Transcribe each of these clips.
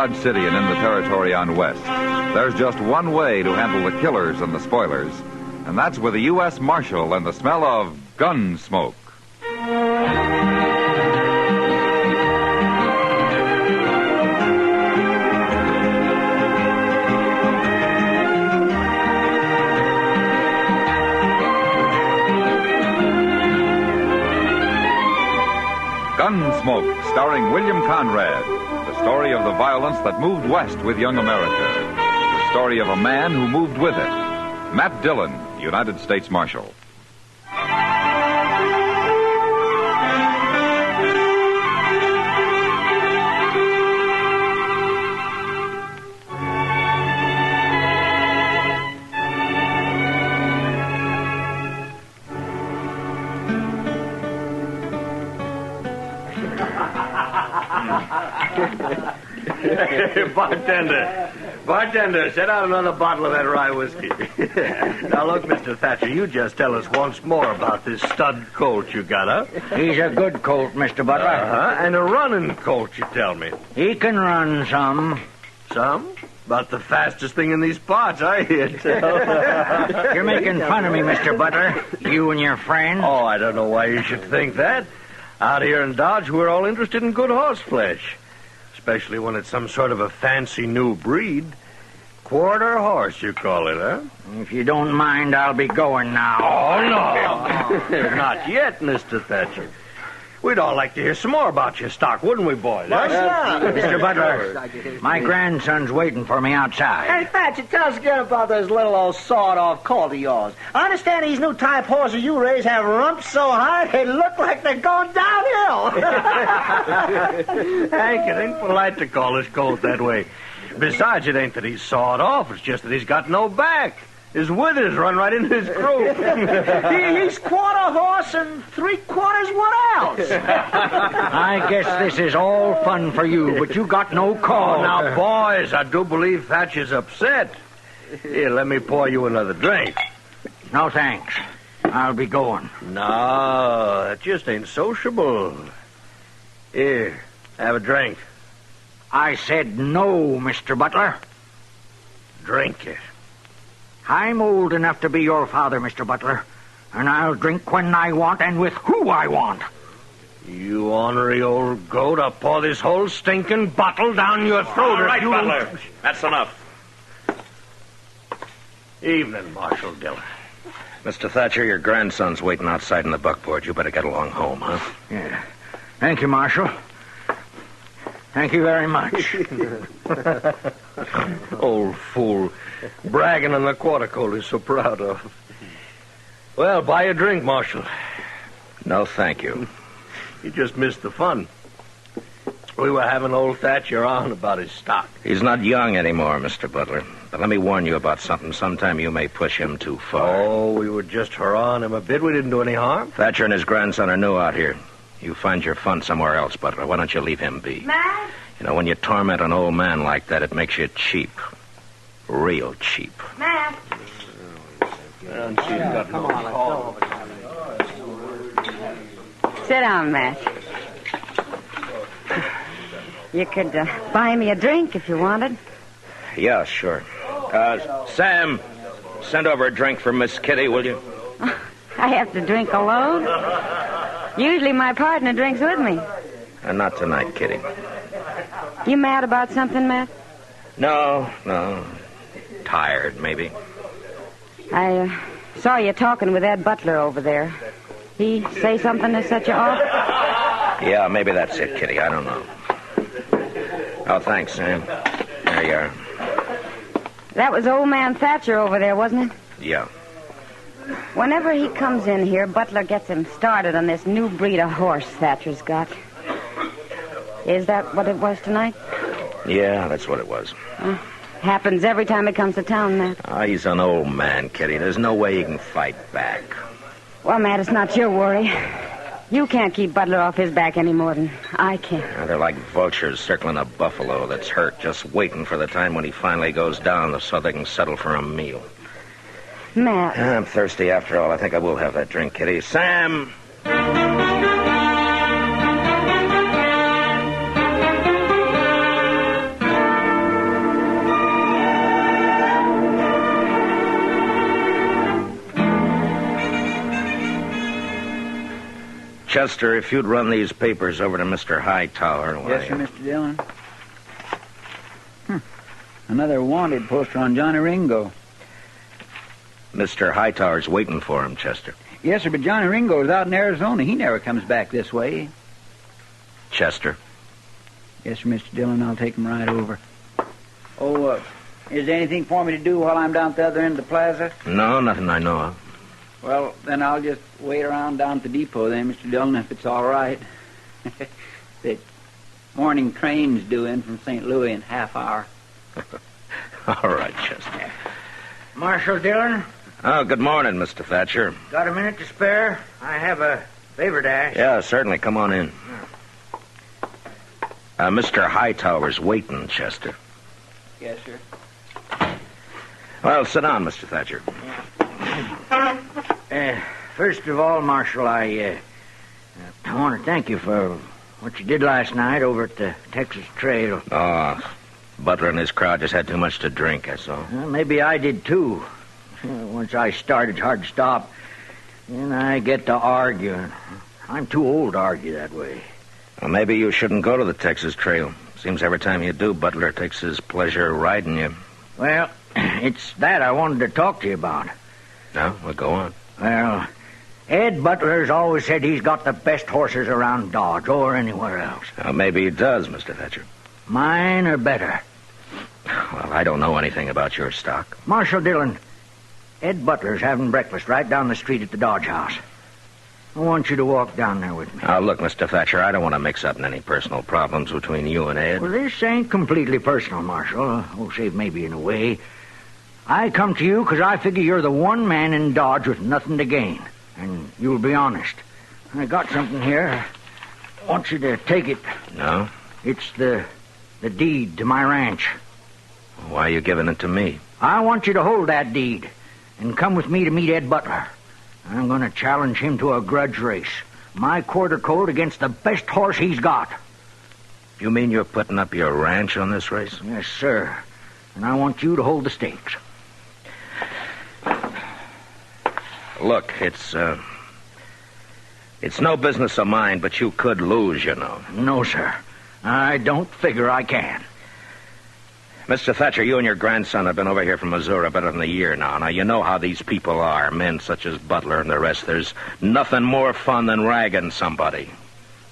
Dodge City and in the territory on west, there's just one way to handle the killers and the spoilers, and that's with a U.S. Marshal and the smell of Gunsmoke. Gunsmoke, starring William Conrad. The story of the violence that moved west with young America. The story of a man who moved with it. Matt Dillon, United States Marshal. Bartender, set out another bottle of that rye whiskey. Now, look, Mr. Thatcher, you just tell us once more about this stud colt you got, huh? He's a good colt, Mr. Butler. And a running colt, you tell me. He can run some. Some? About the fastest thing in these parts, I hear tell. You're making fun of me, Mr. Butler. You and your friends. Oh, I don't know why you should think that. Out here in Dodge, we're all interested in good horse flesh. Especially when it's some sort of a fancy new breed. Quarter horse, you call it, huh? If you don't mind, I'll be going now. Oh, no. Not yet, Mr. Thatcher. We'd all like to hear some more about your stock, wouldn't we, boys? Mr. Butler, my grandson's waiting for me outside. Hey, Thatcher, tell us again about this little old sawed-off colt of yours. I understand these new type horses you raise have rumps so high they look like they're going downhill. Hank, it ain't polite to call this colt that way. Besides, it ain't that he's sawed off. It's just that he's got no back. His withers run right into his croup. He's quarter horse and 3/4 what else? I guess this is all fun for you, but you got no call. Oh, now, boys, I do believe Thatcher's upset. Here, let me pour you another drink. No, thanks. I'll be going. No, that just ain't sociable. Here, have a drink. I said no, Mr. Butler. Drink it. I'm old enough to be your father, Mr. Butler, and I'll drink when I want and with who I want. You ornery old goat, I'll pour this whole stinking bottle down your throat. All right, Butler. That's enough. Evening, Marshal Dillon. Mr. Thatcher, your grandson's waiting outside in the buckboard. You better get along home, huh? Yeah. Thank you, Marshal. Thank you very much. Old fool. Bragging on the quarter colt he's so proud of. Well, buy a drink, Marshal. No, thank you. You just missed the fun. We were having old Thatcher on about his stock. He's not young anymore, Mr. Butler. But let me warn you about something. Sometime you may push him too far. Oh, we were just hurrahing him a bit. We didn't do any harm. Thatcher and his grandson are new out here. You find your fun somewhere else, Butler. Why don't you leave him be? Matt? You know, when you torment an old man like that, it makes you cheap. Real cheap. Matt? Sit down, Matt. You could buy me a drink if you wanted. Yeah, sure. Sam, send over a drink for Miss Kitty, will you? I have to drink alone. Usually my partner drinks with me. Not tonight, Kitty. You mad about something, Matt? No. Tired, maybe. I saw you talking with Ed Butler over there. He say something to set you off? Yeah, maybe that's it, Kitty. I don't know. Oh, thanks, Sam. There you are. That was old man Thatcher over there, wasn't it? Yeah. Whenever he comes in here, Butler gets him started on this new breed of horse Thatcher's got. Is that what it was tonight? Yeah, that's what it was. Happens every time he comes to town, Matt. He's an old man, Kitty. There's no way he can fight back. Well, Matt, it's not your worry. You can't keep Butler off his back any more than I can. They're like vultures circling a buffalo that's hurt, just waiting for the time when he finally goes down so they can settle for a meal. Matt. I'm thirsty after all. I think I will have that drink, Kitty. Sam! Chester, if you'd run these papers over to Mr. Hightower. Yes, sir, Mr. Dillon. Another wanted poster on Johnny Ringo. Mr. Hightower's waiting for him, Chester. Yes, sir, but Johnny Ringo's out in Arizona. He never comes back this way. Chester? Yes, sir, Mr. Dillon. I'll take him right over. Oh, is there anything for me to do while I'm down at the other end of the plaza? No, nothing I know of. Well, then I'll just wait around down at the depot then, Mr. Dillon, if it's all right. The morning train's due in from St. Louis in half hour. All right, Chester. Marshal Dillon, Oh, good morning, Mr. Thatcher. got a minute to spare? I have a favor to ask. Yeah, certainly. Come on in. Mr. Hightower's waiting, Chester. Yes, sir. Well, sit down, Mr. Thatcher. First of all, Marshal, I want to thank you for what you did last night over at the Texas Trail. Oh, Butler and his crowd just had too much to drink, that's all. Well, maybe I did, too. Once I start, it's hard to stop. And I get to arguing. I'm too old to argue that way. Well, maybe you shouldn't go to the Texas Trail. Seems every time you do, Butler takes his pleasure riding you. Well, it's that I wanted to talk to you about. No? Well, go on. Well, Ed Butler's always said he's got the best horses around Dodge or anywhere else. Well, maybe he does, Mr. Thatcher. Mine are better. Well, I don't know anything about your stock. Marshal Dillon, Ed Butler's having breakfast right down the street at the Dodge House. I want you to walk down there with me. Now, look, Mr. Thatcher, I don't want to mix up any personal problems between you and Ed. Well, this ain't completely personal, Marshal. Oh, save maybe in a way. I come to you because I figure you're the one man in Dodge with nothing to gain. And you'll be honest. I got something here. I want you to take it. No? It's the deed to my ranch. Why are you giving it to me? I want you to hold that deed and come with me to meet Ed Butler. I'm going to challenge him to a grudge race. My quarter colt against the best horse he's got. You mean you're putting up your ranch on this race? Yes, sir. And I want you to hold the stakes. Look, it's no business of mine, but you could lose, you know. No, sir. I don't figure I can. Mr. Thatcher, you and your grandson have been over here from Missouri better than a year now. Now, you know how these people are, men such as Butler and the rest. There's nothing more fun than ragging somebody.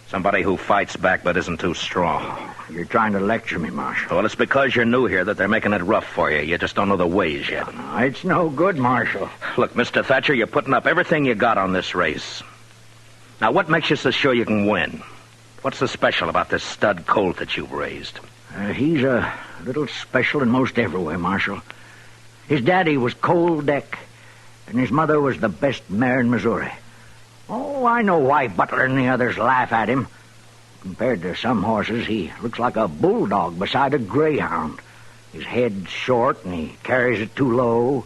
Somebody who fights back but isn't too strong. You're trying to lecture me, Marshal. Well, it's because you're new here that they're making it rough for you. You just don't know the ways yet. It's no good, Marshal. Look, Mr. Thatcher, you're putting up everything you got on this race. Now, what makes you so sure you can win? What's so special about this stud colt that you've raised? He's a little special in most every way, Marshal. His daddy was cold deck, and his mother was the best mare in Missouri. Oh, I know why Butler and the others laugh at him. Compared to some horses, he looks like a bulldog beside a greyhound. His head's short, and he carries it too low.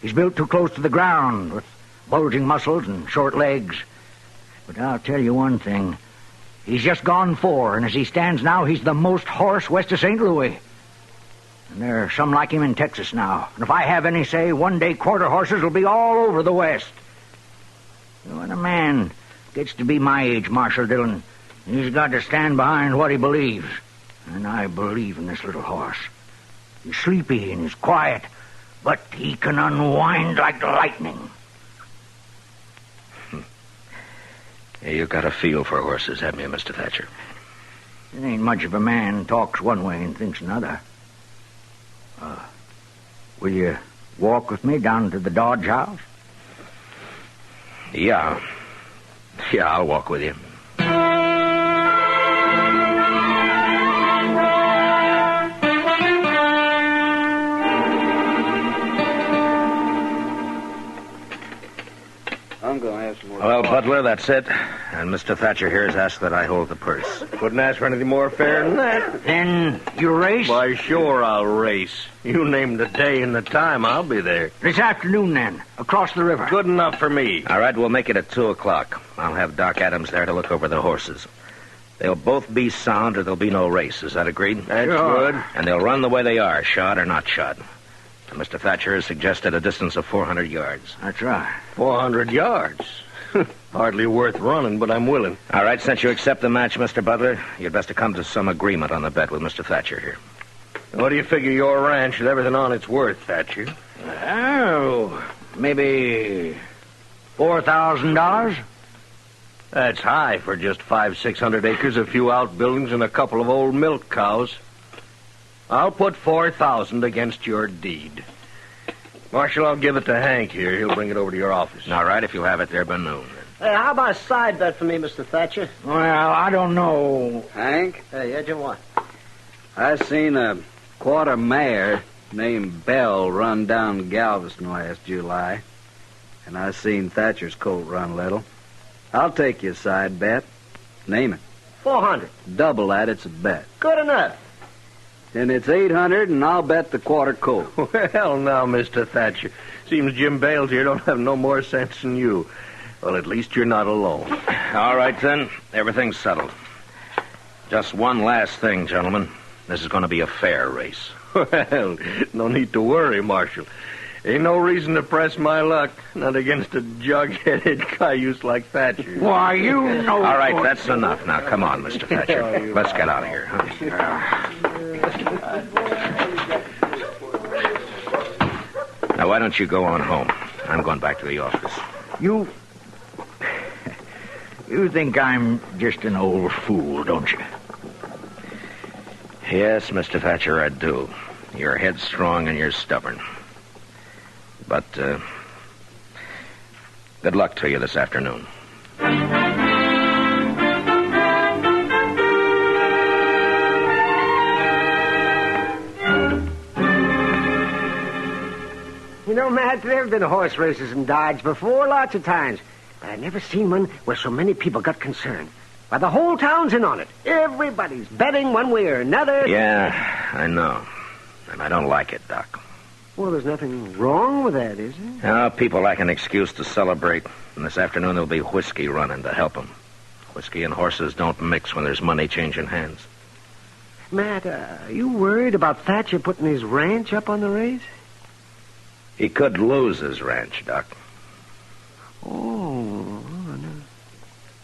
He's built too close to the ground, with bulging muscles and short legs. But I'll tell you one thing. He's just gone 4, and as he stands now, he's the most horse west of St. Louis. And there are some like him in Texas now. And if I have any say, one day quarter horses will be all over the West. When a man gets to be my age, Marshal Dillon, he's got to stand behind what he believes. And I believe in this little horse. He's sleepy and he's quiet, but he can unwind like lightning. Yeah, you got a feel for horses, haven't you, Mr. Thatcher? It ain't much of a man talks one way and thinks another. Will you walk with me down to the Dodge House? Yeah. Yeah, I'll walk with you. I'm going to have some more. Well, Butler, that's it. And Mr. Thatcher here has asked that I hold the purse. Couldn't ask for anything more fair than that. Then you race? Why, sure I'll race. You name the day and the time, I'll be there. This afternoon, then, across the river. Good enough for me. All right, we'll make it at 2 o'clock. I'll have Doc Adams there to look over the horses. They'll both be sound or there'll be no race. Is that agreed? That's Sure. good. And they'll run the way they are, shod or not shod. Mr. Thatcher has suggested a distance of 400 yards. That's right. 400 yards. Hardly worth running, but I'm willing. All right, since you accept the match, Mr. Butler, you'd best to come to some agreement on the bet with Mr. Thatcher here. What do you figure your ranch with everything on it's worth, Thatcher? Oh, maybe $4,000? That's high for just 500-600 acres, a few outbuildings, and a couple of old milk cows. I'll put 4,000 against your deed. Marshal, I'll give it to Hank here. He'll bring it over to your office. All right, if you'll have it there by noon. Hey, how about a side bet for me, Mr. Thatcher? Well, I don't know. Hank, Hey, yeah, Jim, what? I seen a quarter mare named Belle run down Galveston last July. And I seen Thatcher's colt run little. I'll take you a side bet. Name it. 400. Double that, it's a bet. Good enough. Then it's 800, and I'll bet the quarter colt. Well, now, Mr. Thatcher. Seems Jim Bales here don't have no more sense than you. Well, at least you're not alone. All right, then. Everything's settled. Just one last thing, gentlemen. This is going to be a fair race. Well, no need to worry, Marshal. Ain't no reason to press my luck. Not against a jug-headed cayuse like Thatcher. Why, you know... All right, that's enough. Now, come on, Mr. Thatcher. Let's get out of here, huh? Now, why don't you go on home? I'm going back to the office. You think I'm just an old fool, don't you? Yes, Mr. Thatcher, I do. You're headstrong and you're stubborn. But, good luck to you this afternoon. You know, Matt, there have been horse races in Dodge before, lots of times. But I've never seen one where so many people got concerned. Why, the whole town's in on it. Everybody's betting one way or another. Yeah, I know. And I don't like it, Doc. Well, there's nothing wrong with that, is there? People lack an excuse to celebrate. And this afternoon there'll be whiskey running to help them. Whiskey and horses don't mix when there's money changing hands. Matt, are you worried about Thatcher putting his ranch up on the race? He could lose his ranch, Doc. Oh, no.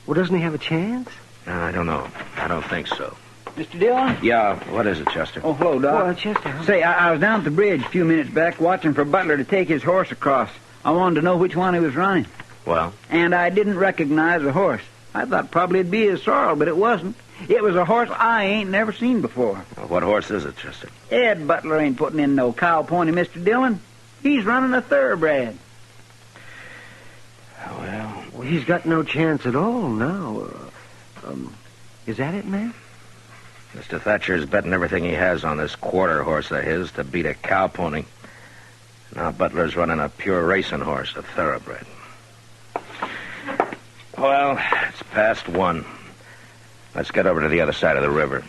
Well, doesn't he have a chance? I don't know. I don't think so. Mr. Dillon? Yeah, what is it, Chester? Oh, hello, Doc. Well, Chester, huh? Say, I was down at the bridge a few minutes back watching for Butler to take his horse across. I wanted to know which one he was running. Well? And I didn't recognize the horse. I thought probably it'd be his sorrel, but it wasn't. It was a horse I ain't never seen before. What horse is it, Chester? Ed Butler ain't putting in no cow pony, Mr. Dillon. He's running a thoroughbred. Well, he's got no chance at all now. Is that it, man? Mr. Thatcher's betting everything he has on this quarter horse of his to beat a cow pony. Now Butler's running a pure racing horse, a thoroughbred. Well, it's past 1. Let's get over to the other side of the river.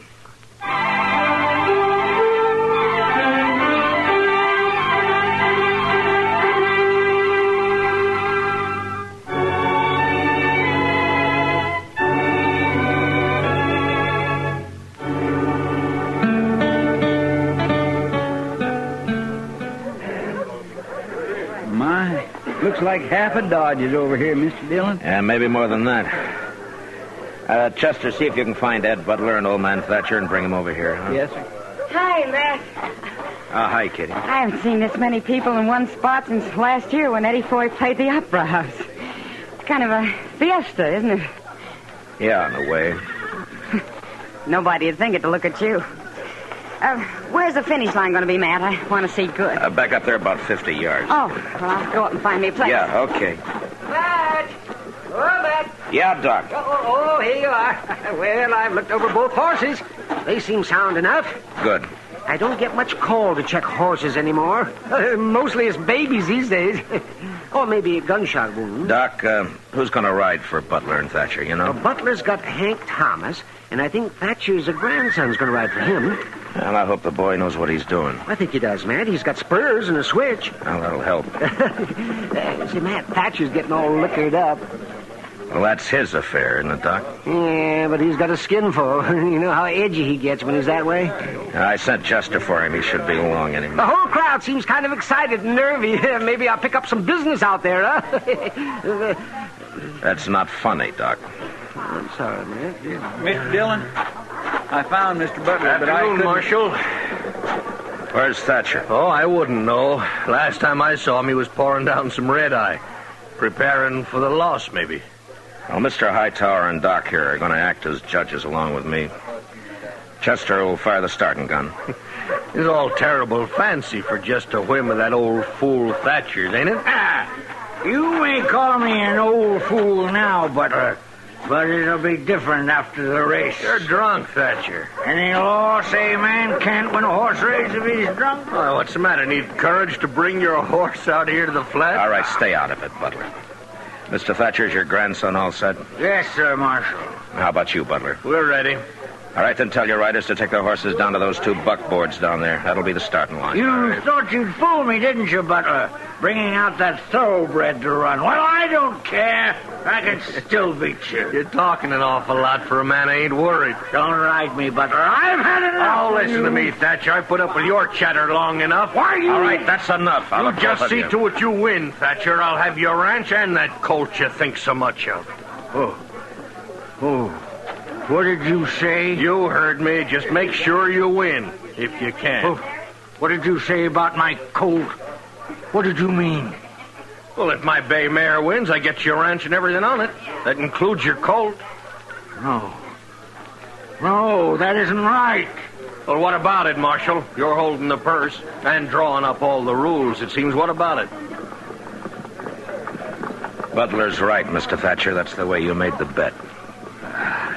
Looks like half a Dodge is over here, Mr. Dillon. Yeah, maybe more than that. Chester, see if you can find Ed Butler and old man Thatcher and bring him over here, huh? Yes, sir. Hi, Matt. Hi, Kitty. I haven't seen this many people in one spot since last year when Eddie Foy played the Opera House. It's kind of a fiesta, isn't it? Yeah, in a way. Nobody'd think it to look at you. Where's the finish line going to be, Matt? I want to see good. Back up there about 50 yards. Oh, well, I'll go up and find me a place. Yeah, okay. Matt! Oh, Matt! Yeah, Doc. Oh, here you are. Well, I've looked over both horses. They seem sound enough. Good. I don't get much call to check horses anymore. Mostly it's babies these days. Or maybe a gunshot wound. Doc, who's going to ride for Butler and Thatcher, you know? Butler's got Hank Thomas, and I think Thatcher's grandson's going to ride for him. Well, I hope the boy knows what he's doing. I think he does, Matt. He's got spurs and a switch. Well, that'll help. See, Matt, Thatcher's getting all liquored up. Well, that's his affair, isn't it, Doc? Yeah, but he's got a skin full. You know how edgy he gets when he's that way? I sent Chester for him. He should be along any minute. The whole crowd seems kind of excited and nervy. Maybe I'll pick up some business out there, huh? That's not funny, Doc. I'm sorry, Matt. Mr. Dillon, I found Mr. Butler, but I Afternoon, couldn't... Marshal. Where's Thatcher? Oh, I wouldn't know. Last time I saw him, he was pouring down some red-eye. Preparing for the loss, maybe. Well, Mr. Hightower and Doc here are going to act as judges along with me. Chester will fire the starting gun. It's all terrible fancy for just a whim of that old fool Thatcher's, ain't it? You may call me an old fool now, Butler, but it'll be different after the race. You're drunk, Thatcher. Any law say a man can't win a horse race if he's drunk? Oh, what's the matter? Need courage to bring your horse out here to the flat? All right, stay out of it, Butler. Mr. Thatcher's your grandson all set? Yes, sir, Marshal. How about you, Butler? We're ready. All right, then tell your riders to take their horses down to those 2 buckboards down there. That'll be the starting line. You thought you'd fool me, didn't you, Butler? Bringing out that thoroughbred to run. Well, I don't care. I can still beat you. You're talking an awful lot for a man who ain't worried. Don't ride me, Butler. I've had enough. Oh, of listen you. to me, Thatcher. I put up with your chatter long enough. Why you... All right, that's enough. I'll You have just both of see you. to it you win, Thatcher. I'll have your ranch and that colt you think so much of. Oh, what did you say? You heard me. Just make sure you win, if you can. Oh, what did you say about my colt? What did you mean? Well, if my bay mare wins, I get your ranch and everything on it. That includes your colt. No, that isn't right. Well, what about it, Marshal? You're holding the purse and drawing up all the rules, it seems. What about it? Butler's right, Mr. Thatcher. That's the way you made the bet.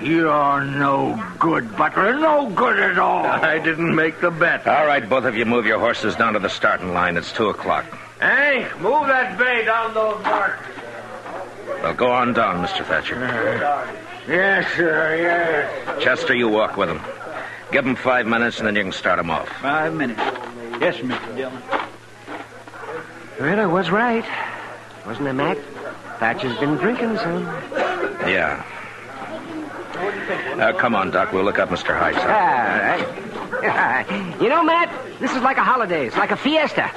You're no good, Butler. No good at all. I didn't make the bet. All right, both of you move your horses down to the starting line. It's 2 o'clock. Hank, move that bay down those markers. Well, go on down, Mr. Thatcher. Yes, sir, yes. Chester, you walk with him. Give him 5 minutes, and then you can start him off. 5 minutes. Yes, Mr. Dillon. Well, I was right. Wasn't I, Matt? Thatcher's been drinking some. Yeah. Come on, Doc. We'll look up Mr. Hightower. All right. You know, Matt, this is like a holiday. It's like a fiesta.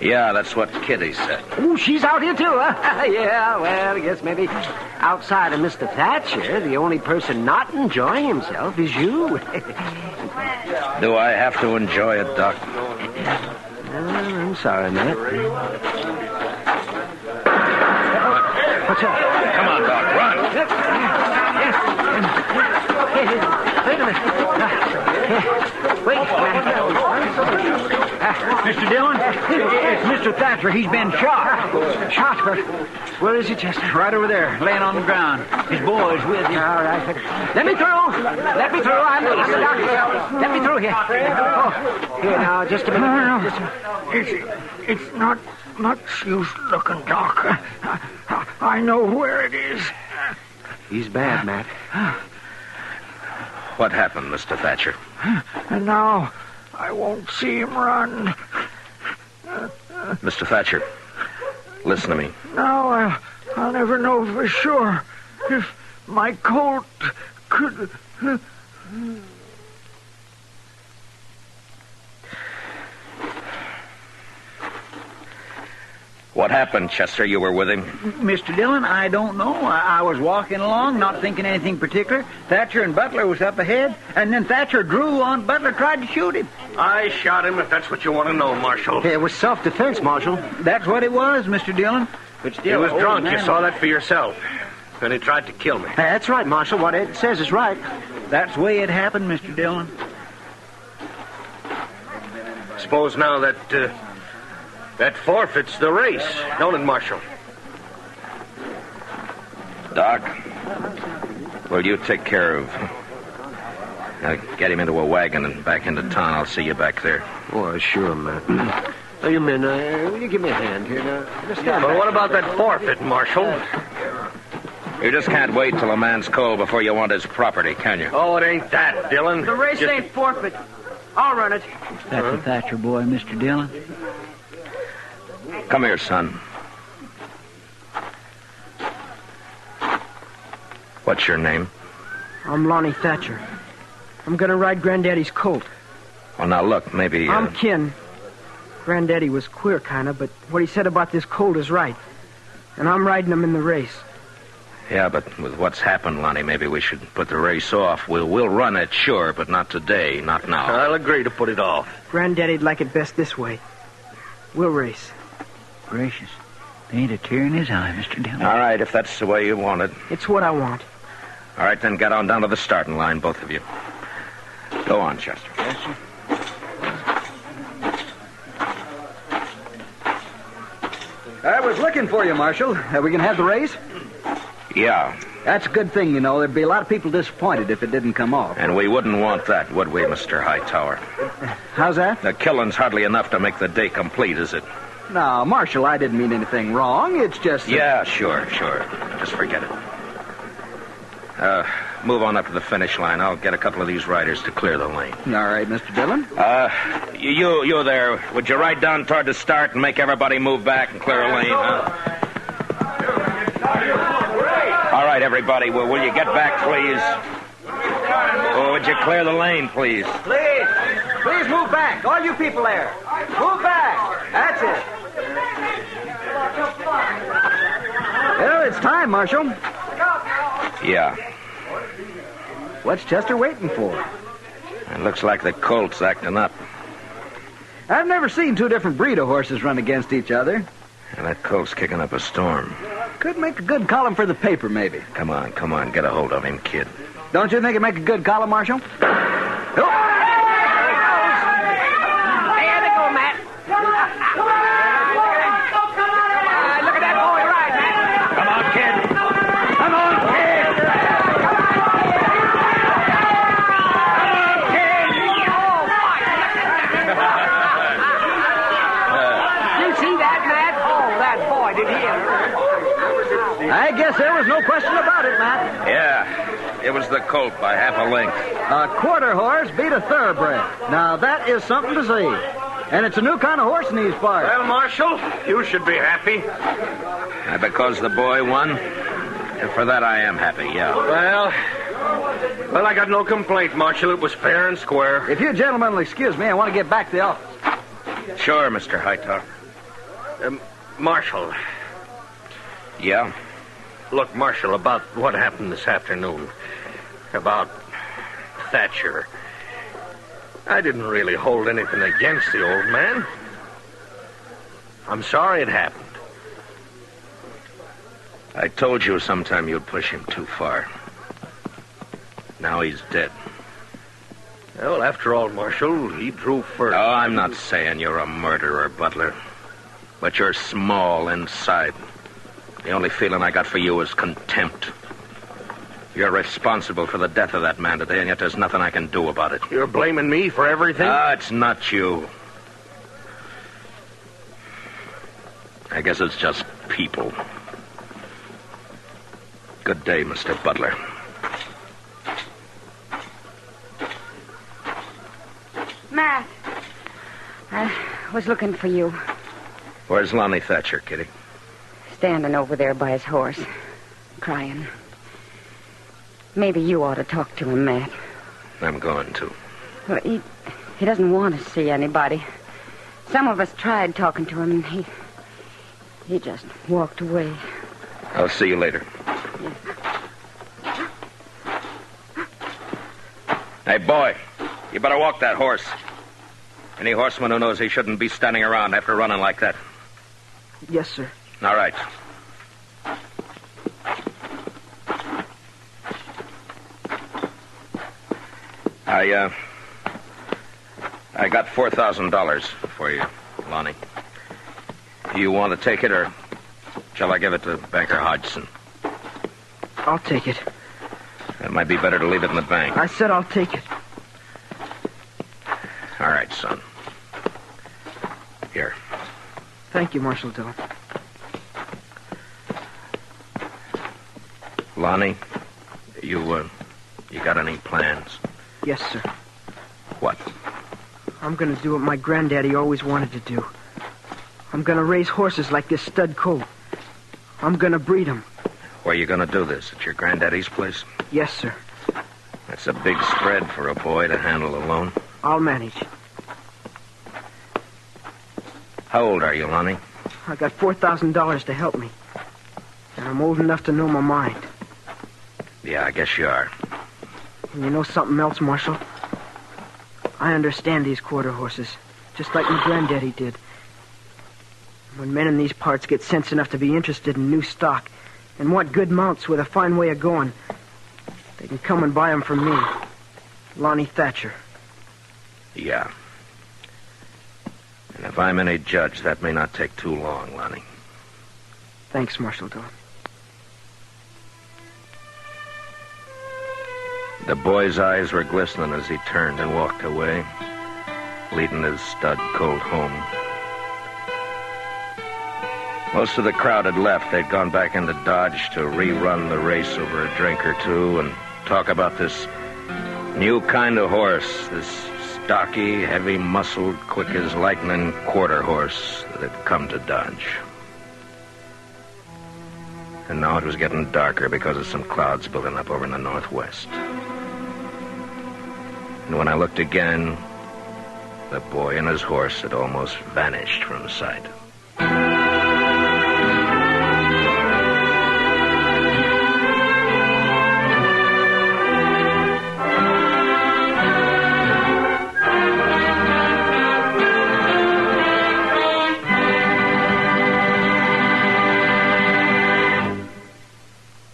Yeah, that's what Kitty said. Ooh, she's out here, too, huh? Yeah, well, I guess maybe outside of Mr. Thatcher, the only person not enjoying himself is you. Do I have to enjoy it, Doc? I'm sorry, Matt. What's up? Come on, Doc. Run. Wait a minute. Wait, Mr. Dillon, it's Mr. Thatcher. He's been shot. Shot? Where is he, Chester? Right over there, laying on the ground. His boy's with him. All right. Let me through. Let me through. I'm the doctor. Let me through here. Oh, here now, just a minute. It's not much use looking, Doc. I know where it is. He's bad, Matt. What happened, Mr. Thatcher? And now I won't see him run. Mr. Thatcher, listen to me. Now I'll never know for sure if my colt could... What happened, Chester? You were with him? Mr. Dillon, I don't know. I was walking along, not thinking anything particular. Thatcher and Butler was up ahead, and then Thatcher drew on Butler, tried to shoot him. I shot him, if that's what you want to know, Marshal. It was self-defense, Marshal. That's what it was, Mr. Dillon. But He still, was old drunk. man- You saw that for yourself. And he tried to kill me. That's right, Marshal. What Ed says is right. That's the way it happened, Mr. Dillon. Suppose now that forfeits the race, don't it, Marshal? Doc, will you take care of... get him into a wagon and back into town. I'll see you back there. Oh, sure, Matt. Now, you men, will you give me a hand here? Now, just stand Well, back. what about that forfeit, Marshal? You just can't wait till a man's cold before you want his property, can you? Oh, it ain't that, Dillon. The race Just- ain't forfeit. I'll run it. That's a Thatcher boy, Mr. Dillon. Come here, son. What's your name? I'm Lonnie Thatcher. I'm gonna ride Granddaddy's colt. Well, now, look, maybe... I'm Ken. Granddaddy was queer, kinda, but what he said about this colt is right. And I'm riding him in the race. Yeah, but with what's happened, Lonnie, maybe we should put the race off. We'll run it, sure, but not today, not now. I'll agree to put it off. Granddaddy'd like it best this way. We'll race. Gracious. There ain't a tear in his eye, Mr. Dillon. All right, if that's the way you want it. It's what I want. All right, then get on down to the starting line, both of you. Go on, Chester. Yes, sir. I was looking for you, Marshal. Are we going to have the race? Yeah, That's a good thing, you know. There'd be a lot of people disappointed if it didn't come off. and we wouldn't want that, would we, Mr. Hightower? How's that? The killing's hardly enough to make the day complete, is it? No, Marshal, I didn't mean anything wrong. It's just... Yeah, sure. Just forget it. Move on up to the finish line. I'll get a couple of these riders to clear the lane. All right, Mr. Dillon. You there, would you ride down toward the start and make everybody move back and clear a lane, huh? All right, everybody, will you get back, please? Oh, would you clear the lane, please? Please move back. All you people there. Move back. That's it. Well, it's time, Marshal. Yeah. What's Chester waiting for? It looks like the colt's acting up. I've never seen two different breed of horses run against each other. And that colt's kicking up a storm. Could make a good column for the paper, maybe. Come on, get a hold of him, kid. Don't you think it'd make a good column, Marshal? There they go, Matt. Look at that boy ride, Matt. Come on, kid. Come on, kid. You see that, Matt? Oh, that boy, did he ever? I guess there was no question about it, Matt. Yeah, it was the colt by half a length. A quarter horse beat a thoroughbred. Now, that is something to see. And it's a new kind of horse in these parts. Well, Marshal, you should be happy. Because the boy won? And for that, I am happy, yeah. Well, I got no complaint, Marshal. It was fair and square. If you gentlemen will excuse me, I want to get back to the office. Sure, Mr. Hightower. Marshal. Yeah? Look, Marshal, about what happened this afternoon. About Thatcher. I didn't really hold anything against the old man. I'm sorry it happened. I told you sometime you'd push him too far. Now he's dead. Well, after all, Marshal, he drew first. Oh, I'm not saying you're a murderer, Butler. But you're small inside. The only feeling I got for you is contempt. You're responsible for the death of that man today, and yet there's nothing I can do about it. You're blaming me for everything? It's not you. I guess it's just people. Good day, Mr. Butler. Matt, I was looking for you. Where's Lonnie Thatcher, Kitty? Standing over there by his horse, crying. Maybe you ought to talk to him, Matt. I'm going to. Well, he doesn't want to see anybody. Some of us tried talking to him, and he just walked away. I'll see you later. Yes. Hey, boy, you better walk that horse. Any horseman who knows he shouldn't be standing around after running like that. Yes, sir. All right. I got $4,000 for you, Lonnie. You want to take it, or shall I give it to Banker Hodgson? I'll take it. It might be better to leave it in the bank. I said I'll take it. All right, son. Here. Thank you, Marshal Dillon. Lonnie, you got any plans? Yes, sir. What? I'm going to do what my granddaddy always wanted to do. I'm going to raise horses like this stud colt. I'm going to breed them. Where are you going to do this? At your granddaddy's place? Yes, sir. That's a big spread for a boy to handle alone. I'll manage. How old are you, Lonnie? I got $4,000 to help me. And I'm old enough to know my mind. Yeah, I guess you are. And you know something else, Marshal? I understand these quarter horses, just like my granddaddy did. When men in these parts get sense enough to be interested in new stock and want good mounts with a fine way of going, they can come and buy them from me, Lonnie Thatcher. Yeah. And if I'm any judge, that may not take too long, Lonnie. Thanks, Marshal Dillon. The boy's eyes were glistening as he turned and walked away, leading his stud colt home. Most of the crowd had left. They'd gone back into Dodge to rerun the race over a drink or two and talk about this new kind of horse, this stocky, heavy-muscled, quick-as-lightning quarter horse that had come to Dodge. And now it was getting darker because of some clouds building up over in the northwest. And when I looked again, the boy and his horse had almost vanished from sight.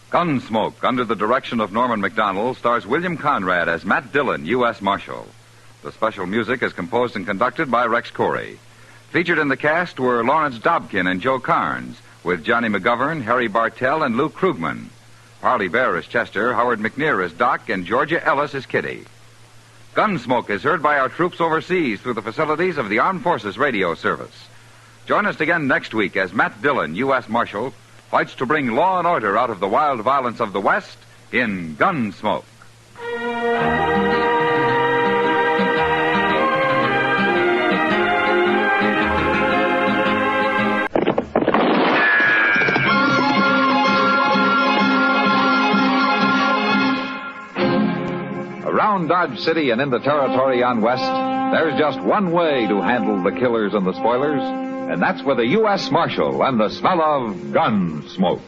Gunsmoke, under the direction of Norman MacDonald, stars William Conrad as Matt Dillon, U.S. Marshal. The special music is composed and conducted by Rex Corey. Featured in the cast were Lawrence Dobkin and Joe Carnes, with Johnny McGovern, Harry Bartell, and Luke Krugman. Harley Bear is Chester, Howard McNear is Doc, and Georgia Ellis is Kitty. Gunsmoke is heard by our troops overseas through the facilities of the Armed Forces Radio Service. Join us again next week as Matt Dillon, U.S. Marshal, fights to bring law and order out of the wild violence of the West in Gunsmoke. Around Dodge City and in the territory on West, there's just one way to handle the killers and the spoilers, and that's with a U.S. Marshal and the smell of gun smoke.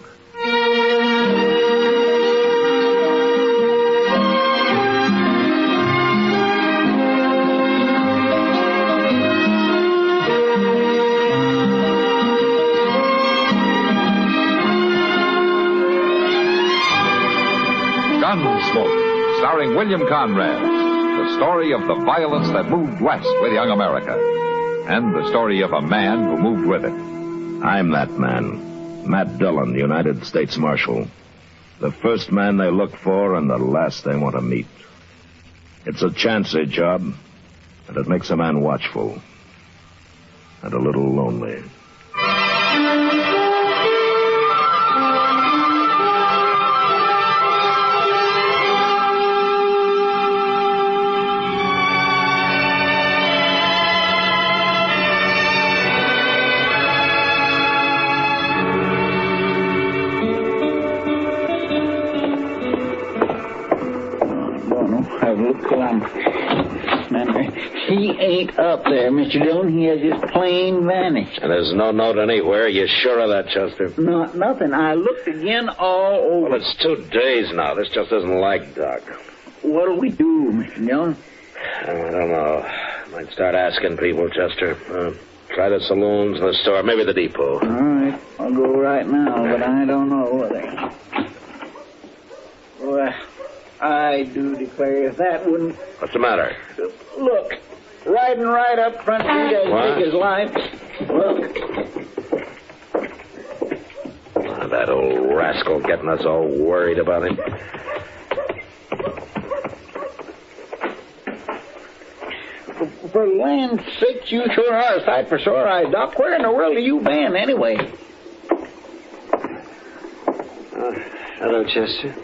Gunsmoke, starring William Conrad, the story of the violence that moved west with young America, and the story of a man who moved with it. I'm that man, Matt Dillon, United States Marshal. The first man they look for and the last they want to meet. It's a chancy job, and it makes a man watchful and a little lonely. He ain't up there, Mr. Dillon. He has just plain vanished. And there's no note anywhere. You sure of that, Chester? Nothing. I looked again all over. Well, it's 2 days now. This just isn't like Doc. What'll we do, Mr. Dillon? I don't know. Might start asking people, Chester. Try the saloons, the store, maybe the depot. All right. I'll go right now, but I don't know whether... Well, I do declare if that wouldn't... What's the matter? Look. Riding right up front street as big as life. Look. That old rascal getting us all worried about him. For land's sake, you sure are a sight for sore eyes, Doc. Where in the world have you been, anyway? Hello, Chester.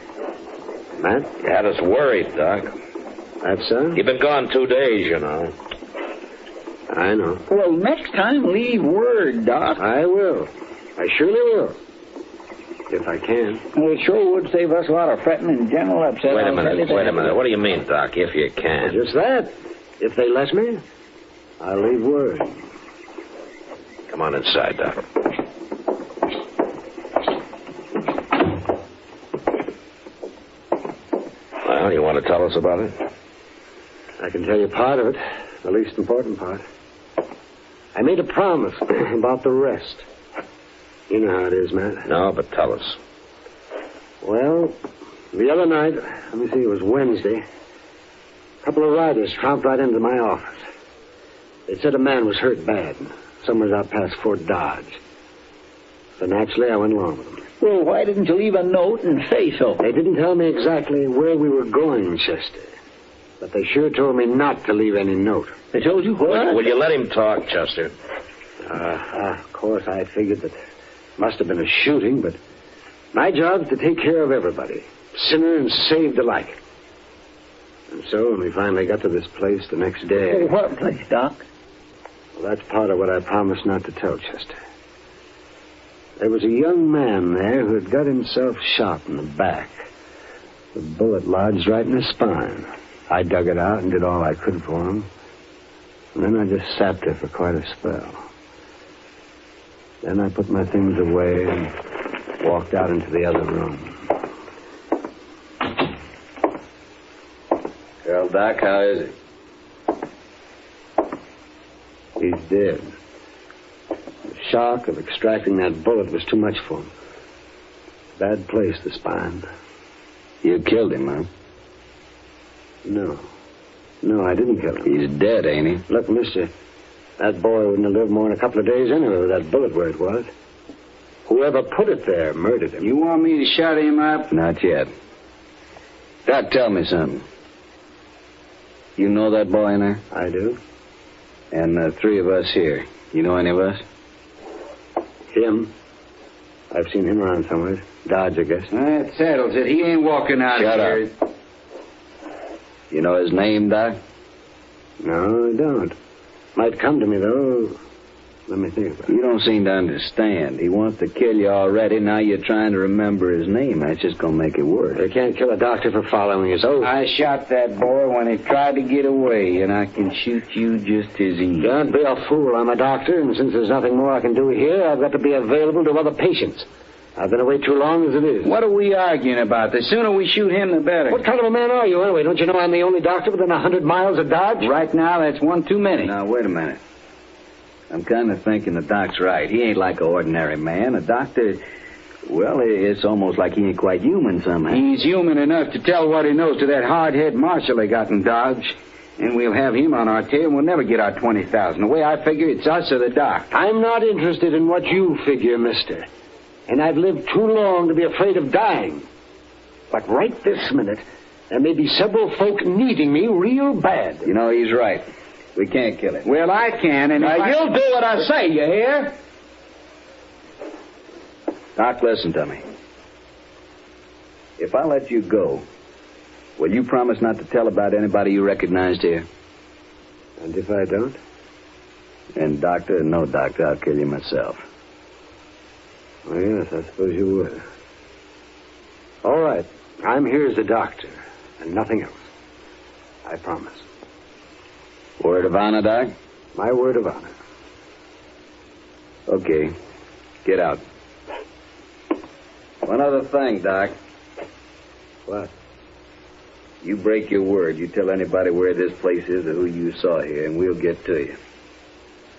Matt? You had us worried, Doc. That's so? You've been gone 2 days, you know. I know. Well, next time, leave word, Doc. I will. I surely will. If I can. Well, it sure would save us a lot of fretting and general upset. Wait a minute. What do you mean, Doc, if you can? Well, just that. If they let me, I'll leave word. Come on inside, Doc. Well, you want to tell us about it? I can tell you part of it, the least important part. I made a promise about the rest. You know how it is, Matt. No, but tell us. Well, the other night, let me see, it was Wednesday, a couple of riders tromped right into my office. They said a man was hurt bad, somewhere out past Fort Dodge. So naturally, I went along with them. Well, why didn't you leave a note and say so? They didn't tell me exactly where we were going, Chester. But they sure told me not to leave any note. They told you what? Will you let him talk, Chester? Of course, I figured that must have been a shooting, but my job's to take care of everybody, sinner and saved alike. And so when we finally got to this place the next day... Oh, what place, Doc? Well, that's part of what I promised not to tell, Chester. There was a young man there who had got himself shot in the back. The bullet lodged right in his spine. I dug it out and did all I could for him. And then I just sat there for quite a spell. Then I put my things away and walked out into the other room. Well, Doc, how is he? He's dead. The shock of extracting that bullet was too much for him. Bad place, the spine. You killed him, huh? No. No, I didn't kill him. He's dead, ain't he? Look, mister, that boy wouldn't have lived more than a couple of days anyway with that bullet where it was. Whoever put it there murdered him. You want me to shut him up? Not yet. Doc, tell me something. You know that boy in there? I do. And the three of us here. You know any of us? Him? I've seen him around somewhere. Dodge, I guess. That settles it. He ain't walking out Shut here. up. You know his name, Doc? No, I don't. Might come to me, though. Let me think about it. You don't seem to understand. He wants to kill you already. Now you're trying to remember his name. That's just going to make it worse. They can't kill a doctor for following his oath. I shot that boy when he tried to get away, and I can shoot you just as easy. Don't be a fool. I'm a doctor, and since there's nothing more I can do here, I've got to be available to other patients. I've been away too long as it is. What are we arguing about? The sooner we shoot him, the better. What kind of a man are you, anyway? Don't you know I'm the only doctor within 100 miles of Dodge? Right now, that's one too many. Now, wait a minute. I'm kind of thinking the doc's right. He ain't like an ordinary man. A doctor, well, it's almost like he ain't quite human somehow. He's human enough to tell what he knows to that hard-head marshal they got in Dodge. And we'll have him on our tail, and we'll never get our $20,000. The way I figure, it's us or the doc. I'm not interested in what you figure, mister. And I've lived too long to be afraid of dying. But right this minute, there may be several folk needing me real bad. You know, he's right. We can't kill him. Well, I can, and now you'll do what I say, you hear? Doc, listen to me. If I let you go, will you promise not to tell about anybody you recognized here? And if I don't? And doctor, no doctor, I'll kill you myself. Well, yes, I suppose you would. All right. I'm here as a doctor, and nothing else. I promise. Word of honor, Doc? My word of honor. Okay. Get out. One other thing, Doc. What? You break your word. You tell anybody where this place is or who you saw here, and we'll get to you.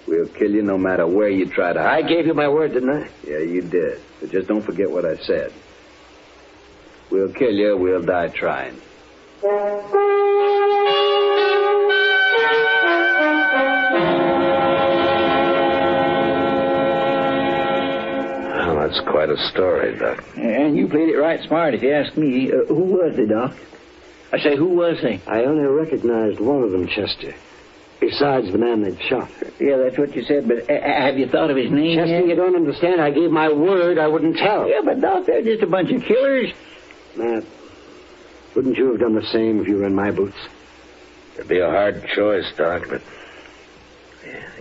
We'll kill you no matter where you try to hide. I gave you my word, didn't I? Yeah, you did. But just don't forget what I said. We'll kill you, we'll die trying. Well, that's quite a story, Doc. And you played it right smart, if you ask me. Who was they, Doc? I say, who was they? I only recognized one of them, Chester. Besides the man they'd shot. Yeah, that's what you said, but have you thought of his name Chester, yet? you don't understand. I gave my word I wouldn't tell. Yeah, but Doc, they're just a bunch of killers. Matt, wouldn't you have done the same if you were in my boots? It'd be a hard choice, Doc, but...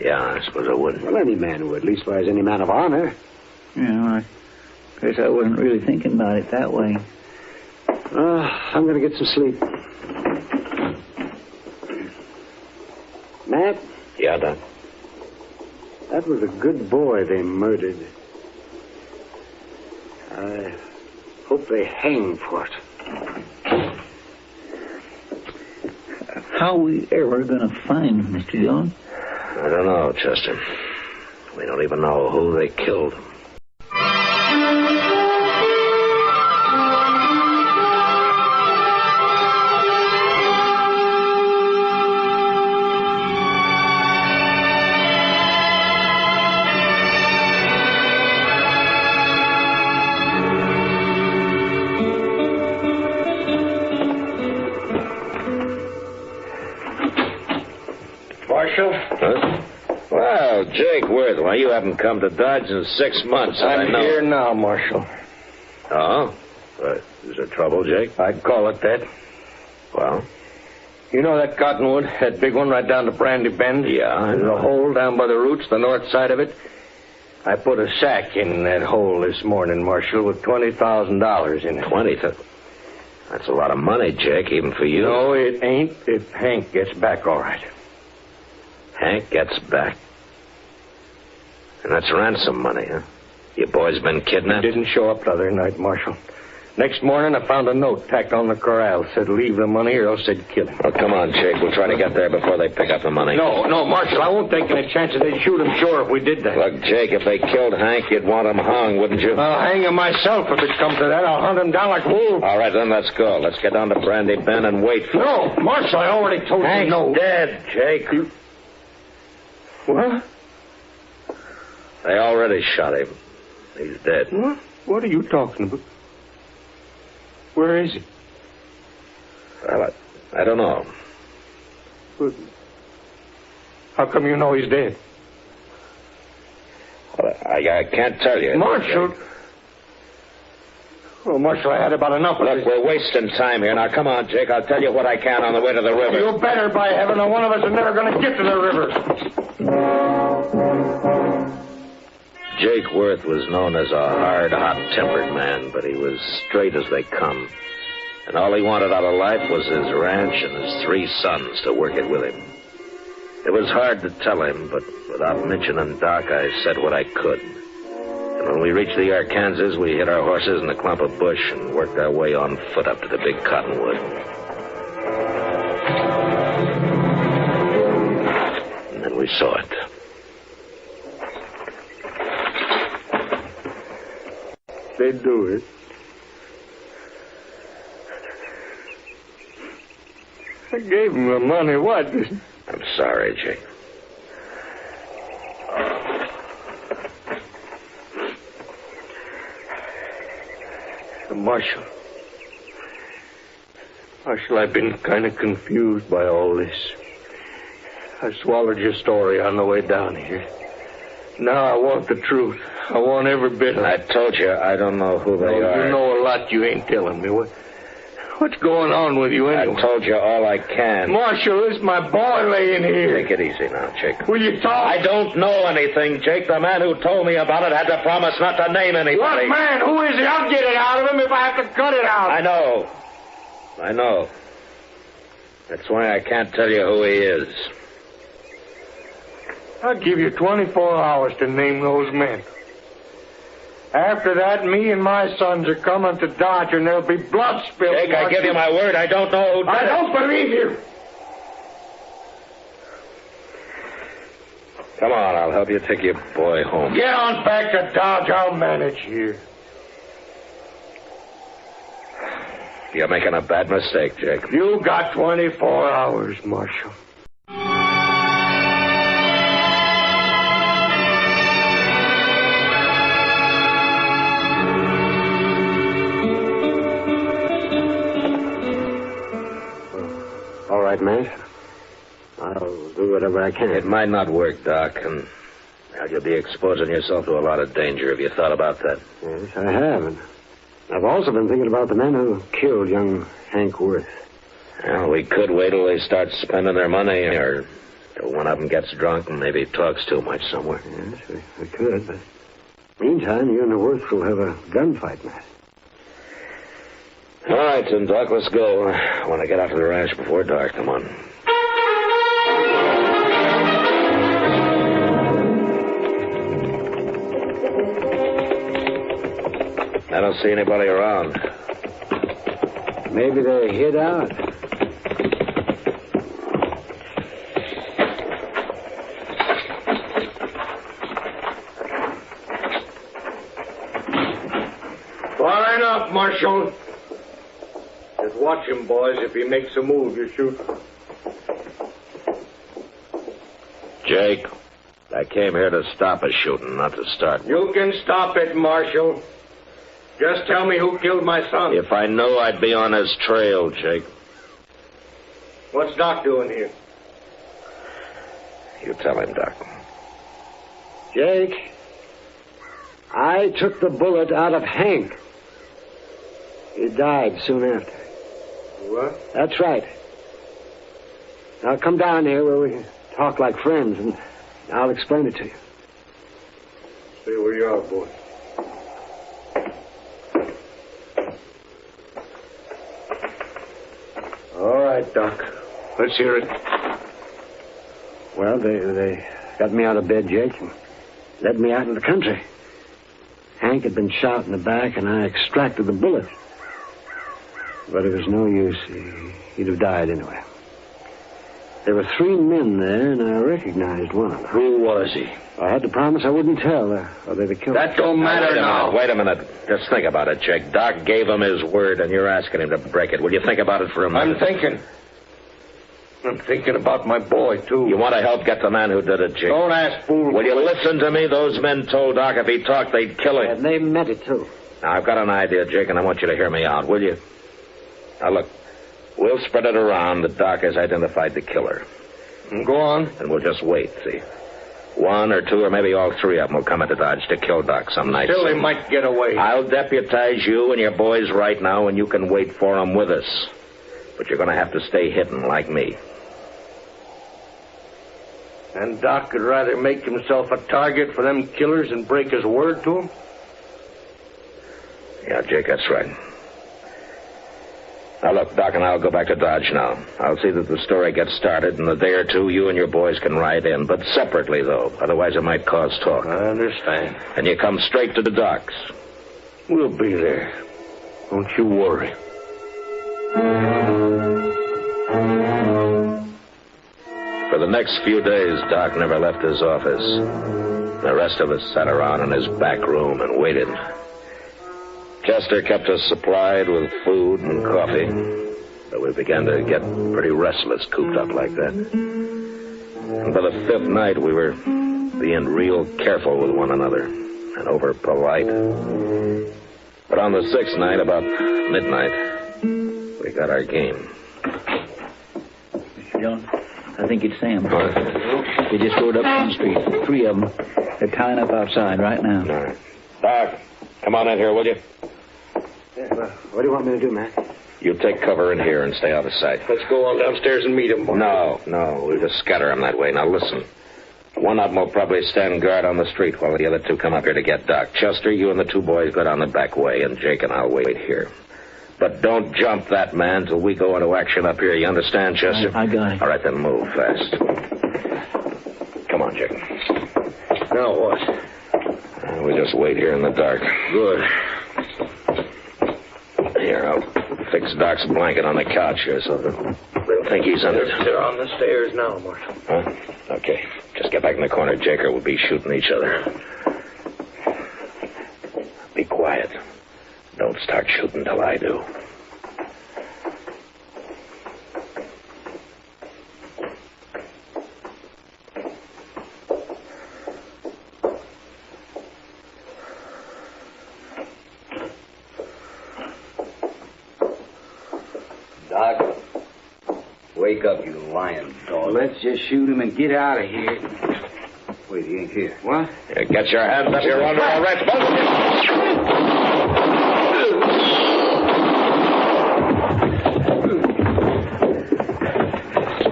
Yeah, I suppose I would. Well, any man would, leastwise any man of honor. Yeah, I guess I wasn't really thinking about it that way. I'm going to get some sleep. Matt? Yeah, Doc? That was a good boy they murdered. I hope they hang for it. How are we ever going to find Mr. Dillon? I don't know, Chester. We don't even know who they killed. Marshal? Huh? Well, Jake Worth, why you haven't come to Dodge in 6 months. I'm here now, Marshal. Oh? Is there trouble, Jake? I'd call it that. Well? You know that cottonwood, that big one right down to Brandy Bend? Yeah. There's a hole down by the roots, the north side of it. I put a sack in that hole this morning, Marshal, with $20,000 in it. 20? That's a lot of money, Jake, even for you. No, it ain't if Hank gets back all right. Hank gets back? And that's ransom money, huh? Your boy's been kidnapped? He didn't show up the other night, Marshal. Next morning, I found a note tacked on the corral. Said leave the money or else they'd kill him. Well, come on, Jake. We'll try to get there before they pick up the money. No, Marshal. I won't take any chances. They'd shoot him sure if we did that. Look, Jake, if they killed Hank, you'd want him hung, wouldn't you? I'll hang him myself if it comes to that. I'll hunt him down like wolves. All right, then let's go. Let's get down to Brandy Bend and wait for No, Marshal, I already told Hank's you no. Dead, Jake. What? They already shot him. He's dead. What? What are you talking about? Where is he? Well, I don't know. But how come you know he's dead? Well, I can't tell you. Marshal. Oh, Marshal, I had about enough of Look, this. we're wasting time here. Now, come on, Jake. I'll tell you what I can on the way to the river. You better, by heaven, or one of us is never going to get to the river. Jake Worth was known as a hard, hot-tempered man, but he was straight as they come. And all he wanted out of life was his ranch and his 3 sons to work it with him. It was hard to tell him, but without mentioning Doc, I said what I could. And when we reached the Arkansas, we hid our horses in a clump of bush and worked our way on foot up to the big cottonwood. And then we saw it. They do it. I gave him the money. What? I'm sorry, Jake. Marshal, I've been kind of confused by all this. I swallowed your story on the way down here. Now I want the truth. I want every bit of it. I told you I don't know who they are. You know a lot you ain't telling me. What's going on with you anyway? I told you all I can. Marshal, this is my boy laying here. Take it easy now, Jake. Will you talk? I don't know anything, Jake. The man who told me about it had to promise not to name anybody. What man? Who is he? I'll get it out of him if I have to cut it out. I know. That's why I can't tell you who he is. I'll give you 24 hours to name those men. After that, me and my sons are coming to Dodge, and there'll be blood spilled. Jake, I give you my word. I don't know who did it. I don't believe you. Come on, I'll help you take your boy home. Get on back to Dodge. I'll manage here. You're making a bad mistake, Jake. You got 24 hours, Marshal. All right, man. I'll do whatever I can. It might not work, Doc, and you'll be exposing yourself to a lot of danger. Have you thought about that? Yes, I have. And I've also been thinking about the men who killed young Hank Worth. Well, we could wait till they start spending their money, or till one of them gets drunk and maybe talks too much somewhere. Yes, we could, but meantime, you and the Worths will have a gunfight, man. All right, then, Doc, let's go. I want to get out to the ranch before dark. Come on. I don't see anybody around. Maybe they hid out. Far enough, Marshal. Just watch him, boys. If he makes a move, you shoot. Jake, I came here to stop a shooting, not to start. You can stop it, Marshal. Just tell me who killed my son. If I knew, I'd be on his trail, Jake. What's Doc doing here? You tell him, Doc. Jake, I took the bullet out of Hank. He died soon after. What? That's right. Now come down here where we can talk like friends, and I'll explain it to you. Stay where you are, boy. All right, Doc. Let's hear it. Well, they got me out of bed, Jake, and led me out in the country. Hank had been shot in the back, and I extracted the bullet. But it was no use. He'd have died anyway. There were 3 men there, and I recognized one of them. Who was he? I had to promise I wouldn't tell, or they'd have killed him. That don't matter now. Wait a minute. Just think about it, Jake. Doc gave him his word, and you're asking him to break it. Will you think about it for a minute? I'm thinking about my boy, too. You want to help get the man who did it, Jake? Don't ask, fool. Will you listen to me? Those men told Doc if he talked, they'd kill him. And they meant it, too. Now, I've got an idea, Jake, and I want you to hear me out, will you? Now, look, we'll spread it around that Doc has identified the killer. Go on. And we'll just wait, see. 1 or 2 or maybe all 3 of them will come into Dodge to kill Doc some night. Still, they might get away. I'll deputize you and your boys right now, and you can wait for them with us. But you're going to have to stay hidden like me. And Doc could rather make himself a target for them killers and break his word to them? Yeah, Jake, that's right. Now, look, Doc and I'll go back to Dodge now. I'll see that the story gets started. In a day or 2, you and your boys can ride in. But separately, though. Otherwise, it might cause talk. I understand. And you come straight to the docks. We'll be there. Don't you worry. For the next few days, Doc never left his office. The rest of us sat around in his back room and waited. Chester kept us supplied with food and coffee, but we began to get pretty restless cooped up like that. And by the 5th night, we were being real careful with one another and over polite. But on the 6th night, about midnight, we got our game. Mr. Dillon, I think it's Sam. They just rode up on the street. 3 of them. They're tying up outside right now. All right. Doc, come on in here, will you? Yeah, well, what do you want me to do, Matt? You take cover in here and stay out of sight. Let's go on downstairs and meet him. No. We'll just scatter them that way. Now, listen. One of them will probably stand guard on the street while the other 2 come up here to get Doc. Chester, you and the 2 boys go down the back way, and Jake and I'll wait here. But don't jump that man till we go into action up here. You understand, Chester? I got it. All right, then move fast. Come on, Jake. Now what? We'll just wait here in the dark. Good. Here, I'll fix Doc's blanket on the couch here so they'll think he's under. They're on the stairs now, Marshal. Huh? Okay. Just get back in the corner, Jake, or we'll be shooting each other. Be quiet. Don't start shooting till I do. Doc, wake up, you lying dog. Let's just shoot him and get out of here. Wait, he ain't here. What? Here, get your hands up. You're under arrest, both of you.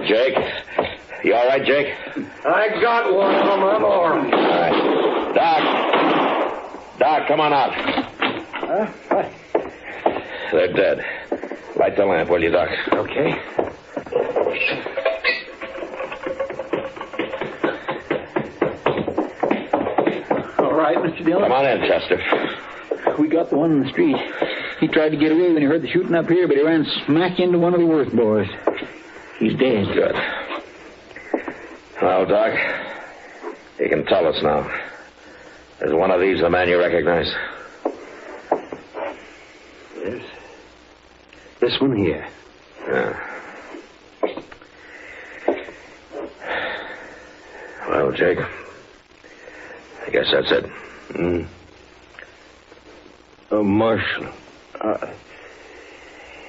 Jake? You all right, Jake? I got one of them. I'm all right. All right. Doc, come on out. Huh? What? They're dead. Light the lamp, will you, Doc? Okay. All right, Mr. Dillon. Come on in, Chester. We got the one in the street. He tried to get away when he heard the shooting up here, but he ran smack into one of the Worth boys. He's dead. Good. Well, Doc, you can tell us now. Is one of these the man you recognize? This one here. Well, Jake, I guess that's it. Marshal.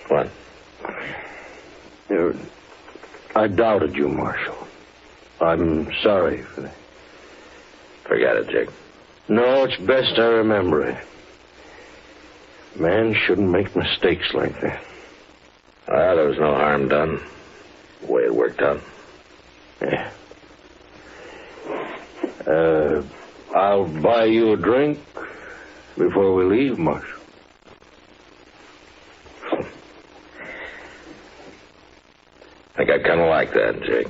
What? I doubted you, Marshal. I'm sorry for that. Forget it, Jake. No, it's best I remember it. Man shouldn't make mistakes like that. Well, there was no harm done. The way it worked out. Yeah. I'll buy you a drink before we leave, Marshal. I think I kind of like that, Jake.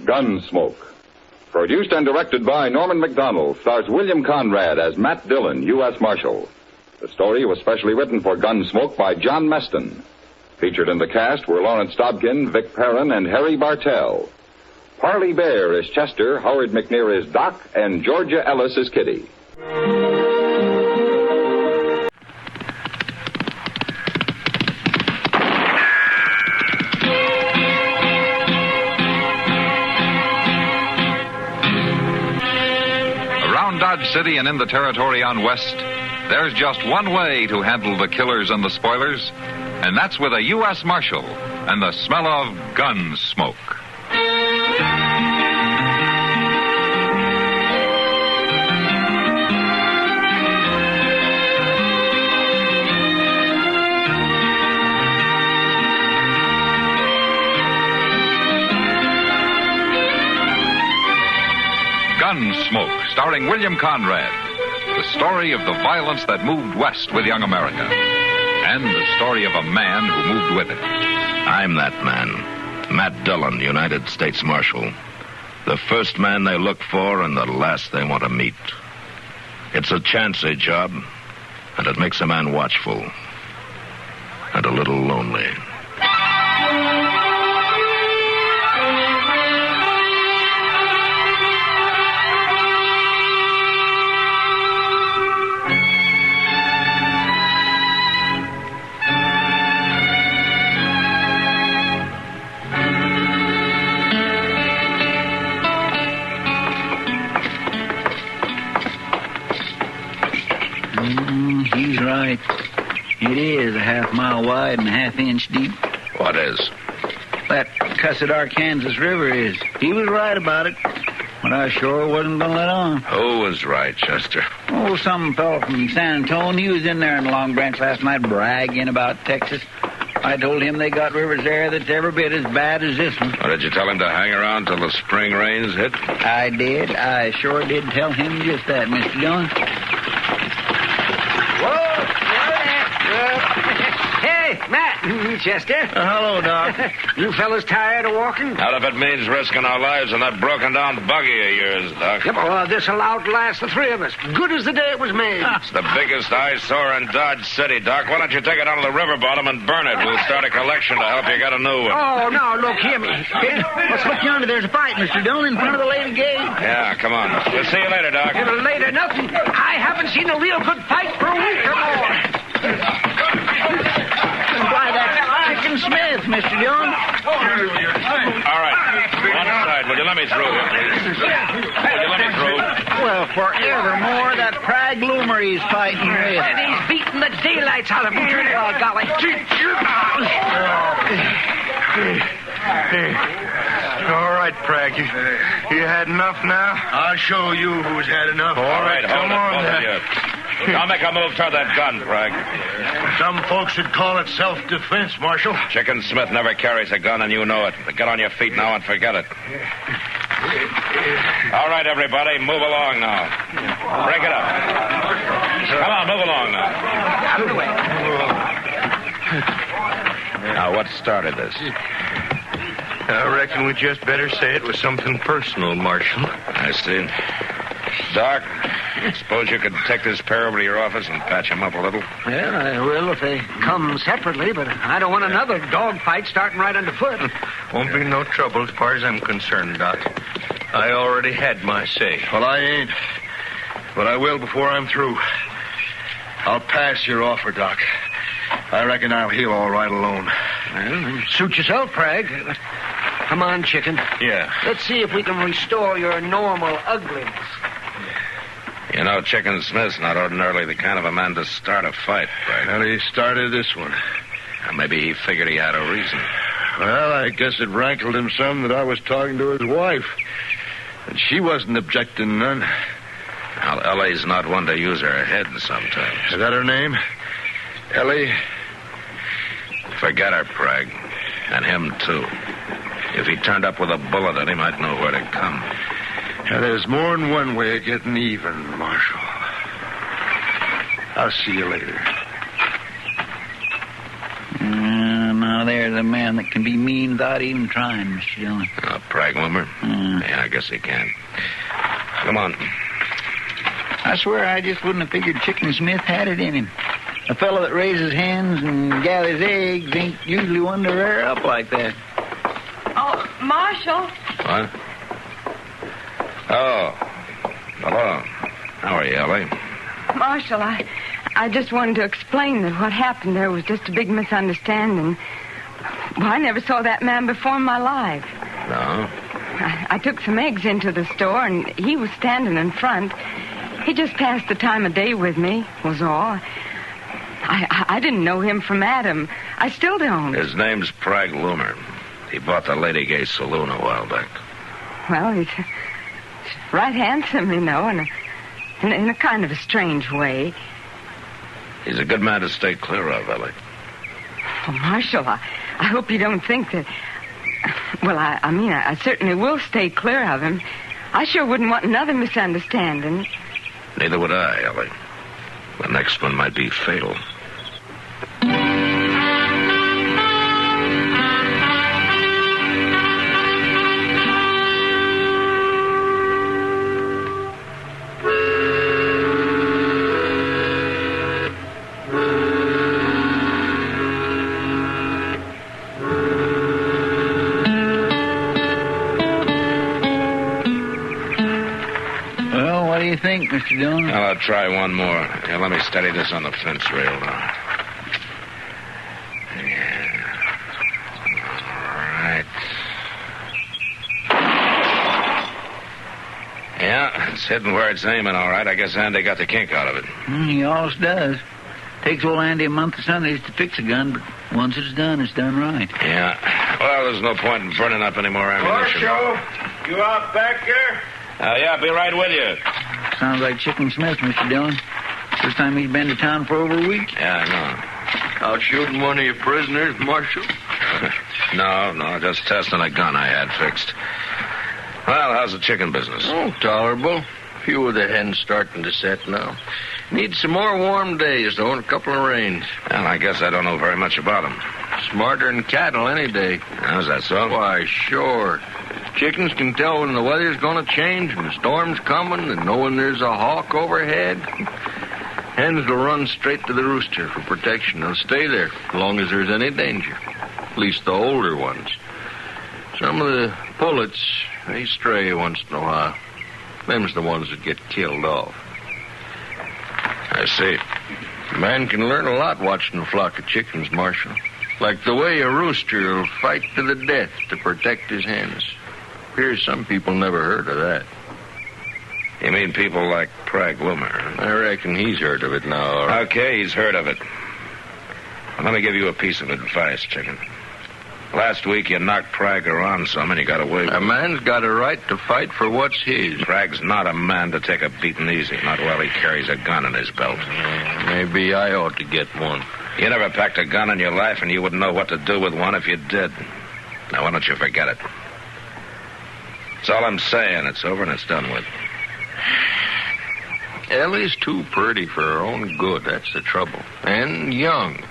Gunsmoke. Produced and directed by Norman Macdonald, stars William Conrad as Matt Dillon, U.S. Marshal. The story was specially written for Gunsmoke by John Meston. Featured in the cast were Lawrence Dobkin, Vic Perrin, and Harry Bartell. Parley Bear is Chester, Howard McNear is Doc, and Georgia Ellis is Kitty. Around Dodge City and in the territory on West, there's just one way to handle the killers and the spoilers, and that's with a U.S. Marshal and the smell of gun smoke. Gunsmoke, starring William Conrad. The story of the violence that moved west with young America. And the story of a man who moved with it. I'm that man. Matt Dillon, United States Marshal. The first man they look for and the last they want to meet. It's a chancy job, and it makes a man watchful. And a little lonely. He's right. It is a half-mile wide and a half-inch deep. What is? That cussed Arkansas River is. He was right about it, but I sure wasn't going to let on. Who was right, Chester? Oh, some fellow from San Antonio. He was in there in Long Branch last night bragging about Texas. I told him they got rivers there that's every bit as bad as this one. Well, did you tell him to hang around till the spring rains hit? I did. I sure did tell him just that, Mr. Dillon. Hey, Matt. Chester. Hello, Doc. You fellas tired of walking? Not if it means risking our lives in that broken-down buggy of yours, Doc. Yep, well, this'll outlast the three of us. Good as the day it was made. It's the biggest eyesore in Dodge City, Doc. Why don't you take it down to the river bottom and burn it? We'll start a collection to help you get a new one. Oh, now, look, hear me. Let's look yonder. There's a fight, Mr. Dillon, in front of the lady gate. Yeah, come on. We'll see you later, Doc. Later, nothing. I haven't seen a real good fight for a week or more. Why, that's Chicken Smith, Mr. Dillon. All right. One side. Will you let me through here, please? Will you let me through? Well, forevermore, that Prag Loomer he's fighting with. And he's beating the daylights out of him. Oh, golly. All right, Prag. You had enough now? I'll show you who's had enough. All right, come on. I'll make a move toward that gun, Prag. Some folks would call it self-defense, Marshal. Chicken Smith never carries a gun, and you know it. Get on your feet now and forget it. All right, everybody, move along now. Break it up. Come on, move along now. Out of the way. Now, what started this? I reckon we just better say it was something personal, Marshal. I see. Doc, Suppose you could take this pair over to your office and patch him up a little? Well, I will if they come separately, but I don't want another dog fight starting right underfoot. Won't be no trouble as far as I'm concerned, Doc. I already had my say. Well, I ain't. But I will before I'm through. I'll pass your offer, Doc. I reckon I'll heal all right alone. Well, suit yourself, Prag. Come on, chicken. Yeah. Let's see if we can restore your normal ugliness. You know, Chicken Smith's not ordinarily the kind of a man to start a fight, right? Well, he started this one. Maybe he figured he had a reason. Well, I guess it rankled him some that I was talking to his wife. And she wasn't objecting none. Well, Ellie's not one to use her head sometimes. Is that her name? Ellie? Forget her, Prag. And him, too. If he turned up with a bullet in him, I'd know where to come. Yeah, there's more than one way of getting even, Marshal. I'll see you later. Now there's a man that can be mean without even trying, Mr. Dillon. Prag Wimmer? Yeah, I guess he can. Come on. I swear I just wouldn't have figured Chicken Smith had it in him. A fellow that raises hens and gathers eggs ain't usually one to rear up like that. Oh, Marshal. What? Oh. Hello. How are you, Ellie? Marshal, I just wanted to explain that what happened there was just a big misunderstanding. Well, I never saw that man before in my life. No? I took some eggs into the store, and he was standing in front. He just passed the time of day with me, was all. I didn't know him from Adam. I still don't. His name's Prag Loomer. He bought the Lady Gay Saloon a while back. Well, he's right handsome, you know, in a kind of a strange way. He's a good man to stay clear of, Ellie. Oh, Marshal, I hope you don't think that... Well, I mean, I certainly will stay clear of him. I sure wouldn't want another misunderstanding. Neither would I, Ellie. The next one might be fatal. Think, Mr. Dillon? Well, I'll try one more. Here, let me steady this on the fence rail now. Yeah. All right. Yeah, it's hitting where it's aiming, all right. I guess Andy got the kink out of it. He always does. Takes old Andy a month of Sundays to fix a gun, but once it's done right. Yeah. Well, there's no point in burning up any more ammunition. Marshal, you out back there? Yeah, be right with you. Sounds like Chicken Smith, Mr. Dillon. First time he's been to town for over a week. Yeah, I know. Out shooting one of your prisoners, Marshal? No, just testing a gun I had fixed. Well, how's the chicken business? Oh, tolerable. Few of the hens starting to set now. Need some more warm days, though, and a couple of rains. Well, I guess I don't know very much about them. Smarter than cattle any day. How's that so? Why, sure. Chickens can tell when the weather's going to change and the storm's coming and know when there's a hawk overhead. Hens will run straight to the rooster for protection. They'll stay there as long as there's any danger. At least the older ones. Some of the pullets, they stray once in a while. Them's the ones that get killed off. I see. A man can learn a lot watching a flock of chickens, Marshal. Like the way a rooster will fight to the death to protect his hens. Appears some people never heard of that. You mean people like Prag Loomer? I reckon he's heard of it now. Okay, he's heard of it. Well, let me give you a piece of advice, Chicken. Last week you knocked Prag around some and you got away with it. A man's got a right to fight for what's his. Prag's not a man to take a beating easy, not while he carries a gun in his belt. Maybe I ought to get one. You never packed a gun in your life and you wouldn't know what to do with one if you did. Now, why don't you forget it? That's all I'm saying. It's over and it's done with. Ellie's too pretty for her own good. That's the trouble. And young.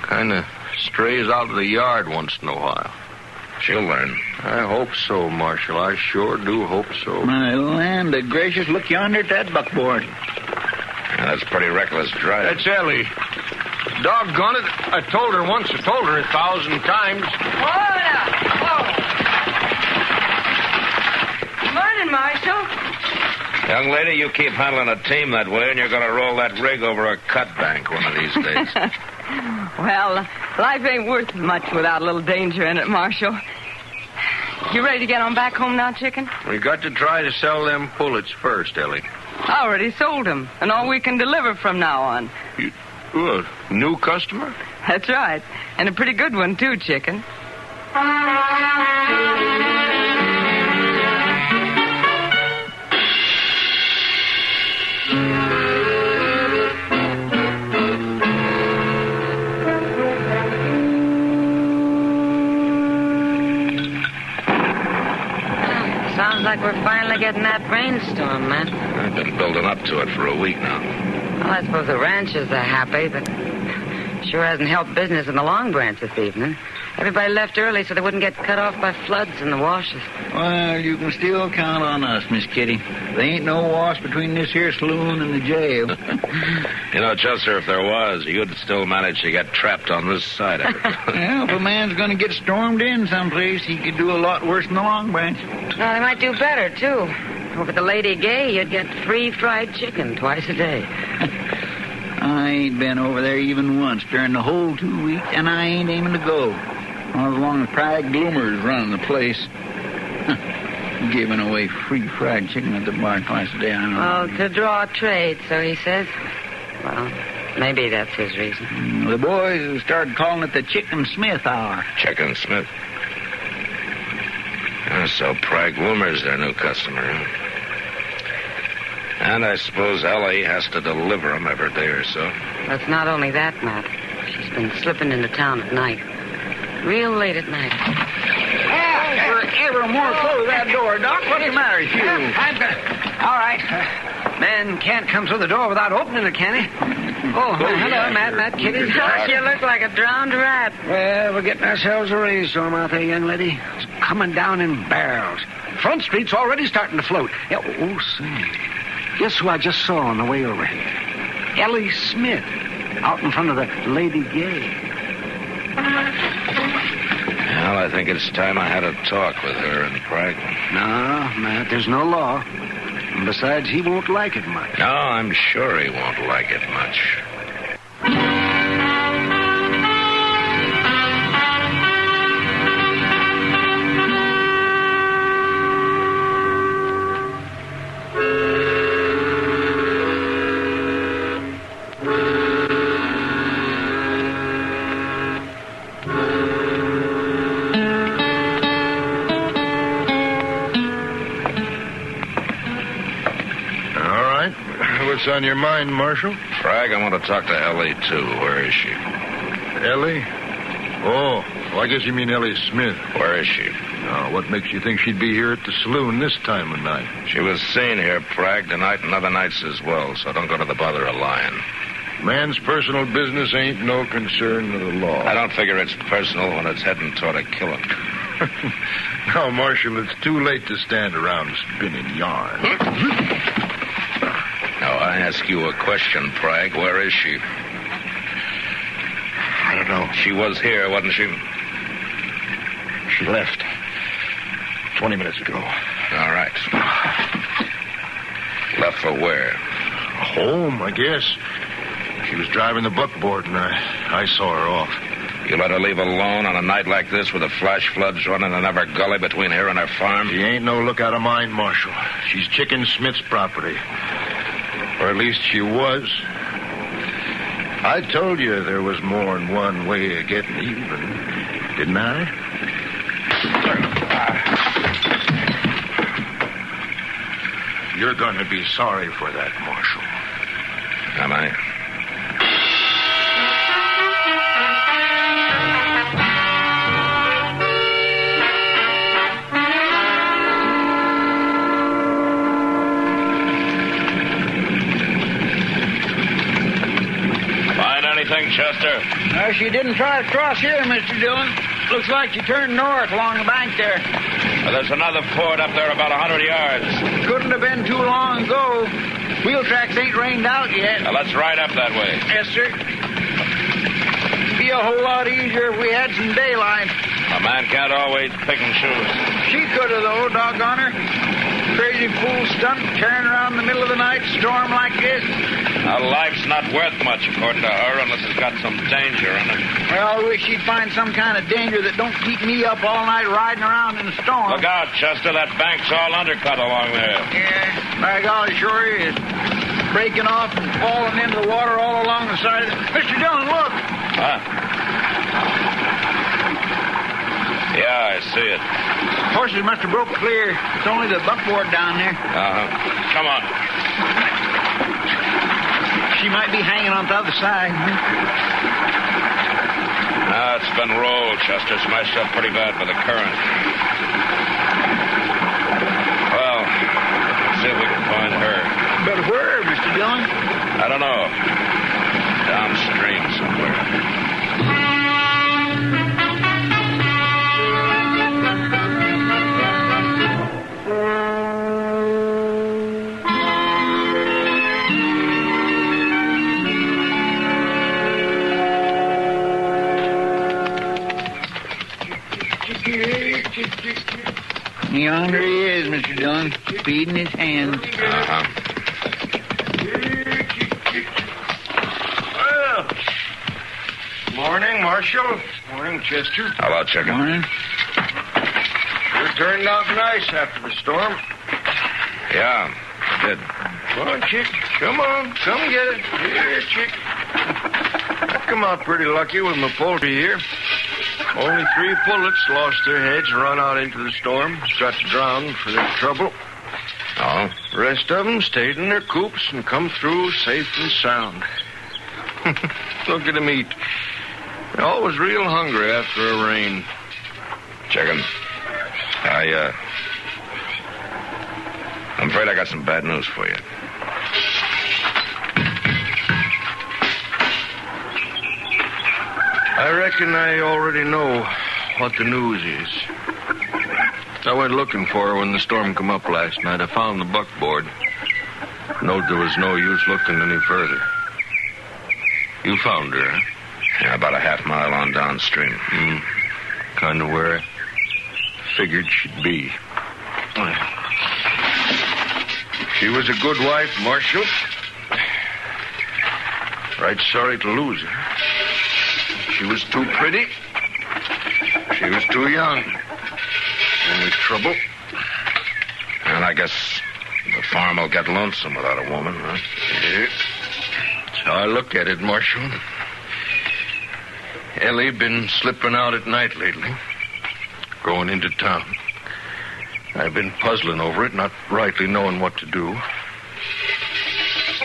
Kind of strays out of the yard once in a while. She'll learn. I hope so, Marshal. I sure do hope so. My land of gracious, look yonder at that buckboard. Yeah, that's pretty reckless driving. That's Ellie. Doggone it. I told her once. I told her 1,000 times. Morning, Marshal. Young lady, you keep handling a team that way, and you're going to roll that rig over a cut bank one of these days. Well, life ain't worth much without a little danger in it, Marshal. You ready to get on back home now, chicken? We got to try to sell them pullets first, Ellie. I already sold them, and all we can deliver from now on. What? New customer? That's right. And a pretty good one, too, chicken. Sounds like we're finally getting that brainstorm, man. I've been building up to it for a week now. Well, I suppose the ranchers are happy, but sure hasn't helped business in the Long Branch this evening. Everybody left early so they wouldn't get cut off by floods in the washes. Well, you can still count on us, Miss Kitty. There ain't no wash between this here saloon and the jail. You know, Chester, if there was, you'd still manage to get trapped on this side of it. Well, if a man's going to get stormed in someplace, he could do a lot worse than the Long Branch. No, they might do better, too. Over at the Lady Gay, you'd get free fried chicken twice a day. I ain't been over there even once during the whole 2 weeks, and I ain't aiming to go. All as long as Prag Bloomer's running the place. Giving away free fried chicken at the bar twice a day, I know. Well, to draw trade, so he says. Well, maybe that's his reason. The boys have started calling it the Chicken Smith Hour. Chicken Smith. So Prag Bloomer's their new customer, huh? And I suppose Ellie has to deliver them every day or so. That's not only that, Matt. She's been slipping into town at night. Real late at night. Ever more close that door, Doc. What's the matter with you? I've got it. All right. Man can't come through the door without opening it, can he? Oh, hello, Matt, Kitty. Gosh, you look like a drowned rat. Well, we're getting ourselves a rainstorm out there, young lady. It's coming down in barrels. Front Street's already starting to float. Yeah, say. Guess who I just saw on the way over here? Ellie Smith, out in front of the Lady Gay. Well, I think it's time I had a talk with her and Prag. No, Matt, there's no law. And besides, he won't like it much. No, I'm sure he won't like it much. What's on your mind, Marshal? Prag, I want to talk to Ellie, too. Where is she? Ellie? Oh, well, I guess you mean Ellie Smith. Where is she? Now, what makes you think she'd be here at the saloon this time of night? She was seen here, Prag, tonight and other nights as well, so don't go to the bother of lying. Man's personal business ain't no concern of the law. I don't figure it's personal when it's heading toward a killing. Now, Marshal, it's too late to stand around spinning yarn. Now, I ask you a question, Prag. Where is she? I don't know. She was here, wasn't she? She left 20 minutes ago. All right. Left for where? Home, I guess. She was driving the buckboard, and I saw her off. You let her leave alone on a night like this with the flash floods running in every gully between here and her farm? She ain't no lookout of mine, Marshal. She's Chicken Smith's property. Or at least she was. I told you there was more than one way of getting even, didn't I? You're going to be sorry for that, Marshal. Am I? Chester? She didn't try to cross here, Mr. Dillon. Looks like you turned north along the bank there. Well, there's another ford up there about 100 yards. Couldn't have been too long ago. Wheel tracks ain't rained out yet. Now, let's ride up that way. Yes, sir. Be a whole lot easier if we had some daylight. A man can't always pick and choose. She could have, though, doggone her. Crazy fool stunt tearing around in the middle of the night, storm like this. Now, life's not worth much, according to her, unless it's got some danger in it. Well, I wish she'd find some kind of danger that don't keep me up all night riding around in a storm. Look out, Chester. That bank's all undercut along there. Yeah, by golly, sure is. Breaking off and falling into the water all along the side of it. Mr. Dillon, look. Huh? Yeah, I see it. Horses must have broke clear. It's only the buckboard down there. Uh-huh. Come on. She might be hanging on the other side. Nah, it's been rolled, Chester. Smashed up pretty bad by the current. Well, let's see if we can find her. But where, Mr. Dillon? I don't know. Downstream somewhere. Yonder he is, Mr. Dillon, feeding his hands. Uh-huh. Well, morning, Marshal. Morning, Chester. Hello, Chicken. Morning. Sure turned out nice after the storm. Yeah, did. Come on, Chick. Come on. Come get it. Here, Chick. I come out pretty lucky with my poultry here. Only 3 pullets lost their heads and run out into the storm. Got drowned for their trouble. Oh? The rest of them stayed in their coops and come through safe and sound. Look at them eat. They're always real hungry after a rain. Chicken. I'm afraid I got some bad news for you. I reckon I already know what the news is. I went looking for her when the storm come up last night. I found the buckboard. Knowed there was no use looking any further. You found her, huh? Yeah, about a half mile on downstream. Kind of where I figured she'd be. She was a good wife, Marshal. Right sorry to lose her. She was too pretty. She was too young. Only trouble. And I guess the farm will get lonesome without a woman, huh? Yeah. That's how I look at it, Marshal. Ellie been slipping out at night lately. Going into town. I've been puzzling over it, not rightly knowing what to do.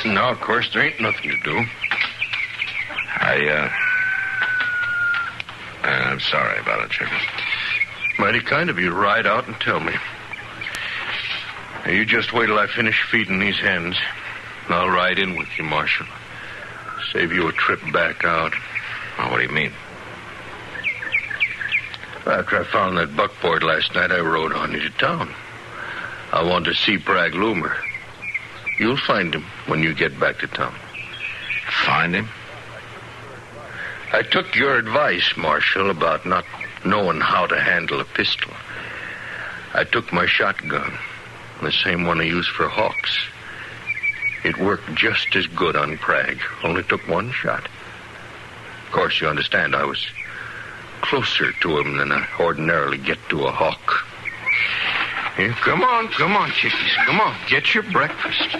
Now, of course, there ain't nothing to do. I'm sorry about it, Chicken. Mighty kind of you to ride out and tell me. Now, you just wait till I finish feeding these hens. And I'll ride in with you, Marshal. Save you a trip back out. Oh, what do you mean? After I found that buckboard last night, I rode on into town. I wanted to see Bragg Loomer. You'll find him when you get back to town. Find him? I took your advice, Marshal, about not knowing how to handle a pistol. I took my shotgun, the same one I used for hawks. It worked just as good on Bragg, only took one shot. Of course, you understand, I was closer to him than I ordinarily get to a hawk. Here, come on, chickies. Come on, get your breakfast.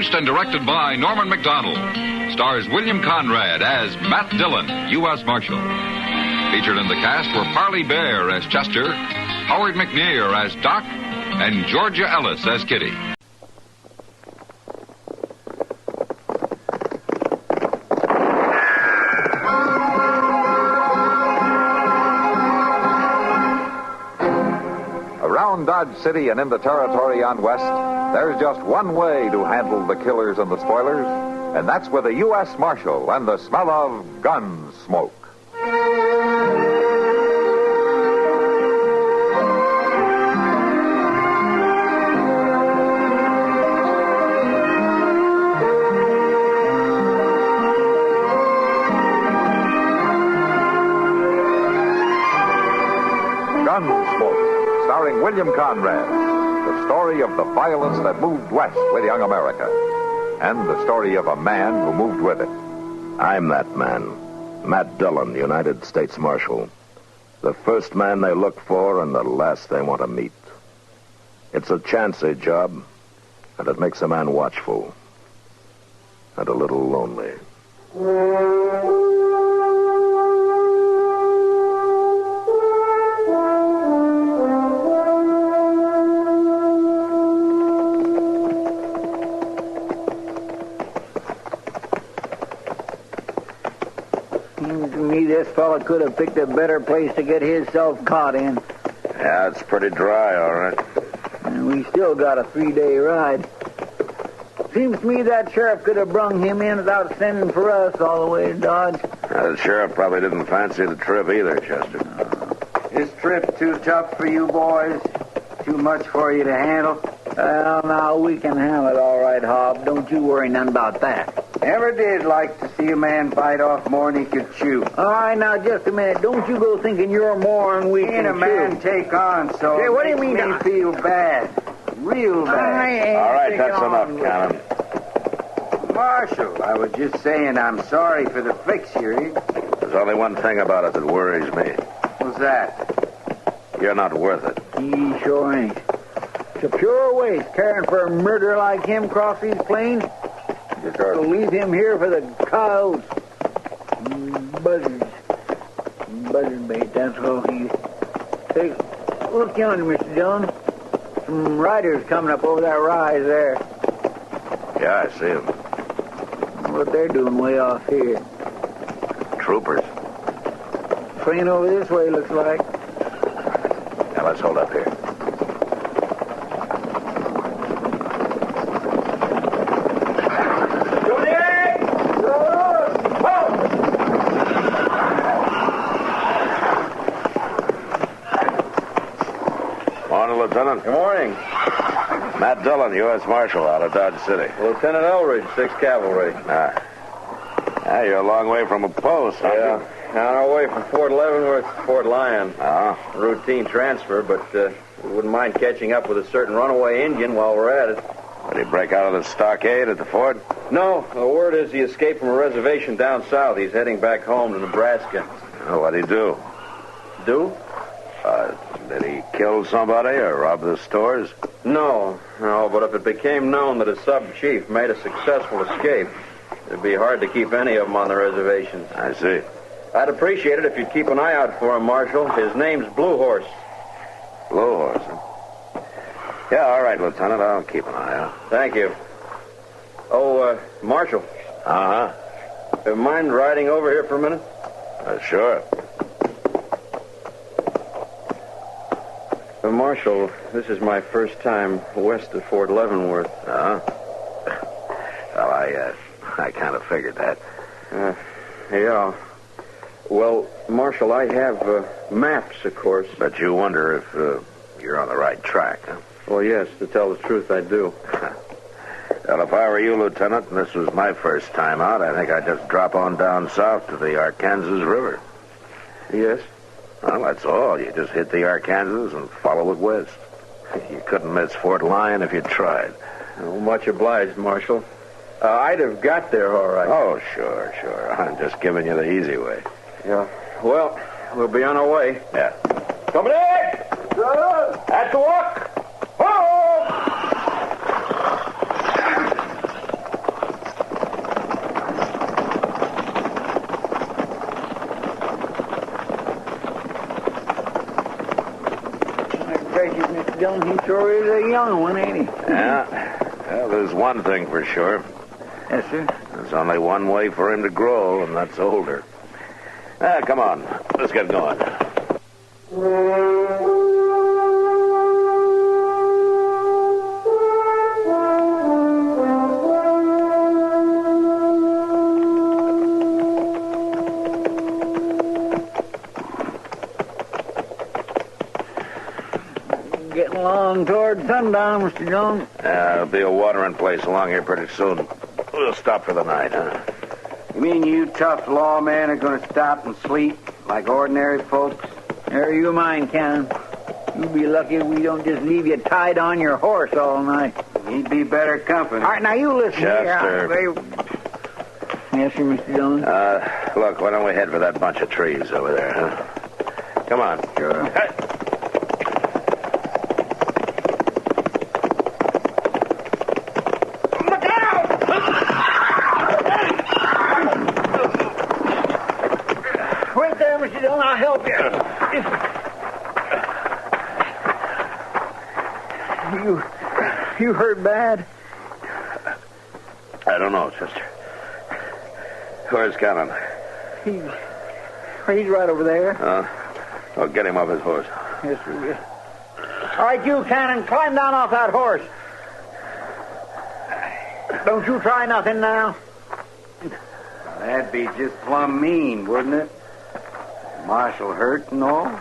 produced and directed by Norman McDonald. Stars William Conrad as Matt Dillon, U.S. Marshal. Featured in the cast were Parley Bear as Chester, Howard McNear as Doc, and Georgia Ellis as Kitty. Around Dodge City and in the territory on West, there's just one way to handle the killers and the spoilers, and that's with a U.S. Marshal and the smell of Gunsmoke. Gunsmoke, starring William Conrad, the story of the violence that moved west with young America, and the story of a man who moved with it. I'm that man, Matt Dillon, United States Marshal. The first man they look for and the last they want to meet. It's a chancy job, and it makes a man watchful and a little lonely. Seems to me this fella could have picked a better place to get himself caught in. Yeah, it's pretty dry, all right. And we still got a 3-day ride. Seems to me that sheriff could have brung him in without sending for us all the way to Dodge. The sheriff probably didn't fancy the trip either, Chester. This trip too tough for you boys? Too much for you to handle? Well, now, we can handle it all right, Hob. Don't you worry none about that. Never did like to see a man bite off more than he could chew. All right, now, just a minute. Don't you go thinking you're more than we can Ain't a man take on, so hey, what do you mean? Me feel bad. Real bad. All right, that's enough, Cannon. Marshal, I was just saying I'm sorry for the fix you're in. There's only one thing about it that worries me. What's that? You're not worth it. He sure ain't. It's a pure waste caring for a murderer like him across these plains. Just ought to leave him here for the coyotes. Buzzards. Buzzard bait, that's all he... Hey, look yonder, Mr. Dillon. Some riders coming up over that rise there. Yeah, I see them. What they're doing way off here. Troopers. Train over this way, looks like. Now, let's hold up here. Lieutenant. Good morning. Matt Dillon, U.S. Marshal, out of Dodge City. Lieutenant Elridge, 6th Cavalry. You're a long way from a post, aren't you? On our way from Fort Leavenworth to Fort Lyon. Routine transfer, but we wouldn't mind catching up with a certain runaway Indian while we're at it. Did he break out of the stockade at the fort? No, the word is he escaped from a reservation down south. He's heading back home to Nebraska. Oh, what'd he do? Do? Did he kill somebody or rob the stores? No, but if it became known that a sub-chief made a successful escape, it'd be hard to keep any of them on the reservations. I see. I'd appreciate it if you'd keep an eye out for him, Marshal. His name's Blue Horse. Blue Horse, huh? Yeah, all right, Lieutenant. I'll keep an eye out. Thank you. Oh, Marshal. Mind riding over here for a minute? Sure. Marshal, this is my first time west of Fort Leavenworth. Well, I kind of figured that. Yeah. Well, Marshal, I have maps, of course. But you wonder if you're on the right track, huh? Well, yes, to tell the truth, I do. Well, if I were you, Lieutenant, and this was my first time out, I think I'd just drop on down south to the Arkansas River. Yes? Well, that's all. You just hit the Arkansas and follow it west. You couldn't miss Fort Lyon if you tried. Oh, much obliged, Marshal. I'd have got there all right. Oh, sure. I'm just giving you the easy way. Yeah. Well, we'll be on our way. Yeah. Coming in! At the walk! Mr. Dillon, he sure is a young one, ain't he? Yeah. Well, there's one thing for sure. Yes, sir. There's only one way for him to grow, and that's older. Come on. Let's get going. Getting along toward sundown, Mr. Dillon. There'll be a watering place along here pretty soon. We'll stop for the night, huh? You mean you tough lawmen are going to stop and sleep like ordinary folks? Never you mind, Cannon. You'll be lucky if we don't just leave you tied on your horse all night. He'd be better company. All right, now you listen Chester. here. Yes, sir, Mr. Dillon. Look, why don't we head for that bunch of trees over there, huh? Come on. Sure. Hey. Wait there, Mr. Dillon. I'll help you. You hurt bad? I don't know, Chester. Where's Cannon? He's right over there. I'll get him off his horse. Yes, sir. Yes. All right, you, Cannon, climb down off that horse. Don't you try nothing now. That'd be just plumb mean, wouldn't it? Marshal hurt and all?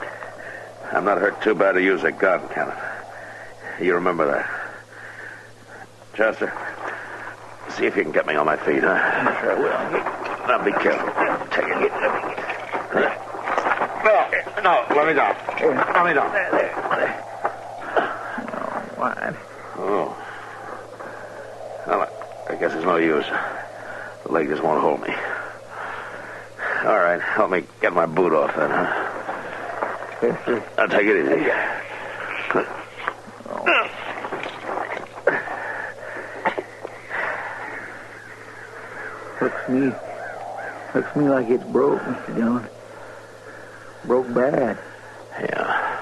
I'm not hurt too bad to use a gun, Cannon. You remember that. Chester, see if you can get me on my feet, huh? Sure will. Now, be careful. Take it. No, let me down. Let me down. What? Oh. Well, I guess it's no use. The leg just won't hold me. All right, help me get my boot off then, huh? Yes, sir. Now, take it easy. Looks me like it's broke, Mr. Dillon. Broke bad. Yeah.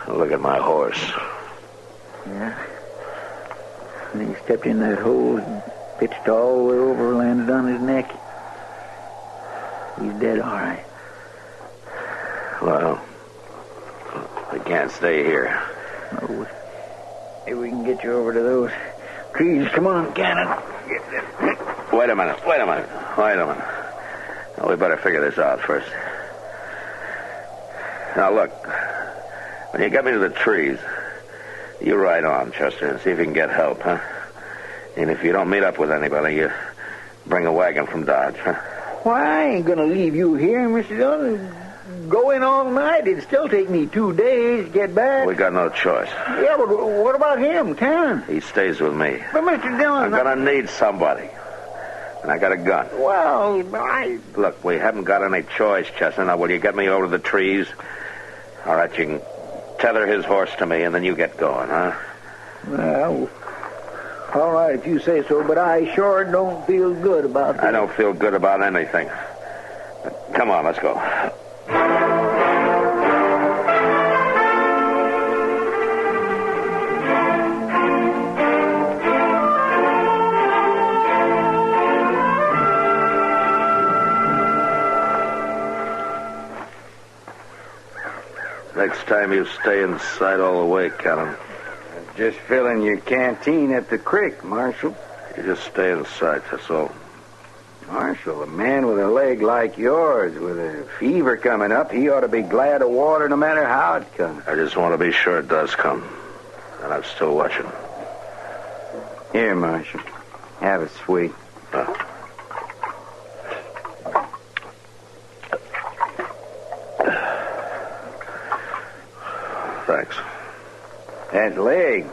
Look at my horse. Yeah. And he stepped in that hole and pitched all the way over, landed on his neck. He's dead, all right. Well, we can't stay here. No. Maybe we can get you over to those trees. Come on, Cannon. Wait a minute. Now, we better figure this out first. Now, look. When you get me to the trees, you ride on, Chester, and see if you can get help, huh? And if you don't meet up with anybody, you bring a wagon from Dodge, huh? Why, I ain't gonna leave you here, Mr. Dillon. Go in all night. It'd still take me 2 days to get back. We got no choice. Yeah, but what about him, Cannon? He stays with me. But, Mr. Dillon... I'm gonna need somebody. And I got a gun. Well, Look, we haven't got any choice, Chester. Now, will you get me over to the trees? All right, you can tether his horse to me, and then you get going, huh? Well, all right, if you say so, but I sure don't feel good about that. I don't feel good about anything. But come on, let's go. Next time you stay inside all the way, Cannon. Just filling your canteen at the creek, Marshal. You just stay inside, that's all. Marshal, a man with a leg like yours, with a fever coming up, he ought to be glad of water no matter how it comes. I just want to be sure it does come. And I'm still watching. Here, Marshal. Have it sweet. Thanks. That leg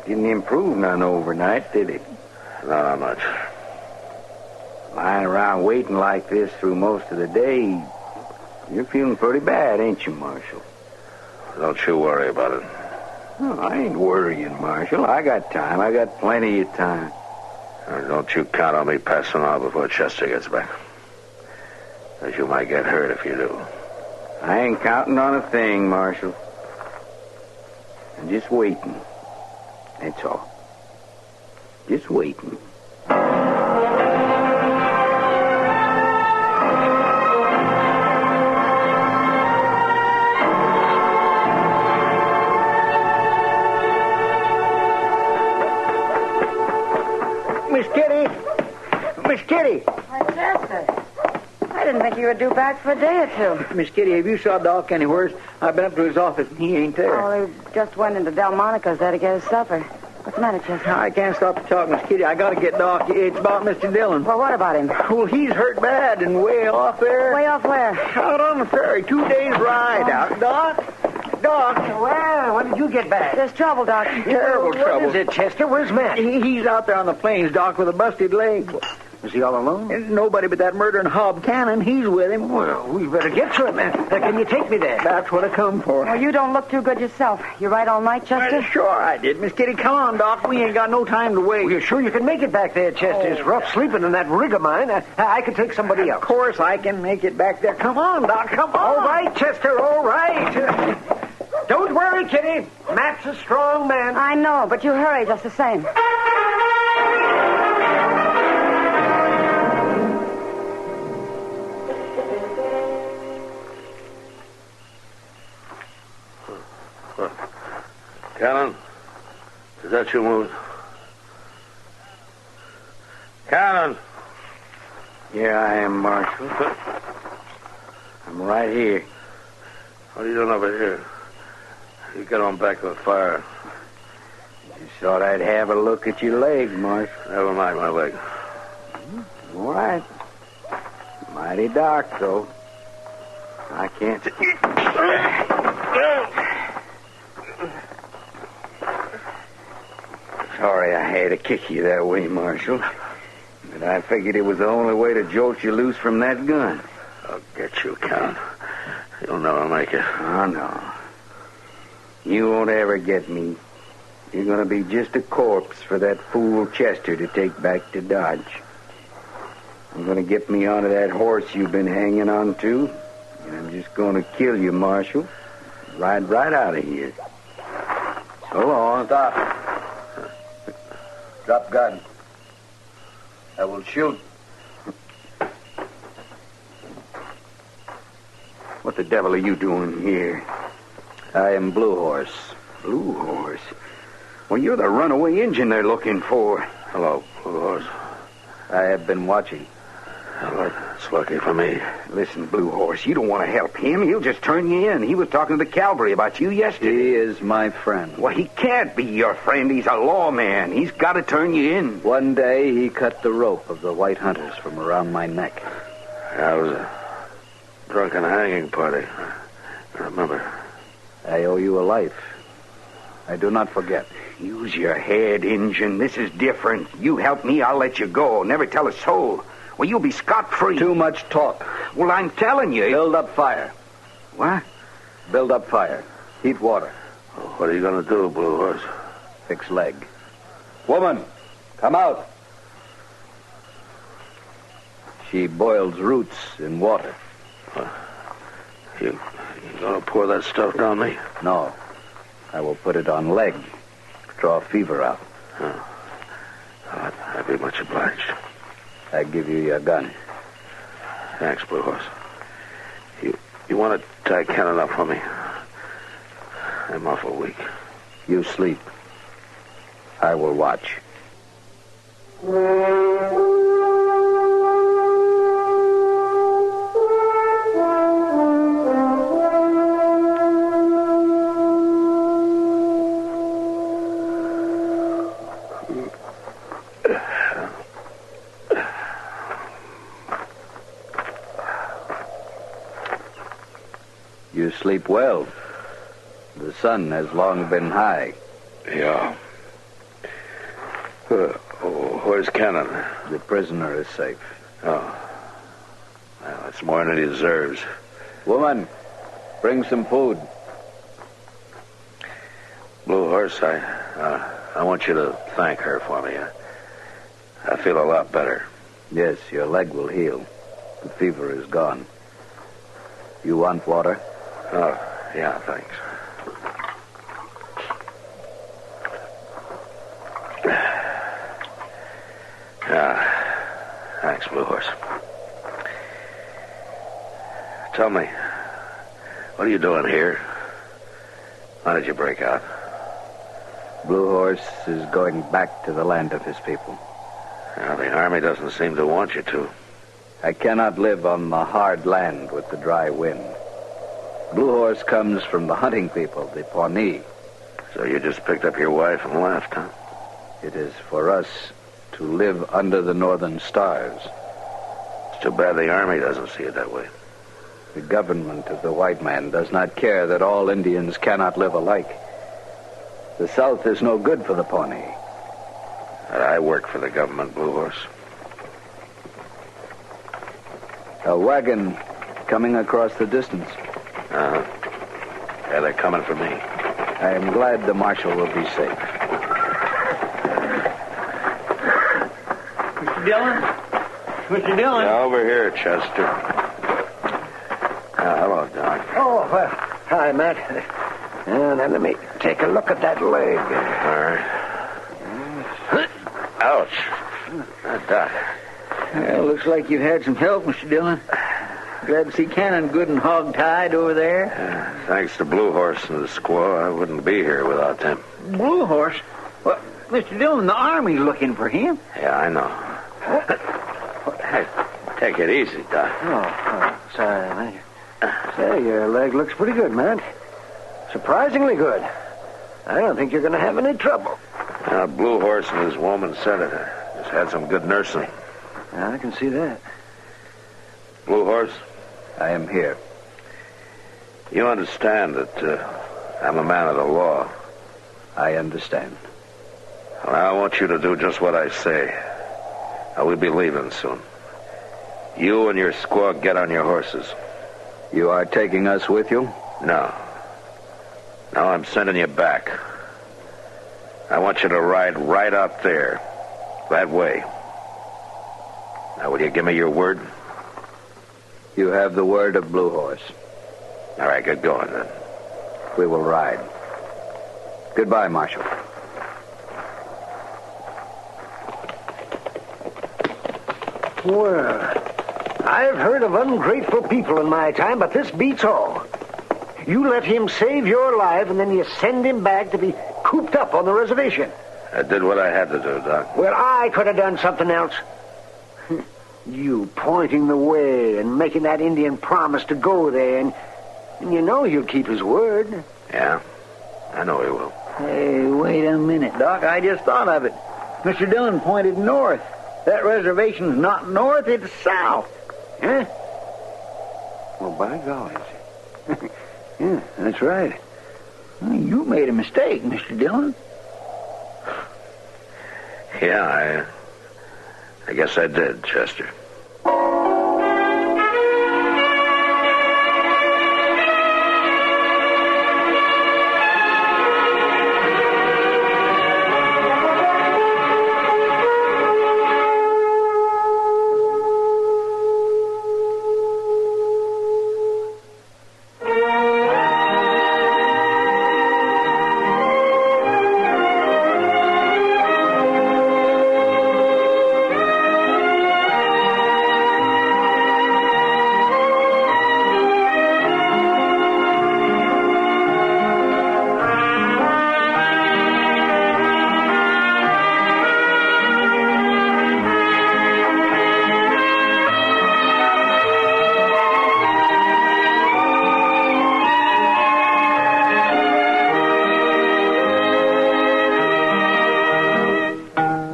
didn't improve none overnight, did it? Not much. Lying around waiting like this through most of the day, you're feeling pretty bad, ain't you, Marshal? Don't you worry about it. Oh, I ain't worrying, Marshal. I got time. I got plenty of time. Don't you count on me passing on before Chester gets back. As you might get hurt if you do. I ain't counting on a thing, Marshal. and just waiting. That's all. Just waiting. Miss Kitty! Miss Kitty! Why, Chester, I didn't think you would due back for a day or two. Miss Kitty, have you saw Doc anywhere? I've been up to his office and he ain't there. Oh, he just went into Delmonico's there to get his supper. What's the matter, Chester? I can't stop to talk, Miss Kitty. I gotta get Doc. It's about Mr. Dillon. Well, what about him? Well, he's hurt bad and way off there. Way off where? Out on the ferry. 2 days ride out. Doc? Doc? Well, when did you get back? There's trouble, Doc. Terrible trouble. What is it, Chester? Where's Matt? He's out there on the plains, Doc, with a busted leg. Is he all alone? There's nobody but that murdering Hob Cannon. He's with him. Well, we better get to him, man. Can you take me there? That's what I come for. Well, you don't look too good yourself. You ride all night, Chester? Well, sure I did. Miss Kitty, come on, Doc. We ain't got no time to wait. Well, you're sure you can make it back there, Chester? It's rough sleeping in that rig of mine. I could take somebody else. Of course I can make it back there. Come on, Doc. Come on. All right, Chester, all right. Don't worry, Kitty. Matt's a strong man. I know, but you hurry just the same. Cannon, is that you moving? Cannon! Here I am, Marshal. I'm right here. What are you doing over here? You get on back to the fire. Just thought I'd have a look at your leg, Marshal. Never mind my leg. All right. Mighty dark, though. I can't... Sorry I had to kick you that way, Marshal. But I figured it was the only way to jolt you loose from that gun. I'll get you, Count. You'll never make it. Oh, no. You won't ever get me. You're going to be just a corpse for that fool Chester to take back to Dodge. I'm going to get me onto that horse you've been hanging on to, and I'm just going to kill you, Marshal. Ride right out of here. So long. Stop. Drop gun. I will shoot. What the devil are you doing here? I am Blue Horse. Blue Horse? Well, you're the runaway Injun they're looking for. Hello, Blue Horse. I have been watching. Well, that's lucky for me. Listen, Blue Horse, you don't want to help him. He'll just turn you in. He was talking to the cavalry about you yesterday. He is my friend. Well, he can't be your friend. He's a lawman. He's got to turn you in. One day, he cut the rope of the white hunters from around my neck. Yeah, it was a drunken hanging party. I remember. I owe you a life. I do not forget. Use your head, Injun. This is different. You help me, I'll let you go. Never tell a soul. Well, you'll be scot-free. Too much talk. Well, I'm telling you. Build up fire. What? Build up fire. Heat water. What are you going to do, Blue Horse? Fix leg. Woman, come out. She boils roots in water. You going to pour that stuff down me? No. I will put it on leg. Draw fever out. Oh. I'd be much obliged. I give you your gun. Thanks, Blue Horse. You want to tie Cannon up for me? I'm awful weak. You sleep. I will watch. You sleep well. The sun has long been high. Yeah. Where's Cannon? The prisoner is safe. Oh. Well, that's more than he deserves. Woman, bring some food. Blue Horse, I want you to thank her for me. I feel a lot better. Yes, your leg will heal. The fever is gone. You want water? Oh, yeah, thanks. Thanks, Blue Horse. Tell me, what are you doing here? Why did you break out? Blue Horse is going back to the land of his people. Well, the Army doesn't seem to want you to. I cannot live on the hard land with the dry wind. Blue Horse comes from the hunting people, the Pawnee. So you just picked up your wife and left, huh? It is for us to live under the northern stars. It's too bad the Army doesn't see it that way. The government of the white man does not care that all Indians cannot live alike. The South is no good for the Pawnee. I work for the government, Blue Horse. A wagon coming across the distance. Uh-huh. Yeah, they're coming for me. I am glad the marshal will be safe. Mr. Dillon? Mr. Dillon? Yeah, over here, Chester. Hello, Doc. Oh, well, hi, Matt. Now, let me take a look at that leg. All right. Ouch. Doc. Well, looks like you've had some help, Mr. Dillon. Glad to see Cannon good and hog-tied over there. Thanks to Blue Horse and the squaw, I wouldn't be here without them. Blue Horse? Well, Mr. Dillon, the Army's looking for him. Yeah, I know. Hey, take it easy, Doc. Oh, sorry, man. Say, your leg looks pretty good, man. Surprisingly good. I don't think you're going to have any trouble. Blue Horse and his woman said it. Just had some good nursing. Yeah, I can see that. Blue Horse? I am here. You understand that I'm a man of the law. I understand. Well, I want you to do just what I say. We'll be leaving soon. You and your squaw get on your horses. You are taking us with you? No. No, I'm sending you back. I want you to ride right out there. That way. Now, will you give me your word? You have the word of Blue Horse. All right, get going, then. We will ride. Goodbye, Marshal. Well, I've heard of ungrateful people in my time, but this beats all. You let him save your life, and then you send him back to be cooped up on the reservation. I did what I had to do, Doc. Well, I could have done something else. You pointing the way and making that Indian promise to go there, and you know he'll keep his word. Yeah, I know he will. Hey, wait a minute, Doc. I just thought of it. Mr. Dillon pointed north. That reservation's not north, it's south. Huh? Well, by golly. Yeah, that's right. Well, you made a mistake, Mr. Dillon. Yeah, I guess I did, Chester.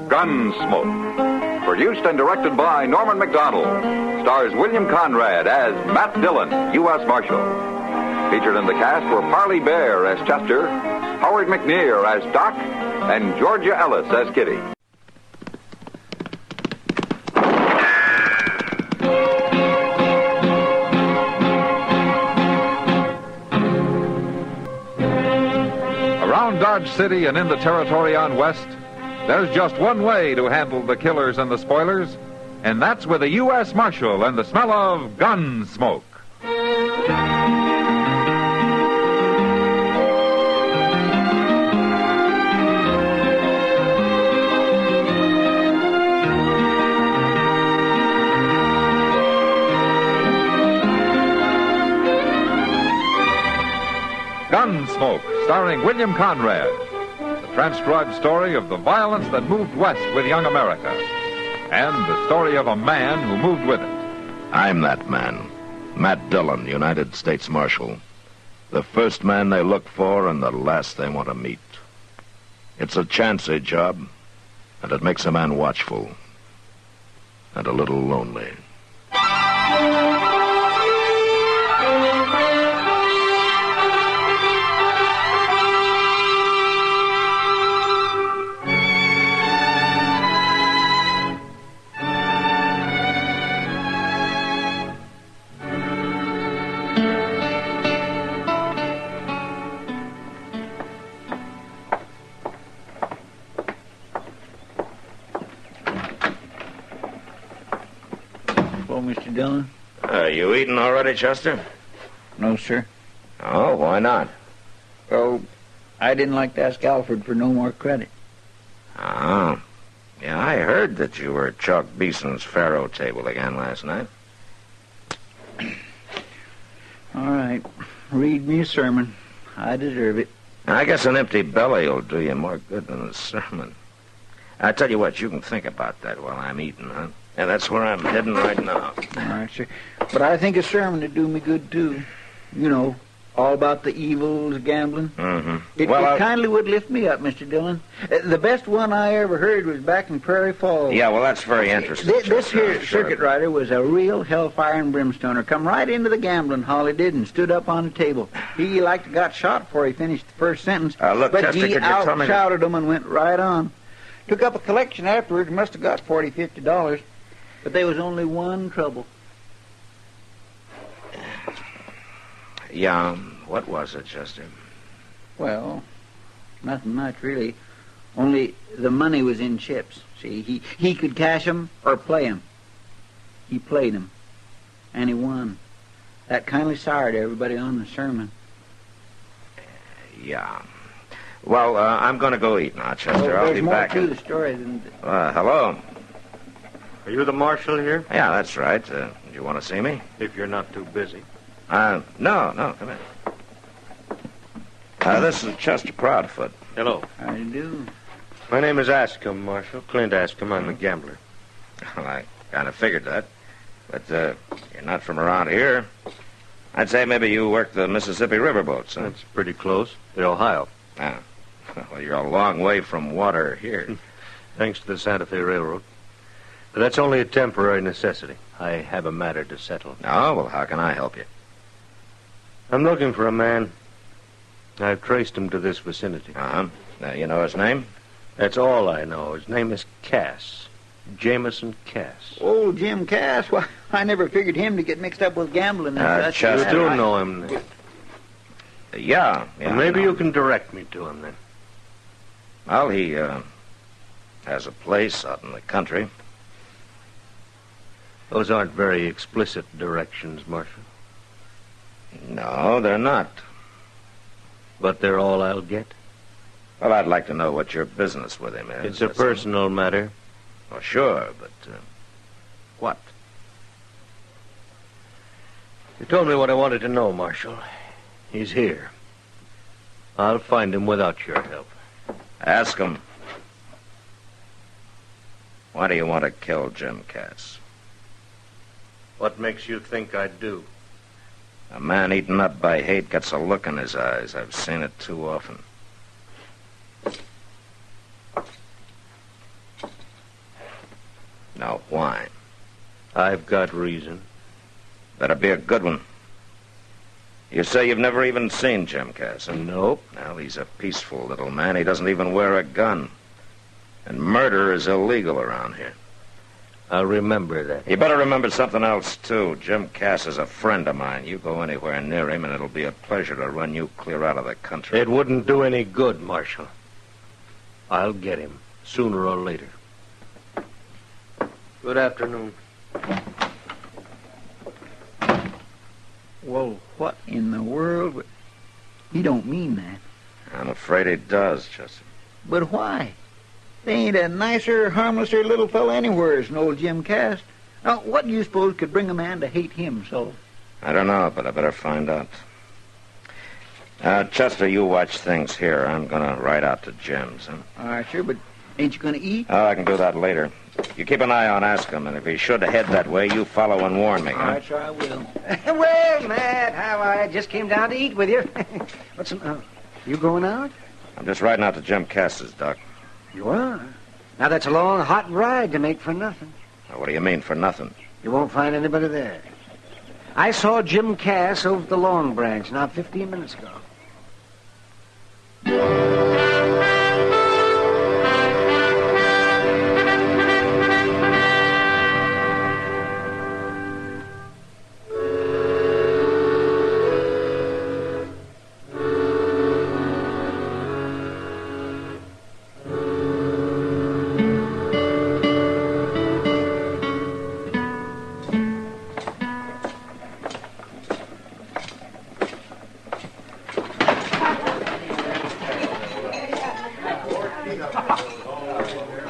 Gunsmoke. Produced and directed by Norman McDonald. Stars William Conrad as Matt Dillon, U.S. Marshal. Featured in the cast were Parley Bear as Chester, Howard McNear as Doc, and Georgia Ellis as Kitty. Around Dodge City and in the territory on West, there's just one way to handle the killers and the spoilers, and that's with a U.S. Marshal and the smell of Gunsmoke. Gunsmoke, starring William Conrad. The transcribed story of the violence that moved west with young America. And the story of a man who moved with it. I'm that man, Matt Dillon, United States Marshal. The first man they look for and the last they want to meet. It's a chancy job, and it makes a man watchful and a little lonely. Well, Mr. Dillon? Are you eating already, Chester? No, sir. Oh, why not? Well, I didn't like to ask Alfred for no more credit. Oh. Yeah, I heard that you were Chalk Beeson's faro table again last night. All right. Read me a sermon. I deserve it. I guess an empty belly will do you more good than a sermon. I tell you what, you can think about that while I'm eating, huh? And that's where I'm heading right now. All right, sir. But I think a sermon would do me good, too. You know, all about the evils of gambling. Mm-hmm. It kindly would lift me up, Mr. Dillon. The best one I ever heard was back in Prairie Falls. Yeah, well, that's very interesting. This here circuit rider was a real hellfire and brimstoner. Come right into the gambling hall, he did, and stood up on the table. He like got shot before he finished the first sentence. Look, but Chester, he could you tell me... out-shouted him and went right on. Took up a collection afterwards, must have got $40, $50. But there was only one trouble. Yeah, what was it, Chester? Well, nothing much, really. Only the money was in chips. See, he could cash 'em or play 'em. He played 'em, and he won. That kindly soured everybody on the sermon. Yeah. Well, I'm going to go eat now, Chester. I'll be back. There's more to the story than... Hello. Are you the marshal here? Yeah, that's right. Do you want to see me? If you're not too busy. No, come in. This is Chester Proudfoot. Hello. How do you do? My name is Ascom, Marshal. Clint Ascom. I'm a gambler. Well, I kind of figured that. But you're not from around here. I'd say maybe you work the Mississippi riverboats, huh? That's pretty close. The Ohio. Ah. Well, you're a long way from water here. Thanks to the Santa Fe Railroad. But that's only a temporary necessity. I have a matter to settle. Oh, well, how can I help you? I'm looking for a man. I've traced him to this vicinity. Uh-huh. You know his name? That's all I know. His name is Cass. Jameson Cass. Old Jim Cass? Well, I never figured him to get mixed up with gambling. Chester, you do know him, then? Yeah. Well, maybe you can direct me to him, then. Well, he has a place out in the country. Those aren't very explicit directions, Marshal. No, they're not. But they're all I'll get? Well, I'd like to know what your business with him is. It's a personal matter. Oh, sure, but what? You told me what I wanted to know, Marshal. He's here. I'll find him without your help. Ask him. Why do you want to kill Jim Cass? What makes you think I'd do? A man eaten up by hate gets a look in his eyes. I've seen it too often. Now, why? I've got reason. Better be a good one. You say you've never even seen Jim Cass? Nope. Well, he's a peaceful little man. He doesn't even wear a gun. And murder is illegal around here. I'll remember that. You better remember something else, too. Jim Cass is a friend of mine. You go anywhere near him, and it'll be a pleasure to run you clear out of the country. It wouldn't do any good, Marshal. I'll get him, sooner or later. Good afternoon. Well, what in the world? He don't mean that. I'm afraid he does, Chester. But why? There ain't a nicer, harmlesser little fellow anywhere than old Jim Cass. Now, what do you suppose could bring a man to hate him so? I don't know, but I better find out. Chester, you watch things here. I'm going to ride out to Jim's. Huh? All right, sure, but ain't you going to eat? Oh, I can do that later. You keep an eye on Askham, and if he should head that way, you follow and warn me. All right, sure, I will. Well, Matt, how I just came down to eat with you. You going out? I'm just riding out to Jim Cass's, Doc. You are? Now, that's a long, hot ride to make for nothing. Now, what do you mean, for nothing? You won't find anybody there. I saw Jim Cass over at the Long Branch now 15 minutes ago.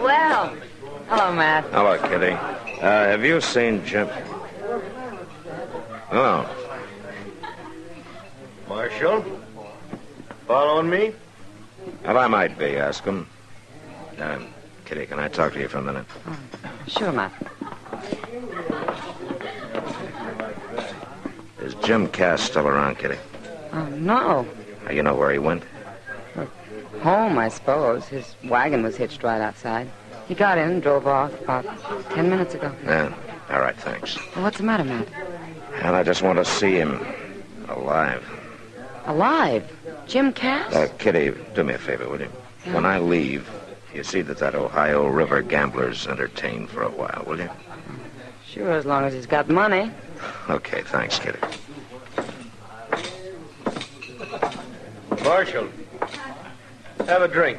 Well, hello, Matt. Hello, Kitty. Have you seen Jim? Oh. Marshal? Following me? Well, I might be, Askham. Kitty, can I talk to you for a minute? Sure, Matt. Is Jim Cass still around, Kitty? No. You know where he went? Home, I suppose. His wagon was hitched right outside. He got in and drove off about 10 minutes ago. Yeah. All right, thanks. Well, what's the matter, Matt? And I just want to see him alive. Alive? Jim Cass? Kitty, do me a favor, will you? Yeah. When I leave, you see that Ohio River gambler's entertained for a while, will you? Sure, as long as he's got money. Okay, thanks, Kitty. Marshal, have a drink.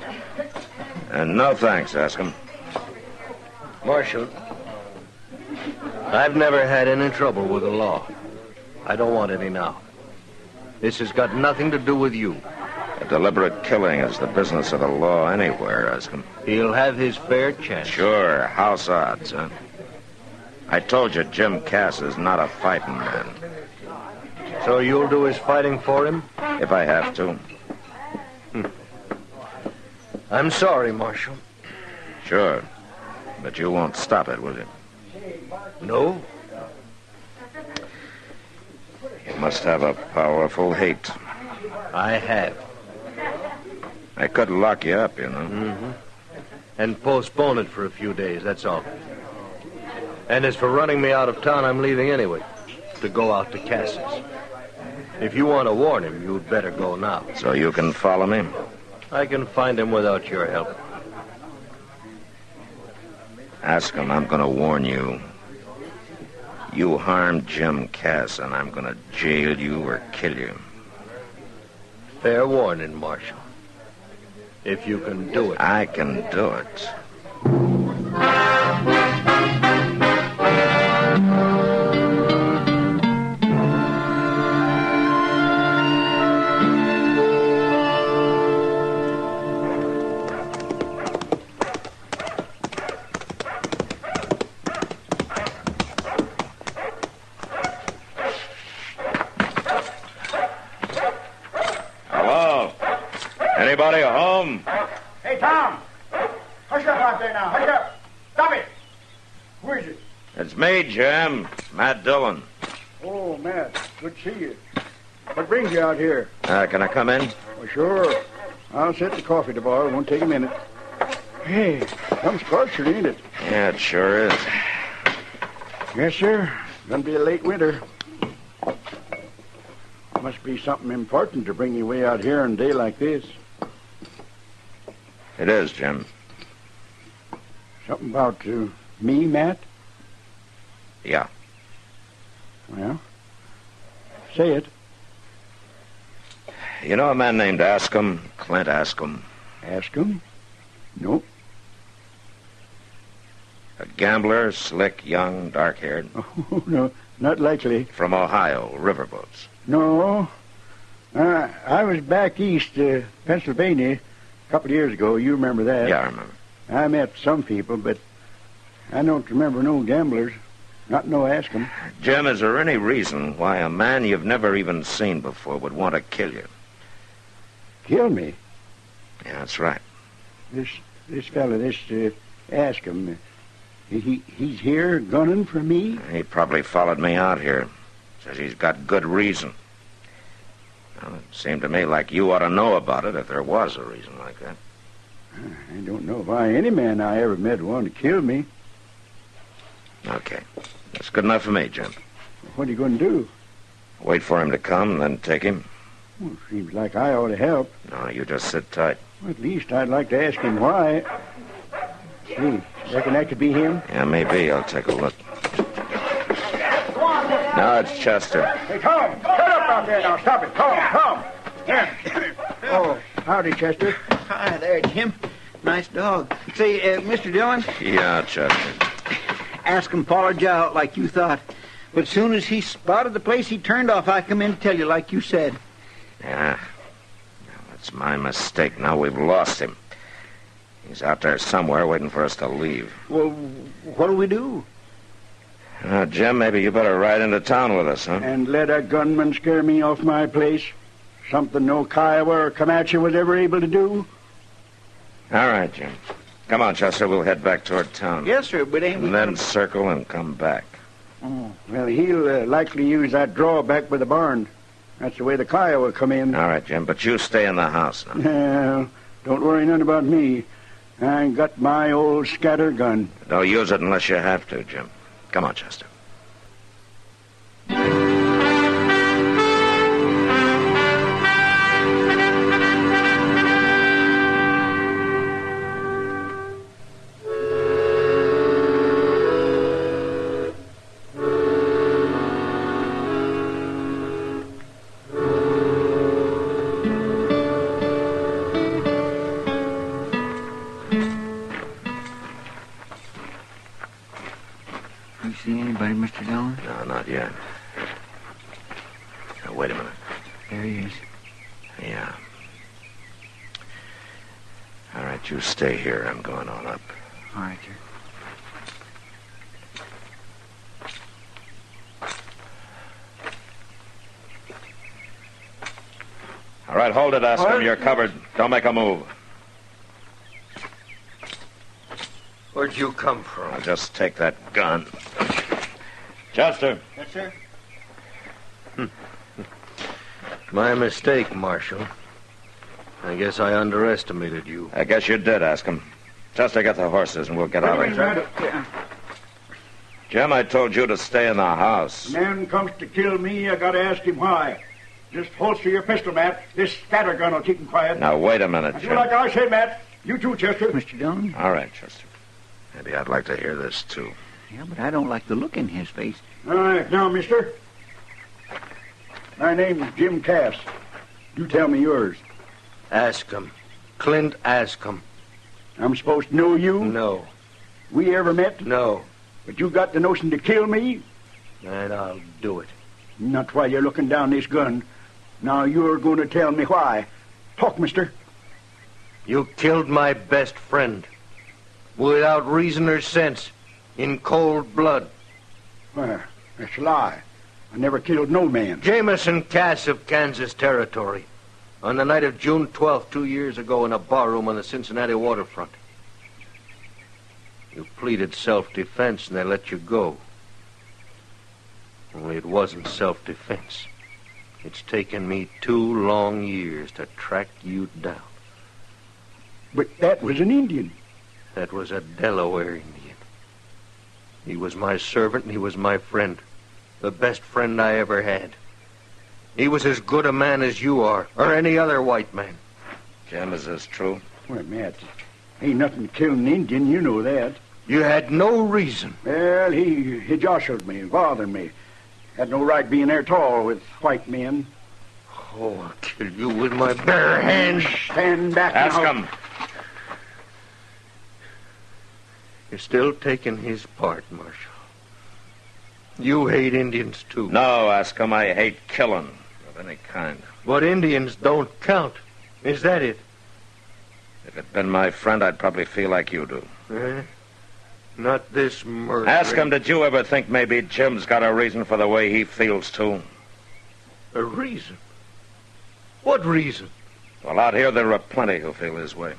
No thanks, Askham. Marshal, I've never had any trouble with the law. I don't want any now. This has got nothing to do with you. A deliberate killing is the business of the law anywhere, Askham. He'll have his fair chance. Sure, house odds, huh? I told you Jim Cass is not a fighting man. So you'll do his fighting for him? If I have to. I'm sorry, Marshal. Sure. But you won't stop it, will you? No. You must have a powerful hate. I have. I could lock you up, you know. Mm-hmm. And postpone it for a few days, that's all. And as for running me out of town, I'm leaving anyway, to go out to Cass's. If you want to warn him, you'd better go now. So you can follow me? I can find him without your help. Ask him, I'm going to warn you. You harmed Jim Cass, and I'm going to jail you or kill you. Fair warning, Marshal. If you can do it. I can do it. Anybody home? Hey, Tom! Hush up out there now. Hush up. Stop it. Who is it? It's me, Jim. Matt Dillon. Oh, Matt. Good to see you. What brings you out here? Can I come in? Well, sure. I'll set the coffee to boil. It won't take a minute. Hey, some scorcher, ain't it? Yeah, it sure is. Yes, sir. Gonna be a late winter. Must be something important to bring you way out here on a day like this. It is, Jim. Something about me, Matt? Yeah. Well, say it. You know a man named Askham? Clint Askham? Askham? Nope. A gambler, slick, young, dark-haired? Oh, no, not likely. From Ohio, riverboats. No. I was back east, Pennsylvania, a couple of years ago. You remember that? Yeah, I remember. I met some people, but I don't remember no gamblers. Not no Askham. Jim, is there any reason why a man you've never even seen before would want to kill you? Kill me? Yeah, that's right. This fella, ask him. He's here gunning for me? He probably followed me out here. Says he's got good reason. Well, it seemed to me like you ought to know about it if there was a reason like that. I don't know why any man I ever met would want to kill me. Okay. That's good enough for me, Jim. What are you going to do? Wait for him to come, and then take him. Well, seems like I ought to help. No, you just sit tight. Well, at least I'd like to ask him why. Gee, reckon that could be him? Yeah, maybe. I'll take a look. No, it's Chester. Hey, Tom, shut up out there now. Stop it. Tom. Yeah. Oh, howdy, Chester. Hi there, Jim. Nice dog. Say, Mr. Dillon, Yeah, Chester. ask him followed you out like you thought. But as soon as he spotted the place he turned off, I come in to tell you like you said. Yeah. That's my mistake. Now we've lost him. He's out there somewhere waiting for us to leave. Well, what'll we do? Jim, maybe you better ride into town with us, huh? And let a gunman scare me off my place? Something no Kiowa or Comanche was ever able to do? All right, Jim. Come on, Chester. We'll head back toward town. Yes, sir, but ain't we... And then circle and come back. Oh, well, he'll likely use that drawback by the barn. That's the way the Kiowa come in. All right, Jim, but you stay in the house now. Well, don't worry none about me. I got my old scatter gun. Don't use it unless you have to, Jim. Come on, Chester. See anybody, Mr. Dillon? No, not yet. Now, wait a minute. There he is. Yeah. All right, you stay here. I'm going on up. All right, sir. All right, hold it, Askham. You're covered. Don't make a move. Where'd you come from? I'll just take that gun. Chester. Yes, sir. My mistake, Marshal. I guess I underestimated you. I guess you did, Askham. Chester, get the horses and we'll get out of here. Jim, I told you to stay in the house. Man comes to kill me, I gotta ask him why. Just holster your pistol, Matt. This scatter gun will keep him quiet. Now, wait a minute, Do Jim. like I say, Matt. You too, Chester. Mr. Dillon? All right, Chester. Maybe I'd like to hear this, too. Yeah, but I don't like the look in his face. All right, now, mister. My name's Jim Cass. You tell me yours. Ask him. Clint, ask him. I'm supposed to know you? No. We ever met? No. But you got the notion to kill me? And I'll do it. Not while you're looking down this gun. Now you're going to tell me why. Talk, mister. You killed my best friend. Without reason or sense. In cold blood. Well, that's a lie. I never killed no man. Jameson Cass of Kansas Territory. On the night of June 12th, 2 years ago, in a barroom on the Cincinnati waterfront. You pleaded self-defense and they let you go. Only it wasn't self-defense. It's taken me 2 long years to track you down. But that was an Indian. That was a Delaware Indian. He was my servant and he was my friend. The best friend I ever had. He was as good a man as you are, or any other white man. Jim, is this true? Well, Matt, ain't nothing to kill an Indian, you know that. You had no reason. Well, he jostled me, bothered me. Had no right being there at all with white men. Oh, I'll kill you with my bare hands. Stand back Ask now. him. You're still taking his part, Marshal. You hate Indians, too. No, Askham, I hate killing of any kind. But Indians don't count. Is that it? If it'd been my friend, I'd probably feel like you do. Not this murder. Ask him, did you ever think maybe Jim's got a reason for the way he feels, too? A reason? What reason? Well, out here there are plenty who feel his way.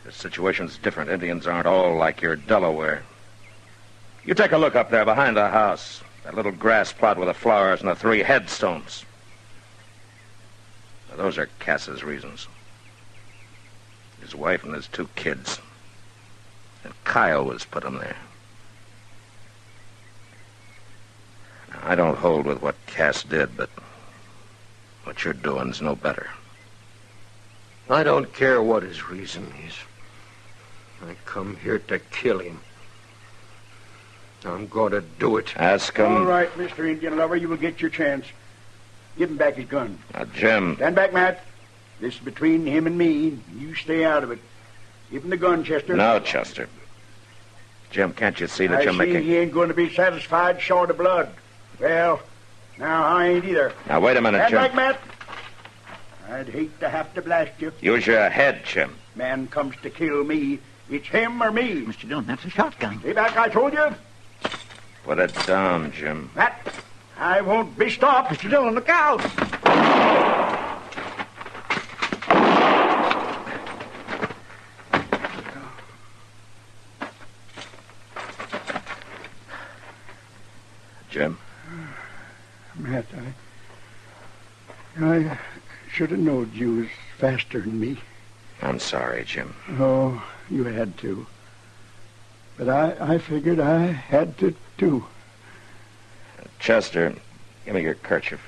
The situation's different. Indians aren't all like your Delaware. You take a look up there behind the house. That little grass plot with the flowers and the 3 headstones. Now, those are Cass's reasons. His wife and his 2 kids. And Kiowas put him there. Now, I don't hold with what Cass did, but what you're doing's no better. I don't care what his reason is. I come here to kill him. I'm going to do it. Ask him. All right, Mr. Indian Lover, you will get your chance. Give him back his gun. Now, Jim. Stand back, Matt. This is between him and me. You stay out of it. Give him the gun, Chester. No, Chester. Jim, can't you see that you're I see making... he ain't going to be satisfied short of blood. Well, now I ain't either. Now, wait a minute, Stand Jim. back, Matt. I'd hate to have to blast you. Use your head, Jim. Man comes to kill me. It's him or me. Mr. Dillon, that's a shotgun. Stay back, I told you. Put it down, Jim. Matt, I won't be stopped. Mr. Dillon, look out! Jim? Matt, I should have known you was faster than me. I'm sorry, Jim. Oh, you had to. But I figured I had to, too. Chester, give me your kerchief.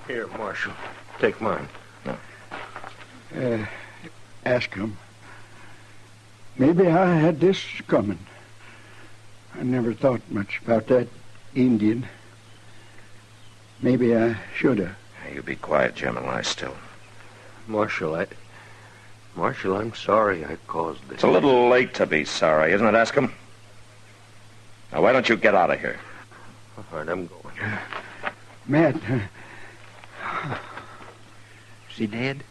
Here, Marshal. Take mine. No. Ask him. Maybe I had this coming. I never thought much about that Indian. Maybe I should have. You be quiet, Jim, and lie still. Marshal, I'm sorry I caused this. It's a little late to be sorry, isn't it, Ask him? Now, why don't you get out of here? All right, I'm going. Matt. Is he dead?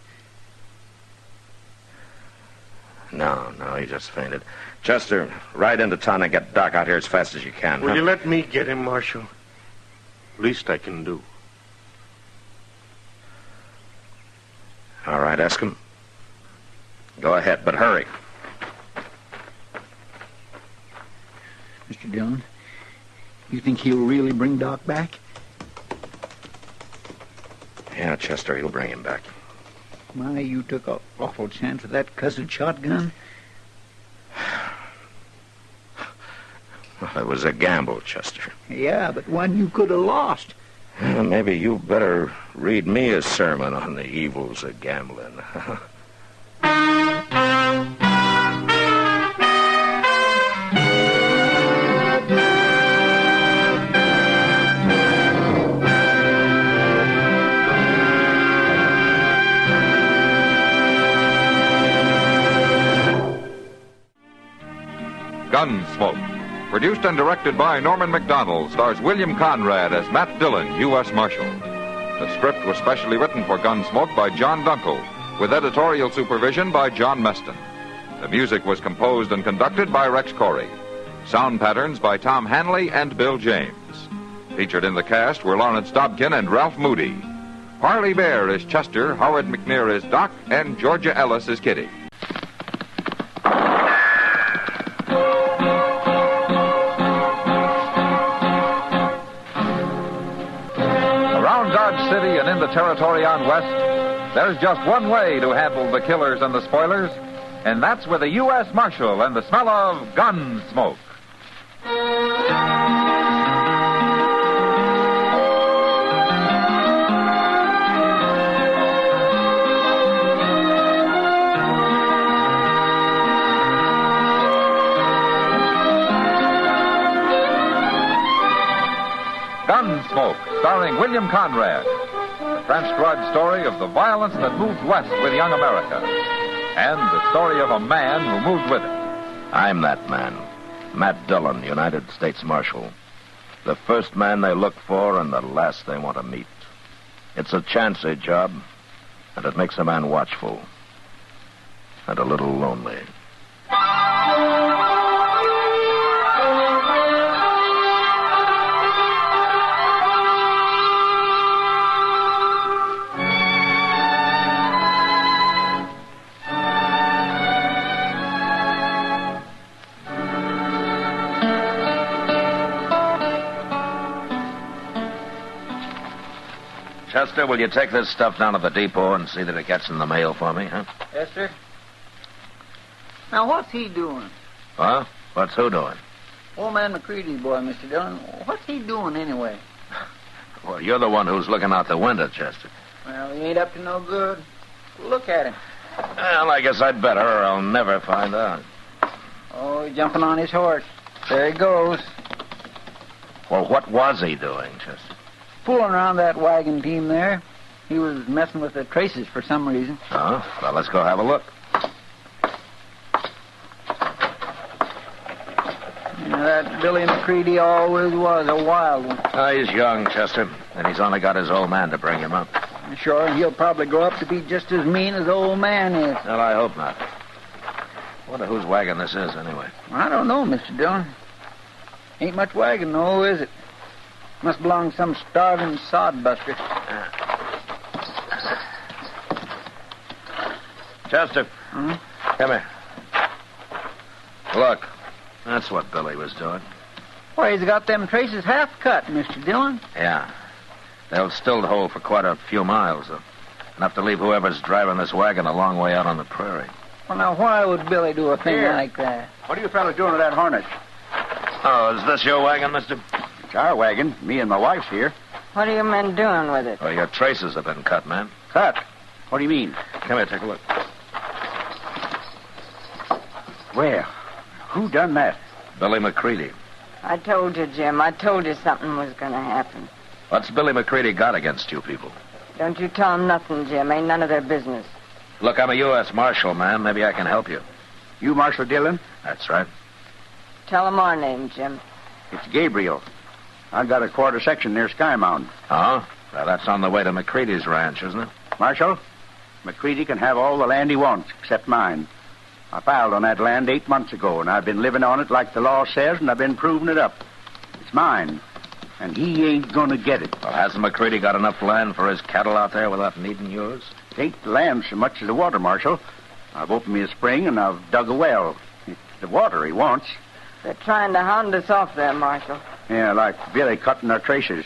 No, he just fainted. Chester, ride into town and get Doc out here as fast as you can. Will you let me get him, Marshal? Least I can do. All right, ask him. Go ahead, but hurry. Mr. Dillon, you think he'll really bring Doc back? Yeah, Chester, he'll bring him back. My, you took an awful chance with that cussed shotgun. Well, it was a gamble, Chester. Yeah, but one you could have lost. Well, maybe you better read me a sermon on the evils of gambling. Gunsmoke, produced and directed by Norman Macdonald, stars William Conrad as Matt Dillon, U.S. Marshal. The script was specially written for Gunsmoke by John Dunkel, with editorial supervision by John Meston. The music was composed and conducted by Rex Corey. Sound patterns by Tom Hanley and Bill James. Featured in the cast were Lawrence Dobkin and Ralph Moody. Parley Bear is Chester, Howard McNear is Doc, and Georgia Ellis is Kitty. Dodge City and in the territory on West, there's just one way to handle the killers and the spoilers, and that's with a U.S. Marshal and the smell of Gunsmoke. Gunsmoke, starring William Conrad. The transcribed story of the violence that moved west with young America. And the story of a man who moved with it. I'm that man, Matt Dillon, United States Marshal. The first man they look for and the last they want to meet. It's a chancy job, and it makes a man watchful. And a little lonely. Chester, will you take this stuff down to the depot and see that it gets in the mail for me, huh? Yes, sir. Now, what's he doing? Huh? What's who doing? Old man McCready's boy, Mr. Dillon. What's he doing anyway? Well, you're the one who's looking out the window, Chester. Well, he ain't up to no good. Look at him. Well, I guess I'd better, or I'll never find out. Oh, he's jumping on his horse. There he goes. Well, what was he doing, Chester? Fooling around that wagon team there. He was messing with the traces for some reason. Oh, well, let's go have a look. Yeah, that Billy McCready always was a wild one. He's young, Chester, and he's only got his old man to bring him up. Sure, he'll probably grow up to be just as mean as the old man is. Well, I hope not. Wonder whose wagon this is, anyway. I don't know, Mr. Dillon. Ain't much wagon, though, is it? Must belong to some starving sodbuster. Chester, come here. Look, that's what Billy was doing. Why, he's got them traces half cut, Mr. Dillon. Yeah. They'll still hold for quite a few miles, though. Enough to leave whoever's driving this wagon a long way out on the prairie. Well, now, why would Billy do a thing like that? What are you fellas doing with that harness? Oh, is this your wagon, mister? It's our wagon. Me and my wife's here. What are you men doing with it? Oh, your traces have been cut, man. Cut? What do you mean? Come here, take a look. Well, who done that? Billy McCready. I told you, Jim. I told you something was going to happen. What's Billy McCready got against you people? Don't you tell them nothing, Jim. Ain't none of their business. Look, I'm a U.S. Marshal, man. Maybe I can help you. You Marshal Dillon? That's right. Tell them our name, Jim. It's Gabriel. I got a quarter section near Sky Mountain. Oh? Well, that's on the way to McCready's ranch, isn't it? Marshal, McCready can have all the land he wants, except mine. I filed on that land 8 months ago, and I've been living on it like the law says, and I've been proving it up. It's mine, and he ain't gonna get it. Well, hasn't McCready got enough land for his cattle out there without needing yours? It ain't the land so much as the water, Marshal. I've opened me a spring, and I've dug a well. It's the water he wants. They're trying to hound us off there, Marshal. Yeah, like Billy cutting our traces.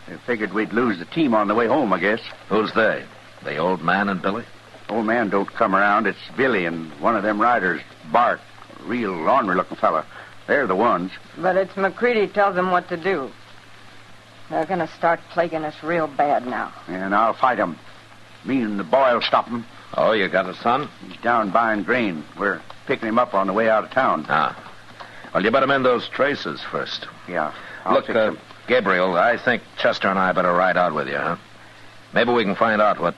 They figured we'd lose the team on the way home, I guess. Who's they? The old man and Billy? Old man don't come around. It's Billy and one of them riders, Bart, a real ornery-looking fella. They're the ones. But it's McCready tells them what to do. They're going to start plaguing us real bad now. And I'll fight 'em. Me and the boy'll stop 'em. Oh, you got a son? He's down buying grain. We're picking him up on the way out of town. Ah. Well, you better mend those traces first. Yeah. Look, Gabriel, I think Chester and I better ride out with you, huh? Maybe we can find out what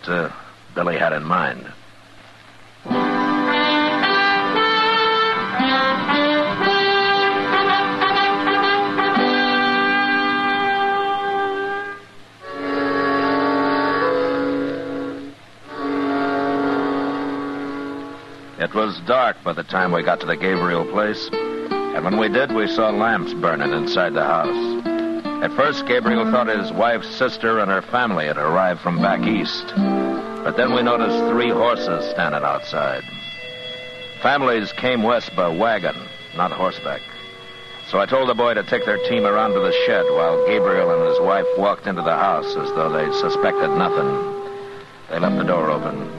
Billy had in mind. It was dark by the time we got to the Gabriel place, and when we did, we saw lamps burning inside the house. At first, Gabriel thought his wife's sister and her family had arrived from back east, but then we noticed 3 horses standing outside. Families came west by wagon, not horseback. So I told the boy to take their team around to the shed while Gabriel and his wife walked into the house as though they suspected nothing. They left the door open.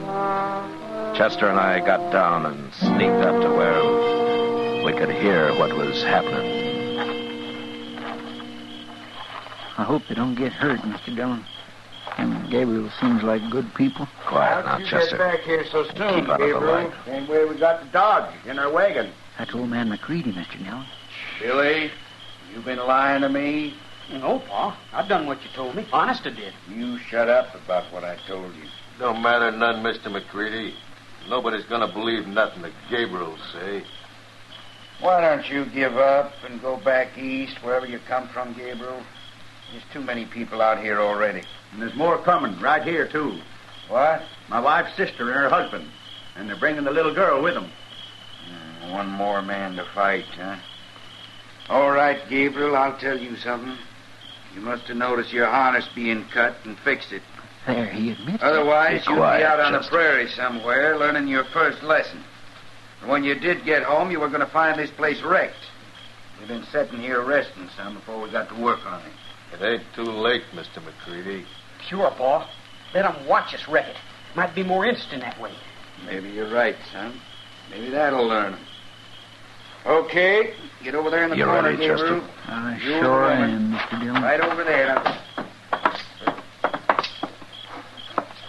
Chester and I got down and sneaked up to where we could hear what was happening. I hope they don't get hurt, Mr. Dillon. And Gabriel seems like good people. Quiet now, Chester. Get back here so soon, Keep out of the Gabriel? light. Same way we got the Dodge in our wagon. That's old man McCready, Mr. Dillon. Billy, you been lying to me? No, Pa. I done what you told me. Honest, I did. You shut up about what I told you. Don't matter none, Mr. McCready. Nobody's gonna believe nothing that Gabriel say. Why don't you give up and go back east, wherever you come from, Gabriel? There's too many people out here already. And there's more coming, right here, too. What? My wife's sister and her husband. And they're bringing the little girl with them. One more man to fight, huh? All right, Gabriel, I'll tell you something. You must have noticed your harness being cut and fixed it. There, he admits. Otherwise, you'd be out on the Chester. prairie somewhere learning your first lesson. And when you did get home, you were going to find this place wrecked. We've been sitting here resting some before we got to work on it. It ain't too late, Mr. McCready. Sure, Pa. Let 'em watch us wreck it. Might be more interesting that way. Maybe you're right, son. Maybe that'll learn 'em. Okay, get over there in the You corner, ready, Chester? Gabriel. I You sure and the am, woman. Mr. Dillon. Right over there.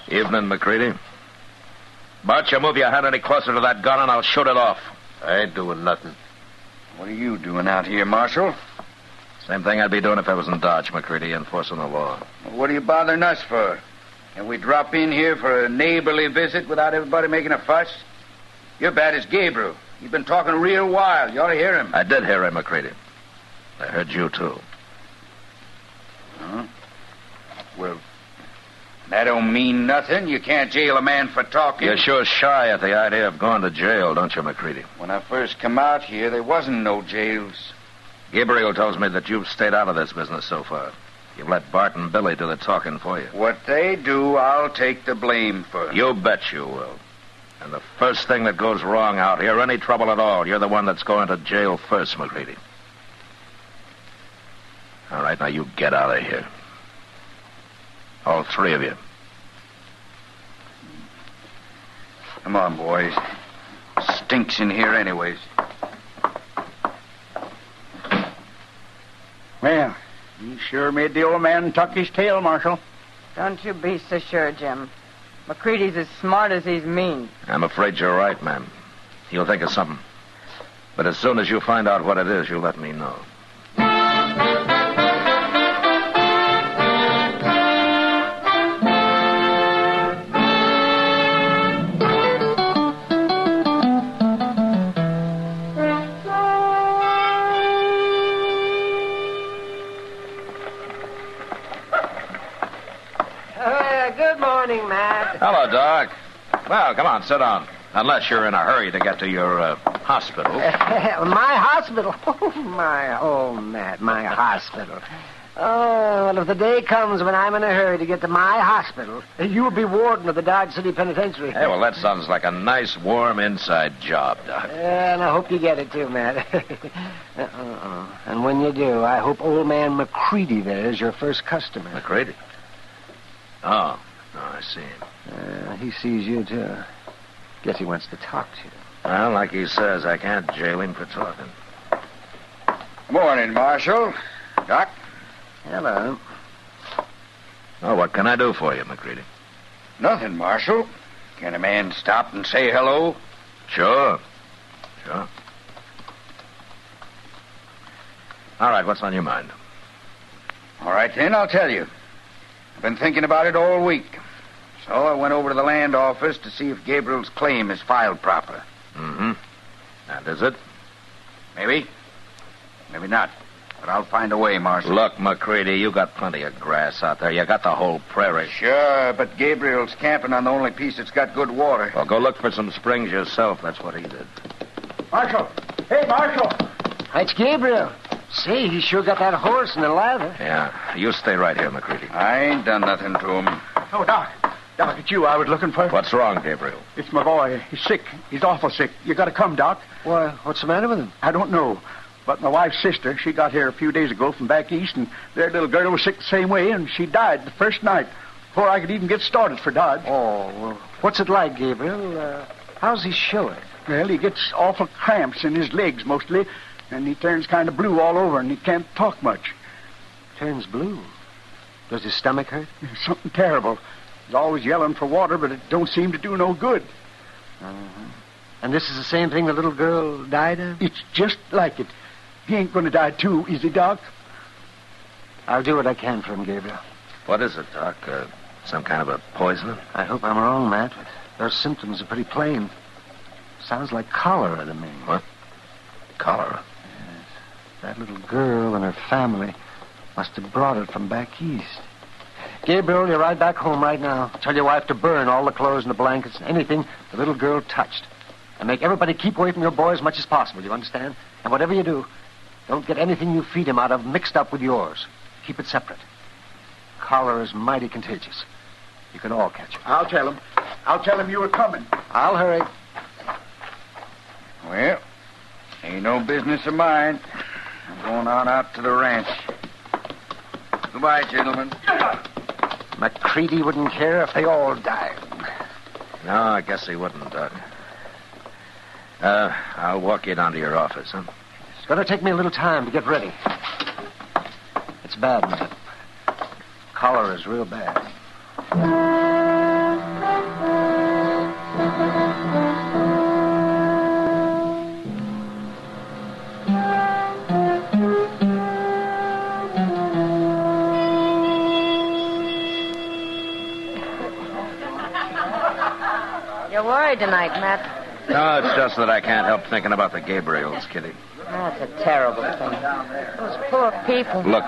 Evening, McCready. Bart, you move your hand any closer to that gun and I'll shoot it off. I ain't doing nothing. What are you doing out here, Marshal? Same thing I'd be doing if I was in Dodge, McCready, enforcing the law. Well, what are you bothering us for? Can we drop in here for a neighborly visit without everybody making a fuss? You're bad as Gabriel. He's been talking real wild. You ought to hear him. I did hear him, McCready. I heard you, too. Huh? Well, that don't mean nothing. You can't jail a man for talking. You're sure shy at the idea of going to jail, don't you, McCready? When I first come out here, there wasn't no jails. Gabriel tells me that you've stayed out of this business so far. You've let Bart and Billy do the talking for you. What they do, I'll take the blame for. You bet you will. And the first thing that goes wrong out here, any trouble at all, you're the one that's going to jail first, McCready. All right, now you get out of here. All three of you. Come on, boys. Stinks in here anyways. Well, you sure made the old man tuck his tail, Marshal. Don't you be so sure, Jim. McCready's as smart as he's mean. I'm afraid you're right, ma'am. You'll think of something. But as soon as you find out what it is, you'll let me know. Good morning, Matt. Hello, Doc. Well, come on, sit down. Unless you're in a hurry to get to your hospital. My hospital? Oh, Matt, my hospital. Oh, well, if the day comes when I'm in a hurry to get to my hospital, you'll be warden of the Dodge City Penitentiary. Hey, well, that sounds like a nice, warm inside job, Doc. And I hope you get it, too, Matt. And when you do, I hope old man McCready there is your first customer. McCready? Oh, I see him. He sees you, too. Guess he wants to talk to you. Well, like he says, I can't jail him for talking. Morning, Marshal. Doc? Hello. Oh, what can I do for you, McCready? Nothing, Marshal. Can a man stop and say hello? Sure. All right, what's on your mind? All right, then, I'll tell you. I've been thinking about it all week. So I went over to the land office to see if Gabriel's claim is filed proper. Mm-hmm. And is it? Maybe. Maybe not. But I'll find a way, Marshal. Look, McCready, you got plenty of grass out there. You got the whole prairie. Sure, but Gabriel's camping on the only piece that's got good water. Well, go look for some springs yourself. That's what he did. Marshal! Hey, Marshal! It's Gabriel. Say, he sure got that horse and the lather. Yeah, you stay right here, McCready. I ain't done nothing to him. Oh, Doc. Doc, it's you I was looking for. What's wrong, Gabriel? It's my boy. He's sick. He's awful sick. You gotta come, Doc. Why, what's the matter with him? I don't know. But my wife's sister, she got here a few days ago from back east, and their little girl was sick the same way, and she died the first night before I could even get started for Dodge. Oh, well, what's it like, Gabriel? How's he showing? Well, he gets awful cramps in his legs mostly, and he turns kind of blue all over, and he can't talk much. Turns blue? Does his stomach hurt? Something terrible. He's always yelling for water, but it don't seem to do no good. Uh-huh. And this is the same thing the little girl died of? It's just like it. He ain't going to die, too, is he, Doc? I'll do what I can for him, Gabriel. What is it, Doc? Some kind of a poison? I hope I'm wrong, Matt, but those symptoms are pretty plain. Sounds like cholera to me. What? Cholera? Yes. That little girl and her family must have brought it from back east. Gabriel, you ride back home right now. Tell your wife to burn all the clothes and the blankets and anything the little girl touched. And make everybody keep away from your boy as much as possible, you understand? And whatever you do, don't get anything you feed him out of mixed up with yours. Keep it separate. Cholera is mighty contagious. You can all catch it. I'll tell him. I'll tell him you were coming. I'll hurry. Well, ain't no business of mine. I'm going on out to the ranch. Goodbye, gentlemen. McCready wouldn't care if they all died. No, I guess he wouldn't, Doc. I'll walk you down to your office, huh? It's going to take me a little time to get ready. It's bad, Matt. Cholera is real bad. You're worried tonight, Matt. No, it's just that I can't help thinking about the Gabriels, Kitty. That's a terrible thing. Those poor people. Look,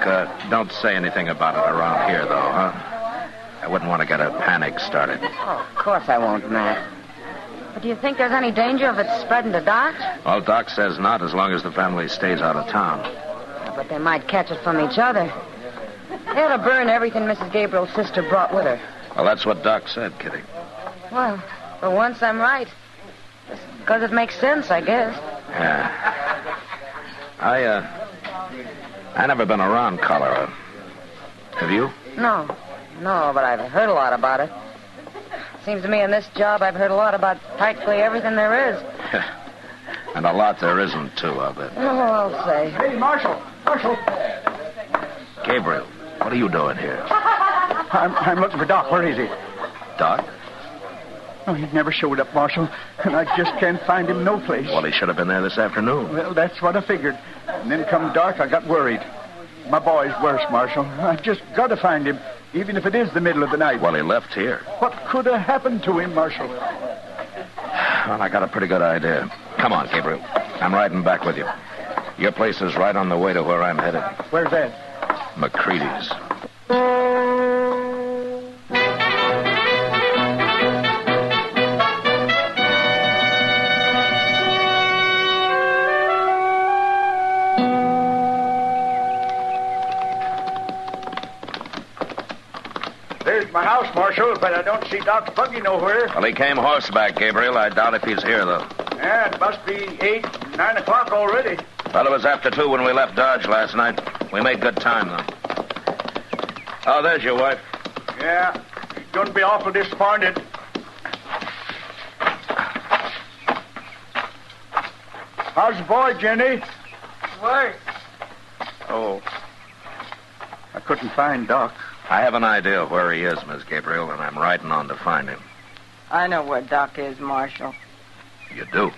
don't say anything about it around here, though, huh? I wouldn't want to get a panic started. Oh, of course I won't, Matt. But do you think there's any danger of it spreading to Doc? Well, Doc says not, as long as the family stays out of town. But they might catch it from each other. They ought to burn everything Mrs. Gabriel's sister brought with her. Well, that's what Doc said, Kitty. Well, for once I'm right. Just because it makes sense, I guess. Yeah. I never been around cholera. Have you? No, but I've heard a lot about it. Seems to me in this job I've heard a lot about practically everything there is. And a lot there isn't, too, I bet. Oh, I'll say. Hey, Marshal! Gabriel, what are you doing here? I'm looking for Doc. Where is he? Doc? Oh, he never showed up, Marshal, and I just can't find him no place. Well, he should have been there this afternoon. Well, that's what I figured. And then come dark, I got worried. My boy's worse, Marshal. I just got to find him, even if it is the middle of the night. Well, he left here. What could have happened to him, Marshal? Well, I got a pretty good idea. Come on, Gabriel. I'm riding back with you. Your place is right on the way to where I'm headed. Where's that? McCready's. There's my house, Marshal, but I don't see Doc's buggy nowhere. Well, he came horseback, Gabriel. I doubt if he's here, though. Yeah, it must be 8, 9 o'clock already. Well, it was after 2 when we left Dodge last night. We made good time, though. Oh, there's your wife. Yeah, she's going to be awful disappointed. How's the boy, Jenny? Worse. Oh. I couldn't find Doc. I have an idea of where he is, Miss Gabriel, and I'm riding on to find him. I know where Doc is, Marshal. You do?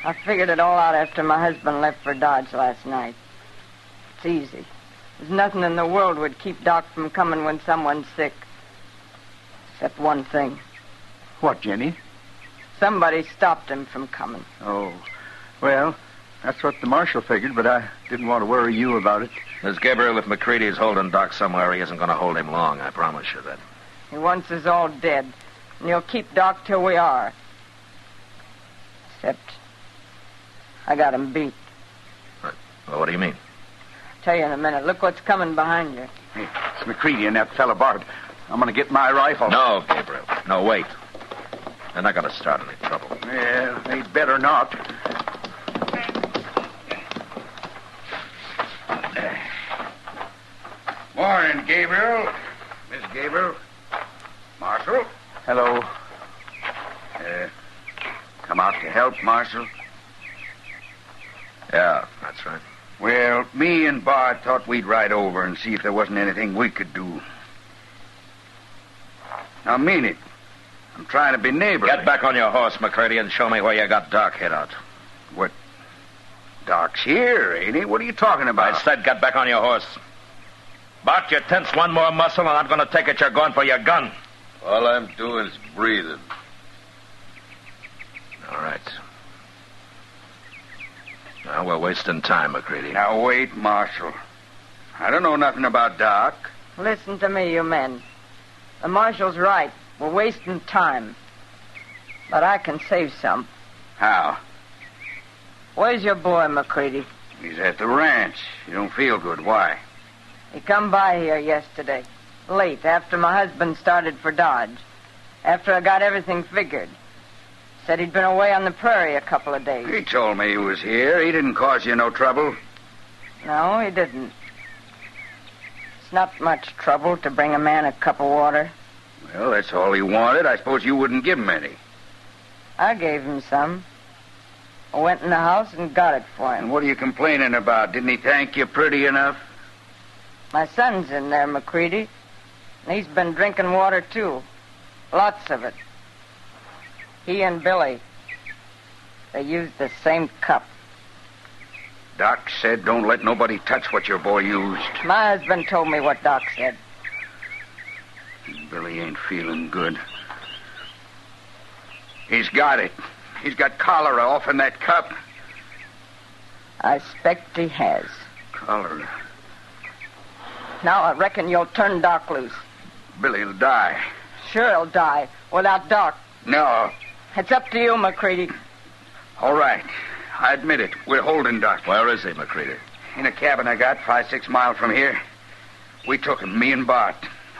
I figured it all out after my husband left for Dodge last night. It's easy. There's nothing in the world would keep Doc from coming when someone's sick. Except one thing. What, Jenny? Somebody stopped him from coming. Oh, well, that's what the marshal figured, but I didn't want to worry you about it. Miss Gabriel, if McCready's holding Doc somewhere, he isn't going to hold him long, I promise you that. He wants us all dead, and he'll keep Doc till we are. Except I got him beat. Well, what do you mean? I'll tell you in a minute. Look what's coming behind you. Hey, it's McCready and that fella Bart. I'm going to get my rifle. No, Gabriel. No, wait. They're not going to start any trouble. Yeah, they'd better not. Morning, Gabriel. Miss Gabriel. Marshal. Hello. Come out to help, Marshal? Yeah, that's right. Well, me and Bart thought we'd ride over and see if there wasn't anything we could do. I mean it. I'm trying to be neighborly. Get back on your horse, McCready, and show me where you got Doc hid out. What? Doc's here, ain't he? What are you talking about? I said get back on your horse. Bart, you tense one more muscle, and I'm going to take it you're going for your gun. All I'm doing is breathing. All right. Now, we're wasting time, McCready. Now, wait, Marshal. I don't know nothing about Doc. Listen to me, you men. The marshal's right. We're wasting time. But I can save some. How? Where's your boy, McCready? He's at the ranch. You don't feel good. Why? He come by here yesterday. Late, after my husband started for Dodge. After I got everything figured. Said he'd been away on the prairie a couple of days. He told me he was here. He didn't cause you no trouble. No, he didn't. It's not much trouble to bring a man a cup of water. Well, that's all he wanted. I suppose you wouldn't give him any. I gave him some. I went in the house and got it for him. And what are you complaining about? Didn't he thank you pretty enough? My son's in there, McCready. And he's been drinking water, too. Lots of it. He and Billy. They used the same cup. Doc said don't let nobody touch what your boy used. My husband told me what Doc said. Billy ain't feeling good. He's got it. He's got cholera off in that cup. I expect he has. Cholera. Now I reckon you'll turn Doc loose. Billy'll die. Sure he'll die. Without Doc. No. It's up to you, McCready. All right. I admit it. We're holding Doc. Where is he, McCready? In a cabin I got 5-6 miles from here. We took him, me and Bart.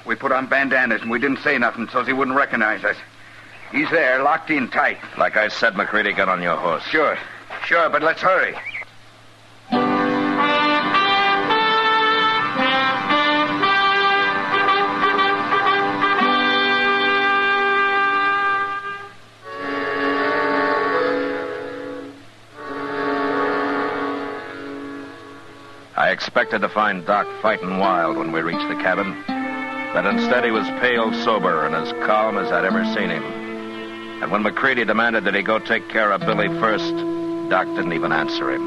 We put on bandanas and we didn't say nothing so he wouldn't recognize us. He's there, locked in tight. Like I said, McCready, get on your horse. Sure, but let's hurry. I expected to find Doc fighting wild when we reached the cabin, but instead he was pale, sober, and as calm as I'd ever seen him. And when McCready demanded that he go take care of Billy first, Doc didn't even answer him.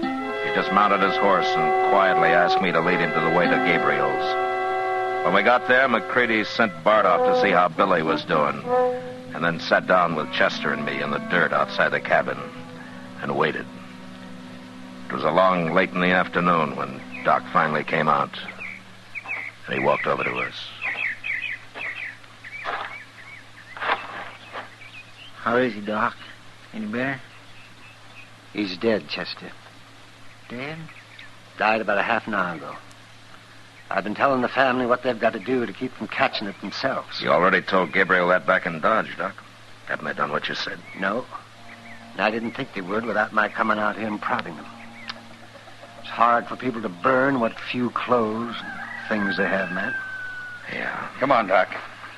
He just mounted his horse and quietly asked me to lead him to the way to Gabriel's. When we got there, McCready sent Bart off to see how Billy was doing, and then sat down with Chester and me in the dirt outside the cabin and waited. It was along late in the afternoon when Doc finally came out, and he walked over to us. How is he, Doc? Any better? He's dead, Chester. Dead? Died about a half an hour ago. I've been telling the family what they've got to do to keep from catching it themselves. You already told Gabriel that back in Dodge, Doc. Haven't they done what you said? No. And I didn't think they would without my coming out here and prodding them. It's hard for people to burn what few clothes and things they have, Matt. Yeah. Come on, Doc.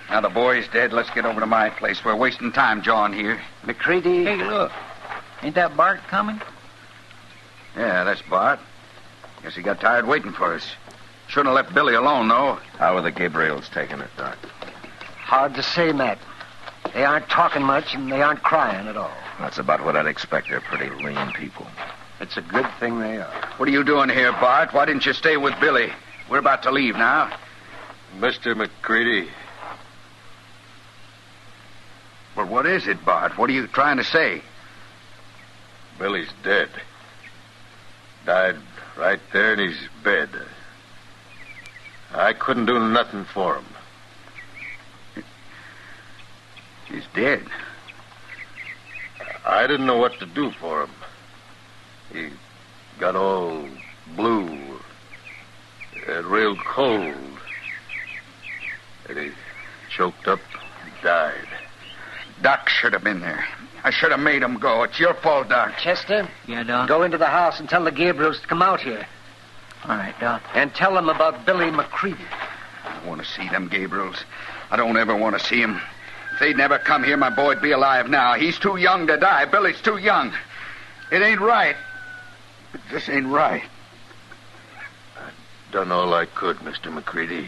Now the boy's dead. Let's get over to my place. We're wasting time, John, here. McCready. Hey, look. Ain't that Bart coming? Yeah, that's Bart. Guess he got tired waiting for us. Shouldn't have left Billy alone, though. How are the Gabriels taking it, Doc? Hard to say, Matt. They aren't talking much, and they aren't crying at all. That's about what I'd expect. They're pretty lean people. It's a good thing they are. What are you doing here, Bart? Why didn't you stay with Billy? We're about to leave now. Mr. McCready. Well, what is it, Bart? What are you trying to say? Billy's dead. Died right there in his bed. I couldn't do nothing for him. He's dead. I didn't know what to do for him. He got all blue, real cold, and he choked up and died. Doc should have been there. I should have made him go. It's your fault, Doc. Chester? Yeah, Doc? Go into the house and tell the Gabriels to come out here. All right, Doc. And tell them about Billy McCready. I don't want to see them Gabriels. I don't ever want to see him. If they'd never come here, my boy'd be alive now. He's too young to die. Billy's too young. It ain't right. This ain't right. I done all I could, Mr. McCready.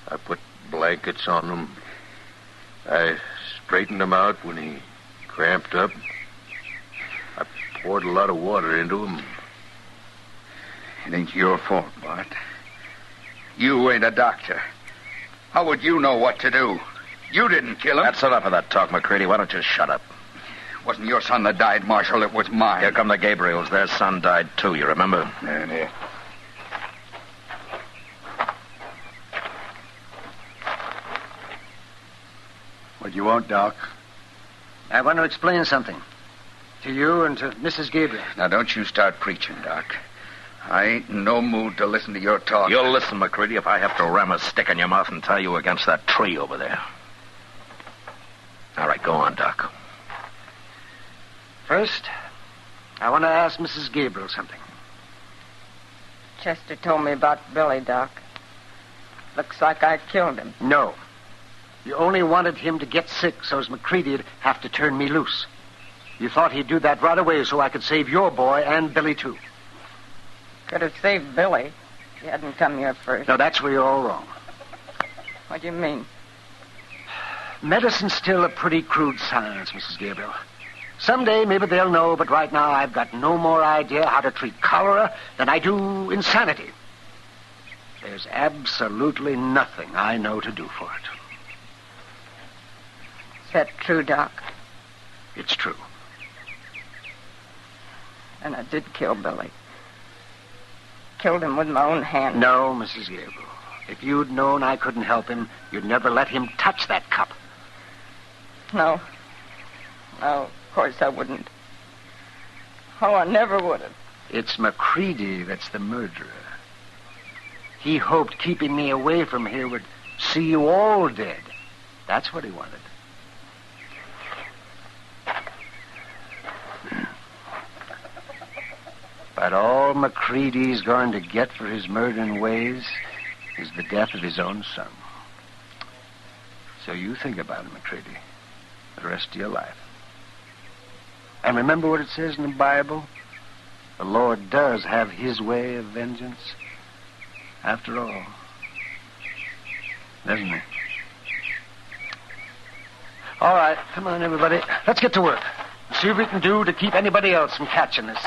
I put blankets on him. I straightened him out when he cramped up. I poured a lot of water into him. It ain't your fault, Bart. You ain't a doctor. How would you know what to do? You didn't kill him. That's enough of that talk, McCready. Why don't you shut up? It wasn't your son that died, Marshal. It was mine. Here come the Gabriels. Their son died, too, you remember? There. What do you want, Doc? I want to explain something. To you and to Mrs. Gabriel. Now, don't you start preaching, Doc. I ain't in no mood to listen to your talk. You'll listen, McCready, if I have to ram a stick in your mouth and tie you against that tree over there. All right, go on, Doc. First, I want to ask Mrs. Gabriel something. Chester told me about Billy, Doc. Looks like I killed him. No. You only wanted him to get sick so's McCready'd have to turn me loose. You thought he'd do that right away so I could save your boy and Billy, too. Could have saved Billy if he hadn't come here first. No, that's where you're all wrong. What do you mean? Medicine's still a pretty crude science, Mrs. Gabriel. Someday maybe they'll know, but right now I've got no more idea how to treat cholera than I do insanity. There's absolutely nothing I know to do for it. Is that true, Doc? It's true. And I did kill Billy. Killed him with my own hand. No, Mrs. Gabriel. If you'd known I couldn't help him, you'd never let him touch that cup. No. No, of course I wouldn't. Oh, I never would have. It's McCready that's the murderer. He hoped keeping me away from here would see you all dead. That's what he wanted. But all McCready's going to get for his murdering ways is the death of his own son. So you think about it, McCready, the rest of your life. And remember what it says in the Bible? The Lord does have his way of vengeance, after all. Doesn't he? All right, come on, everybody. Let's get to work. See what we can do to keep anybody else from catching us.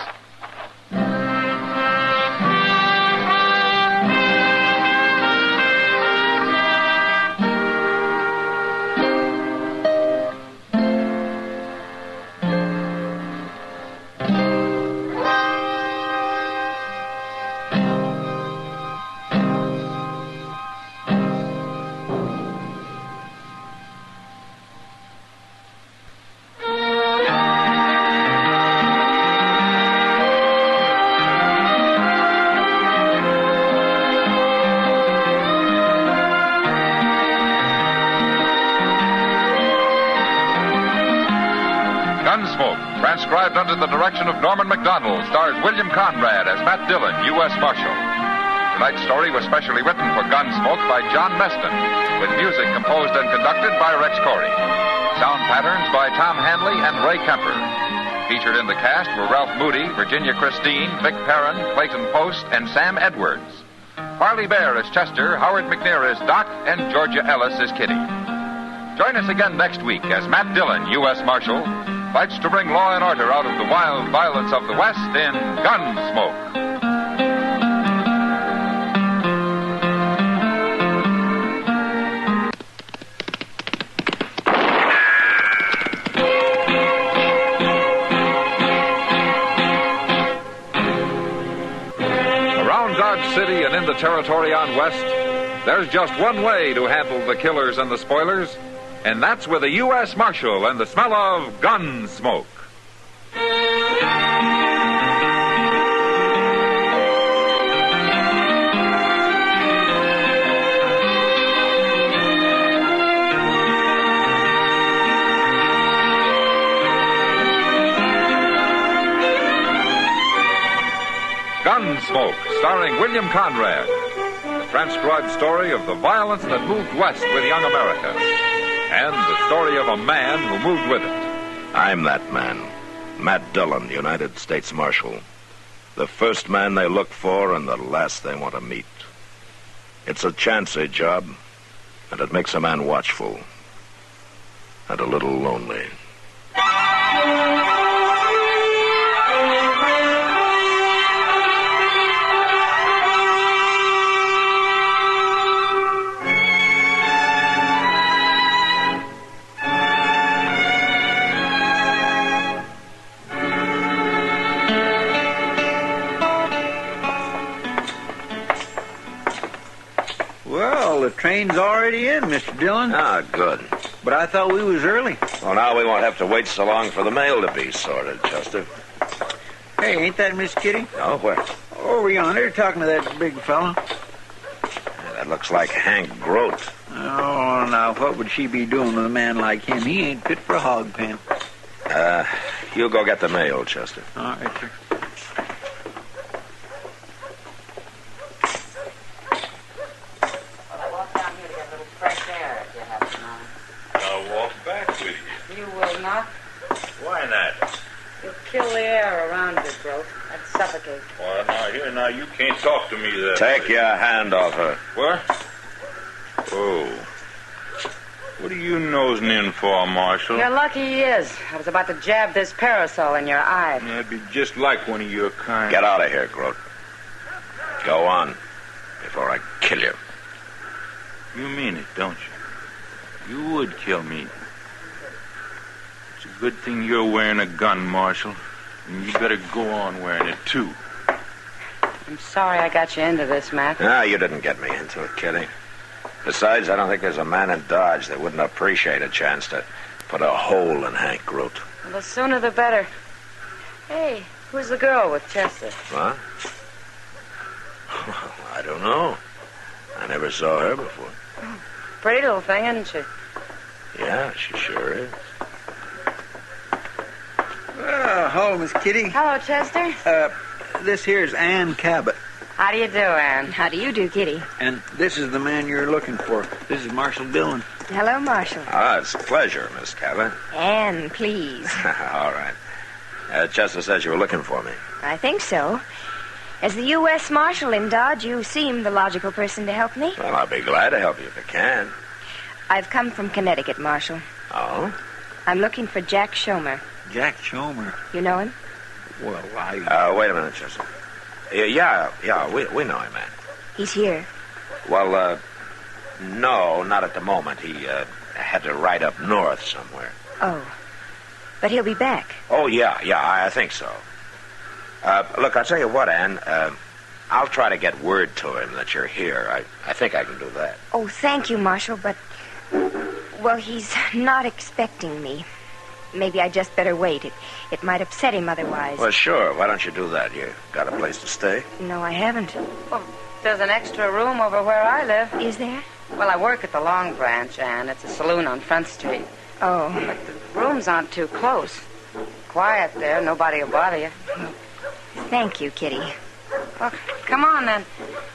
Gunsmoke, transcribed under the direction of Norman Macdonald, stars William Conrad as Matt Dillon, U.S. Marshal. Tonight's story was specially written for Gunsmoke by John Meston, with music composed and conducted by Rex Corey. Sound patterns by Tom Hanley and Ray Kemper. Featured in the cast were Ralph Moody, Virginia Christine, Vic Perrin, Clayton Post, and Sam Edwards. Harley Bear as Chester, Howard McNear as Doc, and Georgia Ellis as Kitty. Join us again next week as Matt Dillon, U.S. Marshal, fights to bring law and order out of the wild violence of the West in Gunsmoke. Around Dodge City and in the territory on West, there's just one way to handle the killers and the spoilers, and that's with a U.S. Marshal and the smell of gun smoke. Gunsmoke, starring William Conrad. The transcribed story of the violence that moved west with young America. And the story of a man who moved with it. I'm that man, Matt Dillon, United States Marshal. The first man they look for and the last they want to meet. It's a chancy job, and it makes a man watchful and a little lonely. Well, the train's already in, Mr. Dillon. Ah, good. But I thought we was early. Well, now we won't have to wait so long for the mail to be sorted, Chester. Hey, ain't that Miss Kitty? Oh, where? Over yonder, talking to that big fella. That looks like Hank Grote. Oh, now, what would she be doing with a man like him? He ain't fit for a hog pen. You go get the mail, Chester. All right, sir. suffocate. Well, now, you can't talk to me that Take way. your hand off her. What? Oh. What are you nosing in for, Marshal? You're lucky he is. I was about to jab this parasol in your eye. That'd be just like one of your kind. Get out of here, Groot. Go on, before I kill you. You mean it, don't you? You would kill me. It's a good thing you're wearing a gun, Marshal. And you better go on wearing it, too. I'm sorry I got you into this, Matt. No, you didn't get me into it, Kitty. Besides, I don't think there's a man in Dodge that wouldn't appreciate a chance to put a hole in Hank Groot. Well, the sooner the better. Hey, who's the girl with Chester? What? I don't know. I never saw her before. Pretty little thing, isn't she? Yeah, she sure is. Well, hello, Miss Kitty. Hello, Chester. This here's Ann Cabot. How do you do, Ann? How do you do, Kitty? And this is the man you're looking for. This is Marshal Dillon. Hello, Marshal. Ah, it's a pleasure, Miss Cabot. Anne, please. All right. Chester says you were looking for me. I think so. As the U.S. Marshal in Dodge, you seem the logical person to help me. Well, I'll be glad to help you if I can. I've come from Connecticut, Marshal. Oh? I'm looking for Jack Schomer. Jack Schomer. You know him? Well, wait a minute, Chester. Yeah, we know him, man. He's here. Well, no, not at the moment. He had to ride up north somewhere. Oh. But he'll be back. Oh, yeah, I think so. Look, I'll tell you what, Ann. I'll try to get word to him that you're here. I think I can do that. Oh, thank you, Marshal, but... Well, he's not expecting me. Maybe I just better wait. It might upset him otherwise. Well, sure. Why don't you do that? You got a place to stay? No, I haven't. Well, there's an extra room over where I live. Is there? Well, I work at the Long Branch, and it's a saloon on Front Street. Oh. But the rooms aren't too close. Quiet there. Nobody will bother you. Thank you, Kitty. Well, come on, then.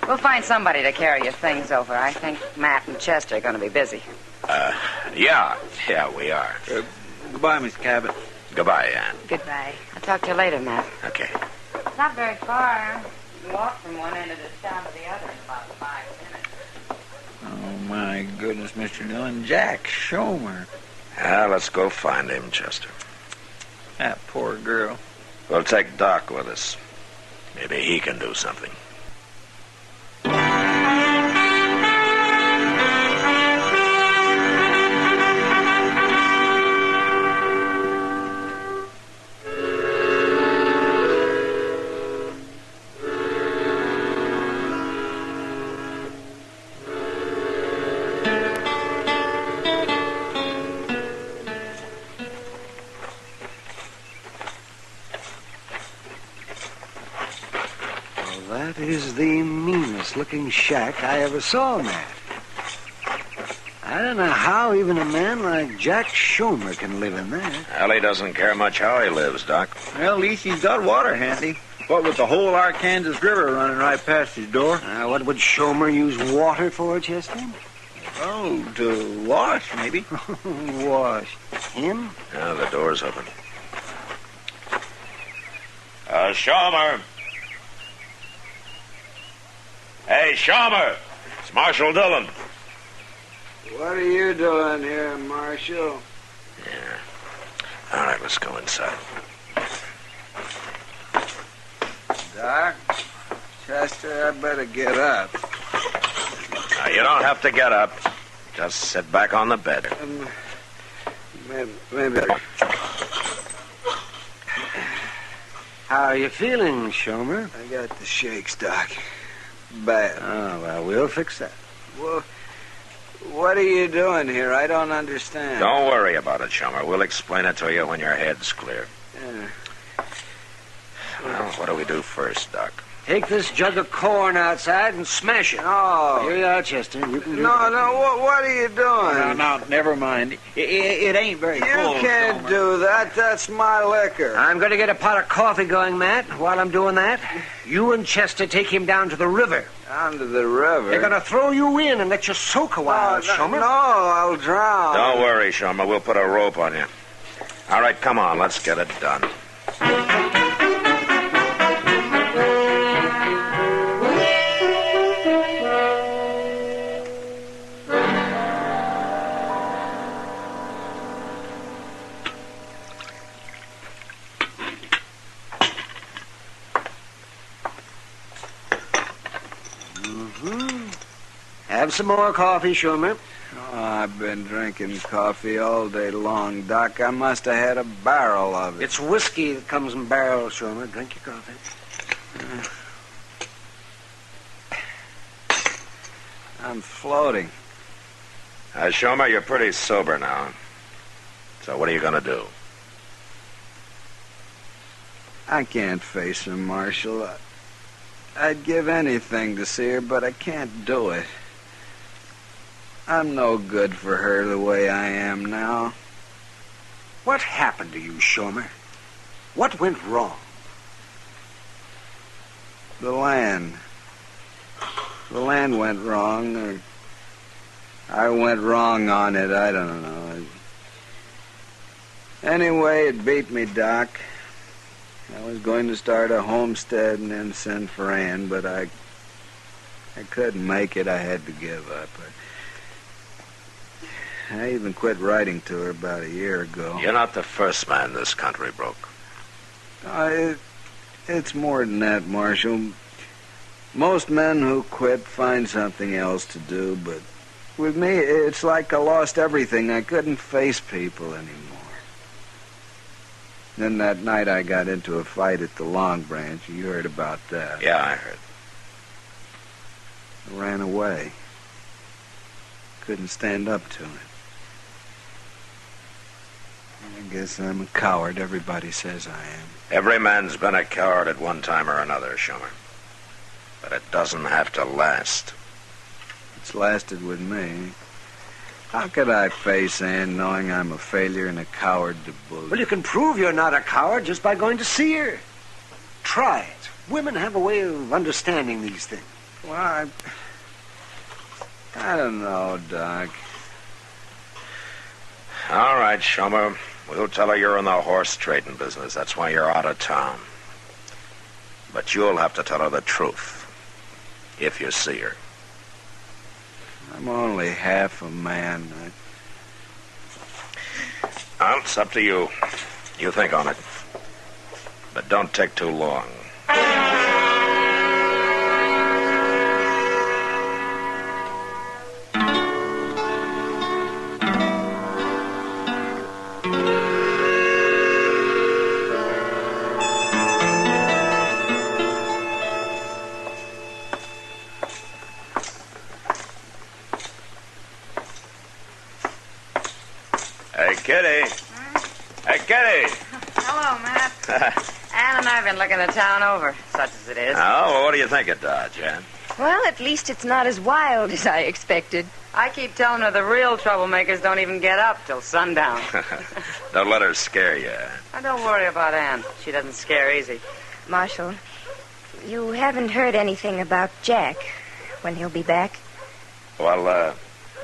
We'll find somebody to carry your things over. I think Matt and Chester are going to be busy. Yeah, we are. Goodbye, Miss Cabot. Goodbye, Ann. Goodbye. I'll talk to you later, Matt. Okay. It's not very far. You can walk from one end of this town to the other in about 5 minutes. Oh, my goodness, Mr. Dillon. Jack Schomer. Let's go find him, Chester. That poor girl. We'll take Doc with us. Maybe he can do something. That is the meanest-looking shack I ever saw, Matt. I don't know how even a man like Jack Schomer can live in there. Well, he doesn't care much how he lives, Doc. Well, at least he's got water handy. What with the whole Arkansas River running right past his door? What would Schomer use water for, Chester? Oh, to wash, maybe. Wash. Him? Yeah, the door's open. Schomer. Hey, Schomer. It's Marshal Dillon. What are you doing here, Marshal? Yeah. All right, let's go inside. Doc, Chester, I better get up. Now, you don't have to get up. Just sit back on the bed. Maybe. How are you feeling, Schomer? I got the shakes, Doc. Bad. Oh, well, we'll fix that. Well, what are you doing here? I don't understand. Don't worry about it, Schomer. We'll explain it to you when your head's clear. Yeah. Well, what do we do first, Doc? Take this jug of corn outside and smash it. Oh. Here you are, Chester. You can do No, what are you doing? No, never mind. It ain't very You full. can't Schomer. do that. That's my liquor. I'm going to get a pot of coffee going, Matt. While I'm doing that, you and Chester take him down to the river. Down to the river? They're going to throw you in and let you soak a while, Schomer. No, I'll drown. Don't worry, Schomer. We'll put a rope on you. All right, come on. Let's get it done. Have some more coffee, Schumer. Oh, I've been drinking coffee all day long, Doc. I must have had a barrel of it. It's whiskey that comes in barrels, Schumer. Drink your coffee. I'm floating. Shomer, you're pretty sober now. So what are you going to do? I can't face her, Marshal. I'd give anything to see her, but I can't do it. I'm no good for her the way I am now. What happened to you, Schumer? What went wrong? The land. The land went wrong, or I went wrong on it. I don't know. Anyway, it beat me, Doc. I was going to start a homestead and then send for Ann, but I couldn't make it. I had to give up. I even quit writing to her about a year ago. You're not the first man this country broke. It's more than that, Marshal. Most men who quit find something else to do, but with me, it's like I lost everything. I couldn't face people anymore. Then that night I got into a fight at the Long Branch. You heard about that. Yeah, I heard. I ran away. Couldn't stand up to it. I guess I'm a coward. Everybody says I am. Every man's been a coward at one time or another, Schumer. But it doesn't have to last. It's lasted with me. How could I face Ann knowing I'm a failure and a coward to boot? Well, you can prove you're not a coward just by going to see her. Try it. Women have a way of understanding these things. Well, I don't know, Doc. All right, Schumer. We'll tell her you're in the horse trading business. That's why you're out of town. But you'll have to tell her the truth. If you see her. I'm only half a man. Well, it's up to you. You think on it. But don't take too long. Kitty. Hey, Kitty. Hello, Matt. Ann and I have been looking the town over, such as it is. Oh, well, what do you think of Dodge, Ann? Well, at least it's not as wild as I expected. I keep telling her the real troublemakers don't even get up till sundown. Don't let her scare you, Ann. Now, don't worry about Ann. She doesn't scare easy. Marshal, you haven't heard anything about Jack, when he'll be back? Well,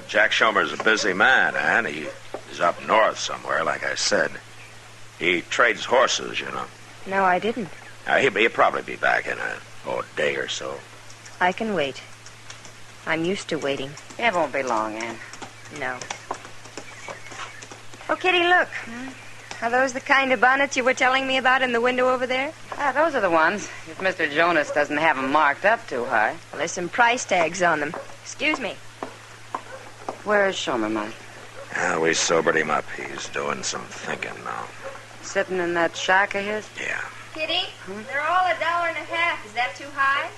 Jack Schomer's a busy man, Ann. He's up north somewhere, like I said. He trades horses, you know. No, I didn't. He'll probably be back in a day or so. I can wait. I'm used to waiting. It won't be long, Ann. No. Oh, Kitty, look. Are those the kind of bonnets you were telling me about in the window over there? Ah, those are the ones. If Mr. Jonas doesn't have them marked up too high. Well, there's some price tags on them. Excuse me. Where is Schomer, Mike? We sobered him up. He's doing some thinking now. Sitting in that shack of his? Yeah. Kitty, they're all $1.50. Is that too high?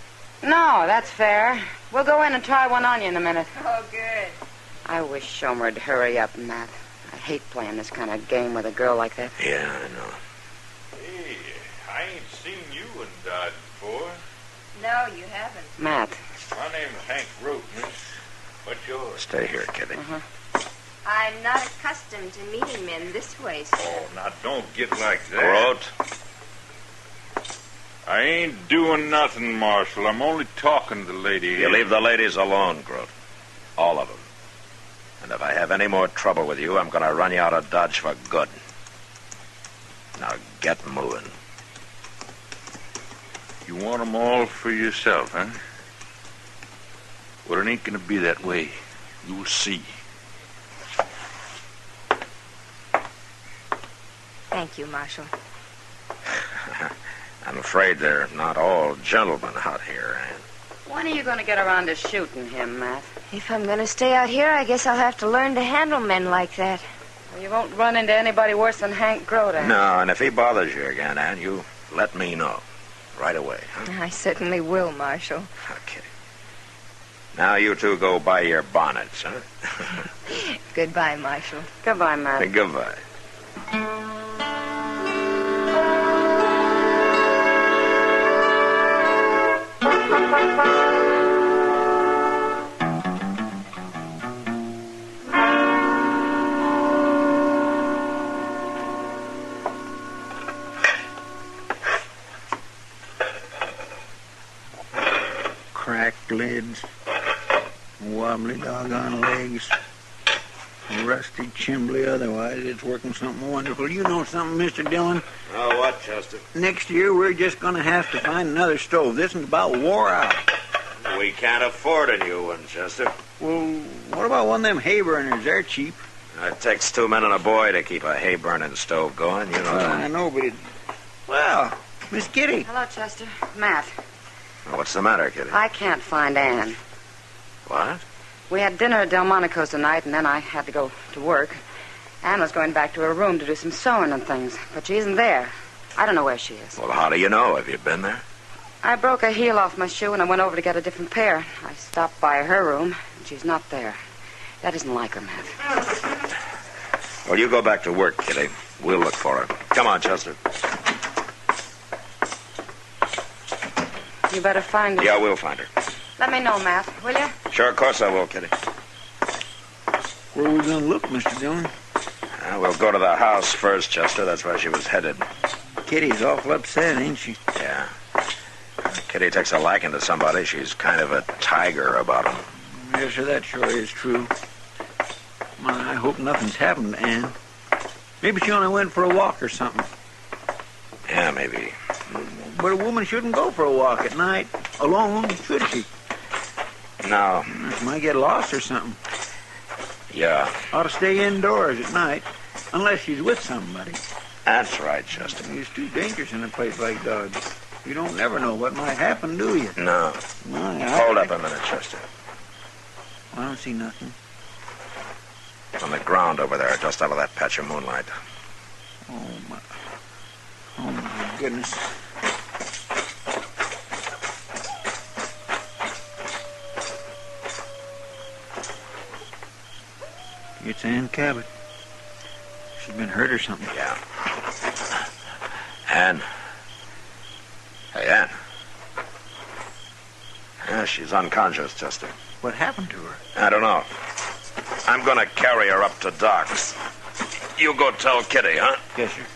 No, that's fair. We'll go in and try one on you in a minute. Oh, good. I wish Schomer'd hurry up, Matt. I hate playing this kind of game with a girl like that. Yeah, I know. Hey, I ain't seen you in Dodge before. No, you haven't. Matt. My name's Hank Root, miss. What's yours? Stay here, Kitty. I'm not accustomed to meeting men this way, sir. Oh, now don't get like that. Groat. I ain't doing nothing, Marshal. I'm only talking to the lady. You leave the ladies alone, Groat. All of them. And if I have any more trouble with you, I'm going to run you out of Dodge for good. Now get moving. You want them all for yourself, huh? Well, it ain't going to be that way. You'll see. Thank you, Marshal. I'm afraid they're not all gentlemen out here, Ann. When are you going to get around to shooting him, Matt? If I'm going to stay out here, I guess I'll have to learn to handle men like that. Well, you won't run into anybody worse than Hank Grodan. No, and if he bothers you again, Ann, you let me know. Right away, huh? I certainly will, Marshal. Okay. Now you two go buy your bonnets, huh? Goodbye, Marshal. Goodbye, Matt. Goodbye. Cracked lids, wobbly doggone legs, rusty chimbly otherwise. It's working something wonderful. You know something, Mr. Dillon? Oh, what, Chester? Next year, we're just going to have to find another stove. This one's about wore out. We can't afford a new one, Chester. Well, what about one of them hay burners? They're cheap. It takes 2 men and a boy to keep a hay-burning stove going, you know. I know, but well, Miss Kitty. Hello, Chester. Matt. What's the matter, Kitty? I can't find Ann. What? We had dinner at Delmonico's tonight, and then I had to go to work. Ann was going back to her room to do some sewing and things, but she isn't there. I don't know where she is. Well, how do you know? Have you been there? I broke a heel off my shoe, and I went over to get a different pair. I stopped by her room, and she's not there. That isn't like her, Matt. Well, you go back to work, Kitty. We'll look for her. Come on, Chester. You better find her. Yeah, we'll find her. Let me know, Matt, will you? Sure, of course I will, Kitty. Where are we going to look, Mr. Dillon? We'll go to the house first, Chester. That's where she was headed. Kitty's awful upset, ain't she? Yeah. Kitty takes a liking to somebody. She's kind of a tiger about him. Yes, sir, that sure is true. I hope nothing's happened to Ann. Maybe she only went for a walk or something. Yeah, maybe. But a woman shouldn't go for a walk at night alone, should she? No. She might get lost or something. Yeah. Ought to stay indoors at night, unless she's with somebody. That's right, Chester. It's too dangerous in a place like Dodge. You don't never know what might happen, do you? No. Hold up a minute, Chester. I don't see nothing. On the ground over there, just out of that patch of moonlight. Oh, my goodness. It's Ann Cabot. She's been hurt or something. Yeah. Ann. Hey, Ann. Yeah, she's unconscious, Chester. What happened to her? I don't know. I'm going to carry her up to Doc's. You go tell Kitty, huh? Yes, sir.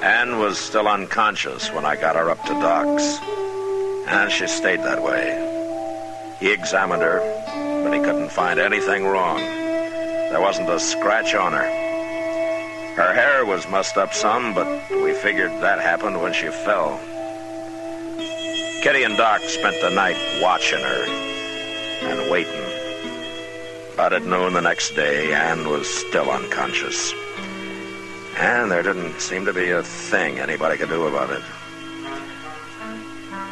Ann was still unconscious when I got her up to Doc's. And she stayed that way. He examined her, but he couldn't find anything wrong. There wasn't a scratch on her. Her hair was mussed up some, but we figured that happened when she fell. Kitty and Doc spent the night watching her and waiting. But at noon the next day, Ann was still unconscious. And there didn't seem to be a thing anybody could do about it.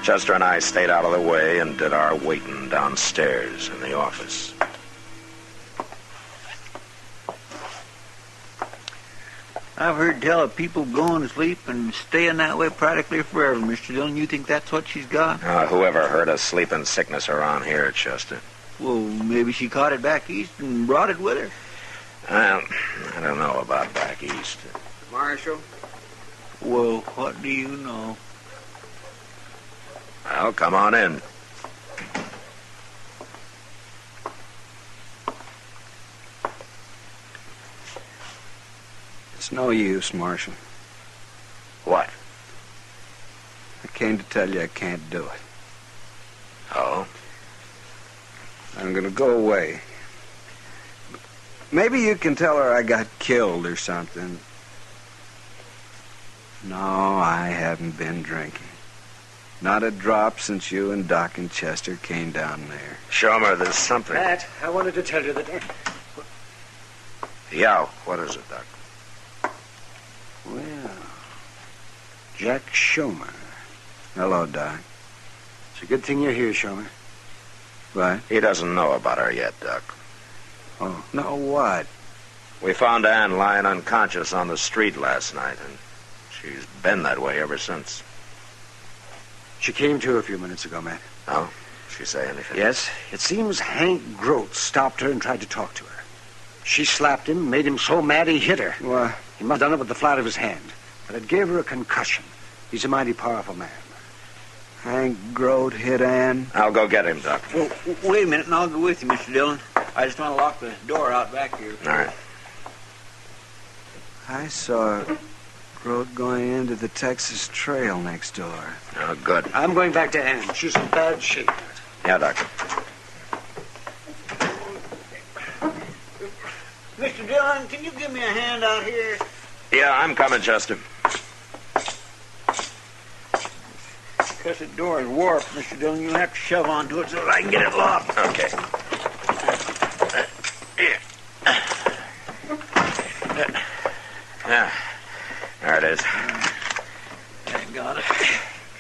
Chester and I stayed out of the way and did our waiting downstairs in the office. I've heard tell of people going to sleep and staying that way practically forever, Mr. Dillon. You think that's what she's got? Whoever heard of sleeping sickness around here, Chester? Well, maybe she caught it back east and brought it with her. Well, I don't know about back east. Marshal? Well, what do you know? Well, come on in. It's no use, Marshal. What? I came to tell you I can't do it. Oh? I'm going to go away. Maybe you can tell her I got killed or something. No, I haven't been drinking. Not a drop since you and Doc and Chester came down there. Shomer, there's something. Matt, I wanted to tell you that... Yeah, what is it, Doc? Well, Jack Shomer. Hello, Doc. It's a good thing you're here, Shomer. What? He doesn't know about her yet, Doc. Oh, no, what? We found Ann lying unconscious on the street last night, and she's been that way ever since. She came to a few minutes ago, Matt. Oh? She say anything? Yes. It seems Hank Grote stopped her and tried to talk to her. She slapped him, made him so mad he hit her. What? He must have done it with the flat of his hand. But it gave her a concussion. He's a mighty powerful man. Hank Grote hit Ann? I'll go get him, Doc. Well, wait a minute, and I'll go with you, Mr. Dillon. I just want to lock the door out back here. All right. I saw Grote going into the Texas Trail next door. Oh, good. I'm going back to Ann. She's in bad shape. Yeah, Doc. Mr. Dillon, can you give me a hand out here? Yeah, I'm coming, Chester. Because the door is warped, Mr. Dillon. You'll have to shove onto it so that I can get it locked. Okay. There it is. I got it.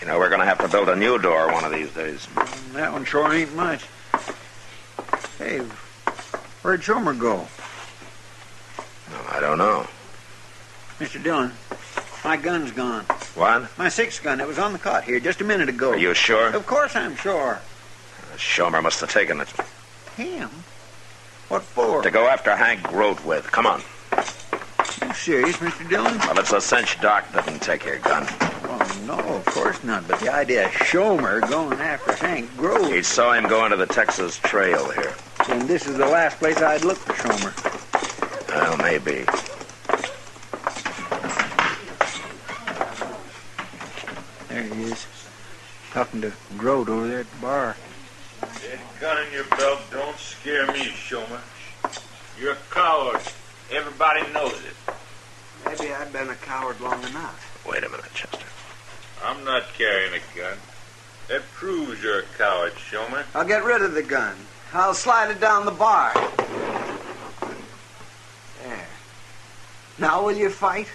You know, we're going to have to build a new door one of these days. That one sure ain't much. Hey, where'd Shomer go? Well, I don't know. Mr. Dillon, my gun's gone. What? My 6 gun. It was on the cot here just a minute ago. Are you sure? Of course I'm sure. Shomer must have taken it. Him? What for? To go after Hank Grote with. Come on. You serious, Mr. Dillon? Well, it's a cinch Doc didn't take your gun. Oh, no, of course not. But the idea of Shomer going after Hank Grote. He saw him go into the Texas Trail here. And this is the last place I'd look for Shomer. Well, maybe. There he is. Talking to Grote over there at the bar. That gun in your belt don't scare me, Shomer. You're a coward. Everybody knows it. Maybe I've been a coward long enough. Wait a minute, Chester. I'm not carrying a gun. That proves you're a coward, Shomer. I'll get rid of the gun. I'll slide it down the bar. There. Now will you fight?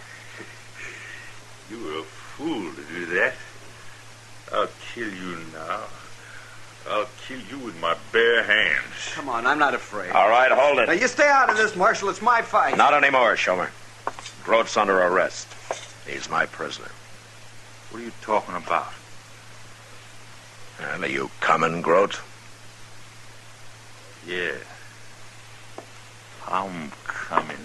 You were a fool to do that. I'll kill you now. I'll kill you with my bare hands. Come on, I'm not afraid. All right, hold Now, it. you stay out of this, Marshal. It's my fight. Not anymore, Shomer. Grote's under arrest. He's my prisoner. What are you talking about? And are you coming, Grote? Yeah. I'm coming.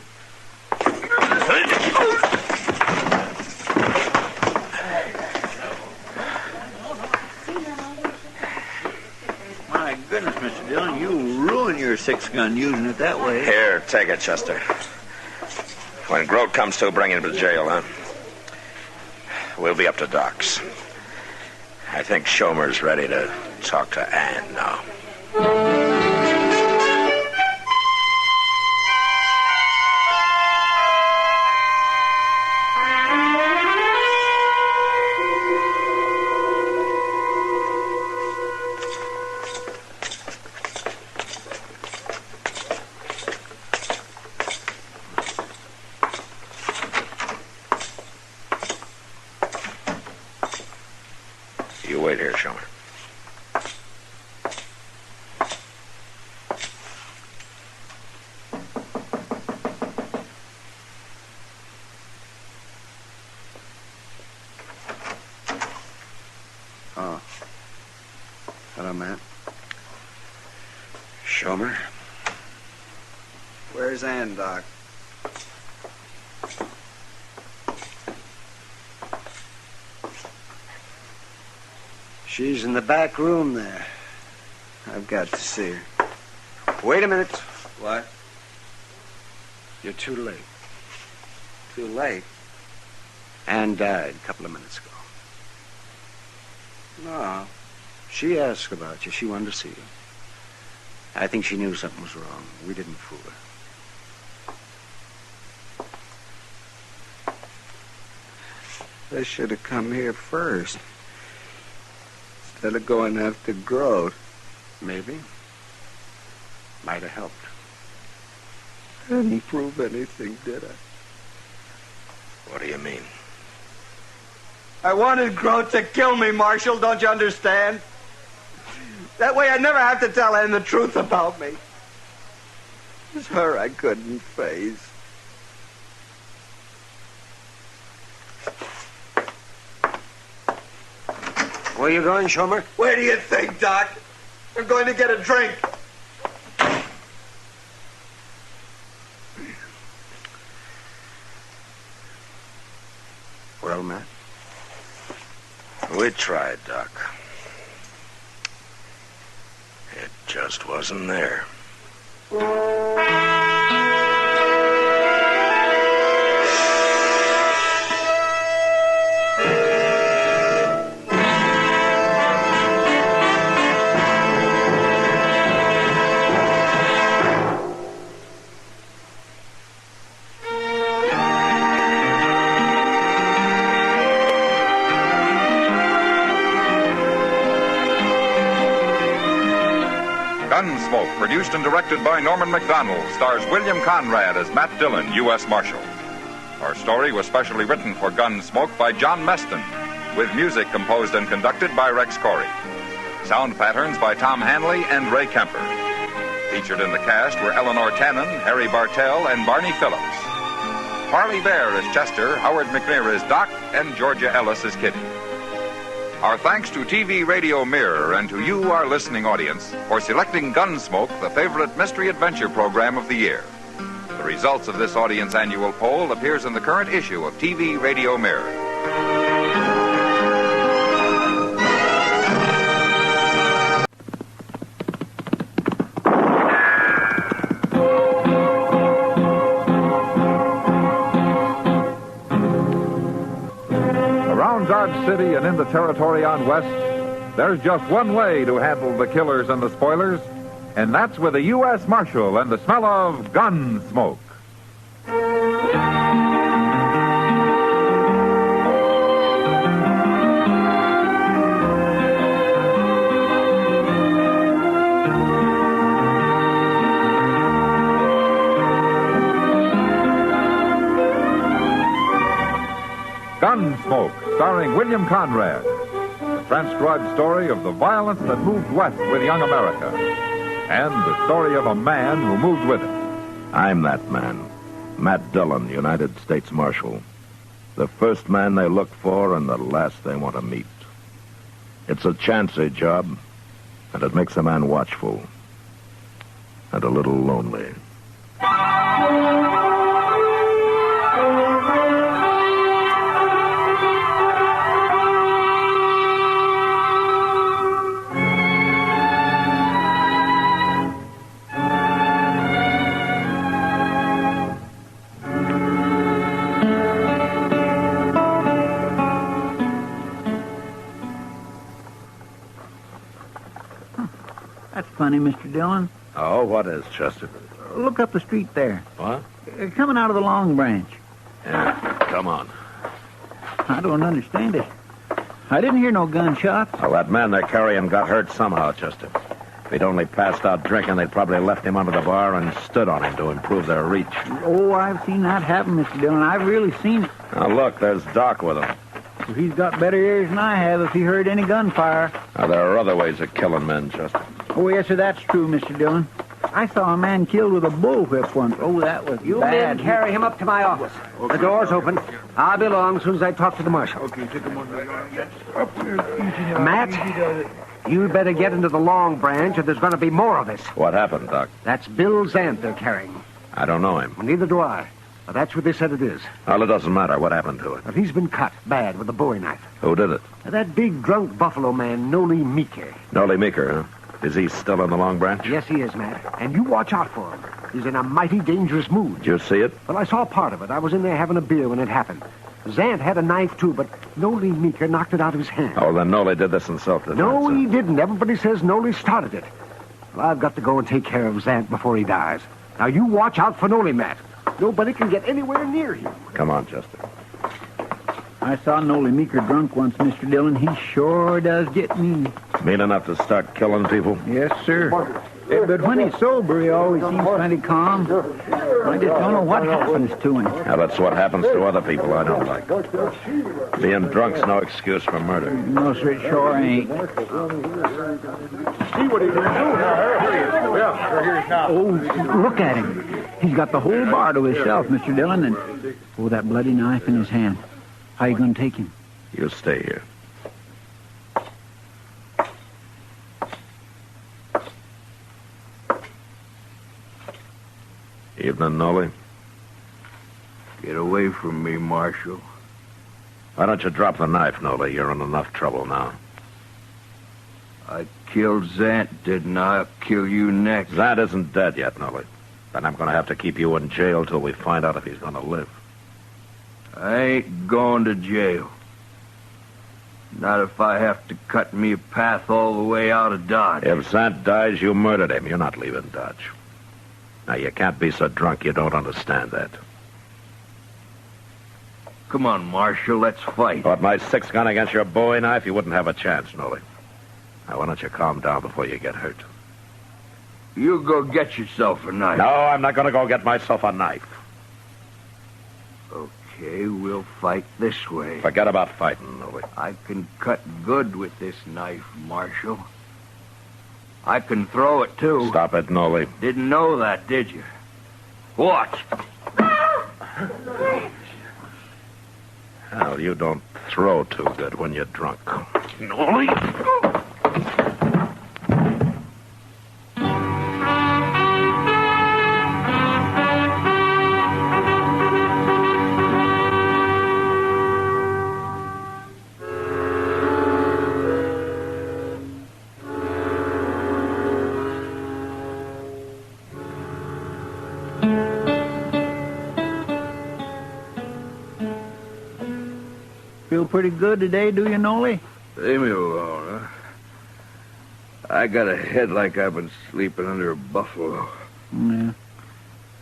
My goodness, Mr. Dillon, you ruin your 6 gun using it that way. Here, take it, Chester. When Grote comes to, bring him to jail, huh? We'll be up to Doc's. I think Shomer's ready to talk to Ann now. You wait here, Shomer. Oh. Hello, Matt. Shomer. Where's Ann, Doc? She's in the back room there. I've got to see her. Wait a minute. What? You're too late. Too late? Ann died a couple of minutes ago. No. She asked about you. She wanted to see you. I think she knew something was wrong. We didn't fool her. They should have come here first. instead of going after growth. Maybe. Might have helped. I didn't prove anything, did I? What do you mean? I wanted growth to kill me, Marshal, don't you understand? That way I'd never have to tell Ann the truth about me. It was her I couldn't face. Where you going, Shomer? Where do you think, Doc? I'm going to get a drink. Well, Matt? We tried, Doc. It just wasn't there. Gunsmoke, produced and directed by Norman Macdonald, stars William Conrad as Matt Dillon, U.S. Marshal. Our story was specially written for Gunsmoke by John Meston, with music composed and conducted by Rex Corey. Sound patterns by Tom Hanley and Ray Kemper. Featured in the cast were Eleanor Tannen, Harry Bartell, and Barney Phillips. Parley Bear is Chester, Howard McNear is Doc, and Georgia Ellis is Kitty. Our thanks to TV Radio Mirror and to you, our listening audience, for selecting Gunsmoke, the favorite mystery adventure program of the year. The results of this audience annual poll appears in the current issue of TV Radio Mirror. Dodge City and in the territory on west, there's just one way to handle the killers and the spoilers, and that's with a U.S. Marshal and the smell of gun smoke. Gunsmoke, starring William Conrad. The transcribed story of the violence that moved west with young America. And the story of a man who moved with it. I'm that man. Matt Dillon, United States Marshal. The first man they look for and the last they want to meet. It's a chancy job, and it makes a man watchful. And a little lonely. Funny, Mr. Dillon. Oh, what is, Chester? Look up the street there. What? Coming out of the Long Branch. Yeah, come on. I don't understand it. I didn't hear no gunshots. Well, that man they're carrying got hurt somehow, Chester. If he'd only passed out drinking, they'd probably left him under the bar and stood on him to improve their reach. Oh, I've seen that happen, Mr. Dillon. I've really seen it. Now, look, there's Doc with him. Well, he's got better ears than I have if he heard any gunfire. Now, there are other ways of killing men, Chester. Oh, yes, sir, that's true, Mr. Dillon. I saw a man killed with a bullwhip once. Oh, that was You bad. men carry him up to my office. The door's open. I'll be along as soon as I talk to the marshal. Okay, take him on the Matt, you'd better get into the Long Branch or there's going to be more of this. What happened, Doc? That's Bill Zant they're carrying. I don't know him. Well, neither do I. But that's what they said it is. Well, it doesn't matter. What happened to it? But he's been cut bad with a bowie knife. Who did it? That big drunk buffalo man, Noli Meeker. Noli Meeker, huh? Is he still in the Long Branch? Yes, he is, Matt. And you watch out for him. He's in a mighty dangerous mood. Did you see it? Well, I saw part of it. I was in there having a beer when it happened. Zant had a knife, too, but Noli Meeker knocked it out of his hand. Oh, then Noli did this in self-defense. No, he didn't. Everybody says Noli started it. Well, I've got to go and take care of Zant before he dies. Now, you watch out for Noli, Matt. Nobody can get anywhere near him. Come on, Chester. I saw Noli Meeker drunk once, Mr. Dillon. He sure does get mean. Mean enough to start killing people? Yes, sir. But when he's sober, he always seems plenty calm. I just don't know what happens to him. Now, that's what happens to other people I don't like. Being drunk's no excuse for murder. No, sir, it sure ain't. See what he's going to do now. Yeah, here he is now. Oh, look at him. He's got the whole bar to himself, Mr. Dillon, and that bloody knife in his hand. How you going to take him? You stay here. Evening, Noli. Get away from me, Marshal. Why don't you drop the knife, Noli? You're in enough trouble now. I killed Zant, didn't I? I'll kill you next. Zant isn't dead yet, Noli. Then I'm going to have to keep you in jail till we find out if he's going to live. I ain't going to jail. Not if I have to cut me a path all the way out of Dodge. If Zant dies, you murdered him. You're not leaving Dodge. Now, you can't be so drunk you don't understand that. Come on, Marshal, let's fight. But my 6-gun against your Bowie knife, you wouldn't have a chance, Noli. Now, why don't you calm down before you get hurt? You go get yourself a knife. No, I'm not going to go get myself a knife. Okay, we'll fight this way. Forget about fighting, Noli. I can cut good with this knife, Marshal. I can throw it, too. Stop it, Noli. Didn't know that, did you? Watch. Hell, you don't throw too good when you're drunk. Noli? Feel pretty good today, do you, Noli? Leave me alone, huh? I got a head like I've been sleeping under a buffalo. Yeah.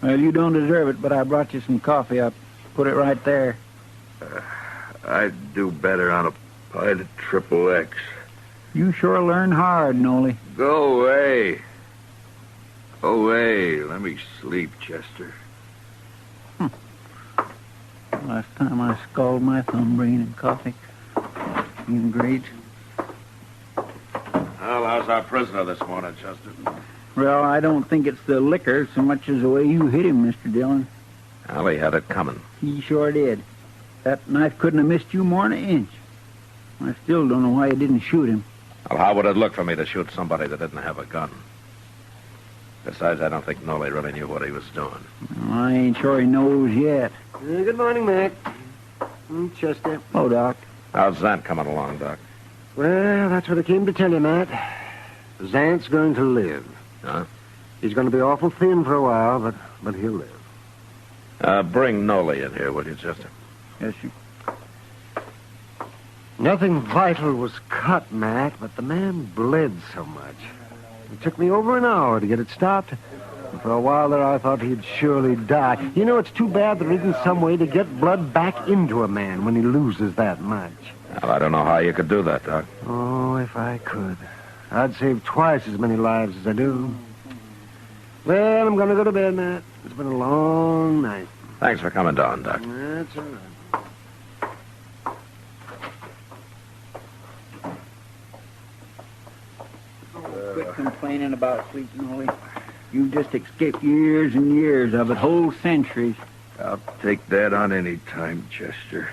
Well, you don't deserve it, but I brought you some coffee. I put it right there. I'd do better on a pint of Triple X. You sure learn hard, Noli. Go away. Go away. Let me sleep, Chester. Last time I scalded my thumb bringing in coffee. You great. Well, how's our prisoner this morning, Chester? Well, I don't think it's the liquor so much as the way you hit him, Mr. Dillon. Well, he had it coming. He sure did. That knife couldn't have missed you more than an inch. I still don't know why you didn't shoot him. Well, how would it look for me to shoot somebody that didn't have a gun? Besides, I don't think Noli really knew what he was doing. Well, I ain't sure he knows yet. Good morning, Mac. Chester. Oh, Doc. How's Zant coming along, Doc? Well, that's what I came to tell you, Matt. Zant's going to live. Huh? He's going to be awful thin for a while, but he'll live. Bring Noli in here, will you, Chester? Yes, sir. Nothing vital was cut, Matt, but the man bled so much. It took me over an hour to get it stopped. And for a while there, I thought he'd surely die. You know, it's too bad there isn't some way to get blood back into a man when he loses that much. Well, I don't know how you could do that, Doc. Oh, if I could. I'd save twice as many lives as I do. Well, I'm going to go to bed, Matt. It's been a long night. Thanks for coming down, Doc. That's all right. Quit complaining about sleep, Noli. You've just escaped years and years of it, whole centuries. I'll take that on any time, Chester.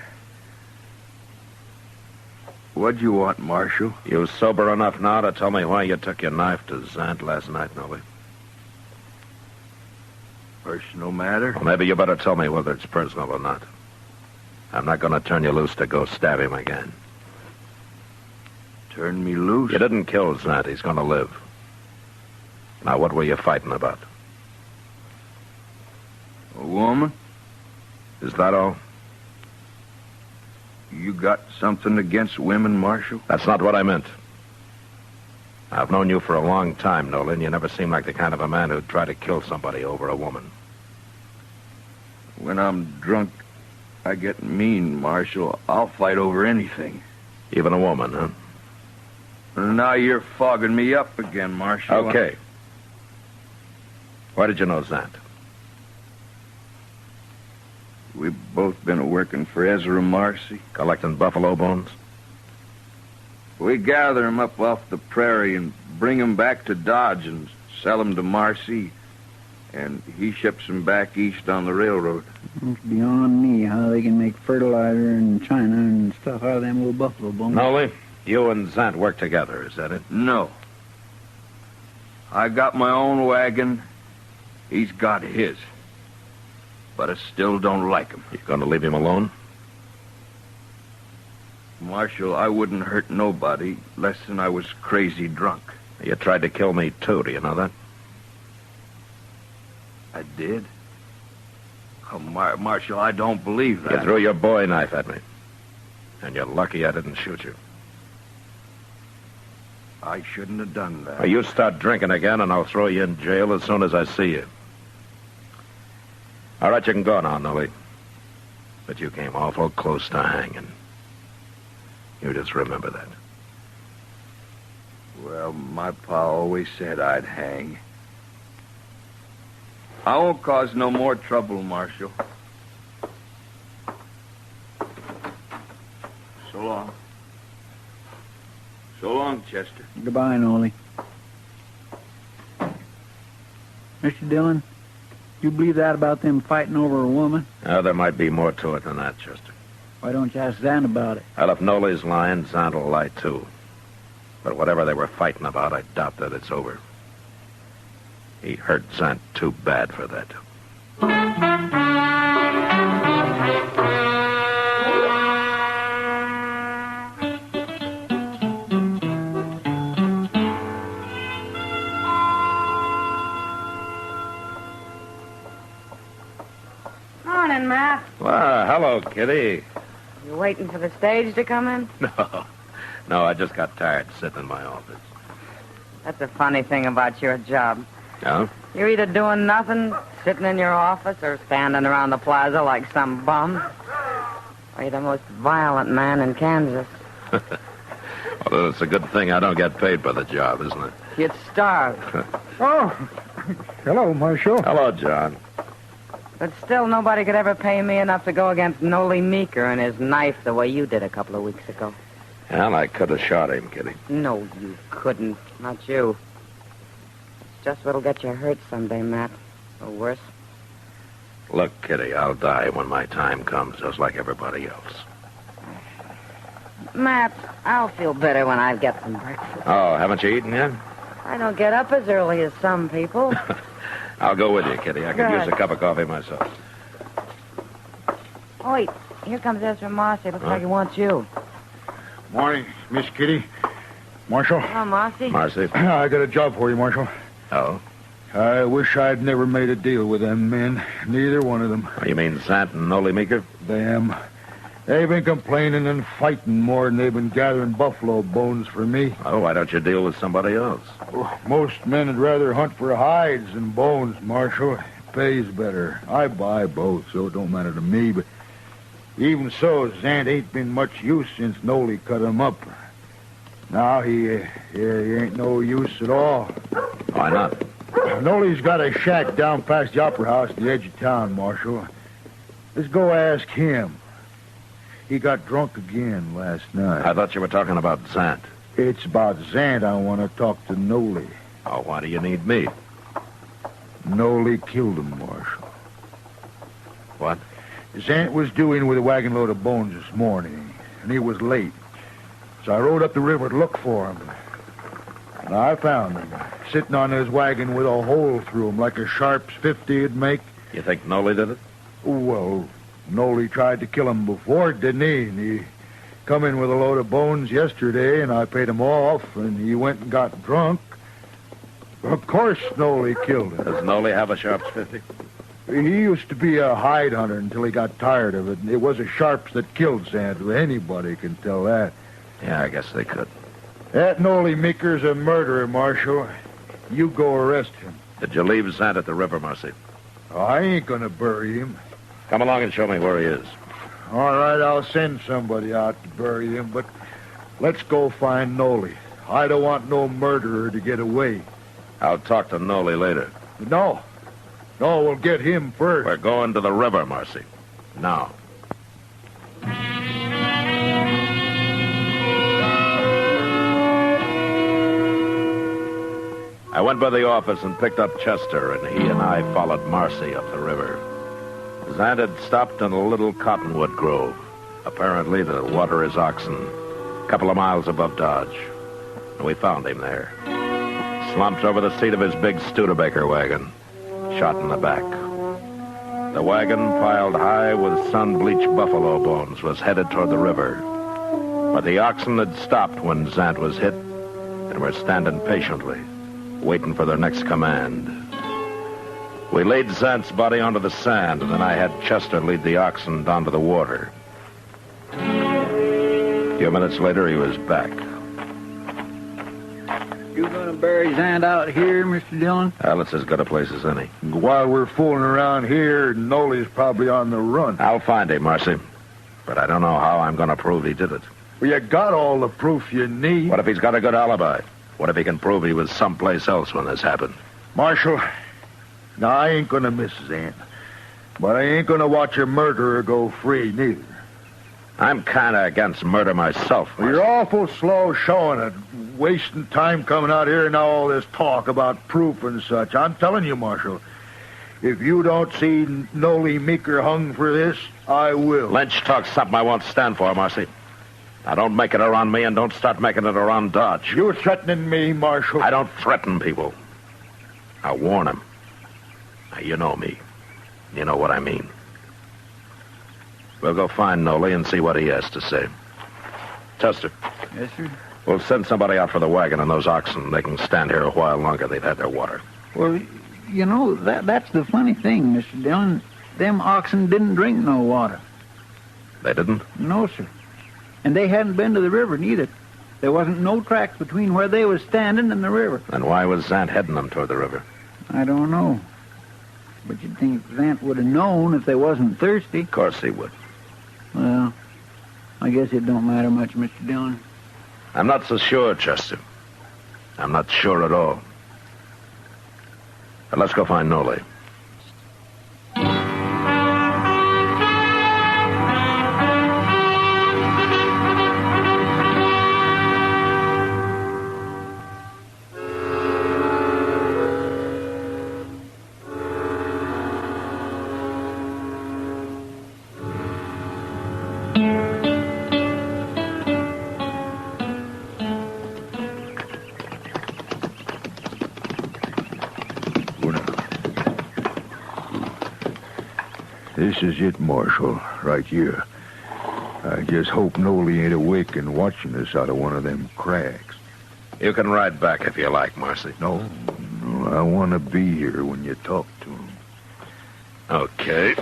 What'd you want, Marshal? You sober enough now to tell me why you took your knife to Zant last night, Noli? Personal matter? Well, maybe you better tell me whether it's personal or not. I'm not going to turn you loose to go stab him again. Turn me loose? You didn't kill Zant. He's going to live. Now, what were you fighting about? A woman? Is that all? You got something against women, Marshal? That's not what I meant. I've known you for a long time, Nolan. You never seemed like the kind of a man who'd try to kill somebody over a woman. When I'm drunk, I get mean, Marshal, I'll fight over anything. Even a woman, huh? Now you're fogging me up again, Marshal. Okay. Why did you know Zant? We've both been working for Ezra Marcy. Collecting buffalo bones? We gather 'em up off the prairie and bring 'em back to Dodge and sell 'em to Marcy. And he ships 'em back east on the railroad. It's beyond me how they can make fertilizer in China and stuff out of them little buffalo bones. Nolly, you and Zant work together, is that it? No. I got my own wagon. He's got his. But I still don't like him. You going to leave him alone? Marshal, I wouldn't hurt nobody less than I was crazy drunk. You tried to kill me, too. Do you know that? I did? Oh, Marshal, I don't believe that. You threw your boy knife at me. And you're lucky I didn't shoot you. I shouldn't have done that. Well, you start drinking again, and I'll throw you in jail as soon as I see you. All right, you can go now, Nolly. But you came awful close to hanging. You just remember that. Well, my pa always said I'd hang. I won't cause no more trouble, Marshal. So long. So long, Chester. Goodbye, Nolly. Mr. Dillon, you believe that about them fighting over a woman? Oh, there might be more to it than that, Chester. Why don't you ask Zant about it? Well, if Nolly's lying, Zant will lie, too. But whatever they were fighting about, I doubt that it's over. He hurt Zant too bad for that. Morning, Matt. Well, hello, Kitty. You waiting for the stage to come in? No, I just got tired sitting in my office. That's a funny thing about your job. No? You're either doing nothing, sitting in your office, or standing around the plaza like some bum. Or you're the most violent man in Kansas. Well, it's a good thing I don't get paid for the job, isn't it? You'd starve. Oh, hello, Marshal. Hello, John. But still, nobody could ever pay me enough to go against Nolly Meeker and his knife the way you did a couple of weeks ago. Well, I could have shot him, Kitty. No, you couldn't. Not you. It's just what'll get you hurt someday, Matt. Or worse. Look, Kitty, I'll die when my time comes, just like everybody else. Matt, I'll feel better when I get some breakfast. Oh, haven't you eaten yet? I don't get up as early as some people. I'll go with you, Kitty. I could Good. use a cup of coffee myself. Oh, wait. Here comes Ezra Marcy. Looks like he wants you. Morning, Miss Kitty. Marshal. Oh, Marcy. Marcy. I got a job for you, Marshal. Oh? I wish I'd never made a deal with them men. Neither one of them. Oh, you mean Sant and Nolly Meeker? Them. They've been complaining and fighting more than they've been gathering buffalo bones for me. Oh, why don't you deal with somebody else? Most men would rather hunt for hides than bones, Marshal. It pays better. I buy both, so it don't matter to me, but even so, Zant ain't been much use since Nolly cut him up. Now he ain't no use at all. Why not? Nolly's got a shack down past the Opera House at the edge of town, Marshal. Let's go ask him. He got drunk again last night. I thought you were talking about Zant. It's about Zant I want to talk to Nolly. Oh, why do you need me? Nolly killed him, Marshal. What? Zant was due in with a wagon load of bones this morning, and he was late. So I rode up the river to look for him. And I found him, sitting on his wagon with a hole through him like a Sharp's 50 would make. You think Nolly did it? Well, Nolly tried to kill him before, didn't he? And he come in with a load of bones yesterday, and I paid him off, and he went and got drunk. Of course Nolly killed him. Does Nolly have a Sharp's 50? He used to be a hide hunter until he got tired of it. It was a Sharps that killed Zant. Anybody can tell that. Yeah, I guess they could. That Nolly Meeker's a murderer, Marshal. You go arrest him. Did you leave Zant at the river, Marcy? I ain't gonna bury him. Come along and show me where he is. All right, I'll send somebody out to bury him, but let's go find Noli. I don't want no murderer to get away. I'll talk to Noli later. No, we'll get him first. We're going to the river, Marcy. Now. I went by the office and picked up Chester, and he and I followed Marcy up the river. Zant had stopped in a little cottonwood grove, apparently to water his oxen, a couple of miles above Dodge. And we found him there, slumped over the seat of his big Studebaker wagon, shot in the back. The wagon, piled high with sun-bleached buffalo bones, was headed toward the river. But the oxen had stopped when Zant was hit and were standing patiently, waiting for their next command. We laid Zant's body onto the sand, and then I had Chester lead the oxen down to the water. A few minutes later, he was back. You gonna bury Zant out here, Mr. Dillon? Well, it's as good a place as any. While we're fooling around here, Noli's probably on the run. I'll find him, Marcy. But I don't know how I'm going to prove he did it. Well, you got all the proof you need. What if he's got a good alibi? What if he can prove he was someplace else when this happened? Marshal, now I ain't gonna miss Zant. But I ain't gonna watch a murderer go free, neither. I'm kind of against murder myself. Well, you're awful slow showing it. Wasting time coming out here and now all this talk about proof and such. I'm telling you, Marshal, if you don't see Noli Meeker hung for this, I will. Lynch talks something I won't stand for, Marcy. Now, don't make it around me and don't start making it around Dodge. You're threatening me, Marshal. I don't threaten people. I warn them. Now, you know me. You know what I mean. We'll go find Noli and see what he has to say. Chester. Yes, sir? We'll send somebody out for the wagon and those oxen. They can stand here a while longer. They've had their water. Well, you know, that's the funny thing, Mr. Dillon. Them oxen didn't drink no water. They didn't? No, sir. And they hadn't been to the river, neither. There wasn't no tracks between where they was standing and the river. Then why was Zant heading them toward the river? I don't know. But you'd think Zant would have known if they wasn't thirsty. Of course he would. Well, I guess it don't matter much, Mr. Dillon. I'm not so sure, Chester. I'm not sure at all. But let's go find Noli. This is it, Marshal, right here. I just hope Noli ain't awake and watching us out of one of them cracks. You can ride back if you like, Marcy. No, I want to be here when you talk to him. Okay.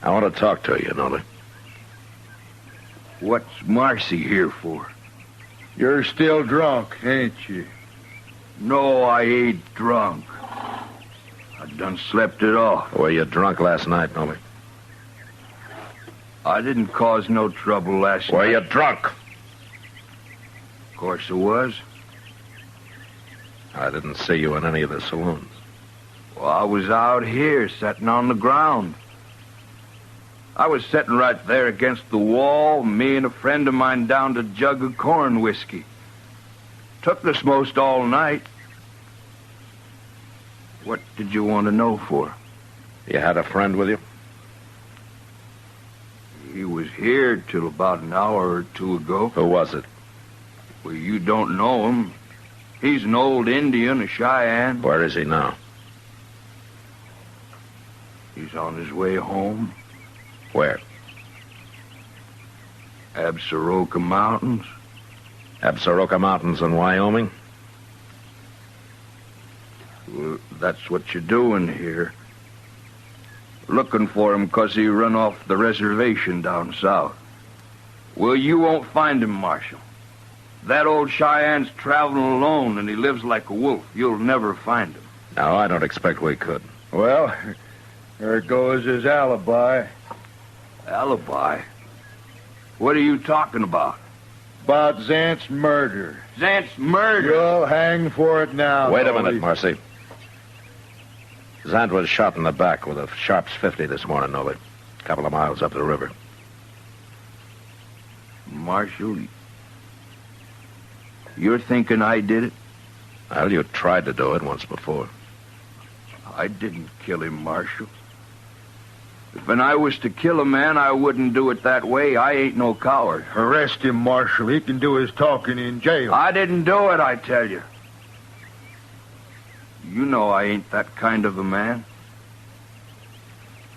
I want to talk to you, Noli. What's Marcy here for? You're still drunk, ain't you? No, I ain't drunk. I done slept it off. Were you drunk last night, Noli? I didn't cause no trouble last night. Were you drunk? Of course I was. I didn't see you in any of the saloons. Well, I was out here, sitting on the ground. I was sitting right there against the wall, me and a friend of mine downed a jug of corn whiskey. Took us most all night. What did you want to know for? You had a friend with you? He was here till about an hour or two ago. Who was it? Well, you don't know him. He's an old Indian, a Cheyenne. Where is he now? He's on his way home. Where? Absaroka Mountains. Absaroka Mountains in Wyoming? Well, that's what you're doing here. Looking for him 'cause he run off the reservation down south. Well, you won't find him, Marshal. That old Cheyenne's traveling alone, and he lives like a wolf. You'll never find him. No, I don't expect we could. Well, there goes his alibi. Alibi? What are you talking about? About Zant's murder. Zant's murder? You'll hang for it now. Wait a Dolly. minute, Marcy. Zant was shot in the back with a Sharps 50 this morning, Nolly. A couple of miles up the river. Marshal, you're thinking I did it? Well, you tried to do it once before. I didn't kill him, Marshal. If I was to kill a man, I wouldn't do it that way. I ain't no coward. Arrest him, Marshal. He can do his talking in jail. I didn't do it, I tell you. You know I ain't that kind of a man.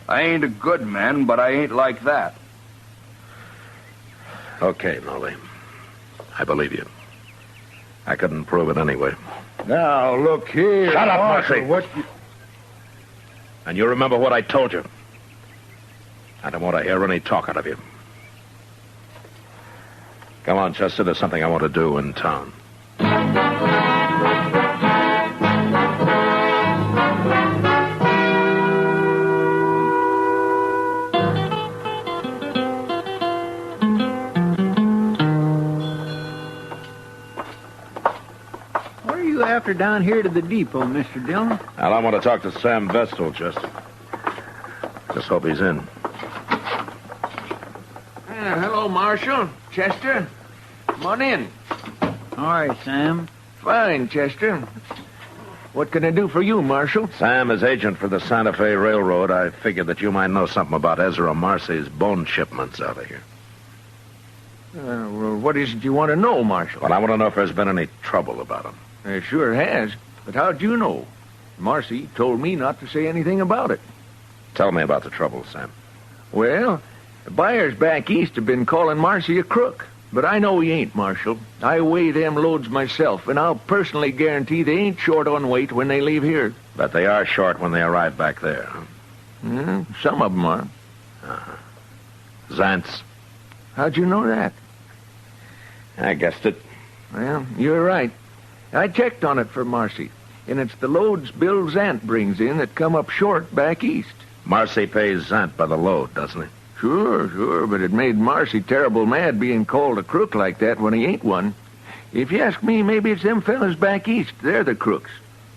I ain't a good man, but I ain't like that. Okay, Nolly. I believe you. I couldn't prove it anyway. Now, look here. Shut up, Marshal. Marcy. What And you remember what I told you. I don't want to hear any talk out of you. Come on, Chester. There's something I want to do in town. What are you after down here to the depot, Mr. Dillon? Well, I want to talk to Sam Vestal, Chester. Just hope he's in. Hello, Marshal. Chester. Come on in. All right, Sam. Fine, Chester. What can I do for you, Marshal? Sam is agent for the Santa Fe Railroad. I figured that you might know something about Ezra Marcy's bone shipments out of here. Well, what is it you want to know, Marshal? Well, I want to know if there's been any trouble about him. There sure has. But how'd you know? Marcy told me not to say anything about it. Tell me about the trouble, Sam. Well, the buyers back east have been calling Marcy a crook. But I know he ain't, Marshal. I weigh them loads myself, and I'll personally guarantee they ain't short on weight when they leave here. But they are short when they arrive back there, huh? Some of them are. Uh-huh. Zant's. How'd you know that? I guessed it. Well, you're right. I checked on it for Marcy, and it's the loads Bill Zant brings in that come up short back east. Marcy pays Zant by the load, doesn't he? Sure, but it made Marcy terrible mad being called a crook like that when he ain't one. If you ask me, maybe it's them fellas back east. They're the crooks.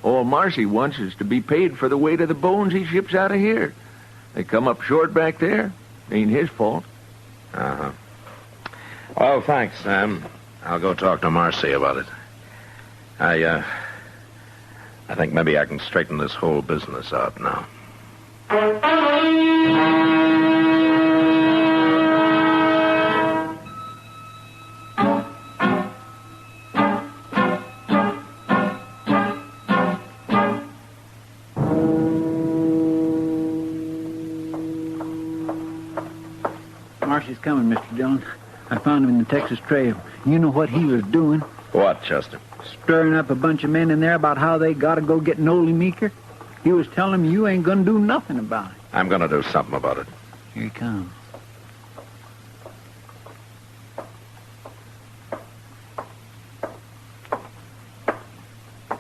All Marcy wants is to be paid for the weight of the bones he ships out of here. They come up short back there. Ain't his fault. Uh-huh. Well, thanks, Sam. I'll go talk to Marcy about it. I think maybe I can straighten this whole business out now. Marcy's coming, Mr. Dillon. I found him in the Texas Trail. You know what he was doing? What, Chester? Stirring up a bunch of men in there about how they got to go get Nolly Meeker. He was telling them you ain't going to do nothing about it. I'm going to do something about it. Here he comes.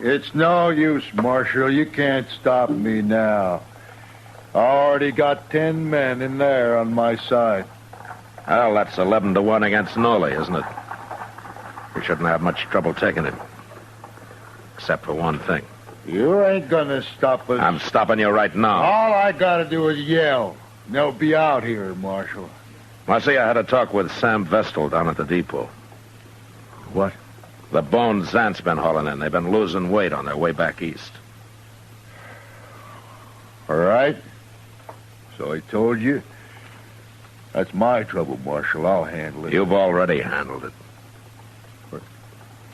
It's no use, Marshal. You can't stop me now. I already got 10 men in there on my side. Well, that's 11-1 against Nolly, isn't it? We shouldn't have much trouble taking him. Except for one thing. You ain't gonna stop us. I'm stopping you right now. All I gotta do is yell. And they'll be out here, Marshal. Marcy, I had a talk with Sam Vestal down at the depot. What? The bones Zant's been hauling in. They've been losing weight on their way back east. All right. So I told you. That's my trouble, Marshal. I'll handle it. You've already handled it.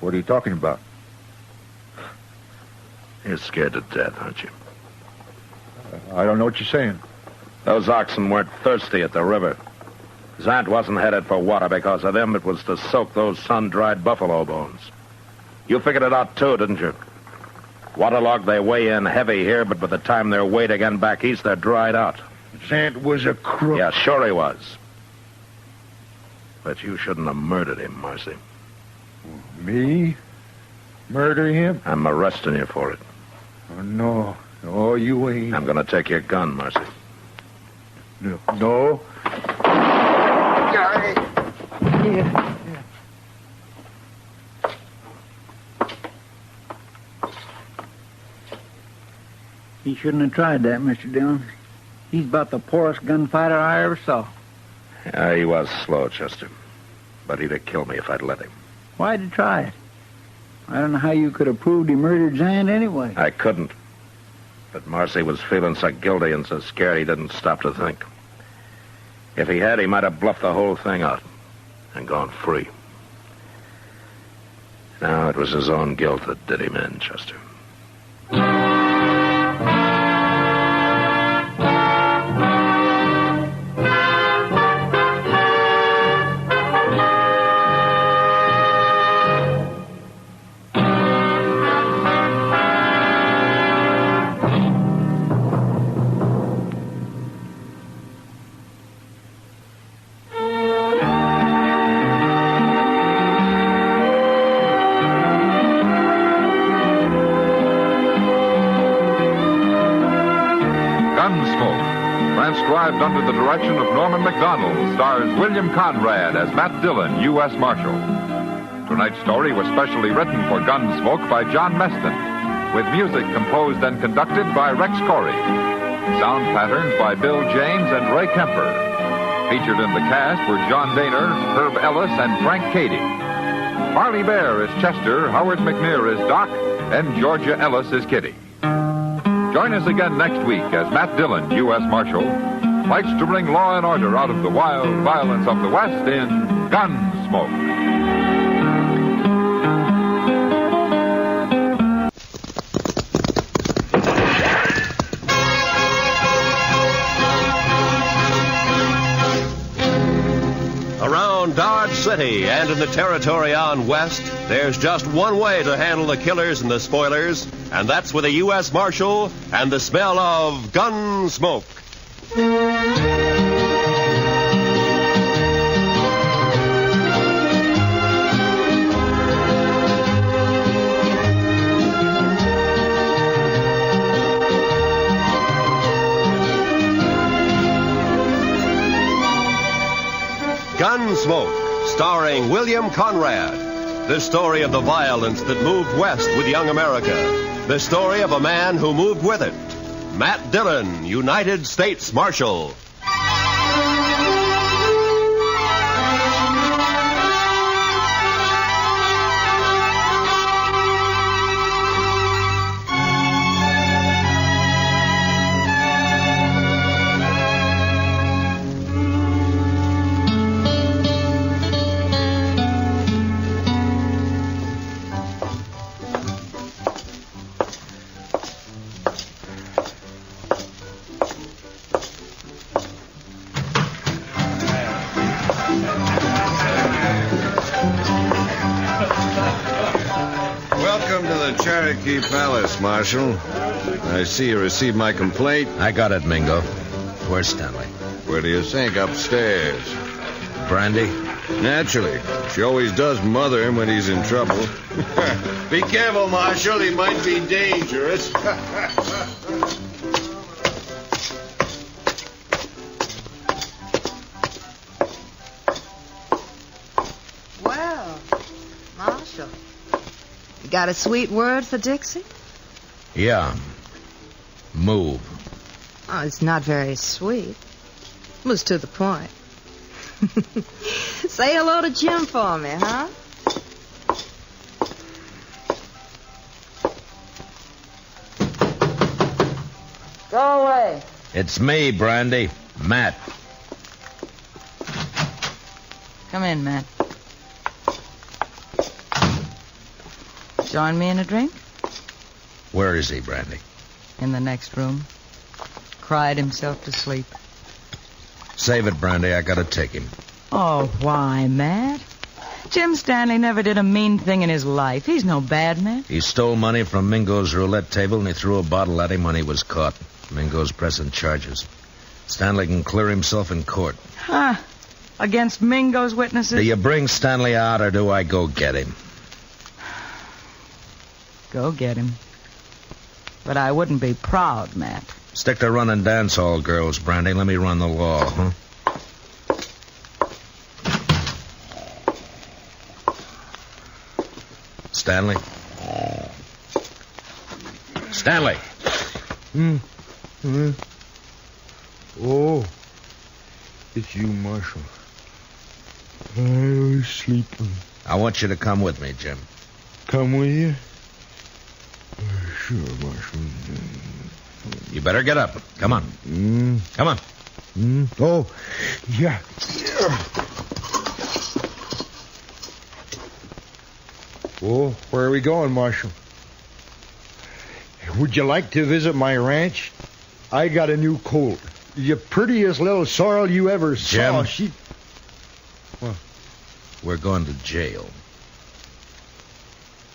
What are you talking about? You're scared to death, aren't you? I don't know what you're saying. Those oxen weren't thirsty at the river. Zant wasn't headed for water because of them. It was to soak those sun-dried buffalo bones. You figured it out, too, didn't you? Waterlogged, they weigh in heavy here, but by the time they're weighed again back east, they're dried out. That was a crook. Yeah, sure he was. But you shouldn't have murdered him, Marcy. Me? Murder him? I'm arresting you for it. Oh, no. No, you ain't. I'm going to take your gun, Marcy. No. He shouldn't have tried that, Mr. Dillon. He's about the poorest gunfighter I ever saw. Yeah, he was slow, Chester. But he'd have killed me if I'd let him. Why'd you try it? I don't know how you could have proved he murdered Zand anyway. I couldn't. But Marcy was feeling so guilty and so scared he didn't stop to think. If he had, he might have bluffed the whole thing out and gone free. No, it was his own guilt that did him in, Chester. Transcribed under the direction of Norman MacDonald, stars William Conrad as Matt Dillon, U.S. Marshal. Tonight's story was specially written for Gunsmoke by John Meston, with music composed and conducted by Rex Corey. Sound patterns by Bill James and Ray Kemper. Featured in the cast were John Daner, Herb Ellis, and Frank Cady. Marley Bear is Chester, Howard McNear is Doc, and Georgia Ellis is Kitty. Join us again next week as Matt Dillon, U.S. Marshal, fights to bring law and order out of the wild violence of the West in Gunsmoke. Around Dodge City and in the territory on west, there's just one way to handle the killers and the spoilers, and that's with a U.S. Marshal and the smell of gun smoke. Gunsmoke, starring William Conrad. The story of the violence that moved west with young America. The story of a man who moved with it. Matt Dillon, United States Marshal. Cherokee Palace, Marshal. I see you received my complaint. I got it, Mingo. Where's Stanley? Where do you think? Upstairs. Brandy? Naturally. She always does mother him when he's in trouble. Be careful, Marshal. He might be dangerous. Well, Marshal. Got a sweet word for Dixie? Yeah. Move. Oh, it's not very sweet. It was to the point. Say hello to Jim for me, huh? Go away. It's me, Brandy. Matt. Come in, Matt. Join me in a drink? Where is he, Brandy? In the next room. Cried himself to sleep. Save it, Brandy. I gotta take him. Oh, why, Matt? Jim Stanley never did a mean thing in his life. He's no bad man. He stole money from Mingo's roulette table and he threw a bottle at him when he was caught. Mingo's pressing charges. Stanley can clear himself in court. Huh. Against Mingo's witnesses? Do you bring Stanley out, or do I go get him? Go get him. But I wouldn't be proud, Matt. Stick to running dance hall girls, Brandy. Let me run the law, huh? Stanley? Stanley! Oh, it's you, Marshal. I was sleeping. I want you to come with me, Jim. Come with you? Sure, Marshal. You better get up. Come on. Come on. Oh, yeah. Oh, where are we going, Marshal? Would you like to visit my ranch? I got a new colt. The prettiest little sorrel you ever saw. Jim. What? We're going to jail.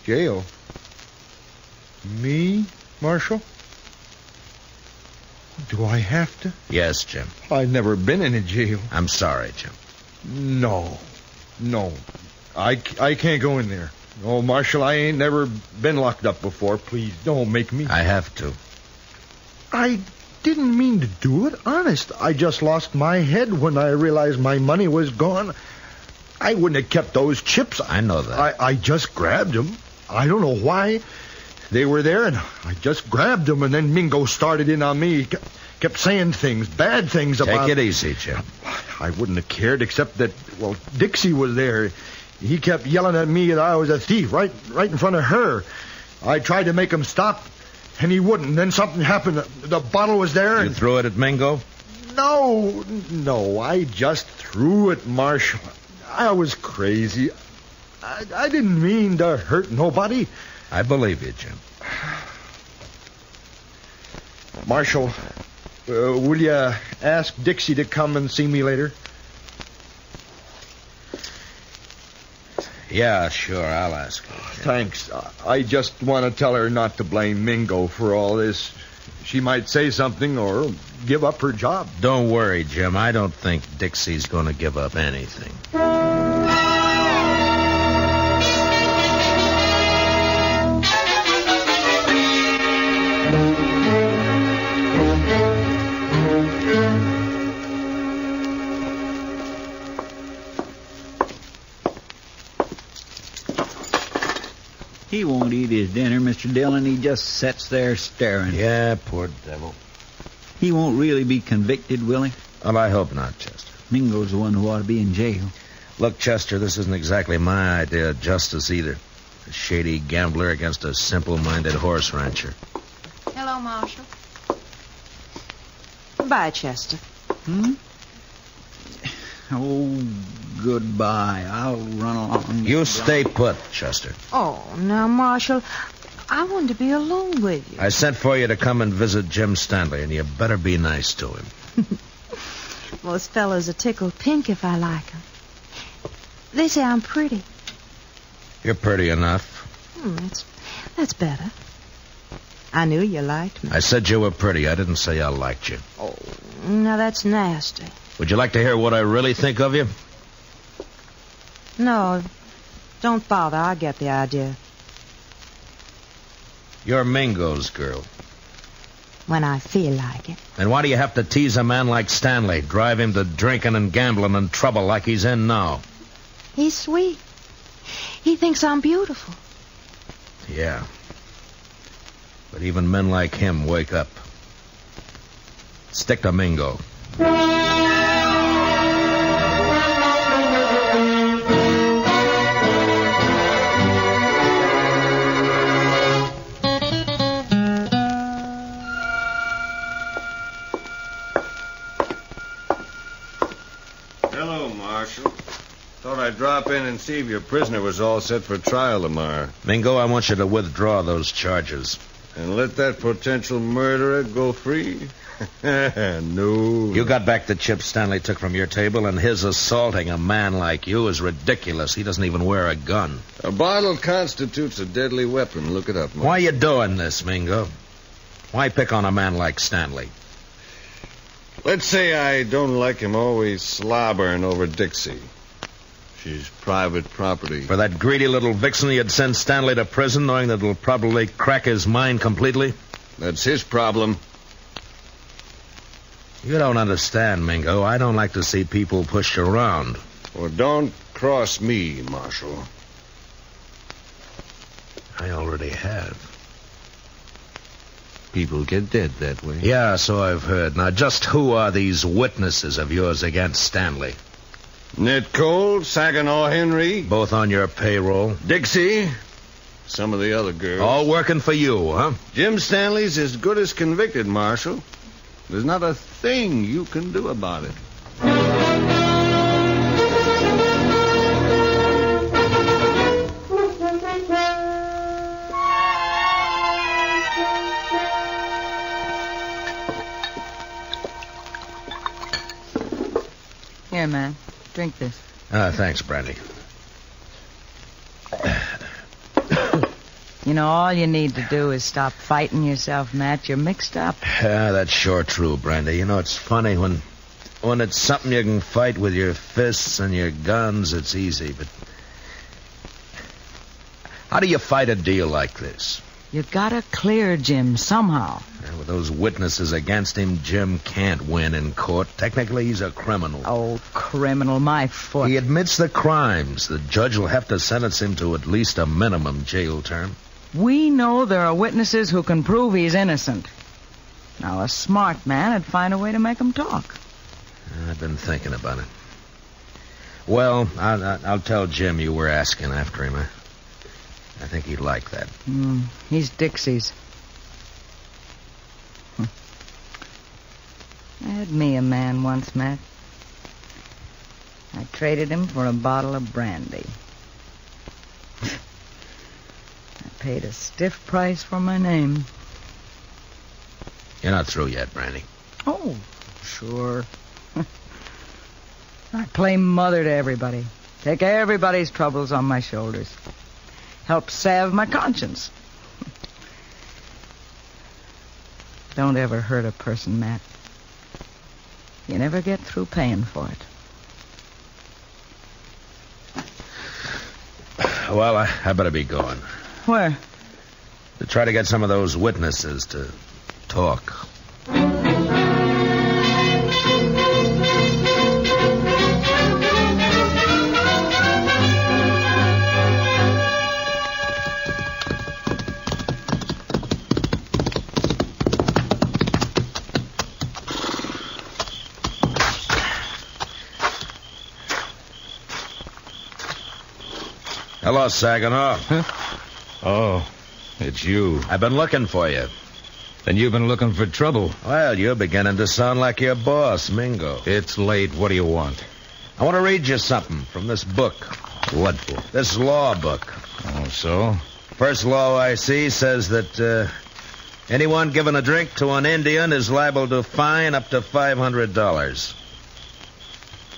Jail? Me, Marshal? Do I have to? Yes, Jim. I've never been in a jail. I'm sorry, Jim. No. I can't go in there. No, Marshal, I ain't never been locked up before. Please, don't make me. I have to. I didn't mean to do it. Honest. I just lost my head when I realized my money was gone. I wouldn't have kept those chips. I know that. I just grabbed them. I don't know why. They were there, and I just grabbed them, and then Mingo started in on me. He kept saying things, bad things about... Take it easy, Jim. I wouldn't have cared, except that, well, Dixie was there. He kept yelling at me that I was a thief right in front of her. I tried to make him stop, and he wouldn't. Then something happened. The bottle was there. You threw it at Mingo? No, I just threw it, Marshal. I was crazy. I didn't mean to hurt nobody. I believe you, Jim. Marshal, will you ask Dixie to come and see me later? Yeah, sure, I'll ask her. Thanks. I just want to tell her not to blame Mingo for all this. She might say something or give up her job. Don't worry, Jim. I don't think Dixie's going to give up anything. He won't eat his dinner, Mr. Dillon. He just sits there staring. Yeah, poor devil. He won't really be convicted, will he? Well, I hope not, Chester. Mingo's the one who ought to be in jail. Look, Chester, this isn't exactly my idea of justice either. A shady gambler against a simple-minded horse rancher. Hello, Marshal. Bye, Chester. Oh, goodbye. I'll run along. You stay put, Chester. Oh, now, Marshal, I wanted to be alone with you. I sent for you to come and visit Jim Stanley, and you better be nice to him. Most fellows are tickled pink if I like them. They say I'm pretty. You're pretty enough. That's better. I knew you liked me. I said you were pretty. I didn't say I liked you. Oh, now that's nasty. Would you like to hear what I really think of you? No, don't bother. I get the idea. You're Mingo's girl. When I feel like it. And why do you have to tease a man like Stanley, drive him to drinking and gambling and trouble like he's in now? He's sweet. He thinks I'm beautiful. Yeah. But even men like him wake up. Stick to Mingo. Hello, Marshal. Thought I'd drop in and see if your prisoner was all set for trial tomorrow. Mingo, I want you to withdraw those charges. And let that potential murderer go free? No. You got back the chips Stanley took from your table, and his assaulting a man like you is ridiculous. He doesn't even wear a gun. A bottle constitutes a deadly weapon. Look it up, Marshal. Why are you doing this, Mingo? Why pick on a man like Stanley? Let's say I don't like him always slobbering over Dixie. She's private property. For that greedy little vixen, you'd send Stanley to prison knowing that it'll probably crack his mind completely? That's his problem. You don't understand, Mingo. I don't like to see people pushed around. Well, don't cross me, Marshal. I already have. People get dead that way. Yeah, so I've heard. Now, just who are these witnesses of yours against Stanley? Ned Cole, Saginaw Henry. Both on your payroll? Dixie. Some of the other girls. All working for you, huh? Jim Stanley's as good as convicted, Marshal. There's not a thing you can do about it. Here, man. Drink this. Thanks, Brandy. You know, all you need to do is stop fighting yourself, Matt. You're mixed up. Yeah, that's sure true, Brandy. You know, it's funny when it's something you can fight with your fists and your guns, it's easy, but how do you fight a deal like this? You gotta clear Jim somehow. Yeah, with those witnesses against him, Jim can't win in court. Technically, he's a criminal. Oh, criminal, my foot. He admits the crimes. The judge will have to sentence him to at least a minimum jail term. We know there are witnesses who can prove he's innocent. Now, a smart man would find a way to make him talk. I've been thinking about it. Well, I'll tell Jim you were asking after him. I think he'd like that. He's Dixie's. I had me a man once, Matt. I traded him for a bottle of brandy. I paid a stiff price for my name. You're not through yet, Brandy. Oh, sure. I play mother to everybody. Take everybody's troubles on my shoulders. Help salve my conscience. Don't ever hurt a person, Matt. You never get through paying for it. Well, I better be going. Where? To try to get some of those witnesses to talk. Hello, Saginaw. Huh? Oh, it's you. I've been looking for you. Then you've been looking for trouble. Well, you're beginning to sound like your boss, Mingo. It's late. What do you want? I want to read you something from this book. What book? This law book. Oh, so? First law I see says that anyone giving a drink to an Indian is liable to fine up to $500.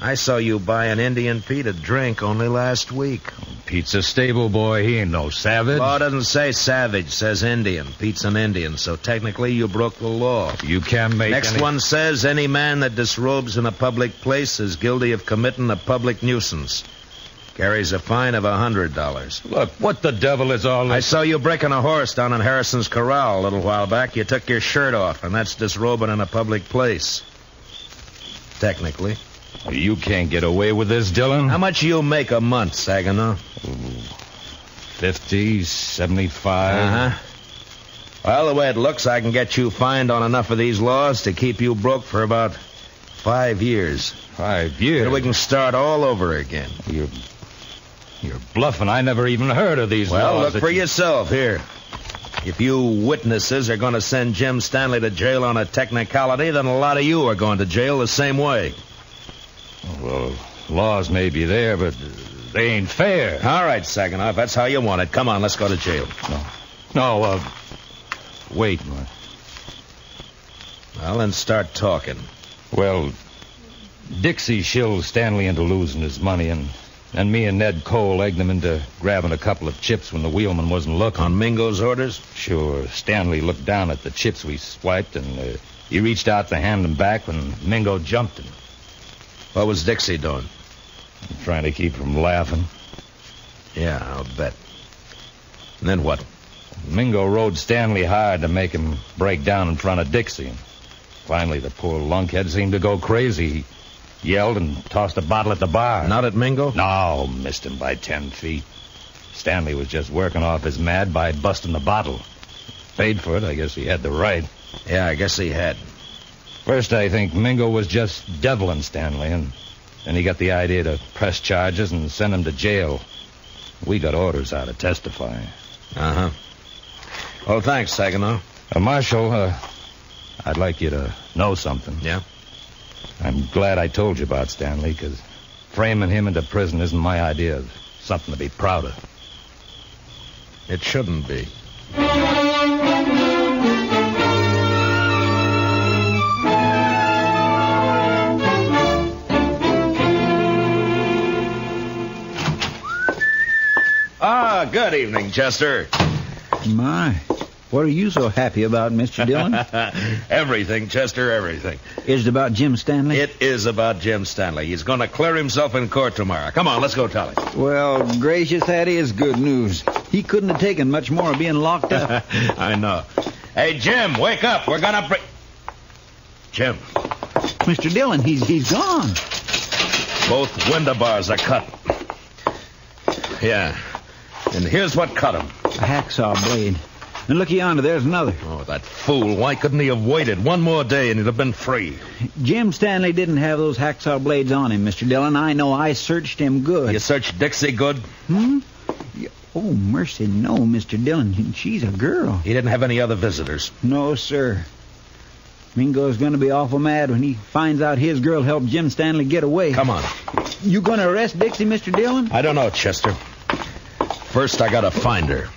I saw you buy an Indian Pete a drink only last week. Pete's a stable boy. He ain't no savage. Law doesn't say savage, says Indian. Pete's an Indian, so technically you broke the law. You can't make Next one says any man that disrobes in a public place is guilty of committing a public nuisance. Carries a fine of $100. Look, what the devil is all this? I saw you breaking a horse down in Harrison's Corral a little while back. You took your shirt off, and that's disrobing in a public place. Technically. You can't get away with this, Dillon. How much you make a month, Saginaw? 50, 75. Uh-huh. Well, the way it looks, I can get you fined on enough of these laws to keep you broke for about 5 years. 5 years? And we can start all over again. You're bluffing. I never even heard of these laws. Well, look for yourself. Here. If you witnesses are going to send Jim Stanley to jail on a technicality, then a lot of you are going to jail the same way. Well, laws may be there, but they ain't fair. All right, Saginaw, if that's how you want it. Come on, let's go to jail. No, wait. Well, then start talking. Well, Dixie shilled Stanley into losing his money, and me and Ned Cole egged him into grabbing a couple of chips when the wheelman wasn't looking. On Mingo's orders? Sure. Stanley looked down at the chips we swiped, and He reached out to hand him back when Mingo jumped him. What was Dixie doing? Trying to keep from laughing. Yeah, I'll bet. And then what? Mingo rode Stanley hard to make him break down in front of Dixie. Finally, the poor lunkhead seemed to go crazy. He yelled and tossed a bottle at the bar. Not at Mingo? No, missed him by 10 feet. Stanley was just working off his mad by busting the bottle. Paid for it. I guess he had the right. Yeah, I guess he had. First, I think Mingo was just deviling Stanley, and then he got the idea to press charges and send him to jail. We got orders how to testify. Uh-huh. Well, thanks, Saginaw. Marshal, I'd like you to know something. Yeah? I'm glad I told you about Stanley, because framing him into prison isn't my idea of something to be proud of. It shouldn't be. Ah, good evening, Chester. My, what are you so happy about, Mr. Dillon? Everything, Chester, everything. Is it about Jim Stanley? It is about Jim Stanley. He's going to clear himself in court tomorrow. Come on, let's go tell him. Well, gracious, that is good news. He couldn't have taken much more of being locked up. I know. Hey, Jim, wake up. We're going to Jim. Mr. Dillon, he's gone. Both window bars are cut. Yeah. And here's what cut him. A hacksaw blade. And look yonder, there's another. Oh, that fool. Why couldn't he have waited one more day and he'd have been free? Jim Stanley didn't have those hacksaw blades on him, Mr. Dillon. I know. I searched him good. You searched Dixie good? Oh, mercy, no, Mr. Dillon. She's a girl. He didn't have any other visitors? No, sir. Mingo's going to be awful mad when he finds out his girl helped Jim Stanley get away. Come on. You going to arrest Dixie, Mr. Dillon? I don't know, Chester. First, I got to find her.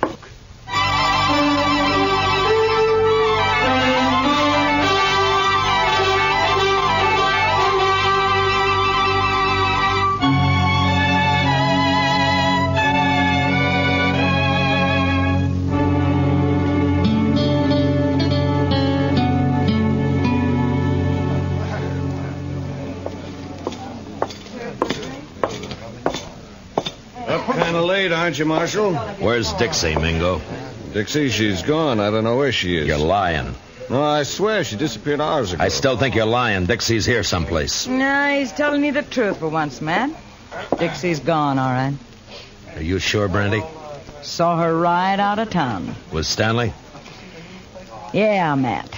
Kind of late, aren't you, Marshal? Where's Dixie, Mingo? Dixie, she's gone. I don't know where she is. You're lying. No, I swear she disappeared hours ago. I still think you're lying. Dixie's here someplace. Nah, he's telling you the truth for once, Matt. Dixie's gone, all right. Are you sure, Brandy? Saw her right out of town. Was Stanley? Yeah, Matt.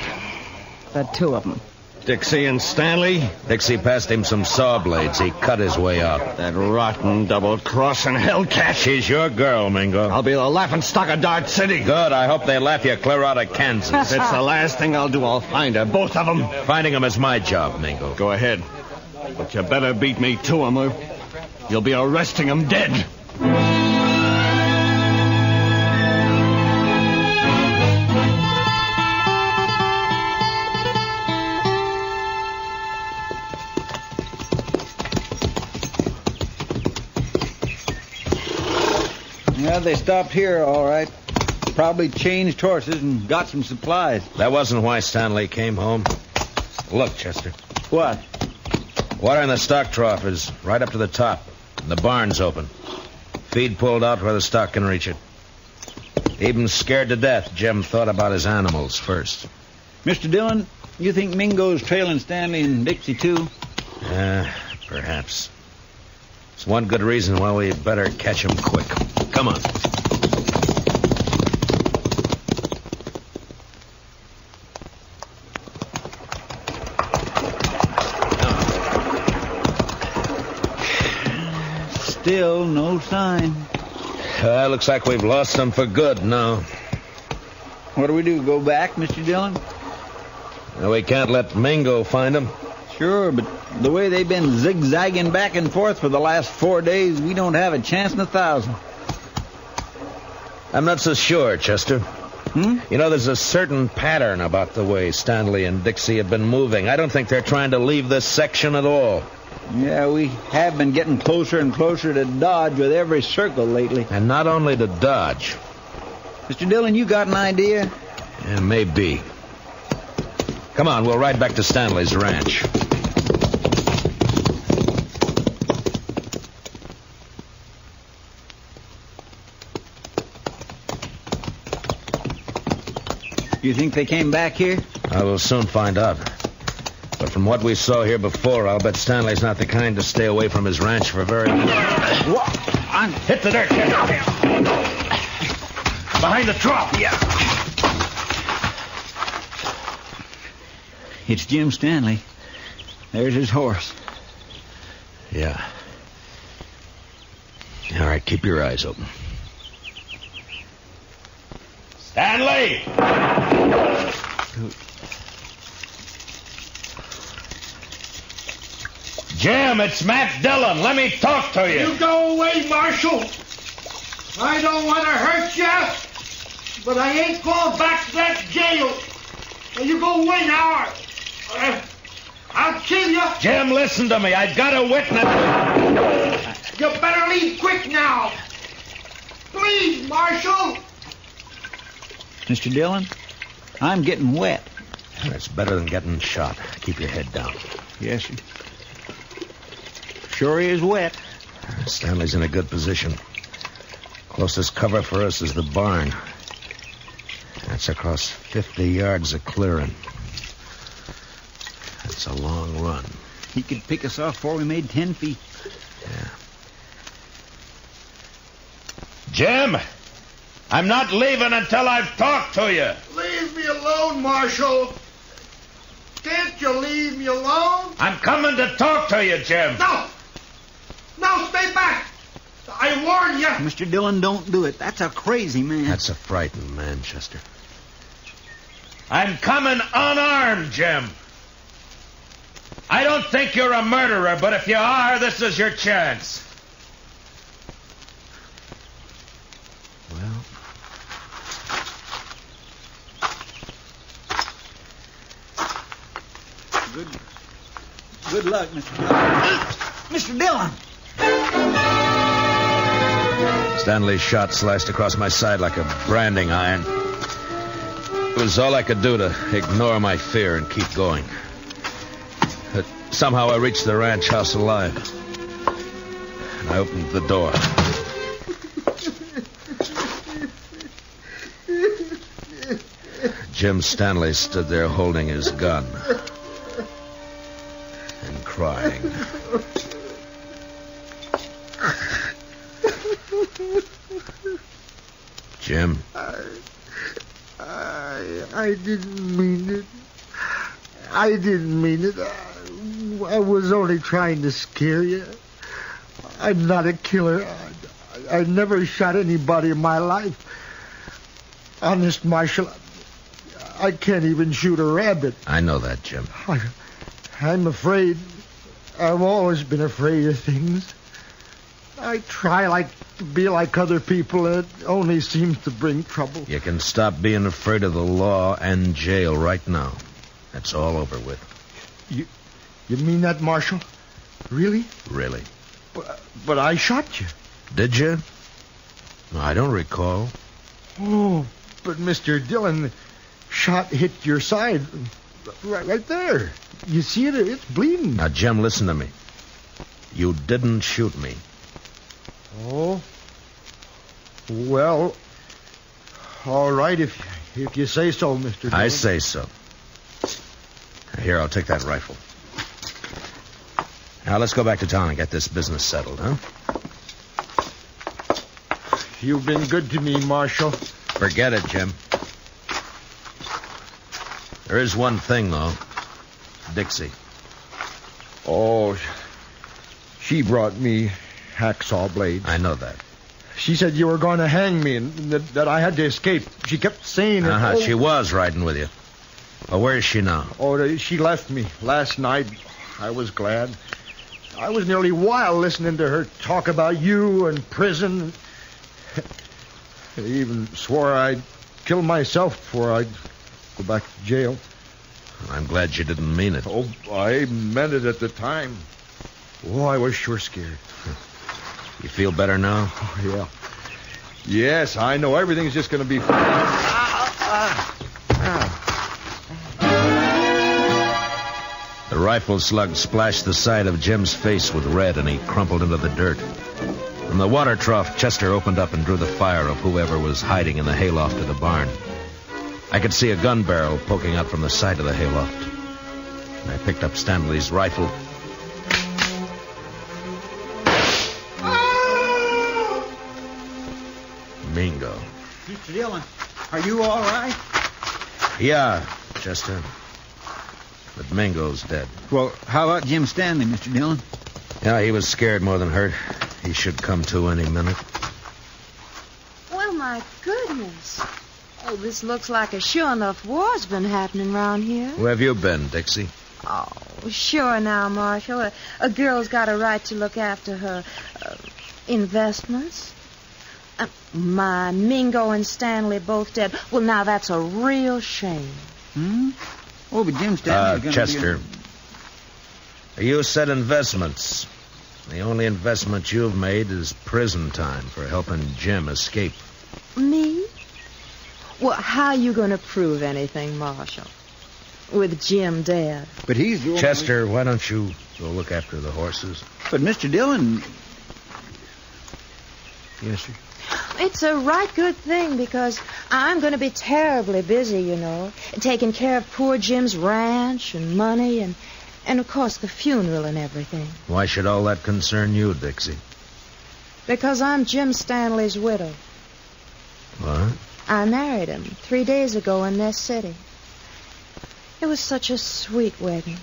The two of them. Dixie and Stanley? Dixie passed him some saw blades. He cut his way out. That rotten double-crossing hellcat. She's your girl, Mingo. I'll be the laughingstock of Dart City. Good. I hope they laugh you clear out of Kansas. If it's the last thing I'll do, I'll find her. Both of them. Finding them is my job, Mingo. Go ahead. But you better beat me to them, or you'll be arresting them dead. Yeah, they stopped here, all right. Probably changed horses and got some supplies. That wasn't why Stanley came home. Look, Chester. What? Water in the stock trough is right up to the top. And the barn's open. Feed pulled out where the stock can reach it. Even scared to death, Jim thought about his animals first. Mr. Dillon, you think Mingo's trailing Stanley and Dixie, too? Perhaps. It's one good reason why we better catch him quick. Come on. Still no sign. Looks like we've lost them for good now. What do we do, go back, Mr. Dillon? Well, we can't let Mingo find them. Sure, but the way they've been zigzagging back and forth for the last 4 days, we don't have a chance in 1,000. I'm not so sure, Chester. You know, there's a certain pattern about the way Stanley and Dixie have been moving. I don't think they're trying to leave this section at all. Yeah, we have been getting closer and closer to Dodge with every circle lately. And not only to Dodge. Mr. Dillon, you got an idea? Yeah, maybe. Come on, we'll ride back to Stanley's ranch. You think they came back here? I will soon find out. But from what we saw here before, I'll bet Stanley's not the kind to stay away from his ranch for very long. Hit the dirt, Jim. Behind the trough. Yeah. It's Jim Stanley. There's his horse. Yeah. All right, keep your eyes open. Stanley! Jim, it's Matt Dillon. Let me talk to you. You go away, Marshal. I don't want to hurt you, but I ain't going back to that jail. Now, you go away now. I'll kill you. Jim, listen to me. I've got a witness. You better leave quick now. Please, Marshal. Mr. Dillon, I'm getting wet. That's better than getting shot. Keep your head down. Yes, sir. Sure is wet. Stanley's in a good position. Closest cover for us is the barn. That's across 50 yards of clearing. That's a long run. He could pick us off before we made 10 feet. Yeah. Jim, I'm not leaving until I've talked to you. Leave me alone, Marshal. Can't you leave me alone? I'm coming to talk to you, Jim. No! No, stay back! I warn you! Mr. Dillon, don't do it. That's a crazy man. That's a frightened man, Chester. I'm coming unarmed, Jim. I don't think you're a murderer, but if you are, this is your chance. Well... Good luck, Mr. Dillon. Mr. Dillon! Stanley's shot sliced across my side like a branding iron. It was all I could do to ignore my fear and keep going. But somehow I reached the ranch house alive. And I opened the door. Jim Stanley stood there holding his gun. And crying. Jim? I didn't mean it. I didn't mean it. I was only trying to scare you. I'm not a killer. I never shot anybody in my life. Honest, Marshal, I can't even shoot a rabbit. I know that, Jim. I'm afraid. I've always been afraid of things. I try to be like other people, and it only seems to bring trouble. You can stop being afraid of the law and jail right now. That's all over with. You mean that, Marshal? Really? Really. But I shot you. Did you? I don't recall. Oh, but Mr. Dillon, shot hit your side. Right there. You see it? It's bleeding. Now, Jim, listen to me. You didn't shoot me. Oh? Well, all right, if you say so, Mr. Dillon. I say so. Here, I'll take that rifle. Now, let's go back to town and get this business settled, huh? You've been good to me, Marshal. Forget it, Jim. There is one thing, though. Dixie. Oh, she brought me hacksaw blades. I know that. She said you were going to hang me and that I had to escape. She kept saying it. Uh-huh. She was riding with you. Well, where is she now? Oh, she left me last night. I was glad. I was nearly wild listening to her talk about you and prison. I even swore I'd kill myself before I'd go back to jail. I'm glad you didn't mean it. Oh, I meant it at the time. Oh, I was sure scared. You feel better now? Oh, yeah. Yes, I know. Everything's just going to be fine. rifle slug splashed the side of Jim's face with red, and he crumpled into the dirt. From the water trough, Chester opened up and drew the fire of whoever was hiding in the hayloft of the barn. I could see a gun barrel poking out from the side of the hayloft. And I picked up Stanley's rifle. Mingo. Mr. Dillon, are you all right? Yeah, Chester. But Mingo's dead. Well, how about Jim Stanley, Mr. Dillon? Yeah, he was scared more than hurt. He should come to any minute. Well, my goodness. Oh, this looks like a sure enough war's been happening around here. Where have you been, Dixie? Oh, sure now, Marshal. A girl's got a right to look after her investments. My Mingo and Stanley both dead. Well, now that's a real shame. Hmm? Oh, but Jim Stanley's Chester. You said investments. The only investment you've made is prison time for helping Jim escape. Me? Well, how you going to prove anything, Marshal? With Jim dead. But he's the Chester, why don't you go look after the horses? But Mr. Dillon... Yes, sir. It's a right good thing because I'm going to be terribly busy, you know, taking care of poor Jim's ranch and money and of course, the funeral and everything. Why should all that concern you, Dixie? Because I'm Jim Stanley's widow. What? I married him 3 days ago in this city. It was such a sweet wedding.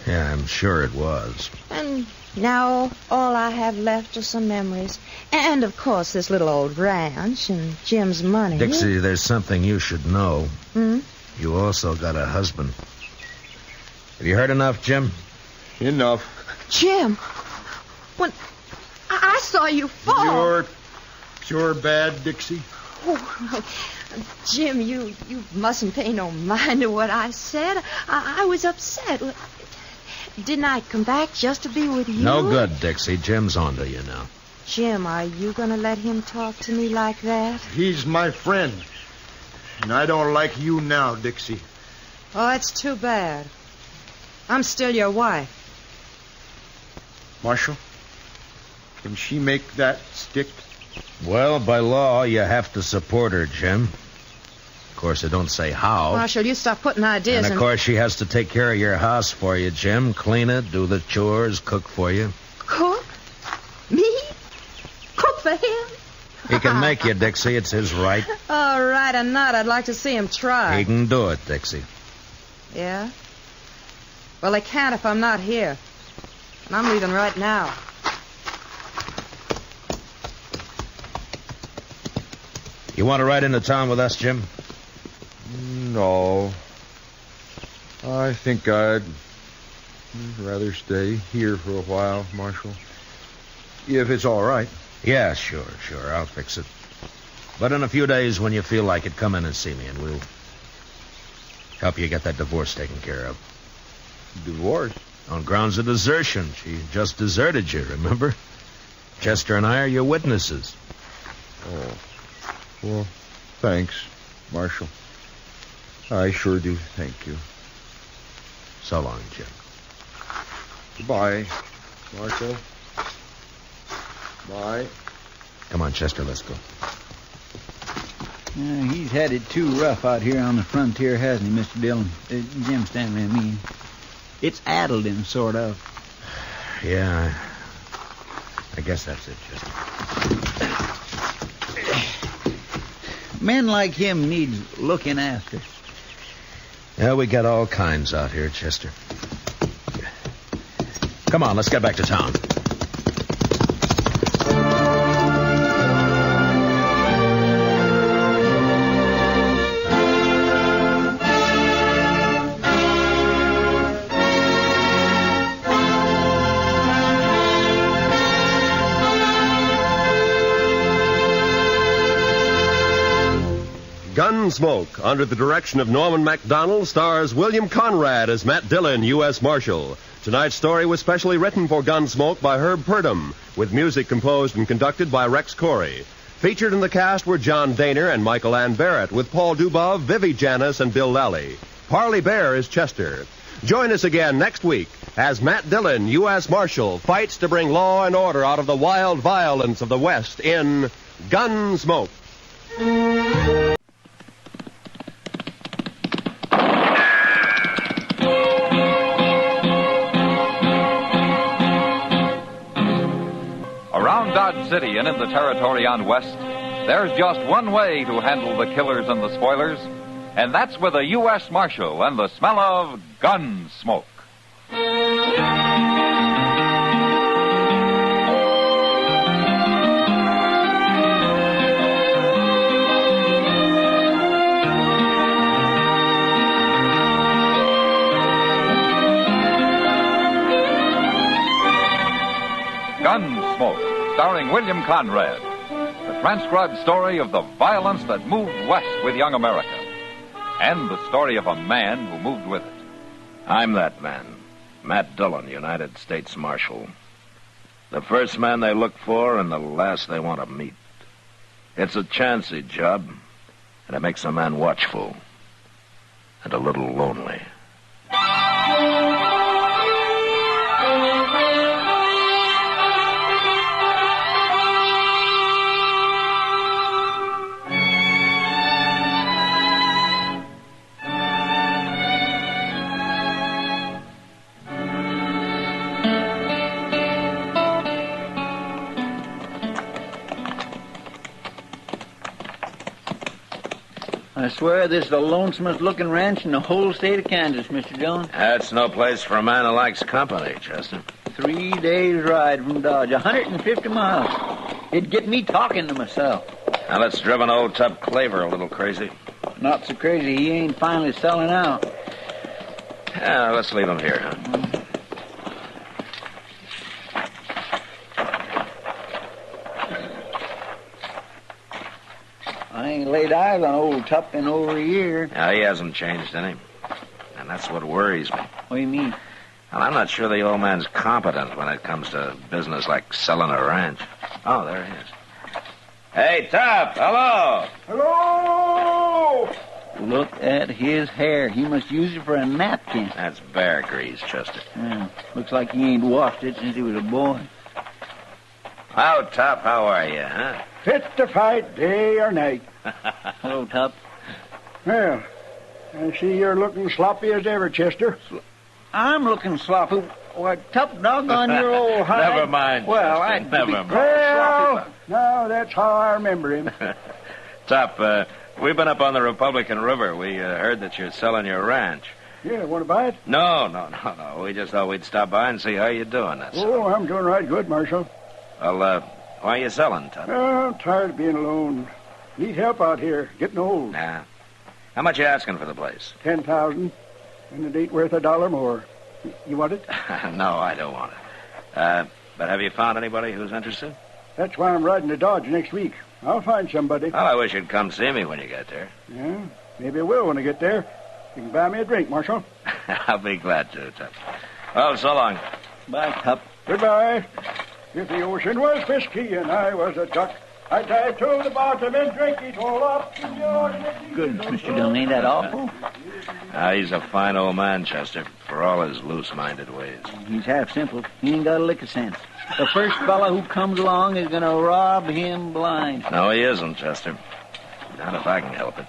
Yeah, I'm sure it was. And now all I have left are some memories. And, of course, this little old ranch and Jim's money. Dixie, there's something you should know. Hmm? You also got a husband. Have you heard enough, Jim? Enough. Jim! When I saw you fall... You're bad, Dixie. Oh, Jim, you mustn't pay no mind to what I said. I was upset. Didn't I come back just to be with you? No good, Dixie. Jim's onto you now. Jim, are you going to let him talk to me like that? He's my friend. And I don't like you now, Dixie. Oh, that's too bad. I'm still your wife. Marshal, can she make that stick? Well, by law, you have to support her, Jim. Of course, it don't say how. Marshal, you stop putting ideas And, of course, she has to take care of your house for you, Jim. Clean it, do the chores, cook for you. Cook? Me? Cook for him? He can make you, Dixie. It's his right. All right, or not. I'd like to see him try. He can do it, Dixie. Yeah? Well, they can't if I'm not here. And I'm leaving right now. You want to ride into town with us, Jim? No. I think I'd rather stay here for a while, Marshal. If it's all right. Yeah, sure. I'll fix it. But in a few days, when you feel like it, come in and see me, and we'll help you get that divorce taken care of. Divorce? On grounds of desertion. She just deserted you, remember? Chester and I are your witnesses. Oh. Well, thanks, Marshal. I sure do thank you. So long, Jim. Goodbye, Marshal. Bye. Come on, Chester, let's go. He's had it too rough out here on the frontier, hasn't he, Mr. Dillon? Jim Stanley, I mean. It's addled him, sort of. Yeah, I guess that's it, Chester. Men like him needs looking after. Yeah, we got all kinds out here, Chester. Come on, let's get back to town. Gunsmoke, under the direction of Norman MacDonald, stars William Conrad as Matt Dillon, U.S. Marshal. Tonight's story was specially written for Gunsmoke by Herb Purdom, with music composed and conducted by Rex Corey. Featured in the cast were John Daner and Michael Ann Barrett, with Paul Dubov, Vivi Janis, and Bill Lally. Parley Bear is Chester. Join us again next week as Matt Dillon, U.S. Marshal, fights to bring law and order out of the wild violence of the West in Gunsmoke. Around Dodge City and in the territory on West, there's just one way to handle the killers and the spoilers, and that's with a U.S. Marshal and the smell of gun smoke. Gunsmoke, starring William Conrad. The transcribed story of the violence that moved west with young America. And the story of a man who moved with it. I'm that man, Matt Dillon, United States Marshal. The first man they look for and the last they want to meet. It's a chancy job, and it makes a man watchful and a little lonely. I swear this is the lonesomest looking ranch in the whole state of Kansas, Mr. Dillon. That's no place for a man who likes company, Chester. 3 days' ride from Dodge, 150 miles. It'd get me talking to myself. Now let's driven old Tub Claver a little crazy. Not so crazy he ain't finally selling out. Yeah, let's leave him here, huh? I ain't laid eyes on old Tup in over a year. Yeah, he hasn't changed any. And that's what worries me. What do you mean? Well, I'm not sure the old man's competent when it comes to business like selling a ranch. Oh, there he is. Hey, Tup, hello. Hello! Look at his hair. He must use it for a napkin. That's bear grease, Chester. Yeah, looks like he ain't washed it since he was a boy. How, Tup, how are you, huh? Fit to fight day or night. Hello, Tup. Well, I see you're looking sloppy as ever, Chester. I'm looking sloppy. Why, Tup, doggone your old hide. Never mind, Well, Chester, I never mind. Well, no, that's how I remember him. Tup, we've been up on the Republican River. We heard that you're selling your ranch. Yeah, want to buy it? No. We just thought we'd stop by and see how you're doing. That's all. Oh, I'm doing right good, Marshal. Well, why are you selling, Tup? I'm tired of being alone. Need help out here. Getting old. Nah. How much you asking for the place? 10,000, and it ain't worth $1 more. You want it? No, I don't want it. But have you found anybody who's interested? That's why I'm riding to Dodge next week. I'll find somebody. Well, I wish you'd come see me when you get there. Yeah, maybe I will when I get there. You can buy me a drink, Marshal. I'll be glad to, Tup. Well, so long. Bye, Tup. Goodbye. If the ocean was whiskey and I was a duck, I'd dive to the bottom and drink it all up. Good, Mr. Dillon. Ain't that awful? He's a fine old man, Chester, for all his loose-minded ways. He's half simple. He ain't got a lick of sense. The first fella who comes along is going to rob him blind. No, he isn't, Chester. Not if I can help it.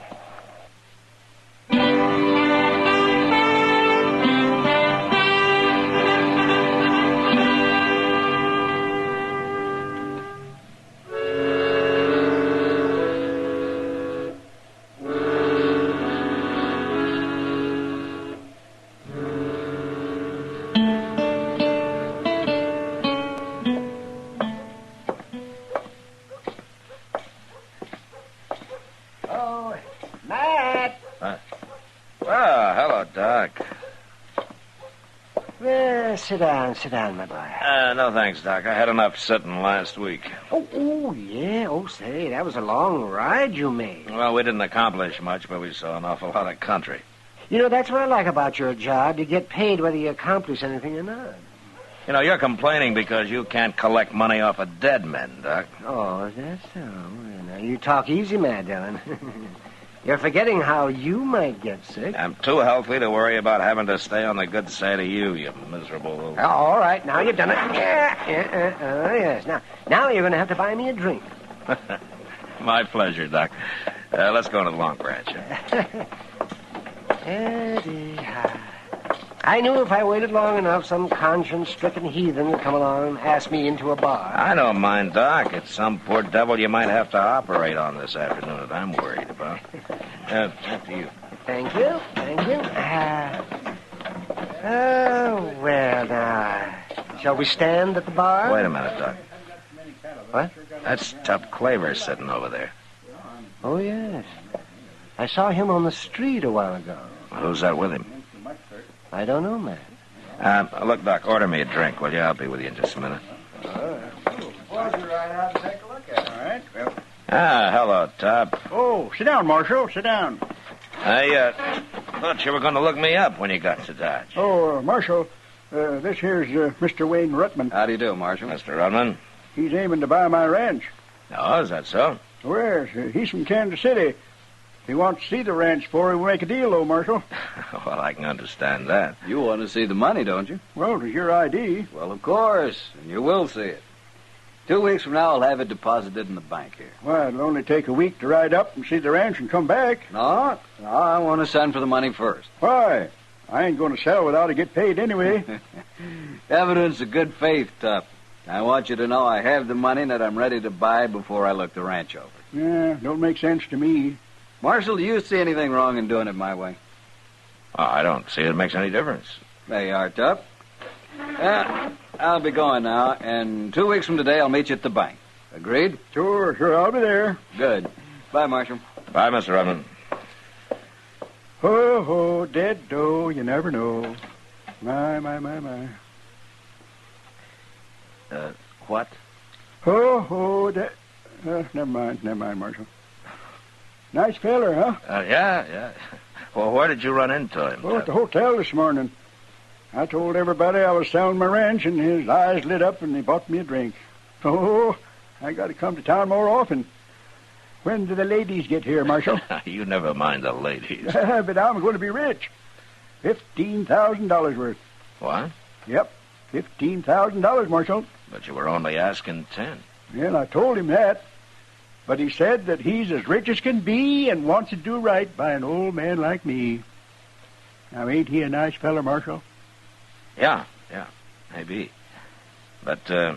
Sit down, my boy. No thanks, Doc. I had enough sitting last week. Oh, yeah. Oh, say, that was a long ride you made. Well, we didn't accomplish much, but we saw an awful lot of country. You know, that's what I like about your job. You get paid whether you accomplish anything or not. You know, you're complaining because you can't collect money off of dead men, Doc. Oh, is that so? Well, now, you talk easy, Matt Dillon. You're forgetting how you might get sick. I'm too healthy to worry about having to stay on the good side of you, you miserable little... Oh, all right, now you've done it. Yes. Now you're going to have to buy me a drink. My pleasure, Doc. Let's go to the Long Branch. I knew if I waited long enough, some conscience-stricken heathen would come along and ask me into a bar. I don't mind, Doc. It's some poor devil you might have to operate on this afternoon that I'm worried about. After you. Thank you. Well, now, shall we stand at the bar? Wait a minute, Doc. What? That's Tup Claver sitting over there. Oh, yes. I saw him on the street a while ago. Who's that with him? I don't know, man. Look, Doc, order me a drink, will you? I'll be with you in just a minute. Hello, Tup. Oh, sit down, Marshal. Sit down. I thought you were going to look me up when you got to Dodge. Oh, Marshal, this here's Mr. Wayne Ruttman. How do you do, Marshal? Mr. Ruttman. He's aiming to buy my ranch. Oh, is that so? Well, yes, he's from Kansas City. He wants to see the ranch before we make a deal, though, Marshal. Well, I can understand that. You want to see the money, don't you? Well, it's your ID. Well, of course, and you will see it. 2 weeks from now, I'll have it deposited in the bank here. Well, it'll only take a week to ride up and see the ranch and come back. No, I want to send for the money first. Why? I ain't going to sell without I get paid anyway. Evidence of good faith, Tup. I want you to know I have the money that I'm ready to buy before I look the ranch over. Yeah, don't make sense to me. Marshal, do you see anything wrong in doing it my way? Oh, I don't see it makes any difference. There you are, Tup. I'll be going now, and 2 weeks from today I'll meet you at the bank. Agreed? Sure, I'll be there. Good. Bye, Marshal. Bye, Mr. Ruttman. Ho, ho, dead doe, you never know. My. What? Ho, ho, dead... never mind, Marshal. Nice feller, huh? Yeah. Well, where did you run into him? Oh, at the hotel this morning. I told everybody I was selling my ranch, and his eyes lit up, and he bought me a drink. Oh, I got to come to town more often. When do the ladies get here, Marshal? You never mind the ladies. But I'm going to be rich. $15,000 worth. What? Yep, $15,000, Marshal. But you were only asking 10. Well, I told him that. But he said that he's as rich as can be and wants to do right by an old man like me. Now, ain't he a nice feller, Marshal? Yeah, maybe. But,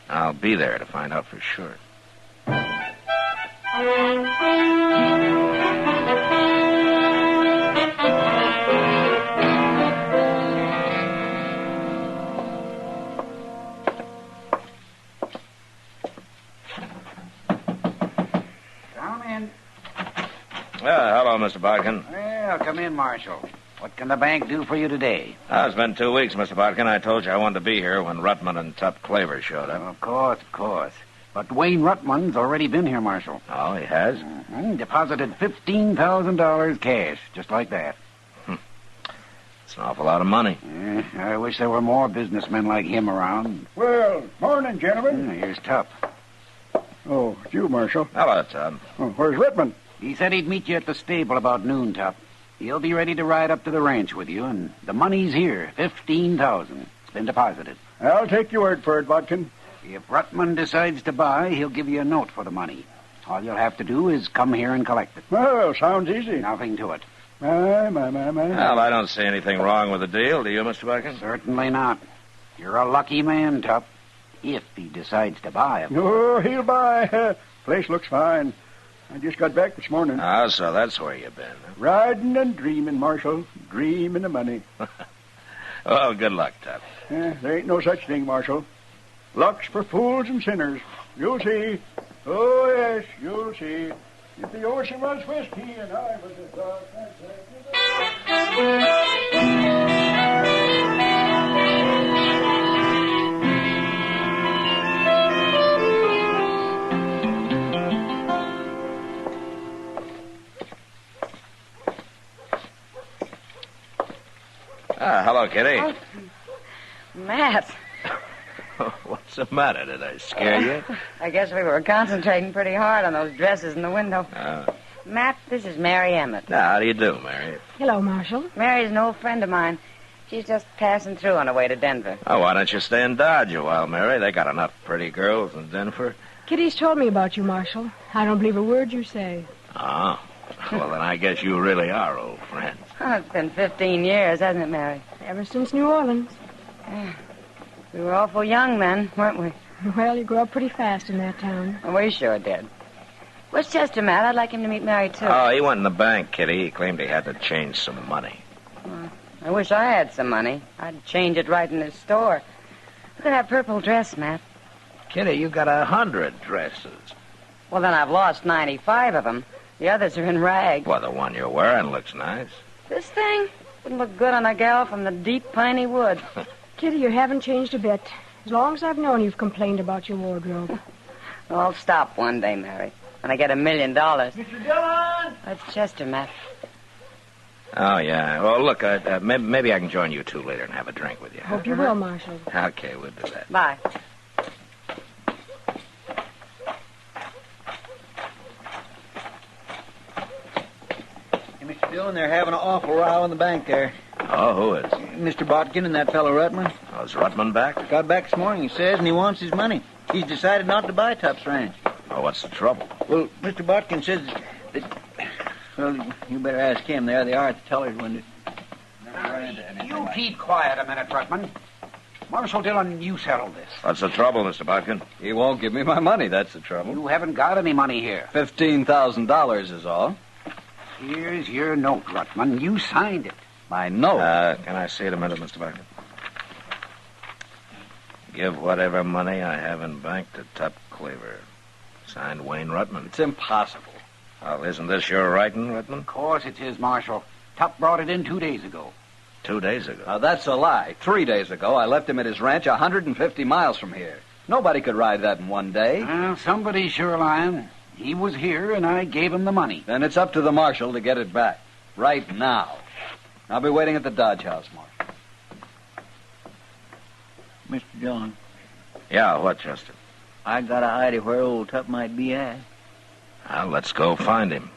I'll be there to find out for sure. Hello, Mr. Bodkin. Well, come in, Marshal. What can the bank do for you today? It's been 2 weeks, Mr. Bodkin. I told you I wanted to be here when Ruttman and Tup Claver showed up. Of course. But Wayne Ruttman's already been here, Marshal. Oh, he has? Mm-hmm. Deposited $15,000 cash, just like that. It's an awful lot of money. I wish there were more businessmen like him around. Well, morning, gentlemen. Here's Tup. Oh, it's you, Marshal. Hello, Tup. Oh, where's Ruttman? He said he'd meet you at the stable about noon, Tup. He'll be ready to ride up to the ranch with you, and the money's here, $15,000. It's been deposited. I'll take your word for it, Bodkin. If Ruttman decides to buy, he'll give you a note for the money. All you'll have to do is come here and collect it. Well, sounds easy. Nothing to it. My. Well, I don't see anything wrong with the deal, do you, Mr. Bodkin? Certainly not. You're a lucky man, Tup. If he decides to buy. Oh, he'll buy. Place looks fine. I just got back this morning. Ah, so that's where you've been. Huh? Riding and dreaming, Marshal. Dreaming of money. Well, good luck, Tup. There ain't no such thing, Marshal. Luck's for fools and sinners. You'll see. Oh, yes, you'll see. If the ocean was whiskey and I was a dog... Hello, Kitty. Oh, Matt. What's the matter? Did I scare you? I guess we were concentrating pretty hard on those dresses in the window. Matt, this is Mary Emmett. Now, how do you do, Mary? Hello, Marshal. Mary's an old friend of mine. She's just passing through on her way to Denver. Oh, why don't you stay in Dodge a while, Mary? They got enough pretty girls in Denver. Kitty's told me about you, Marshal. I don't believe a word you say. Oh. Well, then I guess you really are old friends. Oh, it's been 15 years, hasn't it, Mary? Ever since New Orleans. Yeah. We were awful young then, weren't we? Well, you grew up pretty fast in that town. We sure did. Where's Chester, Matt? I'd like him to meet Mary, too. Oh, he went in the bank, Kitty. He claimed he had to change some money. Well, I wish I had some money. I'd change it right in his store. Look at that purple dress, Matt. Kitty, you got 100 dresses. Well, then I've lost 95 of them. The others are in rags. Well, the one you're wearing looks nice. This thing wouldn't look good on a gal from the deep piney woods. Kitty, you haven't changed a bit. As long as I've known you've complained about your wardrobe. Well, I'll stop one day, Mary, when I get $1 million. Mr. Dillon! That's Chester, Matt. Oh, yeah. Well, look, maybe I can join you two later and have a drink with you. Hope you will, Marshal. Okay, we'll do that. Bye. Hey, Mr. Dillon, they're having an awful row in the bank there. Oh, who is? Mr. Botkin and that fellow Rutman. Oh, is Rutman back? Got back this morning, he says, and he wants his money. He's decided not to buy Tup's ranch. Oh, what's the trouble? Well, Mr. Botkin says that... Well, you better ask him. There they are at the teller's window. You keep quiet a minute, Rutman. Marshal Dillon, you settle this. What's the trouble, Mr. Botkin? He won't give me my money, that's the trouble. You haven't got any money here. $15,000 is all. Here's your note, Rutman. You signed it. My note? Can I see it a minute, Mr. Botkin? Give whatever money I have in bank to Tup Claver. Signed Wayne Rutman. It's impossible. Well, isn't this your writing, Rutman? Of course it is, Marshal. Tup brought it in 2 days ago. 2 days ago? Now, that's a lie. 3 days ago, I left him at his ranch 150 miles from here. Nobody could ride that in one day. Well, somebody's sure lying. He was here, and I gave him the money. Then it's up to the marshal to get it back. Right now. I'll be waiting at the Dodge House, Marshal. Mr. Dillon. Yeah, what, Chester? I got a idea where old Tup might be at. Well, let's go find him.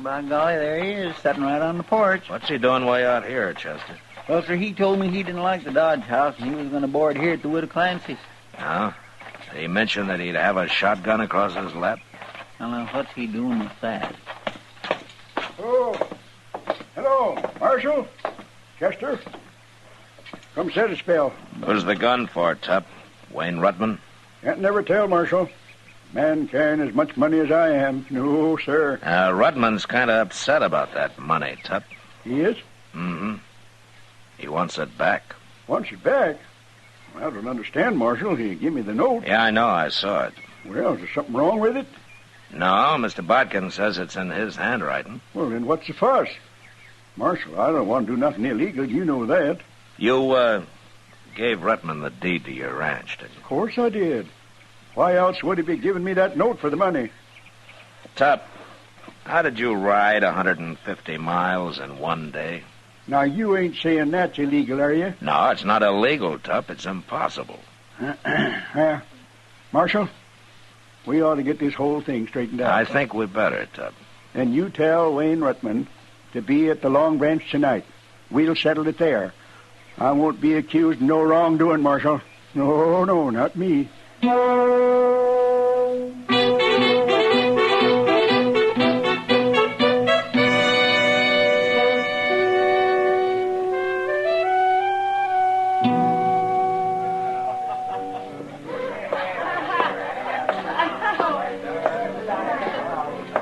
By golly, there he is, sitting right on the porch. What's he doing way out here, Chester? Well, sir, he told me he didn't like the Dodge House, and he was going to board here at the Widow Clancy's. Oh? He mentioned that he'd have a shotgun across his lap? Well, now, what's he doing with that? Oh, hello, Marshal, Chester. Come sit a spell. Who's the gun for, Tup? Wayne Rutman? Can't never tell, Marshal. Man carrying as much money as I am. No, sir. Rutman's kind of upset about that money, Tup. He is? Mm-hmm. He wants it back. Wants it back? Well, I don't understand, Marshal. He gave me the note. Yeah, I know. I saw it. Well, is there something wrong with it? No, Mr. Botkin says it's in his handwriting. Well, then what's the fuss? Marshal, I don't want to do nothing illegal. You know that. You, gave Rutman the deed to your ranch, didn't you? Of course I did. Why else would he be giving me that note for the money? Tup, how did you ride 150 miles in one day? Now, you ain't saying that's illegal, are you? No, it's not illegal, Tup. It's impossible. Marshal, we ought to get this whole thing straightened out. I think we better, Tup. And you tell Wayne Rutman to be at the Long Branch tonight. We'll settle it there. I won't be accused of no wrongdoing, Marshal. No, not me.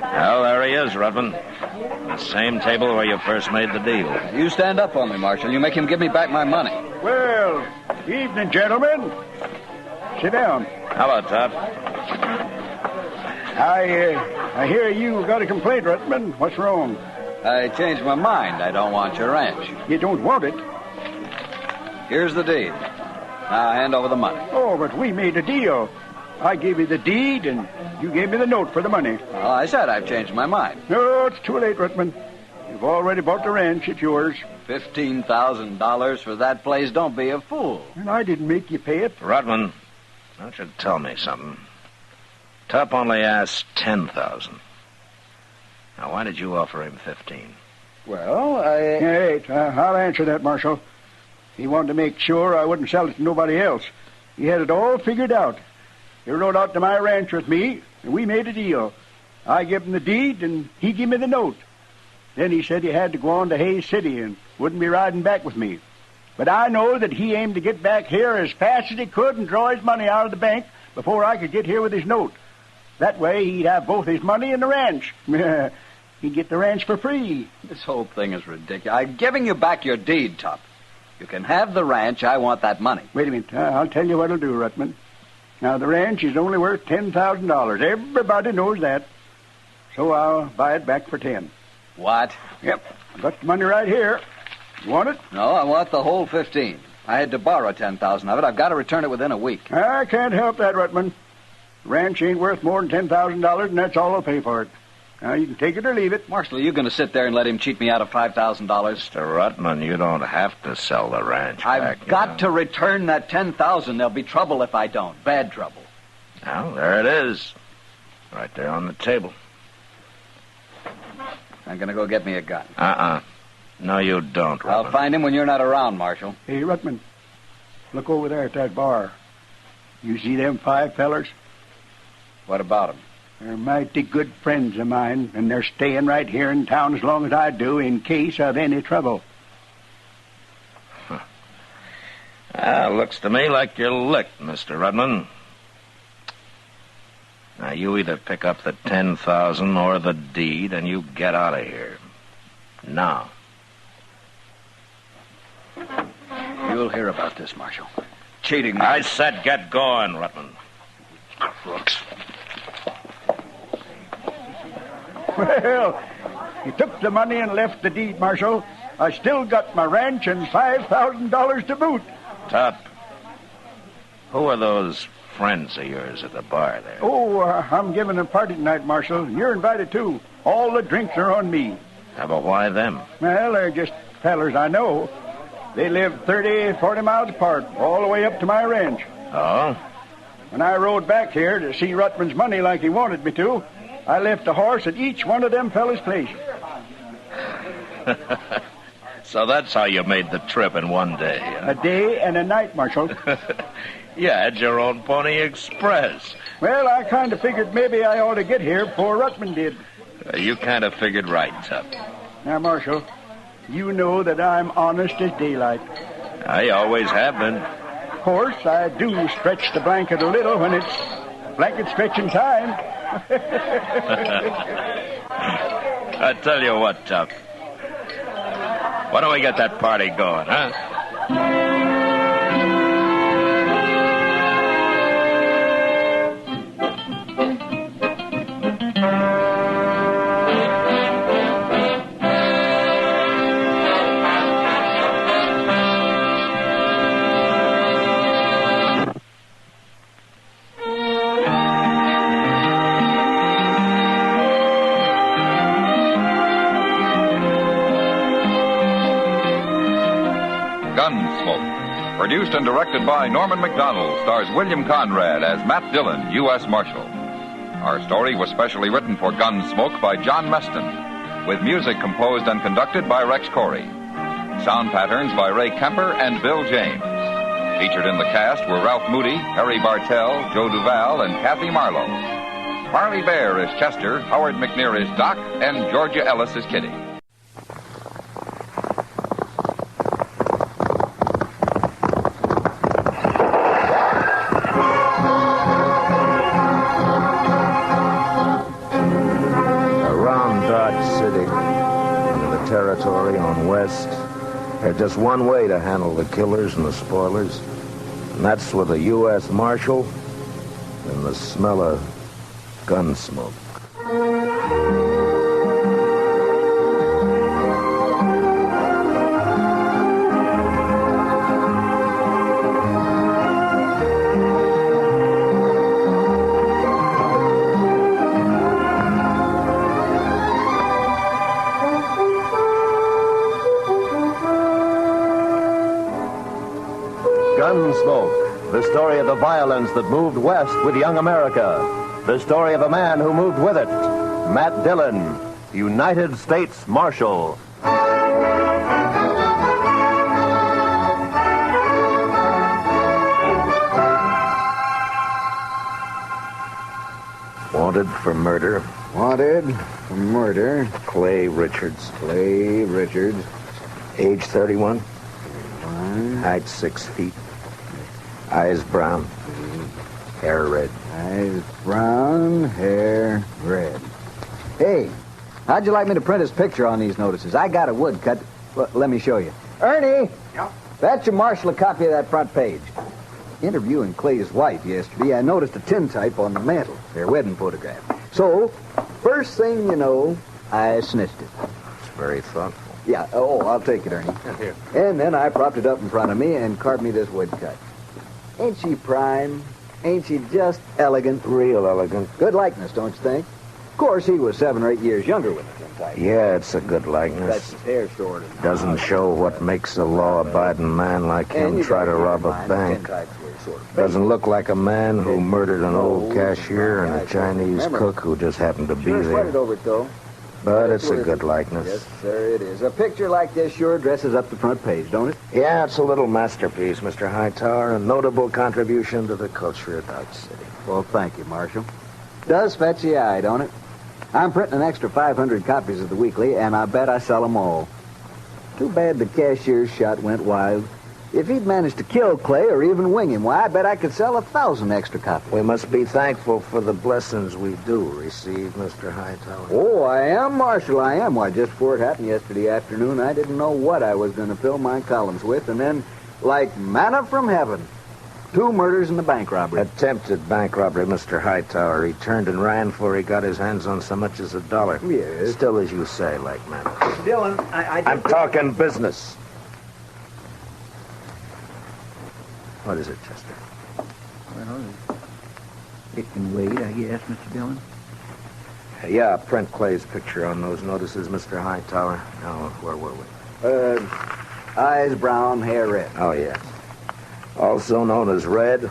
Well, there he is, Rutman. The same table where you first made the deal. You stand up on me, Marshal. You make him give me back my money. Well, evening, gentlemen. Sit down. Hello, Tup. I hear you got a complaint, Rutman. What's wrong? I changed my mind. I don't want your ranch. You don't want it? Here's the deed. Now hand over the money. Oh, but we made a deal. I gave you the deed, and you gave me the note for the money. Well, I said I've changed my mind. No, it's too late, Rutman. You've already bought the ranch. It's yours. $15,000 for that place. Don't be a fool. And I didn't make you pay it. Rutman, don't you tell me something. Tup only asked $10,000. Now, why did you offer him $15,000? Well, I'll answer that, Marshal. He wanted to make sure I wouldn't sell it to nobody else. He had it all figured out. He rode out to my ranch with me, and we made a deal. I gave him the deed, and he gave me the note. Then he said he had to go on to Hayes City and wouldn't be riding back with me. But I know that he aimed to get back here as fast as he could and draw his money out of the bank before I could get here with his note. That way he'd have both his money and the ranch. He'd get the ranch for free. This whole thing is ridiculous. I'm giving you back your deed, Tup. You can have the ranch. I want that money. Wait a minute. I'll tell you what I'll do, Rutman. Now, the ranch is only worth $10,000. Everybody knows that. So I'll buy it back for 10. What? Yep. I've got the money right here. You want it? No, I want the whole 15. I had to borrow 10,000 of it. I've got to return it within a week. I can't help that, Rutman. The ranch ain't worth more than $10,000, and that's all I'll pay for it. Now, you can take it or leave it. Marshal, are you going to sit there and let him cheat me out of $5,000? Mr. Rutman, you don't have to sell the ranch back. I've got to return that $10,000. There'll be trouble if I don't. Bad trouble. Well, there it is. Right there on the table. I'm going to go get me a gun. No, you don't, Rutman. I'll find him when you're not around, Marshal. Hey, Rutman, look over there at that bar. You see them 5 fellers? What about them? They're mighty good friends of mine, and they're staying right here in town as long as I do in case of any trouble. Looks to me like you're licked, Mr. Rutman. Now, you either pick up the $10,000 or the deed, and you get out of here. Now. You'll hear about this, Marshal. Cheating me. I said get going, Rutman. Crooks. Well, he took the money and left the deed, Marshal. I still got my ranch and $5,000 to boot. Tup, who are those friends of yours at the bar there? Oh, I'm giving a party tonight, Marshal. You're invited, too. All the drinks are on me. But why them? Well, they're just fellers I know. They live 30, 40 miles apart, all the way up to my ranch. Oh? When I rode back here to see Rutman's money like he wanted me to, I left a horse at each one of them fellas' place. So that's how you made the trip in one day, huh? A day and a night, Marshal. You had your own Pony Express. Well, I kind of figured maybe I ought to get here before Rutman did. You kind of figured right, Tup. Now, Marshal, you know that I'm honest as daylight. I always have been. Of course, I do stretch the blanket a little when it's blanket stretching time. I tell you what, Tup. Why don't we get that party going, huh? Gunsmoke, produced and directed by Norman Macdonald, stars William Conrad as Matt Dillon, U.S. Marshal. Our story was specially written for Gunsmoke by John Meston, with music composed and conducted by Rex Corey. Sound patterns by Ray Kemper and Bill James. Featured in the cast were Ralph Moody, Harry Bartell, Joe Duval, and Kathy Marlowe. Marley Bear is Chester, Howard McNear is Doc, and Georgia Ellis is Kitty. Territory on West. There's just one way to handle the killers and the spoilers, and that's with a U.S. Marshal and the smell of Gunsmoke. Gunsmoke, the story of the violence that moved west with young America. The story of a man who moved with it. Matt Dillon, United States Marshal. Wanted for murder. Wanted for murder. Clay Richards. Clay Richards. Age 31. Height 6 feet. Eyes brown. Hair red. Eyes brown, hair red. Hey, how'd you like me to print his picture on these notices? I got a woodcut. Well, let me show you. Ernie! Yep? Fetch your Marshal a copy of that front page. Interviewing Clay's wife yesterday, I noticed a tintype on the mantel, their wedding photograph. So, first thing you know, I snitched it. It's very thoughtful. Yeah, I'll take it, Ernie. Here. And then I propped it up in front of me and carved me this woodcut. Ain't she prime? Ain't she just elegant? Real elegant. Good likeness, don't you think? Of course, he was 7 or 8 years younger with the tintype. Yeah, it's a good likeness. That's his hair stored in. Doesn't show what makes a law-abiding man like him try to rob a bank. Doesn't look like a man who murdered an old cashier and a Chinese cook who just happened to be Sure sweated there. over it, though. But it's a good likeness. Yes, sir, it is. A picture like this sure dresses up the front page, don't it? Yeah, it's a little masterpiece, Mr. Hightower, a notable contribution to the culture of Dodge City. Well, thank you, Marshal. Does fetch the eye, don't it? I'm printing an extra 500 copies of the weekly, and I bet I sell them all. Too bad the cashier's shot went wild. If he'd managed to kill Clay or even wing him, why, I bet I could sell 1,000 extra copies. We must be thankful for the blessings we do receive, Mr. Hightower. Oh, I am, Marshal, I am. Why, just before it happened yesterday afternoon, I didn't know what I was going to fill my columns with, and then, like manna from heaven, 2 murders and a bank robbery. Attempted bank robbery, Mr. Hightower. He turned and ran before he got his hands on so much as $1. Yes. Still, as you say, like manna. Dillon, I'm talking business. What is it, Chester? Well, it can wait, I guess, Mr. Dillon. Yeah, print Clay's picture on those notices, Mr. Hightower. Now, where were we? Eyes brown, hair red. Oh, yes. Also known as Red,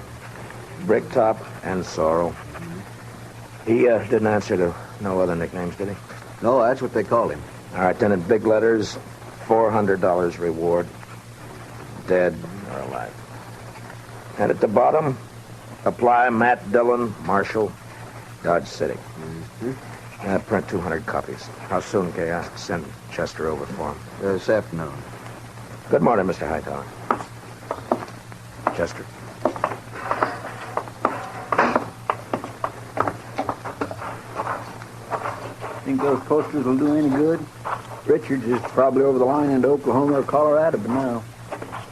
Bricktop, and Sorrel. He didn't answer to no other nicknames, did he? No, that's what they called him. All right, then in big letters, $400 reward. Dead or alive. And at the bottom, apply Matt Dillon, Marshal, Dodge City. Print 200 copies. How soon can I send Chester over for him? This afternoon. Good morning, Mr. Hightower. Chester. Think those posters will do any good? Richards is probably over the line into Oklahoma or Colorado, but now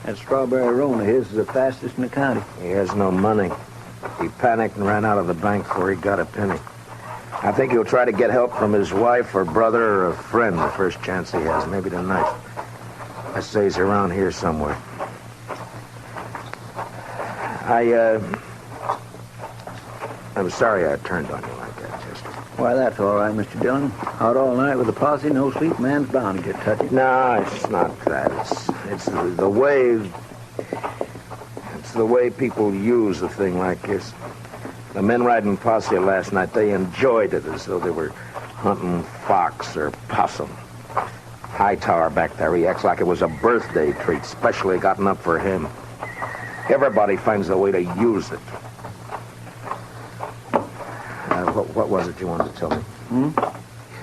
that strawberry roan of his is the fastest in the county. He has no money. He panicked and ran out of the bank before he got a penny. I think he'll try to get help from his wife or brother or a friend the first chance he has, maybe tonight. I say he's around here somewhere. I'm sorry I turned on you like that, Chester. Why, that's all right, Mr. Dillon. Out all night with a posse, no sleep, man's bound to get touchy. No, it's not that. It's the way... It's the way people use a thing like this. The men riding posse last night, they enjoyed it as though they were hunting fox or possum. Hightower back there, he acts like it was a birthday treat, specially gotten up for him. Everybody finds a way to use it. What was it you wanted to tell me?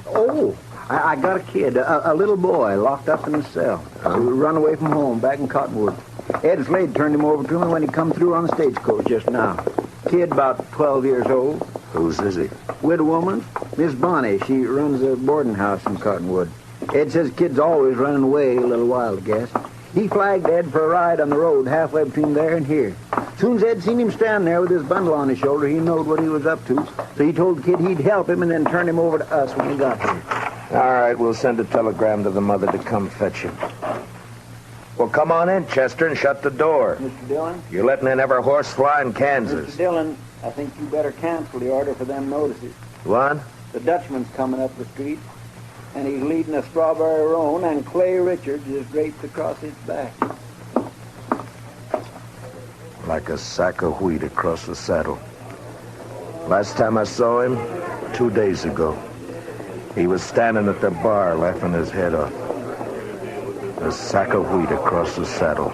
Oh, I got a kid, a little boy, locked up in the cell. Run away from home back in Cottonwood. Ed Slade turned him over to me when he come through on the stagecoach just now. Kid about 12 years old. Whose is he? Widow woman, Miss Bonnie. She runs a boarding house in Cottonwood. Ed says kid's always running away a little while, I guess. He flagged Ed for a ride on the road halfway between there and here. Soon as Ed seen him stand there with his bundle on his shoulder, he knowed what he was up to. So he told the kid he'd help him and then turn him over to us when we got there. All right, we'll send a telegram to the mother to come fetch him. Well, come on in, Chester, and shut the door. Mr. Dillon? You're letting in every horsefly in Kansas. Mr. Dillon, I think you better cancel the order for them notices. What? The Dutchman's coming up the street, and he's leading a strawberry roan, and Clay Richards is draped across his back. Like a sack of wheat across the saddle. Last time I saw him, 2 days ago, he was standing at the bar laughing his head off. A sack of wheat across the saddle.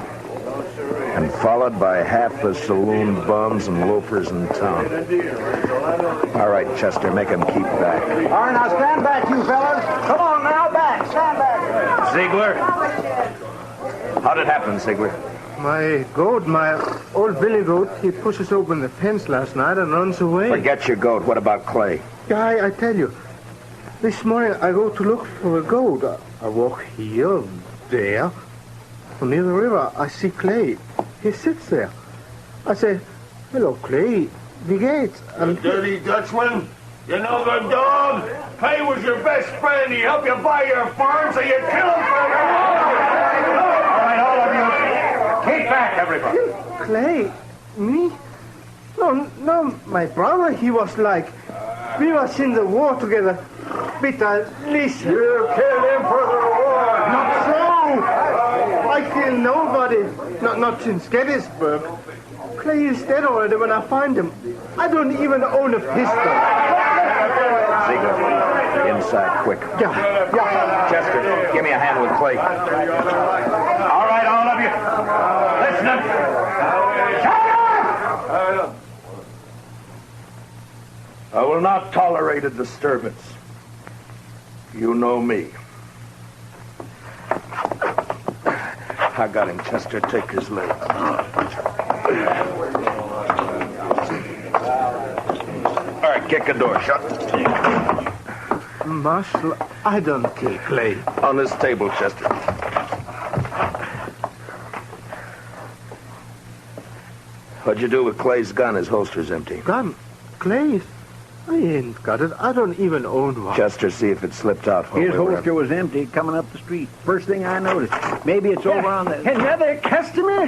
And followed by half the saloon bums and loafers in town. All right, Chester, make him keep back. All right, now stand back, you fellas. Come on now, back. Stand back. Ziegler? How'd it happen, Ziegler? My old billy goat, he pushes open the fence last night and runs away. Forget your goat. What about Clay? Guy, I tell you, this morning I go to look for a goat. I walk here, there. From near the river, I see Clay. He sits there. I say, hello, Clay. Wie geht's? You dirty Dutchman. You know the dog? Clay was your best friend. He helped you buy your farm, so you kill him for your All right, all of you. Keep back, everybody. Clay? Me? No, my brother, he was like... We was in the war together. Peter, listen. You killed him for the war. Not so. I kill nobody. Not since Gettysburg. Clay is dead already when I find him. I don't even own a pistol. Ziegler, inside, quick. Yeah. Chester, give me a hand with Clay. All right, all of you. Listen up. Shut up! I will not tolerate a disturbance. You know me. I got him, Chester. Take his leg. All right, kick the door shut. Marshal, I don't kill Clay. On this table, Chester. What'd you do with Clay's gun? His holster's empty. Gun? Clay's? I ain't got it. I don't even own one. Chester, see if it slipped out. His holster was empty coming up the street. First thing I noticed. Maybe it's over on the... Another customer?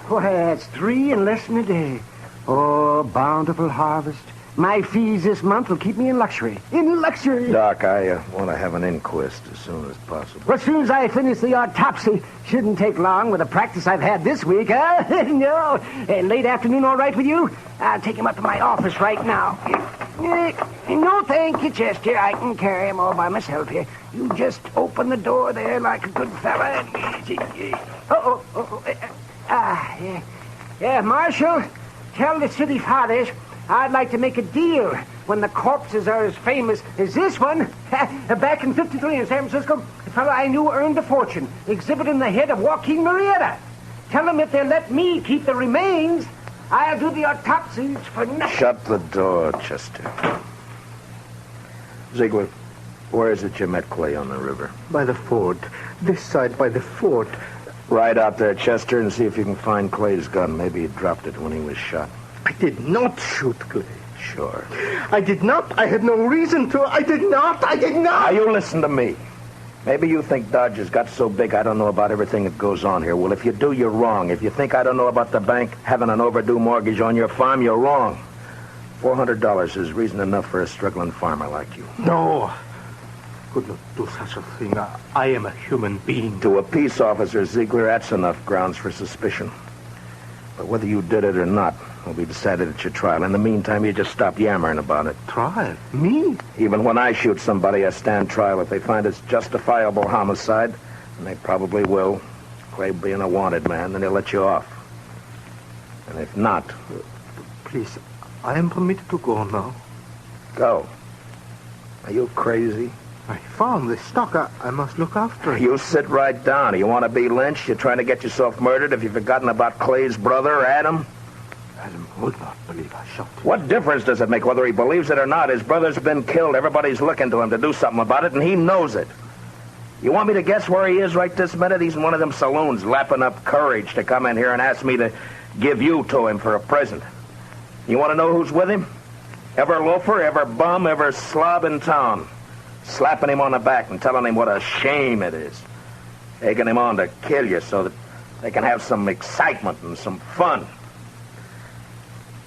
Why, that's 3 in less than a day. Oh, bountiful harvest. My fees this month will keep me in luxury. In luxury. Doc, I want to have an inquest as soon as possible. Well, as soon as I finish the autopsy, shouldn't take long with the practice I've had this week, huh? No. Late afternoon all right with you? I'll take him up to my office right now. No, thank you, Chester. I can carry him all by myself here. You just open the door there like a good fella and... Yeah, Marshal, tell the city fathers I'd like to make a deal when the corpses are as famous as this one. Back in 53 in San Francisco, a fellow I knew earned a fortune exhibiting the head of Joaquin Murrieta. Tell them if they'll let me keep the remains, I'll do the autopsies for nothing. Shut the door, Chester. Ziegler, where is it you met Clay on the river? By the fort. This side by the fort. Ride out there, Chester, and see if you can find Clay's gun. Maybe he dropped it when he was shot. I did not shoot Clay. Sure. I did not. I had no reason to. I did not. Now, you listen to me. Maybe you think Dodge has got so big I don't know about everything that goes on here. Well, if you do, you're wrong. If you think I don't know about the bank having an overdue mortgage on your farm, you're wrong. $400 is reason enough for a struggling farmer like you. No. Could not do such a thing. I am a human being. To a peace officer, Ziegler, that's enough grounds for suspicion. But whether you did it or not will be decided at your trial. In the meantime, you just stop yammering about it. Trial? Me? Even when I shoot somebody, I stand trial. If they find it's justifiable homicide, and they probably will, Clay being a wanted man, then they'll let you off. And if not... Please, I am permitted to go now. Go. Are you crazy? I found this stock. I must look after it. You sit right down. You want to be lynched? You're trying to get yourself murdered? Have you forgotten about Clay's brother, Adam? Adam would not believe I shot him. What difference does it make whether he believes it or not? His brother's been killed. Everybody's looking to him to do something about it, and he knows it. You want me to guess where he is right this minute? He's in one of them saloons lapping up courage to come in here and ask me to give you to him for a present. You want to know who's with him? Every loafer, every bum, every slob in town. Slapping him on the back and telling him what a shame it is. Egging him on to kill you so that they can have some excitement and some fun.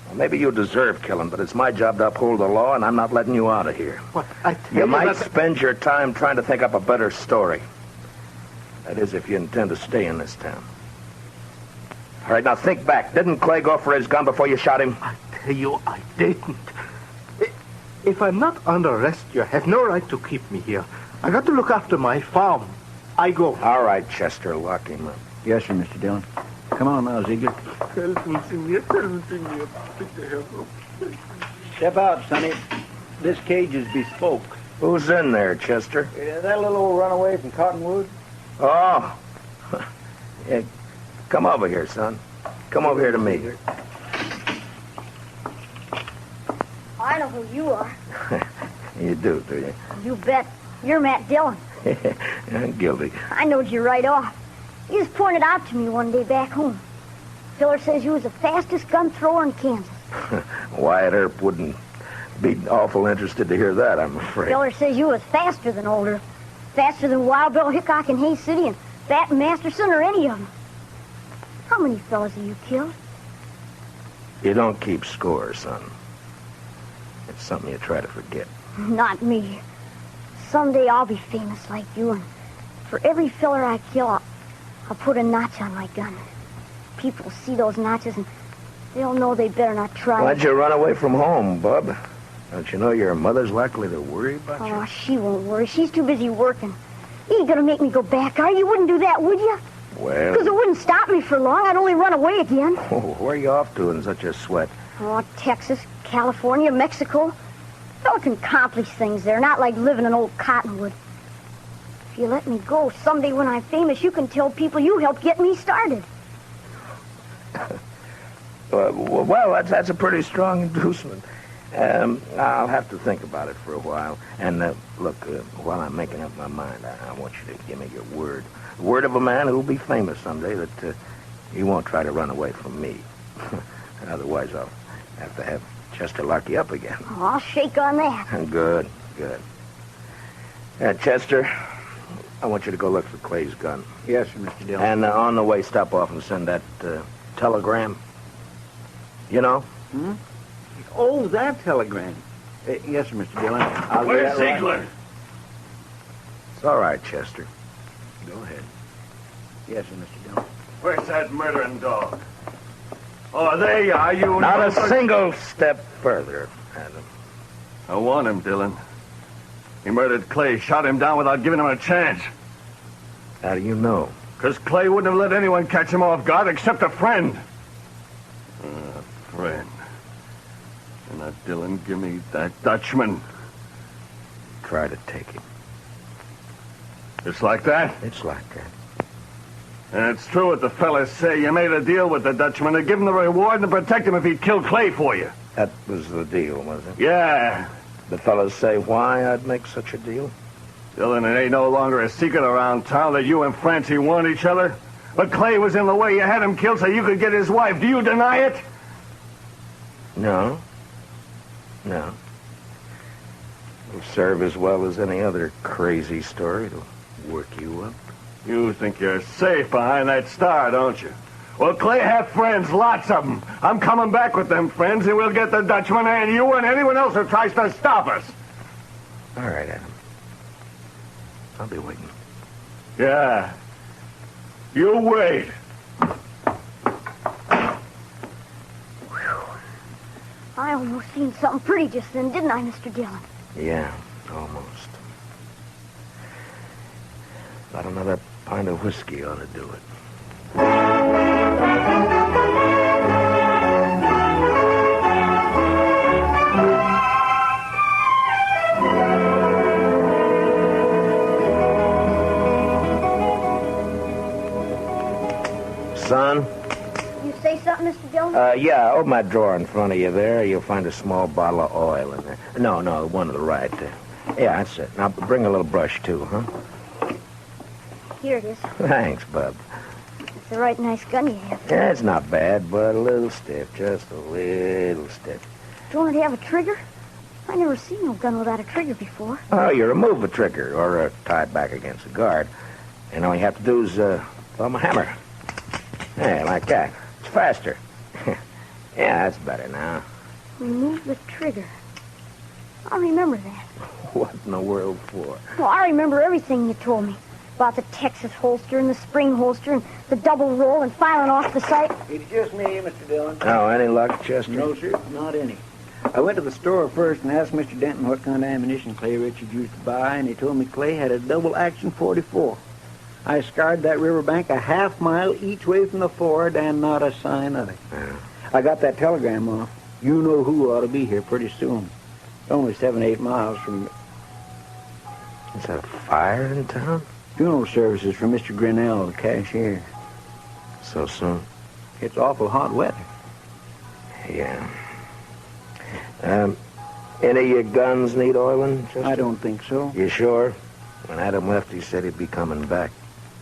Well, maybe you deserve killing, but it's my job to uphold the law, and I'm not letting you out of here. But I tell You might that... spend your time trying to think up a better story. That is, if you intend to stay in this town. All right, now think back. Didn't Clay go for his gun before you shot him? I tell you, I didn't. If I'm not under arrest, you have no right to keep me here. I got to look after my farm. I go. All right, Chester, lock him up. Yes, sir, Mr. Dillon. Come on now, Ziegler. Step out, Sonny. This cage is bespoke. Who's in there, Chester? That little old runaway from Cottonwood. Oh. Yeah, come over here, son. Come over here to me. I know who you are. You do you? You bet. You're Matt Dillon. I'm guilty. I knowed you right off. You just pointed out to me one day back home. Filler says you was the fastest gun thrower in Kansas. Wyatt Earp wouldn't be awful interested to hear that, I'm afraid. Filler says you was faster than Older. Faster than Wild Bill Hickok in Hays City and Fat Masterson or any of them. How many fellas have you killed? You don't keep score, son. It's something you try to forget. Not me. Someday I'll be famous like you, and for every filler I kill, I'll put a notch on my gun. People will see those notches, and they'll know they better not try. Why'd you run away from home, bub? Don't you know your mother's likely to worry about you? Oh, she won't worry. She's too busy working. You ain't gonna make me go back, are you? You wouldn't do that, would you? Well... Because it wouldn't stop me for long. I'd only run away again. Oh, where are you off to in such a sweat? Oh, Texas, California, Mexico. Fella can accomplish things there, not like living in old Cottonwood. If you let me go, someday when I'm famous, you can tell people you helped get me started. Well, that's a pretty strong inducement. I'll have to think about it for a while. And, look, while I'm making up my mind, I want you to give me your word. The word of a man who'll be famous someday that he won't try to run away from me. Otherwise, I'll have to have Chester lock you up again. Oh, I'll shake on that. Good. Chester, I want you to go look for Clay's gun. Yes, sir, Mr. Dillon. And on the way, stop off and send that telegram. You know? Hmm? Oh, that telegram. Yes, sir, Mr. Dillon. Where's Ziegler? It's all right, Chester. Go ahead. Yes, sir, Mr. Dillon. Where's that murdering dog? Oh, there you are. You Not a single step further, Adam. I want him, Dillon. He murdered Clay, shot him down without giving him a chance. How do you know? Because Clay wouldn't have let anyone catch him off guard except a friend. A friend. And now, Dillon, give me that Dutchman. Try to take him. It's like that? It's like that. And it's true what the fellas say. You made a deal with the Dutchman to give him the reward and to protect him if he'd killed Clay for you. That was the deal, was it? Yeah. The fellas say why I'd make such a deal? Dillon, it ain't no longer a secret around town that you and Francie want each other. But Clay was in the way. You had him killed so you could get his wife. Do you deny it? No. It'll serve as well as any other crazy story. It'll work you up. You think you're safe behind that star, don't you? Well, Clay had friends, lots of them. I'm coming back with them friends, and we'll get the Dutchman and you and anyone else who tries to stop us. All right, Adam. I'll be waiting. Yeah. You wait. I almost seen something pretty just then, didn't I, Mr. Dillon? Yeah, almost. About another pint of whiskey ought to do it. Son? You say something, Mr. Dillon? Yeah, open that drawer in front of you there. You'll find a small bottle of oil in there. No, one to the right there. Yeah, that's it. Now, bring a little brush, too, huh? Here it is. Thanks, bub. It's a right nice gun you have. Yeah, it's not bad, but a little stiff. Just a little stiff. Don't it have a trigger? I never seen no gun without a trigger before. Oh, you remove the trigger or tie it back against the guard. And all you have to do is thumb a hammer. Yeah, like that. It's faster. Yeah, that's better now. Remove the trigger. I remember that. What in the world for? Well, I remember everything you told me. About the Texas holster and the spring holster and the double roll and firing off the sight. It's just me, Mr. Dillon. Oh, any luck, Chester? No, sir, not any. I went to the store first and asked Mr. Denton what kind of ammunition Clay Richards used to buy, and he told me Clay had a double-action 44. I scoured that riverbank a half-mile each way from the ford, and not a sign of it. Yeah. I got that telegram off. You know who ought to be here pretty soon. It's only 7-8 miles from... Is that a fire in town? Funeral services for Mr. Grinnell, the cashier. So soon? It's awful hot weather. Yeah. Any of your guns need oiling, Chester? I don't think so. You sure? When Adam left, he said he'd be coming back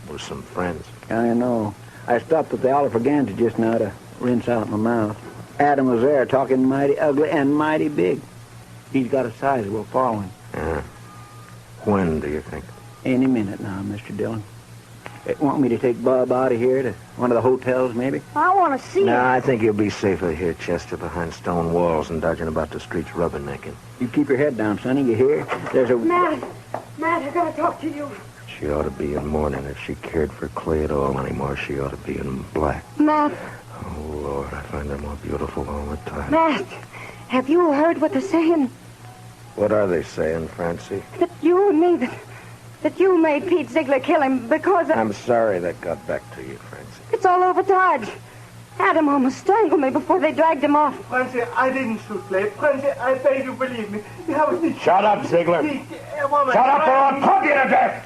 with some friends. I know. I stopped at the Oliver Gans just now to rinse out my mouth. Adam was there talking mighty ugly and mighty big. He's got a sizable following. Yeah. When do you think? Any minute now, Mr. Dillon. Want me to take Bob out of here to one of the hotels, maybe? I want to see No, it. I think you'll be safer here, Chester, behind stone walls and dodging about the streets rubbernecking. You keep your head down, Sonny. You hear? There's a... Matt, I gotta talk to you. She ought to be in mourning. If she cared for Clay at all anymore, she ought to be in black. Matt, Oh, Lord, I find her more beautiful all the time. Matt, have you heard what they're saying? What are they saying, Francie? That you and me, that you made Pete Ziegler kill him because I'm sorry that got back to you, Francie. it's all over Dodge. Adam almost strangled me before they dragged him off. Francie, I didn't shoot Clay. Francie, I beg you believe me. Shut up, Ziegler. Shut up or I'll pump you to death!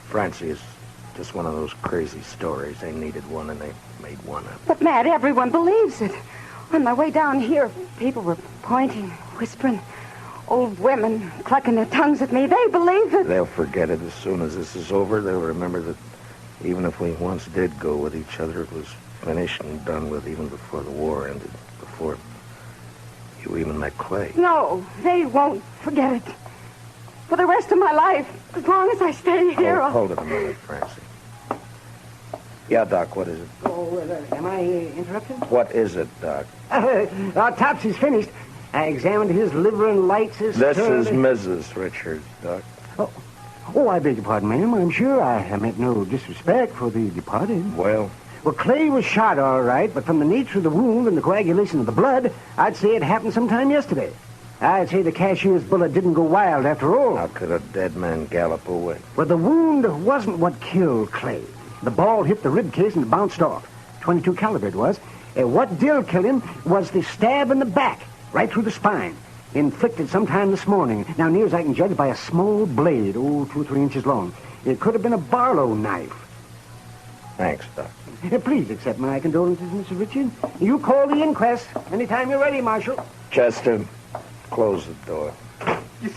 Francie is just one of those crazy stories. They needed one and they made one up. But, Matt, everyone believes it. On my way down here, people were pointing, whispering. Old women clucking their tongues at me. They believe it. They'll forget it as soon as this is over. They'll remember that even if we once did go with each other, it was finished and done with even before the war ended, before you even met Clay. No, they won't forget it. For the rest of my life, as long as I stay here. Hold it a minute, Francie. Yeah, Doc, what is it? Oh, am I interrupting? What is it, Doc? Topsy's finished. I examined his liver and lights his... This is Mrs. Richards, Doc. Oh, I beg your pardon, ma'am. I'm sure I meant no disrespect for the departed. Well, Clay was shot all right, but from the nature of the wound and the coagulation of the blood, I'd say it happened sometime yesterday. I'd say the cashier's bullet didn't go wild after all. how could a dead man gallop away? Well, the wound wasn't what killed Clay. The ball hit the rib case and bounced off. 22 caliber it was. What did kill him was the stab in the back, right through the spine, inflicted sometime this morning. Now, near as I can judge, by a small blade, 2 or 3 inches long. It could have been a Barlow knife. Thanks, Doc. Please accept my condolences, Mr. Richard. You call the inquest anytime you're ready, Marshal. Chester, close the door. You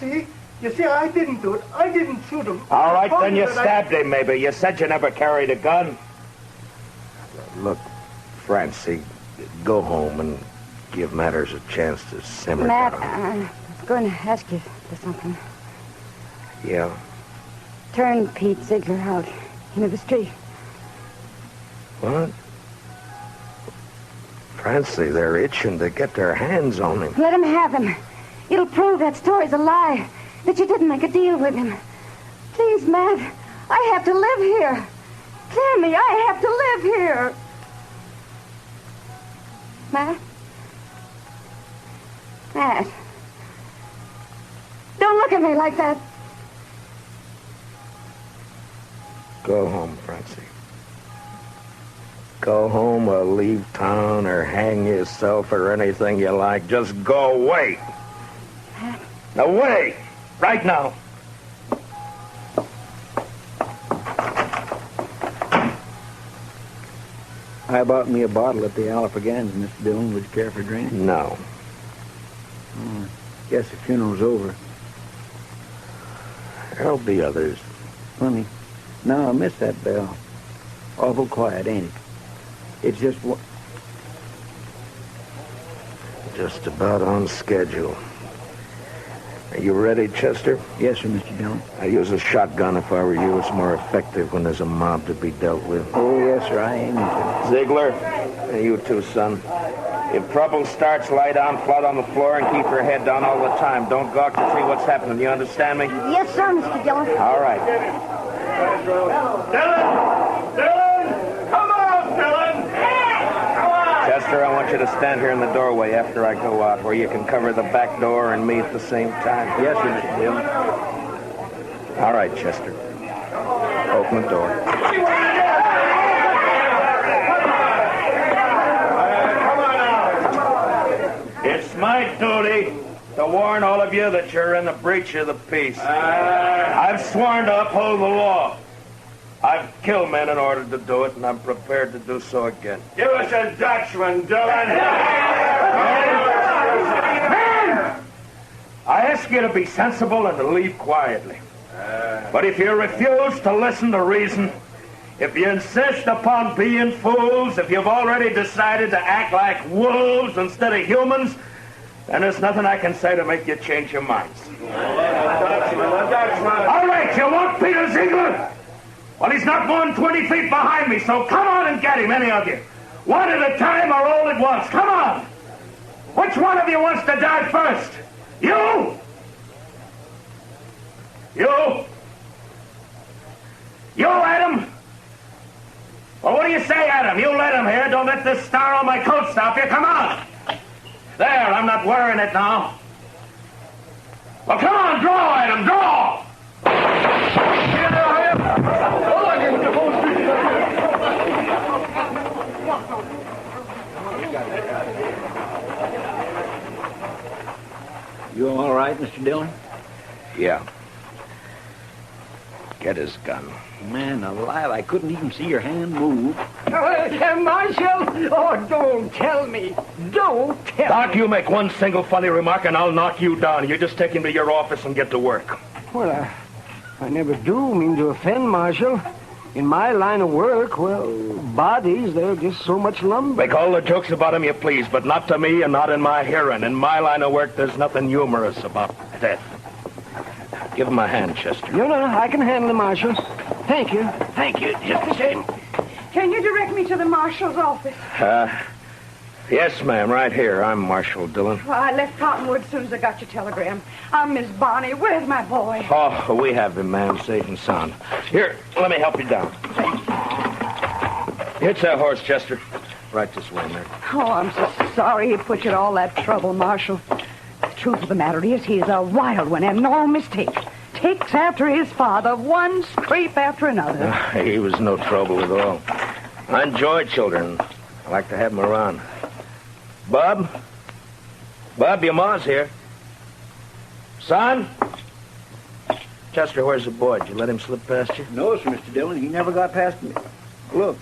see, I didn't do it. I didn't shoot him. All right, I told then you that stabbed him, maybe. You said you never carried a gun. Look, Francie, go home and give matters a chance to simmer Matt, down. I was going to ask you for something. Yeah? Turn Pete Ziegler out into the street. What? Francie, they're itching to get their hands on him. Let him have him. It'll prove that story's a lie, that you didn't make a deal with him. Please, Matt, I have to live here. Clear me, I have to live here. Matt? Matt. Don't look at me like that. Go home, Francie. Go home or leave town or hang yourself or anything you like. Just go away. Away! Right now. I bought me a bottle at the Oliver Gans, Mr. Dillon. Would you care for a drink? No. Guess the funeral's over. There'll be others. Funny. No, I missed that bell. Awful quiet, ain't it? It's just what... Just about on schedule. Are you ready, Chester? Yes, sir, Mr. Dillon. I use a shotgun if I were you. It's more effective when there's a mob to be dealt with. Oh, yes, sir, I aim to. Ziegler, and you too, son. If trouble starts, lie down flat on the floor and keep your head down all the time. Don't gawk to see what's happening. You understand me? Yes, sir, Mr. Dillon. All right. Dillon! Come on, Dillon! Come on! Chester, I want you to stand here in the doorway after I go out, where you can cover the back door and me at the same time. Yes, sir, Mr. Dillon. All right, Chester. Open the door. It's my duty to warn all of you that you're in the breach of the peace. I've sworn to uphold the law. I've killed men in order to do it, and I'm prepared to do so again. Give us a Dutchman, Dillon. Men! I ask you to be sensible and to leave quietly. But if you refuse to listen to reason, if you insist upon being fools, if you've already decided to act like wolves instead of humans, then there's nothing I can say to make you change your minds. All right, you want Peter Ziegler? Well, he's not more than 20 feet behind me, so come on and get him, any of you. One at a time or all at once. Come on. Which one of you wants to die first? You? You? You, Adam? Well, what do you say, Adam? You let him here. Don't let this star on my coat stop you. Come on. There, I'm not wearing it now. Well, come on, draw, Adam, draw. You all right, Mr. Dillon? Yeah. Get his gun. Man alive, I couldn't even see your hand move. Marshal! Oh, don't tell me. Don't tell Doc, me. you make one single funny remark and I'll knock you down. You just take him to your office and get to work. Well, I never do mean to offend, Marshal. In my line of work, well, bodies, they're just so much lumber. Make all the jokes about him you please, but not to me and not in my hearing. In my line of work, there's nothing humorous about death. Give him a hand, Chester. No, I can handle it, Marshal. Thank you. Thank you. Just the same. Can you direct me to the marshal's office? Yes, ma'am, right here. I'm Marshal Dillon. Well, I left Cottonwood as soon as I got your telegram. I'm Miss Bonnie. Where's my boy? Oh, we have him, ma'am, safe and sound. Here, let me help you down. Hitch that horse, Chester. Right this way, ma'am. Oh, I'm so sorry he put you to all that trouble, Marshal. The truth of the matter is he's a wild one and no mistake. Takes after his father, one scrape after another. He was no trouble at all. I enjoy children. I like to have them around. Bob? Bob, your ma's here. Son? Chester, where's the boy? Did you let him slip past you? No, sir, Mr. Dillon. He never got past me. Look,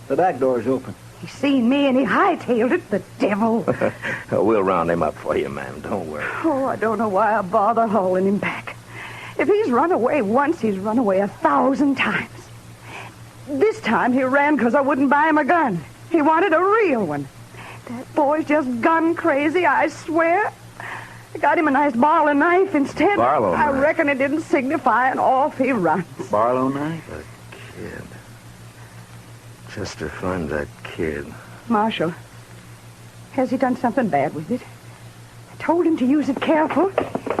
the back door's open. He seen me and he hightailed it, the devil. We'll round him up for you, ma'am. Don't worry. Oh, I don't know why I bother hauling him back. If he's run away once, he's run away 1,000 times. This time he ran because I wouldn't buy him a gun. He wanted a real one. That boy's just gun crazy, I swear. I got him a nice Barlow knife instead. Barlow I knife? reckon it didn't signify, and off he runs. Barlow knife? The kid. Chester, find that kid. Marshal, has he done something bad with it? I told him to use it careful.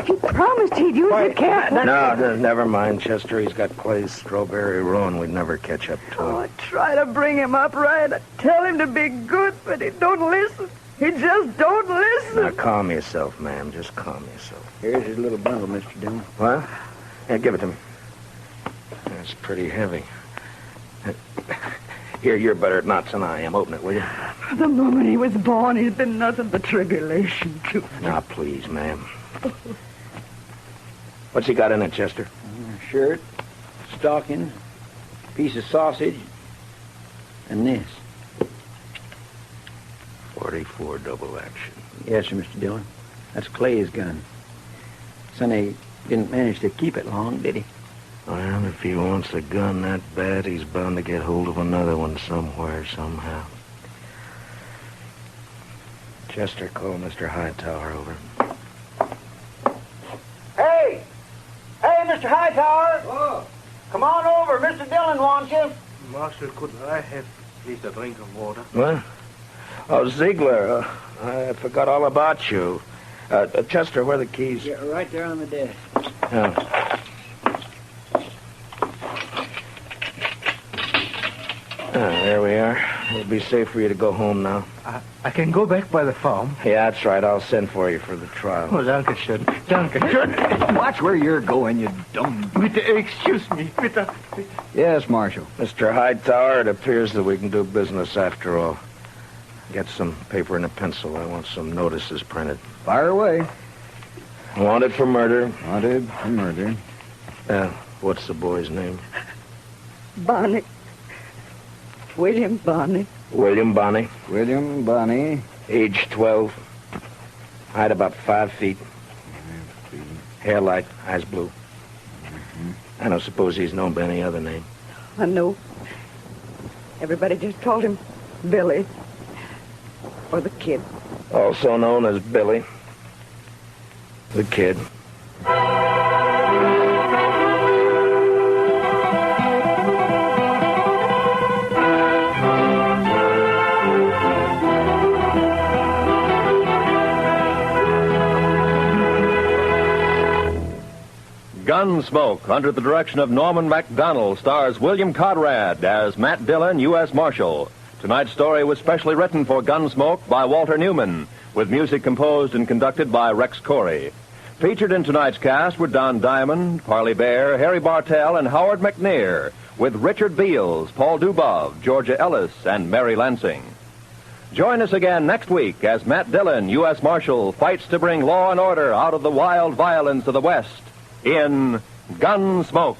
He promised he'd use it careful. No, never mind, Chester. He's got Clay's strawberry roan. We'd never catch up to him. Oh, I try to bring him up right. I tell him to be good, but he don't listen. He just don't listen. Now, calm yourself, ma'am. Just calm yourself. Here's his little bundle, Mr. Dillon. What? Yeah, give it to me. That's pretty heavy. Here, you're better at knots than I am. Open it, will you? The moment he was born, he's been nothing but tribulation to me. Now, please, ma'am. What's he got in it, Chester? Shirt, stockings, piece of sausage, and this. 44 double action. Yes, sir, Mr. Dillon. That's Clay's gun. Sonny didn't manage to keep it long, did he? Well, if he wants a gun that bad, he's bound to get hold of another one somewhere, somehow. Chester, call Mr. Hightower over. Hey! Hey, Mr. Hightower! Oh. Come on over. Mr. Dillon wants you. Marshal, could I have please a drink of water? What? Oh, Ziegler, I forgot all about you. Chester, where are the keys? Yeah, right there on the desk. Oh. There we are. It'll be safe for you to go home now. I can go back by the farm. Yeah, that's right. I'll send for you for the trial. Oh, danke schön. Danke schön. Watch where you're going, you dumb... Excuse me. Yes, Marshal. Mr. Hightower, it appears that we can do business after all. Get some paper and a pencil. I want some notices printed. Fire away. Wanted for murder. Wanted for murder. What's the boy's name? Bonnie. William Bonnie. William Bonnie. William Bonnie. Age 12. Height about 5 feet. Hair light, eyes blue. I don't suppose he's known by any other name. I know. Everybody just called him Billy. Or the Kid. Also known as Billy. The Kid. Gunsmoke, under the direction of Norman Macdonald, stars William Conrad as Matt Dillon, U.S. Marshal. Tonight's story was specially written for Gunsmoke by Walter Newman, with music composed and conducted by Rex Corey. Featured in tonight's cast were Don Diamond, Parley Bear, Harry Bartell, and Howard McNear, with Richard Beals, Paul Dubov, Georgia Ellis, and Mary Lansing. Join us again next week as Matt Dillon, U.S. Marshal, fights to bring law and order out of the wild violence of the West in Gunsmoke.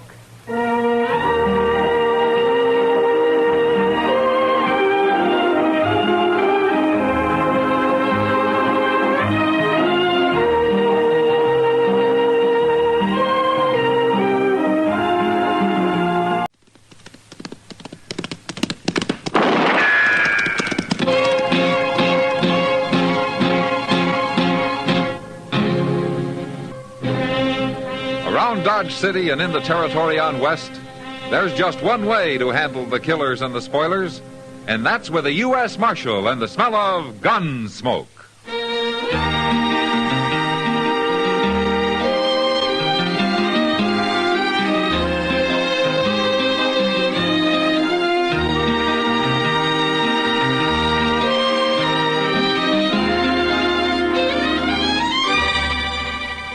Dodge City and in the territory on West, there's just one way to handle the killers and the spoilers, and that's with a U.S. Marshal and the smell of gun smoke.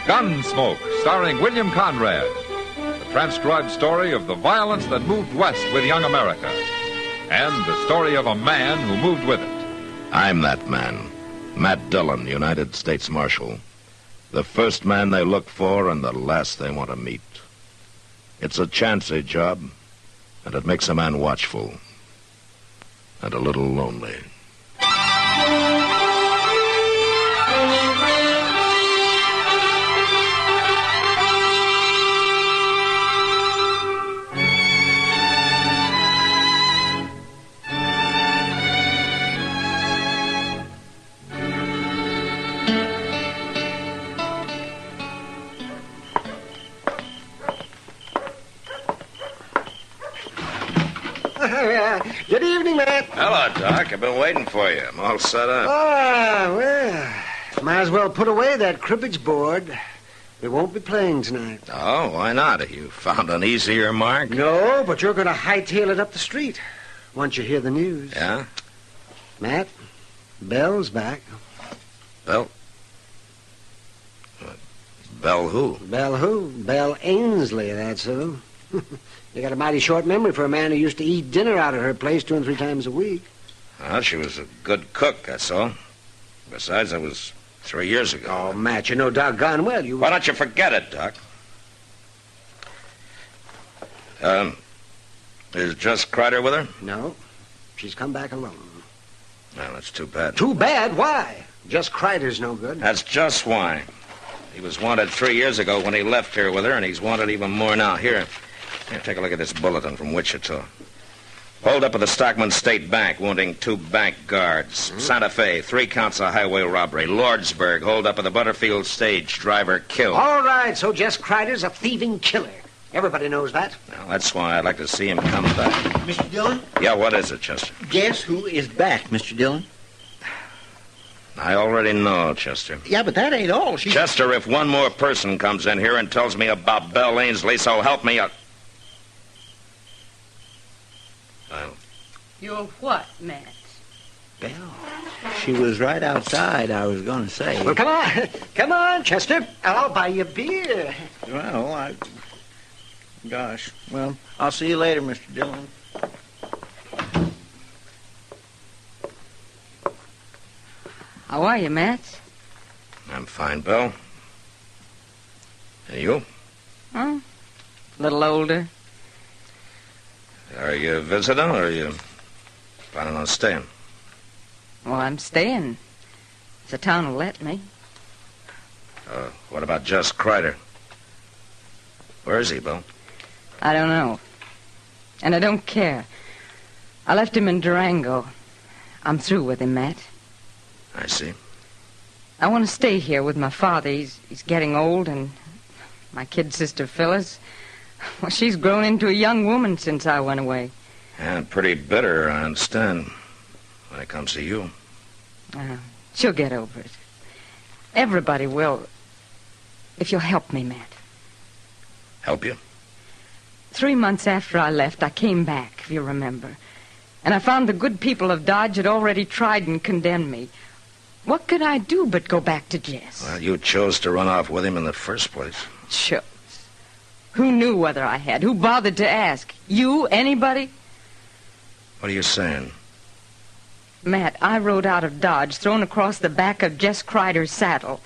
Gunsmoke, starring William Conrad. The transcribed story of the violence that moved west with young America. And the story of a man who moved with it. I'm that man, Matt Dillon, United States Marshal. The first man they look for and the last they want to meet. It's a chancy job, and it makes a man watchful. And a little lonely. Good evening, Matt. Hello, Doc. I've been waiting for you. I'm all set up. Well, might as well put away that cribbage board. We won't be playing tonight. Oh, why not? You found an easier mark? No, but you're going to hightail it up the street once you hear the news. Yeah? Matt, Belle's back. Belle? Belle who? Belle who? Belle Ainsley, that's who. You got a mighty short memory for a man who used to eat dinner out at her place 2 and 3 times a week. Well, she was a good cook, that's all. Besides, that was 3 years ago. Oh, Matt, you know doggone well you... Why don't you forget it, Doc? Is Jess Crider with her? No. She's come back alone. Well, that's too bad. Too bad? Why? Jess Crider's no good. That's just why. He was wanted 3 years ago when he left here with her, and he's wanted even more now. Here, Here, take a look at this bulletin from Wichita. Hold up at the Stockman State Bank, wounding 2 bank guards. Santa Fe, 3 counts of highway robbery. Lordsburg, hold up at the Butterfield stage, driver killed. All right, so Jess Kreider's a thieving killer. Everybody knows that. Well, that's why I'd like to see him come back. Mr. Dillon? Yeah, what is it, Chester? Guess who is back, Mr. Dillon? I already know, Chester. Yeah, but that ain't all. Chester, if one more person comes in here and tells me about Belle Ainsley, so help me out. You're what, Matt? Belle. She was right outside, I was going to say. Well, come on. Come on, Chester. I'll buy you beer. Well, Gosh. Well, I'll see you later, Mr. Dillon. How are you, Matt? I'm fine, Belle. And you? Huh? A little older. Are you visiting, or are you planning on staying? Well, I'm staying. If the town will let me. What about Jess Kreider? Where is he, Bill? I don't know. And I don't care. I left him in Durango. I'm through with him, Matt. I see. I want to stay here with my father. He's getting old, and my kid sister Phyllis, well, she's grown into a young woman since I went away. And pretty bitter, I understand, when it comes to you. She'll get over it. Everybody will, if you'll help me, Matt. Help you? 3 months after I left, I came back, if you remember. And I found the good people of Dodge had already tried and condemned me. What could I do but go back to Jess? Well, you chose to run off with him in the first place. Sure. Who knew whether I had? Who bothered to ask? You? Anybody? What are you saying? Matt, I rode out of Dodge, thrown across the back of Jess Kreider's saddle,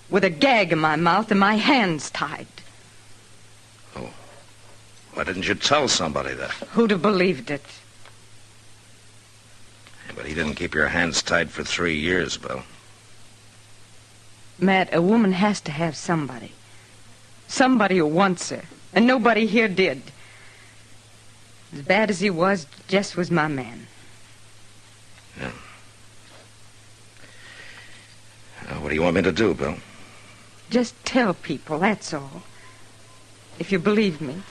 with a gag in my mouth and my hands tied. Oh. Why didn't you tell somebody that? Who'd have believed it? Yeah, but he didn't keep your hands tied for 3 years, Bill. Matt, a woman has to have somebody. Somebody who wants her. And nobody here did. As bad as he was, Jess was my man. Yeah. What do you want me to do, Bill? Just tell people, that's all. If you believe me.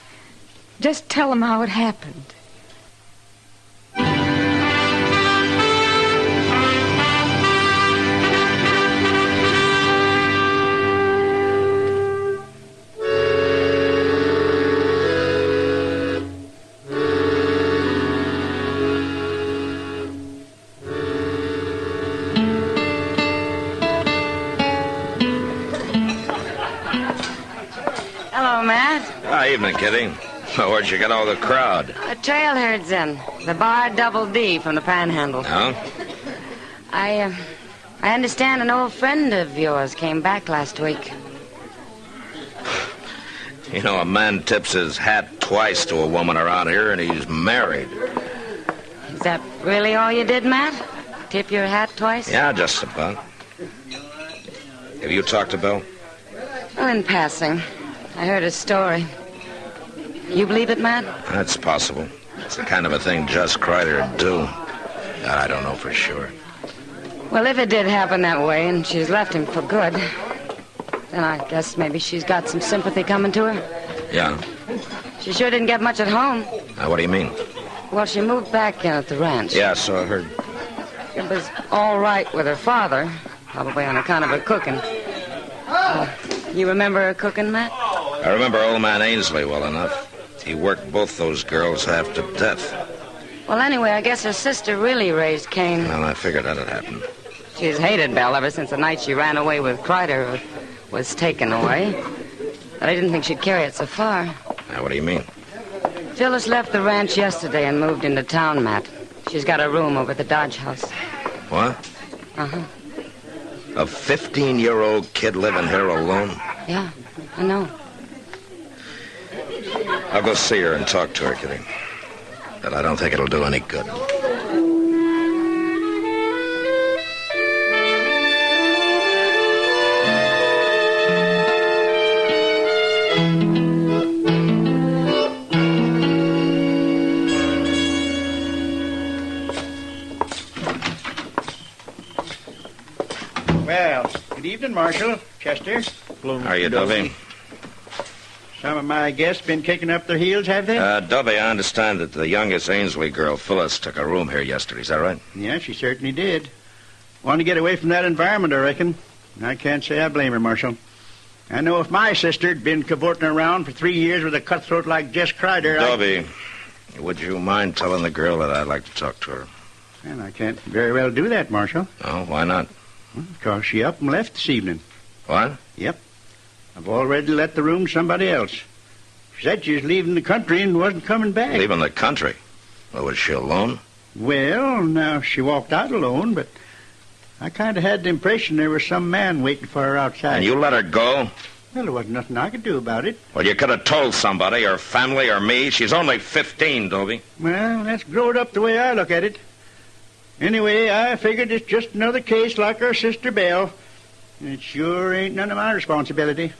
Just tell them how it happened. Evening, Kitty. Where'd you get all the crowd? The trail herd's in. The bar Double D from the Panhandle. No? I understand an old friend of yours came back last week. You know, a man tips his hat twice to a woman around here, and he's married. Is that really all you did, Matt? Tip your hat twice? Yeah, just about. Have you talked to Bill? Well, in passing. I heard his story. You believe it, Matt? That's possible. It's the kind of a thing Jess Kreider would do. I don't know for sure. Well, if it did happen that way and she's left him for good, then I guess maybe she's got some sympathy coming to her. Yeah? She sure didn't get much at home. What do you mean? Well, she moved back in at the ranch. Yeah, so I heard. It was all right with her father, probably on account of her cooking. You remember her cooking, Matt? I remember old man Ainsley well enough. He worked both those girls half to death. Well, anyway, I guess her sister really raised Cain. Well, I figured that'd happen. She's hated Belle ever since the night she ran away with Kreider was taken away. But I didn't think she'd carry it so far. What do you mean? Phyllis left the ranch yesterday and moved into town, Matt. She's got a room over at the Dodge house. What? Uh-huh. A 15-year-old kid living here alone? Yeah, I know. I'll go see her and talk to her, Kitty. But I don't think it'll do any good. Good evening, Marshal. Chester. How are you, Dovey? Some of my guests been kicking up their heels, have they? Dovey, I understand that the youngest Ainsley girl, Phyllis, took a room here yesterday. Is that right? Yeah, she certainly did. Wanted to get away from that environment, I reckon. I can't say I blame her, Marshal. I know if my sister'd been cavorting around for 3 years with a cutthroat like Jess Kreider... Dovey, would you mind telling the girl that I'd like to talk to her? Well, I can't very well do that, Marshal. Oh, why not? Because she up and left this evening. What? Yep. I've already let the room to somebody else. She said she was leaving the country and wasn't coming back. Leaving the country? Well, was she alone? Well, now, she walked out alone, but I kind of had the impression there was some man waiting for her outside. And you let her go? Well, there wasn't nothing I could do about it. Well, you could have told somebody, or family, or me. She's only 15, Dovey. Well, that's growed up the way I look at it. Anyway, I figured it's just another case like our sister Belle. It sure ain't none of my responsibility.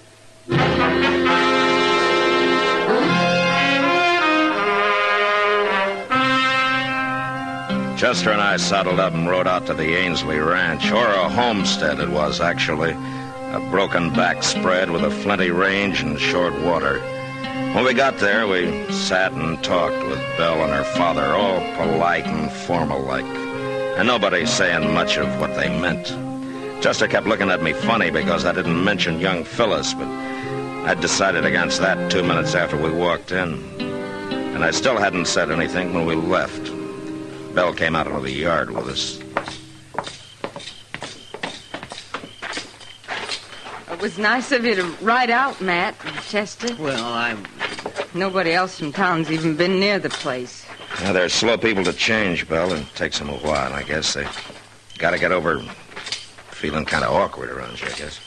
Chester and I saddled up and rode out to the Ainsley Ranch, or a homestead it was, actually. A broken back spread with a flinty range and short water. When we got there, we sat and talked with Belle and her father, all polite and formal-like. And nobody saying much of what they meant. Chester kept looking at me funny because I didn't mention young Phyllis, but I'd decided against that 2 minutes after we walked in. And I still hadn't said anything when we left. Belle came out into the yard with us. It was nice of you to ride out, Matt, Chester. Well, Nobody else from town's even been near the place. Yeah, they're slow people to change, Belle. It takes them a while. I guess they got to get over feeling kind of awkward around you, I guess.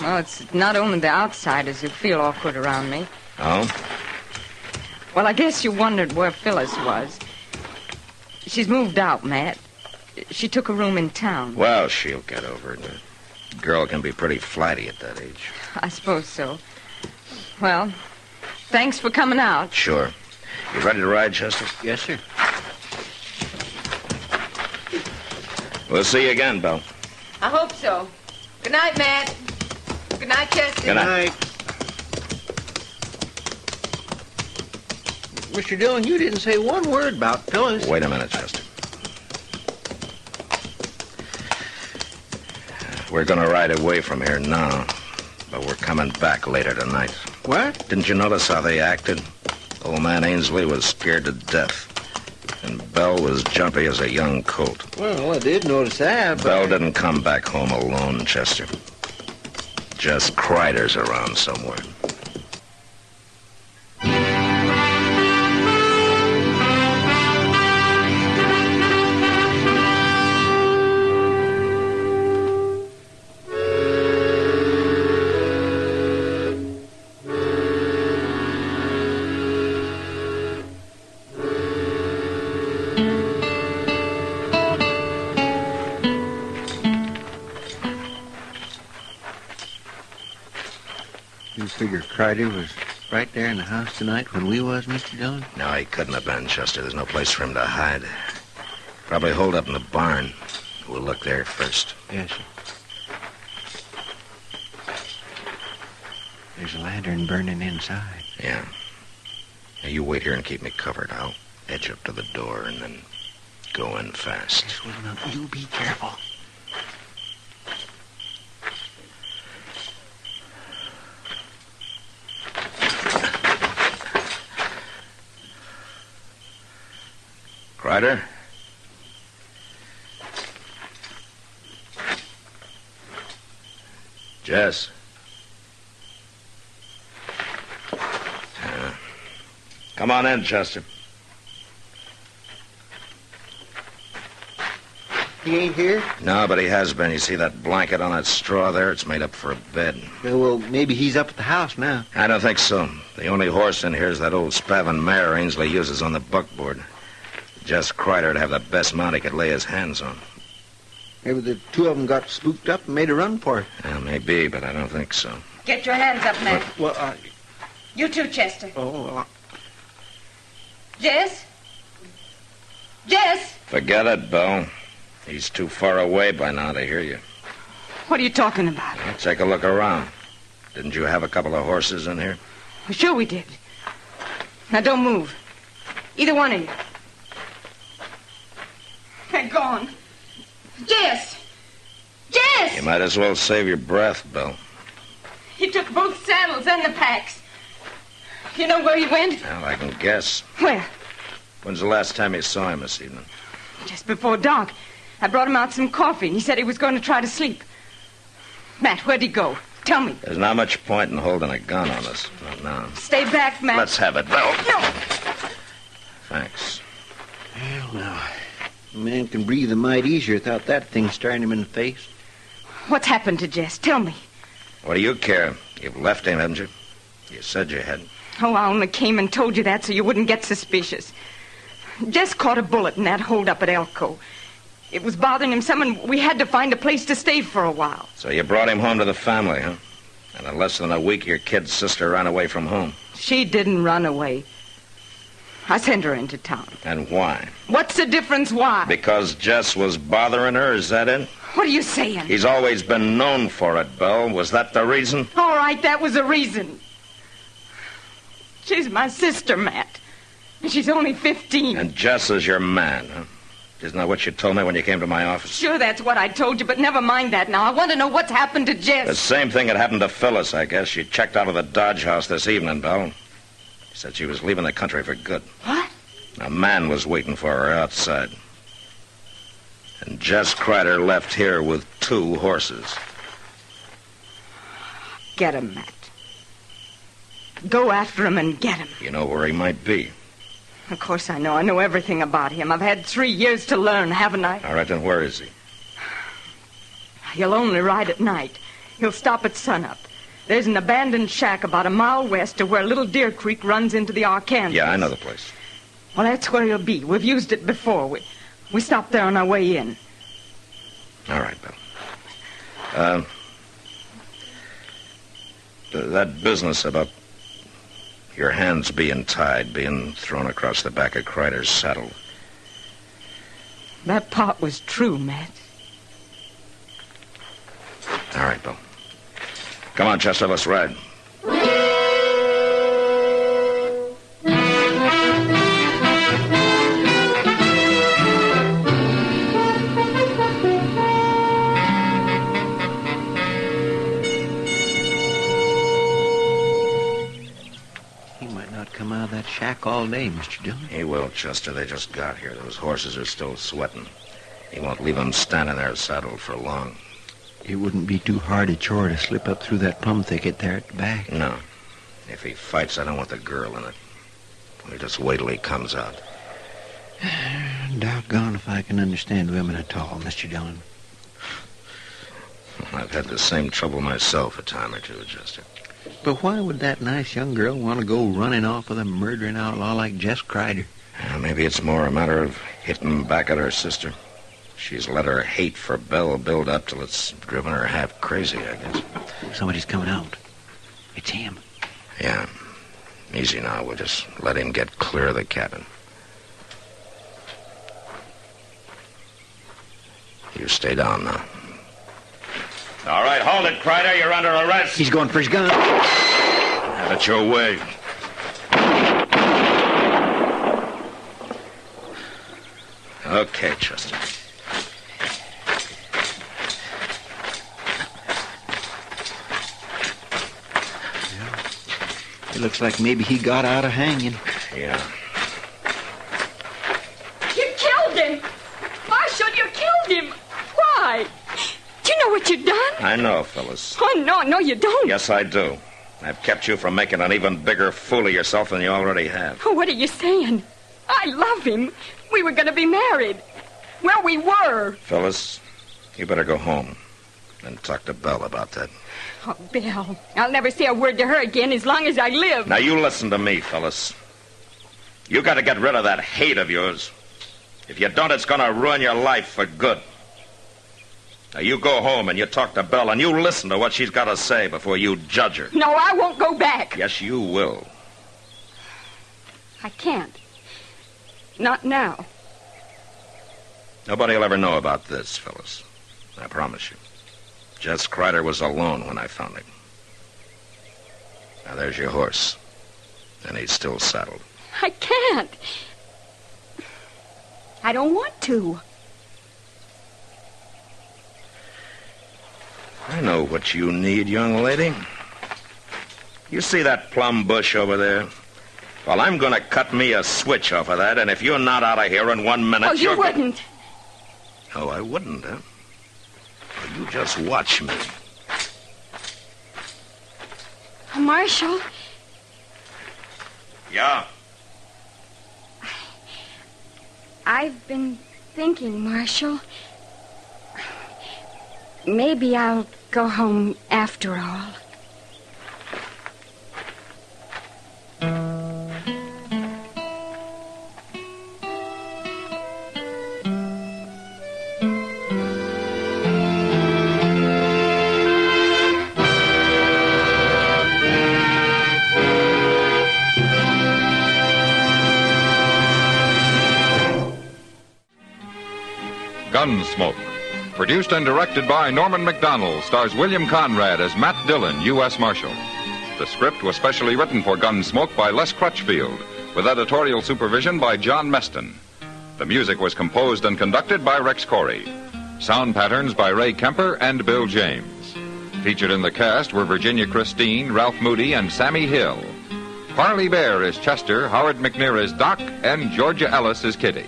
Well, it's not only the outsiders who feel awkward around me. Oh? Well, I guess you wondered where Phyllis was. She's moved out, Matt. She took a room in town. Well, she'll get over it. A girl can be pretty flighty at that age. I suppose so. Well, thanks for coming out. Sure. You ready to ride, Chester? Yes, sir. We'll see you again, Belle. I hope so. Good night, Matt. Good night, Chester. Good night. Mr. Dillon, you didn't say one word about Phyllis. Wait a minute, Chester. We're going to ride away from here now, but we're coming back later tonight. What? Didn't you notice how they acted? Old man Ainsley was scared to death, and Belle was jumpy as a young colt. Well, I did notice that, but... Belle didn't come back home alone, Chester. Just Kreider's around somewhere. You figure Kreider was right there in the house tonight when we was, Mr. Dillon? No, he couldn't have been, Chester. There's no place for him to hide. Probably holed up in the barn. We'll look there first. Yes, sir. There's a lantern burning inside. Yeah. Now, you wait here and keep me covered. I'll edge up to the door and then go in fast. Yes, well, now, you be careful. Kreider? Jess? Come on in, Chester. He ain't here? No, but he has been. You see that blanket on that straw there? It's made up for a bed. Well, maybe he's up at the house now. I don't think so. The only horse in here is that old Spavin mare Ainsley uses on the buckboard. Just Kreider to have the best mount he could lay his hands on. Maybe the two of them got spooked up and made a run for it. Well, maybe, but I don't think so. Get your hands up, Matt. Well, You too, Chester. Oh, well, Jess? Jess? Forget it, Belle. He's too far away by now to hear you. What are you talking about? Well, take a look around. Didn't you have a couple of horses in here? Well, sure we did. Now, don't move. Either one of you. They're gone. Jess! Jess! You might as well save your breath, Bill. He took both saddles and the packs. You know where he went? Well, I can guess. Where? When's the last time you saw him this evening? Just before dark. I brought him out some coffee, and he said he was going to try to sleep. Matt, where'd he go? Tell me. There's not much point in holding a gun on us. Not now. Stay back, Matt. Let's have it, Bill. No! Thanks. Well, now, a man can breathe a mite easier without that thing staring him in the face. What's happened to Jess? Tell me. What do you care? You've left him, haven't you? You said you had. Oh, I only came and told you that so you wouldn't get suspicious. Jess caught a bullet in that hold-up at Elko. It was bothering him some, and we had to find a place to stay for a while. So you brought him home to the family, huh? And in less than a week, your kid's sister ran away from home. She didn't run away. I sent her into town. And why? What's the difference why? Because Jess was bothering her, is that it? What are you saying? He's always been known for it, Bill. Was that the reason? All right, that was the reason. She's my sister, Matt. And she's only 15. And Jess is your man, huh? Isn't that what you told me when you came to my office? Sure, that's what I told you, but never mind that now. I want to know what's happened to Jess. The same thing that happened to Phyllis, I guess. She checked out of the Dodge house this evening, Bill. She said she was leaving the country for good. What? A man was waiting for her outside. And Jess Kreider left here with 2 horses. Get him, Matt. Go after him and get him. You know where he might be. Of course I know. I know everything about him. I've had 3 years to learn, haven't I? All right, then where is he? He'll only ride at night. He'll stop at sunup. There's an abandoned shack about a mile west of where Little Deer Creek runs into the Arkansas. Yeah, I know the place. Well, that's where he'll be. We've used it before. We stopped there on our way in. All right, Bill. That business about your hands being tied, being thrown across the back of Kreider's saddle. That part was true, Matt. All right, Bill. Come on, Chester, let's ride. Come out of that shack all day, Mr. Dillon. He will, Chester. They just got here. Those horses are still sweating. He won't leave them standing there saddled for long. It wouldn't be too hard a chore to slip up through that plum thicket there at the back. No. If he fights, I don't want the girl in it. We just wait till he comes out. Doggone if I can understand women at all, Mr. Dillon. I've had the same trouble myself a time or two, Chester. But why would that nice young girl want to go running off with a murdering outlaw like Jess Kreider? Maybe it's more a matter of hitting back at her sister. She's let her hate for Belle build up till it's driven her half crazy, I guess. Somebody's coming out. It's him. Yeah. Easy now. We'll just let him get clear of the cabin. You stay down now. All right, hold it, Kreider. You're under arrest. He's going for his gun. Have it your way. Okay, Chester. It looks like maybe he got out of hanging. Yeah. You killed him! Marshal, you killed him! Why? Do you know what you've done? I know, Phyllis. Oh, no, you don't. Yes, I do. I've kept you from making an even bigger fool of yourself than you already have. Oh, what are you saying? I love him. We were going to be married. Well, we were. Phyllis, you better go home and talk to Belle about that. Oh, Bill, I'll never say a word to her again as long as I live. Now, you listen to me, Phyllis. You got to get rid of that hate of yours. If you don't, it's going to ruin your life for good. Now, you go home and you talk to Belle and you listen to what she's got to say before you judge her. No, I won't go back. Yes, you will. I can't. Not now. Nobody will ever know about this, Phyllis. I promise you. Jess Kreider was alone when I found him. Now, there's your horse. And he's still saddled. I can't. I don't want to. I know what you need, young lady. You see that plum bush over there? Well, I'm going to cut me a switch off of that, and if you're not out of here in 1 minute... Oh, you wouldn't. Oh, I wouldn't, huh? Well, you just watch me. Marshal? Yeah? I've been thinking, Marshal. Maybe I'll go home after all. Gunsmoke. Produced and directed by Norman Macdonald, stars William Conrad as Matt Dillon, U.S. Marshal. The script was specially written for Gunsmoke by Les Crutchfield, with editorial supervision by John Meston. The music was composed and conducted by Rex Corey. Sound patterns by Ray Kemper and Bill James. Featured in the cast were Virginia Christine, Ralph Moody, and Sammy Hill. Parley Bear is Chester, Howard McNear is Doc, and Georgia Ellis is Kitty.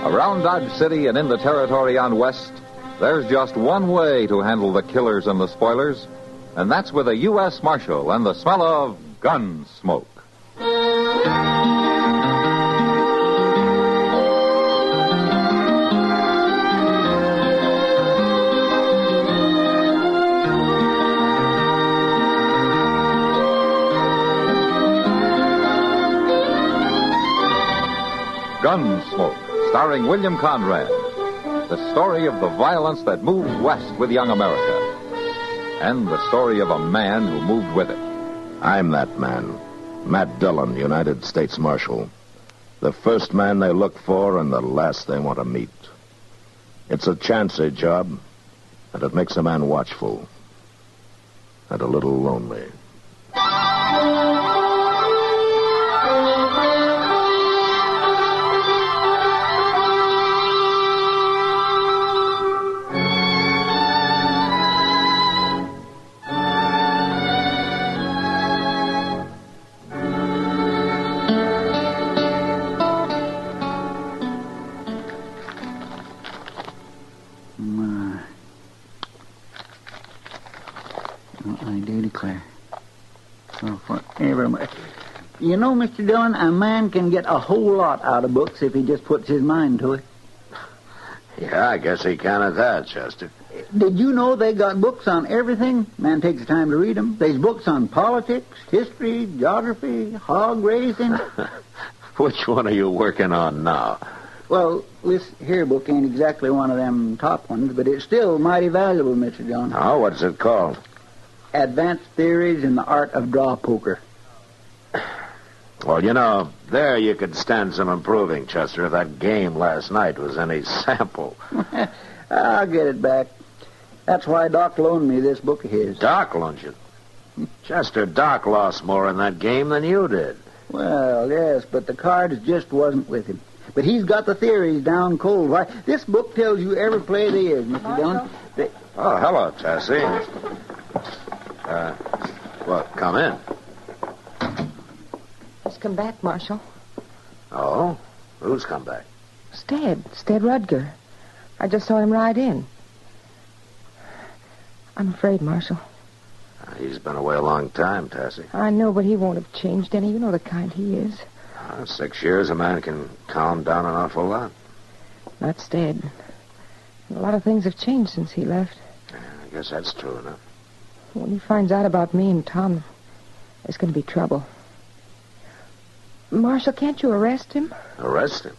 Around Dodge City and in the territory on West, there's just one way to handle the killers and the spoilers, and that's with a U.S. Marshal and the smell of gun smoke. Gunsmoke, starring William Conrad. The story of the violence that moved west with young America. And the story of a man who moved with it. I'm that man, Matt Dillon, United States Marshal. The first man they look for and the last they want to meet. It's a chancy job, and it makes a man watchful and a little lonely. You know, Mr. Dillon, a man can get a whole lot out of books if he just puts his mind to it. Yeah, I guess he can at that, Chester. Did you know they got books on everything? Man takes the time to read them. There's books on politics, history, geography, hog raising. Which one are you working on now? Well, this here book ain't exactly one of them top ones, but it's still mighty valuable, Mr. Dillon. Oh, what's it called? Advanced Theories in the Art of Draw Poker. Well, you know, there you could stand some improving, Chester, if that game last night was any sample. I'll get it back. That's why Doc loaned me this book of his. Doc loaned you? Chester, Doc lost more in that game than you did. Well, yes, but the cards just wasn't with him. But he's got the theories down cold. Why, this book tells you every play there is, Mr. Dillon. Oh, hello, Tessie. Well, come in. Just come back, Marshal. Oh? Who's come back? Stead Rudger. I just saw him ride in. I'm afraid, Marshal. He's been away a long time, Tessie. I know, but he won't have changed any. You know the kind he is. 6 years, a man can calm down an awful lot. Not Stead. A lot of things have changed since he left. Yeah, I guess that's true enough. When he finds out about me and Tom, there's going to be trouble. Marshal, can't you arrest him? Arrest him?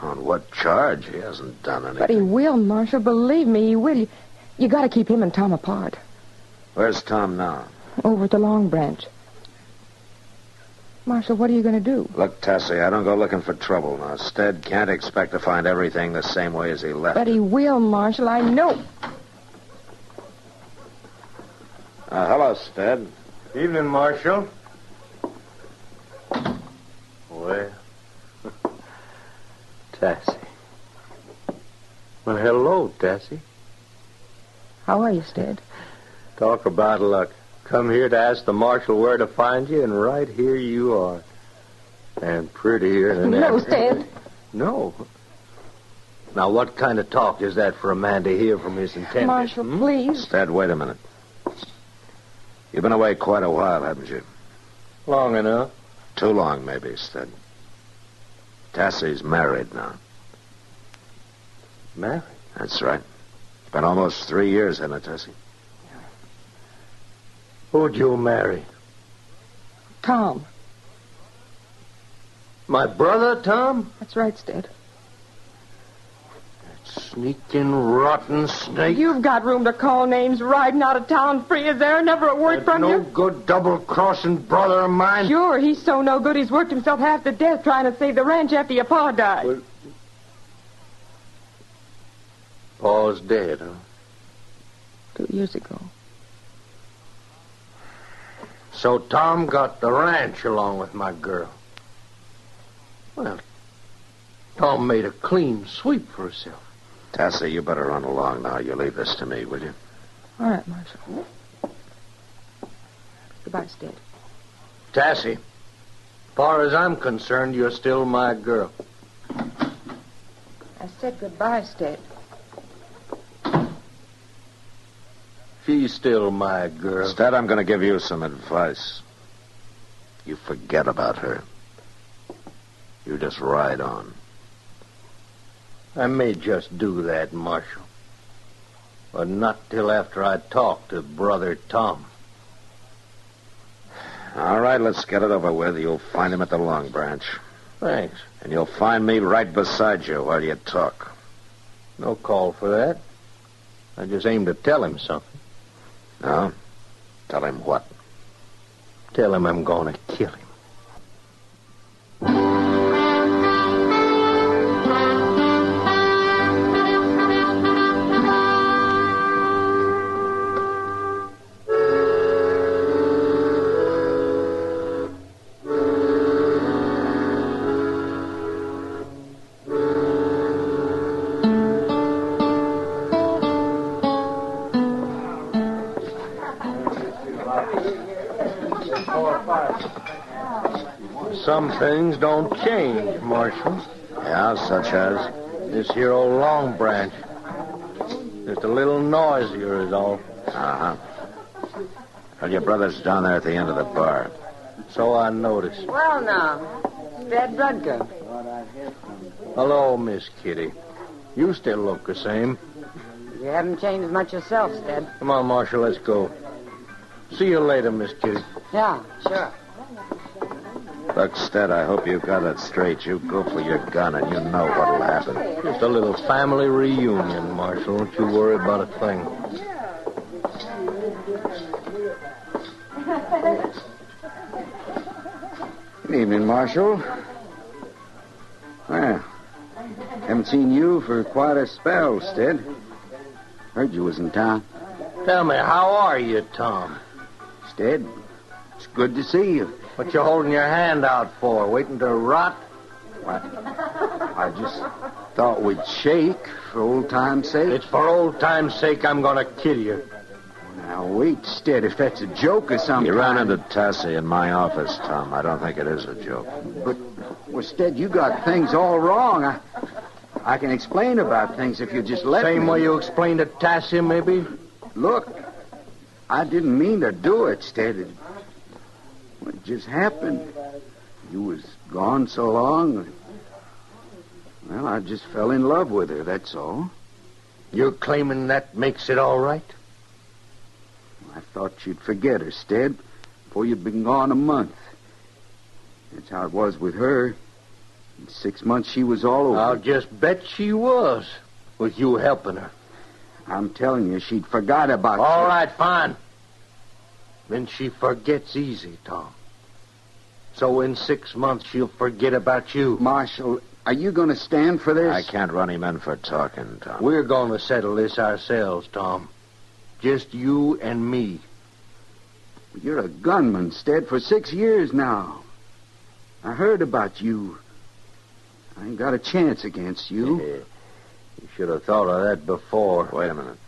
On what charge? He hasn't done anything. But he will, Marshal. Believe me, he will. You got to keep him and Tom apart. Where's Tom now? over at the Long Branch. Marshal, what are you going to do? Look, Tessie, I don't go looking for trouble. Now, Stead can't expect to find everything the same way as he left But he will, Marshal, I know. Hello, Stead. Evening, Marshal. Well, Tessie. Well, hello, Tessie. How are you, Stead? Talk about luck. Come here to ask the marshal where to find you, and right here you are. And prettier than ever. No, Stead. No. Now, what kind of talk is that for a man to hear from his intended? Marshal, please. Stead, wait a minute. You've been away quite a while, haven't you? Long enough. Too long, maybe, Stead. Tassie's married now. Married? That's right. It's been almost 3 years, hasn't it, Tessie? Who'd you marry? Tom. My brother, Tom? That's right, Stead. Sneaking, rotten snake. You've got room to call names riding out of town free. Is there never a word from you? No good double-crossing brother of mine. Sure, he's so no good he's worked himself half to death trying to save the ranch after your pa died. Well, Pa's dead, huh? 2 years ago. So Tom got the ranch along with my girl. Well, Tom made a clean sweep for himself. Tassie, you better run along now. You leave this to me, will you? All right, Marshal. Goodbye, Stead. Tassie, far as I'm concerned, you're still my girl. I said goodbye, Stead. She's still my girl. Instead, I'm going to give you some advice. You forget about her. You just ride on. I may just do that, Marshal. But not till after I talk to Brother Tom. All right, let's get it over with. You'll find him at the Long Branch. Thanks. And you'll find me right beside you while you talk. No call for that. I just aim to tell him something. No? Tell him what? Tell him I'm going to kill him. Some things don't change, Marshal. Yeah, such as? This here old Long Branch. Just a little noisier is all. Uh-huh. Well, your brother's down there at the end of the bar. So I noticed. Well, now, Stead Rudker. Hello, Miss Kitty. You still look the same. You haven't changed much yourself, Stead. Come on, Marshal, let's go. See you later, Miss Kitty. Yeah, sure. Look, Stead, I hope you got it straight. You go for your gun and you know what'll happen. Just a little family reunion, Marshal. Don't you worry about a thing. Good evening, Marshal. Well, haven't seen you for quite a spell, Stead. Heard you was in town. Tell me, how are you, Tom? Stead, it's good to see you. What you holding your hand out for? Waiting to rot? I just thought we'd shake for old time's sake. It's for old time's sake I'm going to kill you. Now, wait, Stead, if that's a joke or something. You ran into Tassie in my office, Tom. I don't think it is a joke. But, well, Stead, you got things all wrong. I can explain about things if you just let me. Same way you explained to Tassie, maybe? Look, I didn't mean to do it, Stead. It just happened. You was gone so long. Well, I just fell in love with her, that's all. You're claiming that makes it all right? I thought you'd forget her, Stead, before you'd been gone a month. That's how it was with her. In 6 months, she was all over. I'll just bet she was, with you helping her. I'm telling you, she'd forgot about All right, fine. then she forgets easy, Tom. So in 6 months, she'll forget about you. Marshal, are you going to stand for this? I can't run him in for talking, Tom. We're going to settle this ourselves, Tom. Just you and me. You're a gunman, Stead, for 6 years now. I heard about you. I ain't got a chance against you. You should have thought of that before. Wait a minute.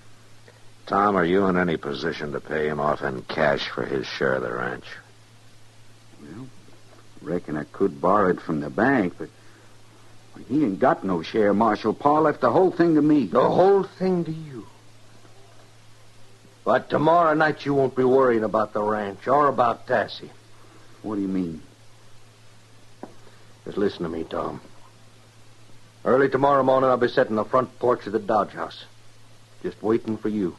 Tom, are you in any position to pay him off in cash for his share of the ranch? Well, reckon I could borrow it from the bank, but he ain't got no share, Marshal. Pa left the whole thing to me. The whole thing to you. But tomorrow night you won't be worrying about the ranch or about Tassie. What do you mean? Just listen to me, Tom. Early tomorrow morning I'll be sitting on the front porch of the Dodge House, just waiting for you.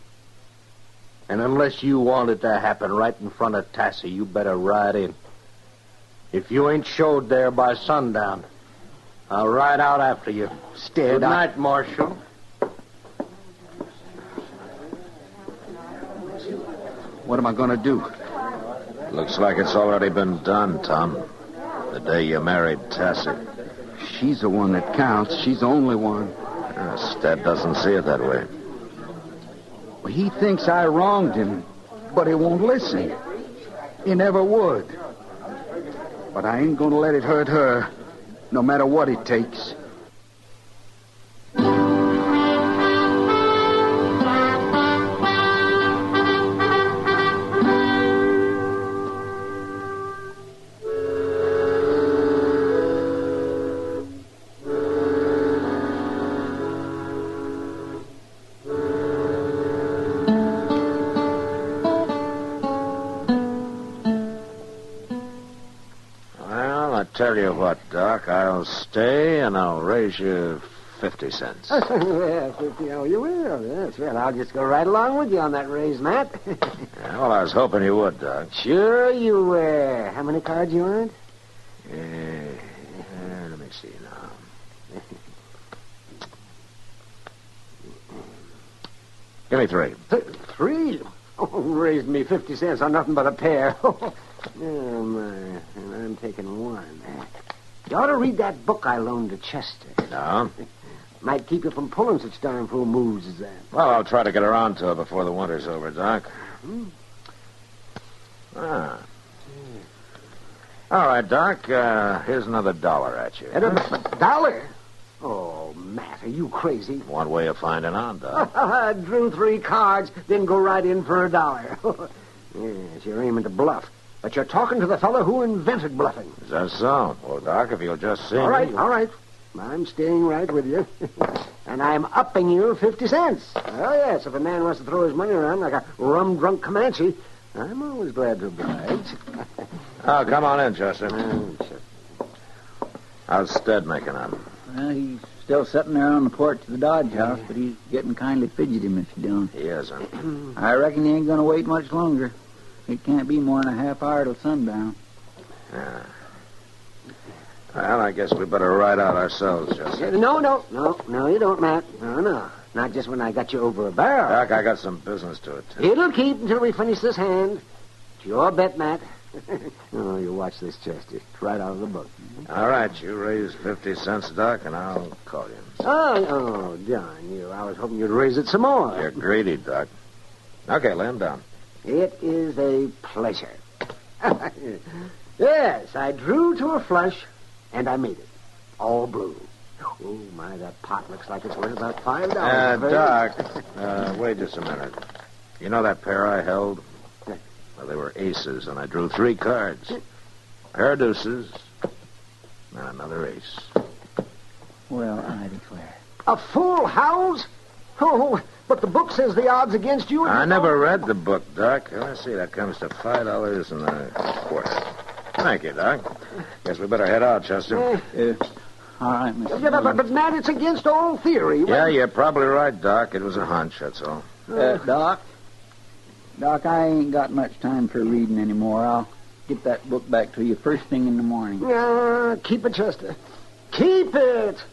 And unless you want it to happen right in front of Tassie, you better ride in. If you ain't showed there by sundown, I'll ride out after you. Good night, Marshal. What am I going to do? Looks like it's already been done, Tom. The day you married Tassie. She's the one that counts. She's the only one. Stead doesn't see it that way. Well, he thinks I wronged him, but he won't listen. He never would. But I ain't going to let it hurt her, no matter what it takes. Tell you what, Doc, I'll stay and I'll raise you 50 cents. Yeah, 50. Oh, you will. That's right. I'll just go right along with you on that raise, Matt. Yeah, well, I was hoping you would, Doc. Sure you will. How many cards you want? Let me see now. Give me 3. 3? Oh, raised me 50 cents on nothing but a pair. Oh, my. And I'm taking 1. You ought to read that book I loaned to Chester. No? Might keep you from pulling such darn fool moves as that. Well, I'll try to get around to it before the winter's over, Doc. Ah. All right, Doc. Here's another $1 at you. $1? Oh, Matt, are you crazy? One way of finding out, Doc. I drew 3 cards, then go right in for $1. Yes, you're aiming to bluff. But you're talking to the fellow who invented bluffing. Is that so? Well, Doc, if you'll just see All right, me... all right. I'm staying right with you. And I'm upping you 50 cents. Oh, yes, if a man wants to throw his money around like a rum-drunk Comanche, I'm always glad to oblige. Oh, come on in, Chester. How's Stead making up? Well, he's still sitting there on the porch of the Dodge House, but he's getting kindly fidgety, Mr. Dillon. He is, huh? I reckon he ain't going to wait much longer. It can't be more than a half hour till sundown. Yeah. Well, I guess we better ride out ourselves, Chester. No, you don't, Matt. No. Not just when I got you over a barrel. Doc, I got some business to attend. It'll keep until we finish this hand. It's your bet, Matt. Oh, you watch this, Chester. It's right out of the book. All right, you raise 50 cents, Doc, and I'll call you. Oh, John, I was hoping you'd raise it some more. You're greedy, Doc. Okay, lay him down. It is a pleasure. Yes, I drew to a flush, and I made it. All blue. Oh, my, that pot looks like it's worth about $5. Doc, wait just a minute. You know that pair I held? Well, they were aces, and I drew 3 cards. Pair of deuces, and another ace. Well, I declare. A full house? Oh, but the book says the odds against you... I never read the book, Doc. Let's see, that comes to $5.25. Thank you, Doc. Guess we better head out, Chester. All right, Mr. Yeah, but Matt, it's against all theory. Yeah, you're probably right, Doc. It was a hunch, that's all. Doc, I ain't got much time for reading anymore. I'll get that book back to you first thing in the morning. Yeah, keep it, Chester. Keep it!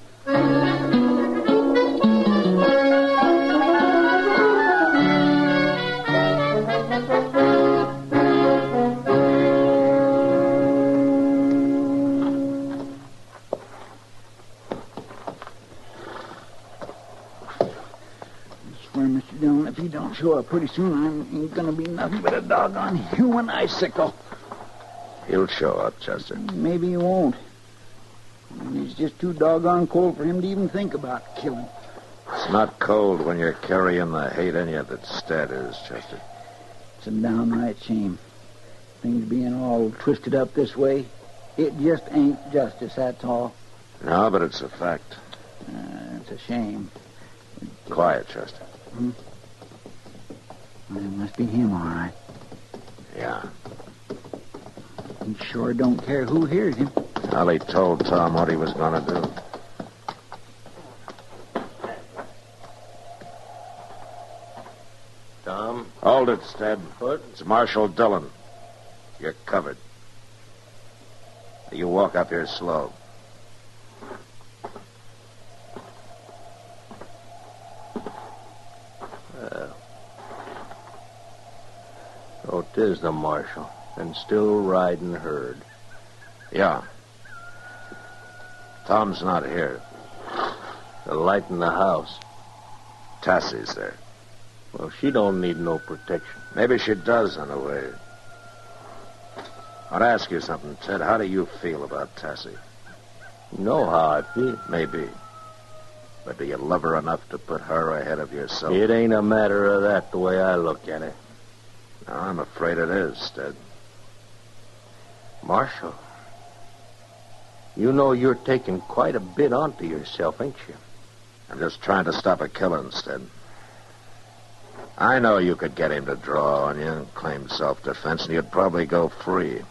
swear, Mr. Dillon, if he don't show up pretty soon, I ain't gonna be nothing but a doggone human icicle. He'll show up, Chester. Maybe he won't. It's just too doggone cold for him to even think about killing. It's not cold when you're carrying the hate in you that Stead is, Chester. It's a downright shame. Things being all twisted up this way, it just ain't justice, that's all. No, but it's a fact. It's a shame. Quiet, Chester. Well, it must be him, all right. Yeah. He sure don't care who hears him. Well, he told Tom what he was going to do. Tom? Hold it, Stead. What? It's Marshal Dillon. You're covered. You walk up here slow. So 'tis the marshal, and still riding herd. Yeah. Tom's not here. The light in the house. Tassie's there. Well, she don't need no protection. Maybe she does, in a way. I'd ask you something, Ted. How do you feel about Tassie? You know how I feel. Maybe. But do you love her enough to put her ahead of yourself? It ain't a matter of that the way I look at it. No, I'm afraid it is, Stead. Marshal, you know you're taking quite a bit onto yourself, ain't you? I'm just trying to stop a killing, Stead. I know you could get him to draw on you and claim self-defense, and you'd probably go free.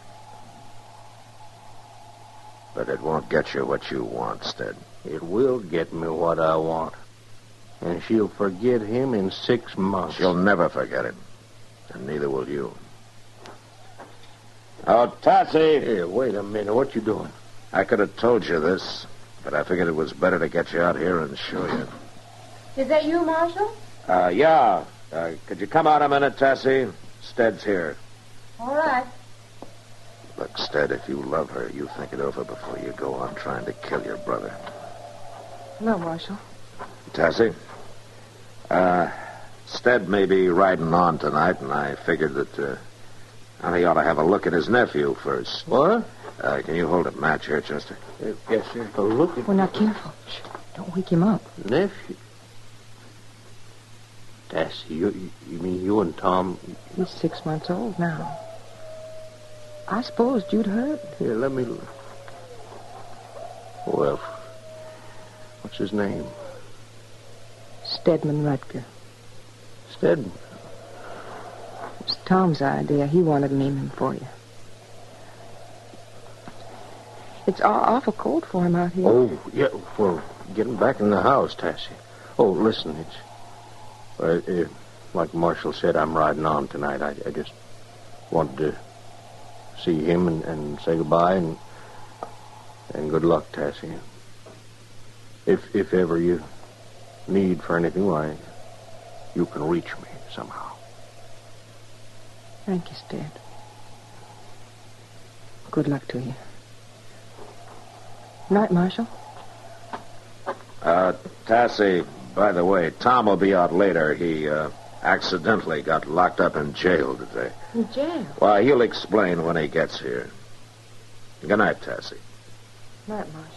But it won't get you what you want, Stead. It will get me what I want. And she'll forget him in 6 months. She'll never forget him. And neither will you. Oh, Tassie! Here, wait a minute. What you doing? I could have told you this, but I figured it was better to get you out here and show you. Is that you, Marshal? Yeah. Could you come out a minute, Tassie? Stead's here. All right. Look, Stead, if you love her, you think it over before you go on trying to kill your brother. No, Marshal. Tassie? Stead may be riding on tonight, and I figured that he ought to have a look at his nephew first. What? Can you hold a match here, Chester? Yes, sir. Oh, look at... We're not careful. Shh. Don't wake him up. Nephew? Tassie, you mean you and Tom... He's 6 months old now. I supposed you'd heard. Here, let me look. Well, what's his name? Stedman Rutger. Stedman? It was Tom's idea. He wanted to name him for you. It's awful cold for him out here. Oh, yeah. Well, get him back in the house, Tassie. Oh, listen, it's... like Marshal said, I'm riding on tonight. I just wanted to see him and say goodbye and good luck, Tassie. If ever you need for anything, why, you can reach me somehow. Thank you, Stead. Good luck to you. Night, Marshal. Tassie, by the way, Tom will be out later. He accidentally got locked up in jail today. In jail? Well, he'll explain when he gets here. Good night, Tassie. Night, Marshal.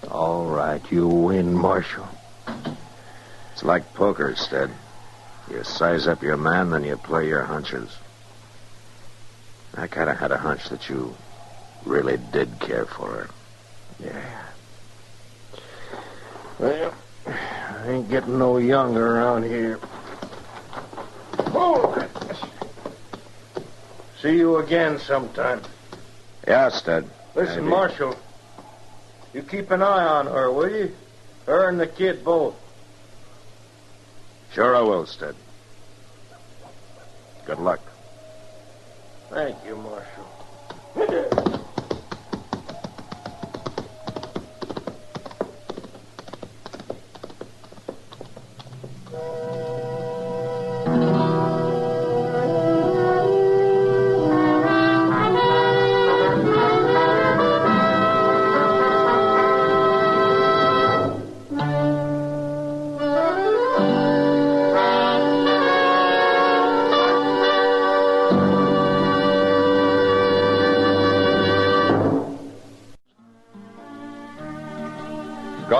All right, you win, Marshal. It's like poker, Stead. You size up your man, then you play your hunches. I kind of had a hunch that you really did care for her. Yeah. Well, I ain't getting no younger around here. Oh! See you again sometime. Yeah, Stead. Listen, Maybe. Marshal, you keep an eye on her, will you? Her and the kid both. Sure I will, Stead. Good luck. Thank you, Marshal.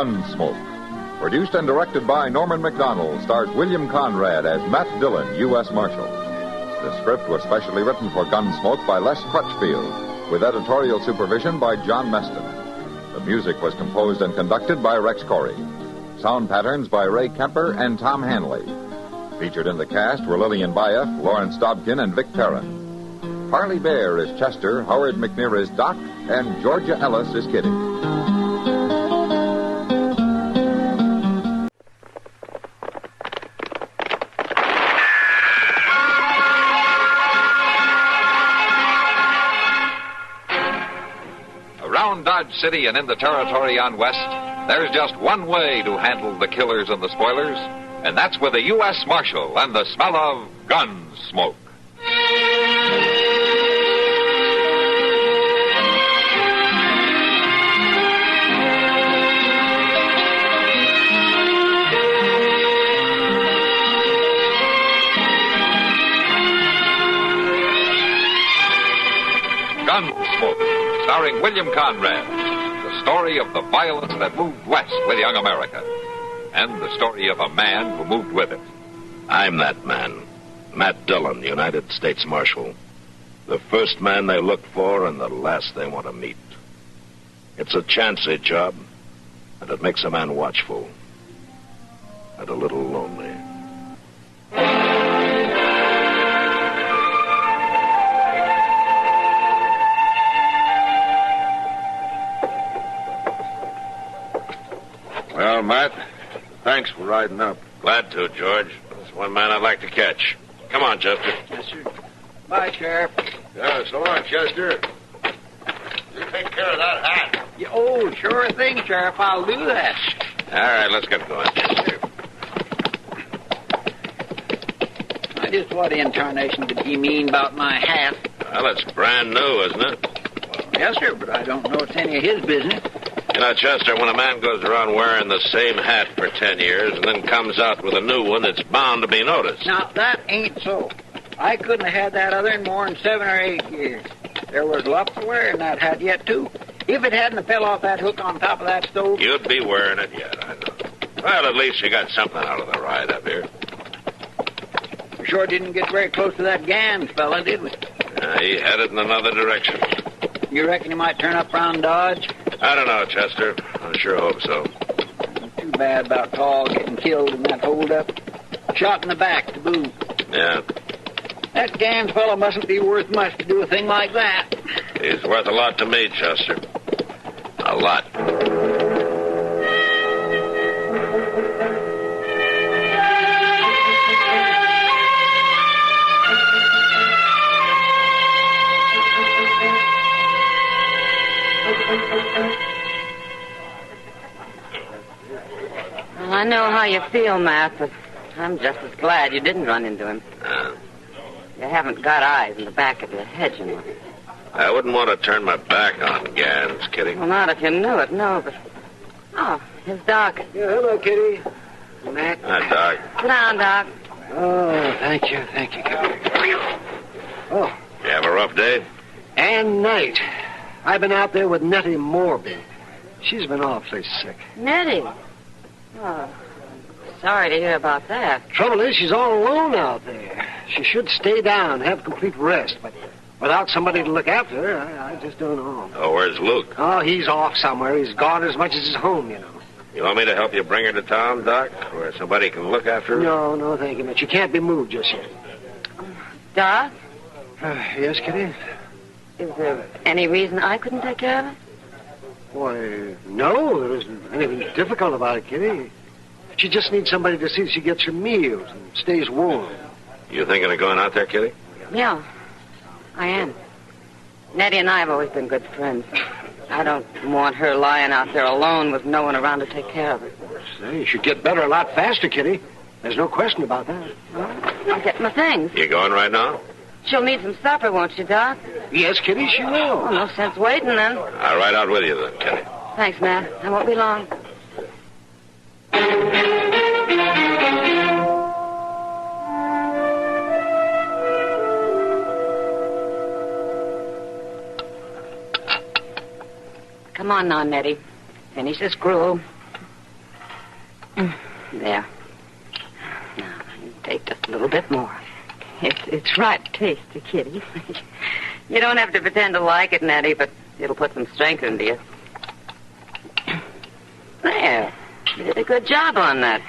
Gunsmoke. Produced and directed by Norman McDonald, stars William Conrad as Matt Dillon, U.S. Marshal. The script was specially written for Gunsmoke by Les Crutchfield, with editorial supervision by John Meston. The music was composed and conducted by Rex Corey. Sound patterns by Ray Kemper and Tom Hanley. Featured in the cast were Lillian Bayef, Lawrence Dobkin, and Vic Perrin. Harley Bear is Chester, Howard McNear is Doc, and Georgia Ellis is Kitty. Around Dodge City and in the territory on West, there's just one way to handle the killers and the spoilers, and that's with a U.S. Marshal and the smell of Gunsmoke. Gunsmoke, starring William Conrad, the story of the violence that moved west with young America, and the story of a man who moved with it. I'm that man, Matt Dillon, United States Marshal. The first man they look for and the last they want to meet. It's a chancy job, and it makes a man watchful and a little lonely. Well, Matt, thanks for riding up. Glad to, George. There's one man I'd like to catch. Come on, Chester. Yes, sir. Bye, Sheriff. Yeah, so long, Chester. You take care of that hat. Yeah, oh, sure thing, Sheriff. I'll do that. All right, let's get going. Now, just what incarnation did he mean about my hat? Well, it's brand new, isn't it? Yes, sir, but I don't know it's any of his business. You know, Chester, when a man goes around wearing the same hat for 10 years and then comes out with a new one, it's bound to be noticed. Now, that ain't so. I couldn't have had that other in more than 7 or 8 years. There was lots of wearing that hat yet, too. If it hadn't fell off that hook on top of that stove... You'd be wearing it yet, I know. Well, at least you got something out of the ride up here. We sure didn't get very close to that Gans fella, did we? He headed in another direction. You reckon he might turn up round Dodge? I don't know, Chester. I sure hope so. Too bad about Paul getting killed in that holdup. Shot in the back to boot. Yeah. That Gans fellow mustn't be worth much to do a thing like that. He's worth a lot to me, Chester. A lot. Well, I know how you feel, Matt, but I'm just as glad you didn't run into him. You haven't got eyes in the back of your head, you know. I wouldn't want to turn my back on Gans, Kitty. Well, not if you knew it, no, but... Oh, here's Doc. Yeah, hello, Kitty. Matt. Hi, Doc. Sit down, Doc. Oh, thank you, Kitty. Oh. You have a rough day? And night. I've been out there with Nettie Morby. She's been awfully sick. Nettie. Oh, sorry to hear about that. Trouble is, she's all alone out there. She should stay down, have complete rest, but without somebody to look after her, I just don't know. Oh, where's Luke? Oh, he's off somewhere. He's gone as much as his home, you know. You want me to help you bring her to town, Doc, where somebody can look after her? No, thank you, but she can't be moved just yet. Doc? Yes, Kitty? Is there any reason I couldn't take care of it? Why, no, there isn't anything difficult about it, Kitty. She just needs somebody to see that she gets her meals and stays warm. You thinking of going out there, Kitty? Yeah, I am. Nettie and I have always been good friends. I don't want her lying out there alone with no one around to take care of her. Say, she'd get better a lot faster, Kitty. There's no question about that. Well, I'll get my things. You going right now? She'll need some supper, won't she, Doc? Yes, Kitty, she will. Well, no sense waiting, then. I'll ride out with you, then, Kitty. Thanks, Matt. I won't be long. Come on now, Nettie. Finish this gruel. There. Now, you take just a little bit more. It's right tasty, Kitty. You don't have to pretend to like it, Nettie, but it'll put some strength into you. There. You did a good job on that.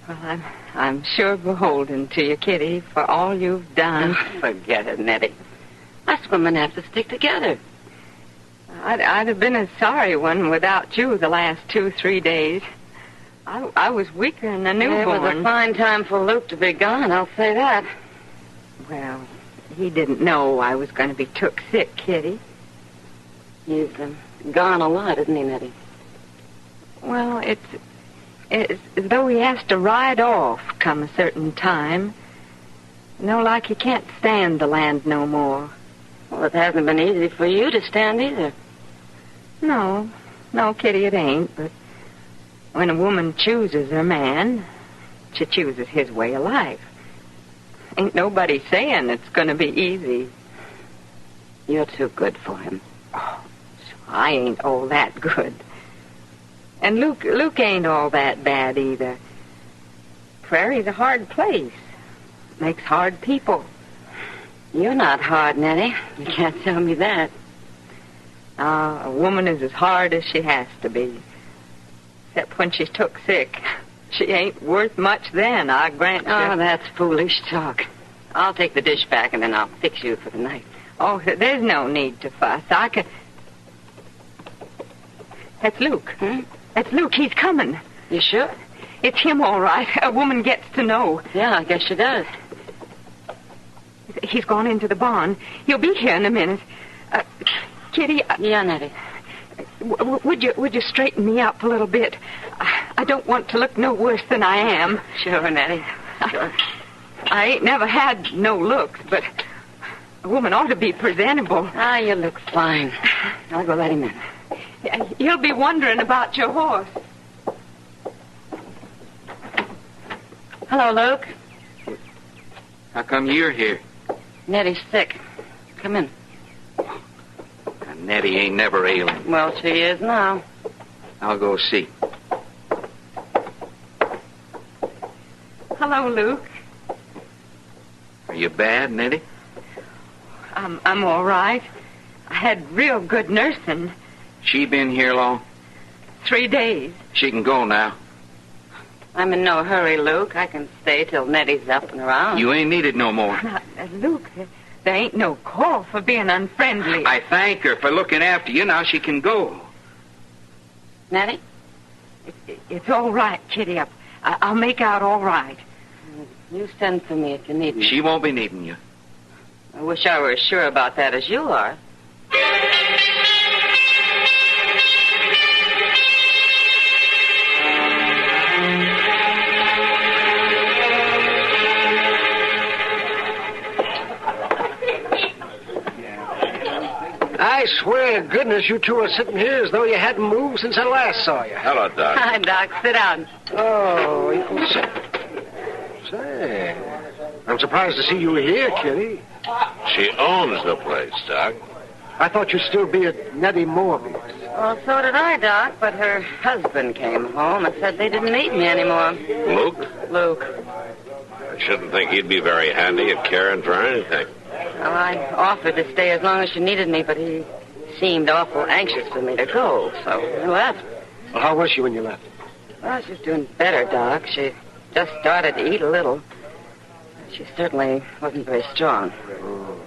Well, I'm sure beholden to you, Kitty, for all you've done. Forget it, Nettie. Us women have to stick together. I'd have been a sorry one without you the last 2-3 days. I was weaker than a newborn. It was a fine time for Luke to be gone, I'll say that. Well, he didn't know I was going to be took sick, Kitty. He's gone a lot, isn't he, Nettie? Well, it's as though he has to ride off come a certain time. Like he can't stand the land no more. Well, it hasn't been easy for you to stand either. No, Kitty, it ain't, but when a woman chooses her man, she chooses his way of life. Ain't nobody saying it's going to be easy. You're too good for him. Oh, so I ain't all that good. And Luke ain't all that bad either. Prairie's a hard place. Makes hard people. You're not hard, Nettie. You can't tell me that. A woman is as hard as she has to be. Except when she's took sick. She ain't worth much then, I grant you. Oh, that's foolish talk. I'll take the dish back and then I'll fix you for the night. Oh, there's no need to fuss. I can... That's Luke. That's Luke. He's coming. You sure? It's him, all right. A woman gets to know. Yeah, I guess she does. He's gone into the barn. He'll be here in a minute. Kitty... Yeah, Nettie. Would you straighten me up a little bit? I don't want to look no worse than I am. Sure, Nettie. Sure. I ain't never had no looks, but a woman ought to be presentable. You look fine. I'll go let him in. He'll be wondering about your horse. Hello, Luke. How come you're here? Nettie's sick. Come in. Nettie ain't never ailing. Well, she is now. I'll go see. Hello, Luke. Are you bad, Nettie? I'm all right. I had real good nursing. She been here long? 3 days. She can go now. I'm in no hurry, Luke. I can stay till Nettie's up and around. You ain't needed no more. Luke, there ain't no call for being unfriendly. I thank her for looking after you. Now she can go. Nettie? It's all right, Kitty. I'll make out all right. You send for me if you need me. She won't be needing you. I wish I were as sure about that as you are. I swear to goodness you two are sitting here as though you hadn't moved since I last saw you. Hello, Doc. Hi, Doc. Sit down. Oh, you say, I'm surprised to see you here, Kitty. She owns the place, Doc. I thought you'd still be at Nettie Morby's. Well, so did I, Doc, but her husband came home and said they didn't need me anymore. Luke. I shouldn't think he'd be very handy at caring for anything. Well, I offered to stay as long as she needed me, but he seemed awful anxious for me to go, so I left. Well, how was she when you left? Well, she's doing better, Doc. She just started to eat a little. She certainly wasn't very strong. Oh.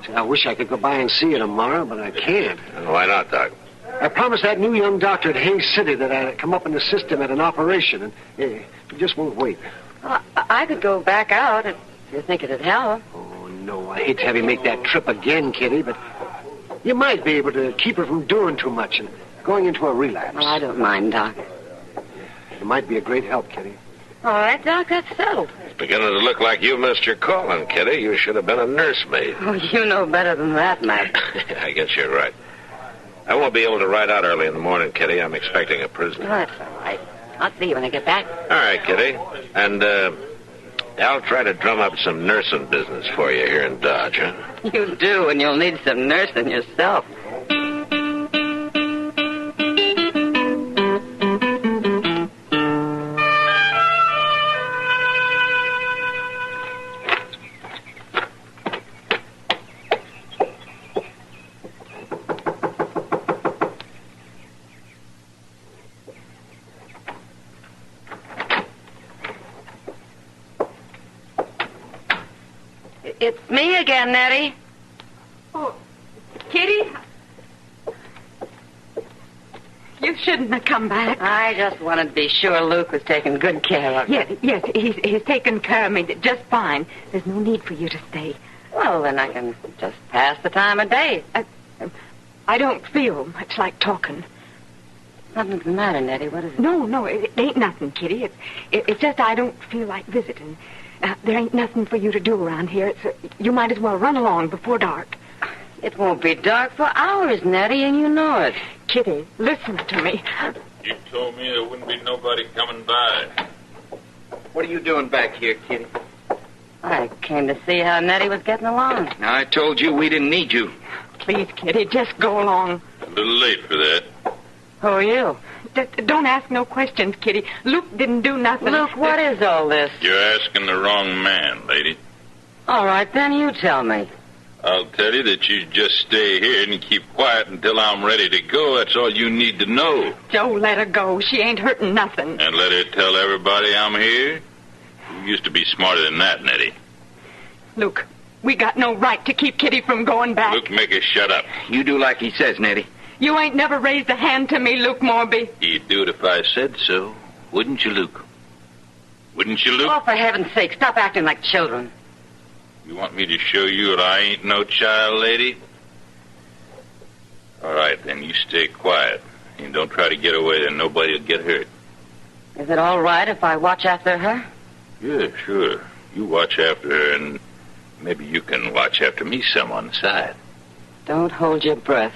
See, I wish I could go by and see her tomorrow, but I can't. Why not, Doc? I promised that new young doctor at Hays City that I'd come up and assist him at an operation, and he just won't wait. Well, I could go back out if you think it'd help. Oh, no, I hate to have you make that trip again, Kitty, but you might be able to keep her from doing too much and going into a relapse. Well, I don't mind, Doc. It might be a great help, Kitty. All right, Doc, that's settled. It's beginning to look like you missed your calling, Kitty. You should have been a nursemaid. Oh, you know better than that, Matt. I guess you're right. I won't be able to ride out early in the morning, Kitty. I'm expecting a prisoner. Oh, that's all right. I'll see you when I get back. All right, Kitty. And, I'll try to drum up some nursing business for you here in Dodge, huh? You do, and you'll need some nursing yourself. It's me again, Nettie. Oh, Kitty? You shouldn't have come back. I just wanted to be sure Luke was taking good care of you. Yes, he's taken care of me just fine. There's no need for you to stay. Well, then I can just pass the time of day. I don't feel much like talking. Something's the matter, Nettie. What is it? No, it ain't nothing, Kitty. It's just I don't feel like visiting. There ain't nothing for you to do around here. You might as well run along before dark. It won't be dark for hours, Nettie, and you know it. Kitty, listen to me. You told me there wouldn't be nobody coming by. What are you doing back here, Kitty? I came to see how Nettie was getting along. Now, I told you we didn't need you. Please, Kitty, just go along. A little late for that. Who are you? Don't ask no questions, Kitty. Luke didn't do nothing. Luke, what is all this? You're asking the wrong man, lady. All right, then you tell me. I'll tell you that you just stay here and keep quiet until I'm ready to go. That's all you need to know. Joe, let her go. She ain't hurting nothing. And let her tell everybody I'm here? You used to be smarter than that, Nettie. Luke, we got no right to keep Kitty from going back. Luke, make her shut up. You do like he says, Nettie. You ain't never raised a hand to me, Luke Morby. You'd do it if I said so. Wouldn't you, Luke? Wouldn't you, Luke? Oh, for heaven's sake, stop acting like children. You want me to show you that I ain't no child, lady? All right, then, you stay quiet. And don't try to get away, then nobody will get hurt. Is it all right if I watch after her? Yeah, sure. You watch after her, and maybe you can watch after me some on the side. Don't hold your breath.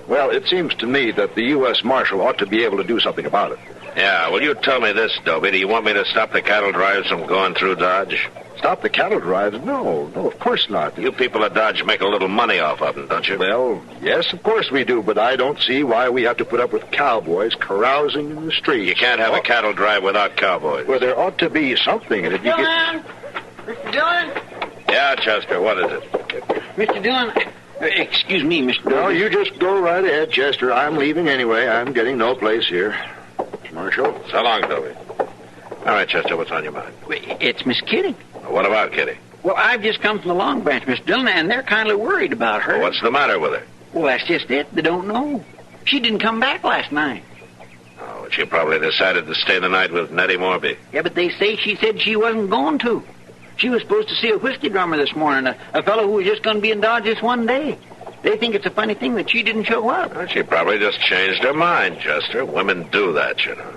Well, it seems to me that the U.S. Marshal ought to be able to do something about it. Yeah, well, you tell me this, Dobie. Do you want me to stop the cattle drives from going through Dodge? Stop the cattle drives? No, of course not. You people at Dodge make a little money off of them, don't you? Well, yes, of course we do, but I don't see why we have to put up with cowboys carousing in the streets. You can't have a cattle drive without cowboys. Well, there ought to be something, and if you Dillon! Mr. Dillon? Yeah, Chester, what is it? Mr. Dillon, excuse me, Mr. Dillon. No, you just go right ahead, Chester. I'm leaving anyway. I'm getting no place here. Marshal? So long, Dobie. All right, Chester, what's on your mind? It's Miss Kitty. What about Kitty? Well, I've just come from the Long Branch, Mr. Dillon, and they're kind of worried about her. Well, what's the matter with her? Well, that's just it. They don't know. She didn't come back last night. Oh, she probably decided to stay the night with Nettie Morby. Yeah, but they say she said she wasn't going to. She was supposed to see a whiskey drummer this morning, a fellow who was just going to be in Dodge this one day. They think it's a funny thing that she didn't show up. Well, she probably just changed her mind, Chester. Women do that, you know.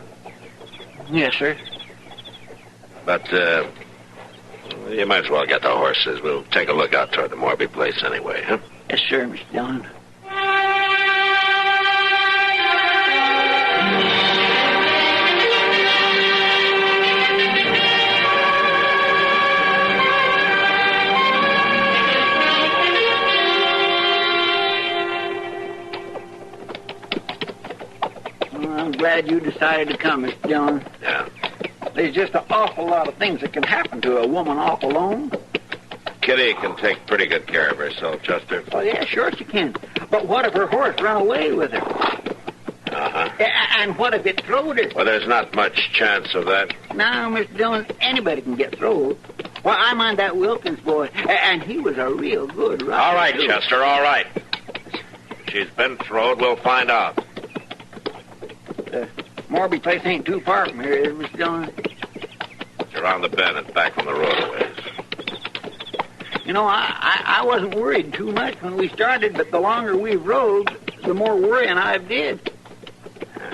Yes, sir. But, you might as well get the horses. We'll take a look out toward the Morby place anyway, huh? Yes, sir, Mr. Dillon. I'm glad you decided to come, Mr. Dillon. Yeah. There's just an awful lot of things that can happen to a woman off alone. Kitty can take pretty good care of herself, Chester. Oh, yeah, sure she can. But what if her horse ran away with her? Uh-huh. And what if it throwed her? Well, there's not much chance of that. Now, Mr. Dillon, anybody can get throwed. Well, I mind that Wilkins boy, and he was a real good rider. All right, too. Chester, all right. If she's been throwed, we'll find out. Morby place ain't too far from here, is it, Mr. Dillon? It's around the bend and back from the roadways. You know, I wasn't worried too much when we started, but the longer we've rode, the more worrying I've did.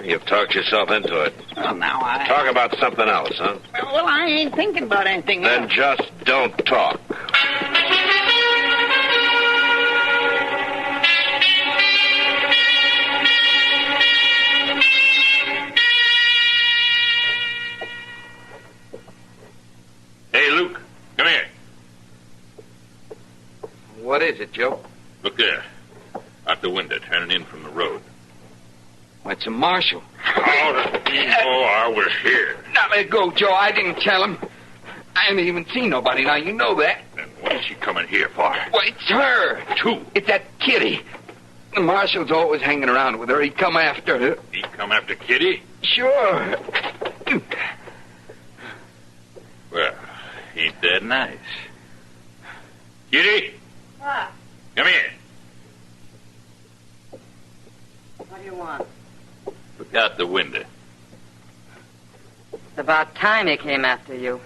You've talked yourself into it. Well, now I... Talk about something else, huh? Well, I ain't thinking about anything Then else. just don't talk. Hey, Luke, come here. What is it, Joe? Look there. Out the window, turning in from the road. Why, it's a marshal. Oh, I was here. Now, let go, Joe. I didn't tell him. I haven't even seen nobody. Now, you know that. Then what is she coming here for? Well, it's her. Who? It's that Kitty. The marshal's always hanging around with her. He'd come after her. He come after Kitty? Sure. Well, he's dead nice. Kitty, What? come here. What do you want? Look out the window. It's about time he came after you.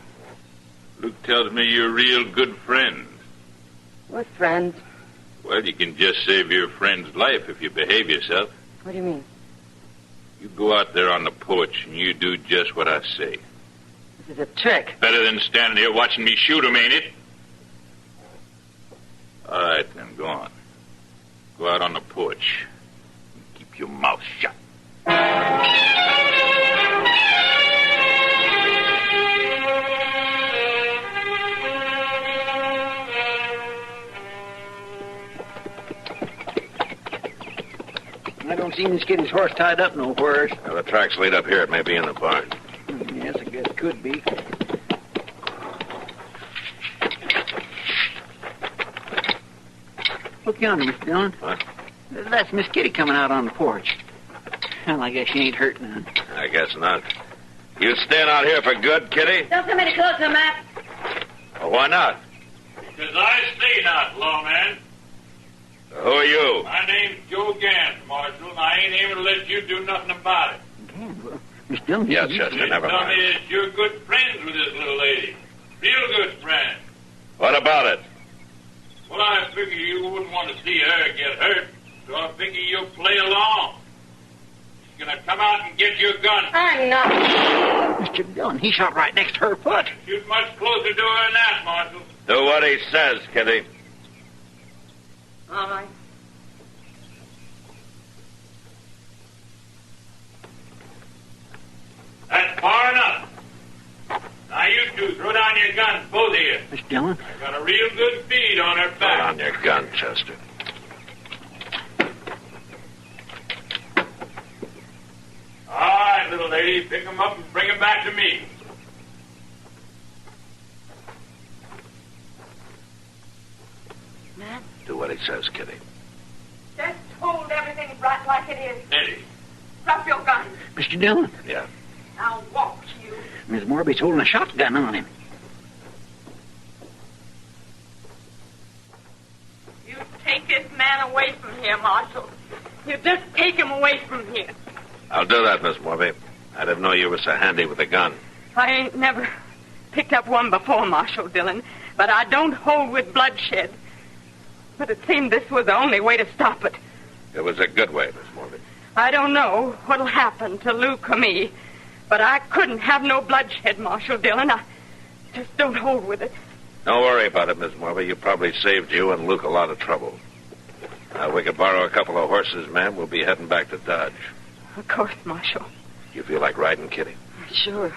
Luke tells me you're real good friends. What friends? Well, you can just save your friend's life if you behave yourself. What do you mean? You go out there on the porch and you do just what I say. This is a trick. Better than standing here watching me shoot him, ain't it? All right, then, go on. Go out on the porch. And keep your mouth shut. I don't see Miss Kitty's horse tied up nowhere. Well, the tracks lead up here. It may be in the barn. Yes, I guess it could be. Look yonder, Miss Dillon. What? That's Miss Kitty coming out on the porch. Well, I guess she ain't hurt none. I guess not. You staying out here for good, Kitty? Don't come any closer, Matt. Well, why not? Because I stayed out, lawman. Who are you? My name's Joe Gans, Marshal, and I ain't aiming to let you do nothing about it. Miss Dillon, Yes, Chester, never Tell me mind. that you're good friends with this little lady. Real good friends. What about it? Well, I figure you wouldn't want to see her get hurt, so I figure you'll play along. She's gonna come out and get your gun. I'm not. Mr. Dillon, he shot right next to her foot. Shoot much closer to her than that, Marshal. Do what he says, Kitty. All right. That's far enough. Now you two, throw down your guns, both of you. Miss Dillon? I got a real good bead on her Put back. on your gun, Chester. All right, little lady, pick 'em up and bring 'em back to me. Matt? Do what he says, Kitty. Just hold everything right like it is. Eddie. Drop your gun. Mr. Dillon? Yeah. Now walk, you. Miss Morby's holding a shotgun on him. You take this man away from here, Marshal. You just take him away from here. I'll do that, Miss Morby. I didn't know you were so handy with a gun. I ain't never picked up one before, Marshal Dillon, but I don't hold with bloodshed. But it seemed this was the only way to stop it. It was a good way, Miss Morby. I don't know what'll happen to Luke or me, but I couldn't have no bloodshed, Marshal Dillon. I just don't hold with it. Don't worry about it, Miss Morby. You probably saved you and Luke a lot of trouble. We could borrow a couple of horses, ma'am. We'll be heading back to Dodge. Of course, Marshal. You feel like riding, Kitty? Sure.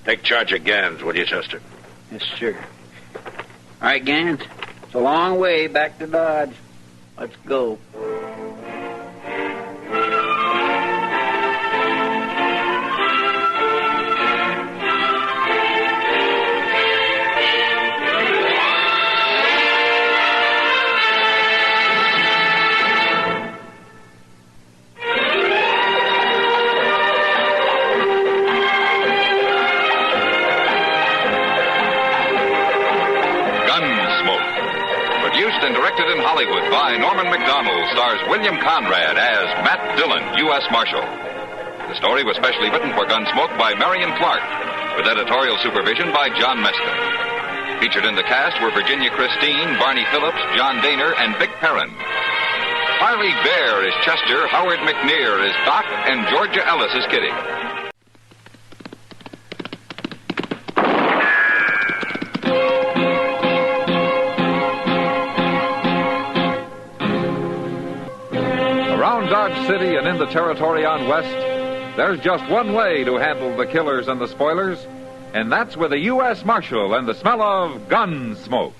Take charge of Gans, will you, Chester? Yes, sir. All right, Gans. It's a long way back to Dodge. Let's go. Directed in Hollywood by Norman Macdonald, stars William Conrad as Matt Dillon, U.S. Marshal. The story was specially written for Gunsmoke by Marion Clark, with editorial supervision by John Meston. Featured in the cast were Virginia Christine, Barney Phillips, John Daner, and Vic Perrin. Harley Bear is Chester, Howard McNear is Doc, and Georgia Ellis is Kitty. Around Dodge City and in the territory on West, there's just one way to handle the killers and the spoilers, and that's with a U.S. Marshal and the smell of Gunsmoke.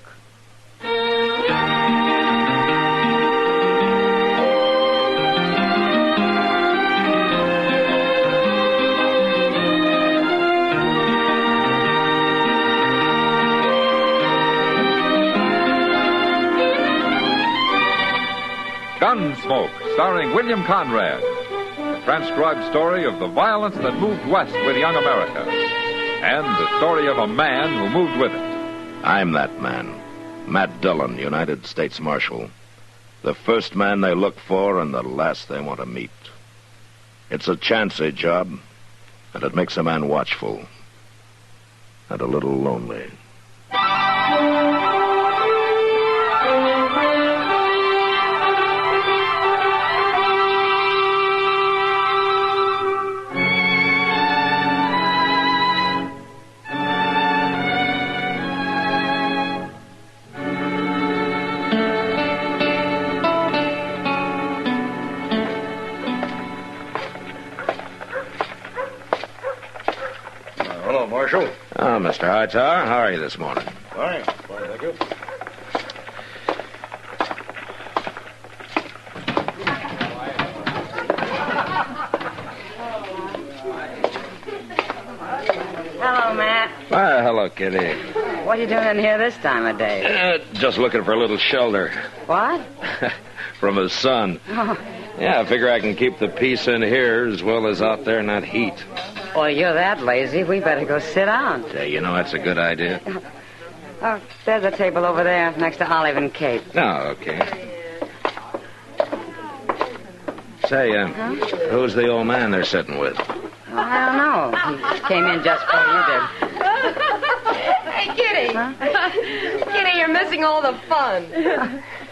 Gunsmoke. Gunsmoke, starring William Conrad. A transcribed story of the violence that moved west with young America. And the story of a man who moved with it. I'm that man. Matt Dillon, United States Marshal. The first man they look for and the last they want to meet. It's a chancy job, and it makes a man watchful. And a little lonely. Hello, Marshal. Oh, Mr. Hightower, how are you this morning? Fine, thank you. Hello, Matt. Well, hello, Kitty. What are you doing in here this time of day? Just looking for a little shelter What? from the sun. Oh, Yeah, I figure I can keep the peace in here as well as out there in that heat. well, you're that lazy. We better go sit down. You know, that's a good idea. Oh, there's a table over there next to Olive and Kate. Oh, okay. Say, who's the old man they're sitting with? Oh, I don't know. He came in just before you did. Hey, Kitty. Kitty, you're missing all the fun.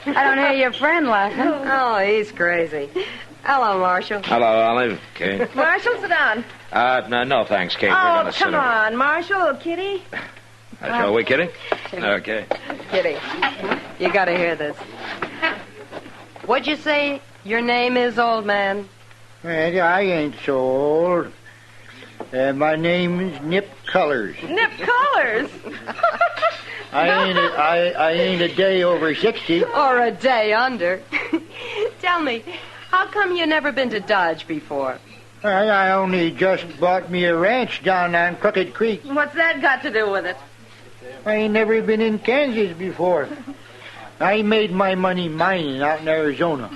I don't hear your friend laughing. Oh, he's crazy. Hello, Marshal. Hello, Olive. Kate. Marshal, sit down. No, thanks, Kate. We're Oh, going to sit come on, Marshal. Kitty. Shall we, Kitty? Okay. Kitty, you gotta hear this. What'd you say your name is, old man? Well, I ain't so old. My name is Nip Colors. Nip Colors? I ain't a day over 60. Or a day under. Tell me, how come you never been to Dodge before? I only just bought me a ranch down on Crooked Creek. What's that got to do with it? I ain't never been in Kansas before. I made my money mining out in Arizona.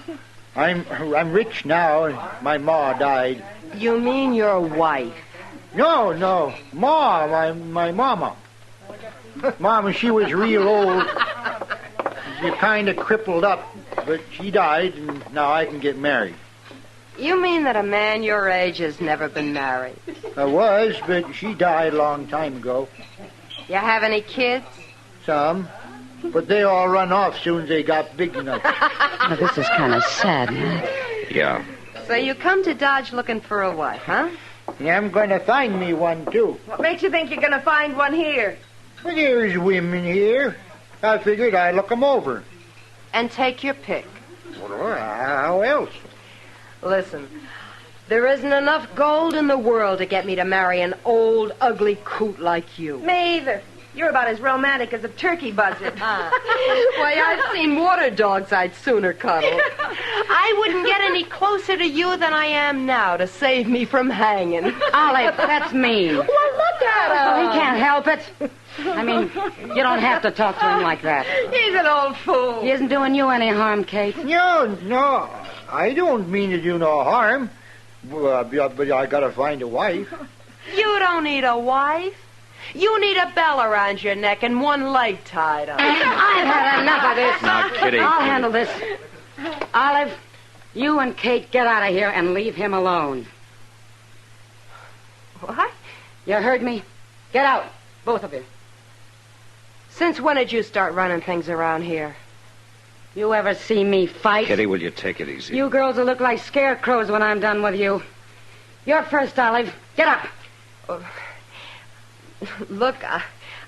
I'm rich now, and my ma died. You mean your wife? No, Ma, my mama. Mama, she was real old. She kind of crippled up, but she died, and now I can get married. You mean that a man your age has never been married? I was, but she died a long time ago. You have any kids? Some, but they all run off soon as they got big enough. Oh, this is kind of sad, Matt. Yeah. So you come to Dodge looking for a wife, huh? Yeah, I'm going to find me one, too. What makes you think you're going to find one here? Well, there's women here. I figured I'd look 'em over. And take your pick. Well, how else? Listen, there isn't enough gold in the world to get me to marry an old, ugly coot like you. Me either. You're about as romantic as a turkey buzzard. Why, I've seen water dogs I'd sooner cuddle. I wouldn't get any closer to you than I am now to save me from hanging. Olive, that's mean. Well, look at him. Oh, he can't help it. I mean, you don't have to talk to him like that. He's an old fool. He isn't doing you any harm, Kate. No. I don't mean to do no harm. But I gotta find a wife. You don't need a wife. You need a bell around your neck and one leg tied up. I've had enough of this. Now, Kitty. I'll handle this. Olive, you and Kate get out of here and leave him alone. What? You heard me? Get out, both of you. Since when did you start running things around here? You ever see me fight? Kitty, will you take it easy? You girls will look like scarecrows when I'm done with you. You're first, Olive. Get up. Look,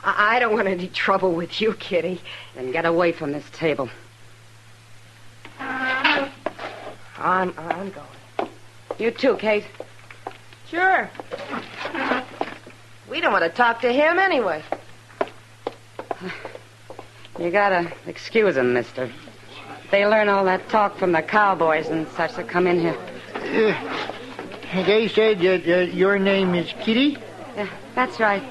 I don't want any trouble with you, Kitty. Then get away from this table. I'm going. You too, Kate. Sure. We don't want to talk to him anyway. You gotta excuse them, mister. They learn all that talk from the cowboys and such that come in here. They said that your name is Kitty? Yeah, that's right.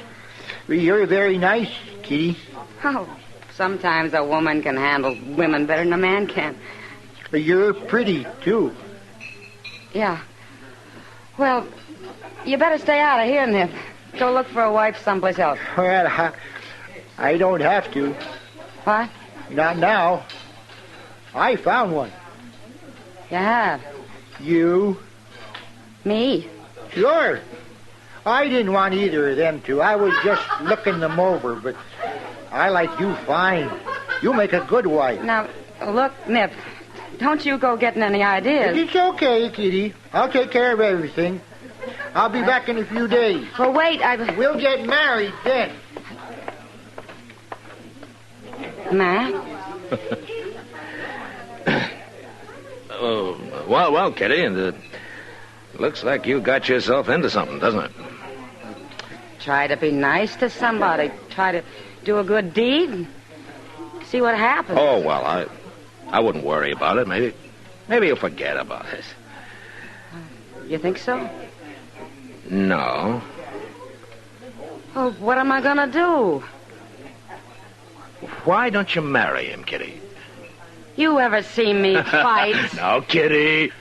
You're very nice, Kitty. Oh, sometimes a woman can handle women better than a man can. You're pretty, too. Yeah. Well, you better stay out of here, Nip. Go look for a wife someplace else. Well, I don't have to. What? Not now. I found one. You have? You? Me? Sure. I didn't want either of them to. I was just looking them over, but I like you fine. You make a good wife. Now, look, Nip, don't you go getting any ideas. It's okay, Kitty. I'll take care of everything. I'll be back in a few days. Well, wait, We'll get married then. Matt? Oh, well, Kitty, and it looks like you got yourself into something, doesn't it? Try to be nice to somebody. Try to do a good deed. See what happens. Oh, well, I wouldn't worry about it. Maybe you'll forget about it. You think so? No. Oh, what am I gonna do? Why don't you marry him, Kitty? You ever see me fight? No, Kitty.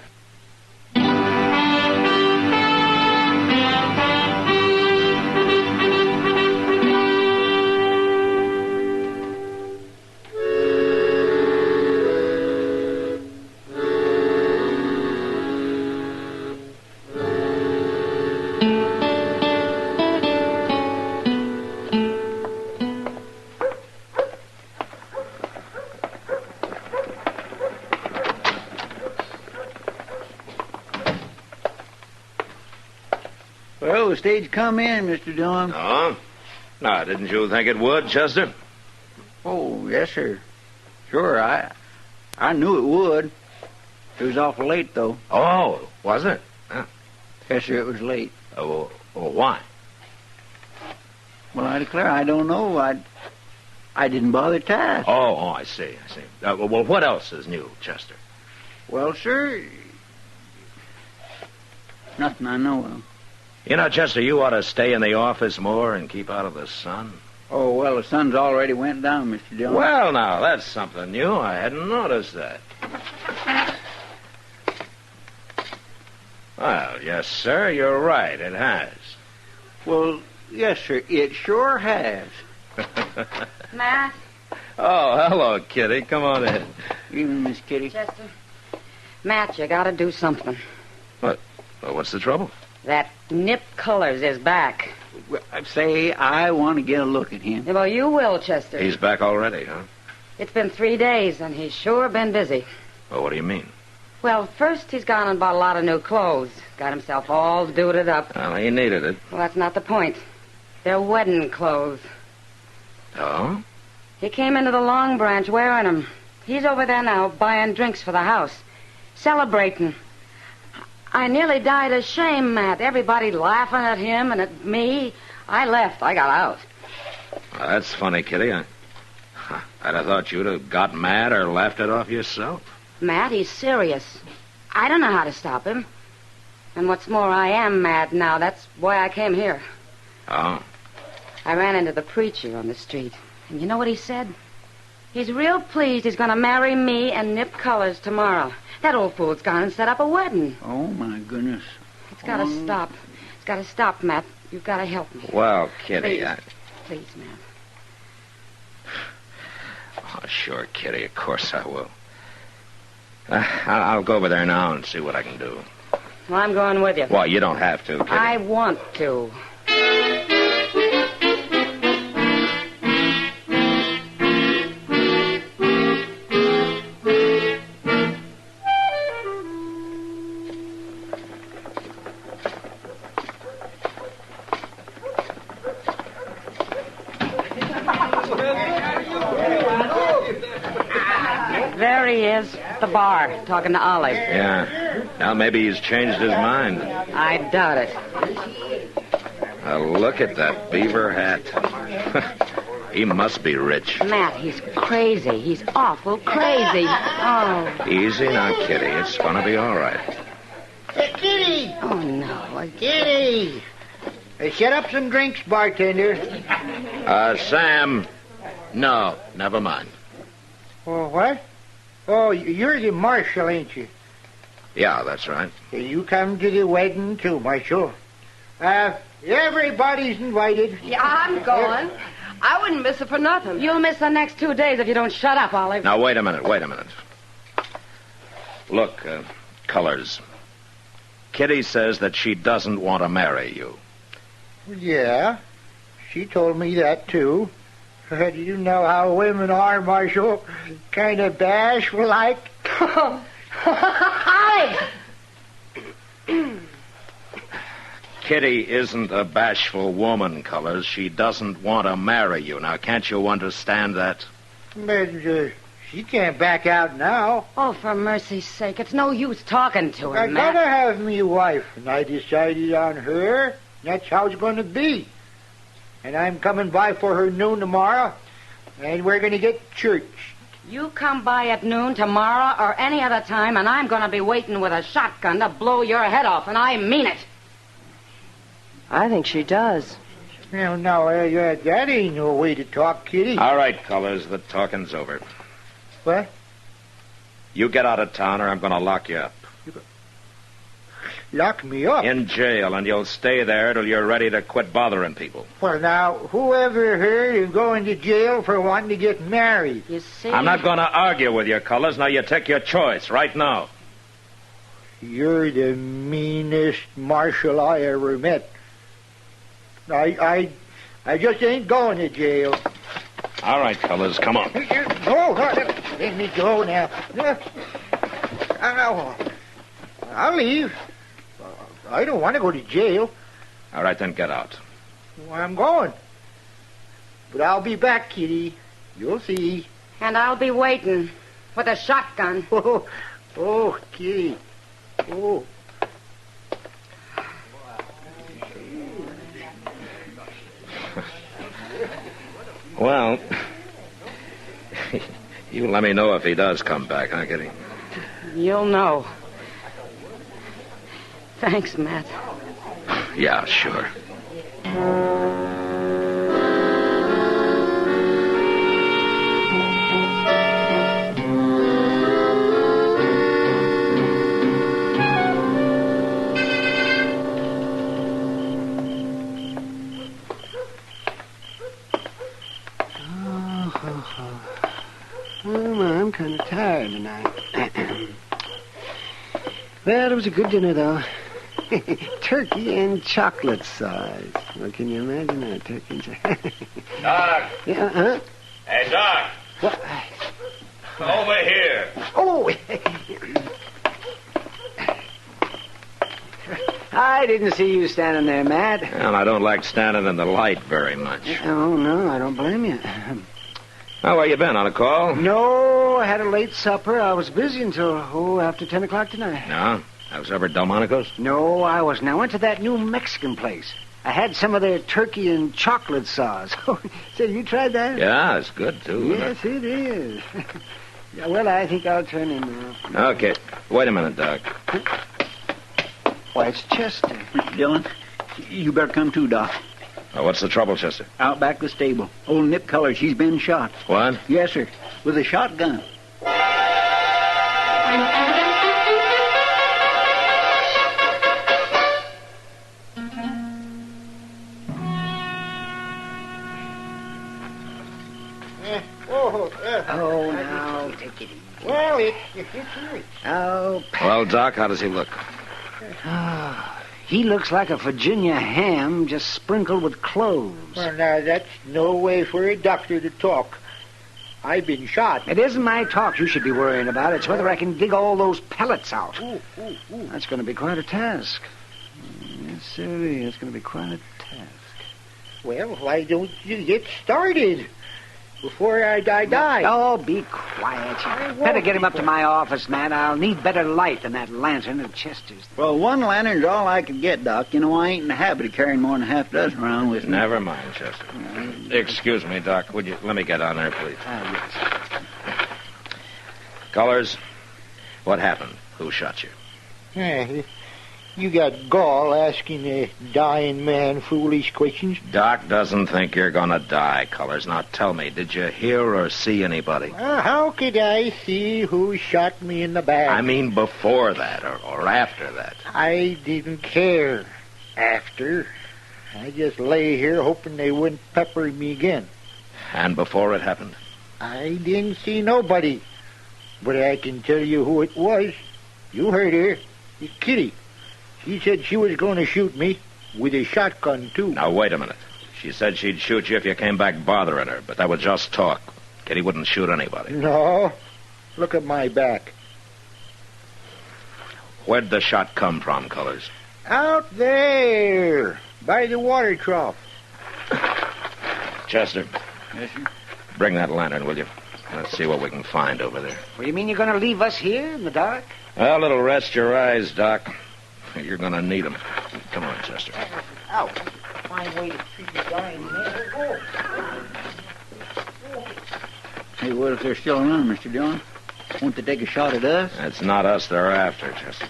Well, the stage come in, Mr. Dillon. Oh? No, didn't you think it would, Chester? Oh, yes, sir. Sure, I knew it would. It was awful late, though. Oh, was it? Huh. Yes, sir, it was late. Oh, why? Well, I declare, I don't know. I didn't bother to ask. Oh, I see. Well, what else is new, Chester? Well, sir, nothing I know of. You know, Chester, you ought to stay in the office more and keep out of the sun. Oh, well, the sun's already went down, Mr. Dillon. Well, now, that's something new. I hadn't noticed that. Well, yes, sir, you're right. It has. Well, yes, sir, it sure has. Matt? Oh, hello, Kitty. Come on in. Evening, Miss Kitty. Chester. Matt, you gotta do something. What? Well, what's the trouble? That Nip Colors is back. Well, I say I want to get a look at him. Yeah, well, you will, Chester. He's back already, huh? It's been 3 days, and he's sure been busy. Well, what do you mean? Well, first he's gone and bought a lot of new clothes. Got himself all duded up. Well, he needed it. Well, that's not the point. They're wedding clothes. Oh? He came into the Long Branch wearing them. He's over there now buying drinks for the house. Celebrating. I nearly died of shame, Matt. Everybody laughing at him and at me. I left. I got out. Well, that's funny, Kitty. I'd have thought you'd have got mad or laughed it off yourself. Matt, he's serious. I don't know how to stop him. And what's more, I am mad now. That's why I came here. Oh? I ran into the preacher on the street. And you know what he said? He's real pleased he's going to marry me and Nip Colors tomorrow. That old fool's gone and set up a wedding. Oh, my goodness. It's got to stop. It's got to stop, Matt. You've got to help me. Well, Kitty, Please, Matt. Oh, sure, Kitty. Of course I will. I'll go over there now and see what I can do. Well, I'm going with you. Well, you don't have to, Kitty. I want to. There he is, at the bar, talking to Olive. Yeah. Now maybe he's changed his mind. I doubt it. Look at that beaver hat. He must be rich. Matt, he's crazy. He's awful crazy. Oh. Easy now, Kitty. It's gonna be all right. Hey, Kitty! Oh, no. Kitty! Set up some drinks, bartender. Sam. No, never mind. Oh, what? Oh, you're the marshal, ain't you? Yeah, that's right. You come to the wedding, too, Marshal. Everybody's invited. Yeah, I'm going. I wouldn't miss it for nothing. You'll miss the next 2 days if you don't shut up, Olive. Now, wait a minute. Look, Colors. Kitty says that she doesn't want to marry you. Yeah, she told me that, too. You know how women are, Marshal. Kind of bashful like. Kitty isn't a bashful woman, Colors. She doesn't want to marry you. Now, can't you understand that? But she can't back out now. Oh, for mercy's sake, it's no use talking to her, I Matt. gotta have me wife, and I decided on her. That's how it's going to be. And I'm coming by for her noon tomorrow, and we're going to get church. You come by at noon tomorrow or any other time, and I'm going to be waiting with a shotgun to blow your head off, and I mean it. I think she does. No, that ain't no way to talk, Kitty. All right, Colors, the talking's over. What? You get out of town or I'm going to lock you up. Lock me up? In jail, and you'll stay there till you're ready to quit bothering people. Well, now, whoever heard of going to jail for wanting to get married? You see? I'm not going to argue with you, Colors. Now you take your choice right now. You're the meanest marshal I ever met. I just ain't going to jail. All right, Colors, come on. No, let me go now. I'll leave. I don't want to go to jail. All right, then get out. Well, I'm going. But I'll be back, Kitty. You'll see. And I'll be waiting with a shotgun. Oh, Kitty. Oh. Well, you let me know if he does come back, huh, Kitty? You'll know. Thanks, Matt. Yeah, sure. I'm kind of tired tonight. Well, it was a good dinner, though. Turkey and chocolate sauce. Well, can you imagine that? Turkey and chocolate. Doc! Yeah, huh? Hey, Doc! What? Over here. Oh! I didn't see you standing there, Matt. Well, I don't like standing in the light very much. Oh, no, I don't blame you. Oh, where you been? On a call? No, I had a late supper. I was busy until, after 10 o'clock tonight. No? I was over at Delmonico's? No, I wasn't. I went to that new Mexican place. I had some of their turkey and chocolate sauce. Say, you tried that? Yeah, it's good, too. Yes, it is. Yeah, well, I think I'll turn in now. Okay. Wait a minute, Doc. Why, it's Chester. Mr. Dillon, you better come too, Doc. Oh, what's the trouble, Chester? Out back the stable. Old Nip Colors, he's been shot. What? Yes, sir. With a shotgun. Oh, now, take it easy. Well, it's here. Oh, Well, Doc, how does he look? he looks like a Virginia ham just sprinkled with cloves. Well, now, that's no way for a doctor to talk. I've been shot. It isn't my talk you should be worrying about. It's whether I can dig all those pellets out. Ooh. That's going to be quite a task. Yes, sir. It's going to be quite a task. Well, why don't you get started before I die? Oh, be quiet. Better get him up to my office, man. I'll need better light than that lantern of Chester's. Well, one lantern's all I can get, Doc. You know, I ain't in the habit of carrying more than a half dozen around with me. Never mind, Chester. Excuse me, Doc. Would you let me get on there, please? Yes. Colors, what happened? Who shot you? Yeah, You got gall asking a dying man foolish questions. Doc doesn't think you're gonna die, Colors. Now tell me, did you hear or see anybody? How could I see who shot me in the back? I mean before that or after that. I didn't care after. I just lay here hoping they wouldn't pepper me again. And before it happened? I didn't see nobody. But I can tell you who it was. You heard her. It's Kitty. She said she was going to shoot me with a shotgun, too. Now, wait a minute. She said she'd shoot you if you came back bothering her, but that was just talk. Kitty wouldn't shoot anybody. No. Look at my back. Where'd the shot come from, Colors? Out there, by the water trough. Chester. Yes, sir? Bring that lantern, will you? Let's see what we can find over there. What do you mean you're going to leave us here in the dark? Well, it'll rest your eyes, Doc. You're going to need them. Come on, Chester. Ow. Fine way to treat a dying man. Hey, what if they're still around, Mr. Dillon? Won't they take a shot at us? It's not us they're after, Chester.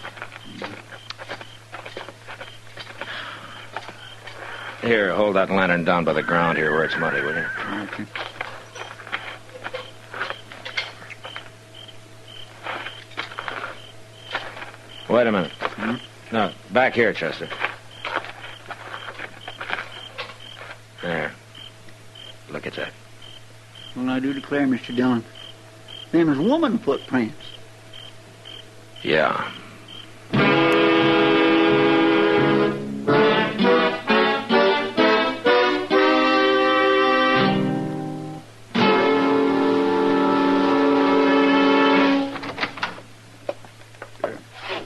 Here, hold that lantern down by the ground here where it's muddy, will you? Okay. Wait a minute. No, back here, Chester. There. Look at that. Well, I do declare, Mr. Dillon, them is woman footprints. Yeah.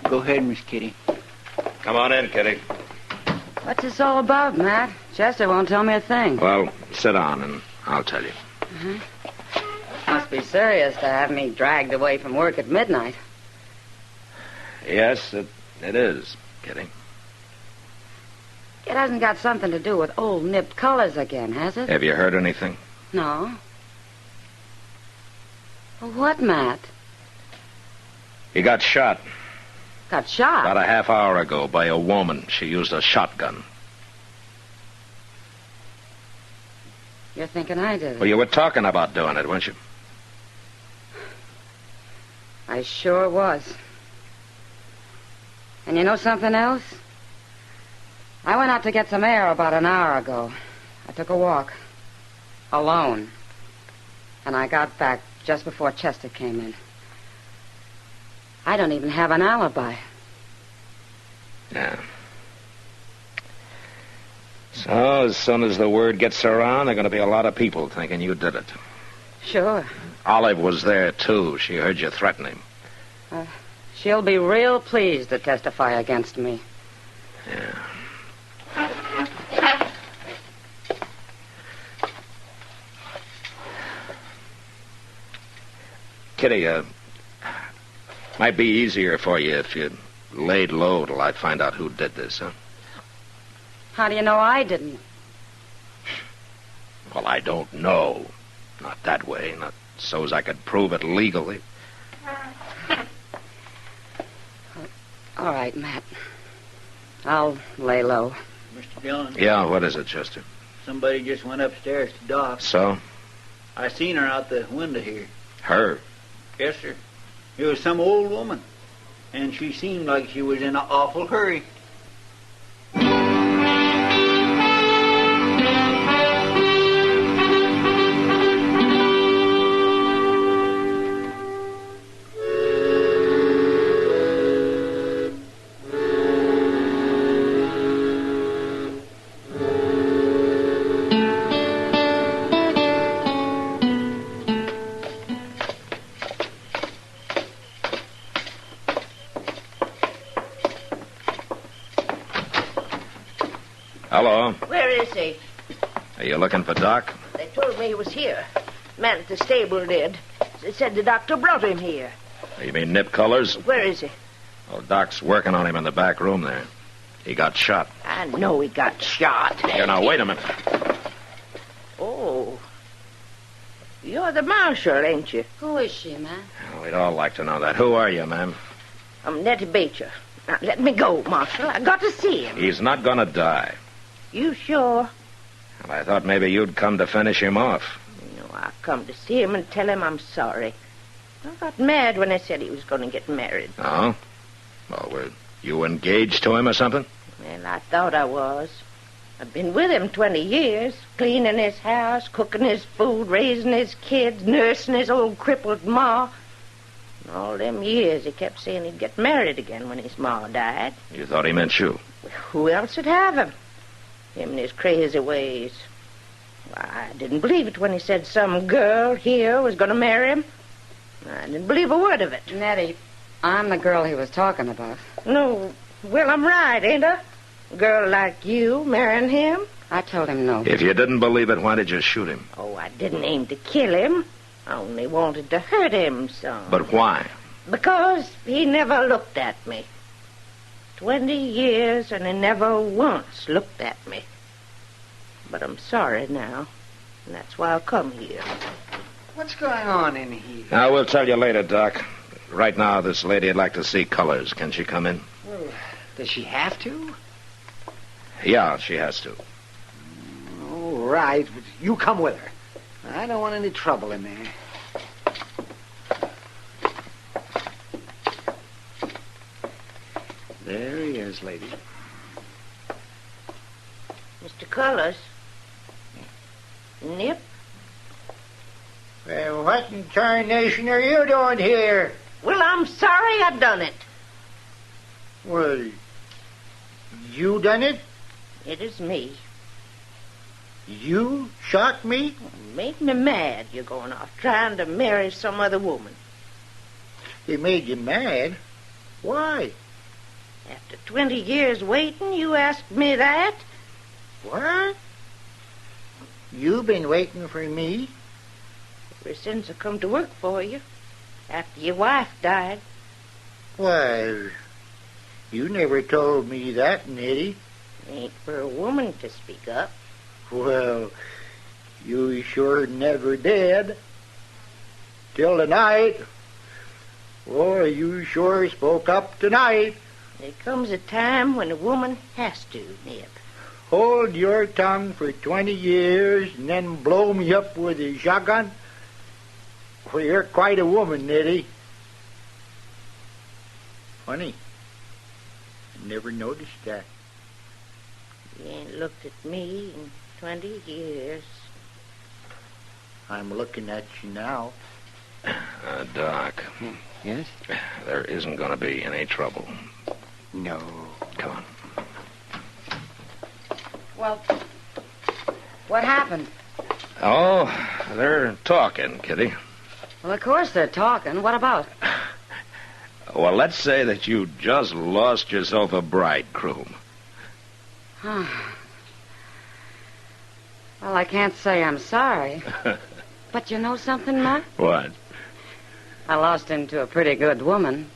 Go ahead, Miss Kitty. Come on in, Kitty. What's this all about, Matt? Chester won't tell me a thing. Well, sit down and I'll tell you. Must be serious to have me dragged away from work at midnight. Yes, it is, Kitty. It hasn't got something to do with old nipped colors again, has it? Have you heard anything? No. Well, what, Matt? He got shot. Got shot? About a half hour ago by a woman. She used a shotgun. You're thinking I did it? Well, you were talking about doing it, weren't you? I sure was. And you know something else? I went out to get some air about an hour ago. I took a walk. Alone. And I got back just before Chester came in. I don't even have an alibi. Yeah. So, as soon as the word gets around, there are going to be a lot of people thinking you did it. Sure. Olive was there, too. She heard you threaten him. She'll be real pleased to testify against me. Yeah. Kitty, might be easier for you if you laid low till I find out who did this, huh? How do you know I didn't? Well, I don't know. Not that way. Not so as I could prove it legally. All right, Matt. I'll lay low. Mr. Dillon? Yeah, what is it, Chester? Somebody just went upstairs to Doc. So? I seen her out the window here. Her? Yes, sir. It was some old woman. And she seemed like she was in an awful hurry. Hello. Where is he? Are you looking for Doc? They told me he was here. Man at the stable did. They said the doctor brought him here. You mean Nip Colors? Where is he? Well, Doc's working on him in the back room there. He got shot. I know he got shot. Here, now, wait a minute. Oh. You're the marshal, ain't you? Who is she, man? Well, we'd all like to know that. Who are you, ma'am? I'm Nettie Beecher. Now, let me go, Marshal. I got to see him. He's not gonna die. You sure? And I thought maybe you'd come to finish him off. No, I come to see him and tell him I'm sorry. I got mad when I said he was going to get married. Oh? Well, were you engaged to him or something? Well, I thought I was. I've been with him 20 years, cleaning his house, cooking his food, raising his kids, nursing his old crippled ma. And all them years he kept saying he'd get married again when his ma died. You thought he meant you? Well, who else would have him? Him and his crazy ways. Well, I didn't believe it when he said some girl here was going to marry him. I didn't believe a word of it. Nettie, I'm the girl he was talking about. No, well, I'm right, ain't I? A girl like you marrying him? I told him no. If you didn't believe it, why did you shoot him? Oh, I didn't aim to kill him. I only wanted to hurt him some. But why? Because he never looked at me. 20 years and he never once looked at me. But I'm sorry now, and that's why I come here. What's going on in here? I will tell you later, Doc. Right now, this lady would like to see colors. Can she come in? Well, does she have to? Yeah, she has to. All right, but you come with her. I don't want any trouble in there. There he is, lady. Mr. Colors? Nip? Well, what in tarnation are you doing here? Well, I'm sorry I done it. Well, you done it? It is me. You shot me? Made me mad, you're going off trying to marry some other woman. It made you mad? Why? After 20 years waiting, you asked me that? What? You've been waiting for me? Ever since I come to work for you. After your wife died. Why, you never told me that, Nettie. Ain't for a woman to speak up. Well, you sure never did. Till tonight. Boy, you sure spoke up tonight. There comes a time when a woman has to, Nip. Hold your tongue for 20 years and then blow me up with a shotgun? Well, you're quite a woman, Nettie. Funny. I never noticed that. You ain't looked at me in 20 years. I'm looking at you now. Doc. Yes? There isn't going to be any trouble. No. Come on. Well, what happened? Oh, they're talking, Kitty. Well, of course they're talking. What about? Well, let's say that you just lost yourself a bridegroom. Well, I can't say I'm sorry. But you know something, Matt? What? I lost him to a pretty good woman.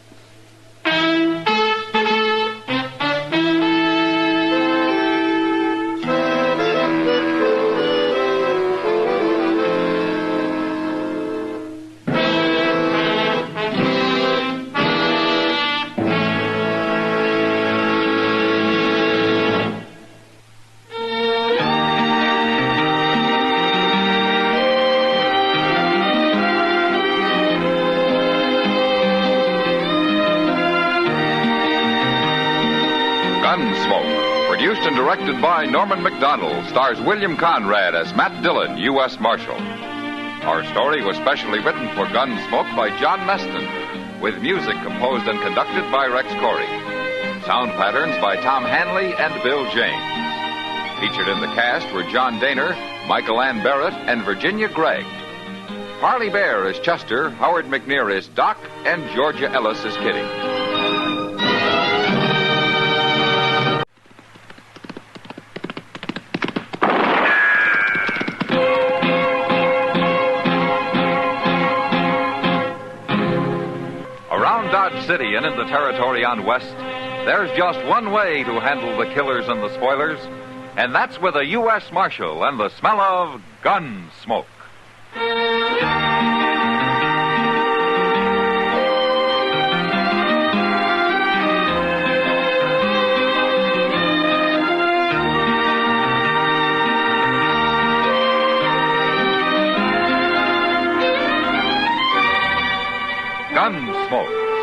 Gunsmoke, produced and directed by Norman Macdonald, stars William Conrad as Matt Dillon, U.S. Marshal. Our story was specially written for Gunsmoke by John Meston, with music composed and conducted by Rex Corey. Sound patterns by Tom Hanley and Bill James. Featured in the cast were John Daner, Michael Ann Barrett, and Virginia Gregg. Parley Bear is Chester, Howard McNear is Doc, and Georgia Ellis is Kitty. Around Dodge City and in the territory on West, there's just one way to handle the killers and the spoilers, and that's with a U.S. Marshal and the smell of gun smoke.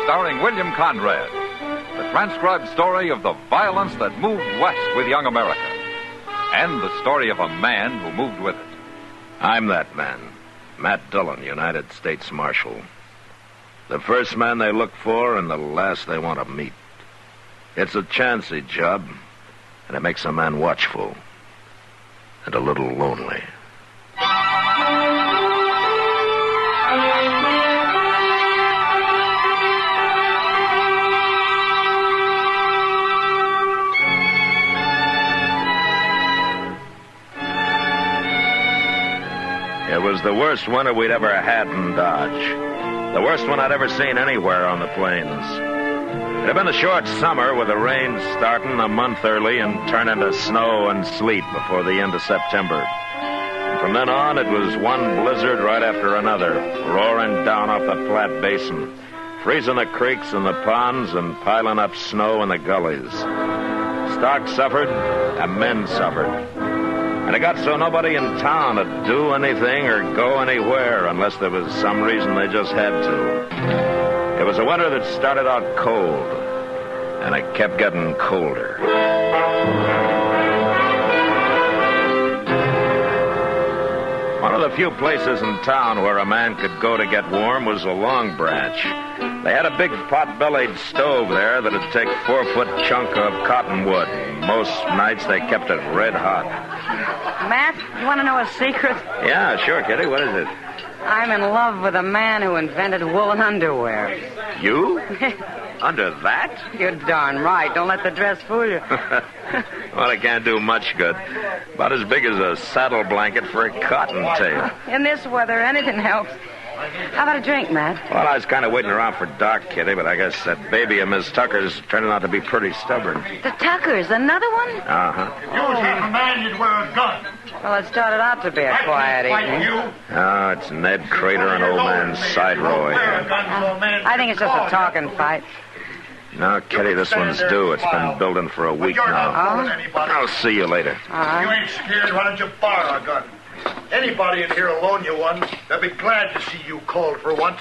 starring William Conrad. The transcribed story of the violence that moved west with young America. And the story of a man who moved with it. I'm that man, Matt Dillon, United States Marshal. The first man they look for and the last they want to meet. It's a chancy job, and it makes a man watchful and a little lonely. It was the worst winter we'd ever had in Dodge. The worst one I'd ever seen anywhere on the plains. It had been a short summer with the rain starting a month early and turn into snow and sleet before the end of September. And from then on, it was one blizzard right after another, roaring down off the Platte Basin, freezing the creeks and the ponds and piling up snow in the gullies. Stock suffered, and men suffered. And it got so nobody in town would do anything or go anywhere unless there was some reason they just had to. It was a winter that started out cold, and it kept getting colder. One of the few places in town where a man could go to get warm was a Long Branch. They had a big pot-bellied stove there that'd take 4-foot chunk of cottonwood. Most nights they kept it red hot. Matt, you want to know a secret? Yeah, sure, Kitty. What is it? I'm in love with a man who invented woolen underwear. You? Under that? You're darn right. Don't let the dress fool you. Well, it can't do much good. About as big as a saddle blanket for a cottontail. In this weather, anything helps. How about a drink, Matt? Well, I was kind of waiting around for dark, Kitty, but I guess that baby of Miss Tucker's turning out to be pretty stubborn. The Tuckers, another one? Uh-huh. You was a man, you'd wear a gun. Well, it started out to be a quiet evening. Oh, it's Ned Crater and old man Side Row again. I think it's just a talking fight. No, Kitty, this one's due. It's been building for a week now. Oh? I'll see you later. You ain't scared, why don't you borrow a gun? Anybody in here will loan you one. They'll be glad to see you called for once.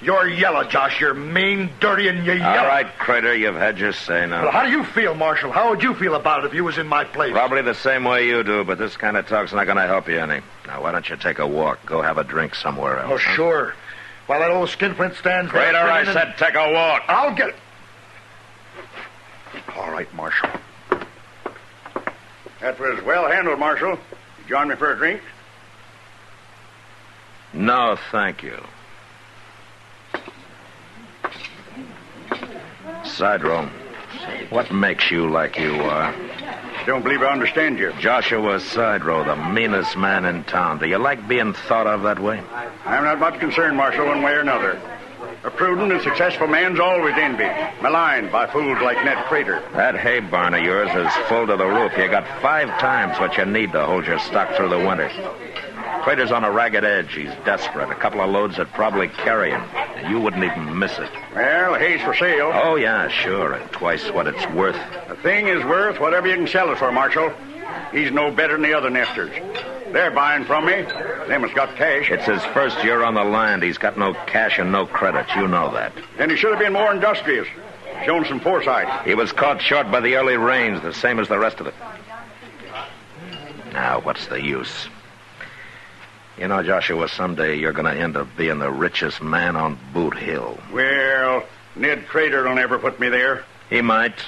You're yellow, Josh. You're mean, dirty, and you're yellow. All right, Crater, you've had your say now. Well, how do you feel, Marshal? How would you feel about it if you was in my place? Probably the same way you do, but this kind of talk's not going to help you any. Now, why don't you take a walk? Go have a drink somewhere else. Oh, sure. While that old skinflint stands there... Crater, I said take a walk. I'll get it. All right, Marshal. That was well handled, Marshal. You join me for a drink? No, thank you. Side Row, what makes you like you are? Don't believe I understand you. Joshua Side Row, the meanest man in town. Do you like being thought of that way? I'm not much concerned, Marshal, one way or another. A prudent and successful man's always envied, maligned by fools like Ned Crater. That hay barn of yours is full to the roof. You got 5 times what you need to hold your stock through the winter. Crater's on a ragged edge. He's desperate. A couple of loads would probably carry him, and you wouldn't even miss it. Well, the hay's for sale. Oh, yeah, sure, at twice what it's worth. The thing is worth whatever you can sell it for, Marshal. He's no better than the other nefters. They're buying from me. Them has got cash. It's his first year on the land. He's got no cash and no credit. You know that. Then he should have been more industrious. Shown some foresight. He was caught short by the early rains, the same as the rest of it. Now, what's the use? You know, Joshua, someday you're going to end up being the richest man on Boot Hill. Well, Ned Crater will never put me there. He might.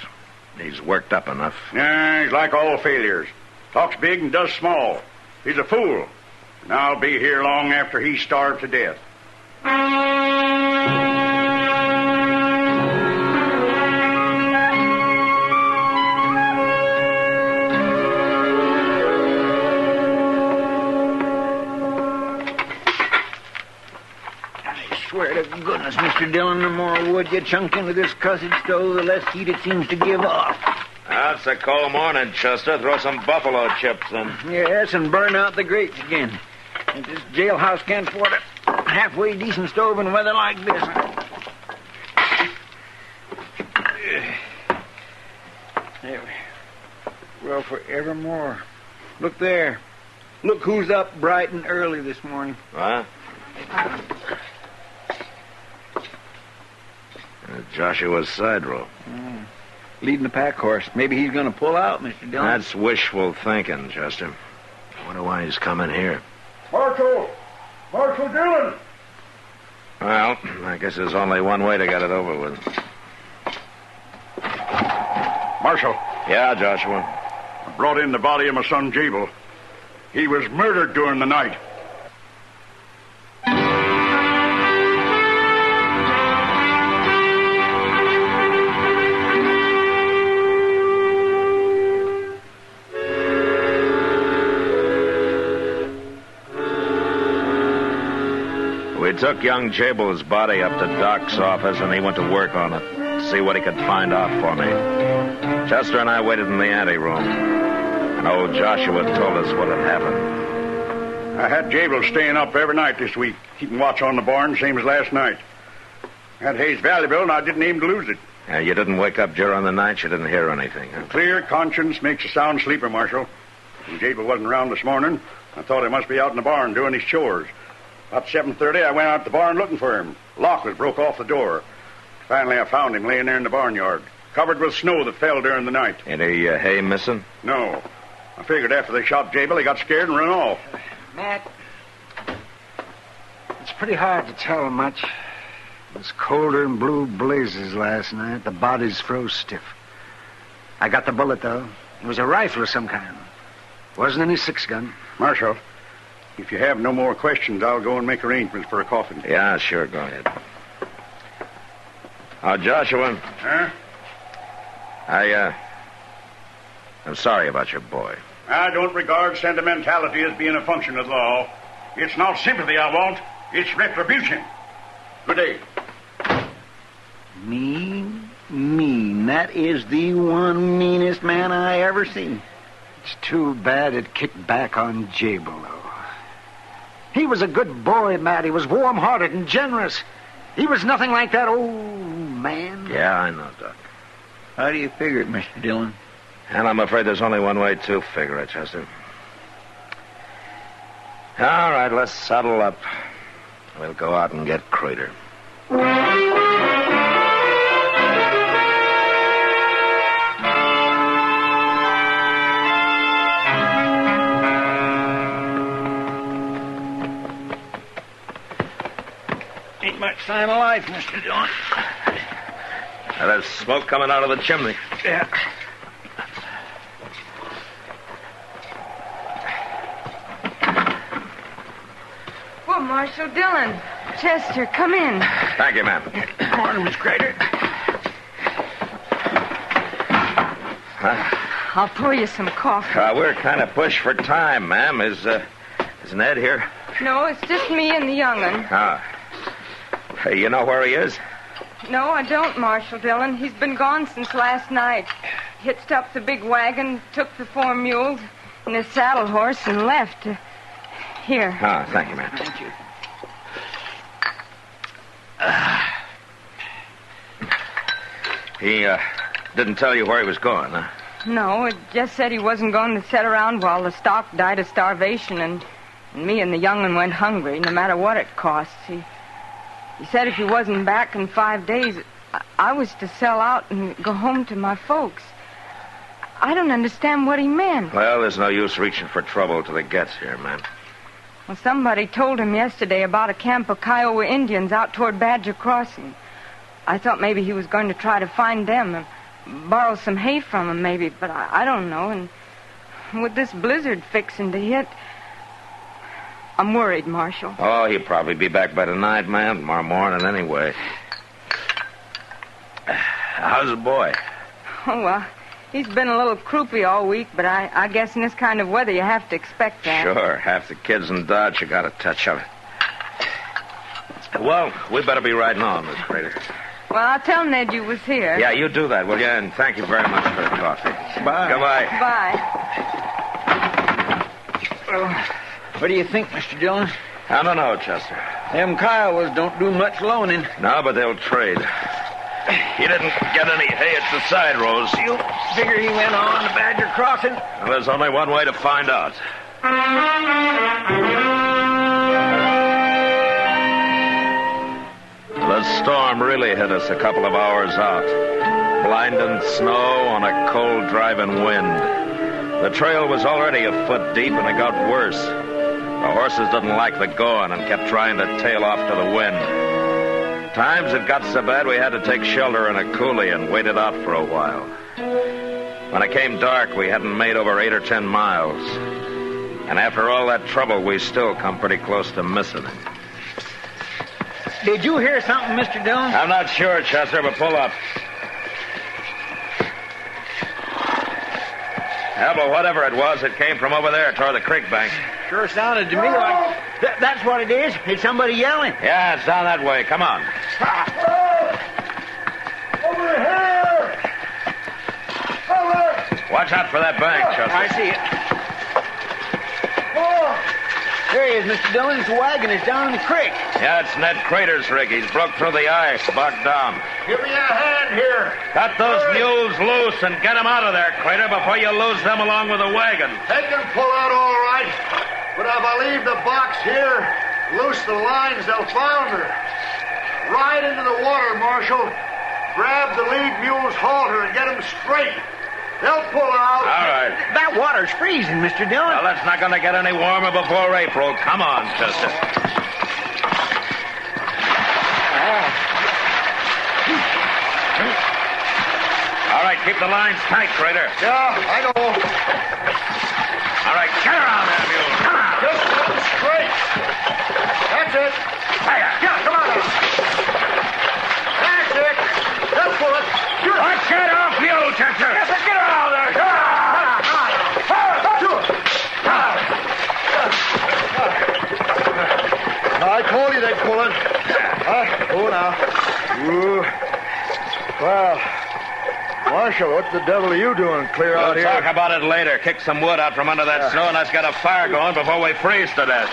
He's worked up enough. Yeah, he's like all failures. Talks big and does small. He's a fool. And I'll be here long after he's starved to death. I swear to goodness, Mr. Dillon, the more wood you chunk into this cussed stove, the less heat it seems to give off. It's a cold morning, Chester. Throw some buffalo chips in. Yes, and burn out the grates again. And this jailhouse can't afford a halfway decent stove in weather like this. There. Well, forevermore. Look there. Look who's up bright and early this morning. What? Joshua's side row. Leading the pack horse. Maybe he's going to pull out, Mr. Dillon. That's wishful thinking, Chester. I wonder why he's coming here. Marshal Dillon! Well, I guess there's only one way to get it over with. Marshal. Yeah, Joshua. I brought in the body of my son, Jabel. He was murdered during the night. We took young Jabel's body up to Doc's office, and he went to work on it, see what he could find out for me. Chester and I waited in the anteroom, and old Joshua told us what had happened. I had Jabel staying up every night this week, keeping watch on the barn, same as last night. I had Hayes valuable, and I didn't aim to lose it. You didn't wake up during the night? You didn't hear anything, huh? A clear conscience makes a sound sleeper, Marshal. When Jabel wasn't around this morning, I thought he must be out in the barn doing his chores. About 7:30, I went out to the barn looking for him. Lock was broke off the door. Finally, I found him laying there in the barnyard, covered with snow that fell during the night. Any hay missing? No. I figured after they shot Jabel, he got scared and ran off. Matt, it's pretty hard to tell much. It was colder than blue blazes last night. The bodies froze stiff. I got the bullet, though. It was a rifle of some kind. Wasn't any 6-gun. Marshal, if you have no more questions, I'll go and make arrangements for a coffin. Yeah, sure, go ahead. Joshua. Huh? I'm sorry about your boy. I don't regard sentimentality as being a function of law. It's not sympathy I want. It's retribution. Good day. Mean. That is the one meanest man I ever seen. It's too bad it kicked back on Jabel, though. He was a good boy, Matt. He was warm-hearted and generous. He was nothing like that old man. Yeah, I know, Doc. How do you figure it, Mr. Dillon? And I'm afraid there's only one way to figure it, Chester. All right, let's saddle up. We'll go out and get Crater. Ain't much sign of life, Mr. Dillon. Now, there's smoke coming out of the chimney. Yeah. Well, Marshal Dillon. Chester, come in. Thank you, ma'am. Morning, Miss Crater. I'll pour you some coffee. We're kind of pushed for time, ma'am. Is Ned here? No, it's just me and the young'un. You know where he is? No, I don't, Marshal Dillon. He's been gone since last night. Hitched up the big wagon, took the 4 mules and his saddle horse and left. Here. Thank you, ma'am. Thank you. He didn't tell you where he was going, huh? No, it just said he wasn't going to sit around while the stock died of starvation, and me and the young'un went hungry, no matter what it costs. He said if he wasn't back in 5 days, I was to sell out and go home to my folks. I don't understand what he meant. Well, there's no use reaching for trouble till it gets here, ma'am. Well, somebody told him yesterday about a camp of Kiowa Indians out toward Badger Crossing. I thought maybe he was going to try to find them and borrow some hay from them, maybe, but I don't know. And with this blizzard fixing to hit, I'm worried, Marshal. Oh, he'll probably be back by tonight, ma'am. Tomorrow morning, anyway. How's the boy? Oh, well, he's been a little croupy all week, but I guess in this kind of weather you have to expect that. Sure. Half the kids in Dodge have got a touch of it. Well, we better be riding on, Miss Crater. Well, I'll tell Ned you was here. Yeah, you do that, will you? And thank you very much for the coffee. Bye. Goodbye. Bye. Well, what do you think, Mr. Dillon? I don't know, Chester. Them Kiowas don't do much loaning. No, but they'll trade. He didn't get any hay at the side rows. You figure he went on to Badger Crossing? Well, there's only one way to find out. The The storm really hit us a couple of hours out. Blinding snow on a cold driving wind. The trail was already a foot deep and it got worse. The horses didn't like the going and kept trying to tail off to the wind. Times it got so bad we had to take shelter in a coulee and wait it out for a while. When it came dark, we hadn't made over 8 or 10 miles. And after all that trouble, we still come pretty close to missing it. Did you hear something, Mr. Dillon? I'm not sure, Chester, but pull up. Yeah, but whatever it was, it came from over there toward the creek bank. Sure sounded to me like that's what it is. It's somebody yelling. Yeah, it's down that way. Come on. Over here! Over! Watch out for that bank, Chester. I see it. Oh! There he is, Mr. Dillon. His wagon is down in the creek. Yeah, it's Ned Crater's rig. He's broke through the ice, bogged down. Give me a hand here. Cut those mules loose and get them out of there, Crater, before you lose them along with the wagon. They can pull out all right, but if I leave the box here, loose the lines, they'll flounder. Ride into the water, Marshal. Grab the lead mule's halter and get them straight. They'll pull out. All right. That water's freezing, Mr. Dillon. Well, it's not going to get any warmer before April. Come on, Chester. All right, keep the lines tight, Crater. Yeah, I know. All right, get around there, mule. Come on. Just get them straight. That's it. Hiya. Yeah, come on now. That's it. They'll pull it. Let's get off you, Chester. Yes, get around there. I told you they'd pull it. Oh, now. Ooh. Well, Marshal, what the devil are you doing clear out We'll here? talk about it later. Kick some wood out from under that snow, and let's get a fire going before we freeze to death.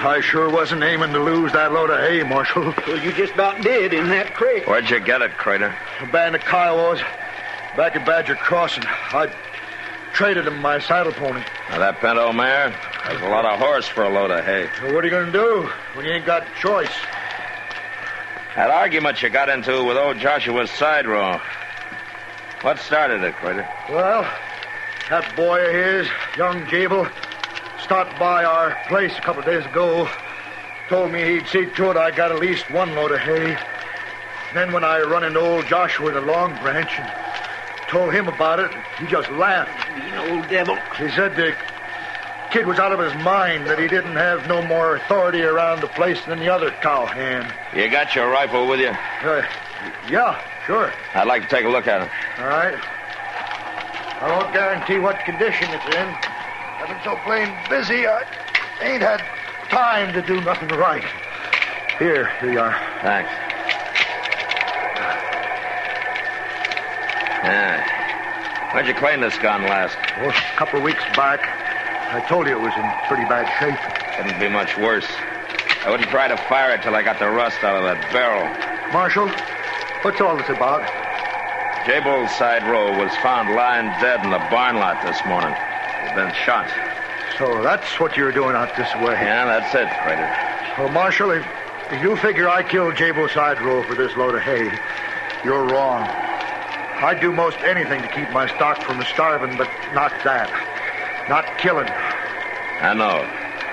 I sure wasn't aiming to lose that load of hay, Marshal. Well, you just about did in that creek. Where'd you get it, Crater? A band of Kiowas back at Badger Crossing. I traded them my saddle pony. Now, that pinto mare, there's a lot of horse for a load of hay. Well, what are you going to do when you ain't got choice? That argument you got into with old Joshua's side row. What started it, Crater? Well, that boy of his, young Jabel, stopped by our place a couple of days ago. Told me he'd see to it I got at least one load of hay. Then when I run into old Joshua in the Long Branch and told him about it, he just laughed. Mean old devil. He said the kid was out of his mind, that he didn't have no more authority around the place than the other cowhand. You got your rifle with you? Yeah, sure. I'd like to take a look at it. All right. I won't guarantee what condition it's in. I've been so plain busy, I ain't had time to do nothing right. Here you are. Thanks. Yeah. When'd you clean this gun last? Well, a couple of weeks back. I told you it was in pretty bad shape. Couldn't be much worse. I wouldn't try to fire it till I got the rust out of that barrel. Marshal, what's all this about? Jabel's side row was found lying dead in the barn lot this morning. He'd been shot. So that's what you're doing out this way. Yeah, that's it, Crater. Well, Marshal, if you figure I killed Jabo side row for this load of hay, you're wrong. I'd do most anything to keep my stock from starving, but not that. Not killing. I know.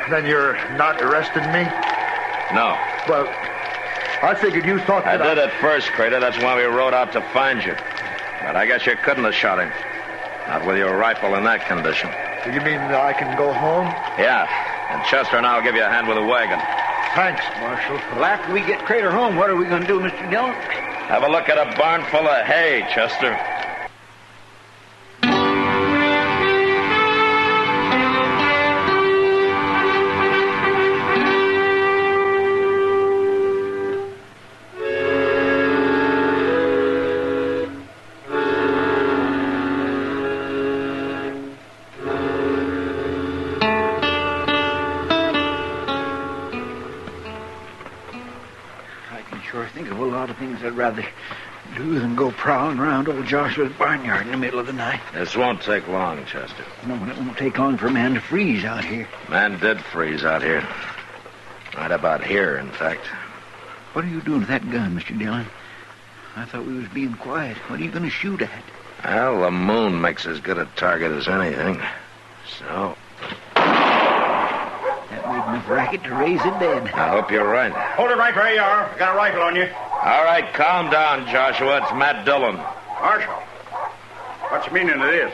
Then you're not arresting me? No. Well, I figured you thought that I did it first, Crater. That's why we rode out to find you. But I guess you couldn't have shot him. Not with your rifle in that condition. You mean I can go home? Yeah. And Chester and I'll give you a hand with the wagon. Thanks, Marshal. Well, after we get Crater home, what are we going to do, Mr. Dillon? Have a look at a barn full of hay, Chester. Think of a lot of things I'd rather do than go prowling around old Joshua's barnyard in the middle of the night. This won't take long, Chester. No, and it won't take long for a man to freeze out here. Man did freeze out here. Right about here, in fact. What are you doing with that gun, Mr. Dillon? I thought we was being quiet. What are you going to shoot at? Well, the moon makes as good a target as anything. So... That made enough racket to raise it dead. I hope you're right. Hold it right where you are. I got a rifle on you. All right, calm down, Joshua. It's Matt Dillon. Marshal, what's the meaning of this?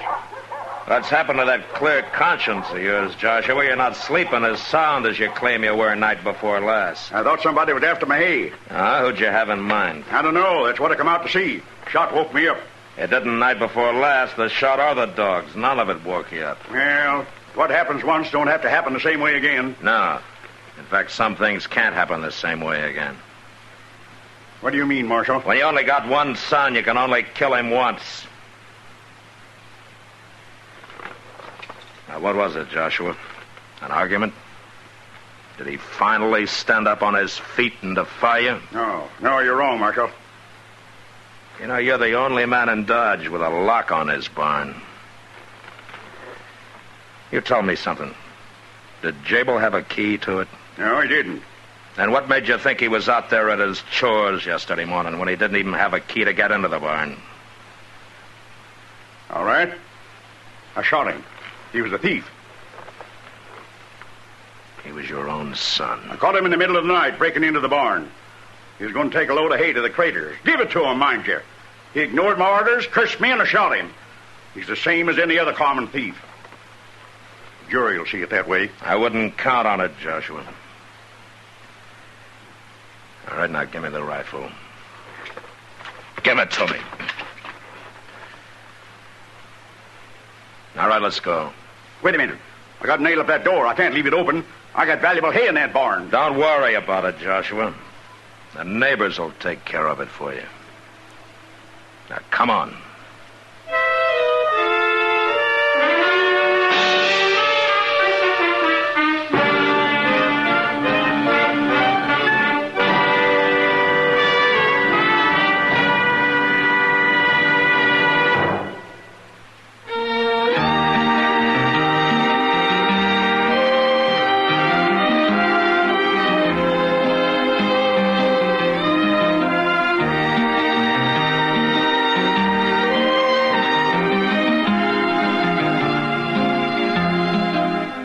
What's happened to that clear conscience of yours, Joshua? You're not sleeping as sound as you claim you were night before last. I thought somebody was after my hay. Who'd you have in mind? I don't know. That's what I come out to see. Shot woke me up. It didn't night before last. The shot or the dogs. None of it woke you up. Well, what happens once don't have to happen the same way again. No. In fact, some things can't happen the same way again. What do you mean, Marshal? When you only got one son, you can only kill him once. Now, what was it, Joshua? An argument? Did he finally stand up on his feet and defy you? No, you're wrong, Marshal. You know, you're the only man in Dodge with a lock on his barn. You told me something. Did Jabel have a key to it? No, he didn't. And what made you think he was out there at his chores yesterday morning when he didn't even have a key to get into the barn? All right. I shot him. He was a thief. He was your own son. I caught him in the middle of the night breaking into the barn. He was going to take a load of hay to the craters. Give it to him, mind you. He ignored my orders, cursed me, and I shot him. He's the same as any other common thief. The jury will see it that way. I wouldn't count on it, Joshua. All right, now give me the rifle. Give it to me. All right, let's go. Wait a minute. I got to nail up that door. I can't leave it open. I got valuable hay in that barn. Don't worry about it, Joshua. The neighbors will take care of it for you. Now, come on.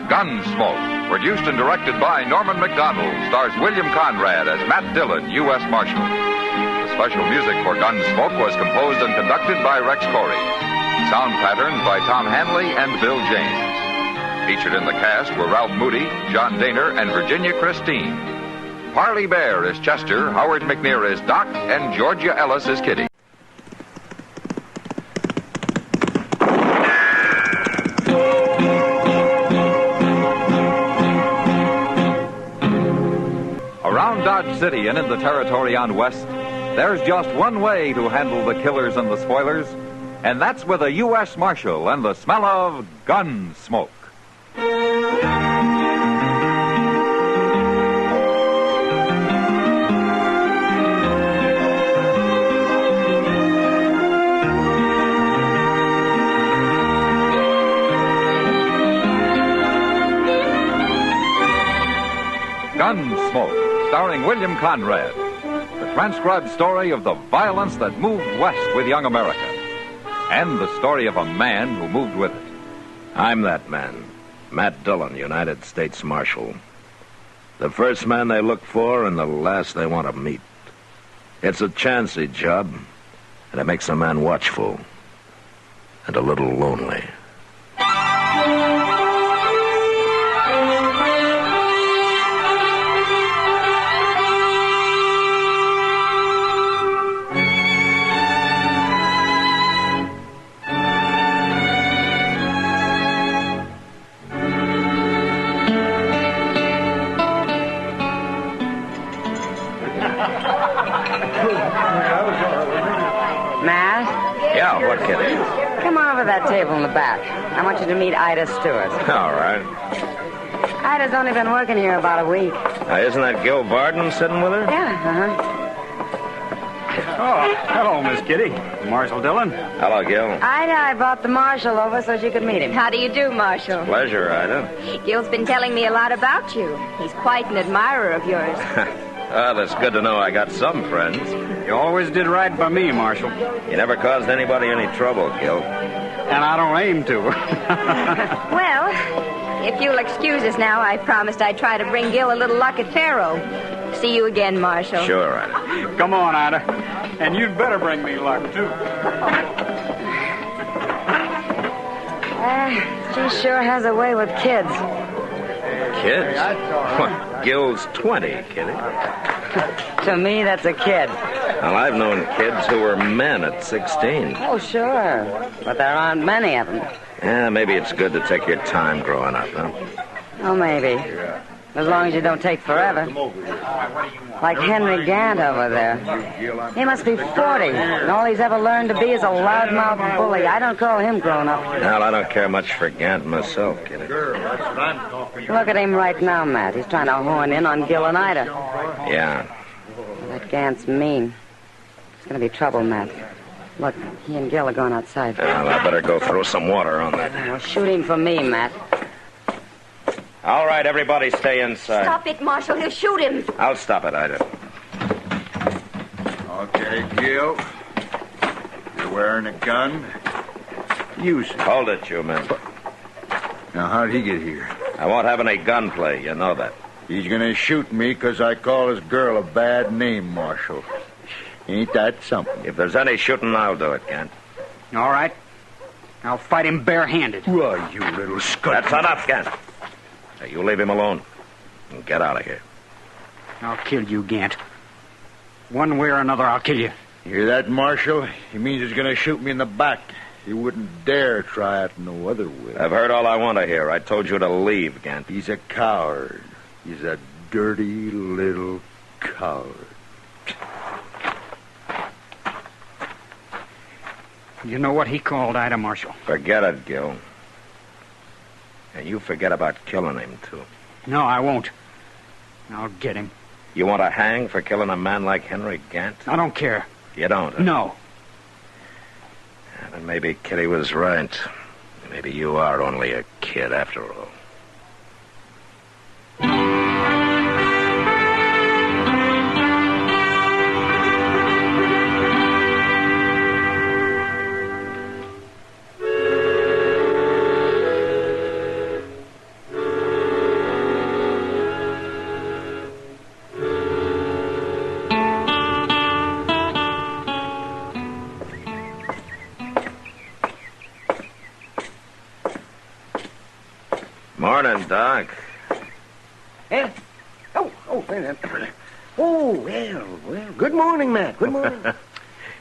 Gunsmoke, produced and directed by Norman McDonald, stars William Conrad as Matt Dillon, U.S. Marshal. The special music for Gunsmoke was composed and conducted by Rex Corey. Sound patterns by Tom Hanley and Bill James. Featured in the cast were Ralph Moody, John Daner, and Virginia Christine. Parley Bear is Chester, Howard McNear is Doc, and Georgia Ellis is Kitty. Around Dodge City and in the territory on West, there's just one way to handle the killers and the spoilers, and that's with a U.S. Marshal and the smell of gun smoke. Gunsmoke, starring William Conrad. The transcribed story of the violence that moved west with young America. And the story of a man who moved with it. I'm that man, Matt Dillon, United States Marshal. The first man they look for and the last they want to meet. It's a chancy job, and it makes a man watchful and a little lonely. Yeah, what, Kitty? Come on over to that table in the back. I want you to meet Ida Stewart. All right. Ida's only been working here about a week. Isn't that Gil Barden sitting with her? Yeah, Oh, hello, Miss Kitty. Marshal Dillon. Hello, Gil. I brought the marshal over so she could meet him. How do you do, Marshal? Pleasure, Ida. Gil's been telling me a lot about you. He's quite an admirer of yours. Well, that's good to know I got some friends. You always did right by me, Marshal. You never caused anybody any trouble, Gil. And I don't aim to. Well, if you'll excuse us now, I promised I'd try to bring Gil a little luck at Faro. See you again, Marshal. Sure, Ida. Come on, Ida. And you'd better bring me luck, too. She sure has a way with kids. Kids? What? Gil's 20, Kitty. To me, that's a kid. Well, I've known kids who were men at 16. Oh, sure. But there aren't many of them. Yeah, maybe it's good to take your time growing up, huh? Oh, maybe. As long as you don't take forever. Like Henry Gant over there. He must be 40, and all he's ever learned to be is a loudmouth bully. I don't call him grown up. Well, I don't care much for Gant myself, Kitty. Look at him right now, Matt. He's trying to horn in on Gil and Ida. Yeah. That Gant's mean. It's going to be trouble, Matt. Look, he and Gil are going outside. Well, I better go throw some water on that. Well, shoot him for me, Matt. All right, everybody stay inside. Stop it, Marshal. He'll shoot him. I'll stop it, Ida. Okay, Gil. You're wearing a gun. Use it. Hold it, you men. Now, how'd he get here? I won't have any gunplay. You know that. He's gonna shoot me because I call his girl a bad name, Marshal. Ain't that something? If there's any shooting, I'll do it, Gant. All right. I'll fight him barehanded. Why, you little scut. That's enough, Gant. Now, you leave him alone and get out of here. I'll kill you, Gant. One way or another, I'll kill you. You hear that, Marshal? He means he's gonna shoot me in the back. He wouldn't dare try it no other way. I've heard all I want to hear. I told you to leave, Gant. He's a coward. He's a dirty little coward. You know what he called Ida, Marshal? Forget it, Gil. And you forget about killing him, too. No, I won't. I'll get him. You want to hang for killing a man like Henry Gant? I don't care. You don't? Huh? No. Yeah, then maybe Kitty was right. Maybe you are only a kid after all. Morning, Doc. Eh? Well, good morning, Matt. Good morning.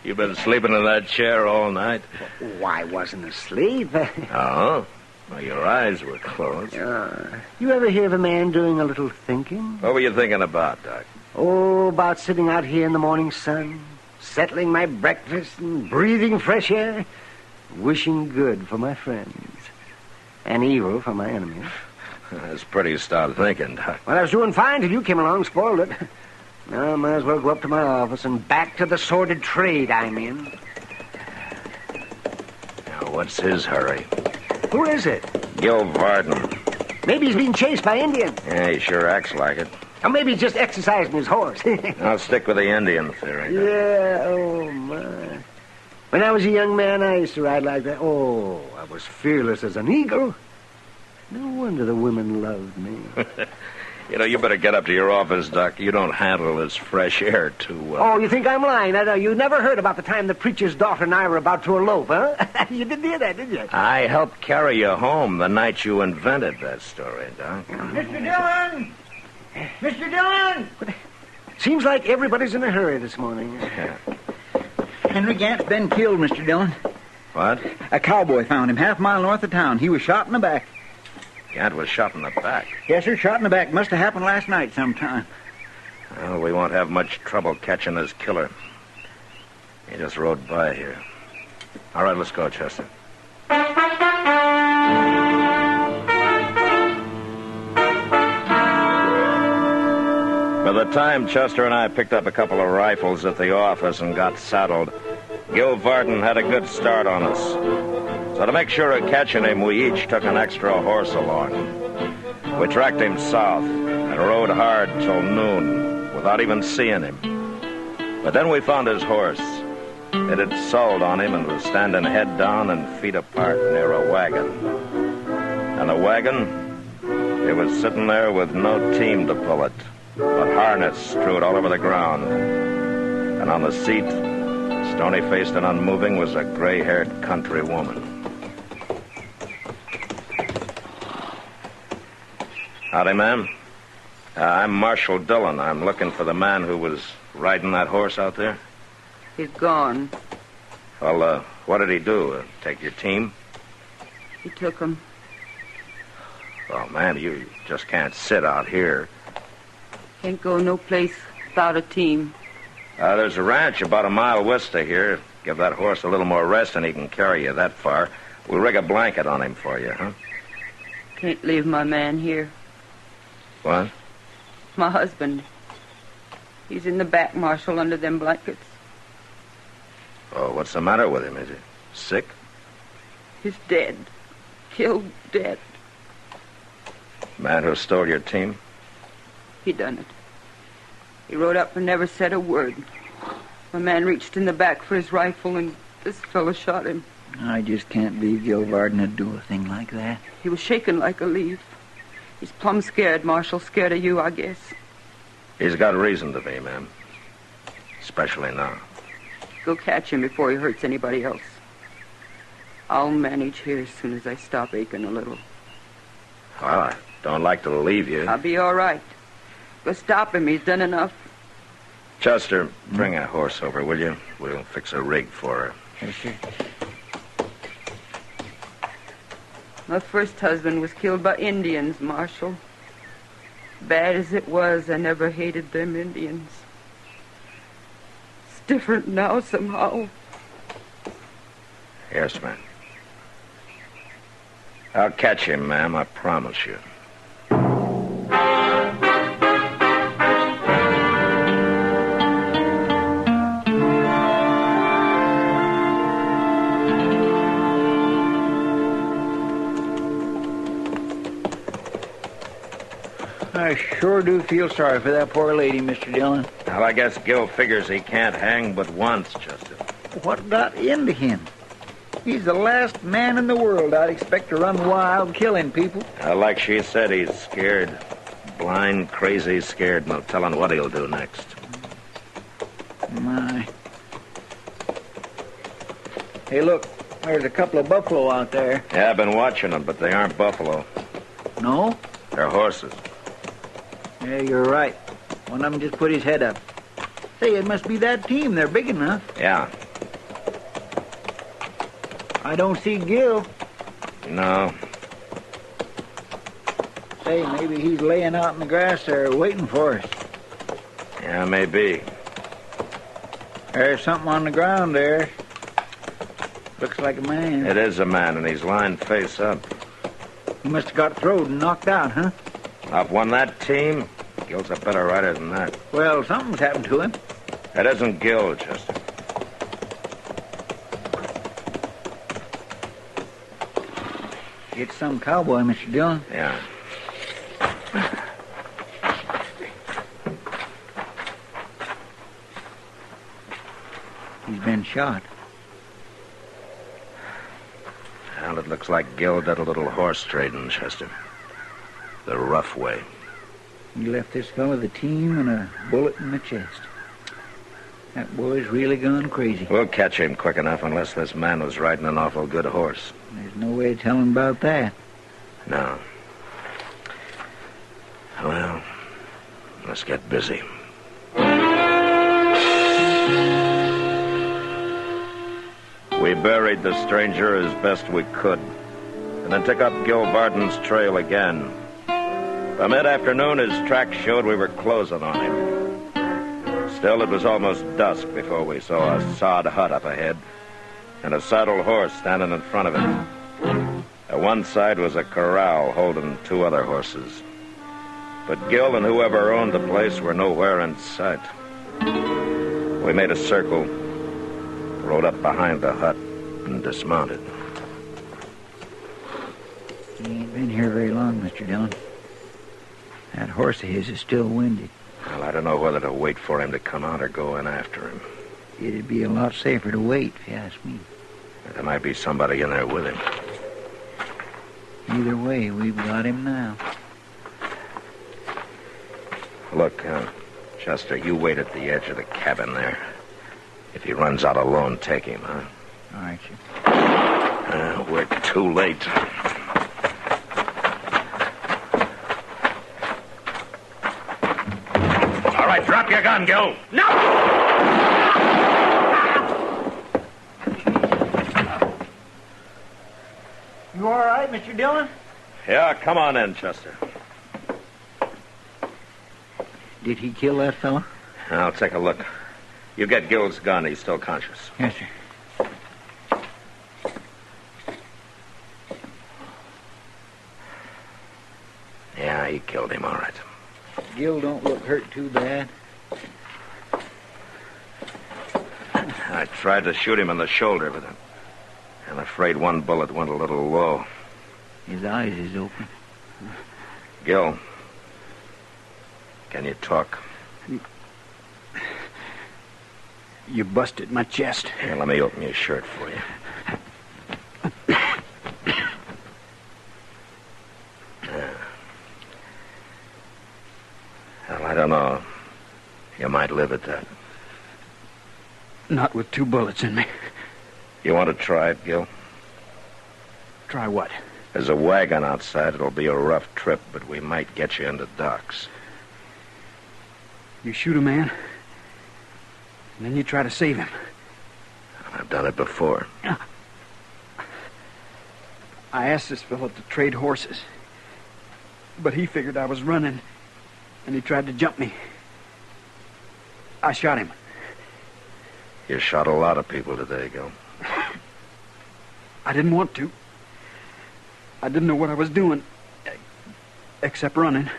You've been sleeping in that chair all night? Oh, I wasn't asleep. Oh? Well, your eyes were closed. You ever hear of a man doing a little thinking? What were you thinking about, Doc? Oh, about sitting out here in the morning sun, settling my breakfast and breathing fresh air, wishing good for my friends and evil for my enemies. That's pretty stout thinking, Doc. Well, I was doing fine till you came along and spoiled it. Now I might as well go up to my office and back to the sordid trade I'm in. Now, what's his hurry? Who is it? Gil Varden. Maybe he's being chased by Indians. Yeah, he sure acts like it. Or maybe he's just exercising his horse. I'll stick with the Indian theory. Yeah, oh, my. When I was a young man, I used to ride like that. Oh, I was fearless as an eagle. No wonder the women loved me. You know, you better get up to your office, Doc. You don't handle this fresh air too well. Oh, you think I'm lying? I know. You never heard about the time the preacher's daughter and I were about to elope, huh? You didn't hear that, did you? I helped carry you home the night you invented that story, Doc. Mr. Dillon! Mr. Dillon! Seems like everybody's in a hurry this morning. Henry Gant's been killed, Mr. Dillon. What? A cowboy found him half a mile north of town. He was shot in the back. Gant was shot in the back. Yes, sir, shot in the back. Must have happened last night sometime. Well, we won't have much trouble catching his killer. He just rode by here. All right, let's go, Chester. the time Chester and I picked up a couple of rifles at the office and got saddled, Gil Varden had a good start on us. So to make sure of catching him, we each took an extra horse along. We tracked him south and rode hard till noon without even seeing him. But then we found his horse. It had sold on him and was standing head down and feet apart near a wagon. And the wagon, it was sitting there with no team to pull it, but harness strewed all over the ground. And on the seat, stony-faced and unmoving, was a gray-haired country woman. Howdy, ma'am. I'm Marshal Dillon. I'm looking for the man who was riding that horse out there. He's gone. Well, what did he do? Take your team? He took him. Oh, man, you just can't sit out here. Can't go no place without a team. There's a ranch about a mile west of here. Give that horse a little more rest and he can carry you that far. We'll rig a blanket on him for you, huh? Can't leave my man here. What? My husband. He's in the back, Marshal, under them blankets. Oh, what's the matter with him? Is he sick? He's dead. Killed dead. Man who stole your team? He done it. He rode up and never said a word. My man reached in the back for his rifle, and this fellow shot him. I just can't believe Gil Varden would do a thing like that. He was shaking like a leaf. He's plumb scared, Marshal. Scared of you, I guess. He's got reason to be, ma'am. Especially now. Go catch him before he hurts anybody else. I'll manage here as soon as I stop aching a little. Well, I don't like to leave you. I'll be all right. Go stop him. He's done enough. Chester, bring a horse over, will you? We'll fix a rig for her. Yes, sir. My first husband was killed by Indians, Marshal. Bad as it was, I never hated them Indians. It's different now somehow. Yes, ma'am. I'll catch him, ma'am, I promise you. I sure do feel sorry for that poor lady, Mr. Dillon. Well, I guess Gil figures he can't hang but once, Chester. What got into him? He's the last man in the world I'd expect to run wild killing people. Like she said, he's scared. Blind, crazy scared. No telling what he'll do next. My. Hey, look. There's a couple of buffalo out there. Yeah, I've been watching them, but they aren't buffalo. No? They're horses. Yeah, you're right. One of them just put his head up. Say, it must be that team. They're big enough. Yeah. I don't see Gil. No. Say, maybe he's laying out in the grass there waiting for us. Yeah, maybe. There's something on the ground there. Looks like a man. It is a man, and he's lying face up. He must have got throwed and knocked out, huh? I've won that team. Gil's a better rider than that. Well, something's happened to him. It isn't Gil, Chester. It's some cowboy, Mr. Dillon. Yeah. He's been shot. Well, it looks like Gil did a little horse trading, Chester. The rough way. He left this fellow the team and a bullet in the chest. That boy's really gone crazy. We'll catch him quick enough unless this man was riding an awful good horse. There's no way of telling about that. No. Well, let's get busy. We buried the stranger as best we could, and then took up Gil Varden's trail again. By mid-afternoon, his tracks showed we were closing on him. Still, it was almost dusk before we saw a sod hut up ahead, and a saddled horse standing in front of it. At one side was a corral holding two other horses. But Gil and whoever owned the place were nowhere in sight. We made a circle, rode up behind the hut, and dismounted. He ain't been here very long, Mr. Dillon. That horse of his is still winded. Well, I don't know whether to wait for him to come out or go in after him. It'd be a lot safer to wait, if you ask me. There might be somebody in there with him. Either way, we've got him now. Look, Chester, you wait at the edge of the cabin there. If he runs out alone, take him, huh? All right, sir. We're too late. All right, drop your gun, Gil. No! You all right, Mr. Dillon? Yeah, come on in, Chester. Did he kill that fella? I'll take a look. You get Gil's gun. He's still conscious. Yes, sir. Yeah, he killed him, all right. Gil don't look hurt too bad. I tried to shoot him in the shoulder, but I'm afraid one bullet went a little low. His eyes is open. Gil, can you talk? You busted my chest. Here, let me open your shirt for you. Well, I don't know. You might live at that. Not with 2 bullets in me. You want to try it, Gil? Try what? There's a wagon outside. It'll be a rough trip, but we might get you into docks. You shoot a man, and then you try to save him. I've done it before. I asked this fellow to trade horses, but he figured I was running, and he tried to jump me. I shot him. You shot a lot of people today, Gil. I didn't want to. I didn't know what I was doing, except running.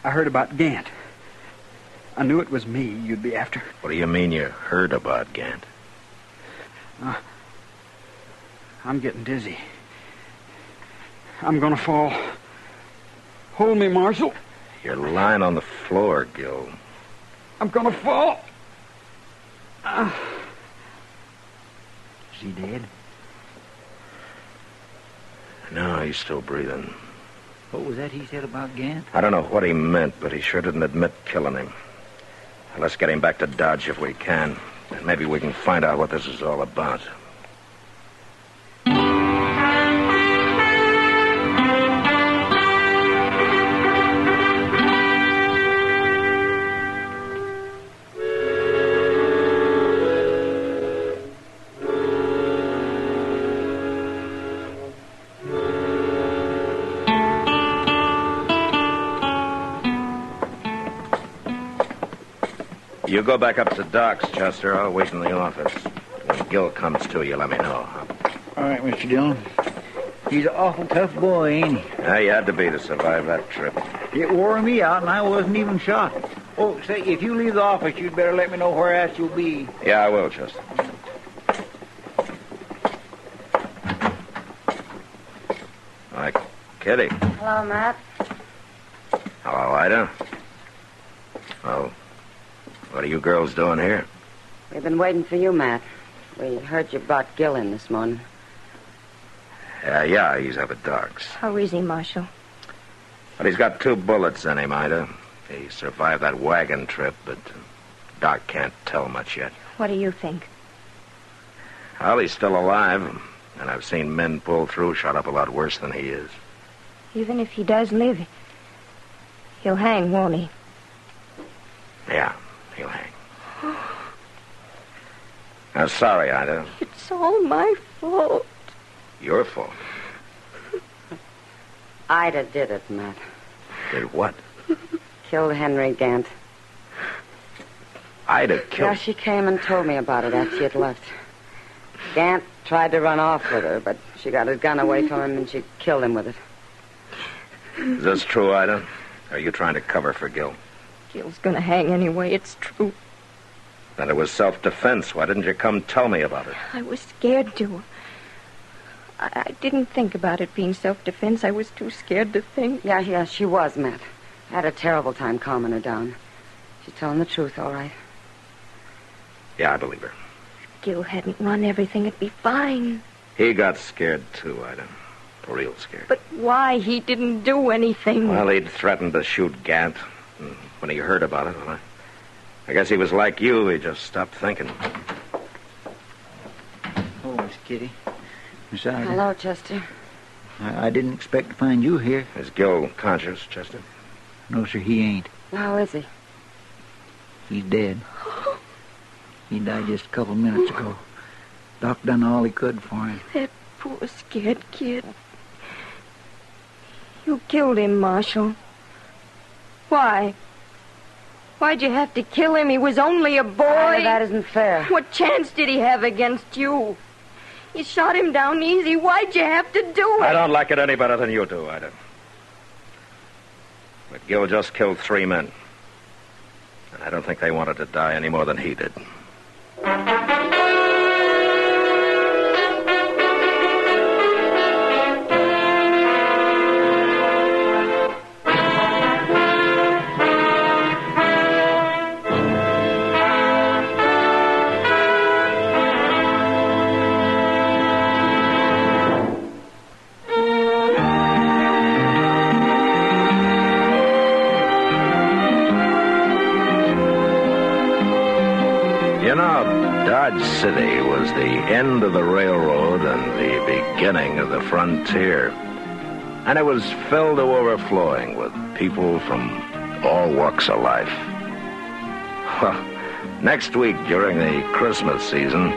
I heard about Gant. I knew it was me you'd be after. What do you mean you heard about Gant? I'm getting dizzy. I'm gonna fall. Hold me, Marshal. You're lying on the floor, Gil. I'm gonna fall. Is he dead? No, he's still breathing. What was that he said about Gant? I don't know what he meant, but he sure didn't admit killing him. Let's get him back to Dodge if we can. And maybe we can find out what this is all about. You go back up to Doc's, Chester. I'll wait in the office. When Gil comes to, you let me know. All right, Mr. Dillon. He's an awful tough boy, ain't he? Yeah, you had to be to survive that trip. It wore me out, and I wasn't even shot. Oh, say, if you leave the office, you'd better let me know where else you'll be. Yeah, I will, Chester. Hi, Kitty. Hello, Matt. Hello, Ida. Well, what are you girls doing here? We've been waiting for you, Matt. We heard you brought Gil in this morning. Yeah, he's up at Doc's. How is he, Marshal? But he's got 2 bullets in him, Ida. He survived that wagon trip, but Doc can't tell much yet. What do you think? Well, he's still alive, and I've seen men pull through shot up a lot worse than he is. Even if he does live, he'll hang, won't he? Yeah, he'll hang. I'm sorry, Ida. It's all my fault. Your fault. Ida did it, Matt. Did what? Killed Henry Gant. Ida Yeah, killed... she came and told me about it after she had left. Gant tried to run off with her, but she got his gun away from him and she killed him with it. Is this true, Ida? Or are you trying to cover for Gil? Gil's gonna hang anyway. It's true. Then it was self-defense. Why didn't you come tell me about it? I was scared to. I didn't think about it being self-defense. I was too scared to think. Yeah, she was, Matt. I had a terrible time calming her down. She's telling the truth, all right. Yeah, I believe her. If Gil hadn't run everything, it'd be fine. He got scared, too, Ida. Real scared. But why? He didn't do anything. Well, he'd threatened to shoot Gant. And when he heard about it, well, I guess he was like you. He just stopped thinking. Oh, Miss Kitty. Miss Ida. Hello, Chester. I didn't expect to find you here. Is Gil conscious, Chester? No, sir, he ain't. How is he? He's dead. He died just a couple minutes ago. Doc done all he could for him. That poor scared kid. You killed him, Marshal. Why? Why'd you have to kill him? He was only a boy. Ida, that isn't fair. What chance did he have against you? You shot him down easy. Why'd you have to do it? I don't like it any better than you do, Ida. But Gil just killed 3 men. And I don't think they wanted to die any more than he did. Dodge City was the end of the railroad and the beginning of the frontier. And it was filled to overflowing with people from all walks of life. Well, next week during the Christmas season,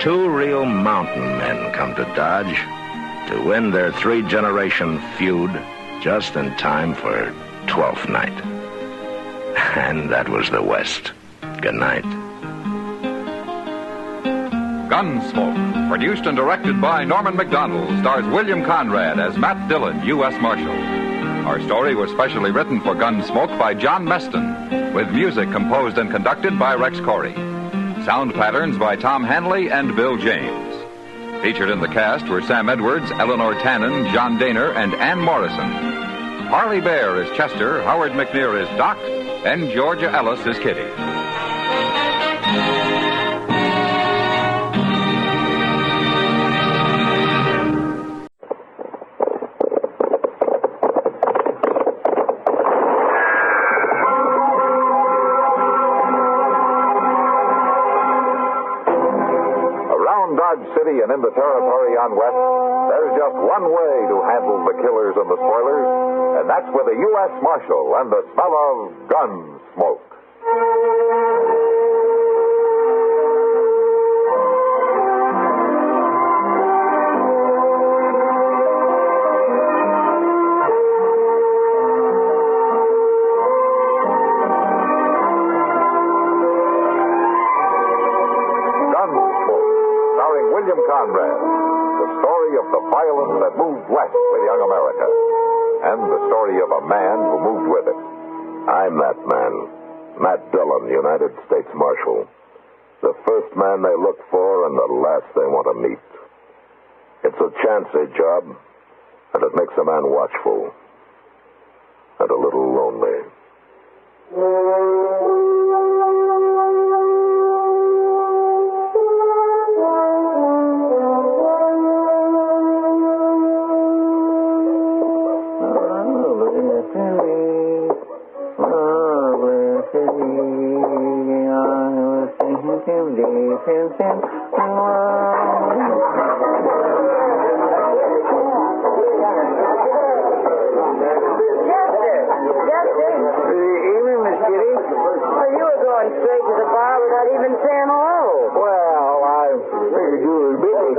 2 real mountain men come to Dodge to win their 3-generation feud just in time for 12th night. And that was the West. Good night. Gunsmoke, produced and directed by Norman Macdonald, stars William Conrad as Matt Dillon, U.S. Marshal. Our story was specially written for Gunsmoke by John Meston, with music composed and conducted by Rex Corey. Sound patterns by Tom Hanley and Bill James. Featured in the cast were Sam Edwards, Eleanor Tannen, John Daner, and Ann Morrison. Harley Bear is Chester, Howard McNear is Doc, and Georgia Ellis is Kitty. City and in the territory on West, there's just one way to handle the killers and the spoilers, and that's with a U.S. Marshal and the smell of Gunsmoke. Conrad, the story of the violence that moved west with young America, and the story of a man who moved with it. I'm that man, Matt Dillon, United States Marshal. The first man they look for and the last they want to meet. It's a chancy job, and it makes a man watchful and a little lonely.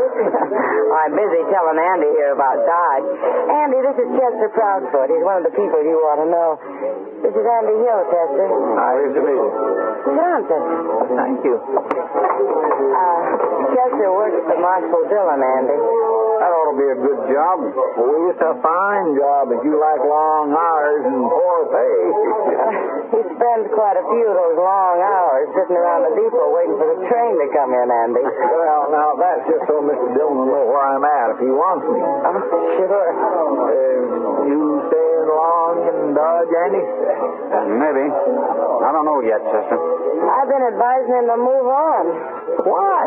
I'm busy telling Andy here about Dodge. Andy, this is Chester Proudfoot. He's one of the people you ought to know. This is Andy Hill, Chester. Nice to meet you. Sit down, Chester. Thank you. Chester works for Marshal Dillon, Andy. That ought to be a good job. Well, it's a fine job if you like long hours and poor pay. He spends quite a few of those long hours sitting around the depot waiting for the train to come in, Andy. Well, now, that's just so Mr. Dillon will know where I'm at if he wants me. Oh, sure. You staying long in Dodge, Andy? Maybe. I don't know yet, Chester. I've been advising him to move on. Why?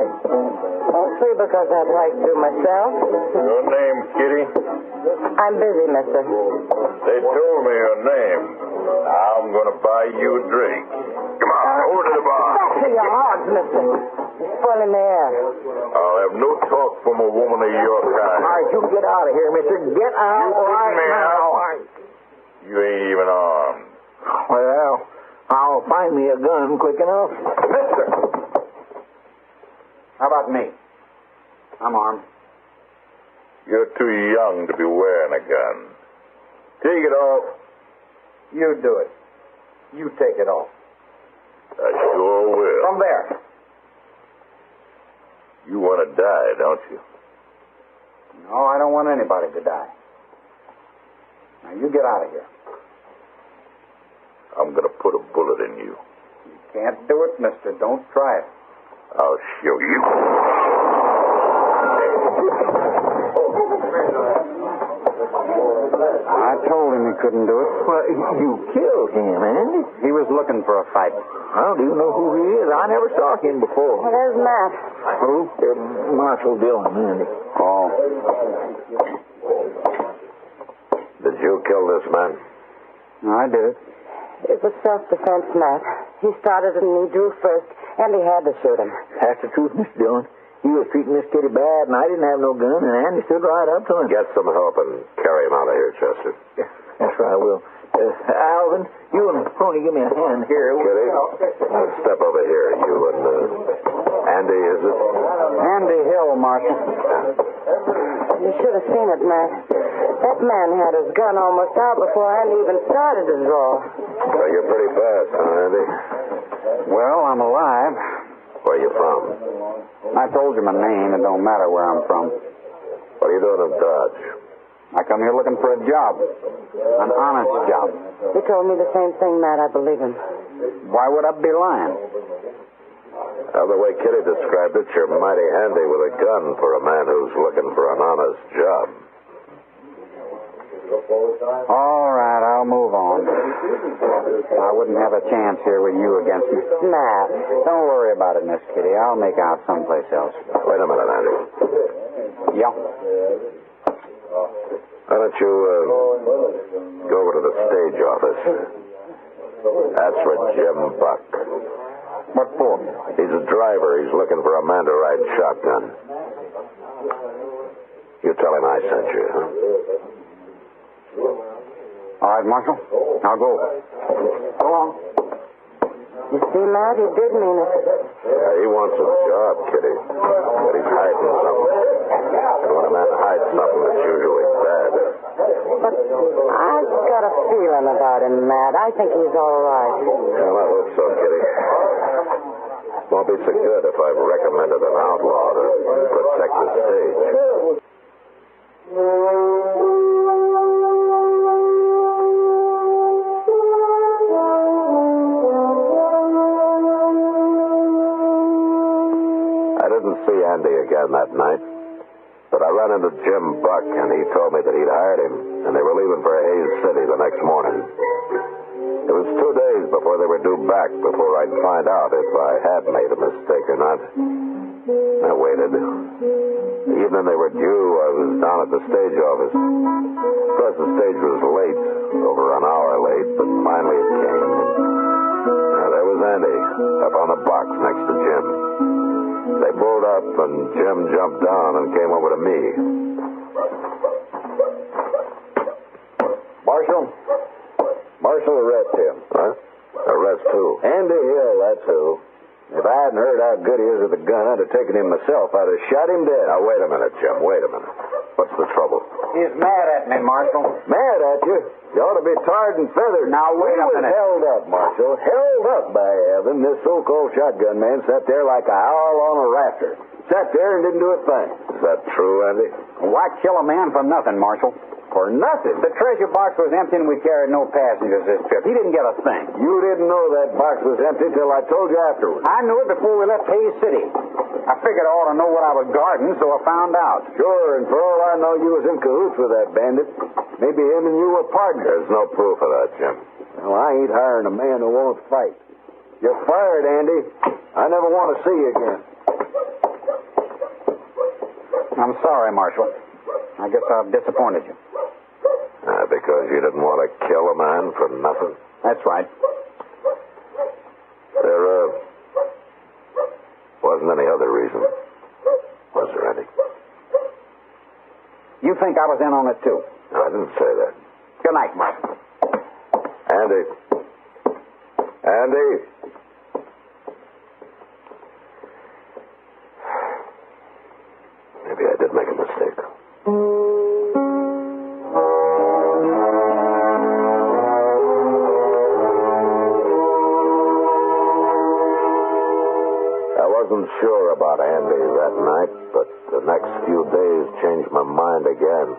Mostly because I'd like to myself. Your name, Kitty? I'm busy, mister. They told me your name. I'm going to buy you a drink. Come on, over to the bar. Back to your hogs, mister. You're spoiling the air. I'll have no talk from a woman of your kind. All right, you get out of here, mister. Get out right now. You ain't even armed. Well, I'll find me a gun quick enough. Mister! How about me? I'm armed. You're too young to be wearing a gun. Take it off. You do it. You take it off. I sure will. From there. You want to die, don't you? No, I don't want anybody to die. Now, you get out of here. I'm going to put a bullet in you. You can't do it, mister. Don't try it. I'll show you. I told him he couldn't do it. Well, you killed him, Andy. He was looking for a fight. How do you know who he is? I never saw him before. Well, there's Matt. Who? Marshal Dillon, Andy. Oh. Did you kill this man? No, I did it. It was self-defense, Matt. He started it and he drew first, and he had to shoot him. That's the truth, Mr. Dillon. He was treating Miss Kitty bad, and I didn't have no gun, and Andy stood right up to him. Get some help and carry him out of here, Chester. That's right, I will. Alvin, you and Pony, give me a hand here. Kitty, step over here. You and Andy, is it? Andy Hill, Marshal. You should have seen it, Matt. That man had his gun almost out before Andy even started to draw. Well, you're pretty fast, huh, Andy? Well, I'm alive. Where are you from? I told you my name. It don't matter where I'm from. What are you doing in Dodge? I come here looking for a job. An honest job. He told me the same thing, Matt. I believe him. Why would I be lying? Well, the way Kitty described it, you're mighty handy with a gun for a man who's looking for an honest job. All right, I'll move on. I wouldn't have a chance here with you against me. Matt. Don't worry about it, Miss Kitty. I'll make out someplace else. Wait a minute, Andy. Yeah? Why don't you go over to the stage office? Ask for Jim Buck. What for? He's a driver. He's looking for a man to ride shotgun. You tell him I sent you, huh? All right, Marshal. I'll go. Go on. You see, Matt, he did mean it. Yeah, he wants a job, Kitty. But he's hiding something. And when a man hides something, it's usually bad. But I've got a feeling about him, Matt. I think he's all right. Well, I hope so, Kitty. Won't be so good if I've recommended an outlaw to protect the stage. I didn't see Andy again that night, but I ran into Jim Buck, and he told me that he'd hired him, and they were leaving for Hays City the next morning. It was 2 days before they were due back before I'd find out if I had made a mistake or not. I waited. The evening they were due, I was down at the stage office. Of course, the stage was late, over an hour late, but finally it came. There was Andy, up on the box next to Jim. They pulled up, and Jim jumped down and came over to me. Marshal, arrest him. Huh? Arrest who? Andy Hill, that's who. If I hadn't heard how good he is with a gun, I'd have taken him myself. I'd have shot him dead. Now, wait a minute, Jim. Wait a minute. What's the trouble? He's mad at me, Marshal. Mad at you? You ought to be tarred and feathered. Now, wait a minute. Held up, Marshal. Held up, by heaven. This so-called shotgun man sat there like a owl on a rafter. Sat there and didn't do a thing. Is that true, Andy? Why kill a man for nothing, Marshal? For nothing? The treasure box was empty and we carried no passengers this trip. He didn't get a thing. You didn't know that box was empty till I told you afterwards. I knew it before we left Hayes City. I figured I ought to know what I was guarding, so I found out. Sure, and for all I know, you was in cahoots with that bandit. Maybe him and you were partners. There's no proof of that, Jim. Well, I ain't hiring a man who won't fight. You're fired, Andy. I never want to see you again. I'm sorry, Marshal. I guess I've disappointed you. Because you didn't want to kill a man for nothing? That's right. There wasn't any other reason, was there, Andy? You think I was in on it, too? No, I didn't say that. Good night, Marshal. Andy. Andy. Maybe I did make a mistake. I wasn't sure about Andy that night, but the next few days changed my mind again.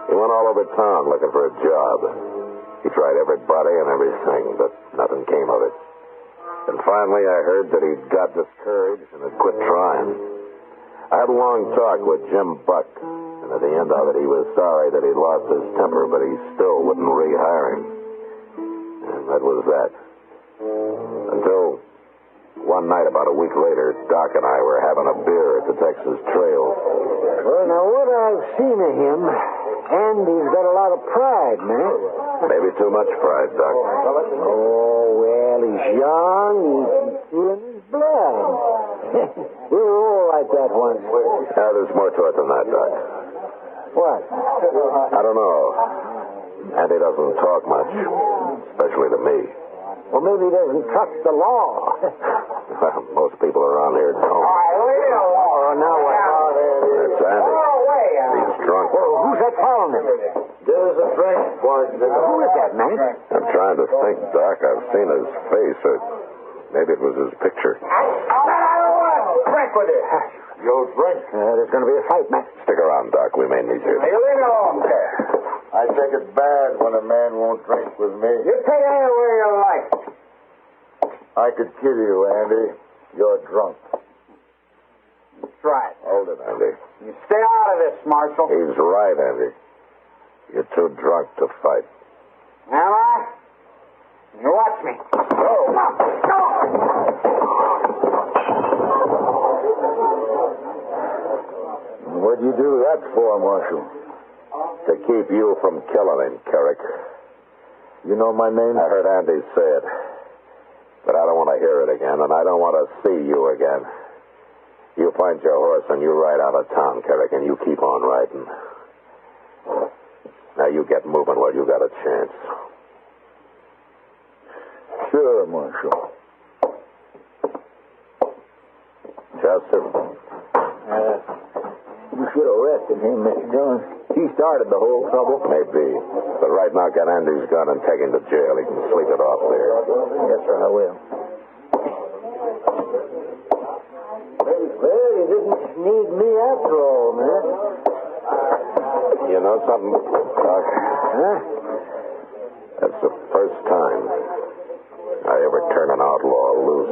He went all over town looking for a job. He tried everybody and everything, but nothing came of it. And finally I heard that he'd got discouraged and had quit trying. I had a long talk with Jim Buck, and at the end of it he was sorry that he'd lost his temper, but he still wouldn't rehire him. And that was that. Until one night about a week later, Doc and I were having a beer at the Texas Trail. Well, now, what I've seen of him, Andy's got a lot of pride, man. Maybe too much pride, Doc. Oh, well, he's young. He's feeling his blood. We were all like that once. Yeah, there's more to it than that, Doc. What? I don't know. Andy doesn't talk much, especially to me. Well, maybe he doesn't trust the law. Well, most people around here don't. Oh, now what? It's Andy. He's drunk. Well, who's that following him? Give us a drink, boys. Who is that, man? I'm trying to think, Doc. I've seen his face, or maybe it was his picture. Drink with it. You'll drink. There's going to be a fight, man. Stick around, Doc. We may need you. Hey, leave me alone there. I take it bad when a man won't drink with me. You take it anywhere you like. I could kill you, Andy. You're drunk. That's right. Hold it, Andy. You stay out of this, Marshal. He's right, Andy. You're too drunk to fight. Am I? You watch me. What'd you do that for, Marshal? To keep you from killing him, Carrick. You know my name? I heard Andy say it. But I don't want to hear it again, and I don't want to see you again. You find your horse and you ride out of town, Carrick, and you keep on riding. Now you get moving while you got a chance. Sure, Marshal. Chester? You should have arrested him, Mr. Dillon. He started the whole trouble. Maybe. But right now, get Andy's gun and take him to jail. He can sleep it off there. Yes, sir, I will. Well, you didn't need me after all, man. You know something, Doc? Huh? That's the first time I ever turn an outlaw loose.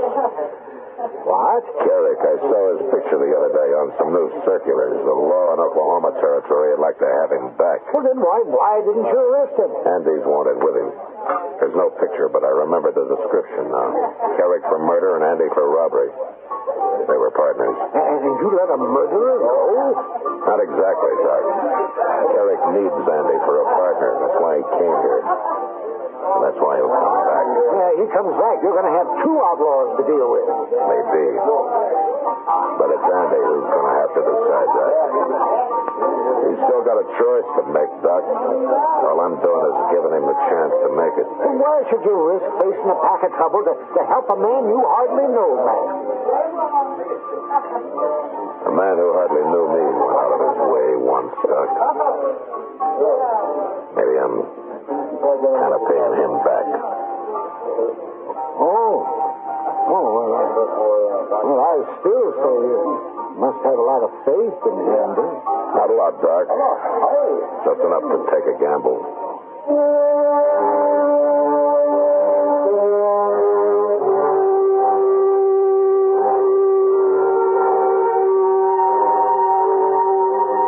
What? Carrick, I saw his picture the other day on some new circulars. The law in Oklahoma Territory would like to have him back. Well, then why didn't you arrest him? Andy's wanted with him. There's no picture, but I remember the description now. Carrick for murder and Andy for robbery. They were partners. And you let a murderer go? Not exactly, Doc. Carrick needs Andy for a partner. That's why he came here. And that's why he'll come back. Yeah, he comes back. You're going to have two outlaws to deal with. Maybe. But it's Andy who's going to have to decide that. He's still got a choice to make, Doc. All I'm doing is giving him the chance to make it. Why should you risk facing a pack of trouble to help a man you hardly know, man? A man who hardly knew me went out of his way once, Doc. Maybe I'm kind of paying him back. Well, I still say you must have a lot of faith in him. Not a lot, Doc. Just enough to take a gamble.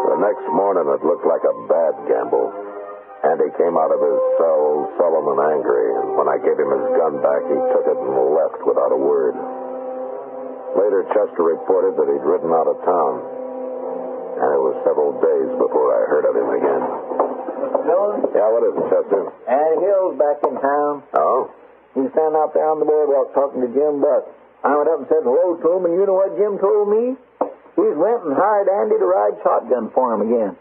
The next morning, it looked like a bad gamble. Andy came out of his cell sullen and angry, and when I gave him his gun back, he took it and left without a word. Later, Chester reported that he'd ridden out of town, and it was several days before I heard of him again. Dillon? Yeah, what is it, Chester? Andy Hill's back in town. Oh? He's standing out there on the boardwalk talking to Jim Buck. I went up and said hello to him, and you know what Jim told me? He's went and hired Andy to ride shotgun for him again.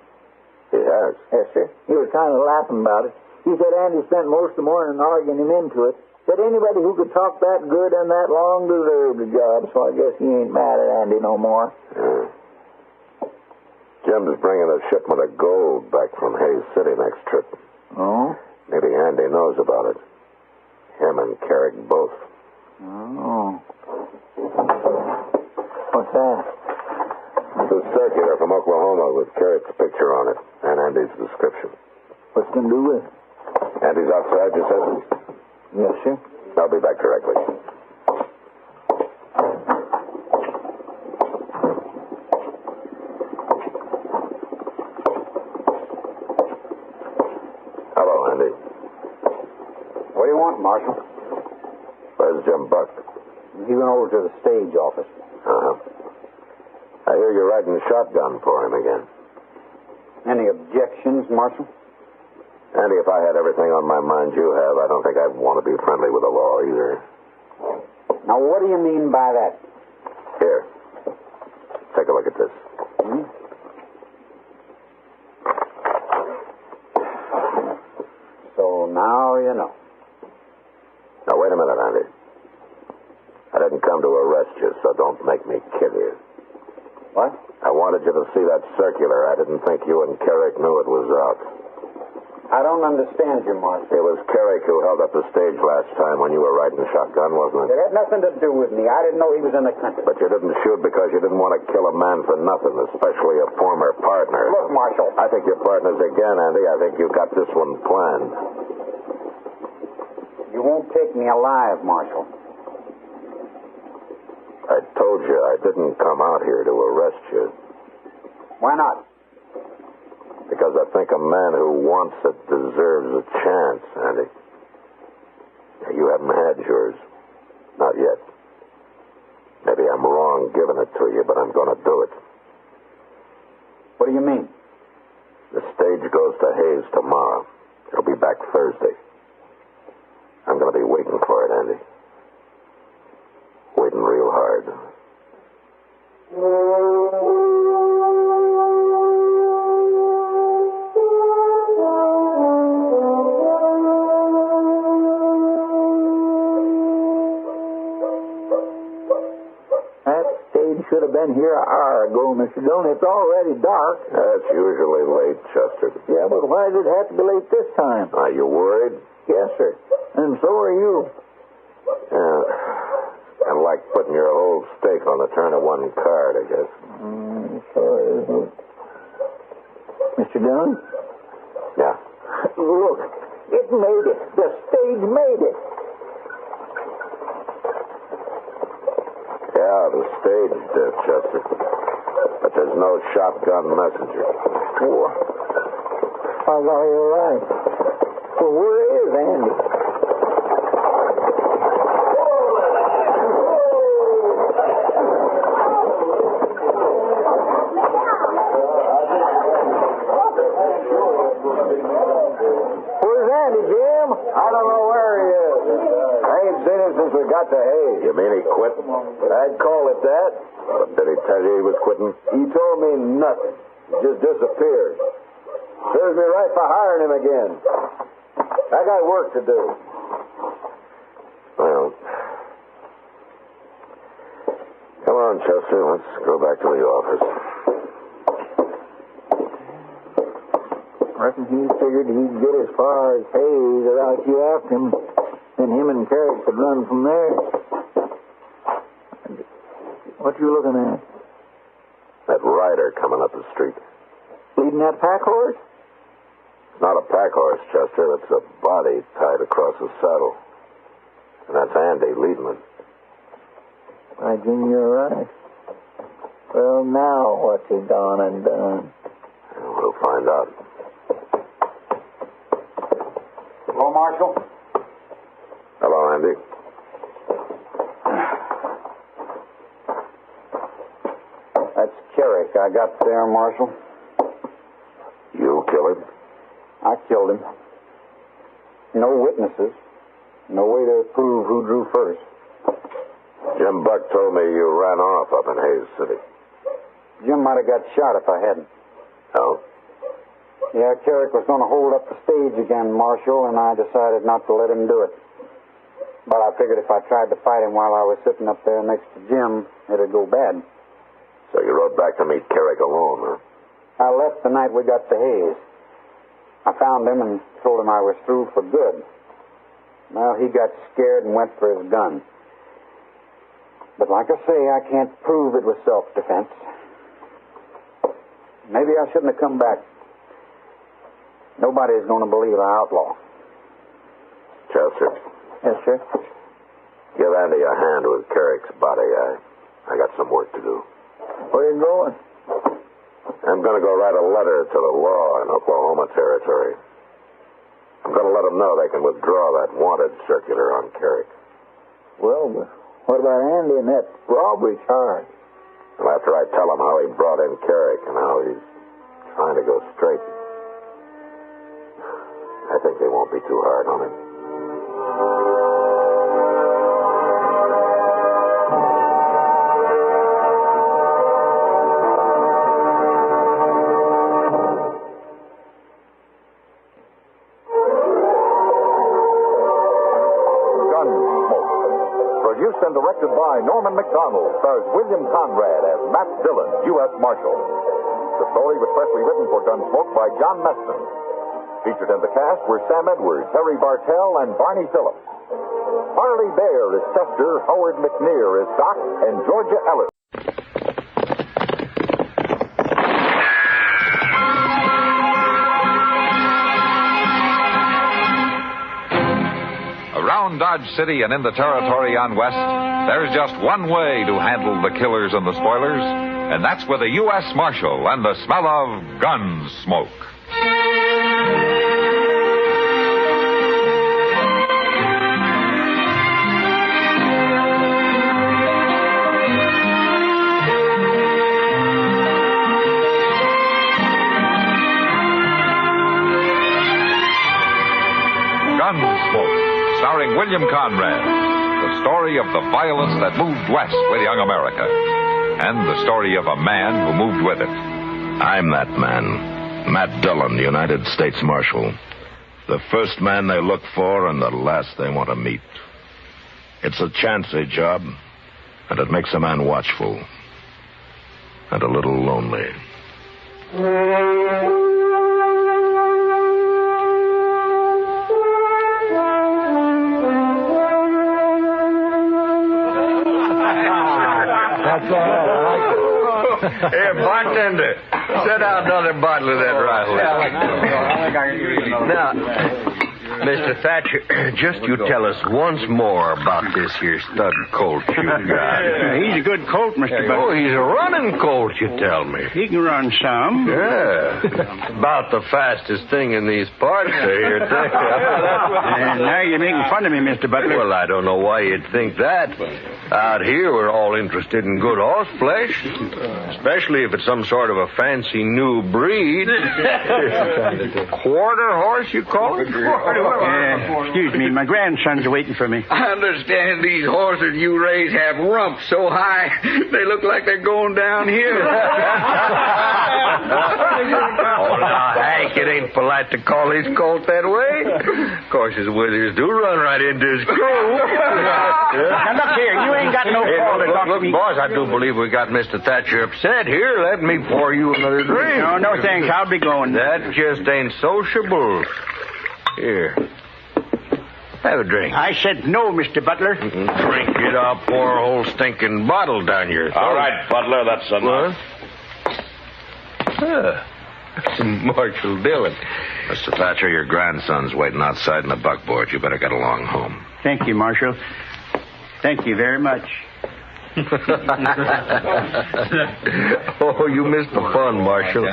He has? Yes, sir. He was kind of laughing about it. He said Andy spent most of the morning arguing him into it. Said anybody who could talk that good and that long deserved a job, so I guess he ain't mad at Andy no more. Yeah. Jim's bringing a shipment of gold back from Hayes City next trip. Oh? Maybe Andy knows about it. Him and Carrick both. Oh. What's that? It's a circular from Oklahoma with Carrick's picture on it and Andy's description. What's it going to do with it? Andy's outside, you said? Yes, sir. I'll be back directly. Hello, Andy. What do you want, Marshal? Where's Jim Buck? He went over to the stage office. Uh-huh. I hear you're riding shotgun for him again. Any objections, Marshal? Andy, if I had everything on my mind you have, I don't think I'd want to be friendly with the law either. Now, what do you mean by that? Here. Take a look at this. So now you know. Now, wait a minute, Andy. I didn't come to arrest you, so don't make me kill you. What? I wanted you to see that circular. I didn't think you and Carrick knew it was out. I don't understand you, Marshal. It was Carrick who held up the stage last time when you were riding shotgun, wasn't it? It had nothing to do with me. I didn't know he was in the country. But you didn't shoot because you didn't want to kill a man for nothing, especially a former partner. Look, Marshal. I think you're partners again, Andy. I think you got this one planned. You won't take me alive, Marshal. I told you I didn't come out here to arrest you. Why not? Because I think a man who wants it deserves a chance, Andy. You haven't had yours. Not yet. Maybe I'm wrong giving it to you, but I'm going to do it. What do you mean? The stage goes to Hayes tomorrow. It'll be back Thursday. I'm going to be waiting for it, Andy. Waiting real hard. Should have been here an hour ago, Mr. Dillon. It's already dark. That's usually late, Chester. Yeah, but why did it have to be late this time? Are you worried? Yes, sir. And so are you. Yeah. And like putting your whole stake on the turn of one card, I guess. Sure is. Mr. Dillon? Yeah. Look, it made it. The stage made it. Yeah, the stage did, Chester. But there's no shotgun messenger. Oh, I got you right. Well, where is Andy? Where's Andy, Jim? I don't know where he is. I ain't seen him since we got to Hayes. You mean he quit? I'd call it that. Did he tell you he was quitting? He told me nothing. He just disappeared. Serves me right for hiring him again. I got work to do. Well, Come on, Chester. Let's go back to the office. Reckon he figured he'd get as far as Hayes without you after him. Then him and Carrick could run from there. What you looking at? That rider coming up the street. Leading that pack horse? It's not a pack horse, Chester. It's a body tied across a saddle. And that's Andy leading it. I think you're right. Well, now what's he gone and done? We'll find out. Hello, Marshal. Hello, Andy. That's Carrick. I got there, Marshal. You killed him? I killed him. No witnesses. No way to prove who drew first. Jim Buck told me you ran off up in Hayes City. Jim might have got shot if I hadn't. Oh? Yeah, Carrick was going to hold up the stage again, Marshal, and I decided not to let him do it. But I figured if I tried to fight him while I was sitting up there next to Jim, it'd go bad. So you rode back to meet Carrick alone, huh? I left the night we got to Hayes. I found him and told him I was through for good. Well, he got scared and went for his gun. But like I say, I can't prove it was self-defense. Maybe I shouldn't have come back. Nobody's going to believe I outlaw. Chester. Yes, sir? Give Andy a hand with Carrick's body. I got some work to do. Where are you going? I'm going to go write a letter to the law in Oklahoma Territory. I'm going to let them know they can withdraw that wanted circular on Carrick. Well, what about Andy and that robbery charge? Well, after I tell them how he brought in Carrick and how he's trying to go straight, I think they won't be too hard on him. Gunsmoke. Produced and directed by Norman McDonald, stars William Conrad as Matt Dillon, U.S. Marshal. The story was specially written for Gunsmoke by John Meston. Featured in the cast were Sam Edwards, Harry Bartell, and Barney Phillips. Harley Bear is Chester, Howard McNear is Doc, and Georgia Ellis. Around Dodge City and in the territory on West, there's just one way to handle the killers and the spoilers, and that's with a U.S. Marshal and the smell of gun smoke. Gunsmoke, starring William Conrad, the story of the violence that moved west with young America, and the story of a man who moved with it. I'm that man, Matt Dillon, United States Marshal. The first man they look for and the last they want to meet. It's a chancy job, and it makes a man watchful and a little lonely. That's all right. Here, bartender, set out another bottle of that rifle. Now, Mr. Thatcher, just you tell us once more about this here stud colt you got. He's a good colt, Mr. Buck. Oh, he's a running colt, you tell me. He can run some. Yeah. About the fastest thing in these parts here. And now you're making fun of me, Mr. Butler. Well, I don't know why you'd think that. Out here, we're all interested in good horse flesh, especially if it's some sort of a fancy new breed. Quarter horse, you call it? Excuse me, my grandsons are waiting for me. I understand these horses you raise have rumps so high they look like they're going downhill. Oh, now, Ike, it ain't polite to call his colt that way. Of course, his withers do run right into his crew. Now, look here, you ain't got no call to talk to me. Boys, I do believe we got Mr. Thatcher upset. Here, let me pour you another drink. No, thanks. I'll be going. That just ain't sociable. Here. Have a drink. I said no, Mr. Butler. Drink it up, pour a whole stinking bottle down your throat. All right, Butler, that's enough. Marshal Dillon. Mr. Thatcher, your grandson's waiting outside in the buckboard. You better get along home. Thank you, Marshal. Thank you very much. Oh, you missed the fun, Marshal.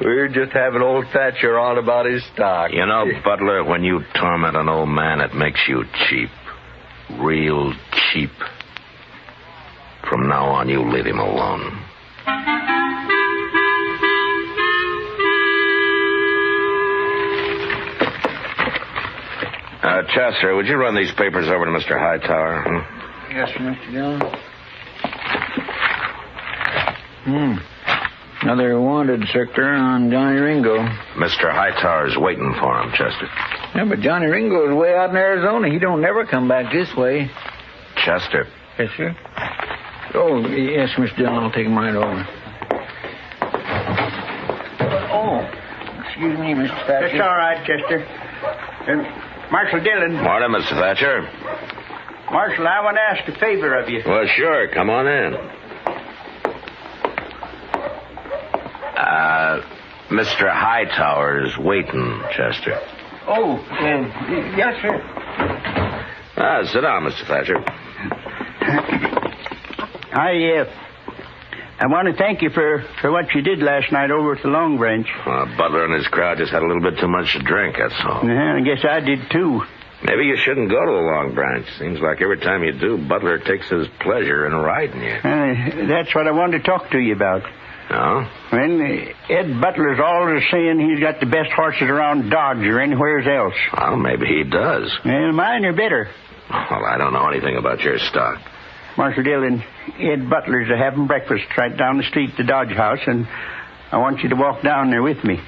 We're just having old Thatcher on about his stock. You know, Butler, when you torment an old man, it makes you cheap. Real cheap. From now on, you leave him alone. Chester, would you run these papers over to Mr. Hightower? Yes, sir, Mr. Dillon. Another wanted sector on Johnny Ringo. Mr. Hightower's waiting for him, Chester. Yeah, but Johnny Ringo's way out in Arizona. He don't never come back this way. Chester. Yes, sir. Oh, yes, Mr. Dillon. I'll take him right over. Oh, excuse me, Mr. Thatcher. That's all right, Chester. Marshal Dillon. Morning, Mr. Thatcher. Marshal, I want to ask a favor of you. Well, sure. Come on in. Mr. Hightower's waiting, Chester. Oh, yes, sir. Sit down, Mr. Thatcher. I want to thank you for what you did last night over at the Long Branch. Butler and his crowd just had a little bit too much to drink, that's all. Yeah, I guess I did, too. Maybe you shouldn't go to the Long Branch. Seems like every time you do, Butler takes his pleasure in riding you. That's what I wanted to talk to you about. No? Well, Ed Butler's always saying he's got the best horses around Dodge or anywhere else. Well, maybe he does. Well, mine are better. Well, I don't know anything about your stock. Marshal Dillon, Ed Butler's having breakfast right down the street at the Dodge House, and I want you to walk down there with me.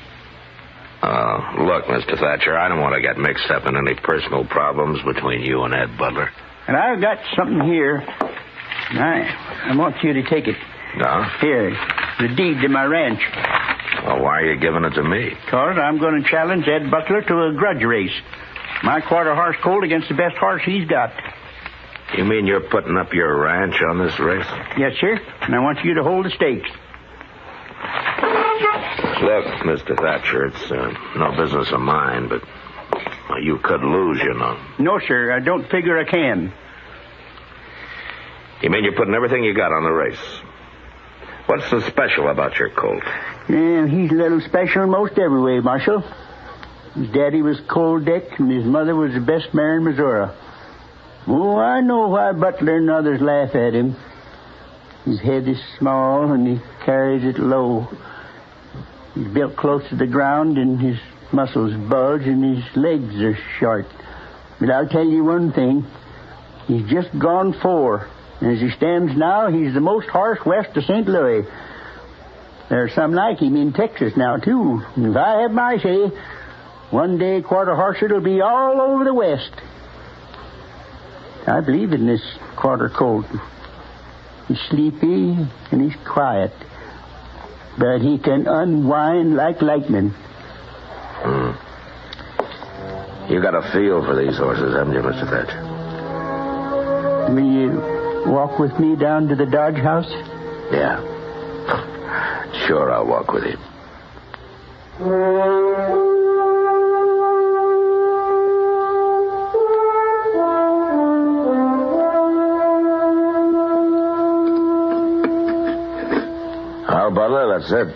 Look, Mr. Thatcher, I don't want to get mixed up in any personal problems between you and Ed Butler. And I've got something here. I want you to take it. No? Here, the deed to my ranch. Well, why are you giving it to me? Because I'm going to challenge Ed Butler to a grudge race. My quarter horse colt against the best horse he's got. You mean you're putting up your ranch on this race? Yes, sir. And I want you to hold the stakes. Look, Mr. Thatcher, it's no business of mine, but you could lose, you know. No, sir. I don't figure I can. You mean you're putting everything you got on the race? What's so special about your colt? Yeah, he's a little special most every way, Marshal. His daddy was Cold Dick, and his mother was the best mare in Missouri. Oh, I know why Butler and others laugh at him. His head is small, and he carries it low. He's built close to the ground, and his muscles bulge, and his legs are short. But I'll tell you one thing. He's just gone 4. And as he stands now, he's the most horse west of St. Louis. There's some like him in Texas now, too. And if I have my say, one day quarter horse it'll be all over the West. I believe in this quarter colt. He's sleepy and he's quiet. But he can unwind like lightning. You got a feel for these horses, haven't you, Mr. Thatcher? Will you walk with me down to the Dodge House? Yeah. Sure, I'll walk with you. Well, Butler, that's it.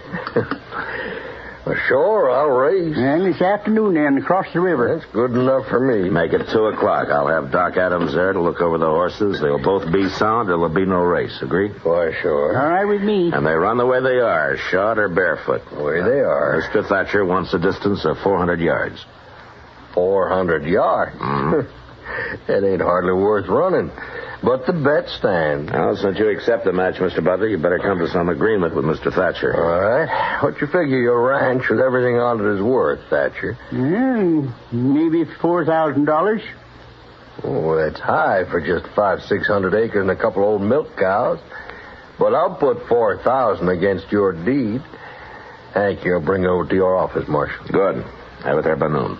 Well, sure, I'll race. And this afternoon, then, across the river. That's good enough for me. Make it 2 o'clock. I'll have Doc Adams there to look over the horses. They'll both be sound. There'll be no race. Agreed? Why, sure. All right with me. And they run the way they are, shod or barefoot. The way they are. Mr. Thatcher wants a distance of 400 yards. 400 yards? Mm-hmm. That ain't hardly worth running. But the bet stands. Well, since you accept the match, Mr. Butler, you better come to some agreement with Mr. Thatcher. All right. What you figure your ranch with everything on it is worth, Thatcher? Maybe $4,000. Oh, that's high for just 500-600 acres and a couple old milk cows. But I'll put 4,000 against your deed. Thank you. I'll bring it over to your office, Marshal. Good. Have it there by noon.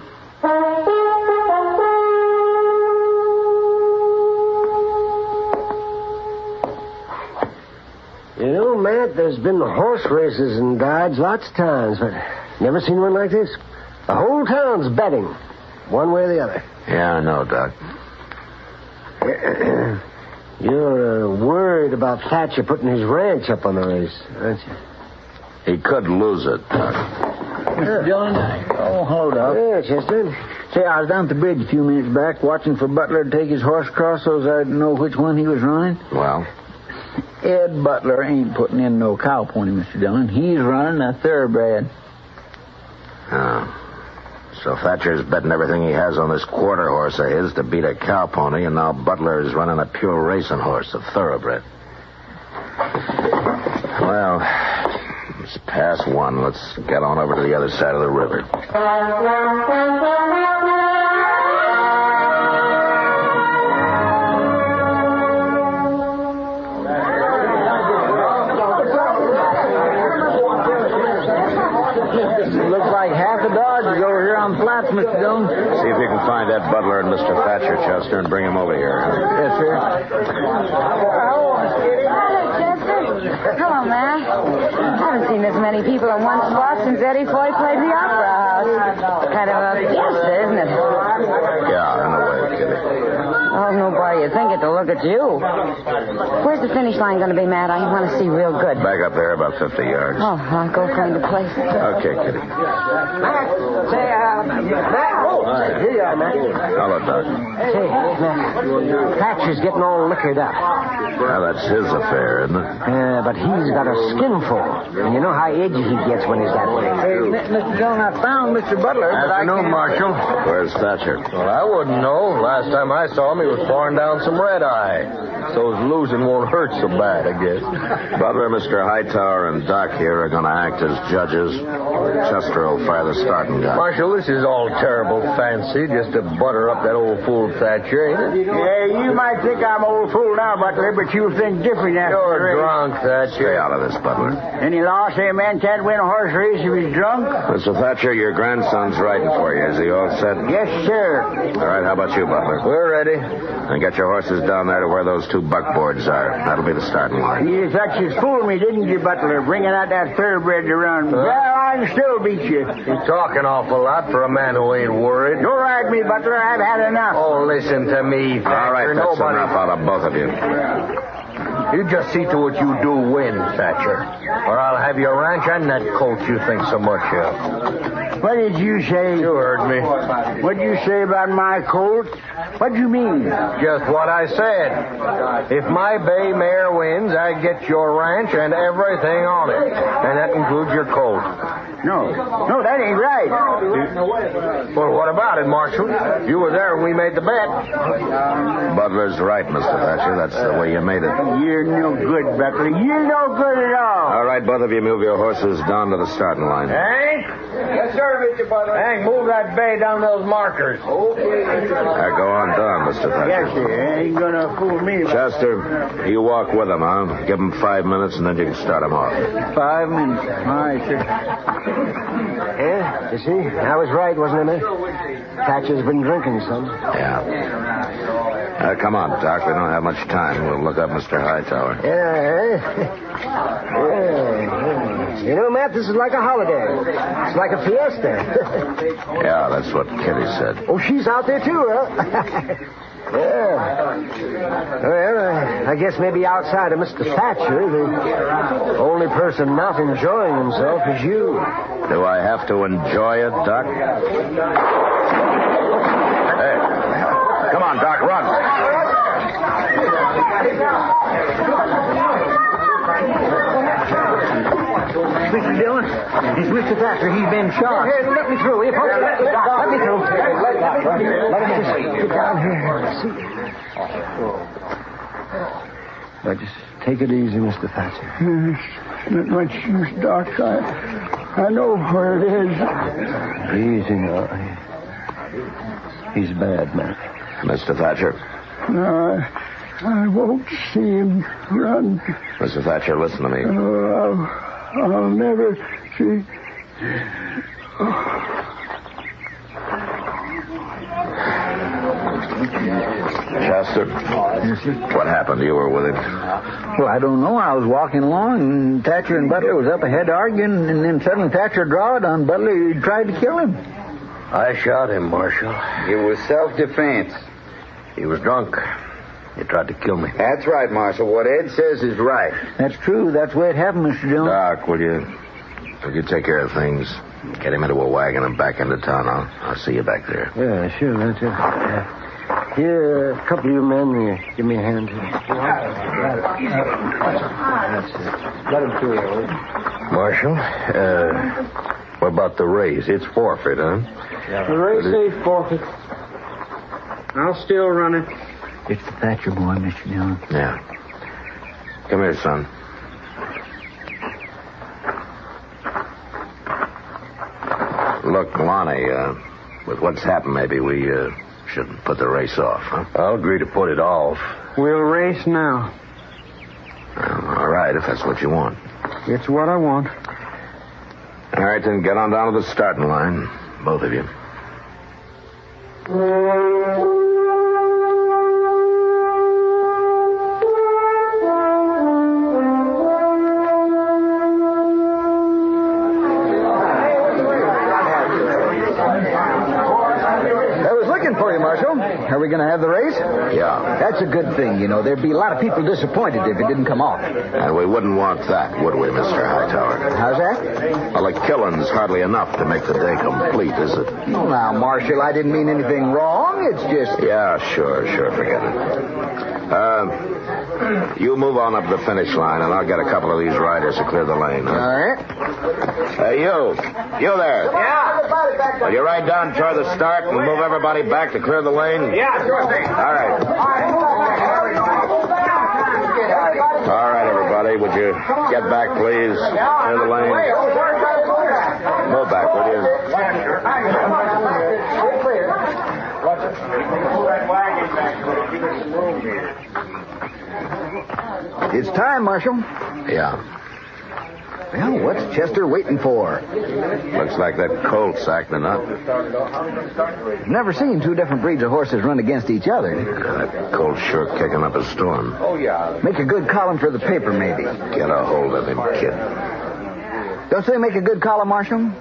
You know, Matt, there's been horse races in Dodge lots of times, but never seen one like this. The whole town's betting, one way or the other. Yeah, I know, Doc. You're worried about Thatcher putting his ranch up on the race, aren't you? He could lose it, Doc. Mr. Dillon. Oh, hold up. Yeah, Chester. Say, I was down at the bridge a few minutes back watching for Butler to take his horse across so I'd know which one he was running. Well? Ed Butler ain't putting in no cow pony, Mr. Dillon. He's running a thoroughbred. Oh. So Thatcher's betting everything he has on this quarter horse of his to beat a cow pony, and now Butler is running a pure racing horse, a thoroughbred. Well, it's past 1. Let's get on over to the other side of the river. Looks like half the Dodge is over here on the flats, Mr. Dillon. See if you can find that Butler and Mr. Thatcher, Chester, and bring him over here. Yes, sir. Hello, Matt. I haven't seen this many people in one spot since Eddie Foy played the Opera House. Kind of a fiesta, isn't it? Yeah, in a way, Kitty. Oh, nobody would think it to look at you. Where's the finish line going to be, Matt? I want to see real good. Back up there, about 50 yards. Oh, I'll go find a place. Okay, Kitty. Matt, say, Matt. Oh, here you are, Matt. Hello, Doc. Say, Matt, Thatcher's getting all liquored up. Well, that's his affair, isn't it? But he's got a skinful. And you know how edgy he gets when he's that way. Hey, Mr. Dillon, I found Mr. Butler. Afternoon, Marshal. Where's Thatcher? Well, I wouldn't know. Last time I saw him, he was pouring down some red eye. So his losing won't hurt so bad, I guess. Butler, Mr. Hightower, and Doc here are going to act as judges. Chester will fire the starting gun. Marshal, this is all terrible fancy, just to butter up that old fool Thatcher, ain't it? Yeah, you might think I'm old fool now, Butler, but you think different after the You're race. drunk, Thatcher. Stay out of this, Butler. Any law say a man can't win a horse race if he's drunk? Mr. Thatcher, your grandson's riding for you. Is he all set? Yes, sir. All right, how about you, Butler? We're ready. And get your horses down there to where those 2 buckboards are. That'll be the starting line. You thought you fooled me, didn't you, Butler, bringing out that thoroughbred to run? Well, I can still beat you. You're talking awful lot for a man who ain't worried. Don't ride me, Butler. I've had enough. Oh, listen to me, Thatcher. All right, that's Nobody... enough out of both of you. You just see to it you do win, Thatcher. Or I'll have your ranch and that colt you think so much of. What did you say? You heard me. What did you say about my colt? What do you mean? Just what I said. If my bay mare wins, I get your ranch and everything on it. And that includes your colt. No, that ain't right. Well, what about it, Marshal? You were there when we made the bet. Butler's right, Mr. Thatcher. That's the way you made it. You're no good, Butler. You're no good at all. All right, both of you move your horses down to the starting line. Hank? Yes, sir, Mr. Butler. Hank, move that bay down those markers. Okay. Go on down, Mr. Thatcher. Yes, sir. Ain't gonna fool me. Chester, you walk with him, huh? Give him 5 minutes, and then you can start him off. 5 minutes. All right, sir. Yeah, you see? I was right, wasn't I, Matt? Thatcher's been drinking some. Yeah. Come on, Doc. We don't have much time. We'll look up Mr. Hightower. Yeah. You know, Matt, this is like a holiday. It's like a fiesta. Yeah, that's what Kitty said. Oh, she's out there, too, huh? Yeah. Well, I guess maybe outside of Mr. Thatcher, the only person not enjoying himself is you. Do I have to enjoy it, Doc? Hey, come on, Doc, run. Mr. Dillon, it's Mr. Thatcher. He's been shot. Here, let me through. Let me through. Let me just get down here and see. Now, just take it easy, Mr. Thatcher. Not much use, Doc. I know where it is. Easy now. He's bad, Matt. Mr. Thatcher. No, I won't see him run. Mr. Thatcher, listen to me. I'll never see... Chester? Yes, sir? What happened? You were with him. Well, I don't know. I was walking along, and Thatcher and Butler was up ahead arguing, and then suddenly Thatcher drawed on Butler. He tried to kill him. I shot him, Marshal. It was self-defense. He was drunk. He tried to kill me. That's right, Marshal. What Ed says is right. That's true. That's the way it happened, Mr. Dillon. Doc, will you take care of things? Get him into a wagon and back into town. I'll see you back there. Yeah, sure, that's it. Here, a couple of you men, give me a hand here. That's it. Let him through here, will you? Marshal, what about the race? It's forfeit, huh? The race ain't forfeit. I'll still run it. It's the Thatcher boy, Mr. Dillon. Yeah. Come here, son. Look, Lonnie, with what's happened, maybe we should put the race off, huh? I'll agree to put it off. We'll race now. All right, if that's what you want. It's what I want. All right, then get on down to the starting line, both of you. Are we going to have the race? Yeah. That's a good thing, you know. There'd be a lot of people disappointed if it didn't come off. And we wouldn't want that, would we, Mr. Hightower? How's that? Well, the killing's hardly enough to make the day complete, is it? Well, now, Marshal, I didn't mean anything wrong. It's just... Yeah, sure, forget it. You move on up the finish line, and I'll get a couple of these riders to clear the lane, huh? All right. Hey, you there. Yeah. Will you ride down toward the start and move everybody back to clear the lane? Yeah, sure thing. All right. All right, everybody. Would you get back, please? Clear the lane. Move back, will you? It's time, Marshal. Yeah. Well, what's Chester waiting for? Looks like that colt's acting up. Never seen two different breeds of horses run against each other. That colt's sure kicking up a storm. Oh, yeah. Make a good column for the paper, maybe. Get a hold of him, kid. Don't they make a good column, Marshal?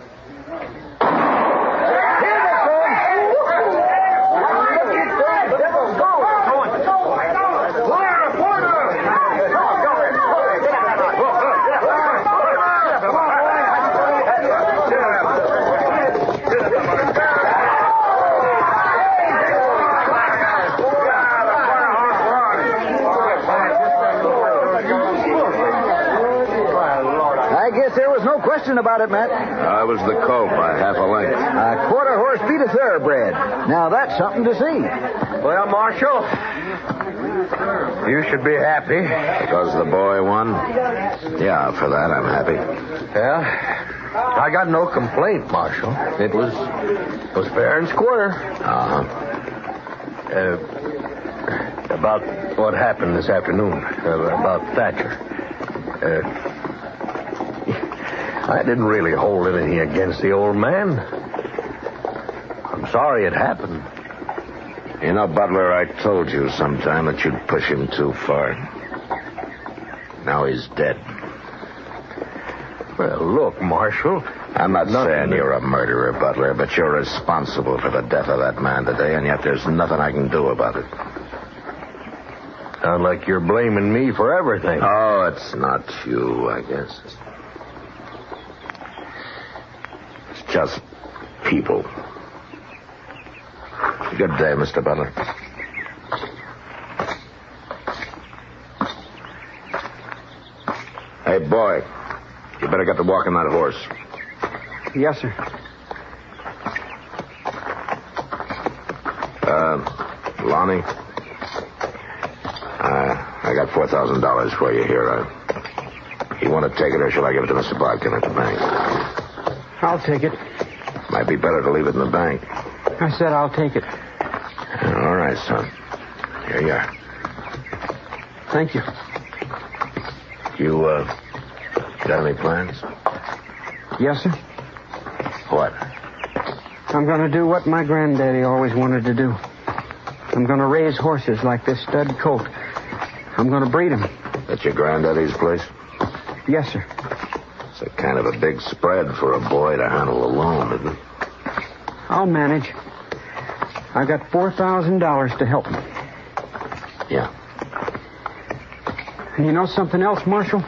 About it, Matt. I was the colt by half a length. A quarter horse beat a thoroughbred. Now that's something to see. Well, Marshal, you should be happy. Because the boy won? Yeah, for that I'm happy. Yeah, I got no complaint, Marshal. It was fair and square. About what happened this afternoon, about Thatcher. I didn't really hold anything against the old man. I'm sorry it happened. You know, Butler, I told you sometime that you'd push him too far. Now he's dead. Well, look, Marshal. I'm not saying you're a murderer, Butler, but you're responsible for the death of that man today, and yet there's nothing I can do about it. Sounds like you're blaming me for everything. Oh, it's not you, I guess. It's just people. Good day, Mr. Butler. Hey, boy, you better get to walking that horse. Yes, sir. Lonnie, I $4,000 for you here. You want to take it, or shall I give it to Mr. Bodkin at the bank? I'll take it. Might be better to leave it in the bank. I said I'll take it. All right, son. Here you are. Thank you. You, got any plans? Yes, sir. What? I'm going to do what my granddaddy always wanted to do. I'm going to raise horses like this stud colt. I'm going to breed them. At your granddaddy's place? Yes, sir. It's a kind of a big spread for a boy to handle alone, isn't it? I'll manage. I got $4,000 to help me. Yeah. And you know something else, Marshal?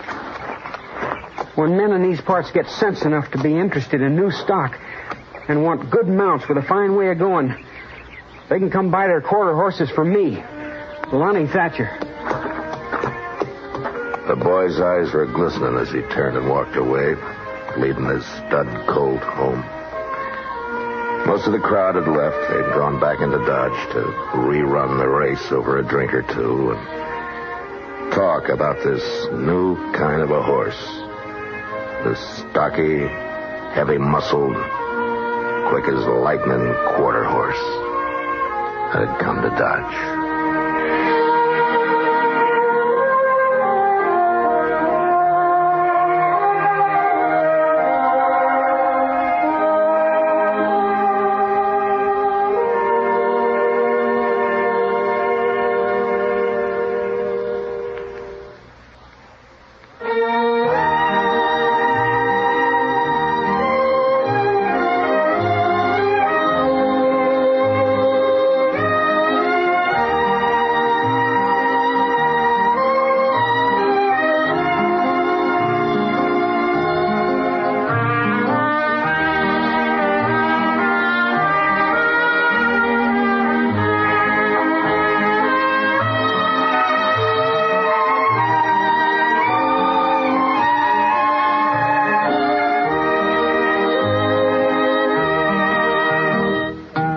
When men in these parts get sense enough to be interested in new stock and want good mounts with a fine way of going, they can come buy their quarter horses from me, Lonnie Thatcher. The boy's eyes were glistening as he turned and walked away, leading his stud colt home. Most of the crowd had left. They'd gone back into Dodge to rerun the race over a drink or two and talk about this new kind of a horse. This stocky, heavy-muscled, quick as lightning quarter horse that had come to Dodge.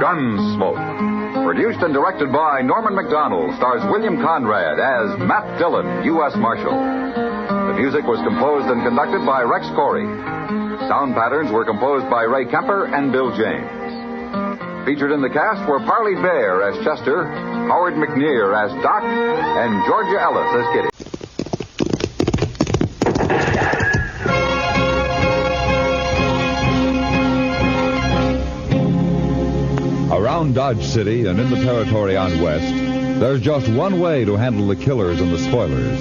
Gunsmoke. Produced and directed by Norman Macdonald, stars William Conrad as Matt Dillon, U.S. Marshal. The music was composed and conducted by Rex Corey. Sound patterns were composed by Ray Kemper and Bill James. Featured in the cast were Parley Bear as Chester, Howard McNear as Doc, and Georgia Ellis as Kitty. Around Dodge City and in the territory on West, there's just one way to handle the killers and the spoilers.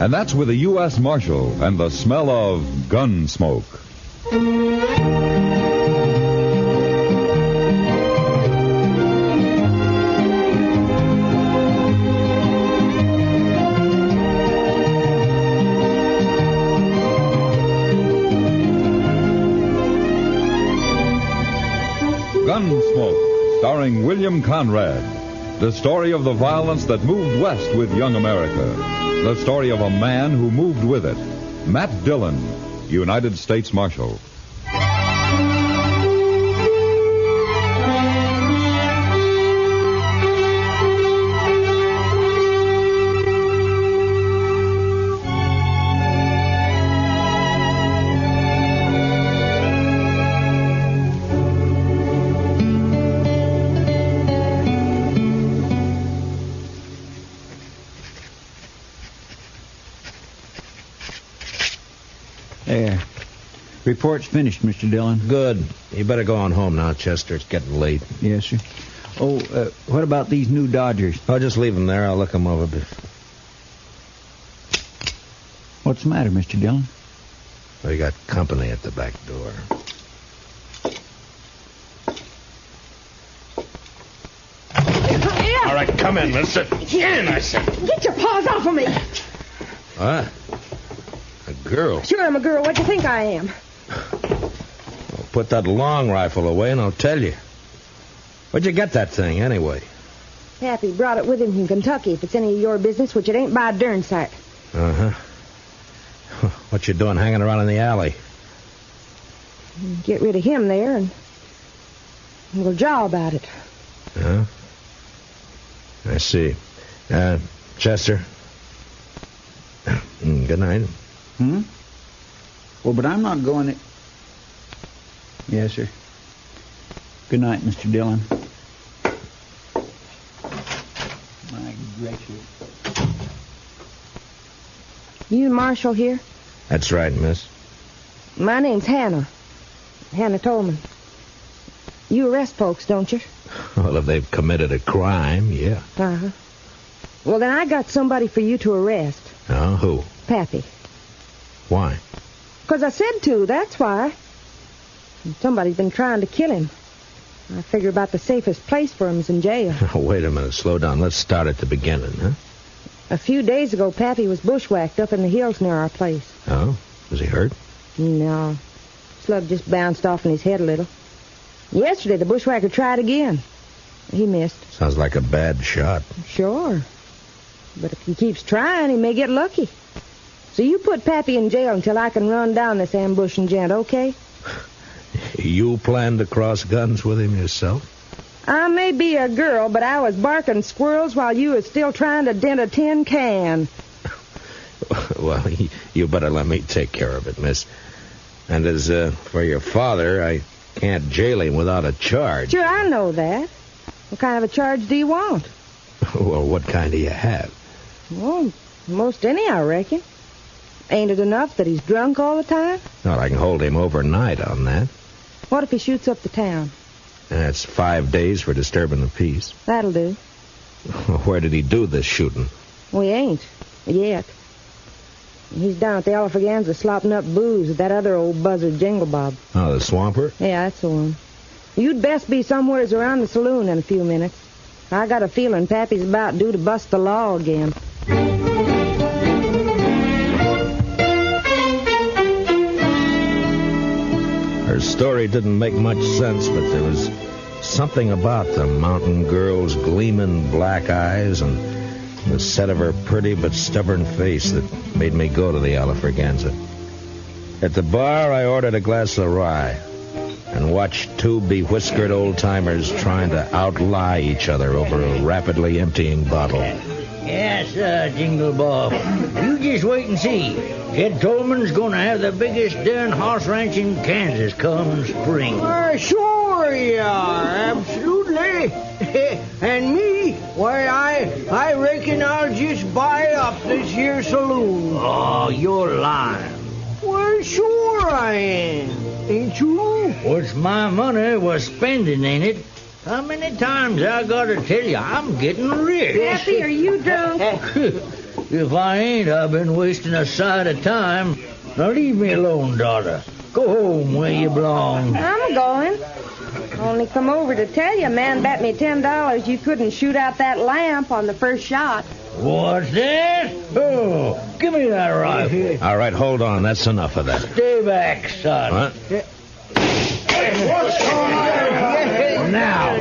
And that's with a U.S. Marshal and the smell of Gunsmoke. Gunsmoke, starring William Conrad. The story of the violence that moved west with young America. The story of a man who moved with it. Matt Dillon, United States Marshal. There. Report's finished, Mr. Dillon. Good. You better go on home now, Chester. It's getting late. Yes, sir. Oh, what about these new Dodgers? Oh, just leave them there. I'll look them over. What's the matter, Mr. Dillon? We got company at the back door. All right, come in, mister. In, I said. Get your paws off of me. What? A girl. Sure, I'm a girl. What do you think I am? Well, put that long rifle away and I'll tell you. Where'd you get that thing, anyway? Happy brought it with him from Kentucky, if it's any of your business, which it ain't by a darn sight. Uh-huh. What you doing hanging around in the alley? Get rid of him there, and we'll jaw about it. Huh? I see. Chester, Good night. Well, but I'm not going to... Yes, sir. Good night, Mr. Dillon. My gracious. You and Marshal here? That's right, miss. My name's Hannah. Hannah Tolman. You arrest folks, don't you? Well, if they've committed a crime, yeah. Uh-huh. Well, then I got somebody for you to arrest. Oh, who? Pappy. Why? 'Cause I said to, that's why. Somebody's been trying to kill him. I figure about the safest place for him is in jail. Oh, wait a minute. Slow down. Let's start at the beginning, huh? A few days ago, Pappy was bushwhacked up in the hills near our place. Oh? Was he hurt? No. Slug just bounced off in his head a little. Yesterday, the bushwhacker tried again. He missed. Sounds like a bad shot. Sure. But if he keeps trying, he may get lucky. So you put Pappy in jail until I can run down this ambushing gent, okay? You plan to cross guns with him yourself? I may be a girl, but I was barking squirrels while you was still trying to dent a tin can. Well, you better let me take care of it, miss. And as for your father, I can't jail him without a charge. Sure, I know that. What kind of a charge do you want? Well, what kind do you have? Well, most any, I reckon. Ain't it enough that he's drunk all the time? Well, I can hold him overnight on that. What if he shoots up the town? That's 5 days for disturbing the peace. That'll do. Where did he do this shooting? We ain't. Yet. He's down at the Alafraganza slopping up booze with that other old buzzard Jingle Bob. Oh, the swamper? Yeah, that's the one. You'd best be somewheres around the saloon in a few minutes. I got a feeling Pappy's about due to bust the law again. Her story didn't make much sense, but there was something about the mountain girl's gleaming black eyes and the set of her pretty but stubborn face that made me go to the Alafraganza. At the bar, I ordered a glass of rye and watched two bewhiskered old-timers trying to outlie each other over a rapidly emptying bottle. Yes, Jingle Bob. You just wait and see. Jed Tolman's gonna have the biggest darn horse ranch in Kansas come spring. Sure you are, absolutely. And me, why, I reckon I'll just buy up this here saloon. Oh, you're lying. Well, sure I am. Ain't you? What's my money was spending, ain't it? How many times I gotta tell you I'm getting rich? Pappy, are you drunk? If I ain't, I've been wasting a sight of time. Now leave me alone, daughter. Go home where you belong. I'm going. Only come over to tell you, man bet me $10 you couldn't shoot out that lamp on the first shot. What's that? Oh, give me that rifle. All right, hold on. That's enough of that. Stay back, son. What? What's going on? Now,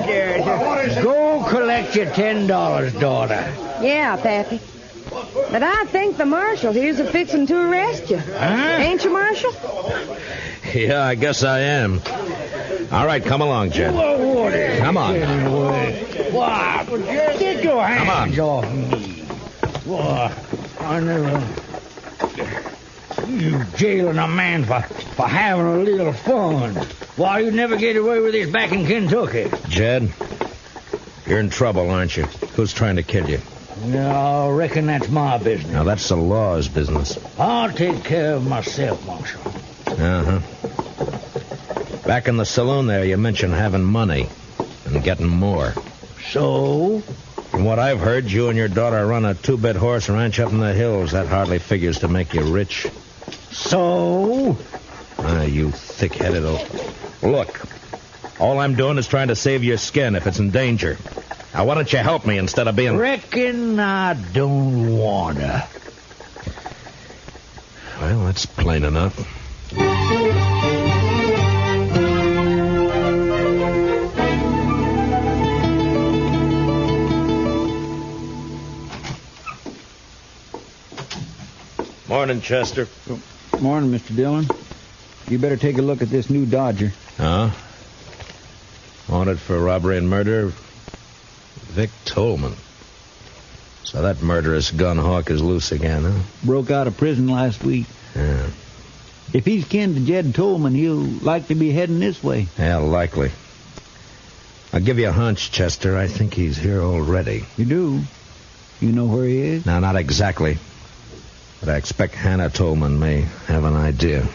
go collect your $10, daughter. Yeah, Pappy. But I think the marshal here's a fixing to arrest you. Huh? Ain't you, Marshal? Yeah, I guess I am. All right, come along, Jed. Come on. What? Get your hands off me. What? I never... You jailing a man for having a little fun. Why, you'd never get away with this back in Kentucky. Jed, you're in trouble, aren't you? Who's trying to kill you? No, I reckon that's my business. Now, that's the law's business. I'll take care of myself, Marshal. Uh-huh. Back in the saloon there, you mentioned having money and getting more. So? From what I've heard, you and your daughter run a 2-bit horse ranch up in the hills. That hardly figures to make you rich. So? You thick-headed old... Look, all I'm doing is trying to save your skin if it's in danger. Now, why don't you help me instead of being... Reckon I don't wanna. Well, that's plain enough. Morning, Chester. Morning, Mr. Dillon. You better take a look at this new Dodger. Huh? Wanted for robbery and murder, Vic Tolman. So that murderous gun hawk is loose again, huh? Broke out of prison last week. Yeah. If he's kin to Jed Tolman, he'll likely be heading this way. Yeah, likely. I'll give you a hunch, Chester. I think he's here already. You do? You know where he is? No, not exactly. But I expect Hannah Tolman may have an idea.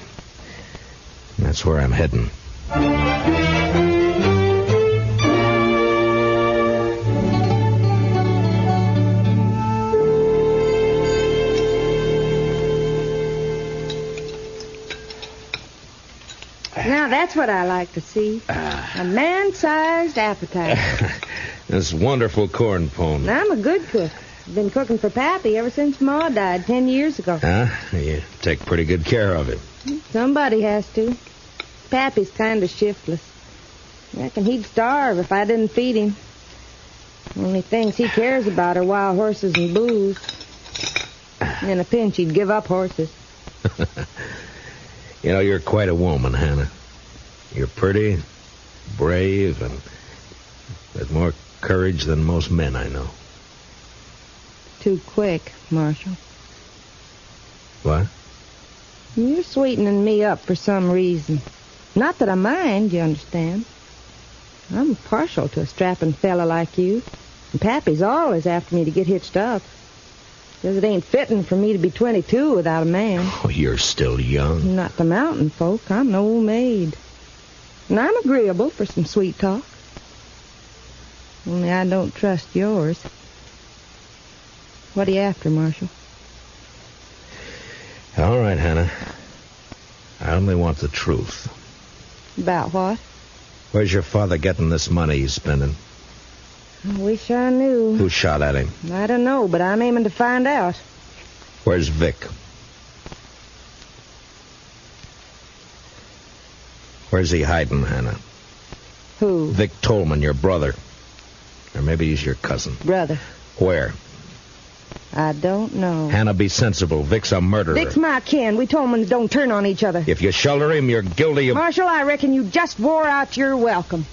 And that's where I'm heading. Now, that's what I like to see. A man-sized appetite. This wonderful corn pone. Now, I'm a good cook. I've been cooking for Pappy ever since Ma died 10 years ago. Huh? You take pretty good care of him. Somebody has to. Pappy's kind of shiftless. I reckon he'd starve if I didn't feed him. Only things he cares about are wild horses and booze. In a pinch, he'd give up horses. You know, you're quite a woman, Hannah. You're pretty, brave, and with more courage than most men I know. Too quick, Marshal. What? You're sweetening me up for some reason. Not that I mind, you understand. I'm partial to a strapping fella like you. And Pappy's always after me to get hitched up. Says it ain't fitting for me to be 22 without a man. Oh, you're still young. Not the mountain folk. I'm an old maid. And I'm agreeable for some sweet talk. Only I don't trust yours. What are you after, Marshal? All right, Hannah. I only want the truth. About what? Where's your father getting this money he's spending? I wish I knew. Who shot at him? I don't know, but I'm aiming to find out. Where's Vic? Where's he hiding, Hannah? Who? Vic Tolman, your brother. Or maybe he's your cousin. Brother. Where? I don't know. Hannah, be sensible. Vic's a murderer. Vic's my kin. We Tolmans don't turn on each other. If you shelter him, you're guilty of... Marshal, I reckon you just wore out your welcome.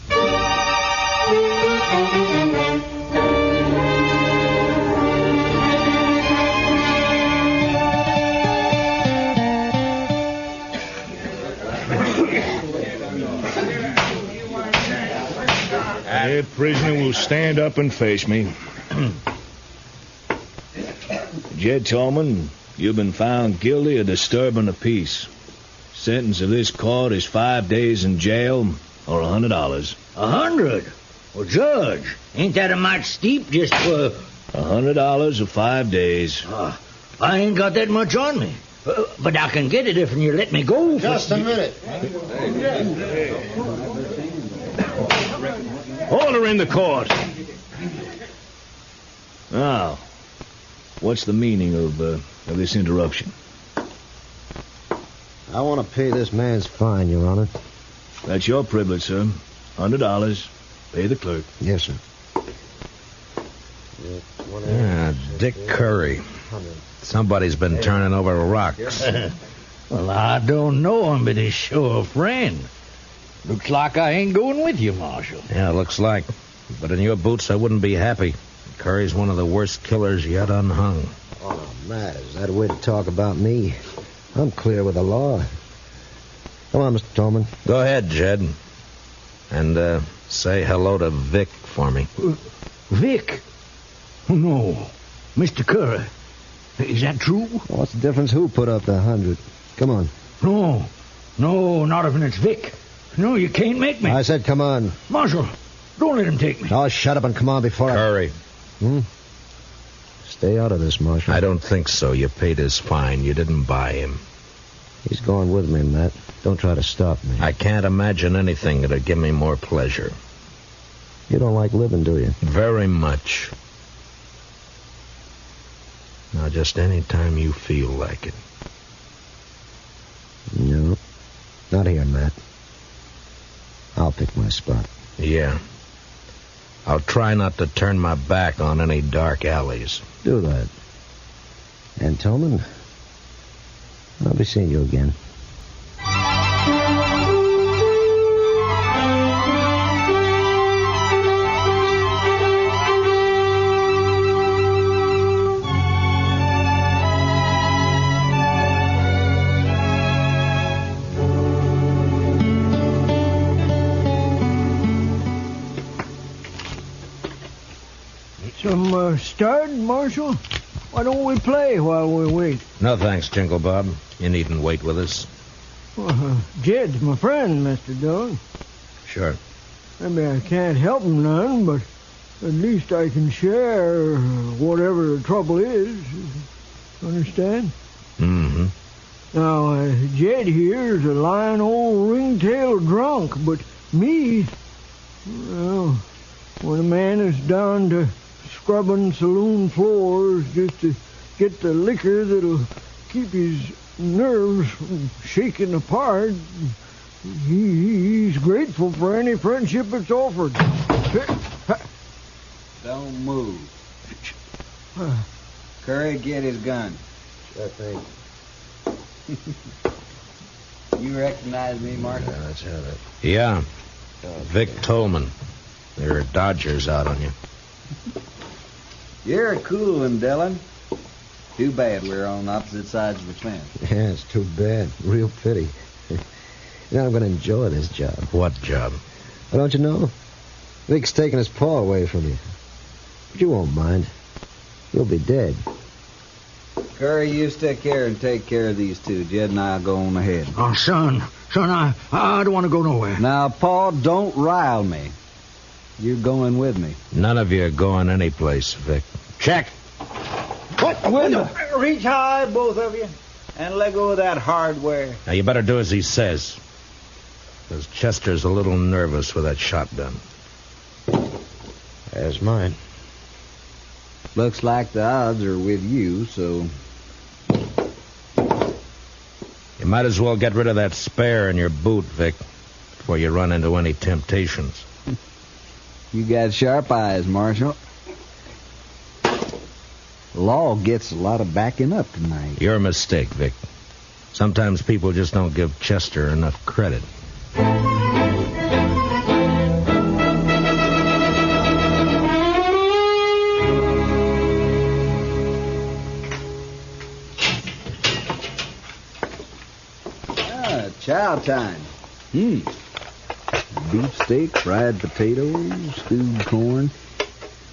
That prisoner will stand up and face me. Jed Tolman, you've been found guilty of disturbing the peace. Sentence of this court is 5 days in jail or $100. 100? Well, Judge, ain't that a mite steep just for... $100 or 5 days. I ain't got that much on me. But I can get it if you let me go. Just a minute. Order in the court. Now, what's the meaning of this interruption? I want to pay this man's fine, Your Honor. That's your privilege, sir. $100. Pay the clerk. Yes, sir. Dick Curry. Somebody's been turning over rocks. Well, I don't know him, but he's sure a friend. Looks like I ain't going with you, Marshal. Yeah, looks like. But in your boots, I wouldn't be happy. Curry's one of the worst killers yet unhung. Oh, Matt, is that a way to talk about me? I'm clear with the law. Come on, Mr. Tolman. Go ahead, Jed. And say hello to Vic for me. Vic? Oh, no. Mr. Curry. Is that true? What's the difference who put up the 100? Come on. No, not if it's Vic. No, you can't make me. I said come on. Marshal, don't let him take me. Oh, shut up and come on before Curry. Stay out of this, Marshal. I don't think so. You paid his fine. You didn't buy him. He's going with me, Matt. Don't try to stop me. I can't imagine anything that'd give me more pleasure. You don't like living, do you? Very much. Now, just any time you feel like it. No, not here, Matt. I'll pick my spot. Yeah. I'll try not to turn my back on any dark alleys. Do that. And Tolman, I'll be seeing you again. Some stud, Marshal? Why don't we play while we wait? No thanks, Jingle Bob. You needn't wait with us. Jed's my friend, Mr. Dillon. Sure. Maybe I can't help him none, but at least I can share whatever the trouble is. Understand? Mm-hmm. Now, Jed here is a lying old ringtail drunk, but me, well, when a man is down to scrubbing saloon floors just to get the liquor that'll keep his nerves from shaking apart, he's grateful for any friendship that's offered. Don't move. Curry, get his gun. Sure thing. You recognize me, Marshal? Yeah, that's how that... Yeah. Vic Tolman. There are Dodgers out on you. You're a cool one, Dillon. Too bad we're on opposite sides of the fence. Yeah, it's too bad. Real pity. I'm going to enjoy this job. What job? Well, don't you know? Vic's taking his paw away from you. But you won't mind. You'll be dead. Curry, you stick here and take care of these two. Jed and I'll go on ahead. Oh, son, I don't want to go nowhere. Now, Paul, don't rile me. You're going with me. None of you are going anyplace, Vic. Check. What? Window. Reach high, both of you, and let go of that hardware. Now, you better do as he says. Because Chester's a little nervous with that shotgun. There's mine. Looks like the odds are with you, so... You might as well get rid of that spare in your boot, Vic, before you run into any temptations. You got sharp eyes, Marshal. Law gets a lot of backing up tonight. Your mistake, Vic. Sometimes people just don't give Chester enough credit. Chow time. Beefsteak, fried potatoes, stewed corn.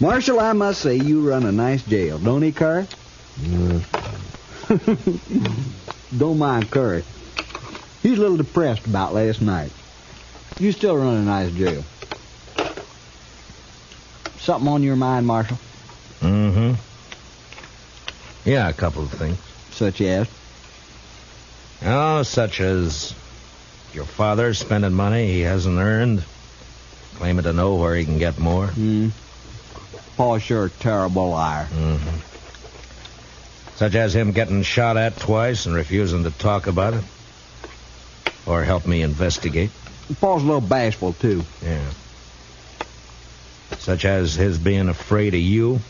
Marshal, I must say you run a nice jail, don't he, Curry? Don't mind Curry. He's a little depressed about last night. You still run a nice jail. Something on your mind, Marshal? Mm-hmm. Yeah, a couple of things. Such as? Oh, such as your father spending money he hasn't earned, claiming to know where he can get more. Paul's sure a terrible liar. Mm-hmm. Such as him getting shot at twice and refusing to talk about it. Or help me investigate. Paul's a little bashful, too. Yeah. Such as his being afraid of you.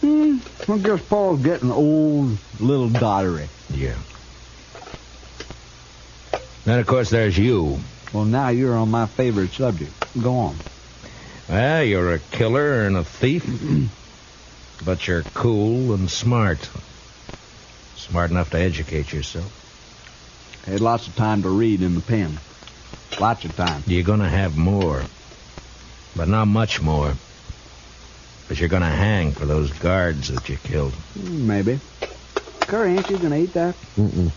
I guess Paul's getting old, little dottery. Yeah. Then, of course, there's you. Well, now you're on my favorite subject. Go on. Well, you're a killer and a thief. But you're cool and smart. Smart enough to educate yourself. Had lots of time to read in the pen. Lots of time. You're going to have more. But not much more. Because you're going to hang for those guards that you killed. Maybe. Curry, ain't you going to eat that? Mm-mm.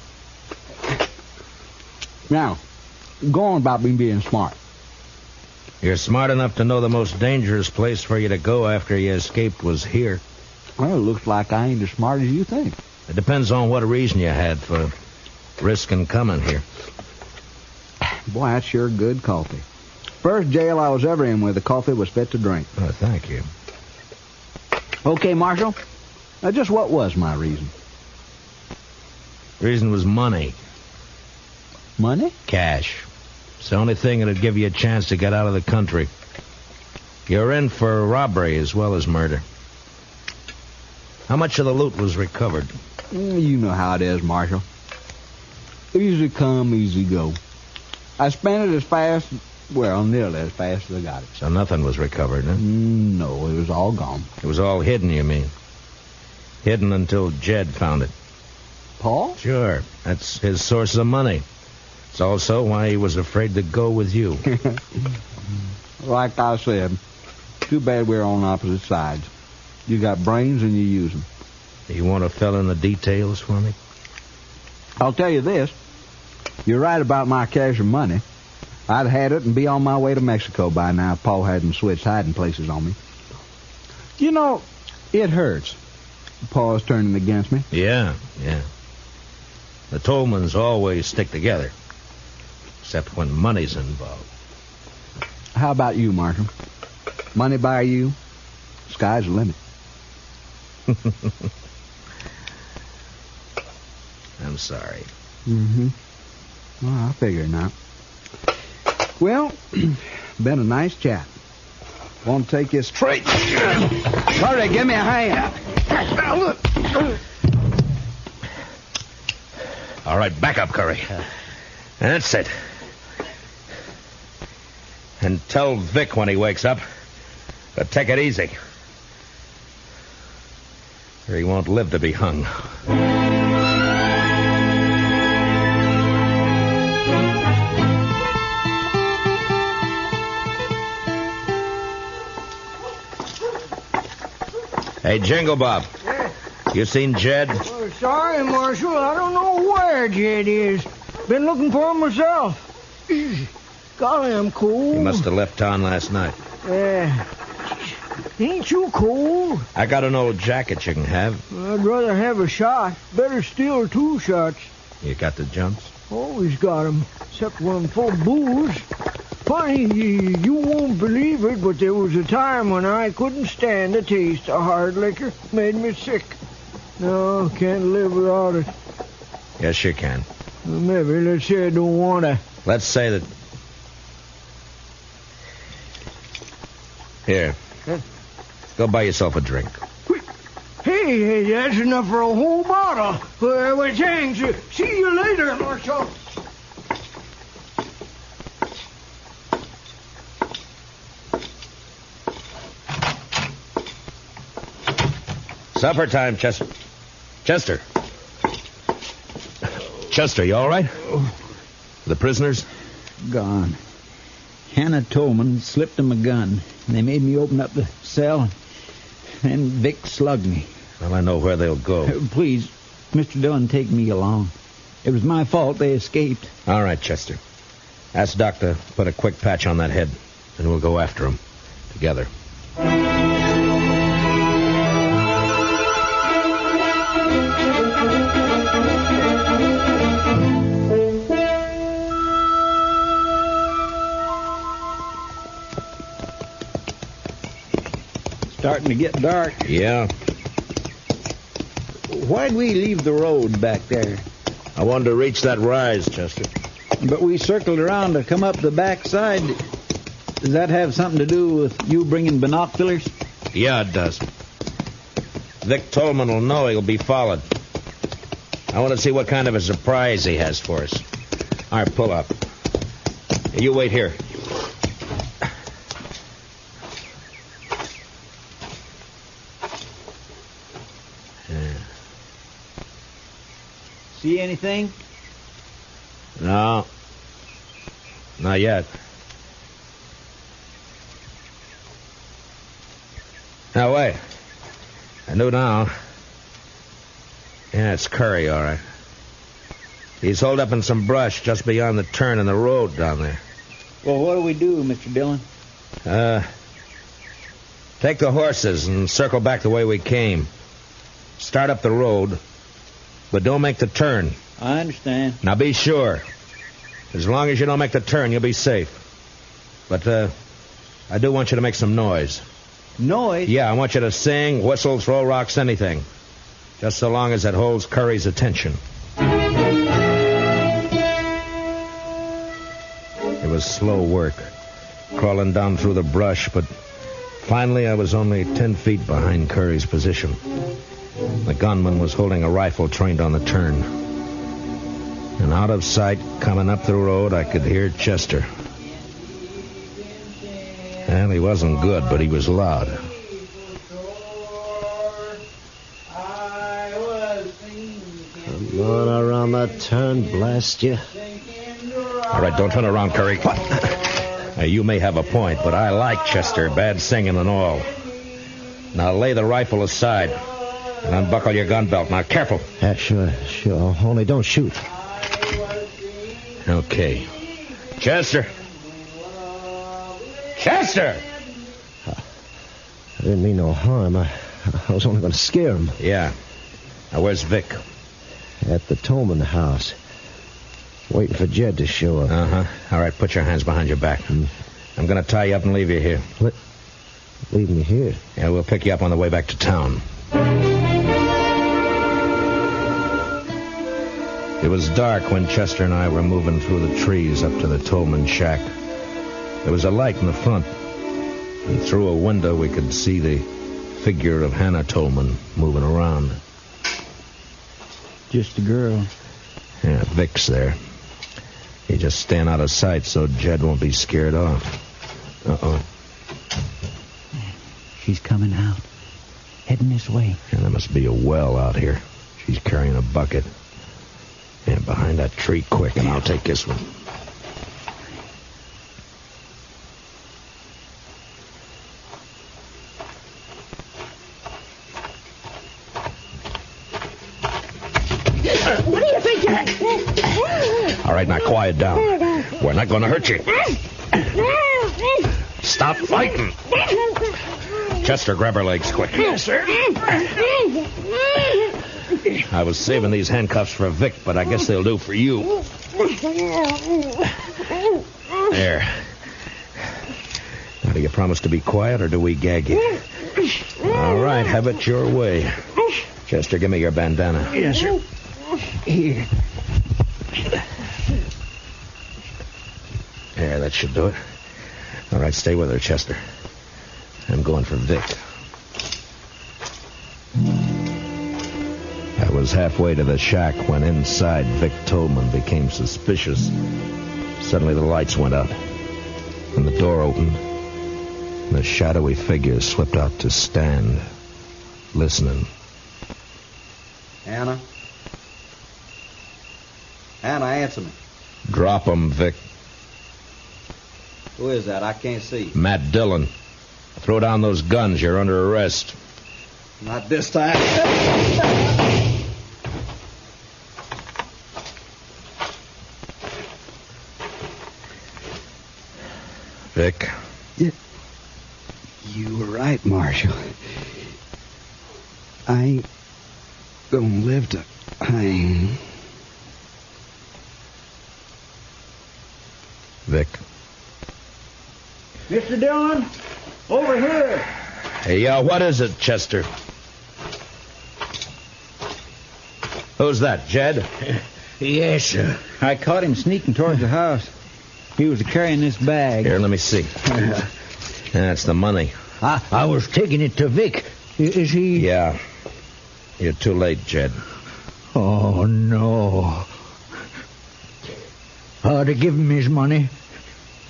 Now, go on about me being smart. You're smart enough to know the most dangerous place for you to go after you escaped was here. Well, it looks like I ain't as smart as you think. It depends on what reason you had for risking coming here. Boy, that's sure good coffee. First jail I was ever in where the coffee was fit to drink. Oh, thank you. Okay, Marshal. Now, just what was my reason? Reason was money. Money? Cash. It's the only thing that'd give you a chance to get out of the country. You're in for robbery as well as murder. How much of the loot was recovered? You know how it is, Marshal. Easy come, easy go. I spent it as fast, well, nearly as fast as I got it. So nothing was recovered, huh? No, it was all gone. It was all hidden, you mean? Hidden until Jed found it. Paul? Sure. That's his source of money. It's also why he was afraid to go with you. Like I said, Too bad we're on opposite sides. You got brains and you use them. You want to fill in the details for me? I'll tell you this. You're right about my cash and money. I'd had it and be on my way to Mexico by now if Paul hadn't switched hiding places on me. You know, it hurts. Paul's turning against me. Yeah. The Tolmans always stick together. Except when money's involved. How about you, Marshal? Money by you? Sky's the limit. I'm sorry. Mm-hmm. Well, I figure not. Well, been a nice chat. Want to take you straight? Sorry, give me a hand. Now, look. All right, back up, Curry. That's it. And tell Vic when he wakes up to take it easy. Or he won't live to be hung. Hey, Jingle Bob. Yeah. You seen Jed? Sorry, Marshal. I don't know where Jed is. Been looking for him myself. Golly, I'm cold. He must have left town last night. Yeah. Ain't you cold? I got an old jacket you can have. I'd rather have a shot. Better steal 2 shots. You got the jumps? Always got 'em, except when I'm full of booze. Funny, you won't believe it, but there was a time when I couldn't stand the taste of hard liquor. Made me sick. No, can't live without it. Yes, you can. Well, maybe, let's say I don't want to. Let's say that... Here. Huh? Go buy yourself a drink. Hey, that's enough for a whole bottle. Well, thanks. See you later, Marshal. Supper time, Chester. Chester, you all right? The prisoners? Gone. Hannah Tolman slipped them a gun. They made me open up the cell. Then Vic slugged me. Well, I know where they'll go. Please, Mr. Dillon, take me along. It was my fault they escaped. All right, Chester. Ask Doc to put a quick patch on that head, and we'll go after him together. Starting to get dark. Yeah. Why'd we leave the road back there? I wanted to reach that rise, Chester. But we circled around to come up the backside. Does that have something to do with you bringing binoculars? Yeah, it does. Vic Tolman will know he'll be followed. I want to see what kind of a surprise he has for us. All right, pull up. You wait here. See anything? No. Not yet. Now, wait. I know now. Yeah, it's Curry, all right. He's holed up in some brush just beyond the turn in the road down there. Well, what do we do, Mr. Dillon? Take the horses and circle back the way we came. Start up the road, but don't make the turn. I understand. Now be sure. As long as you don't make the turn, you'll be safe. But, I do want you to make some noise. Noise? Yeah, I want you to sing, whistle, throw rocks, anything. Just so long as it holds Curry's attention. It was slow work, crawling down through the brush, but finally I was only 10 feet behind Curry's position. The gunman was holding a rifle trained on the turn. And out of sight, coming up the road, I could hear Chester. Well, he wasn't good, but he was loud. Come on around that turn, blast you. All right, don't turn around, Curry. What? You may have a point, but I like Chester, bad singing and all. Now lay the rifle aside and unbuckle your gun belt. Now, careful. Sure. Only don't shoot. Okay. Chester! Chester! I didn't mean no harm. I was only going to scare him. Yeah. Now, where's Vic? At the Tolman house. Waiting for Jed to show up. Uh-huh. All right, put your hands behind your back. I'm going to tie you up and leave you here. What? Leave me here? Yeah, we'll pick you up on the way back to town. It was dark when Chester and I were moving through the trees up to the Tolman shack. There was a light in the front, and through a window we could see the figure of Hannah Tolman moving around. Just a girl. Yeah, Vic's there. He just staying out of sight so Jed won't be scared off. Uh-oh. She's coming out. Heading this way. Yeah, there must be a well out here. She's carrying a bucket. And behind that tree quick, and I'll take this one. What do you think you're... All right, now quiet down. We're not going to hurt you. Stop fighting. Chester, grab her legs quick. Yes, sir. I was saving these handcuffs for Vic, but I guess they'll do for you. There. Now, do you promise to be quiet, or do we gag you? All right, have it your way. Chester, give me your bandana. Yes, sir. Here. There, that should do it. All right, stay with her, Chester. I'm going for Vic. I was halfway to the shack when inside Vic Tolman became suspicious. Suddenly the lights went out, and the door opened, and a shadowy figure slipped out to stand, listening. Hannah? Hannah, answer me. Drop him, Vic. Who is that? I can't see. Matt Dillon. Throw down those guns. You're under arrest. Not this time. Vic? You were right, Marshal. I ain't gonna live to hang. Vic? Mr. Dillon, over here. Hey, what is it, Chester? Who's that, Jed? Yes, sir. I caught him sneaking towards the house. He was carrying this bag. Here, let me see. That's the money. I was taking it to Vic. Is he... Yeah. You're too late, Jed. Oh, no. I'd have given him his money.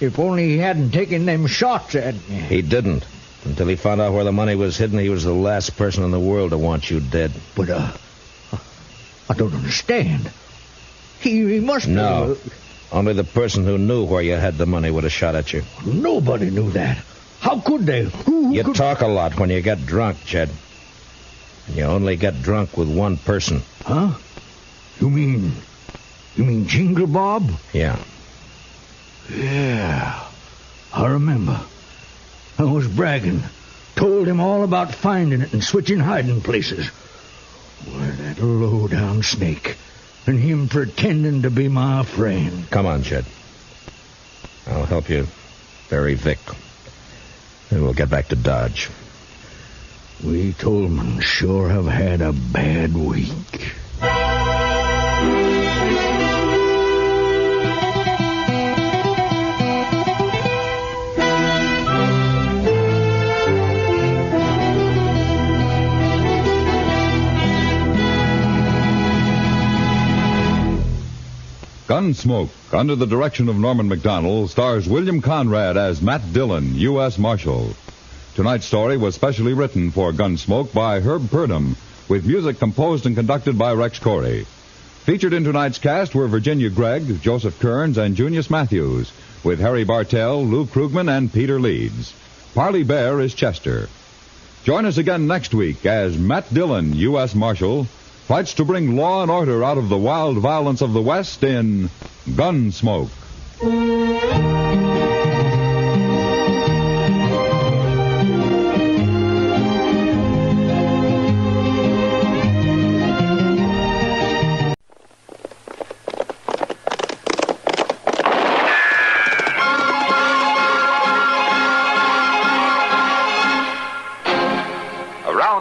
If only he hadn't taken them shots at me. He didn't. Until he found out where the money was hidden, he was the last person in the world to want you dead. But, I don't understand. He must have... No. Only the person who knew where you had the money would have shot at you. Nobody knew that. How could they? Who you could... talk a lot when you get drunk, Jed. And you only get drunk with one person. Huh? You mean Jingle Bob? Yeah. Yeah. I remember. I was bragging. Told him all about finding it and switching hiding places. Why, that low-down snake. And him pretending to be my friend. Come on, Jed. I'll help you bury Vic. Then we'll get back to Dodge. We Tolmans sure have had a bad week. Gunsmoke, under the direction of Norman Macdonnell, stars William Conrad as Matt Dillon, U.S. Marshal. Tonight's story was specially written for Gunsmoke by Herb Purdom, with music composed and conducted by Rex Corey. Featured in tonight's cast were Virginia Gregg, Joseph Kearns, and Junius Matthews, with Harry Bartell, Lou Krugman, and Peter Leeds. Parley Bear is Chester. Join us again next week as Matt Dillon, U.S. Marshal, fights to bring law and order out of the wild violence of the West in Gunsmoke.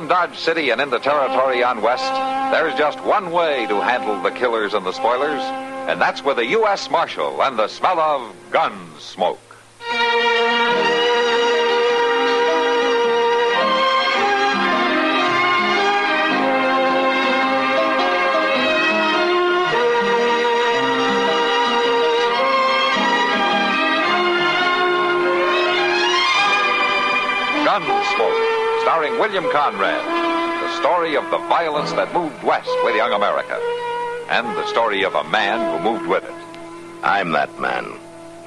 Dodge City and in the territory on West, there's just one way to handle the killers and the spoilers, and that's with a U.S. Marshal and the smell of Gunsmoke. Gunsmoke, starring William Conrad, the story of the violence that moved west with young America, and the story of a man who moved with it. I'm that man,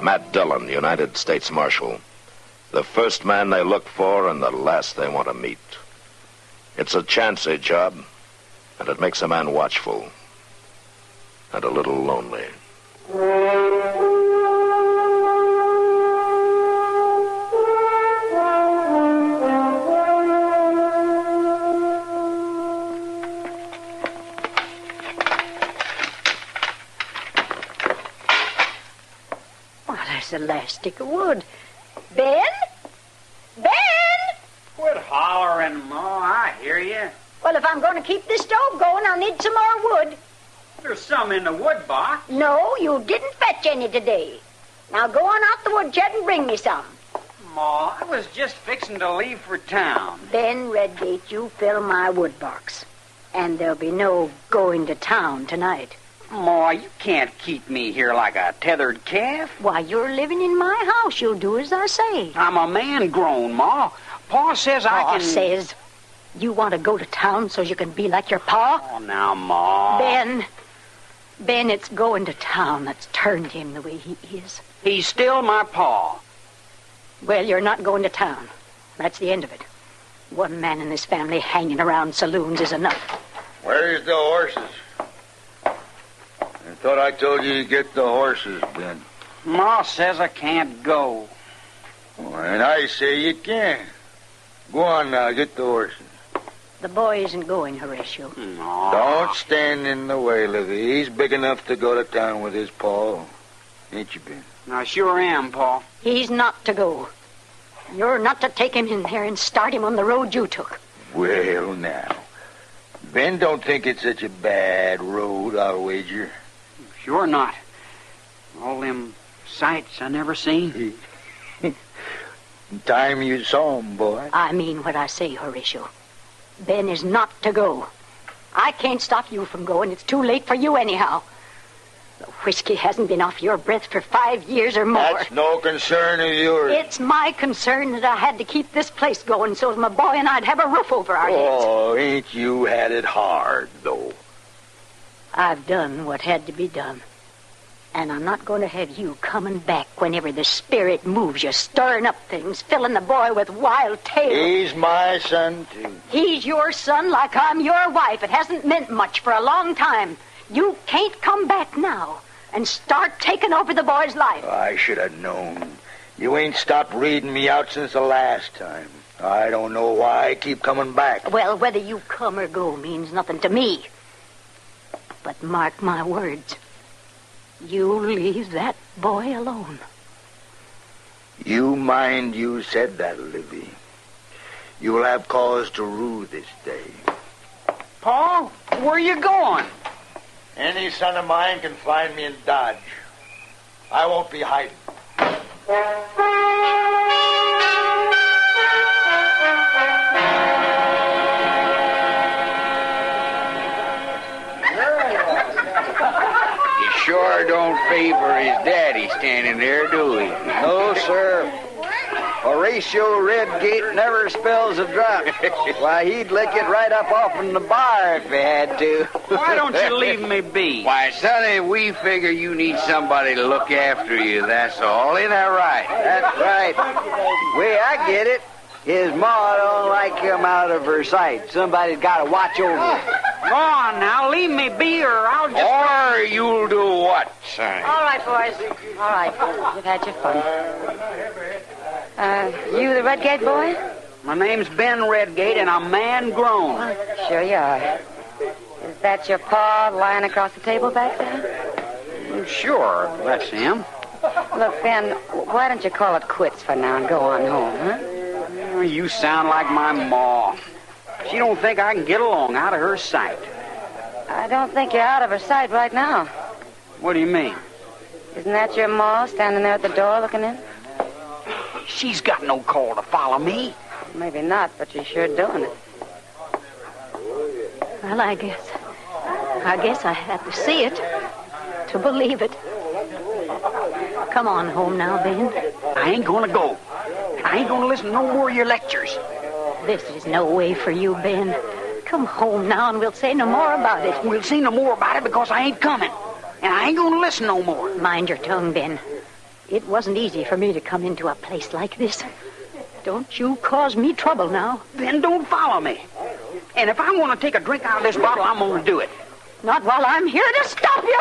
Matt Dillon, United States Marshal. The first man they look for and the last they want to meet. It's a chancy job, and it makes a man watchful and a little lonely. The last stick of wood. Ben? Ben? Quit hollering, Ma. I hear you. Well, if I'm going to keep this stove going, I'll need some more wood. There's some in the wood box. No, you didn't fetch any today. Now go on out the woodshed and bring me some. Ma, I was just fixing to leave for town. Ben Redgate, you fill my wood box. And there'll be no going to town tonight. Ma, you can't keep me here like a tethered calf. Why, you're living in my house. You'll do as I say. I'm a man grown, Ma. Pa says I can... Pa says you want to go to town so you can be like your pa? Oh, now, Ma. Ben, it's going to town that's turned him the way he is. He's still my pa. Well, you're not going to town. That's the end of it. One man in this family hanging around saloons is enough. Where's the horses? I thought I told you to get the horses, Ben. Ma says I can't go. Oh, and I say you can. Go on now, get the horses. The boy isn't going, Horatio. No. Don't stand in the way, Livy. He's big enough to go to town with his pa. Ain't you, Ben? I sure am, Pa. He's not to go. You're not to take him in there and start him on the road you took. Well, now. Ben don't think it's such a bad road, I'll wager. Sure not. All them sights I never seen. Time you saw him, boy. I mean what I say, Horatio. Ben is not to go. I can't stop you from going. It's too late for you anyhow. The whiskey hasn't been off your breath for 5 years or more. That's no concern of yours. It's my concern that I had to keep this place going so my boy and I'd have a roof over our heads. Oh, ain't you had it hard, though. I've done what had to be done. And I'm not going to have you coming back whenever the spirit moves you, stirring up things, filling the boy with wild tales. He's my son, too. He's your son like I'm your wife. It hasn't meant much for a long time. You can't come back now and start taking over the boy's life. I should have known. You ain't stopped reading me out since the last time. I don't know why I keep coming back. Well, whether you come or go means nothing to me. But mark my words. You leave that boy alone. You mind you said that, Livy. You'll have cause to rue this day. Pa, where you going? Any son of mine can find me in Dodge. I won't be hiding. He sure don't favor his daddy standing there, do he? No, sir. A Horatio Redgate never spills a drop. Why, he'd lick it right up off in the bar if he had to. Why don't you leave me be? Why, Sonny, we figure you need somebody to look after you, that's all. Ain't that right? That's right. Way I get it. His ma don't like him out of her sight. Somebody's got to watch over him. Go on now, leave me be or I'll just... Or you'll do what, Sonny? All right, boys. All right. You've had your fun. You the Redgate boy? My name's Ben Redgate, and I'm man grown. Sure you are. Is that your pa lying across the table back there? Sure, that's him. Look, Ben, why don't you call it quits for now and go on home, huh? You sound like my ma. She don't think I can get along out of her sight. I don't think you're out of her sight right now. What do you mean? Isn't that your ma standing there at the door looking in? She's got no call to follow me. Maybe not, but she's sure doing it. Well, I guess I had to see it to believe it. Come on home now, Ben. I ain't gonna go. I ain't gonna listen to no more of your lectures. This is no way for you, Ben. Come home now and we'll say no more about it. We'll say no more about it because I ain't coming. And I ain't gonna listen no more. Mind your tongue, Ben. It wasn't easy for me to come into a place like this. Don't you cause me trouble now. Then don't follow me. And if I want to take a drink out of this bottle, I'm gonna do it. Not while I'm here to stop you.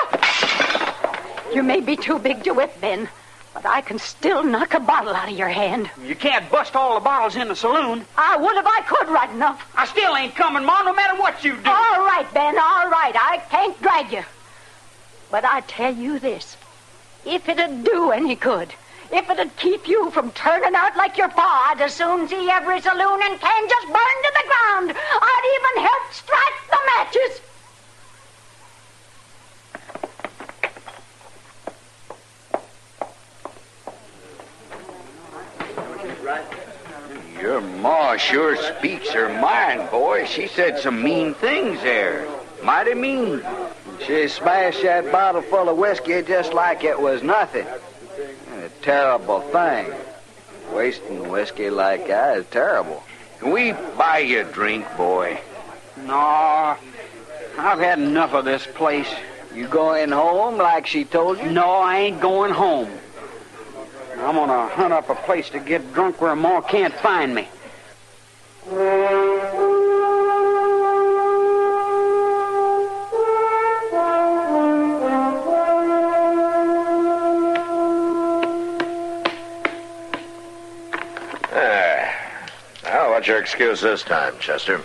You may be too big to whip, Ben, but I can still knock a bottle out of your hand. You can't bust all the bottles in the saloon. I would if I could right enough. I still ain't coming, Ma, no matter what you do. All right, Ben, all right. I can't drag you. But I tell you this. If it'd do any good, if it'd keep you from turning out like your pa, I'd as soon see every saloon in Kansas burn to the ground. I'd even help strike the matches. Your ma sure speaks her mind, boy. She said some mean things there. Mighty mean. She smashed that bottle full of whiskey just like it was nothing. A terrible thing. Wasting whiskey like that is terrible. Can we buy you a drink, boy? No, I've had enough of this place. You going home like she told you? No, I ain't going home. I'm gonna hunt up a place to get drunk where Ma can't find me. Now, what's your excuse this time, Chester?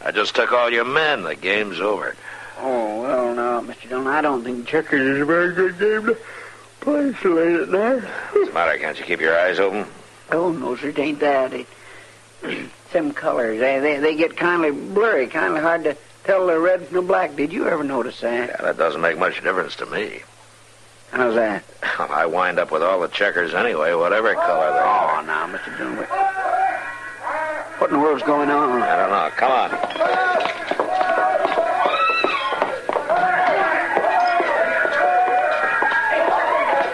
I just took all your men. The game's over. Oh, well, now, Mr. Dillon, I don't think checkers is a very good game to play so late at night. What's the matter? Can't you keep your eyes open? Oh, no, sir, it ain't that. Some colors, they get kind of blurry, kind of hard to tell the red from the black. Did you ever notice that? Yeah, that doesn't make much difference to me. How's that? I wind up with all the checkers anyway, whatever color they are. Oh, now, Mr. Dillon, what in the world's going on? I don't know. Come on.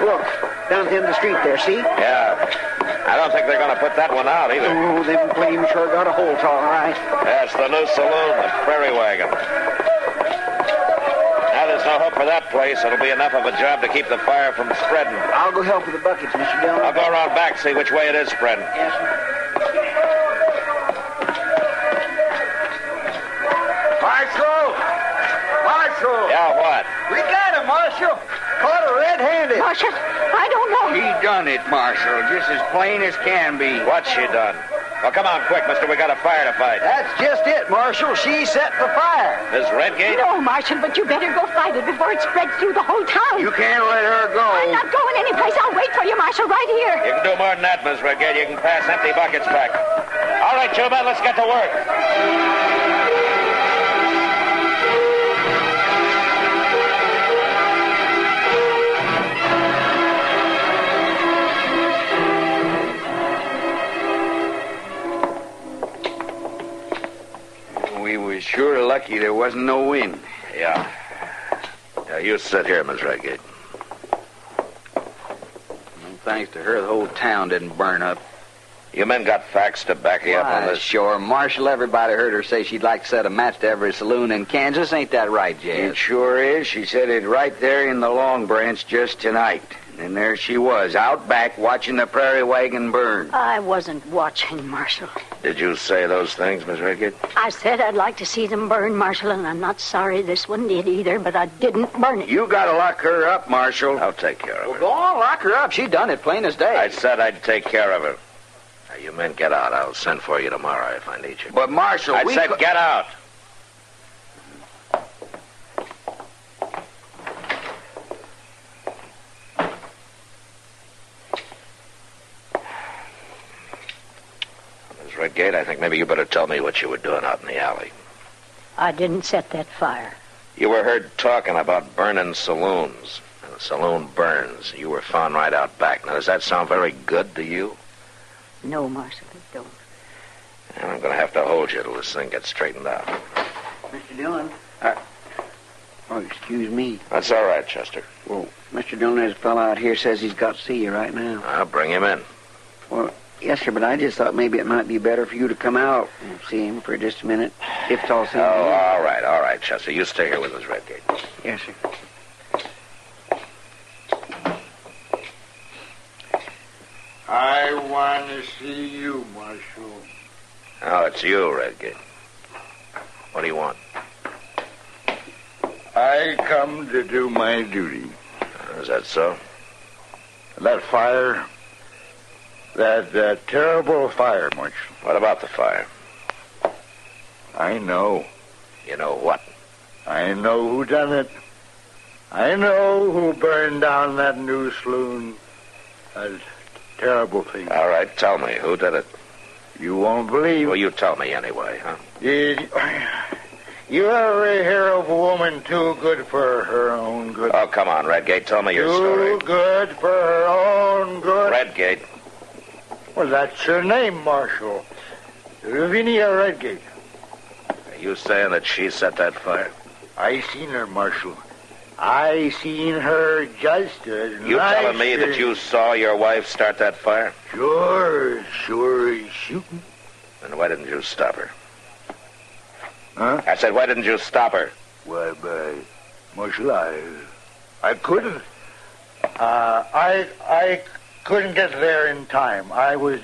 Look, down at the end of the street there, see? Yeah. I don't think they're going to put that one out either. Oh, them flames sure got a hold, all right. That's the new saloon, the Prairie Wagon. Now there's no hope for that place. It'll be enough of a job to keep the fire from spreading. I'll go help with the buckets, Mr. Dillon. I'll go around back, see which way it is spreading. Yes, sir. Marshal! Yeah, what? We got him, Marshal. Caught her red-handed. Marshal, I don't know. She done it, Marshal, just as plain as can be. What's she done? Well, come on, quick, mister. We got a fire to fight. That's just it, Marshal. She set the fire. Miss Redgate? No, Marshal, but you better go fight it before it spreads through the whole town. You can't let her go. I'm not going anyplace. I'll wait for you, Marshal, right here. You can do more than that, Miss Redgate. You can pass empty buckets back. All right, Juba, let's get to work. We was sure lucky there wasn't no wind. Yeah. Yeah, you sit here, Miss Redgate. thanks to her, the whole town didn't burn up. You men got facts to back you up on this? Sure. Marshal, everybody heard her say she'd like to set a match to every saloon in Kansas. Ain't that right, Jazz? It sure is. She said it right there in the Long Branch just tonight. And there she was, out back, watching the prairie wagon burn. I wasn't watching, Marshal. Did you say those things, Miss Redgate? I said I'd like to see them burn, Marshal, and I'm not sorry this one did either, but I didn't burn it. You gotta lock her up, Marshal. I'll take care of her. Well, go on, lock her up. She done it plain as day. I said I'd take care of her. Now, you men get out. I'll send for you tomorrow if I need you. But, Marshal, I said get out. Miss Redgate, I think maybe you better tell me what you were doing out in the alley. I didn't set that fire. You were heard talking about burning saloons. And the saloon burns. You were found right out back. Now, does that sound very good to you? No, Marshal, it don't. And I'm going to have to hold you till this thing gets straightened out. Mr. Dillon? Excuse me. That's all right, Chester. Well, Mr. Dillon, there's a fellow out here says he's got to see you right now. I'll bring him in. Well, yes, sir, but I just thought maybe it might be better for you to come out and see him for just a minute, if it's all seems to you. All right, Chester. You stay here with us, Redgate. Yes, sir. I want to see you, Marshal. Oh, it's you, Redgate. What do you want? I come to do my duty. Is that so? That fire, that terrible fire, Marshal. What about the fire? I know. You know what? I know who done it. I know who burned down that new saloon. That terrible thing. All right, tell me. Who did it? You won't believe. Well, you tell me anyway, huh? You ever hear of a woman too good for her own good? Oh, come on, Redgate. Tell me your story. Too good for her own good? Redgate. Well, that's her name, Marshal. Lavinia Redgate. Are you saying that she set that fire? I seen her, Marshal. I seen her just as You nice telling me that you saw your wife start that fire? Sure he's shooting. Then why didn't you stop her? Huh? I said, why didn't you stop her? Why, Marshal, I couldn't. I couldn't get there in time. I was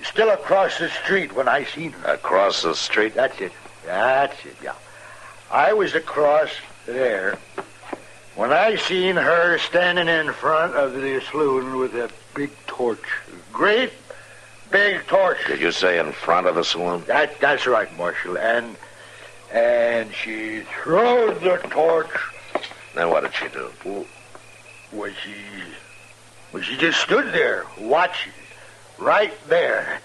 still across the street when I seen her. Across the street? That's it, yeah. I was across there when I seen her standing in front of the saloon with a big torch. Great big torch. Did you say in front of the saloon? That's right, Marshal. And she throws the torch. Then what did she do? Well, she just stood there watching, right there.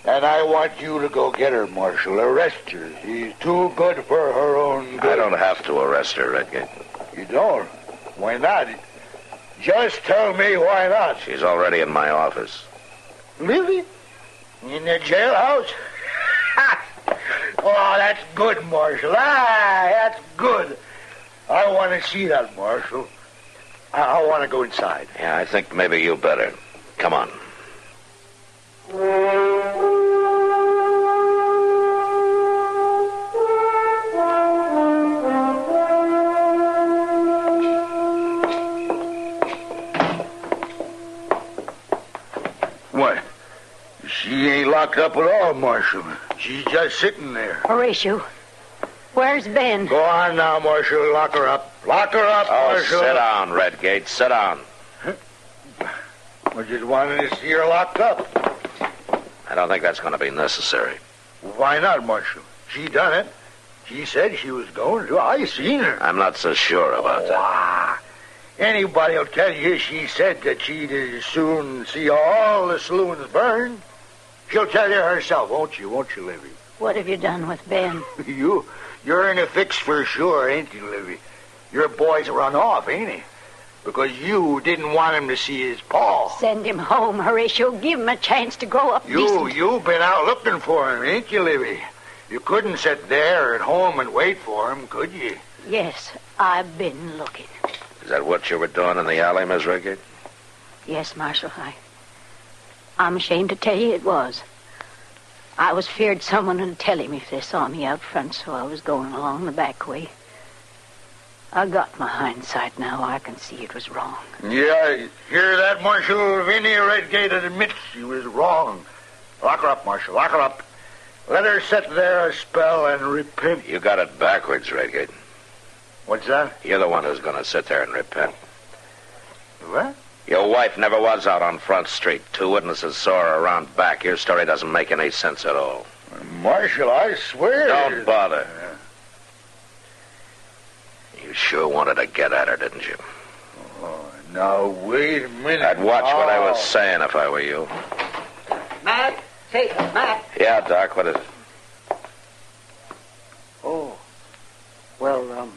And I want you to go get her, Marshal. Arrest her. She's too good for her own good. I don't have to arrest her, Redgate. You don't? Why not? Just tell me why not. She's already in my office. Livy? In the jailhouse? Oh, that's good, Marshal. That's good. I want to see that, Marshal. I want to go inside. Yeah, I think maybe you better. Come on. What? She ain't locked up at all, Marshal. She's just sitting there. Horatio, where's Ben? Go on now, Marshal. Lock her up. Lock her up, Marshal. Sit down, Redgate. Sit down. I just wanted to see her locked up. I don't think that's going to be necessary. Why not, Marshal? She done it. She said she was going to. I seen her. I'm not so sure about that. Anybody'll tell you she said that she'd as soon see all the saloons burn. She'll tell you herself, won't you, Livy? What have you done with Ben? You're in a fix for sure, ain't you, Livy? Your boy's run off, ain't he? Because you didn't want him to see his paw. Send him home, Horatio. Give him a chance to grow up decent. You've been out looking for him, ain't you, Livy? You couldn't sit there at home and wait for him, could you? Yes, I've been looking. Is that what you were doing in the alley, Miss Redgate? Yes, Marshal. I'm ashamed to tell you it was. I was feared someone would tell him if they saw me out front, so I was going along the back way. I got my hindsight now. I can see it was wrong. Yeah, hear that, Marshal? Vinnie Redgate admits he was wrong. Lock her up, Marshal. Lock her up. Let her sit there a spell and repent. You got it backwards, Redgate. What's that? You're the one who's going to sit there and repent. What? Your wife never was out on Front Street. 2 witnesses saw her around back. Your story doesn't make any sense at all. Marshal, I swear... Don't bother. You sure wanted to get at her, didn't you? Oh, now, wait a minute. I'd watch what I was saying if I were you. Matt? Say, Matt. Yeah, Doc, what is it? Oh. Well,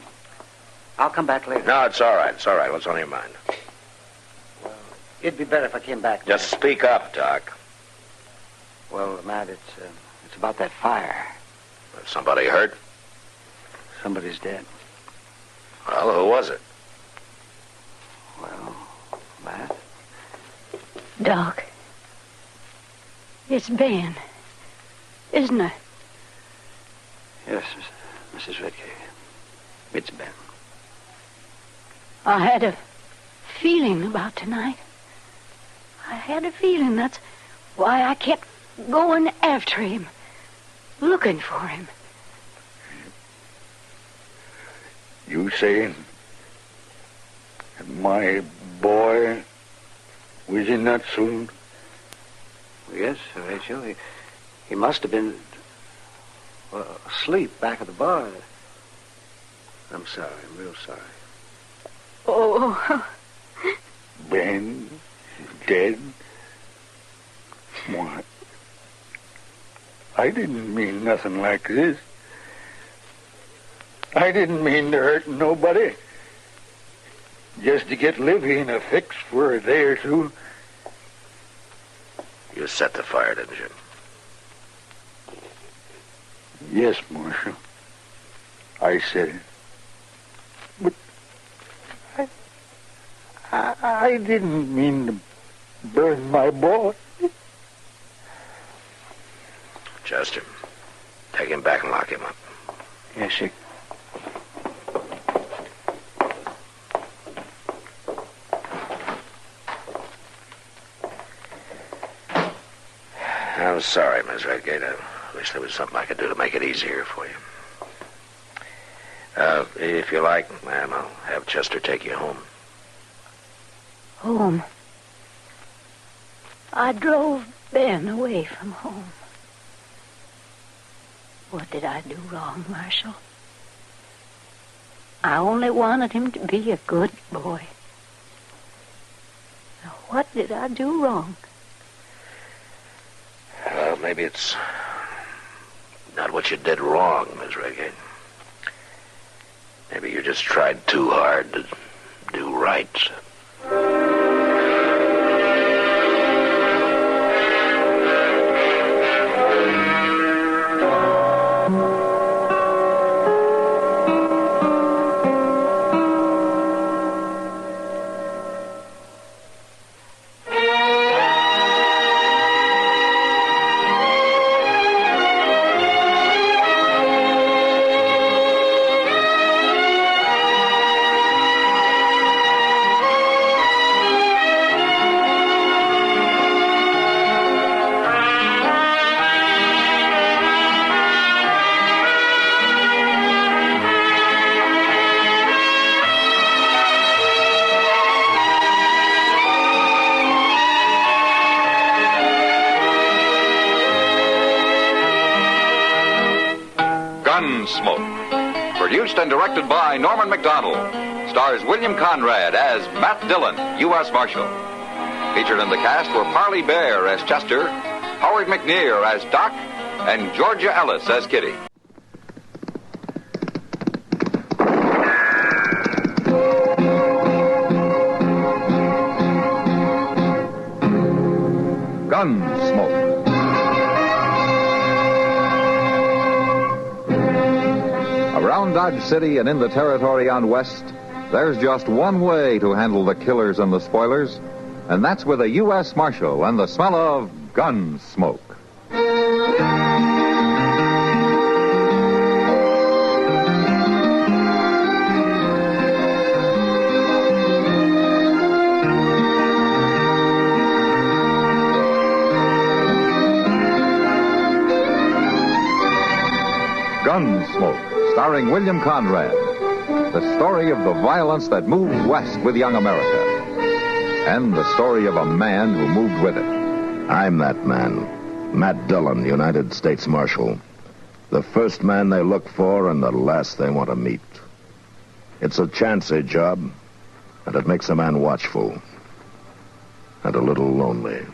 I'll come back later. No, it's all right. It's all right. What's on your mind? It'd be better if I came back. Just speak up, Doc. Well, Matt, it's about that fire. Is somebody hurt? Somebody's dead. Well, who was it? Well, Matt? Doc. It's Ben. Isn't it? Yes, Mrs. Redgate. It's Ben. I had a feeling about tonight. I had a feeling that's why I kept going after him, looking for him. You saying that my boy was in that saloon? Yes, Rachel. He must have been asleep back at the bar. I'm sorry. I'm real sorry. Oh. Ben dead? What? I didn't mean nothing like this. I didn't mean to hurt nobody. Just to get Livy in a fix for a day or two. You set the fire, didn't you? Yes, Marshal. I said it. But I didn't mean to burn my boy. Chester, take him back and lock him up. Yes, sir. I'm sorry, Miss Redgate. I wish there was something I could do to make it easier for you. If you like, ma'am, I'll have Chester take you home. Home? I drove Ben away from home. What did I do wrong, Marshal? I only wanted him to be a good boy. Now, what did I do wrong? Well, maybe it's not what you did wrong, Miss Redgate. Maybe you just tried too hard to do right. Gunsmoke. Produced and directed by Norman McDonald. Stars William Conrad as Matt Dillon, U.S. Marshal. Featured in the cast were Parley Bear as Chester, Howard McNear as Doc, and Georgia Ellis as Kitty. Gunsmoke. Around Dodge City and in the territory on West, there's just one way to handle the killers and the spoilers, and that's with a U.S. Marshal and the smell of Gunsmoke. Gunsmoke, starring William Conrad. The story of the violence that moved west with young America. And the story of a man who moved with it. I'm that man. Matt Dillon, United States Marshal. The first man they look for and the last they want to meet. It's a chancy job, and it makes a man watchful. And a little lonely.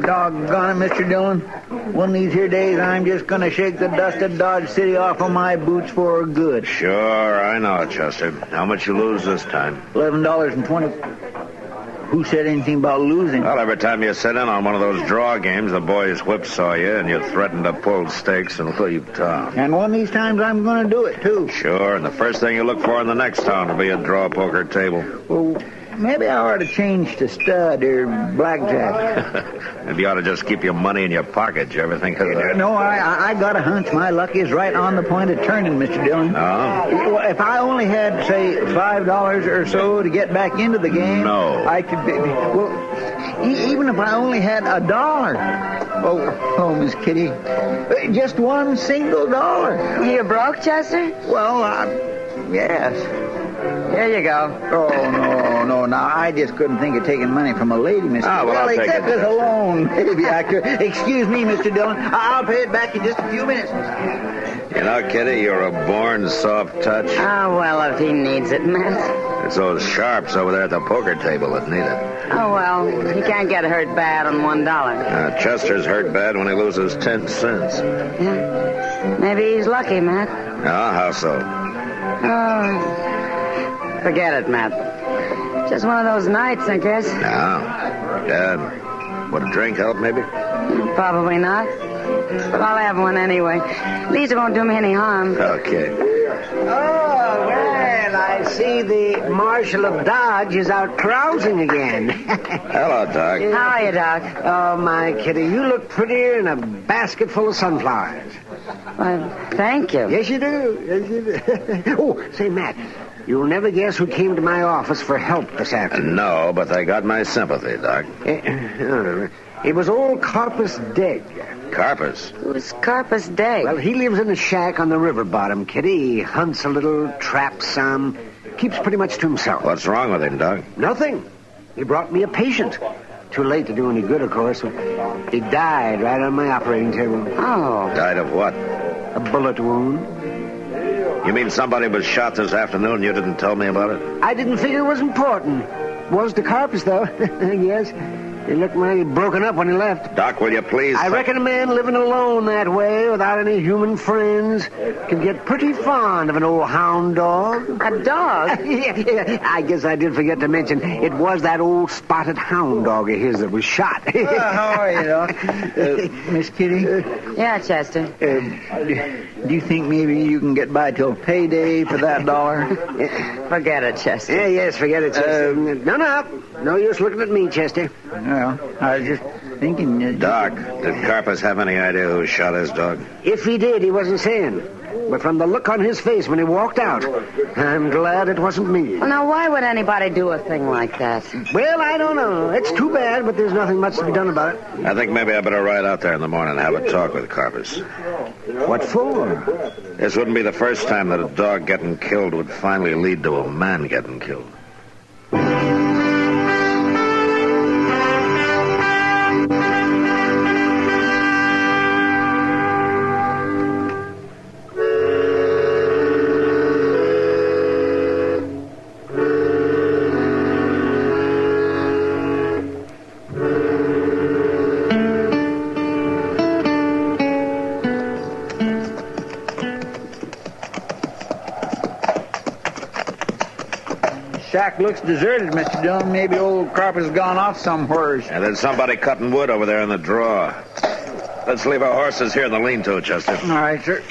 Doggone it, Mr. Dillon. One of these here days, I'm just going to shake the dust of Dodge City off of my boots for good. Sure, I know, Chester. How much you lose this time? $11.20. Who said anything about losing? Well, every time you sit in on one of those draw games, the boys whipsaw you, and you threaten to pull stakes and leave town. And one of these times, I'm going to do it, too. Sure, and the first thing you look for in the next town will be a draw poker table. Well, maybe I ought to change to stud or blackjack. Maybe you ought to just keep your money in your pocket. You ever think of that? No, I got a hunch my luck is right on the point of turning, Mr. Dillon. Oh? If I only had, say, $5 or so to get back into the game... No. I could... Well, even if I only had $1. Oh, Miss Kitty. Just one single dollar. You broke, Chester? Well, yes. Here you go. Oh, no. Now, I just couldn't think of taking money from a lady, Mr. Ah, well, I'll take except it. as a loan. Maybe I could. Excuse me, Mr. Dillon. I'll pay it back in just a few minutes. You know, Kitty, you're a born soft touch. Oh, well, if he needs it, Matt. It's those sharps over there at the poker table that need it. Oh, well, he can't get hurt bad on $1. Chester's hurt bad when he loses 10 cents. Yeah. Maybe he's lucky, Matt. Oh, how so? Oh, forget it, Matt. Just one of those nights, I guess. No. Dad, would a drink help, maybe? Probably not. But I'll have one anyway. At least it won't do me any harm. Okay. Oh, well, I see the Marshal of Dodge is out carousing again. Hello, Doc. How are you, Doc? Oh, my kitty, you look prettier in a basket full of sunflowers. Well, thank you. Yes, you do. Yes, you do. Oh, say, Matt, you'll never guess who came to my office for help this afternoon. No, but they got my sympathy, Doc. It was old Carpus Degg. Carpus? Who's Carpus Degg? Well, he lives in a shack on the river bottom, Kitty. He hunts a little, traps some, keeps pretty much to himself. What's wrong with him, Doc? Nothing. He brought me a patient. Too late to do any good, of course. He died right on my operating table. Oh. Died of what? A bullet wound. You mean somebody was shot this afternoon and you didn't tell me about it? I didn't figure it was important. Was to Carpus, though. Yes. He looked mighty broken up when he left. Doc, will you please... I reckon a man living alone that way, without any human friends, can get pretty fond of an old hound dog. A dog? Yeah, I guess I did forget to mention, it was that old spotted hound dog of his that was shot. How are you, Doc? Miss Kitty? Yeah, Chester. Do you think maybe you can get by till payday for that $1? Forget it, Chester. Yes, forget it, Chester. No use looking at me, Chester. Well, I was just thinking... Doc, did Carpus have any idea who shot his dog? If he did, he wasn't saying. But from the look on his face when he walked out, I'm glad it wasn't me. Well, now, why would anybody do a thing like that? Well, I don't know. It's too bad, but there's nothing much to be done about it. I think maybe I better ride out there in the morning and have a talk with Carpus. What for? This wouldn't be the first time that a dog getting killed would finally lead to a man getting killed. shack looks deserted, Mr. Dillon. Maybe old Carpenter's gone off somewheres. And there's somebody cutting wood over there in the draw. Let's leave our horses here in the lean-to, Chester. All right, sir.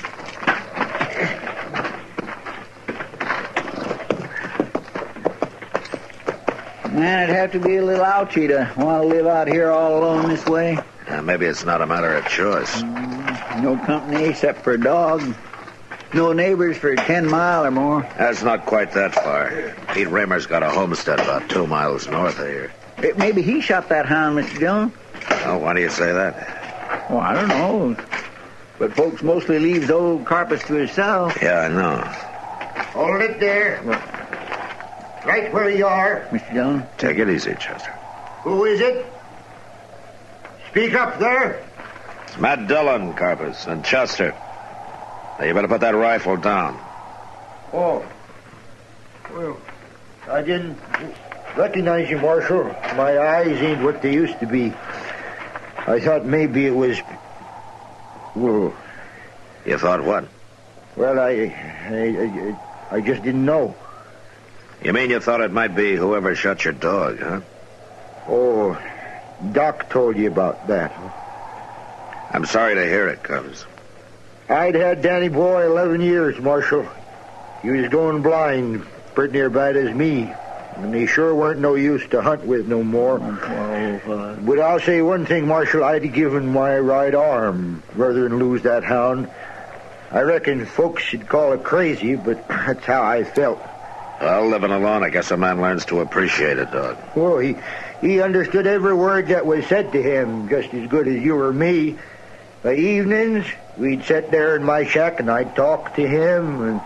Man, it'd have to be a little ouchy to want to live out here all alone this way. Maybe it's not a matter of choice. No company except for a dog. No neighbors for 10 mile or more. That's not quite that far. Pete Raymer's got a homestead about 2 miles north of here. Maybe he shot that hound, Mr. Dillon. Oh, why do you say that? Well, I don't know. But folks mostly leaves old Carpus to himself. Yeah, I know. Hold it there. Right where you are. Mr. Dillon? Take it easy, Chester. Who is it? Speak up there. It's Matt Dillon, Carpus, and Chester. Now, you better put that rifle down. Oh. Well, I didn't recognize you, Marshal. My eyes ain't what they used to be. I thought maybe it was... Well... You thought what? Well, I just didn't know. You mean you thought it might be whoever shot your dog, huh? Oh, Doc told you about that. I'm sorry to hear it, Cubs. I'd had Danny Boy 11 years, Marshal. He was going blind, pretty near bad as me. And he sure weren't no use to hunt with no more. But I'll say one thing, Marshal. I'd have given my right arm rather than lose that hound. I reckon folks should call it crazy, but that's how I felt. Well, living alone, I guess a man learns to appreciate a dog. Oh, he understood every word that was said to him, just as good as you or me. By evenings, we'd sit there in my shack and I'd talk to him, and,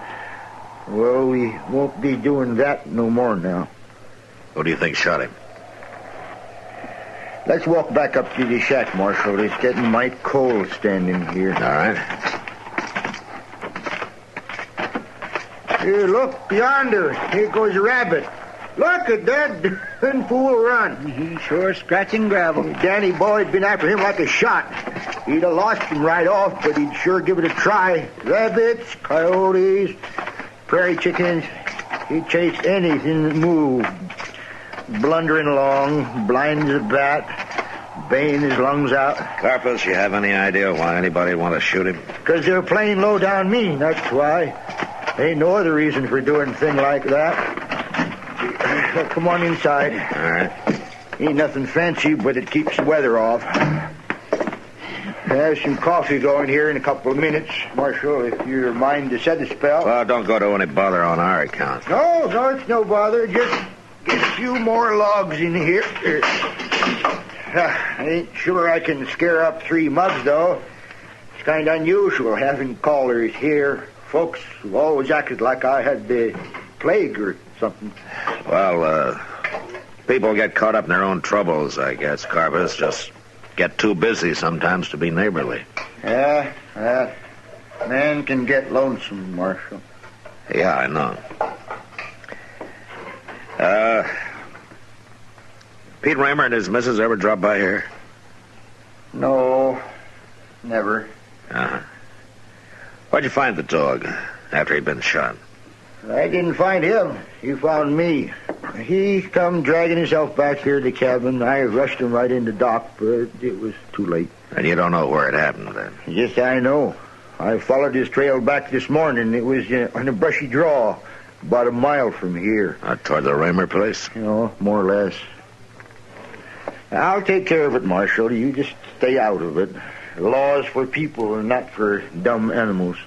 well, we won't be doing that no more now. Who do you think shot him? Let's walk back up to the shack, Marshal. It's getting mighty cold standing here. All right. Here, look, yonder. Here goes a rabbit. Look at that fool run. He's sure scratching gravel. Danny Boy'd been after him like a shot. He'd have lost him right off, but he'd sure give it a try. Rabbits, coyotes, prairie chickens. He'd chase anything that moved. Blundering along, blind as a bat, baying his lungs out. Carpus, you have any idea why anybody'd want to shoot him? Because they're plain low down mean, that's why. Ain't no other reason for doing a thing like that. Come on inside. All right. Ain't nothing fancy, but it keeps the weather off. Have some coffee going here in a couple of minutes, Marshal, if you're mind to set a spell. Well, don't go to any bother on our account. No, it's no bother. Just get a few more logs in here. I ain't sure I can scare up 3 mugs, though. It's kind of unusual having callers here. Folks who always acted like I had the plague or something. Well, people get caught up in their own troubles, I guess, Carpus. Just get too busy sometimes to be neighborly. Yeah, man can get lonesome, Marshal. Yeah, I know. Pete Raymer and his missus ever drop by here? No, never. Uh-huh. Where'd you find the dog after he'd been shot? I didn't find him. He found me. He come dragging himself back here to the cabin. I rushed him right into Doc, but it was too late. And you don't know where it happened, then? Yes, I know. I followed his trail back this morning. It was on a brushy draw, about a mile from here. Toward the Raymer place? You know, more or less. I'll take care of it, Marshal. You just stay out of it. Laws for people and not for dumb animals.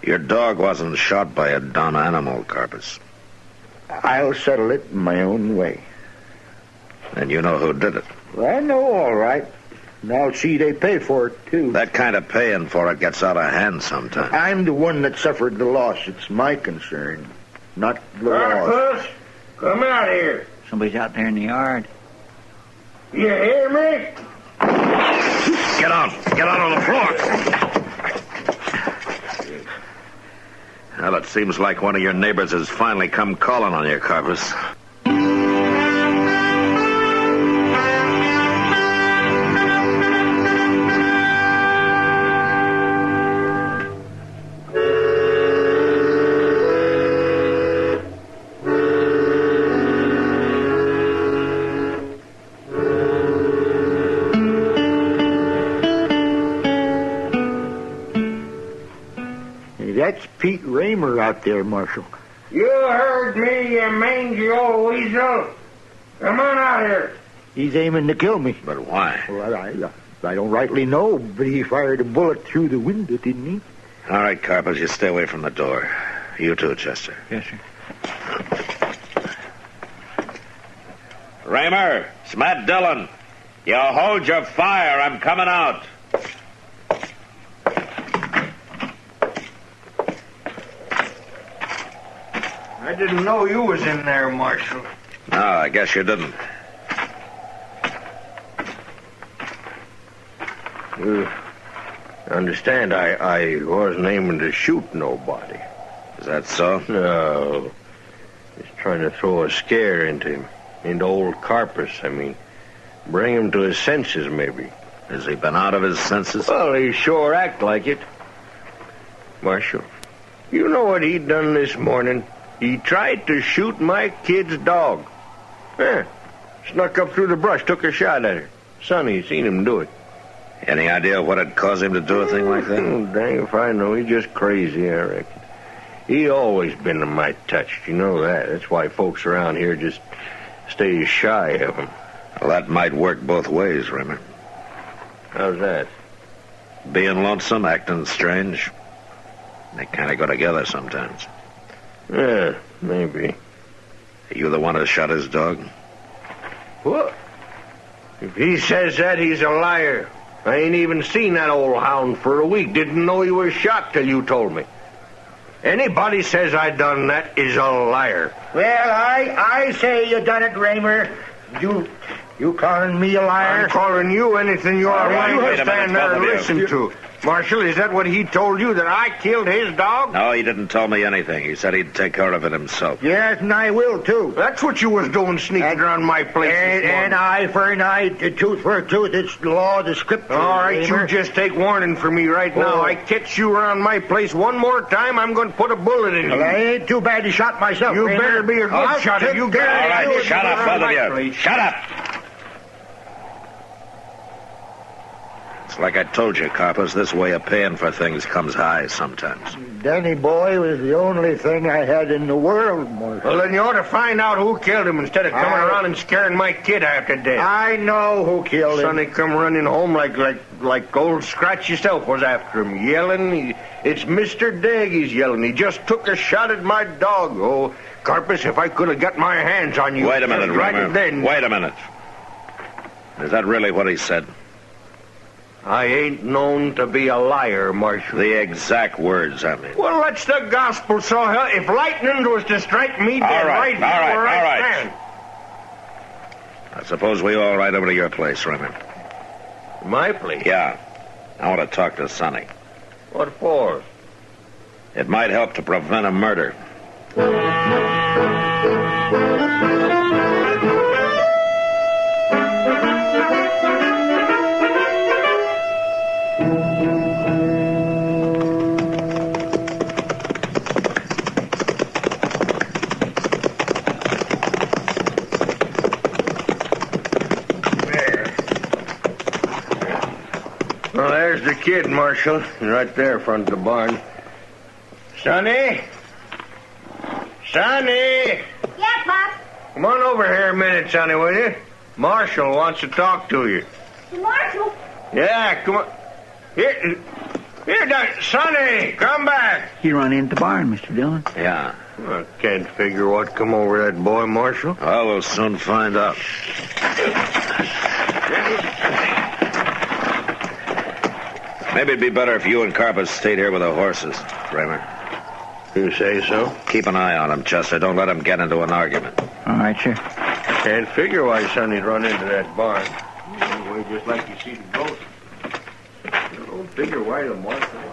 Your dog wasn't shot by a dumb animal, Carpus. I'll settle it in my own way. And you know who did it? Well, I know, all right. Now, see, they pay for it, too. That kind of paying for it gets out of hand sometimes. I'm the one that suffered the loss. It's my concern, not the loss. Come out here. Somebody's out there in the yard. You hear me? Get on the floor. Well, it seems like one of your neighbors has finally come calling on you, Carpus. That's Pete Raymer out there, Marshal. You heard me, you mangy old weasel. Come on out here. He's aiming to kill me. But why? Well, I don't rightly know, but he fired a bullet through the window, didn't he? All right, Carpus, you stay away from the door. You too, Chester. Yes, sir. Raymer, it's Matt Dillon. You hold your fire. I'm coming out. I didn't know you was in there, Marshal. No, I guess you didn't. You understand, I wasn't aiming to shoot nobody. Is that so? No. Just trying to throw a scare into him. Into old Carpus, I mean. Bring him to his senses, maybe. Has he been out of his senses? Well, he sure act like it. Marshal, you know what he done this morning? He tried to shoot my kid's dog. Yeah. Snuck up through the brush, took a shot at her. Sonny seen him do it. Any idea what had caused him to do a thing like that? Oh, dang if I know. He's just crazy, I reckon. He always been to my touch. You know that. That's why folks around here just stay shy of him. Well, that might work both ways, Raymer. How's that? Being lonesome, acting strange. They kind of go together sometimes. Yeah, maybe. Are you the one who shot his dog? What? If he says that, he's a liar. I ain't even seen that old hound for a week. Didn't know he was shot till you told me. Anybody says I done that is a liar. Well, I say you done it, Raymer. You calling me a liar? I'm calling you anything you are. Wait a minute, stand there and both of listen you. to. Marshal, is that what he told you, that I killed his dog? No, he didn't tell me anything. He said he'd take care of it himself. Yes, and I will, too. That's what you was doing, sneaking around my place this morning. An eye for an eye, a tooth for a tooth. It's the law of the scripture. All right, Raymer. you just take warning from me right now. I catch you around my place one more time, I'm going to put a bullet in you. Well, I ain't too bad to shot myself, You Raymer. better be a good shot if you get All right, shut up, both of you. Place. Shut up. It's like I told you, Carpus, this way of paying for things comes high sometimes. Danny boy was the only thing I had in the world, Marshal. Well, then you ought to find out who killed him instead of coming around and scaring my kid half to death. I know who killed him. Sonny come running home like old Scratch yourself was after him, yelling. It's Mr. Degg he's yelling. He just took a shot at my dog. Oh, Carpus, if I could have got my hands on you. Wait a minute, right Raymer. then. Wait a minute. Is that really what he said? I ain't known to be a liar, Marshal. The exact words, I mean. Well, that's the gospel, so hell, if lightning was to strike me dead right, right now where I stand. I suppose we all ride over to your place, Raymer. My place? Yeah. I want to talk to Sonny. What for? It might help to prevent a murder. Well, there's the kid, Marshal. Right there in front of the barn. Sonny? Sonny! Yeah, Pop. Come on over here a minute, Sonny, will you? Marshal wants to talk to you. Marshal. Yeah, come on. Here, Sonny, come back. He run into the barn, Mr. Dillon. Yeah. I can't figure what come over that boy, Marshal. Well, we'll soon find out. Maybe it'd be better if you and Carpus stayed here with the horses, Raymer. You say so? Keep an eye on him, Chester. Don't let him get into an argument. All right, sir. Can't figure why Sonny'd run into that barn. Anyway, just like you see the ghost. I don't figure why the Marshal was.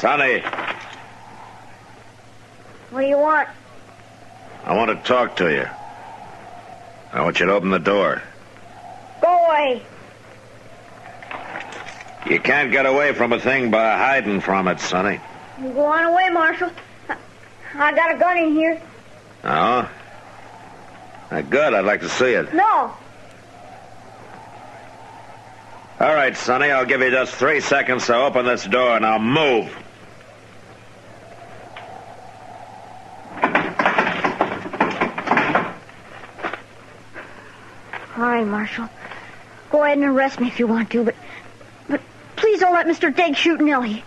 Sonny, What do you want? I want to talk to you. I want you to open the door. Go away. You can't get away from a thing by hiding from it, Sonny. You go on away, Marshal. I got a gun in here. Oh? Good. I'd like to see it. No. All right, Sonny, I'll give you just 3 seconds to open this door. Now move. All right, Marshal. Go ahead and arrest me if you want to, but please don't let Mr. Diggs shoot Nellie.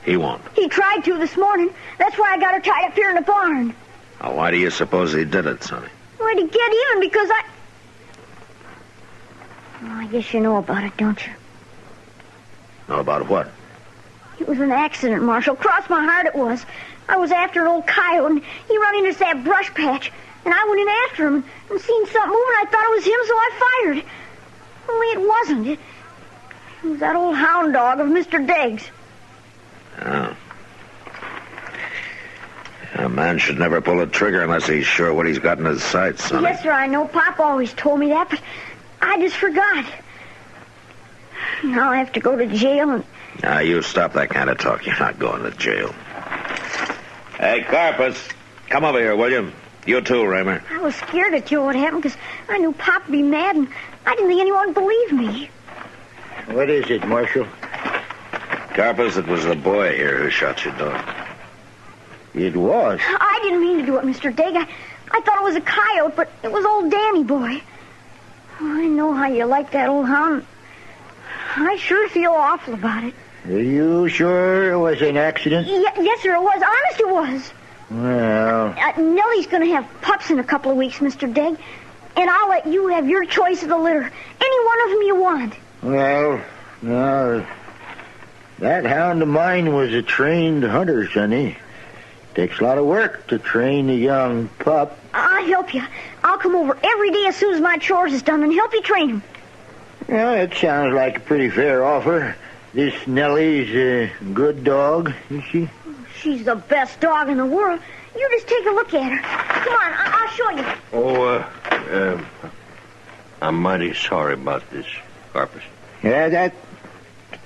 He won't. He tried to this morning. That's why I got her tied up here in the barn. Now, why do you suppose he did it, Sonny? Why, to get even, because Well, I guess you know about it, don't you? Know about what? It was an accident, Marshal. Cross my heart it was. I was after an old coyote, and he run into that brush patch. And I went in after him and seen something moving. I thought it was him, so I fired. Only it wasn't. It was that old hound dog of Mr. Diggs. Oh. A man should never pull a trigger unless he's sure what he's got in his sights, Sonny. Yes, sir, I know. Pop always told me that, but I just forgot. Now I have to go to jail and... Now, you stop that kind of talk. You're not going to jail. Hey, Carpus, come over here, will you? You too, Raymer. I was scared to tell what happened because I knew Pop would be mad, and I didn't think anyone would believe me. What is it, Marshal? Carpus, it was the boy here who shot your dog. It was? I didn't mean to do it, Mr. Digg. I thought it was a coyote, but it was old Danny Boy. Oh, I know how you like that old hound. I sure feel awful about it. Are you sure it was an accident? Yes, sir, it was. Honest, it was. Well... Nellie's going to have pups in a couple of weeks, Mr. Digg. And I'll let you have your choice of the litter. Any one of them you want. Well, no. That hound of mine was a trained hunter, Sonny. Takes a lot of work to train a young pup. I'll help you. I'll come over every day as soon as my chores is done and help you train him. Yeah, it sounds like a pretty fair offer. This Nellie's a good dog, is she? She's the best dog in the world. You just take a look at her. Come on, I'll show you. Oh, I'm mighty sorry about this, Carpus. Yeah,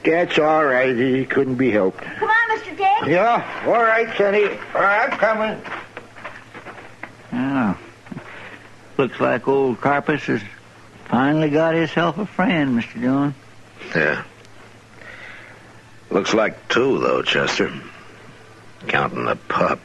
that's all right. It couldn't be helped. Come on, Mr. Diggs. Yeah, all right, Sonny. All right, I'm coming. Oh, looks like old Carpus has finally got himself a friend, Mr. Dillon. Yeah. Looks like 2, though, Chester. Counting the pup.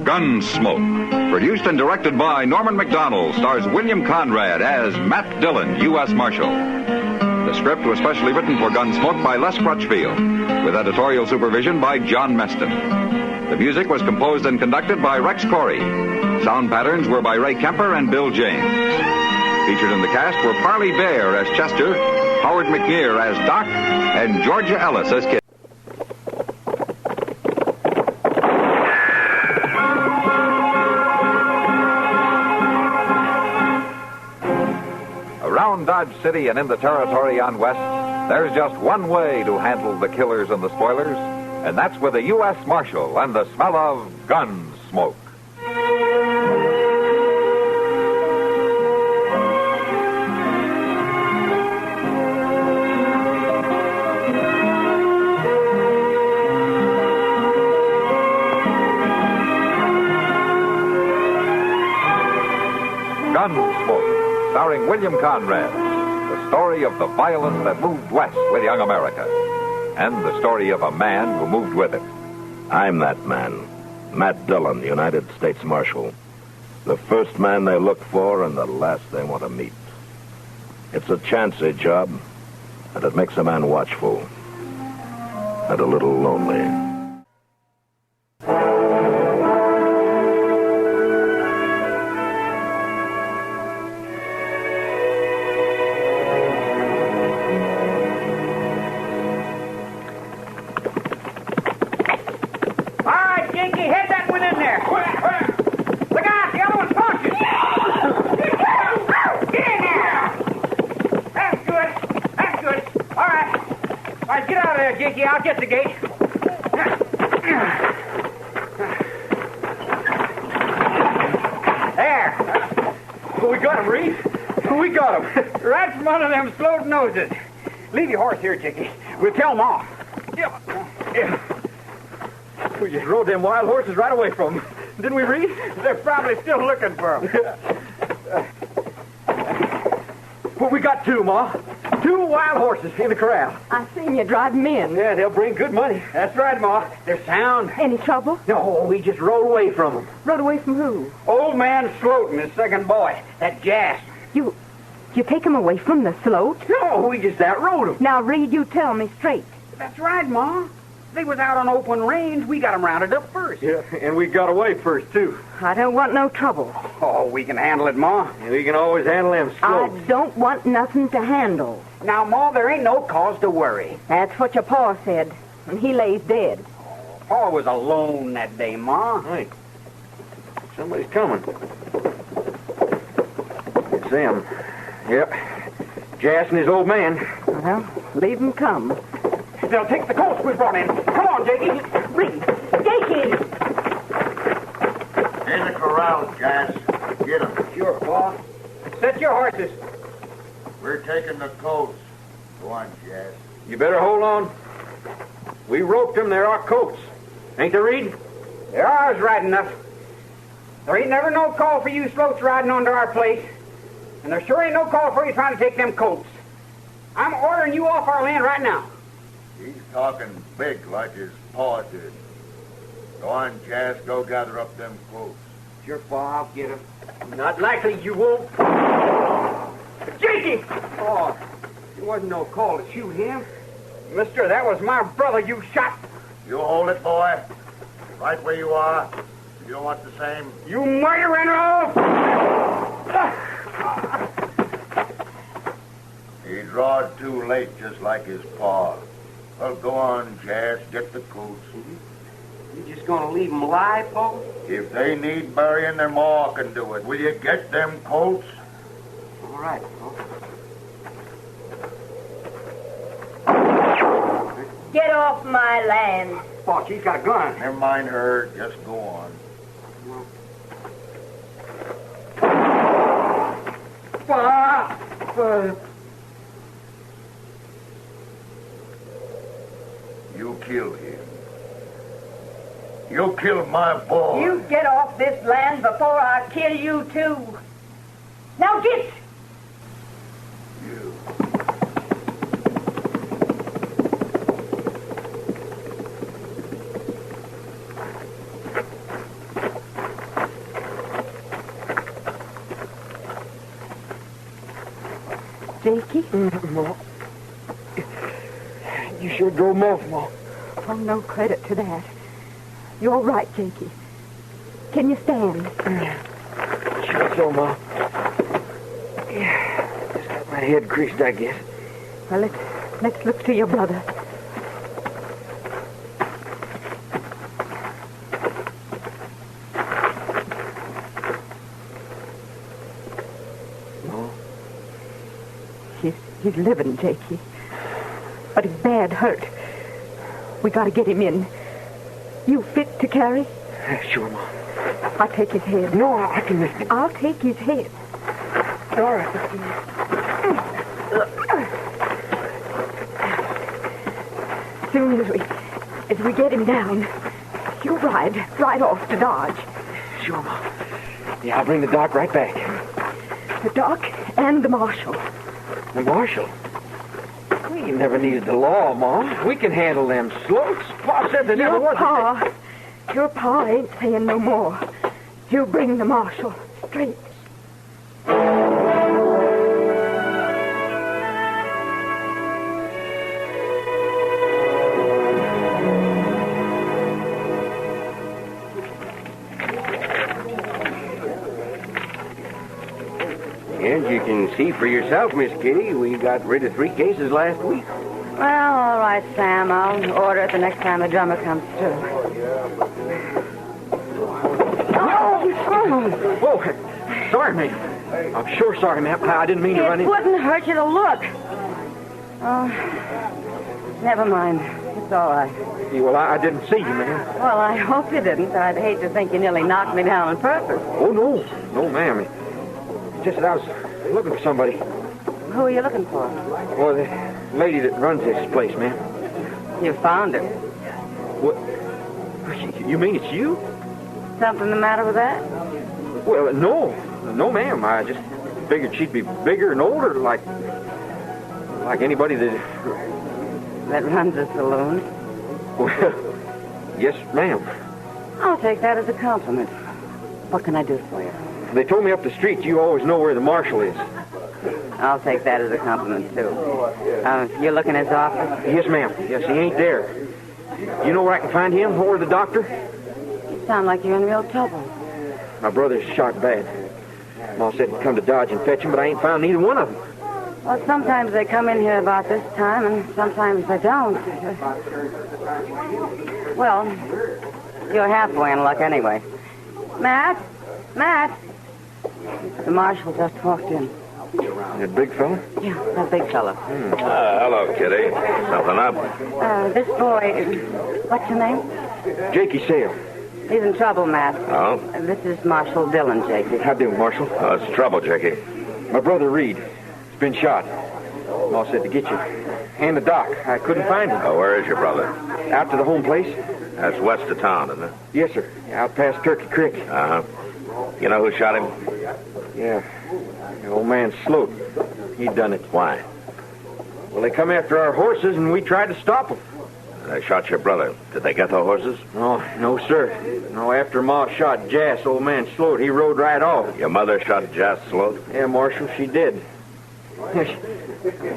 Gunsmoke, produced and directed by Norman Macdonald, stars William Conrad as Matt Dillon, U.S. Marshal. The script was specially written for Gunsmoke by Les Crutchfield, with editorial supervision by John Meston. The music was composed and conducted by Rex Corey. Sound patterns were by Ray Kemper and Bill James. Featured in the cast were Parley Bear as Chester, Howard McNear as Doc, and Georgia Ellis as Kid. Around Dodge City and in the territory on West, there's just one way to handle the killers and the spoilers, and that's with a U.S. Marshal and the smell of Gunsmoke. Gunsmoke, starring William Conrad, the story of the violence that moved west with young America, and the story of a man who moved with it. I'm that man, Matt Dillon, United States Marshal. The first man they look for and the last they want to meet. It's a chancy job, and it makes a man watchful and a little lonely. I'll get the gate. There. We got him, Reed. We got him. Right from under them floating noses. Leave your horse here, Jiggy. We'll tell them off. Yeah. We just rode them wild horses right away from them. Didn't we, Reed? They're probably still looking for them. Well, we got two, Ma. Two wild horses in the corral. I seen you drive them in. Yeah, they'll bring good money. That's right, Ma. They're sound. Any trouble? No, we just rode away from them. Rode away from who? Old man Sloat and his second boy, that Jas. You take them away from the float? No, we just outrode them. Now, Reed, you tell me straight. That's right, Ma. They was out on open range. We got them rounded up first. Yeah, and we got away first, too. I don't want no trouble. Oh, we can handle it, Ma. We can always handle them Sloats. I don't want nothing to handle. Now, Ma, there ain't no cause to worry. That's what your pa said, and he lays dead. Pa was alone that day, Ma. Hey, somebody's coming. It's them. Yep. Jas and his old man. Well, leave them come. They'll take the colts we brought in. Come on, Jakey. Reed. Jakey! In the corral, Jas. Get them. Sure, Pa. Set your horses. We're taking the colts. Go on, Jas. You better hold on. We roped them. They're our coats. Ain't they, Reed? They're ours right enough. There ain't never no call for you Sloats riding onto our place. And there sure ain't no call for you trying to take them colts. I'm ordering you off our land right now. He's talking big like his paw did. Go on, Jas. Go gather up them colts. Sure, Pa. I'll get them. Not likely you won't. Jakey! Oh, there wasn't no call to shoot him. Mister, that was my brother you shot. You hold it, boy. Right where you are. You don't want the same. You murdering off! He drawed too late, just like his paw. Well, go on, Jas. Get the colts. You just gonna leave them alive, Pa? If they need burying, their ma can do it. Will you get them colts? All right, Pa. Get off my land. Pa, she's got a gun. Never mind her. Just go on. Pa! You kill him. You kill my boy. You get off this land before I kill you, too. Now get! Jakey? Ma. You sure drove him off, Ma. Oh, no credit to that. You're all right, Jakey. Can you stand? Sure so, Ma. Yeah, just got my head creased, I guess. Well, let's look to your brother. No. He's living, Jakey. But he's bad hurt. We gotta get him in. You fit to carry? Sure, Ma. I'll take his head. No, I can lift it. I'll take his head. All right. Soon as we get him down, you ride right off to Dodge. Sure, Ma. Yeah, I'll bring the doc right back. The doc and the marshal. The marshal? We ain't never needed the law, Ma. We can handle them Sloats. Pa said there never was Your pa ain't saying no more. You bring the marshal straight. can see for yourself, Miss Kitty. We got rid of 3 cases last week. Well, all right, Sam. I'll order it the next time the drummer comes through. Whoa! Sorry, ma'am. I'm sure sorry, ma'am. I didn't mean to run in. It wouldn't hurt you to look. Oh, never mind. It's all right. Yeah, well, I didn't see you, ma'am. Well, I hope you didn't. I'd hate to think you nearly knocked me down on purpose. Oh, no. No, ma'am. It's just that I was looking for somebody. Who are you looking for? Well, the lady that runs this place, ma'am. You found her. What? You mean it's you? Something the matter with that? Well, no. No, ma'am. I just figured she'd be bigger and older, like anybody that runs a saloon. Well, yes, ma'am. I'll take that as a compliment. What can I do for you? They told me up the street you always know where the marshal is. I'll take that as a compliment, too. You look in his office? Yes, ma'am. Yes, he ain't there. You know where I can find him or the doctor? You sound like you're in real trouble. My brother's shot bad. Ma said to come to Dodge and fetch him, but I ain't found neither one of them. Well, sometimes they come in here about this time, and sometimes they don't. Well, you're halfway in luck anyway. Matt? The marshal just walked in. That big fella? Yeah, that big fella. Hello, Kitty. Something up? This boy, what's your name? Jakey Sale. He's in trouble, Matt. Oh? This is Marshal Dillon, Jakey. How do, Marshal? It's trouble, Jakey. My brother Reed. He's been shot. Ma said to get you. And the doc. I couldn't find him. Oh, where is your brother? Out to the home place. That's west of town, isn't it? Yes, sir. Out past Turkey Creek. Uh-huh. You know who shot him? Yeah. The old man Sloat. He done it. Why? Well, they come after our horses, and we tried to stop them. They shot your brother. Did they get the horses? No, sir. No, after Ma shot Jas, old man Sloat, he rode right off. Your mother shot Jas Sloat? Yeah, Marshal, she did.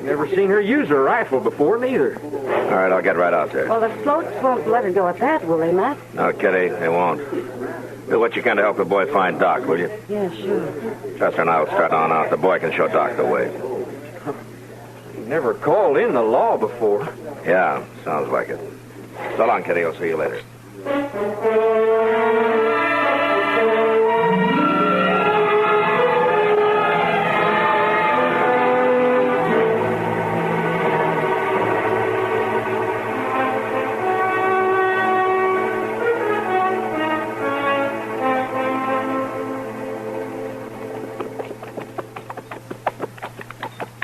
Never seen her use a rifle before, neither. All right, I'll get right out there. Well, the Sloats won't let her go at that, will they, Matt? No, Kitty, they won't. Do what you can to help the boy find Doc, will you? Yeah, sure. Chester and I will strut on out. The boy can show Doc the way. He never called in the law before. Yeah, sounds like it. So long, Kitty. I'll see you later.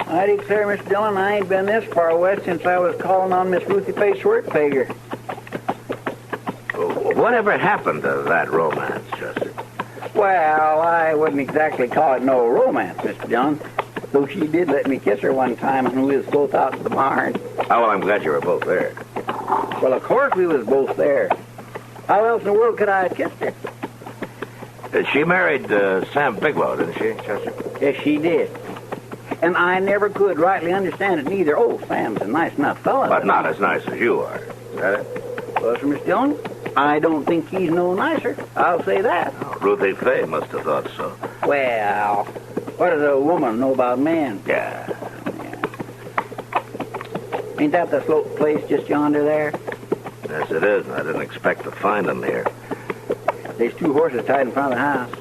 I declare, Mr. Dillon, I ain't been this far west since I was calling on Miss Ruthie Face Work Pager. Whatever happened to that romance, Chester? Well, I wouldn't exactly call it no romance, Mr. Dillon. Though she did let me kiss her one time when we was both out to the barn. Oh, well, I'm glad you were both there. Well, of course we was both there. How else in the world could I have kissed her? She married Sam Bigelow, didn't she, Chester? Yes, she did. And I never could rightly understand it neither. Oh, Sam's a nice enough fella. But not as nice as you are. Is that it? Well, sir, Miss Dillon, I don't think he's no nicer. I'll say that. Oh, Ruthie Fay must have thought so. Well, what does a woman know about men? Yeah. Ain't that the Sloat place just yonder there? Yes, it is. I didn't expect to find them here. There's 2 horses tied in front of the house.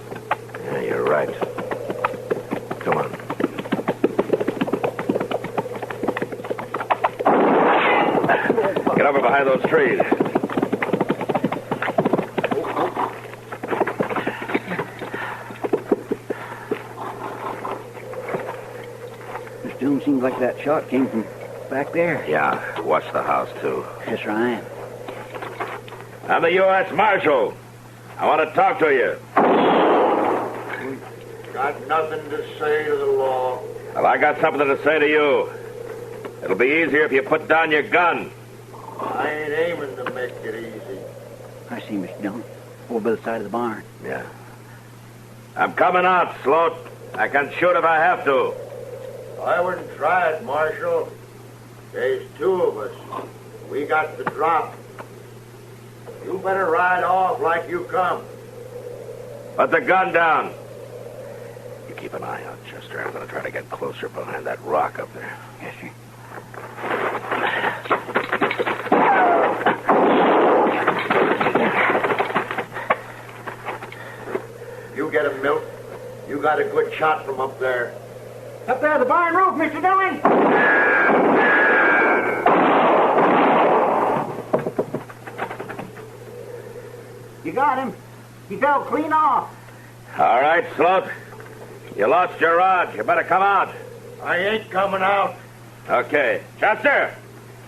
Yeah, you're right. Come on. Get over behind those trees. Mr. Dillon, seems like that shot came from back there. Yeah, watch the house, too. Yes, right. I'm the U.S. Marshal. I want to talk to you. Got nothing to say to the law. Well, I got something to say to you. It'll be easier if you put down your gun. I ain't aiming to make it easy. I see, Mr. Dillon. Over by the side of the barn. Yeah. I'm coming out, Sloat. I can shoot if I have to. I wouldn't try it, Marshal. There's 2 of us. We got the drop. You better ride off like you come. Put the gun down. You keep an eye out, Chester. I'm going to try to get closer behind that rock up there. Yes, sir. You get him, Milt. You got a good shot from up there. Up there, the barn roof, Mr. Dillon. You got him. He fell clean off. All right, Sloat. You lost your rod. You better come out. I ain't coming out. Okay. Chester,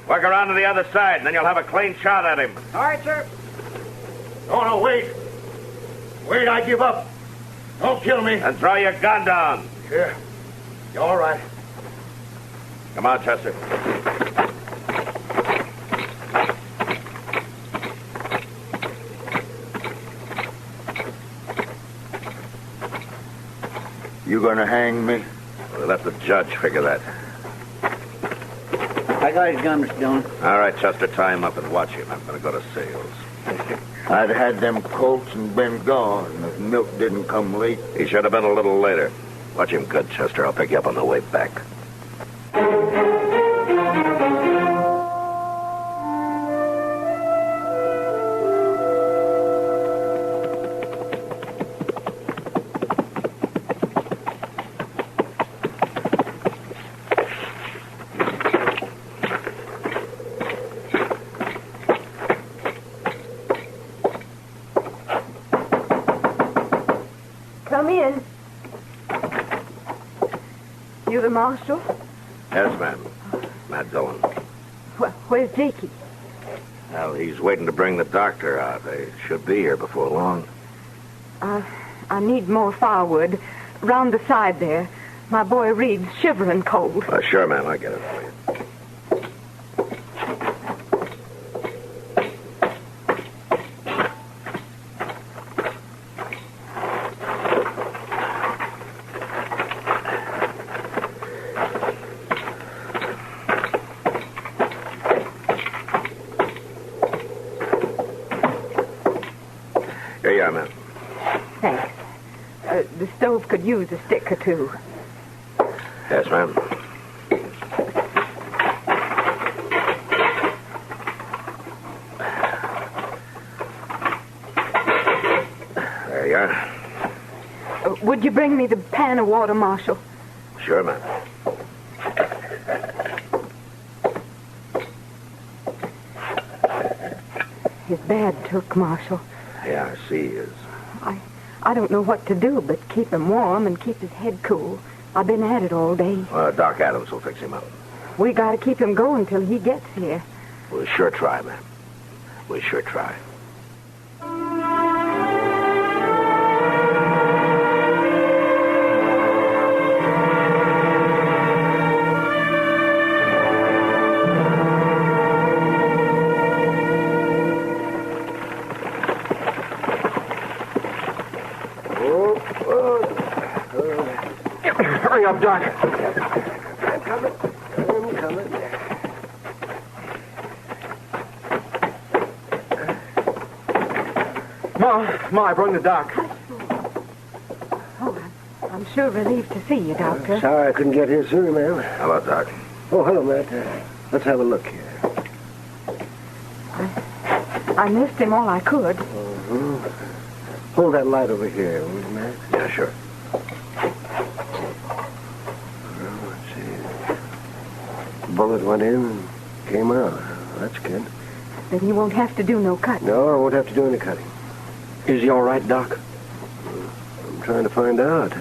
work around to the other side, and then you'll have a clean shot at him. All right, sir. No, wait. Wait, I give up. Don't kill me. And throw your gun down. Yeah. You all right? Come on, Chester. You gonna hang me? We'll let the judge figure that. I got his gun, Mr. Dillon. All right, Chester, tie him up and watch him. I'm going to go to sales. I'd had them Colts and been gone if Milt didn't come late. He should have been a little later. Watch him good, Chester. I'll pick you up on the way back. Come in. You the marshal? Yes, ma'am. Matt Dillon. Where's Jakey? Well, he's waiting to bring the doctor out. They should be here before long. I need more firewood. Round the side there. My boy Reed's shivering cold. Sure, ma'am. I'll get it for you. Here you are, ma'am. Thanks. The stove could use a stick or two. Yes, ma'am. There you are. Would you bring me the pan of water, Marshal? Sure, ma'am. He's bad took, Marshal. Yeah, I see he is. I don't know what to do but keep him warm and keep his head cool. I've been at it all day. Doc Adams will fix him up. We got to keep him going till he gets here. We'll sure try, ma'am. We'll sure try. Hurry up, Doc. I'm coming. Ma, I brought the doc. Oh, I'm sure relieved to see you, Doctor. Sorry I couldn't get here sooner, ma'am. Hello, Doc. Oh, hello, Matt. Let's have a look here. I missed him all I could. Hold that light over here, will you, Matt? Yeah, sure. Let's see. Bullet went in and came out. That's good. Then you won't have to do no cutting. No, I won't have to do any cutting. Is he all right, Doc? I'm trying to find out.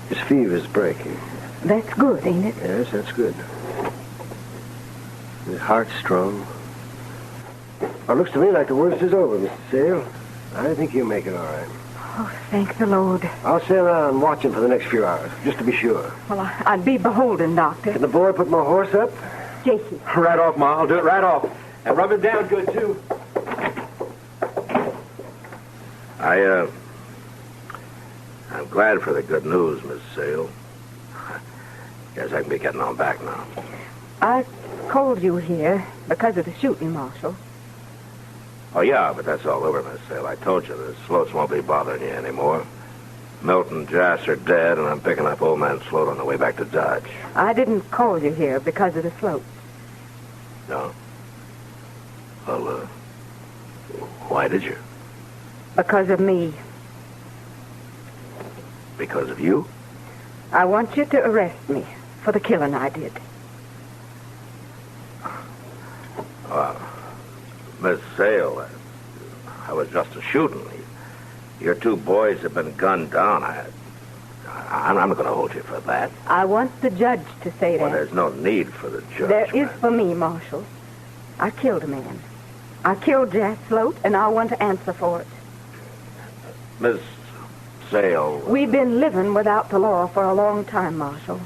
His fever's breaking. That's good, ain't it? Yes, that's good. His heart's strong. Well, it looks to me like the worst is over, Mr. Sale. I think you'll make it all right. Oh, thank the Lord. I'll stay around watching for the next few hours, just to be sure. Well, I'd be beholden, Doctor. Can the boy put my horse up? Jakey. Right off, Ma. I'll do it right off. And rub it down good, too. I'm glad for the good news, Miss Sale. Guess I can be getting on back now. I called you here because of the shooting, Marshal. Oh, yeah, but that's all over, Miss Sale. I told you the Sloats won't be bothering you anymore. Milt and Jas are dead, and I'm picking up old man Sloat on the way back to Dodge. I didn't call you here because of the Sloat. No? Well, why did you? Because of me. Because of you? I want you to arrest me for the killing I did. Miss Sale, I was just a shooting. Your two boys have been gunned down. I'm not going to hold you for that. I want the judge to say Well, that. there's no need for the judge. There is for me, Marshal. I killed a man. I killed Jas Sloat, and I want to answer for it. Miss Sale. We've been living without the law for a long time, Marshal.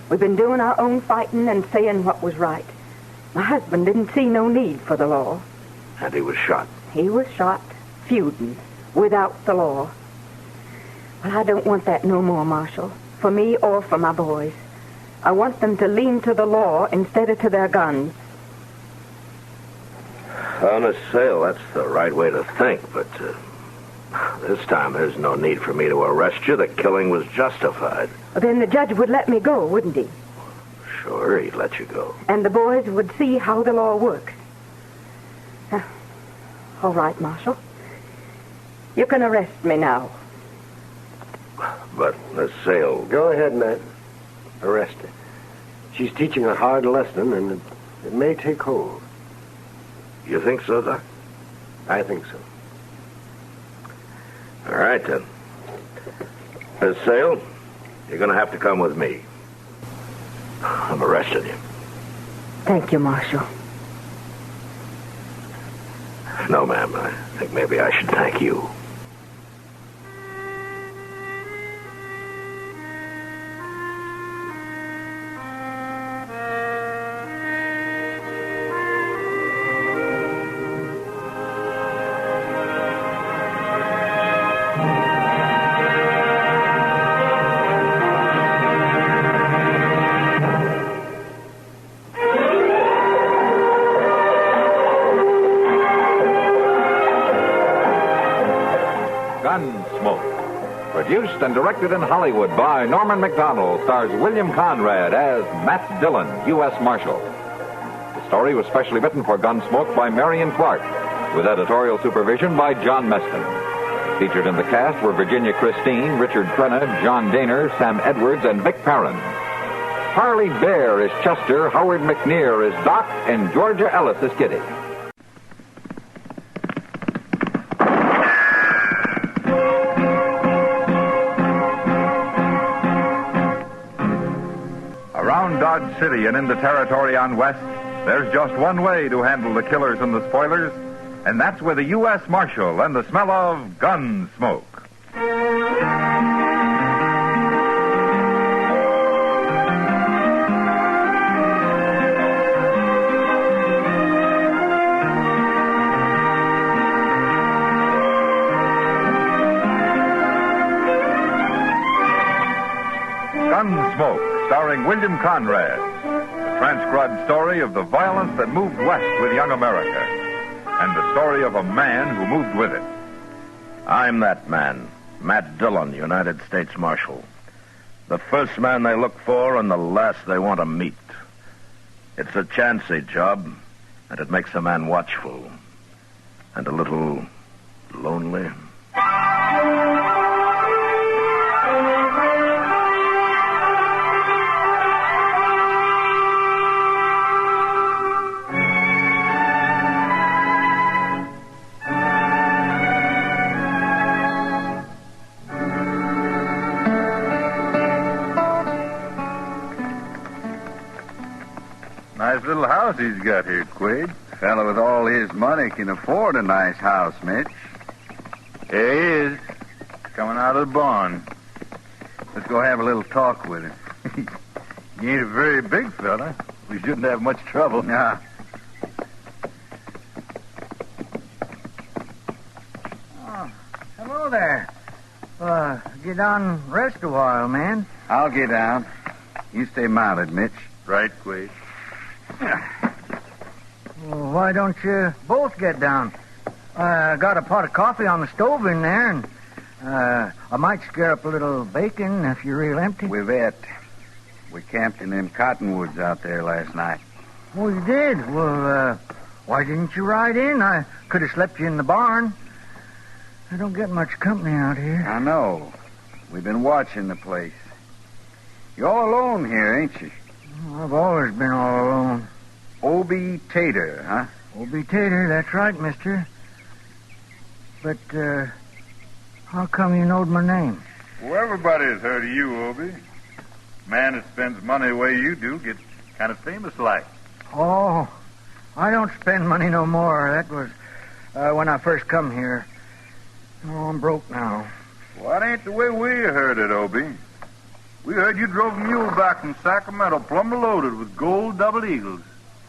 We've been doing our own fighting and saying what was right. My husband didn't see no need for the law. And he was shot. He was shot, feuding, without the law. Well, I don't want that no more, Marshal, for me or for my boys. I want them to lean to the law instead of to their guns. Well, Miss Sale, that's the right way to think, but this time there's no need for me to arrest you. The killing was justified. Then the judge would let me go, wouldn't he? Sure, he'd let you go. And the boys would see how the law works. All right, Marshal. You can arrest me now. But, Miss Sale... Go ahead, Matt. Arrest her. She's teaching a hard lesson, and it may take hold. You think so, Doc? I think so. All right, then. Miss Sale, you're going to have to come with me. I'm arresting you. Thank you, Marshal. No, ma'am. I think maybe I should thank you. Gunsmoke. Produced and directed in Hollywood by Norman Macdonald, stars William Conrad as Matt Dillon, U.S. Marshal. The story was specially written for Gunsmoke by Marion Clark, with editorial supervision by John Meston. Featured in the cast were Virginia Christine, Richard Crenna, John Daner, Sam Edwards, and Vic Perrin. Harley Bear is Chester, Howard McNear is Doc, and Georgia Ellis is Kitty. Around Dodge City and in the territory on West, there's just one way to handle the killers and the spoilers, and that's with a U.S. Marshal and the smell of Gunsmoke. Gunsmoke, starring William Conrad, a transcribed story of the violence that moved west with young America, and the story of a man who moved with it. I'm that man, Matt Dillon, United States Marshal. The first man they look for and the last they want to meet. It's a chancy job, and it makes a man watchful and a little lonely. Nice little house he's got here, Quade. Fellow with all his money can afford a nice house, Mitch. Here he is, coming out of the barn. Let's go have a little talk with him. He ain't a very big fella. We shouldn't have much trouble. Nah. Oh, hello there. Get down and rest a while, man. I'll get down. You stay mounted, Mitch. Right, Quade. Well, why don't you both get down? I got a pot of coffee on the stove in there, and I might scare up a little bacon if you're real empty. We've ate. We camped in them cottonwoods out there last night. Oh, you did? Well, why didn't you ride in? I could have slept you in the barn. I don't get much company out here. I know. We've been watching the place. You're all alone here, ain't you? I've always been all alone. Obie Tater, huh? Obie Tater, that's right, mister. But, how come you knowed my name? Well, everybody's heard of you, Obie. Man that spends money the way you do gets kind of famous like. Oh, I don't spend money no more. That was when I first come here. Oh, I'm broke now. Well, that ain't the way we heard it, Obie. We heard you drove a mule back from Sacramento plumb loaded with gold double eagles.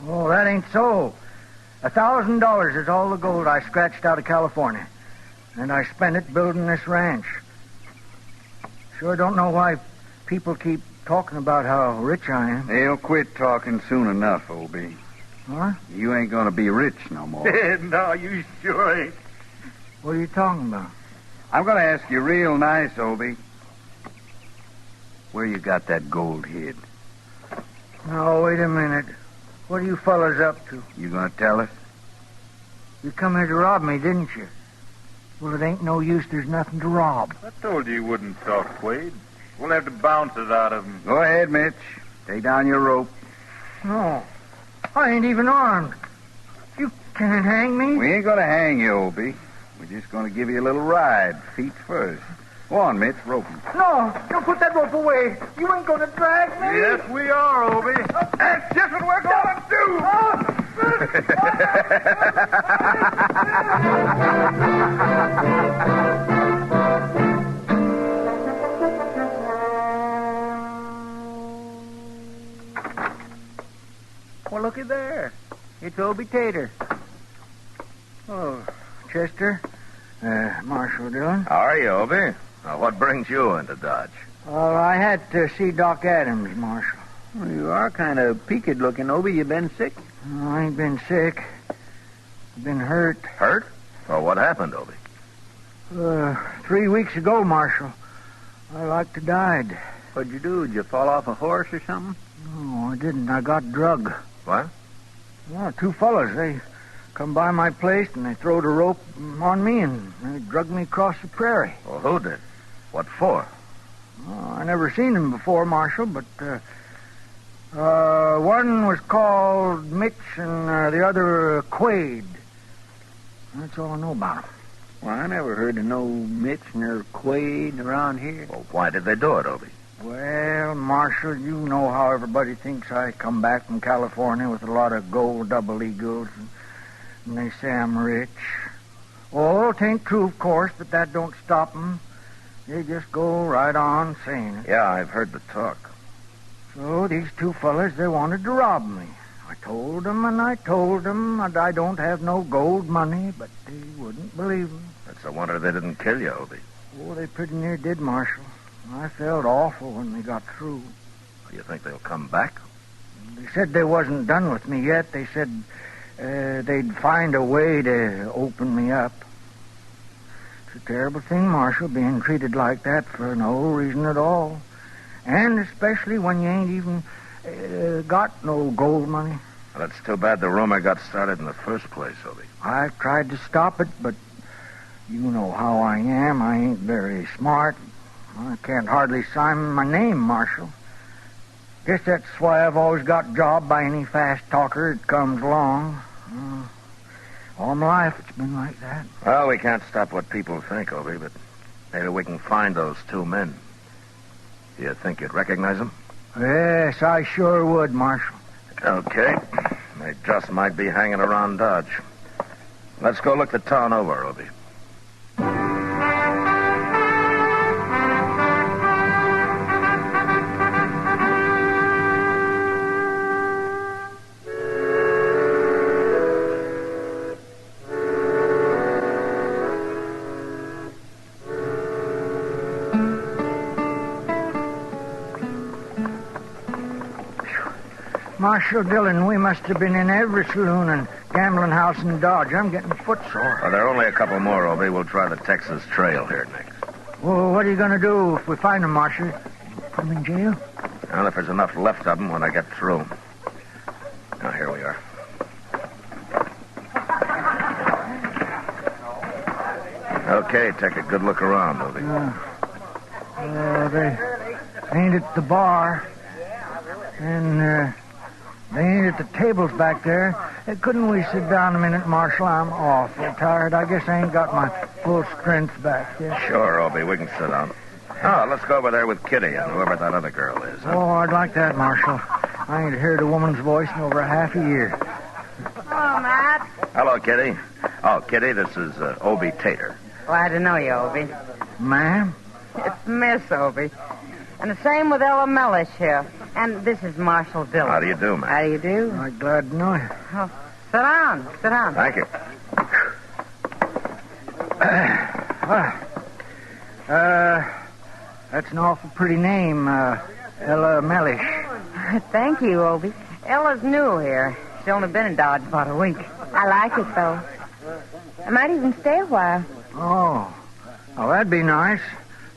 Oh, that ain't so. $1,000 is all the gold I scratched out of California. And I spent it building this ranch. Sure don't know why people keep talking about how rich I am. They'll quit talking soon enough, Obie. Huh? You ain't gonna be rich no more. No, you sure ain't. What are you talking about? I'm gonna ask you real nice, Obie. Where you got that gold hid? No, wait a minute. What are you fellas up to? You gonna tell us? You come here to rob me, didn't you? Well, it ain't no use. There's nothing to rob. I told you wouldn't talk, Quade. We'll have to bounce it out of him. Go ahead, Mitch. Take down your rope. No, I ain't even armed. You can't hang me. We ain't gonna hang you, Obie. We're just gonna give you a little ride, feet first. Go on, Mitch, rope him. No, don't put that rope away. You ain't gonna drag me. Yes, we are, Obie. That's just what we're gonna do. Well, looky there. It's Obie Tater. Oh, Chester. Marshal Dillon. How are you, Obie? What brings you into Dodge? Well, I had to see Doc Adams, Marshal. Well, you are kind of peaked looking, Obie. You been sick? No, I ain't been sick. I've been hurt. Hurt? Well, what happened, Obie? 3 weeks ago, Marshal. I like to died. What'd you do? Did you fall off a horse or something? No, I didn't. I got drug. What? Well, two fellas. They come by my place and they throwed a rope on me and they drugged me across the prairie. Well, who did? What for? Oh, I never seen them before, Marshal, but one was called Mitch and the other Quade. That's all I know about them. Well, I never heard of no Mitch nor Quade around here. Well, why did they do it, Obie? Well, Marshal, you know how everybody thinks I come back from California with a lot of gold double eagles, and they say I'm rich. Oh, it ain't true, of course, but that don't stop 'em. They just go right on saying it. Yeah, I've heard the talk. So these two fellas, they wanted to rob me. I told them and I told them that I don't have no gold money, but they wouldn't believe me. It's a wonder they didn't kill you, Obie. Oh, they pretty near did, Marshal. I felt awful when they got through. You think they'll come back? They said they wasn't done with me yet. They said they'd find a way to open me up. It's a terrible thing, Marshal, being treated like that for no reason at all. And especially when you ain't even got no gold money. Well, that's too bad the rumor got started in the first place, Obie. I tried to stop it, but you know how I am. I ain't very smart. I can't hardly sign my name, Marshal. Guess that's why I've always got jobbed by any fast talker that comes along. All my life it's been like that. Well, we can't stop what people think, Obie, but maybe we can find those two men. Do you think you'd recognize them? Yes, I sure would, Marshal. Okay. They just might be hanging around Dodge. Let's go look the town over, Obie. Marshal Dillon, we must have been in every saloon and gambling house in Dodge. I'm getting footsore. Well, there are only a couple more, Obie. We'll try the Texas Trail here next. Well, what are you going to do if we find him, Marshal? Put him in jail? Well, if there's enough left of them when I get through. Now, here we are. Okay, take a good look around, Obie. They ain't at the bar. And they ain't at the tables back there. Couldn't we sit down a minute, Marshal? I'm awful tired. I guess I ain't got my full strength back yet. Sure, Obie, we can sit down. Oh, let's go over there with Kitty and whoever that other girl is. Huh? Oh, I'd like that, Marshal. I ain't heard a woman's voice in over half a year. Hello, Matt. Hello, Kitty. Oh, Kitty, this is Obie Tater. Glad to know you, Obie. Ma'am? It's Miss Obie. And the same with Ella Mellish here. And this is Marshal Dillon. How do you do, man? How do you do? I'm glad to know you. Oh, sit down. Sit down. Thank you. That's an awful pretty name, Ella Mellish. Thank you, Obie. Ella's new here. She's only been in Dodge about a week. I like it, though. I might even stay a while. Oh, that'd be nice.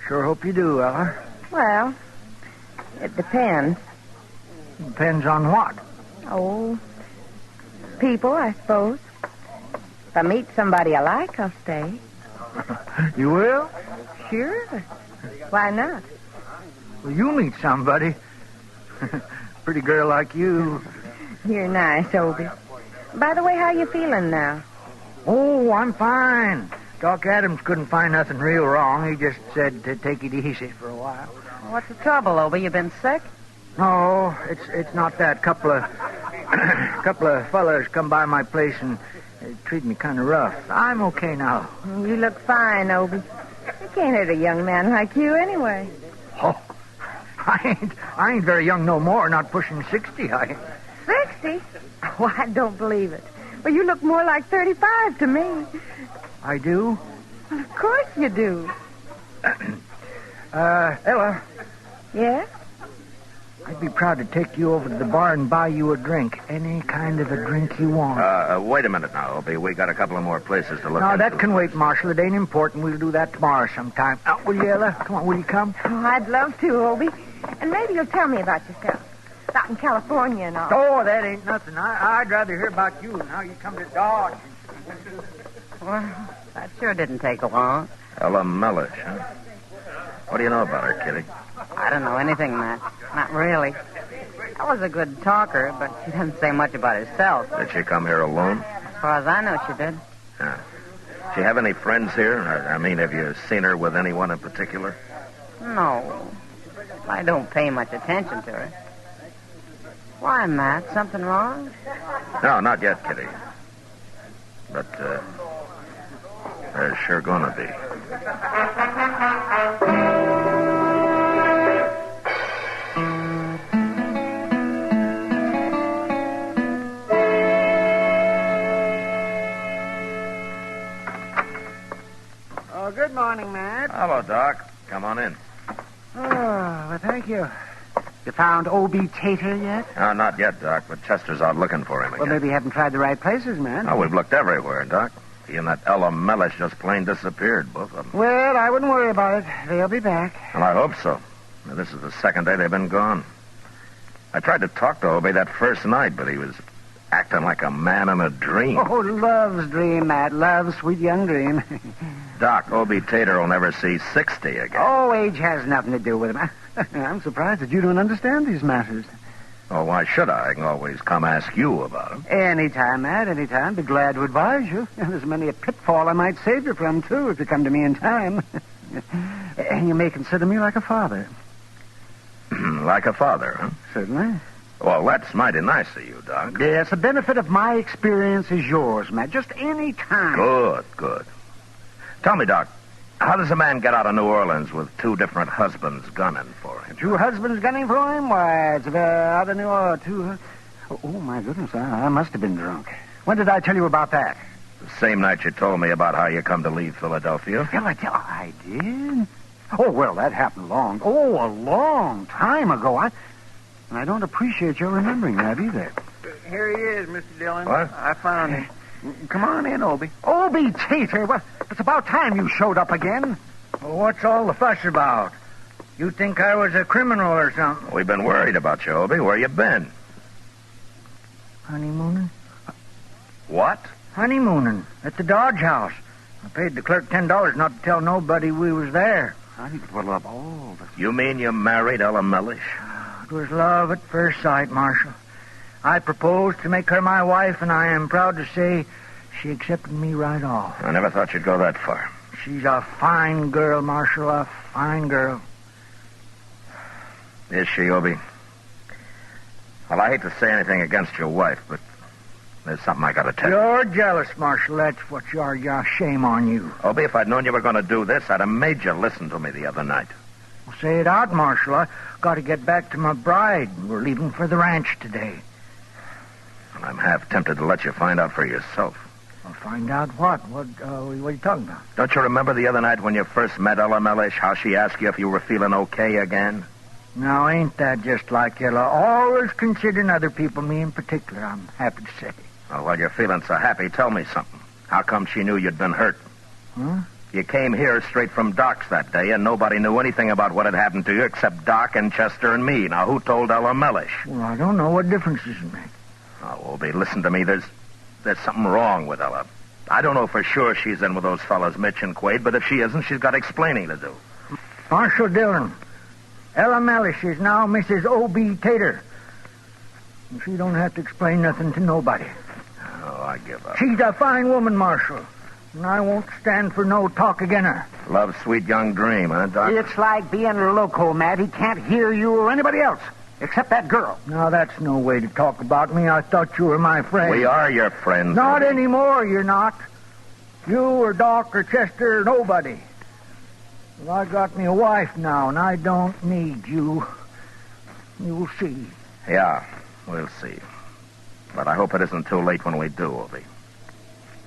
Sure hope you do, Ella. Well, it depends. Depends on what? Oh, people, I suppose. If I meet somebody I like, I'll stay. You will? Sure. Why not? Well, you meet somebody. Pretty girl like you. You're nice, Obie. By the way, how you feeling now? Oh, I'm fine. Doc Adams couldn't find nothing real wrong. He just said to take it easy for a while. What's the trouble, Obie? You been sick? No, it's not that. Couple of fellas come by my place and treat me kind of rough. I'm okay now. You look fine, Obie. You can't hurt a young man like you anyway. Oh, I ain't very young no more. Not pushing 60. 60? Oh, I don't believe it. Well, you look more like 35 to me. I do? Well, of course you do. Ella. Yeah? I'd be proud to take you over to the bar and buy you a drink. Any kind of a drink you want. Wait a minute now, Obie. We got a couple of more places to look No, into. that can wait, Marshal. It ain't important. We'll do that tomorrow sometime. Will you, Ella? Come on, will you come? Oh, I'd love to, Obie. And maybe you'll tell me about yourself. Out in California and all. Oh, that ain't nothing. I'd rather hear about you and how you come to Dodge. Well, that sure didn't take long. Ella Mellish, huh? What do you know about her, Kitty? I don't know anything, Matt. Not really. I was a good talker, but she doesn't say much about herself. Did she come here alone? As far as I know, she did. Yeah. She have any friends here? I mean, have you seen her with anyone in particular? No. I don't pay much attention to her. Why, Matt? Something wrong? No, not yet, Kitty. But, there's sure gonna be. Oh, good morning, Matt. Hello, Doc. Come on in. Oh, well, thank you. You found Obie Tater yet? Not yet, Doc, but Chester's out looking for him again. Well, maybe you haven't tried the right places, man. Oh, we've looked everywhere, Doc. He and that Ella Mellish just plain disappeared, both of them. Well, I wouldn't worry about it. They'll be back. Well, I hope so. Now, this is the second day they've been gone. I tried to talk to Obie that first night, but he was acting like a man in a dream. Oh, love's dream, Matt. Love's sweet young dream. Doc, Obie Tater will never see 60 again. Oh, age has nothing to do with him. I'm surprised that you don't understand these matters. Oh, why should I? I can always come ask you about him. Anytime, Matt, anytime. Be glad to advise you. There's many a pitfall I might save you from, too, if you come to me in time. And you may consider me like a father. Like a father, huh? Certainly. Well, that's mighty nice of you, Doc. Yes, the benefit of my experience is yours, Matt. Just any time. Good. Tell me, Doc, how does a man get out of New Orleans with two different husbands gunning for him? Two husbands gunning for him? Why, it's out of New Orleans, two... Oh, my goodness, I must have been drunk. When did I tell you about that? The same night you told me about how you come to leave Philadelphia. Philadelphia? I did? Oh, well, that happened a long time ago. And I don't appreciate your remembering that either. Here he is, Mr. Dillon. What? I found him. Come on in, Obie. Obie Tater? Well, it's about time you showed up again. Well, what's all the fuss about? You think I was a criminal or something? We've been worried about you, Obie. Where you been? Honeymooning? What? Honeymooning at the Dodge House. I paid the clerk $10 not to tell nobody we was there. I put up all the... You mean you married Ella Mellish? It was love at first sight, Marshal. I proposed to make her my wife, and I am proud to say she accepted me right off. I never thought you'd go that far. She's a fine girl, Marshal, a fine girl. Is she, Obie? Well, I hate to say anything against your wife, but there's something I gotta tell you. You're jealous, Marshal. That's what you are. Yeah, shame on you. Obie, if I'd known you were going to do this, I'd have made you listen to me the other night. Well, say it out, Marshal. I got to get back to my bride. We're leaving for the ranch today. And I'm half tempted to let you find out for yourself. Well, find out what? What are you talking about? Don't you remember the other night when you first met Ella Mellish, how she asked you if you were feeling okay again? Now, ain't that just like Ella? Always considering other people, me in particular, I'm happy to say. Well, while you're feeling so happy, tell me something. How come she knew you'd been hurt? Huh? You came here straight from Doc's that day, and nobody knew anything about what had happened to you except Doc and Chester and me. Now, who told Ella Mellish? Well, I don't know. What difference does it make? Oh, Obie, listen to me. There's something wrong with Ella. I don't know for sure she's in with those fellas, Mitch and Quaid, but if she isn't, she's got explaining to do. Marshal Dillon, Ella Mellish is now Mrs. Obie Tater. She don't have to explain nothing to nobody. Oh, I give up. She's a fine woman, Marshal, and I won't stand for no talk again her. Love's sweet young dream, huh, Doc? It's like being loco, Matt. He can't hear you or anybody else, except that girl. Now, that's no way to talk about me. I thought you were my friend. We are your friends. Not anymore, you're not. You or Doc or Chester or nobody. Well, I got me a wife now, and I don't need you. You'll see. Yeah, we'll see. But I hope it isn't too late when we do, Obie.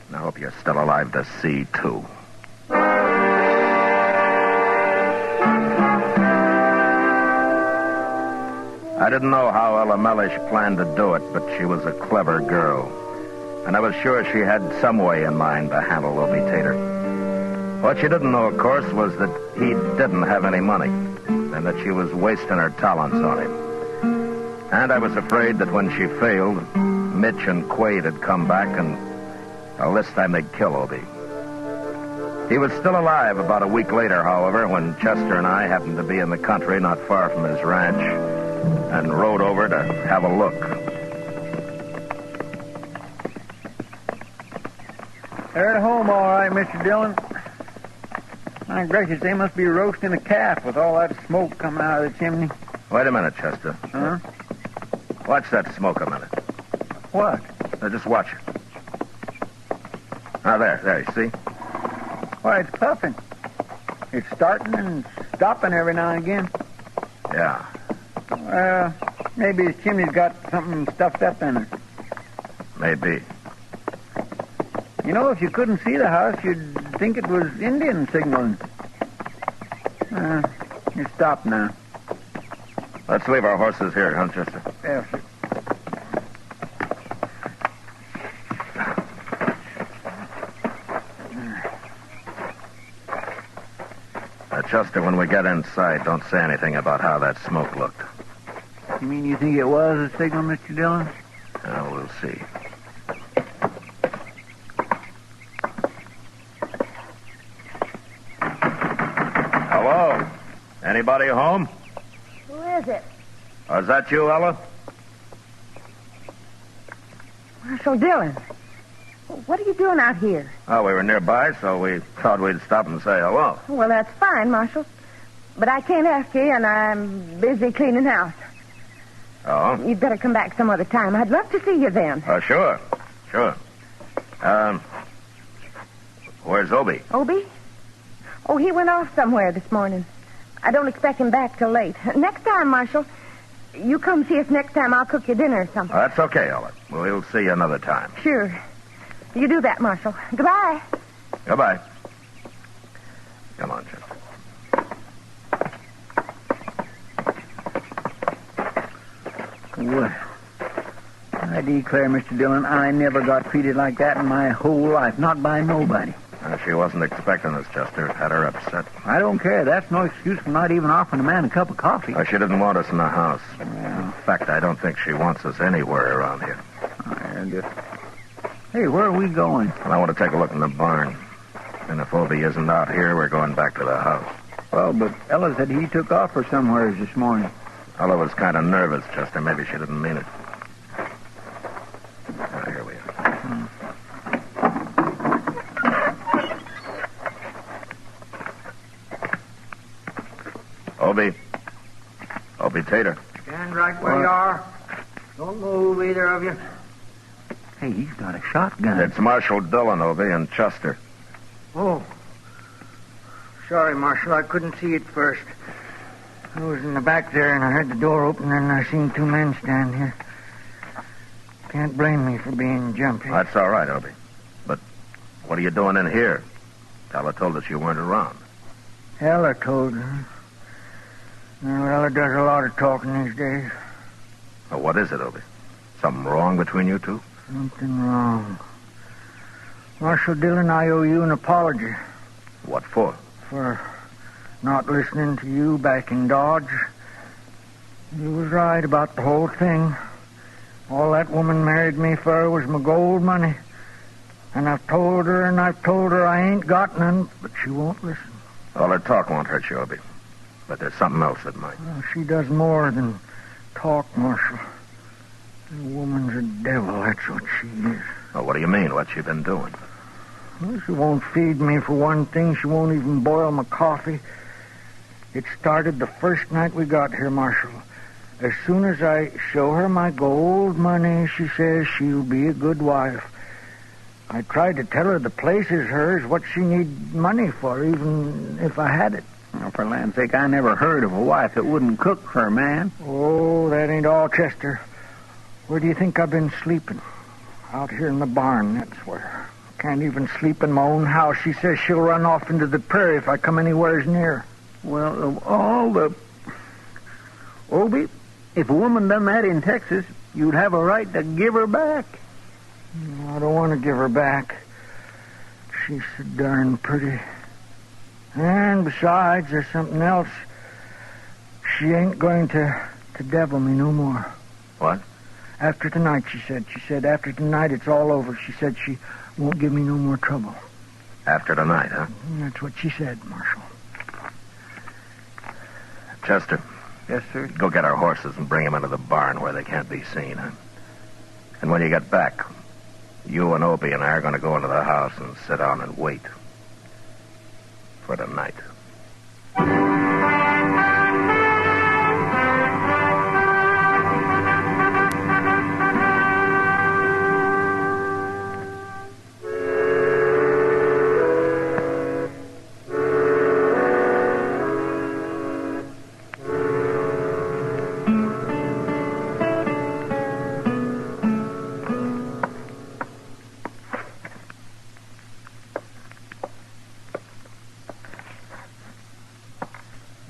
And I hope you're still alive to see, too. I didn't know how Ella Mellish planned to do it, but she was a clever girl. And I was sure she had some way in mind to handle Obie Tater. What she didn't know, of course, was that he didn't have any money, and that she was wasting her talents on him. And I was afraid that when she failed, Mitch and Quaid had come back, and well, this time they'd kill Obie. He was still alive about a week later, however, when Chester and I happened to be in the country not far from his ranch, and rode over to have a look. They're at home, all right, Mr. Dillon. My gracious, they must be roasting a calf with all that smoke coming out of the chimney. Wait a minute, Chester. Huh? Watch that smoke a minute. What? Now, just watch it. Now, there, you see? Why, it's puffing. It's starting and stopping every now and again. Yeah. Maybe his chimney's got something stuffed up in it. Maybe. You know, if you couldn't see the house, you'd think it was Indian signaling. It's stopped now. Let's leave our horses here, huh, Chester? Yes, sir. Chester, when we get inside, don't say anything about how that smoke looked. You mean you think it was a signal, Mr. Dillon? Well, we'll see. Hello? Anybody home? Who is it? Is that you, Ella? Marshal Dillon. What are you doing out here? Oh, we were nearby, so we thought we'd stop and say hello. Well, that's fine, Marshal. But I can't ask you, and I'm busy cleaning house. Oh? You'd better come back some other time. I'd love to see you then. Sure. Where's Obie? Obie? Oh, he went off somewhere this morning. I don't expect him back till late. Next time, Marshal, you come see us next time. I'll cook you dinner or something. That's okay, Ella. We'll see you another time. Sure. You do that, Marshal. Goodbye. Goodbye. Come on, Chester. Well, I declare, Mr. Dillon, I never got treated like that in my whole life. Not by nobody. She wasn't expecting us, Chester. It had her upset. I don't care. That's no excuse for not even offering a man a cup of coffee. She didn't want us in the house. Yeah. In fact, I don't think she wants us anywhere around here. Hey, where are we going? Well, I want to take a look in the barn. And if Obie isn't out here, we're going back to the house. Well, but Ella said he took off for somewhere this morning. Ella was kind of nervous, Chester. Maybe she didn't mean it. Here we are. Obie Tater. Stand right where you are. Don't move, either of you. Hey, he's got a shotgun. It's Marshal Dillon, Obie, and Chester. Oh. Sorry, Marshal. I couldn't see it first. I was in the back there, and I heard the door open, and I seen two men stand here. Can't blame me for being jumpy. That's all right, Obie. But what are you doing in here? Ella told us you weren't around. Ella told her. Well, Ella does a lot of talking these days. Well, what is it, Obie? Something wrong between you two? Something wrong. Marshal Dillon, I owe you an apology. What for? For not listening to you back in Dodge. You was right about the whole thing. All that woman married me for was my gold money. And I've told her I ain't got none, but she won't listen. All her talk won't hurt you, Obie. But there's something else that might. Well, she does more than talk, Marshal. The woman's a devil, that's what she is. Well, what do you mean? What's she been doing? Well, she won't feed me for one thing. She won't even boil my coffee. It started the first night we got here, Marshal. As soon as I show her my gold money, she says she'll be a good wife. I tried to tell her the place is hers, what she need money for, even if I had it. Well, for land's sake, I never heard of a wife that wouldn't cook for a man. Oh, that ain't all, Chester. Where do you think I've been sleeping? Out here in the barn, that's where. Can't even sleep in my own house. She says she'll run off into the prairie if I come anywheres near. Well, of all the... Obie, if a woman done that in Texas, you'd have a right to give her back. I don't want to give her back. She's so darn pretty. And besides, there's something else. She ain't going to devil me no more. What? After tonight, she said. She said after tonight it's all over. She said she won't give me no more trouble. After tonight, huh? That's what she said, Marshal. Chester. Yes, sir? Go get our horses and bring them into the barn where they can't be seen, huh? And when you get back, you and Obie and I are going to go into the house and sit down and wait. For the night.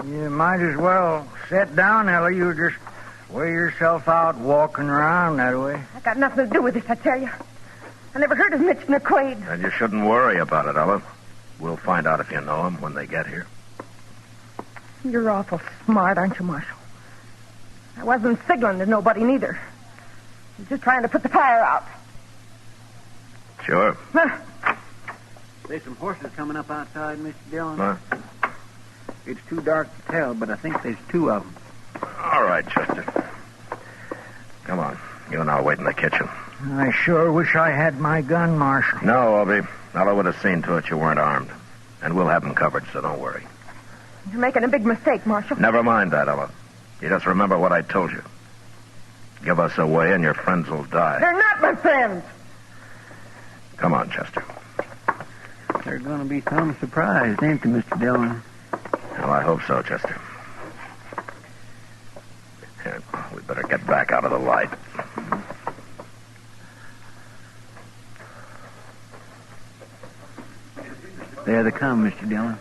You might as well sit down, Ella. You just wear yourself out walking around that way. I got nothing to do with this, I tell you. I never heard of Mitch McQuaid. And you shouldn't worry about it, Ella. We'll find out if you know him when they get here. You're awful smart, aren't you, Marshal? I wasn't signaling to nobody, neither. I was just trying to put the fire out. Sure. There's some horses coming up outside, Mr. Dillon. Huh? It's too dark to tell, but I think there's two of them. All right, Chester. Come on. You and I'll wait in the kitchen. I sure wish I had my gun, Marshal. No, Obie. Ella would have seen to it you weren't armed. And we'll have them covered, so don't worry. You're making a big mistake, Marshal. Never mind that, Ella. You just remember what I told you. Give us away and your friends will die. They're not my friends. Come on, Chester. They're going to be some surprised, ain't they, Mr. Dillon? Well, I hope so, Chester. Here, we better get back out of the light. There they come, Mr. Dillon.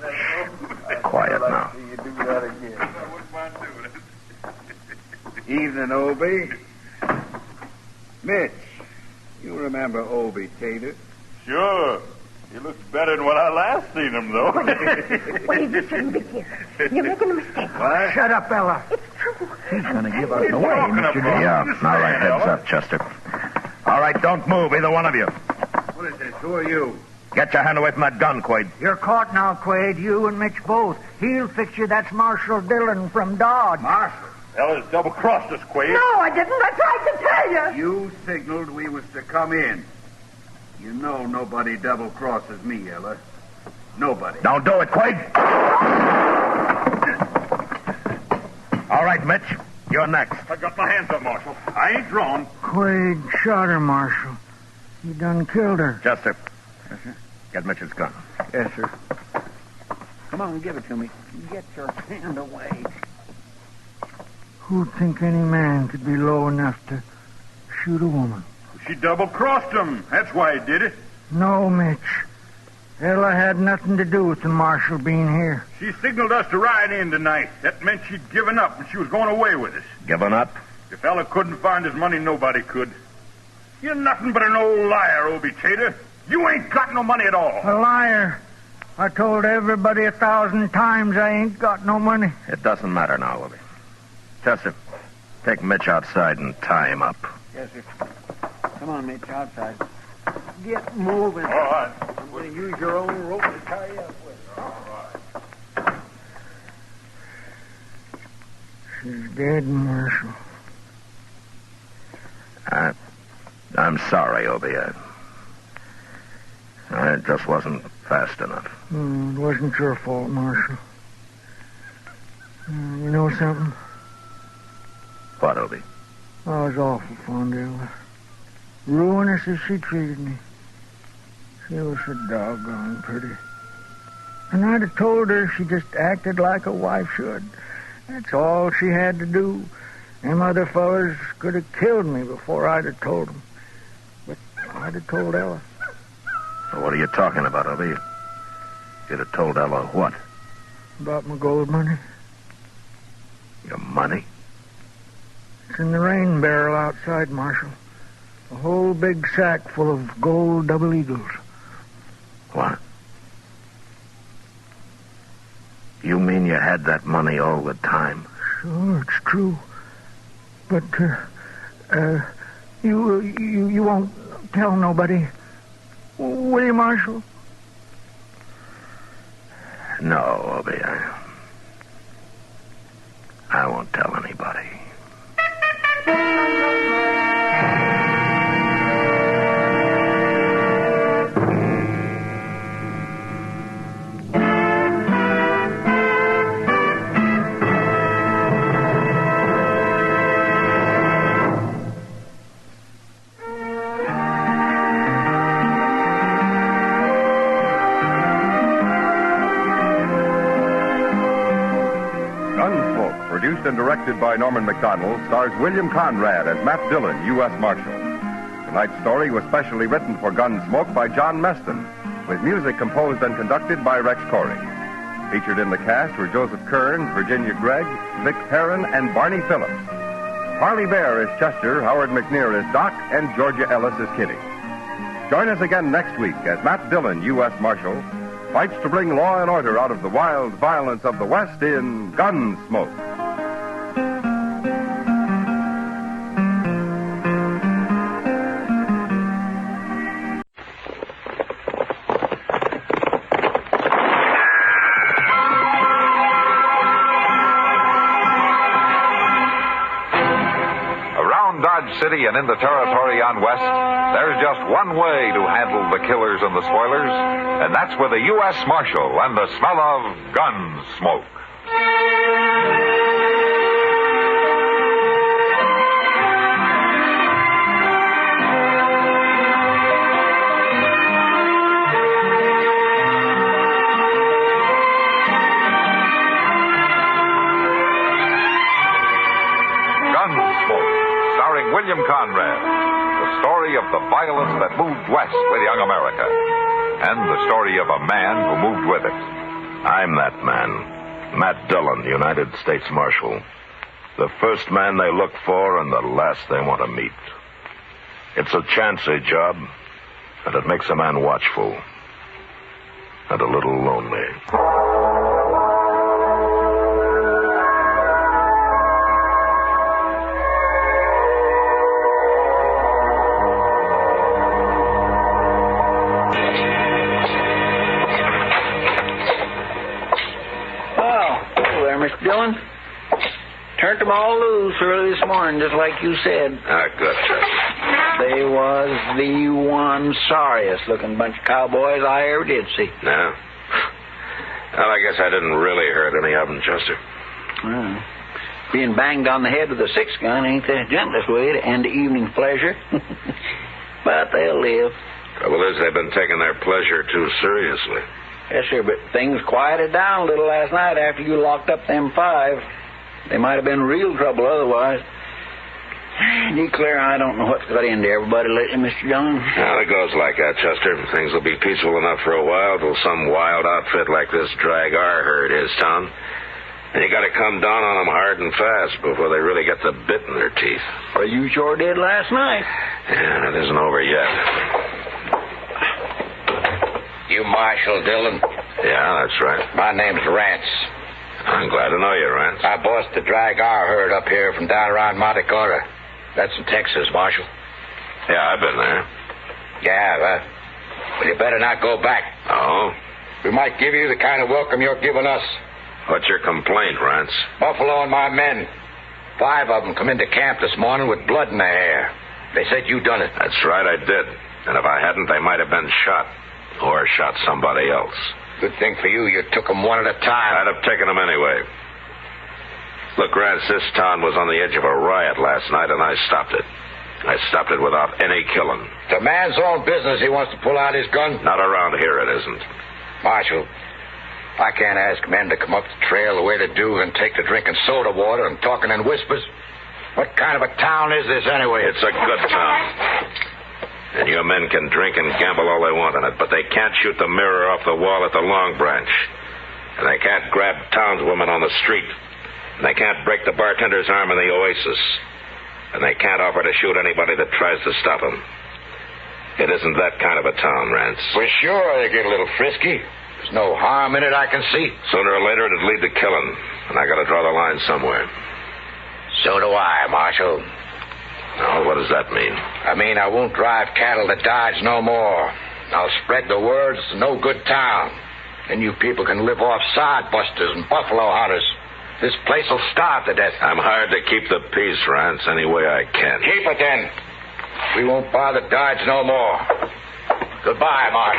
Quiet now. You do that again. Evening, Obie. Mitch, you remember Obie Tater? Sure. He looks better than when I last seen him, though. Wait, you shouldn't be here. You're making a mistake. What? Shut up, Ella. It's true. He's going to give us away, Mr. Dillon. Yeah, all right, heads up, Chester. All right, don't move, either one of you. What is this? Who are you? Get your hand away from that gun, Quaid. You're caught now, Quaid. You and Mitch both. He'll fix you. That's Marshal Dillon from Dodge. Marshal? Ella's double-crossed us, Quaid. No, I didn't. I tried to tell you. You signaled we was to come in. You know nobody double-crosses me, Ella. Nobody. Don't do it, Quaid. All right, Mitch. You're next. I got my hands up, Marshal. I ain't drawn. Quaid shot her, Marshal. He done killed her. Chester. Get Mitch's gun. Yes, sir. Come on, give it to me. Get your hand away. Who'd think any man could be low enough to shoot a woman? She double-crossed him. That's why he did it. No, Mitch. Ella had nothing to do with the Marshal being here. She signaled us to ride in tonight. That meant she'd given up and she was going away with us. Given up? If Ella couldn't find his money, nobody could. You're nothing but an old liar, Obie Tater. You ain't got no money at all. A liar. I told everybody 1,000 times I ain't got no money. It doesn't matter now, Obie. Chester, take Mitch outside and tie him up. Yes, sir. Come on, Mitch, outside. Get moving. All right. I'm going to use your old rope to tie you up with. All right. She's dead, Marshal. I'm sorry, Obie. I just wasn't fast enough. It wasn't your fault, Marshal. You know something? What, Obie? I was awful fond of her. Ruinous as she treated me. She was so doggone pretty. And I'd have told her she just acted like a wife should. That's all she had to do. Them other fellas could have killed me before I'd have told them. But I'd have told Ella. So what are you talking about, Obie? You'd have told Ella what? About my gold money. Your money? It's in the rain barrel outside, Marshal. A whole big sack full of gold double eagles. What? You mean you had that money all the time? Sure, it's true. But, you won't tell nobody, will you, Marshal? No, Obie, I won't tell anybody. Gunsmoke, produced and directed by Norman Macdonald, stars William Conrad as Matt Dillon, U.S. Marshal. Tonight's story was specially written for Gunsmoke by John Meston, with music composed and conducted by Rex Corey. Featured in the cast were Joseph Kearns, Virginia Gregg, Vic Perrin, and Barney Phillips. Harley Bear is Chester, Howard McNear is Doc, and Georgia Ellis is Kitty. Join us again next week as Matt Dillon, U.S. Marshal, fights to bring law and order out of the wild violence of the West in Gunsmoke. Dodge City and in the territory on West, there's just one way to handle the killers and the spoilers, and that's with a U.S. Marshal and the smell of Gunsmoke. William Conrad, the story of the violence that moved west with young America, and the story of a man who moved with it. I'm that man, Matt Dillon, United States Marshal. The first man they look for and the last they want to meet. It's a chancy job, and it makes a man watchful. and a little lonely. Mr. Dillon, turned them all loose early this morning, just like you said. Good, Chester. They was the one sorriest-looking bunch of cowboys I ever did see. No? Well, I guess I didn't really hurt any of them, Chester. Well, being banged on the head with a 6-gun ain't the gentlest way to end evening pleasure. But they'll live. Trouble is, they've been taking their pleasure too seriously. Yes, sir, but things quieted down a little last night after you locked up them 5. They might have been real trouble otherwise. Declare, I don't know what's got into everybody lately, Mr. Dillon. Well, it goes like that, Chester. Things will be peaceful enough for a while till some wild outfit like this drag our herd his town. And you got to come down on them hard and fast before they really get the bit in their teeth. Well, you sure did last night. Yeah, it isn't over yet. You Marshal Dillon? Yeah, that's right. My name's Rance. I'm glad to know you, Rance. I bossed the drag our herd up here from down around Monte Carlo. That's in Texas, Marshal. Yeah, I've been there. Yeah, well, you better not go back. Oh? We might give you the kind of welcome you're giving us. What's your complaint, Rance? Buffalo and my men. 5 of them come into camp this morning with blood in their hair. They said you done it. That's right, I did. And if I hadn't, they might have been shot. Or shot somebody else. Good thing for you, you took them one at a time. I'd have taken them anyway. Look, Rance, this town was on the edge of a riot last night, and I stopped it. I stopped it without any killing. It's a man's own business. He wants to pull out his gun. Not around here, it isn't. Marshal, I can't ask men to come up the trail the way they do and take to drinking soda water and talking in whispers. What kind of a town is this, anyway? It's a good town. And your men can drink and gamble all they want in it, but they can't shoot the mirror off the wall at the Long Branch. And they can't grab townswomen on the street. And they can't break the bartender's arm in the Oasis. And they can't offer to shoot anybody that tries to stop them. It isn't that kind of a town, Rance. For sure, they get a little frisky. There's no harm in it, I can see. Sooner or later, it'd lead to killing. And I gotta draw the line somewhere. So do I, Marshal. Now, what does that mean? I mean, I won't drive cattle to Dodge no more. I'll spread the word it's a no good town. And you people can live off sodbusters and buffalo hunters. This place will starve to death. I'm hired to keep the peace, Rance, any way I can. Keep it then. We won't bother Dodge no more. Goodbye, Mark.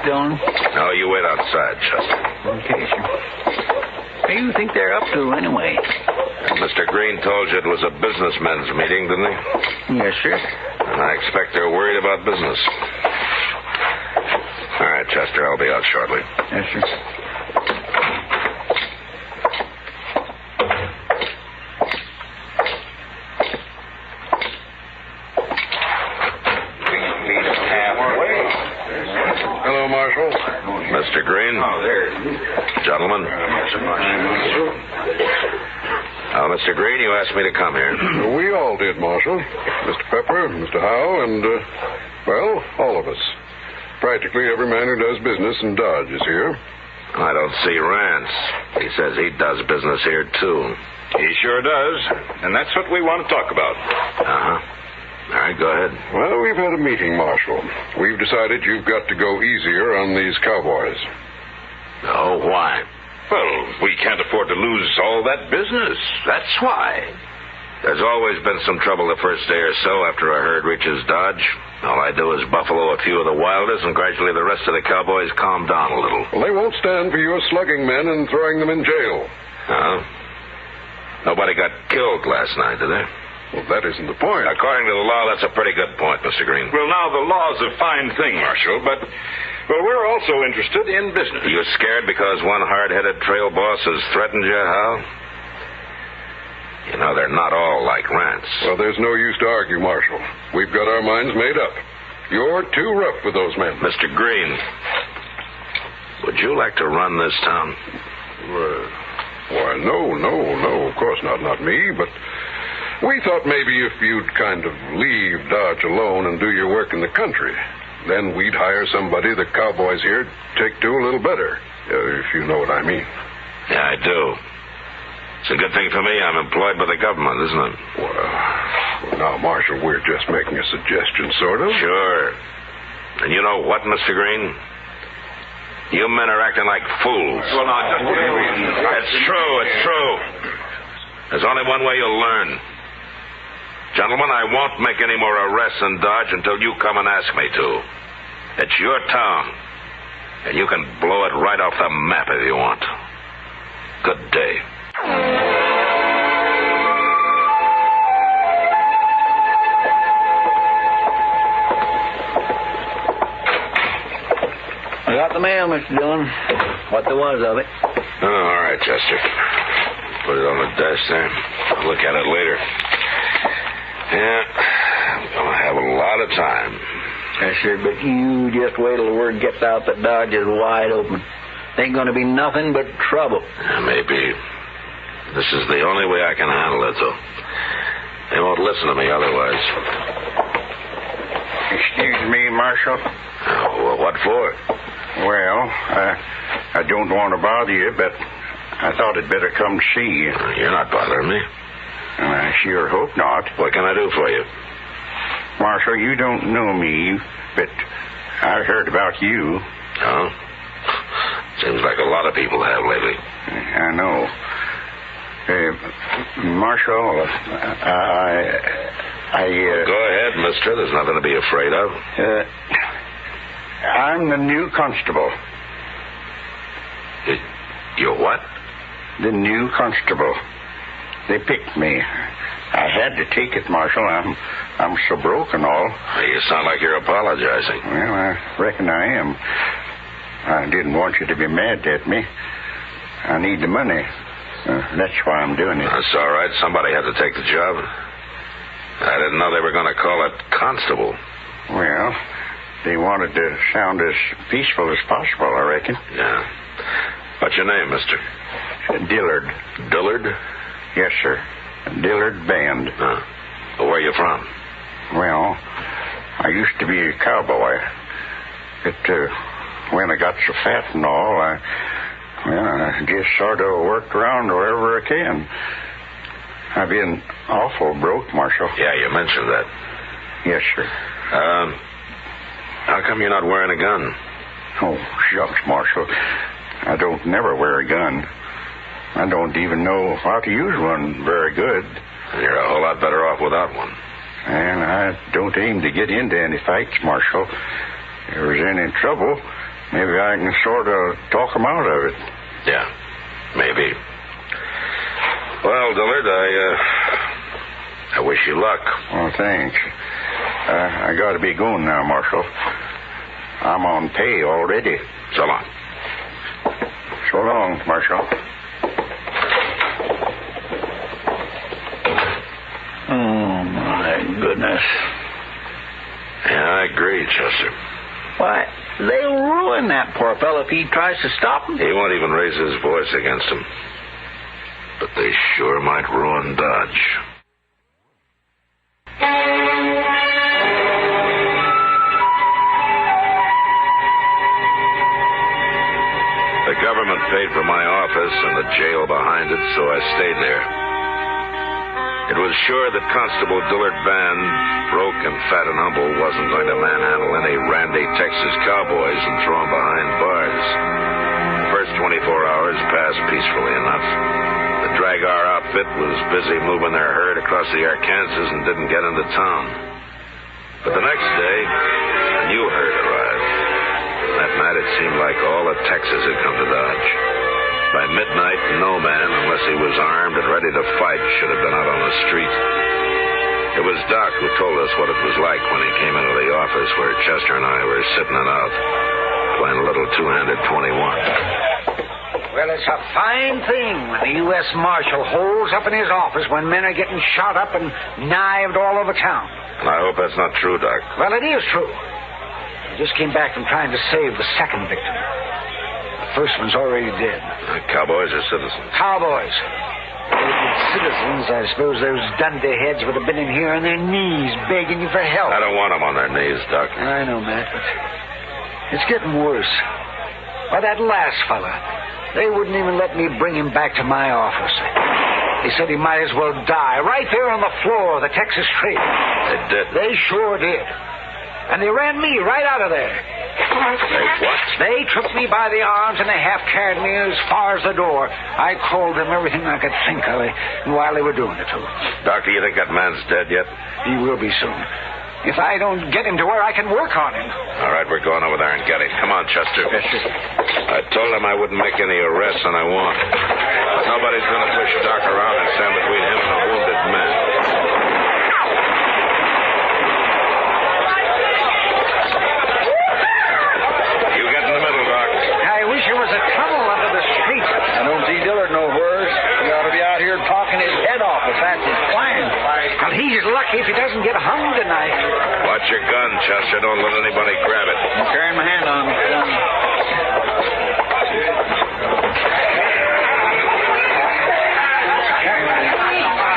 Dillon? No, you wait outside, Chester. Okay, sir. What do you think they're up to, anyway? Mr. Green told you it was a businessmen's meeting, didn't he? Yes, sir. And I expect they're worried about business. All right, Chester, I'll be out shortly. Yes, sir. Mr. Green. Oh, there. Gentlemen. Mr. Green, you asked me to come here. We all did, Marshal. Mr. Pepper, Mr. Howe, and, well, all of us. Practically every man who does business in Dodge is here. I don't see Rance. He says he does business here, too. He sure does. And that's what we want to talk about. Uh-huh. All right, go ahead. Well, we've had a meeting, Marshal. We've decided you've got to go easier on these cowboys. Oh, why? Well, we can't afford to lose all that business. That's why. There's always been some trouble the first day or so after a herd reaches Dodge. All I do is buffalo a few of the wildest, and gradually the rest of the cowboys calm down a little. Well, they won't stand for you slugging men and throwing them in jail. Huh? Nobody got killed last night, did they? Well, that isn't the point. According to the law, that's a pretty good point, Mr. Green. Well, now, the law's a fine thing, Marshal, but, well, we're also interested in business. Are you scared because one hard-headed trail boss has threatened you, Hal? You know, they're not all like Rance. Well, there's no use to argue, Marshal. We've got our minds made up. You're too rough with those men. Mr. Green, would you like to run this town? Why, no, of course not me, but we thought maybe if you'd kind of leave Dodge alone and do your work in the country, then we'd hire somebody the cowboys here take to a little better, if you know what I mean. Yeah, I do. It's a good thing for me I'm employed by the government, isn't it? Well, now, Marshal, we're just making a suggestion, sort of. Sure. And you know what, Mr. Green? You men are acting like fools. Well, now, just It's true. There's only one way you'll learn. Gentlemen, I won't make any more arrests in Dodge until you come and ask me to. It's your town, and you can blow it right off the map if you want. Good day. I got the mail, Mr. Dillon. What there was of it. Oh, all right, Chester. Put it on the desk there. I'll look at it later. Yeah, I'm going to have a lot of time. Yes, sir, but you just wait till the word gets out that Dodge is wide open. Ain't going to be nothing but trouble. Yeah, maybe. This is the only way I can handle it, though. They won't listen to me otherwise. Excuse me, Marshal. Well, what for? Well, I don't want to bother you, but I thought I'd better come see you. You're not bothering me. I sure hope not. What can I do for you? Marshal, you don't know me, but I heard about you. Oh? Seems like a lot of people have lately. I know. Marshal, Go ahead, mister. There's nothing to be afraid of. I'm the new constable. You're what? The new constable. They picked me. I had to take it, Marshal. I'm so broke and all. You sound like you're apologizing. Well, I reckon I am. I didn't want you to be mad at me. I need the money. That's why I'm doing it. That's all right. Somebody had to take the job. I didn't know they were going to call it constable. Well, they wanted to sound as peaceful as possible, I reckon. Yeah. What's your name, mister? Dillard. Dillard? Yes, sir. Dillard Band. Where are you from? Well, I used to be a cowboy. But when I got so fat and all, I just sort of worked around wherever I can. I've been awful broke, Marshal. Yeah, you mentioned that. Yes, sir. How come you're not wearing a gun? Oh, shucks, Marshal. I don't never wear a gun. I don't even know how to use one very good. You're a whole lot better off without one. And I don't aim to get into any fights, Marshal. If there's any trouble, maybe I can sort of talk 'em out of it. Yeah, maybe. Well, Dillard, I wish you luck. Well, thanks. I got to be going now, Marshal. I'm on pay already. So long. So long, Marshal. Oh, my goodness. Yeah, I agree, Chester. Why, they'll ruin that poor fellow if he tries to stop him. He won't even raise his voice against him. But they sure might ruin Dodge. The government paid for my office and the jail behind it, so I stayed there. It was sure that Constable Dillard Band, broke and fat and humble, wasn't going to manhandle any randy Texas Cowboys and throw them behind bars. The first 24 hours passed peacefully enough. The Braggarts outfit was busy moving their herd across the Arkansas and didn't get into town. But the next day, a new herd arrived. That night, it seemed like all of Texas had come to Dodge. By midnight, no man, unless he was armed and ready to fight, should have been out on the street. It was Doc who told us what it was like when he came into the office where Chester and I were sitting it out, playing a little two-handed 21. Well, it's a fine thing when the U.S. Marshal holds up in his office when men are getting shot up and knifed all over town. And I hope that's not true, Doc. Well, it is true. I just came back from trying to save the second victim. The first one's already dead. Cowboys or citizens? Cowboys. Citizens, I suppose those dunderheads would have been in here on their knees begging you for help. I don't want them on their knees, Doc. I know, Matt, but it's getting worse. Why, that last fella, they wouldn't even let me bring him back to my office. They said he might as well die right there on the floor of the Texas Tree. They did? They sure did. And they ran me right out of there. They what? They took me by the arms and they half carried me as far as the door. I called them everything I could think of while they were doing it to him. Doctor, you think that man's dead yet? He will be soon. If I don't get him to where I can work on him. All right, we're going over there and get him. Come on, Chester. Yes, sir. I told him I wouldn't make any arrests, and I won't. But nobody's going to push Doc around and stand between him and a wounded man. You get in the middle, Doc. I wish there was a tunnel under the street. I don't see Dillard nowhere. He ought to be out here talking his head off if that's his plan. Well, he's lucky if he doesn't get hung tonight. Watch your gun, Chester. Don't let anybody grab it. I'm carrying my hand on it.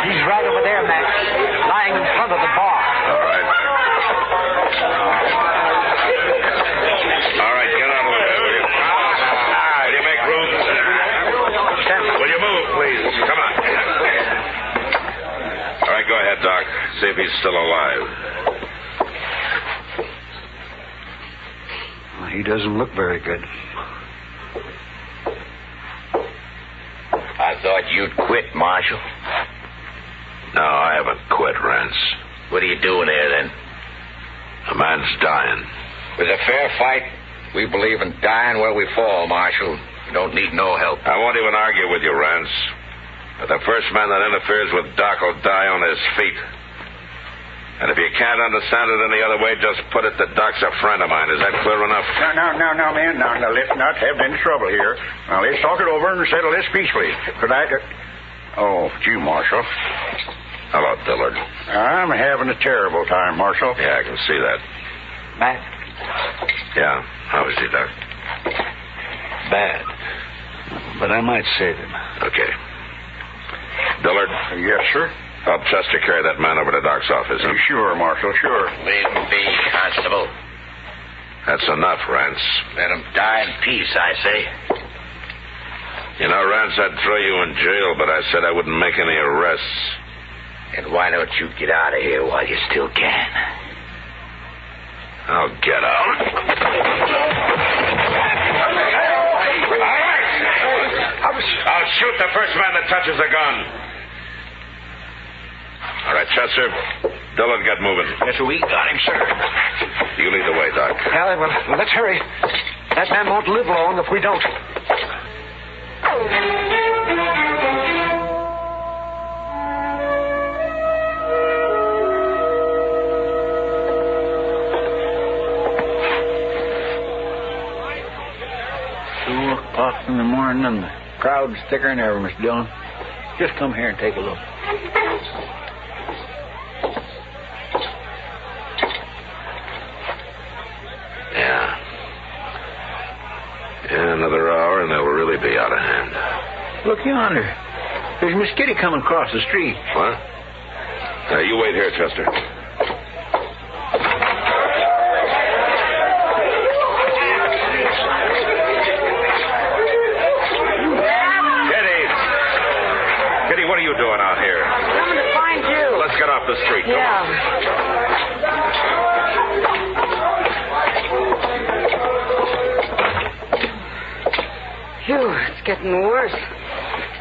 He's right over there, Matt, lying in front of the bar. All right. All right, get out of the way, will you? Will you make room? Will you move, please? Come on. All right, go ahead, Doc. See if he's still alive. Well, he doesn't look very good. I thought you'd quit, Marshal. No, I haven't quit, Rance. What are you doing there, then? A man's dying. With a fair fight, we believe in dying where we fall, Marshal. You don't need no help. I won't even argue with you, Rance. But the first man that interferes with Doc will die on his feet. And if you can't understand it any other way, just put it that Doc's a friend of mine. Is that clear enough? Now, man. Now, let's not have any trouble here. Now, let's talk it over and settle this peacefully. Could I... Oh, it's you, Marshal. Hello, Dillard. I'm having a terrible time, Marshal. Yeah, I can see that. Matt? Yeah. How is he, Doc? Bad. But I might save him. Okay. Dillard? Yes, sir? Help Chester carry that man over to Doc's office. Huh? Sure, Marshal, sure. Leave him be, Constable. That's enough, Rance. Let him die in peace, I say. You know, Rance, I'd throw you in jail, but I said I wouldn't make any arrests. And why don't you get out of here while you still can? I'll get out. I'll shoot the first man that touches a gun. All right, Chester. Dillon, get moving. Yes, we got him, sir. You lead the way, Doc. Well, let's hurry. That man won't live long if we don't. O'clock in the morning and the crowd's thicker than ever, Mr. Dillon. Just come here and take a look. Yeah, another hour and they'll really be out of hand. Look yonder. There's Miss Kitty coming across the street. What? You wait here, Chester. Kitty, what are you doing out here? Coming to find you. Let's get off the street. Come on. Phew, it's getting worse.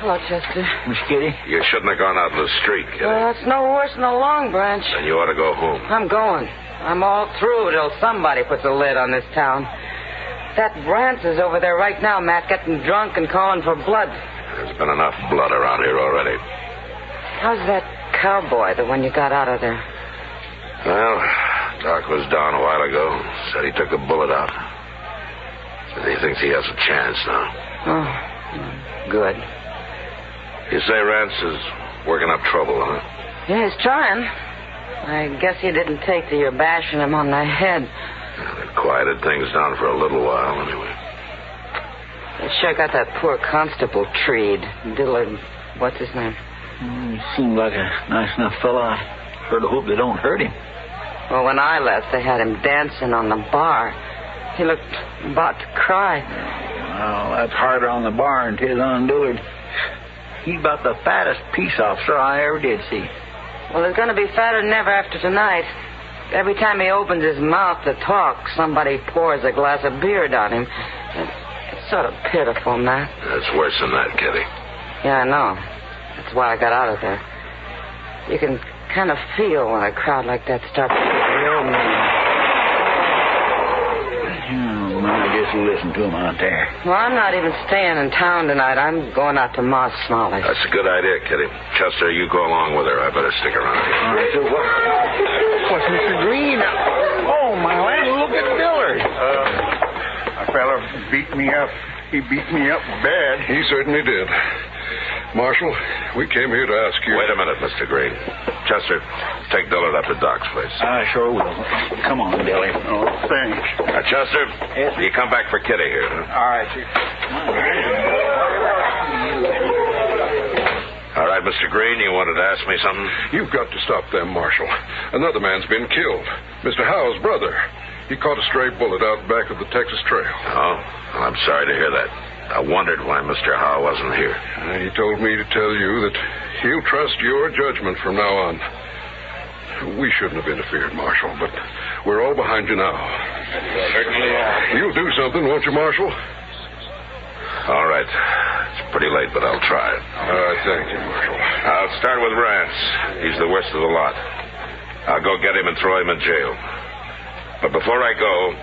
Hello, Chester. Miss Kitty? You shouldn't have gone out in the street, Kitty. Well, it's no worse than a Long Branch. Then you ought to go home. I'm going. I'm all through till somebody puts a lid on this town. That Brance is over there right now, Matt, getting drunk and calling for blood. There's been enough blood around here already. How's that cowboy, the one you got out of there? Well, Doc was down a while ago. Said he took a bullet out. He thinks he has a chance now. Oh, good. You say Rance is working up trouble, huh? Yeah, he's trying. I guess he didn't take to your bashing him on the head. They've Quieted things down for a little while, anyway. They sure got that poor Constable Tree. Dillon, what's his name? He seemed like a nice enough fella. I sure to hope they don't hurt him. Well, when I left, they had him dancing on the bar. He looked about to cry. Well, that's harder on the bar than 'tis on Dillard. He's about the fattest peace officer I ever did see. Well, he's going to be fatter than ever after tonight. Every time he opens his mouth to talk, somebody pours a glass of beer down him. It's sort of pitiful, Matt. That's worse than that, Kitty. Yeah, I know. That's why I got out of there. You can kind of feel when a crowd like that starts to get real mean. I guess you listen to him out there. Well, I'm not even staying in town tonight. I'm going out to Ma Smalley's. That's a good idea, Kitty. Chester, you go along with her. I better stick around here. All right, so what's Mr. Green? Oh, my land, look at Dillard. A fella beat me up. He beat me up bad. He certainly did. Marshal, we came here to ask you... Wait a minute, Mr. Green. Chester, take Dillard up to Doc's place. I sure will. Come on, Dilly. Oh, thanks. Chester, you come back for Kitty here. Huh? All right, Chief. All right, Mr. Green, you wanted to ask me something? You've got to stop them, Marshal. Another man's been killed. Mr. Howe's brother. He caught a stray bullet out back of the Texas Trail. Oh? Well, I'm sorry to hear that. I wondered why Mr. Howe wasn't here. He told me to tell you that he'll trust your judgment from now on. We shouldn't have interfered, Marshal, but we're all behind you now. Certainly are. You'll do something, won't you, Marshal? All right. It's pretty late, but I'll try it. Thank you, Marshal. I'll start with Rance. He's the worst of the lot. I'll go get him and throw him in jail. But before I go,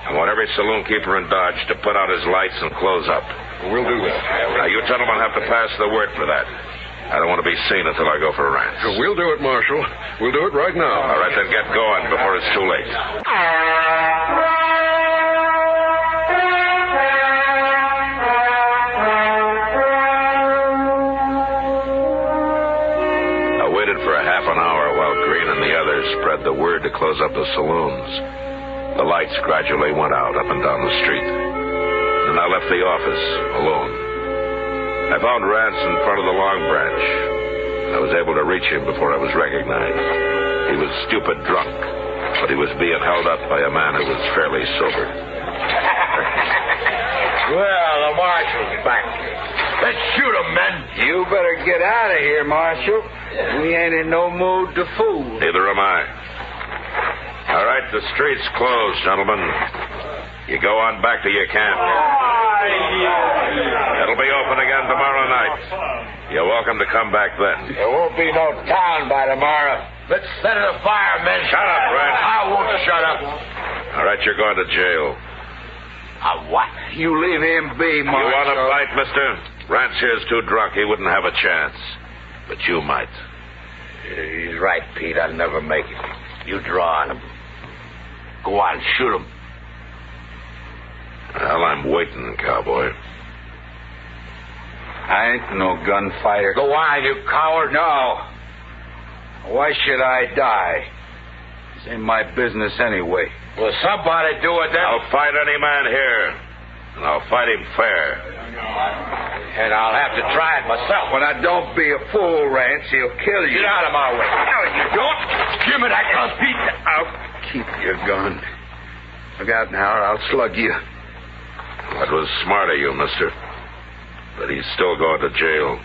I want every saloon keeper in Dodge to put out his lights and close up. We'll do that. Now, you gentlemen have to pass the word for that. I don't want to be seen until I go for Rance. We'll do it, Marshal. We'll do it right now. All right, then get going before it's too late. I waited for a half an hour while Green and the others spread the word to close up the saloons. The lights gradually went out up and down the street. And I left the office alone. I found Rance in front of the Long Branch. I was able to reach him before I was recognized. He was stupid drunk, but he was being held up by a man who was fairly sober. Well, the marshal's back. Let's shoot him, men. You better get out of here, Marshal. We ain't in no mood to fool. Neither am I. All right, the street's closed, gentlemen. You go on back to your camp. It'll be open again tomorrow night. You're welcome to come back then. There won't be no town by tomorrow. Let's set it afire, men. Shut up, Rance. I won't shut up. All right, you're going to jail. What? You leave him be, Marshal. You want to fight, mister? Rance here's too drunk. He wouldn't have a chance. But you might. He's right, Pete. I'll never make it. You draw on him. Go on, shoot him. Well, I'm waiting, cowboy. I ain't no gunfighter. Go on, you coward. No. Why should I die? This ain't my business anyway. Well, somebody do it then. I'll fight any man here. And I'll fight him fair. And I'll have to try it myself. Well, now, don't be a fool, Rance. He'll kill you. Get out of my way. No, you don't. Give me that gun, Pete. I'll keep your gun. Look out now, or I'll slug you. That was smart of you, mister. But he's still going to jail.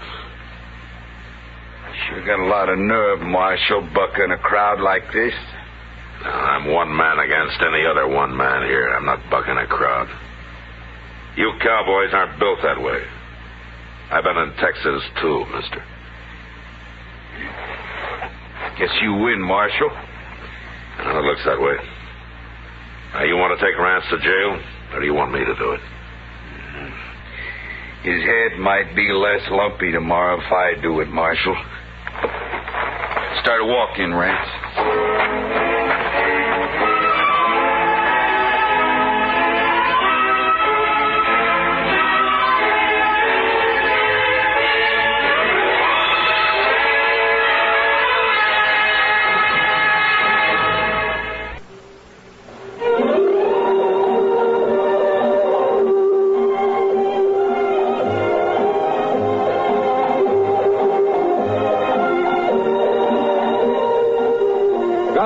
Sure got a lot of nerve, Marshal, bucking a crowd like this. I'm one man against any other one man here. I'm not bucking a crowd. You cowboys aren't built that way. I've been in Texas, too, mister. Guess you win, Marshal. Well, it looks that way. Now, you want to take Rance to jail, or do you want me to do it? His head might be less lumpy tomorrow if I do it, Marshal. Start walking, Rance.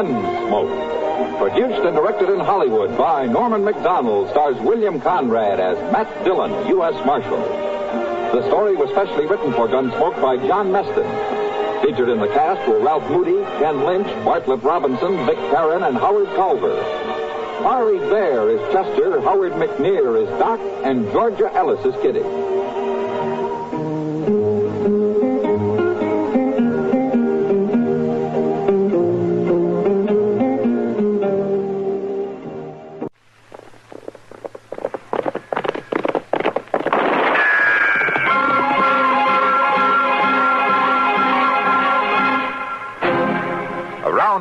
Gunsmoke. Produced and directed in Hollywood by Norman Macdonald, stars William Conrad as Matt Dillon, U.S. Marshal. The story was specially written for Gunsmoke by John Meston. Featured in the cast were Ralph Moody, Ken Lynch, Bartlett Robinson, Vic Perrin, and Howard Culver. Ari Bear is Chester, Howard McNear is Doc, and Georgia Ellis is Kitty.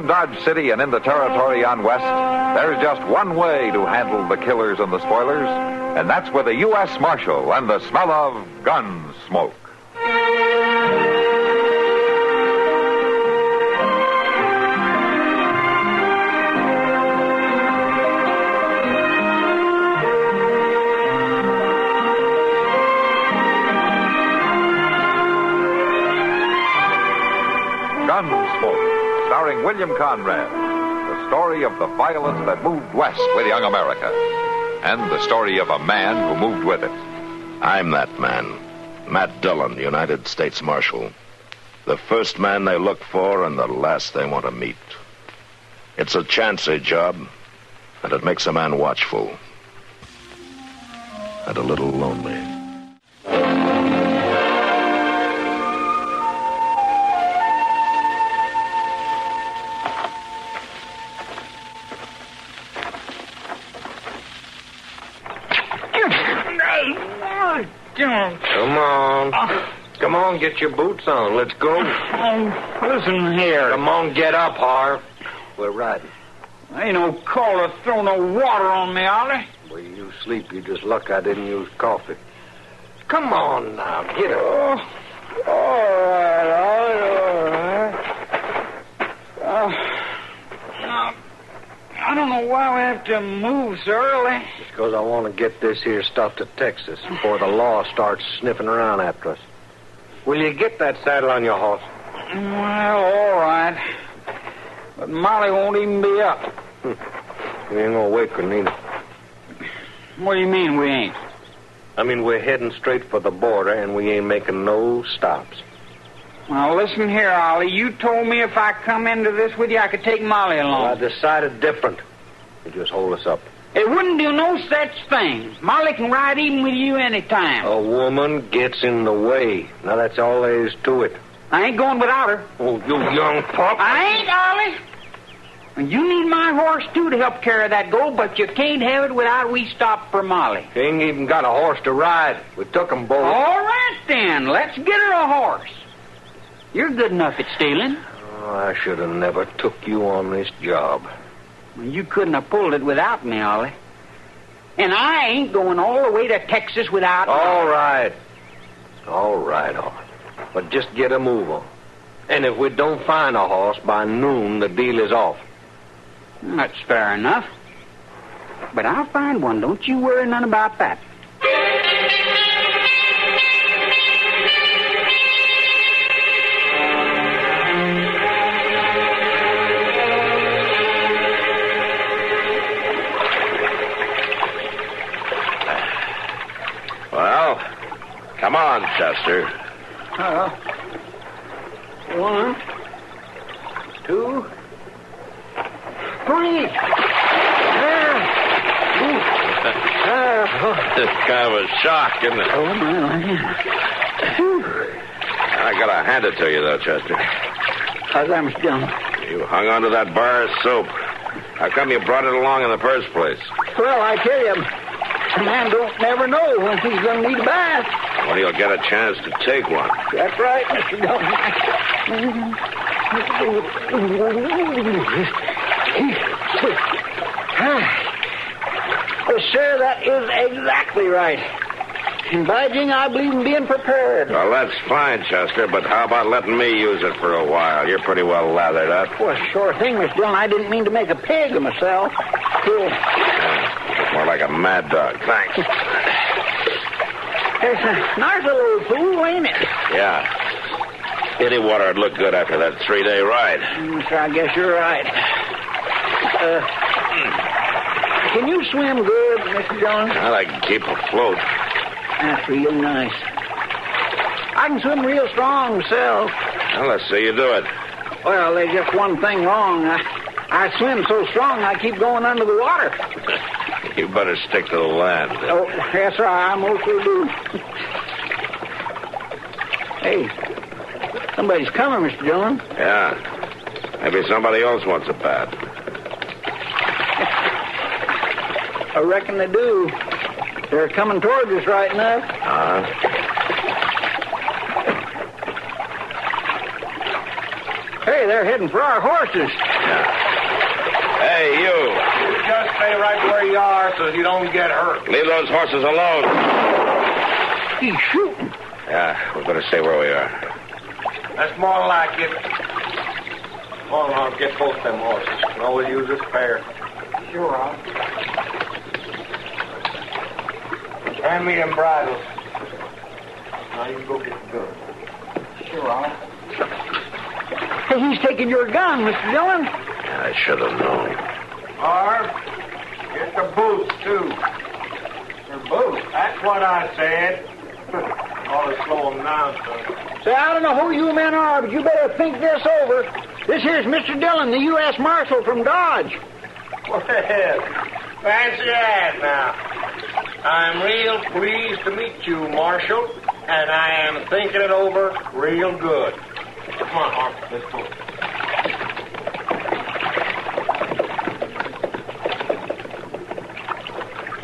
Dodge City and in the territory on West, there's just one way to handle the killers and the spoilers, and that's with a U.S. Marshal and the smell of Gunsmoke. Gunsmoke. Starring William Conrad, the story of the violence that moved west with young America, and the story of a man who moved with it. I'm that man, Matt Dillon, United States Marshal. The first man they look for and the last they want to meet. It's a chancy job, and it makes a man watchful and a little lonely. Come on, get your boots on. Let's go. Listen here. Come on, get up, Har. We're riding. Ain't no call to throw no water on me, Ollie. Well, you sleep. You just luck I didn't use coffee. Come on now, get up. All right, Ollie, all right. I don't know why we have to move so early. Just because I want to get this here stuff to Texas before the law starts sniffing around after us. Will you get that saddle on your horse? Well, all right. But Molly won't even be up. We ain't gonna wake her neither. What do you mean we ain't? I mean, we're heading straight for the border, and we ain't making no stops. Well, listen here, Ollie. You told me if I come into this with you, I could take Molly along. Well, I decided different. You just hold us up. It wouldn't do no such thing. Molly can ride even with you any time. A woman gets in the way. Now, that's all there is to it. I ain't going without her. Oh, you young pup. I ain't, Ollie. And you need my horse, too, to help carry that gold, but you can't have it without we stop for Molly. You ain't even got a horse to ride. We took 'em both. All right, then. Let's get her a horse. You're good enough at stealing. Oh, I should have never took you on this job. Well, you couldn't have pulled it without me, Ollie. And I ain't going all the way to Texas without... All right. All right. But just get a move on. And if we don't find a horse by noon, the deal is off. That's fair enough. But I'll find one. Don't you worry none about that. Well, come on, Chester. 1, 2, 3. It's kind of a shock, isn't it? Oh, my. I gotta hand it to you, though, Chester. How's that, Mr. Dillon? You hung on to that bar of soap. How come you brought it along in the first place? Well, I tell you, a man don't never know when he's going to need a bath. Well, you'll get a chance to take one. That's right, Mr. Dillon. Well, sir, that is exactly right. And by jing, I believe in being prepared. Well, that's fine, Chester, but how about letting me use it for a while? You're pretty well lathered up. Well, sure thing, Mr. Dillon. I didn't mean to make a pig of myself. Here. More like a mad dog. Thanks. It's a nice little pool, ain't it? Yeah. Pity water would look good after that 3-day ride. Sure, I guess you're right. Can you swim good, Mr. Jones? Well, I can keep afloat. That's real nice. I can swim real strong myself. Well, let's see you do it. Well, there's just one thing wrong. I swim so strong I keep going under the water. You better stick to the land. Oh, yes, sir, I mostly do. Hey, somebody's coming, Mr. Dillon. Yeah. Maybe somebody else wants a bat. I reckon they do. They're coming towards us right now. Hey, they're heading for our horses. Yeah. Hey, you. Just stay right where you are so you don't get hurt. Leave those horses alone. He's shooting. Yeah, we better stay where we are. That's more like it. Come on, I'll get both them horses. You can always use this pair. Sure, I'll. Hand me them bridles. Now you go get the gun. Sure, I'll. Hey, he's taking your gun, Mr. Dillon. I should have known. Harv, get the boots, too. Your boots? That's what I said. Ought to slow them down, son. Say, I don't know who you men are, but you better think this over. This here's Mr. Dillon, the U.S. Marshal from Dodge. Well, fancy that now. I'm real pleased to meet you, Marshal, and I am thinking it over real good. Come on, Harv, let's go.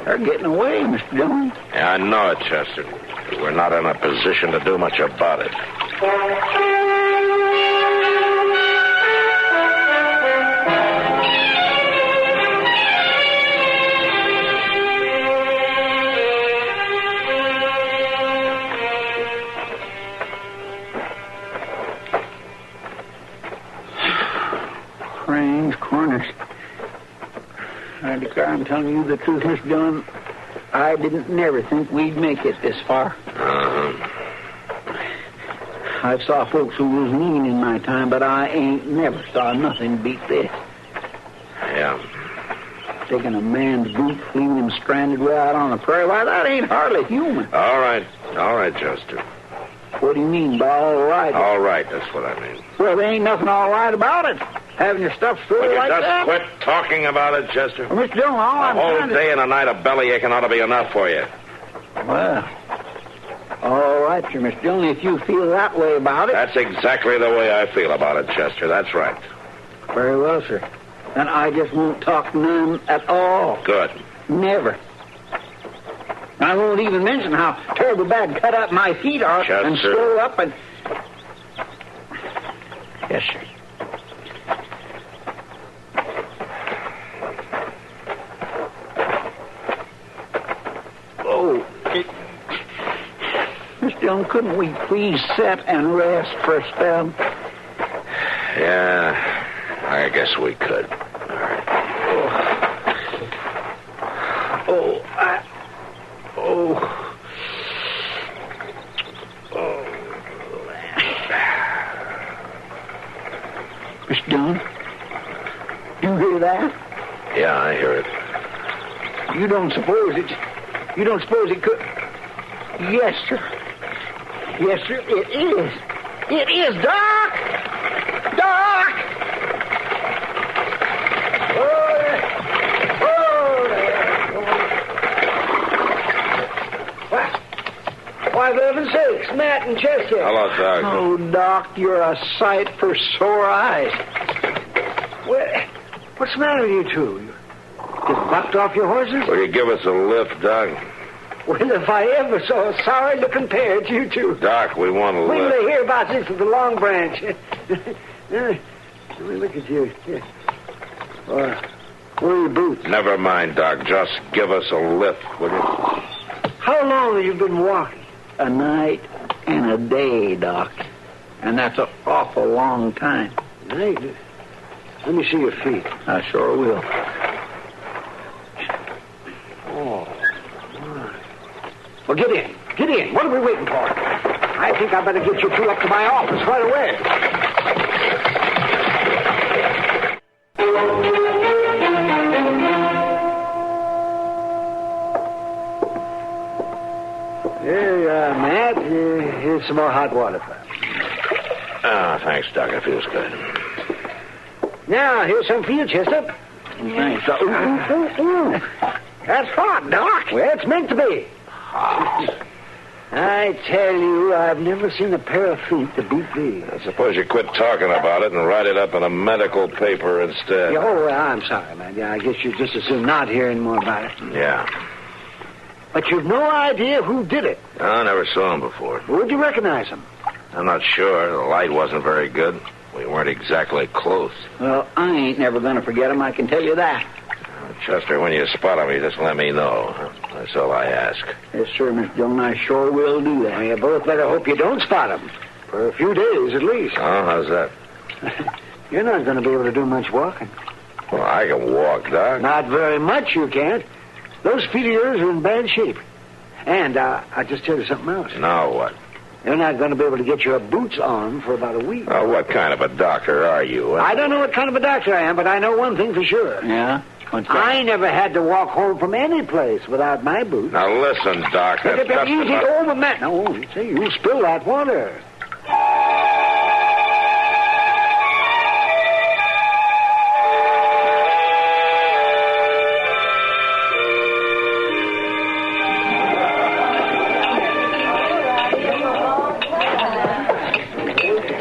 They're getting away, Mr. Dillon. Yeah, I know it, Chester. But we're not in a position to do much about it. Cranes, corners. I declare I'm telling you the truth, Mr. Dillon. I didn't never think we'd make it this far. I've saw folks who was mean in my time, but I ain't never saw nothing beat this. Yeah. Taking a man's boot, leaving him stranded way out on the prairie, why, that ain't hardly human. All right, Chester. What do you mean by all right? All right, that's what I mean. Well, there ain't nothing all right about it. Having your stuff Will stored you like just that. quit talking about it, Chester? Well, Mr. Dillon, all I'm A whole trying to... day and a night of bellyaching ought to be enough for you. Well, all right, sir, Mr. Dillon, if you feel that way about it. That's exactly the way I feel about it, Chester. That's right. Very well, sir. Then I just won't talk none at all. Good. Never. I won't even mention how terrible bad cut up my feet are and swell up and... Yes, sir. Oh, Mr. Dillon, couldn't we please sit and rest for a spell? Yeah, I guess we could. All right. Mr. Dillon, you hear that? Yeah, I hear it. You don't suppose it could... Yes, sir. Yes, sir, it is. It is, Doc! Doc! Why, for heaven's sakes, Matt and Chester. Hello, Doc. Oh, Doc, you're a sight for sore eyes. What's the matter with you two? You just bucked off your horses? Will you give us a lift, Doc? Well, if I ever saw a sorry-looking pair, it's you two. Doc, we want a When lift. they hear about this at the Long Branch? Let me look at you. Where are your boots? Never mind, Doc. Just give us a lift, will you? How long have you been walking? A night and a day, Doc. And that's an awful long time. Night? Let me see your feet. I sure will. Oh, my. Well, get in. Get in. What are we waiting for? I think I better get you two up to my office right away. some more hot water, pal. Ah, thanks, Doc. It feels good. Now, here's some for you, Chester. Thanks. That's hot, Doc. Well, it's meant to be. Hot. I tell you, I've never seen a pair of feet to beat these. I suppose you quit talking about it and write it up in a medical paper instead. Yeah, oh, well, I'm sorry, man. Yeah, I guess you'd just as soon not hear any more about it. Yeah. But you've no idea who did it. I never saw him before. Would you recognize him? I'm not sure. The light wasn't very good. We weren't exactly close. Well, I ain't never going to forget him, I can tell you that. Chester, when you spot him, you just let me know. That's all I ask. Yes, sir, Mr. Dillon, I sure will do that. Well, you both better hope you don't spot him. For a few days, at least. Oh, how's that? You're not going to be able to do much walking. Well, I can walk, Doc. Not very much, you can't. Those feet of yours are in bad shape. And I'll just tell you something else. Now what? You're not going to be able to get your boots on for about a week. Oh, what kind of a doctor are you? I don't know what kind of a doctor I am, but I know one thing for sure. Yeah? What's that? I never had to walk home from any place without my boots. Now listen, Doc. That's just easy about... over, Matt. No, say, you spill that water.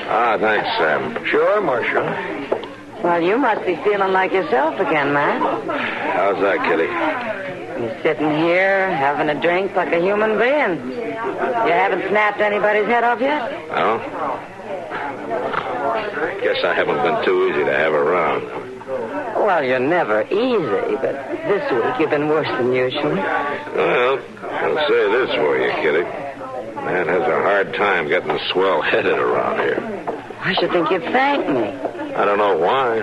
Ah, thanks, Sam. Sure, Marshal. Well, you must be feeling like yourself again, Matt. How's that, Kitty? You're sitting here having a drink like a human being. You haven't snapped anybody's head off yet? No? Guess I haven't been too easy to have around. Well, you're never easy, but this week you've been worse than usual. Well, I'll say this for you, Kitty. Man has a hard time getting swell-headed around here. I should think you'd thank me. I don't know why.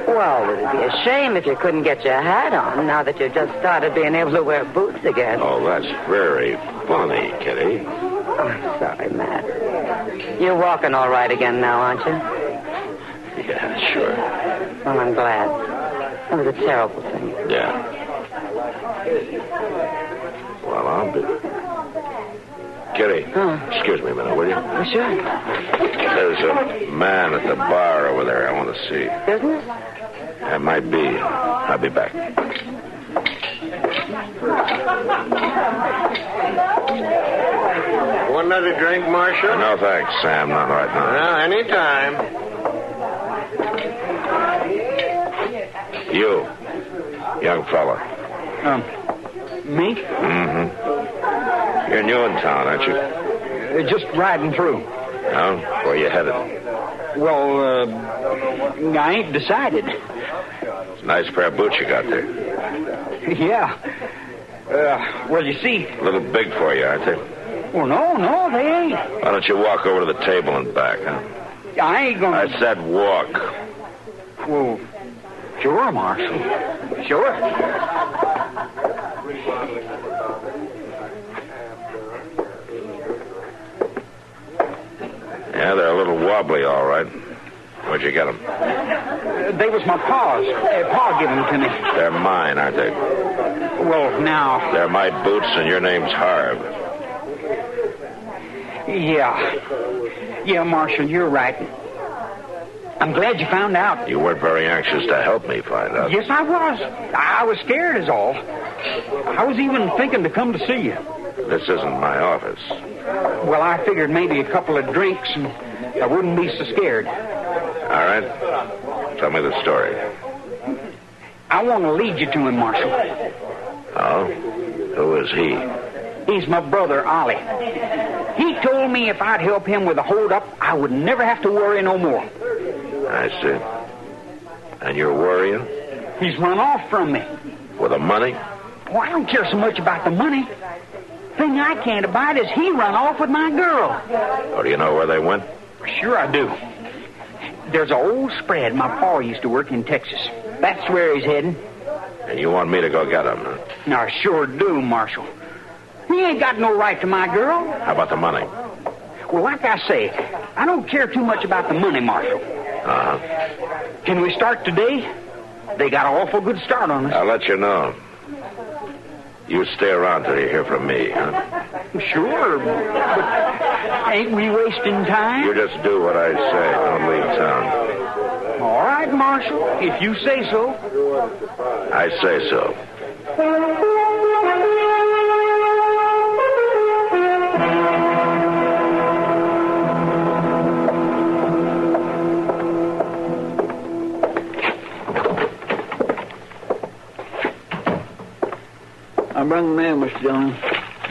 Well, it'd be a shame if you couldn't get your hat on now that you've just started being able to wear boots again. Oh, that's very funny, Kitty. I'm sorry, Matt. You're walking all right again now, aren't you? Yeah, sure. Well, I'm glad. That was a terrible thing. Yeah. Well, I'll be... Kitty, excuse me a minute, will you? Sure. There's a man at the bar over there I want to see. Business? It might be. I'll be back. Want another drink, Marshal? No, thanks, Sam. Not right now. Well, anytime. You, young fella. Me? Mm-hmm. You're new in town, aren't you? Just riding through. No? Where you headed? Well, I ain't decided. It's a nice pair of boots you got there. Yeah. Well, you see... A little big for you, aren't they? Well, no, they ain't. Why don't you walk over to the table and back, huh? I ain't gonna... I said walk. Well, sure, Marshal. Sure. Yeah, they're a little wobbly, all right. Where'd you get them? They was my pa's. Pa gave them to me. They're mine, aren't they? Well, now... They're my boots, and your name's Harb. Yeah, Marshal, you're right. I'm glad you found out. You weren't very anxious to help me find out. Yes, I was. I was scared is all. I was even thinking to come to see you. This isn't my office. Well, I figured maybe a couple of drinks and I wouldn't be so scared. All right. Tell me the story. I want to lead you to him, Marshal. Oh? Who is he? He's my brother, Ollie. He told me if I'd help him with a hold-up, I would never have to worry no more. I see. And you're worrying? He's run off from me. With the money? Well, I don't care so much about the money. Thing I can't abide is he run off with my girl. Oh, do you know where they went? Sure I do. There's an old spread my pa used to work in Texas. That's where he's heading. And you want me to go get him, huh? Now, I sure do, Marshal. He ain't got no right to my girl. How about the money? Well, like I say, I don't care too much about the money, Marshal. Uh-huh. Can we start today? They got an awful good start on us. I'll let you know. You stay around till you hear from me, huh? Sure, but... Ain't we wasting time? You just do what I say. Don't leave town. All right, Marshal, if you say so. I say so. I brung the mail, Mr. Dillon.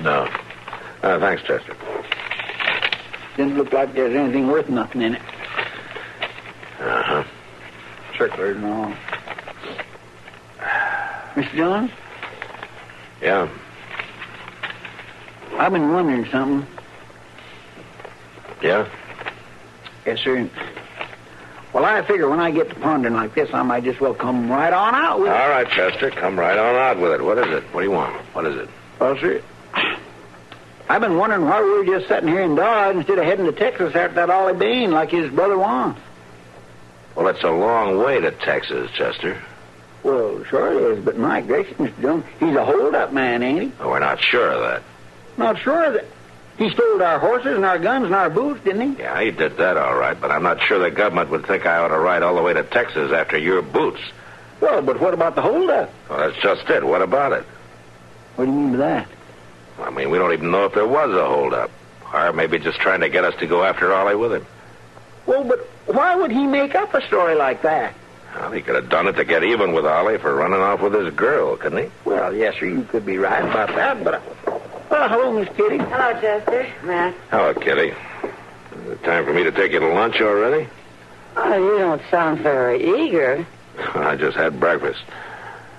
No. Thanks, Chester. Didn't look like there's anything worth nothing in it. Uh-huh. Circulars and all. Mr. Dillon? Yeah? I've been wondering something. Yeah? Yes, sir. Well, I figure when I get to pondering like this, I might just well come right on out with it. All right, Chester. Come right on out with it. What is it? What do you want? What is it? Well, sir, I've been wondering why we were just sitting here in Dodge instead of heading to Texas after that Ollie Bean like his brother wants. Well, it's a long way to Texas, Chester. Well, sure it is, but my gracious, Mr. Dillon, he's a hold-up man, ain't he? Well, we're not sure of that. Not sure of that. He stole our horses and our guns and our boots, didn't he? Yeah, he did that all right, but I'm not sure the government would think I ought to ride all the way to Texas after your boots. Well, but what about the hold-up? Well, that's just it. What about it? What do you mean by that? I mean, we don't even know if there was a hold-up. Or maybe just trying to get us to go after Ollie with him. Well, but why would he make up a story like that? Well, he could have done it to get even with Ollie for running off with his girl, couldn't he? Well, yes, sir, you could be right about that, but... Well, hello, Miss Kitty. Hello, Chester. Matt. Hello, Kitty. Is it time for me to take you to lunch already? Oh, you don't sound very eager. I just had breakfast.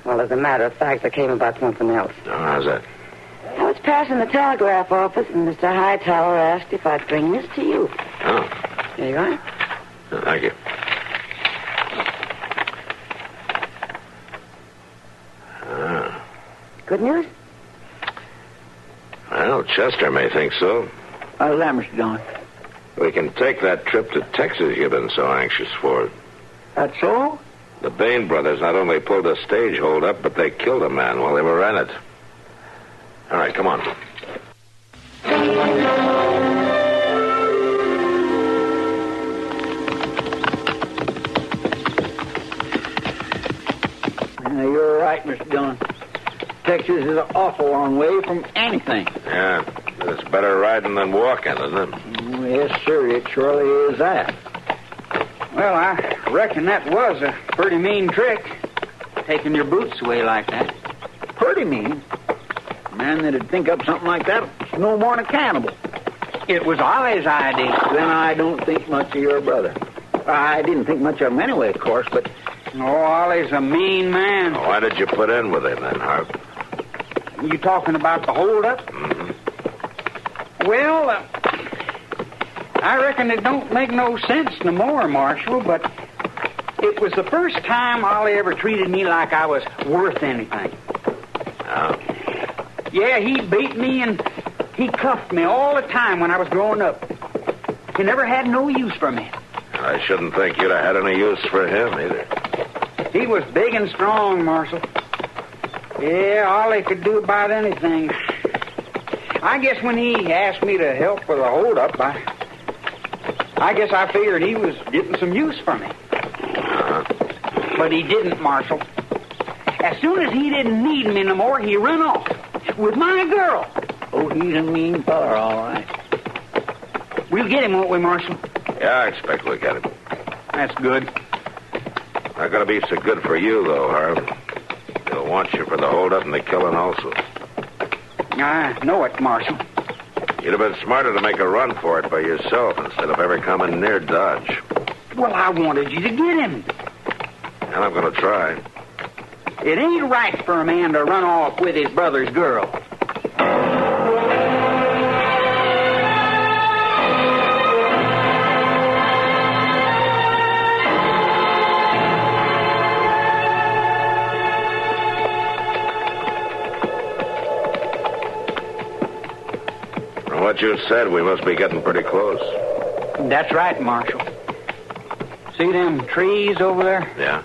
Well, as a matter of fact, I came about something else. Oh, how's that? I was passing the telegraph office, and Mr. Hightower asked if I'd bring this to you. Oh. There you are. Oh, thank you. Good news? Well, Chester may think so. How's that, Mr. Dillon? We can take that trip to Texas you've been so anxious for. That's so? The Bain brothers not only pulled a stage hold up, but they killed a man while they were in it. All right, come on. You're right, Mr. Dillon. Texas is an awful long way from anything. Yeah, but it's better riding than walking, isn't it? Yes, sir, it surely is that. Well, I reckon that was a pretty mean trick, taking your boots away like that. Pretty mean. A man that'd think up something like that is no more than a cannibal. It was Ollie's idea. Then I don't think much of your brother. I didn't think much of him anyway, of course, but... Oh, Ollie's a mean man. Well, why did you put in with him then, Harp? You talking about the holdup? Mm-hmm. Well, I reckon it don't make no sense no more, Marshal, but it was the first time Ollie ever treated me like I was worth anything. Oh. Yeah, he beat me and he cuffed me all the time when I was growing up. He never had no use for me. I shouldn't think you'd have had any use for him either. He was big and strong, Marshal. Yeah, Ollie could do about anything. I guess when he asked me to help with the holdup, I guess I figured he was getting some use from me. But he didn't, Marshal. As soon as he didn't need me no more, he run off with my girl. Oh, he's a mean feller, all right. We'll get him, won't we, Marshal? Yeah, I expect we'll get him. That's good. Not going to be so good for you, though, Harv. They'll want you for the holdup and the killing also. I know it, Marshal. You'd have been smarter to make a run for it by yourself instead of ever coming near Dodge. Well, I wanted you to get him. And I'm going to try. It ain't right for a man to run off with his brother's girl. From what you said, we must be getting pretty close. That's right, Marshal. See them trees over there? Yeah.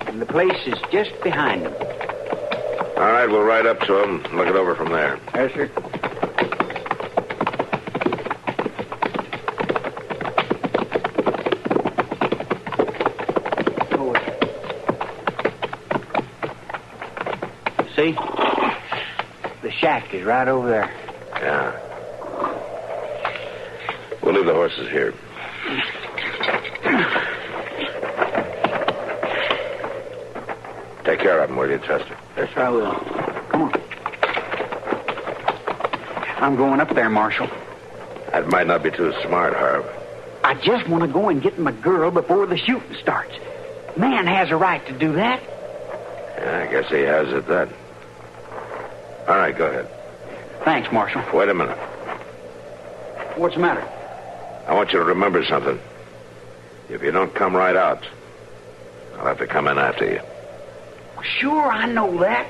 And the place is just behind them. All right, we'll ride up to them and look it over from there. Yes, sir. see? The shack is right over there. Yeah. We'll leave the horses here. Take care of them, will you, Chester? Yes, I will. Come on. I'm going up there, Marshal. That might not be too smart, Harv. I just want to go and get my girl before the shooting starts. Man has a right to do that. Yeah, I guess he has at that. All right, go ahead. Thanks, Marshal. Wait a minute. What's the matter? I want you to remember something. If you don't come right out, I'll have to come in after you. Sure, I know that.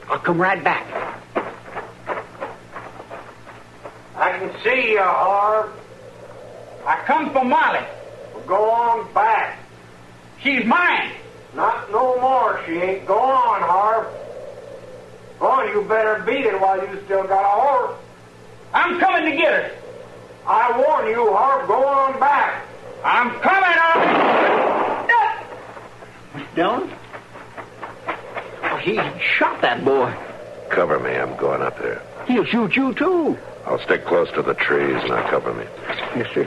I'll come right back. I can see you, Harv. I come for Molly. Well, go on back. She's mine. Not no more, she ain't. Go on, Harv. Go on, you better beat it while you still got a horse. I'm coming to get her. I warn you, Harv, go on back. I'm coming on. Mr. Dillon? Oh, he shot that boy. Cover me, I'm going up there. He'll shoot you, too. I'll stick close to the trees and I'll cover me. Yes, sir.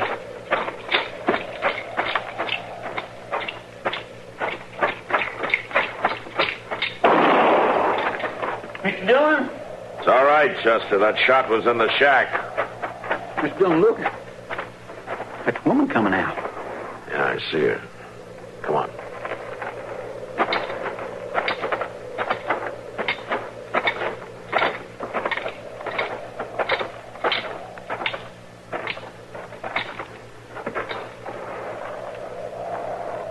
Mr. Dillon? It's all right, Chester. That shot was in the shack. Mr. Dillon, look. That woman coming out. Yeah, I see her. Come on.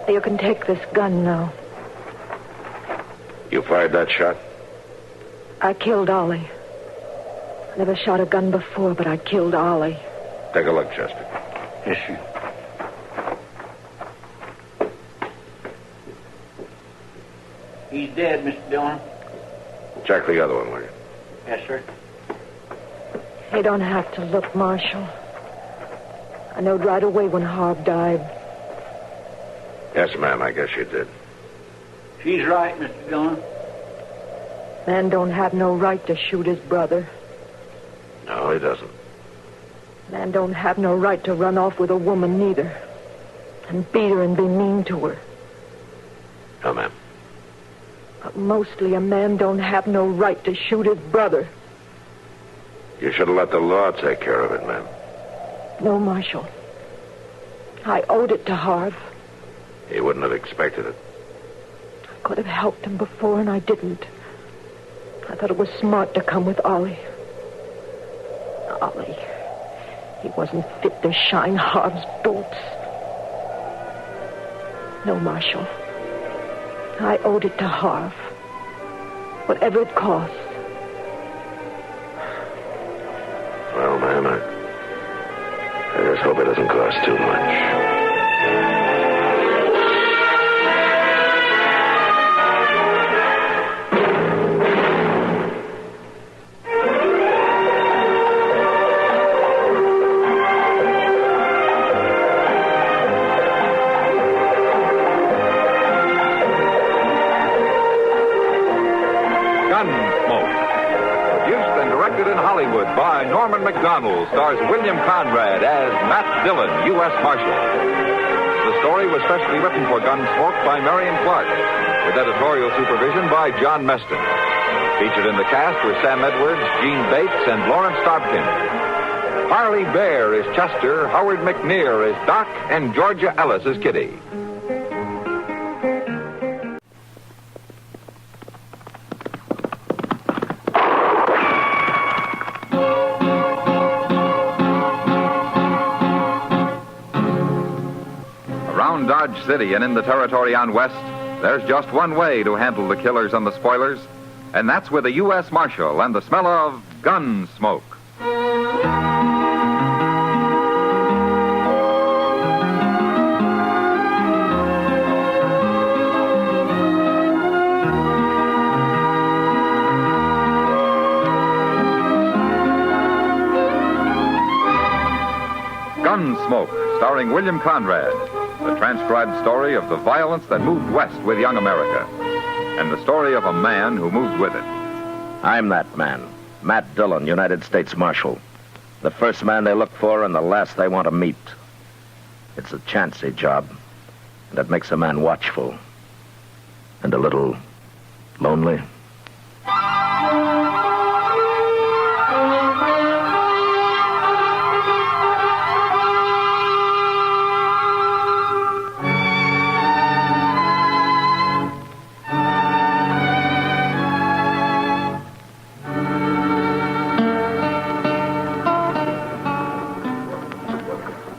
You can take this gun now. You fired that shot? I killed Ollie. I never shot a gun before, but I killed Ollie. Take a look, Chester. Yes, sir. He's dead, Mr. Dillon. Check the other one, will you? Yes, sir. You don't have to look, Marshal. I knowed right away when Harv died. Yes, ma'am, I guess you did. She's right, Mr. Dillon. Man don't have no right to shoot his brother. No, he doesn't. Man don't have no right to run off with a woman neither. And beat her and be mean to her. No, ma'am. But mostly a man don't have no right to shoot his brother. You should have let the law take care of it, ma'am. No, Marshal. I owed it to Harv. He wouldn't have expected it. I could have helped him before, and I didn't. I thought it was smart to come with Ollie. Ollie. He wasn't fit to shine Harv's boots. No, Marshal. I owed it to Harv. Whatever it cost. Well, ma'am, I just hope it doesn't cost too much. By Norman McDonald, stars William Conrad as Matt Dillon, U.S. Marshal. The story was specially written for Gunsmoke by Marion Clark, with editorial supervision by John Meston. Featured in the cast were Sam Edwards, Gene Bates, and Lawrence Dobkin. Harley Bear is Chester, Howard McNear is Doc, and Georgia Ellis is Kitty. Dodge City and in the territory on west, there's just one way to handle the killers and the spoilers, and that's with a U.S. Marshal and the smell of Gunsmoke. Gunsmoke, starring William Conrad. The transcribed story of the violence that moved west with young America. and the story of a man who moved with it. I'm that man, Matt Dillon, United States Marshal. The first man they look for and the last they want to meet. It's a chancy job, and it makes a man watchful and a little lonely.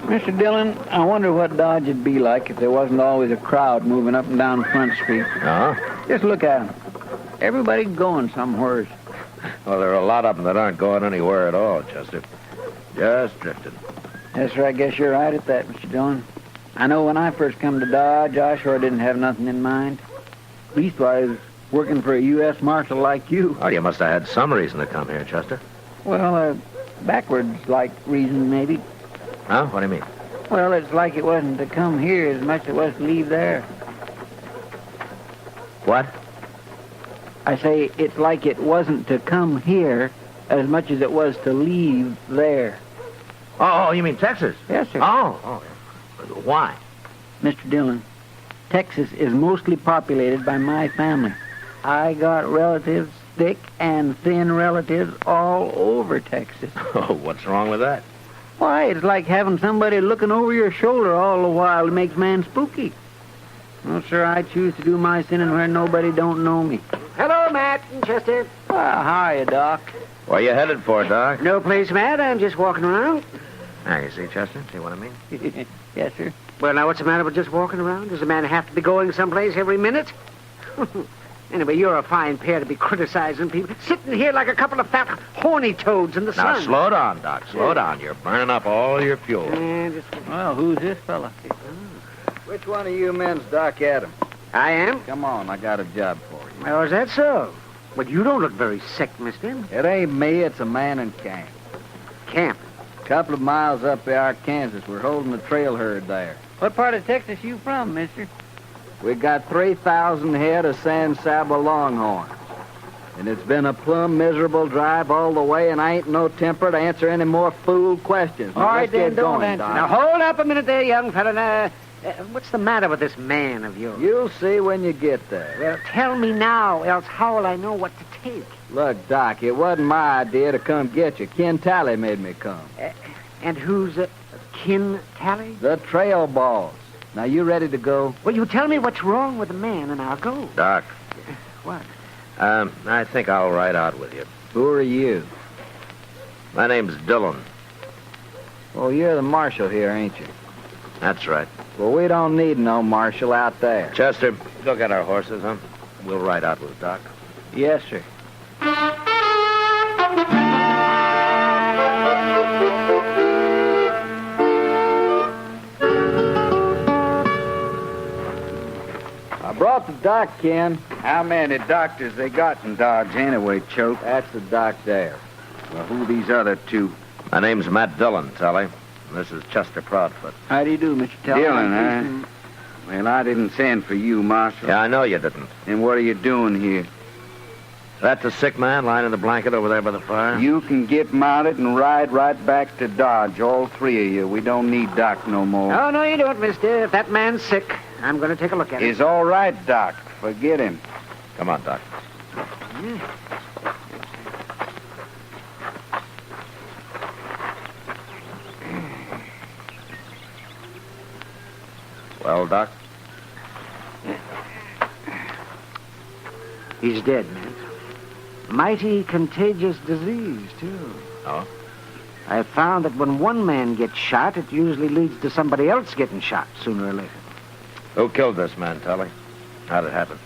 Mr. Dillon, I wonder what Dodge would be like if there wasn't always a crowd moving up and down Front Street. Just look at them. Everybody going somewhere. Well, there are a lot of them that aren't going anywhere at all, Chester. Just drifting. Yes, sir, I guess you're right at that, Mr. Dillon. I know when I first come to Dodge, I sure didn't have nothing in mind. Leastwise, working for a U.S. Marshal like you. Oh, you must have had some reason to come here, Chester. Well, backwards-like reason, maybe. Huh? What do you mean? Well, it's like it wasn't to come here as much as it was to leave there. What? I say it's like it wasn't to come here as much as it was to leave there. Oh, you mean Texas? Yes, sir. Oh. Why? Mr. Dillon, Texas is mostly populated by my family. I got relatives, thick and thin relatives, all over Texas. Oh, what's wrong with that? Why, it's like having somebody looking over your shoulder all the while. It makes man spooky. Well, sir, I choose to do my sinning where nobody don't know me. Hello, Matt and Chester. How are you, Doc? Where you headed for, Doc? No place, Matt. I'm just walking around. Now, you see, Chester? See what I mean? Yes, sir. Well, now, what's the matter with just walking around? Does a man have to be going someplace every minute? Anyway, you're a fine pair to be criticizing people. Sitting here like a couple of fat, horny toads in the sun. Now, slow down, Doc. Slow down. You're burning up all your fuel. Well, who's this fella? Which one of you men's Doc Adams? I am? Come on, I got a job for you. Oh, is that so? Well, you don't look very sick, mister. It ain't me, it's a man in camp. Camp? A couple of miles up the Arkansas. We're holding a trail herd there. What part of Texas you from, mister? We got 3,000 head of San Saba longhorns. And it's been a plumb miserable drive all the way, and I ain't no temper to answer any more fool questions. All right, then, don't answer. Doc. Now, hold up a minute there, young fella. What's the matter with this man of yours? You'll see when you get there. Well, tell me now, else how will I know what to take? Look, Doc, it wasn't my idea to come get you. Ken Tally made me come. And who's Ken Tally? The trail boss. Now, you ready to go? Well, you tell me what's wrong with the man, and I'll go. Doc. What? I think I'll ride out with you. Who are you? My name's Dillon. Well, you're the marshal here, ain't you? That's right. Well, we don't need no marshal out there. Chester, go get our horses, huh? We'll ride out with Doc. Yes, sir. I brought the doc, Ken. How many doctors they got in Dodge anyway, Choke? That's the doc there. Well, who these other two? My name's Matt Dillon, Tally. This is Chester Proudfoot. How do you do, Mr. Tally? Dillon, huh? Well, I didn't send for you, Marshal. Yeah, I know you didn't. Then what are you doing here? That's a sick man lying in the blanket over there by the fire? You can get mounted and ride right back to Dodge, all three of you. We don't need Doc no more. Oh, no, you don't, mister. If that man's sick, I'm going to take a look at him. He's all right, Doc. Forget him. Come on, Doc. Well, Doc? He's dead, man. Mighty contagious disease, too. Oh? I've found that when one man gets shot, it usually leads to somebody else getting shot sooner or later. Who killed this man, Tally? How'd it happen?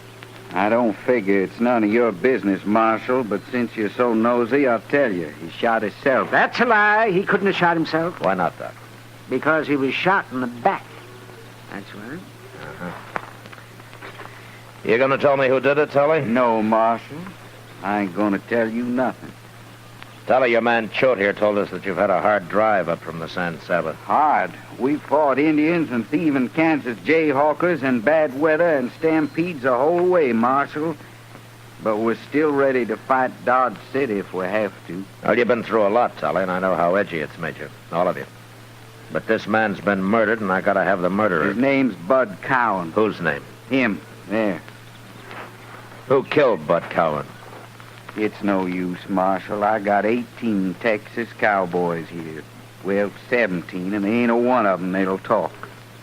I don't figure it's none of your business, Marshal, but since you're so nosy, I'll tell you. He shot himself. That's a lie. He couldn't have shot himself. Why not, Doc? Because he was shot in the back. That's right. You gonna tell me who did it, Tally? No, Marshal. I ain't gonna tell you nothing. Tell her your man Choate here told us that you've had a hard drive up from the San Saba. Hard. We fought Indians and thieving Kansas jayhawkers and bad weather and stampedes the whole way, Marshal. But we're still ready to fight Dodge City if we have to. Well, you've been through a lot, Tully, and I know how edgy it's made you. All of you. But this man's been murdered, and I gotta have the murderer. His name's Bud Cowan. Whose name? Him. There. Who killed Bud Cowan? It's no use, Marshal. I got 18 Texas Cowboys here. Well, 17, and there ain't a one of them that'll talk.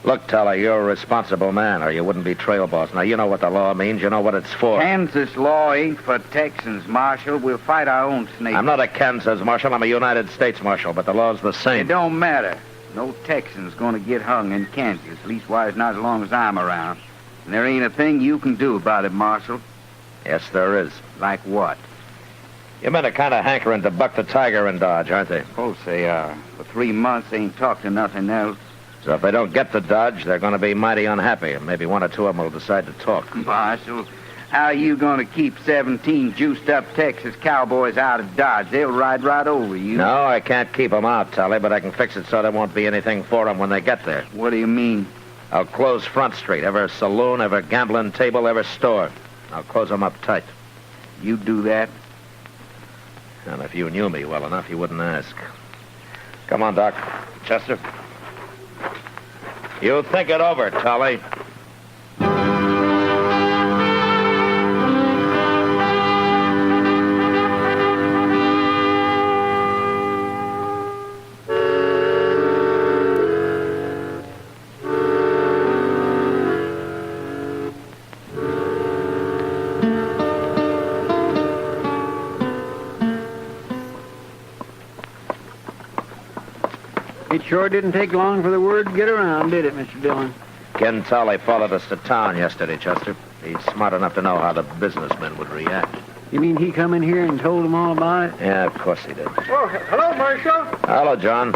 Look, Tully, you're a responsible man, or you wouldn't be trail boss. Now, you know what the law means. You know what it's for. Kansas law ain't for Texans, Marshal. We'll fight our own snakes. I'm not a Kansas Marshal. I'm a United States Marshal, but the law's the same. It don't matter. No Texan's gonna get hung in Kansas, leastwise not as long as I'm around. And there ain't a thing you can do about it, Marshal. Yes, there is. Like what? You men are kind of hankering to buck the tiger in Dodge, aren't they? Of course they are. For 3 months, they ain't talked to nothing else. So if they don't get to Dodge, they're going to be mighty unhappy, and maybe one or two of them will decide to talk. Marshal, how are you going to keep 17 juiced-up Texas Cowboys out of Dodge? They'll ride right over you. No, I can't keep them out, Tully, but I can fix it so there won't be anything for them when they get there. What do you mean? I'll close Front Street, every saloon, every gambling table, every store. I'll close them up tight. You do that? And if you knew me well enough, you wouldn't ask. Come on, Doc. Chester. You think it over, Tully. It sure didn't take long for the word to get around, did it, Mr. Dillon? Ken Tully followed us to town yesterday, Chester. He's smart enough to know how the businessmen would react. You mean he come in here and told them all about it? Yeah, of course he did. Oh, hello, Marshal. Hello, John.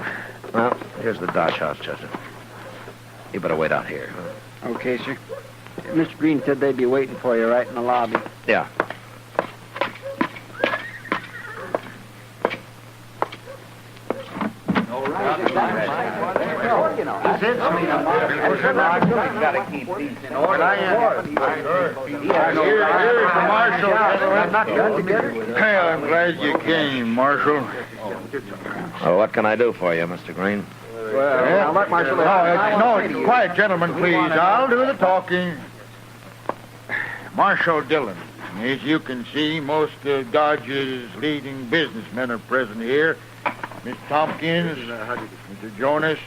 Well, here's the Dodge house, Chester. You better wait out here. Okay, sir. Mr. Green said they'd be waiting for you right in the lobby. Yeah. Gotta keep these in order. Hey, I'm glad you came, Marshal. Well, what can I do for you, Mr. Green? Well, I'll let Marshal... No, quiet, gentlemen, please. I'll do the talking. Marshal Dillon. As you can see, most of Dodge's leading businessmen are present here. Mr. Tompkins, Mr. Jonas,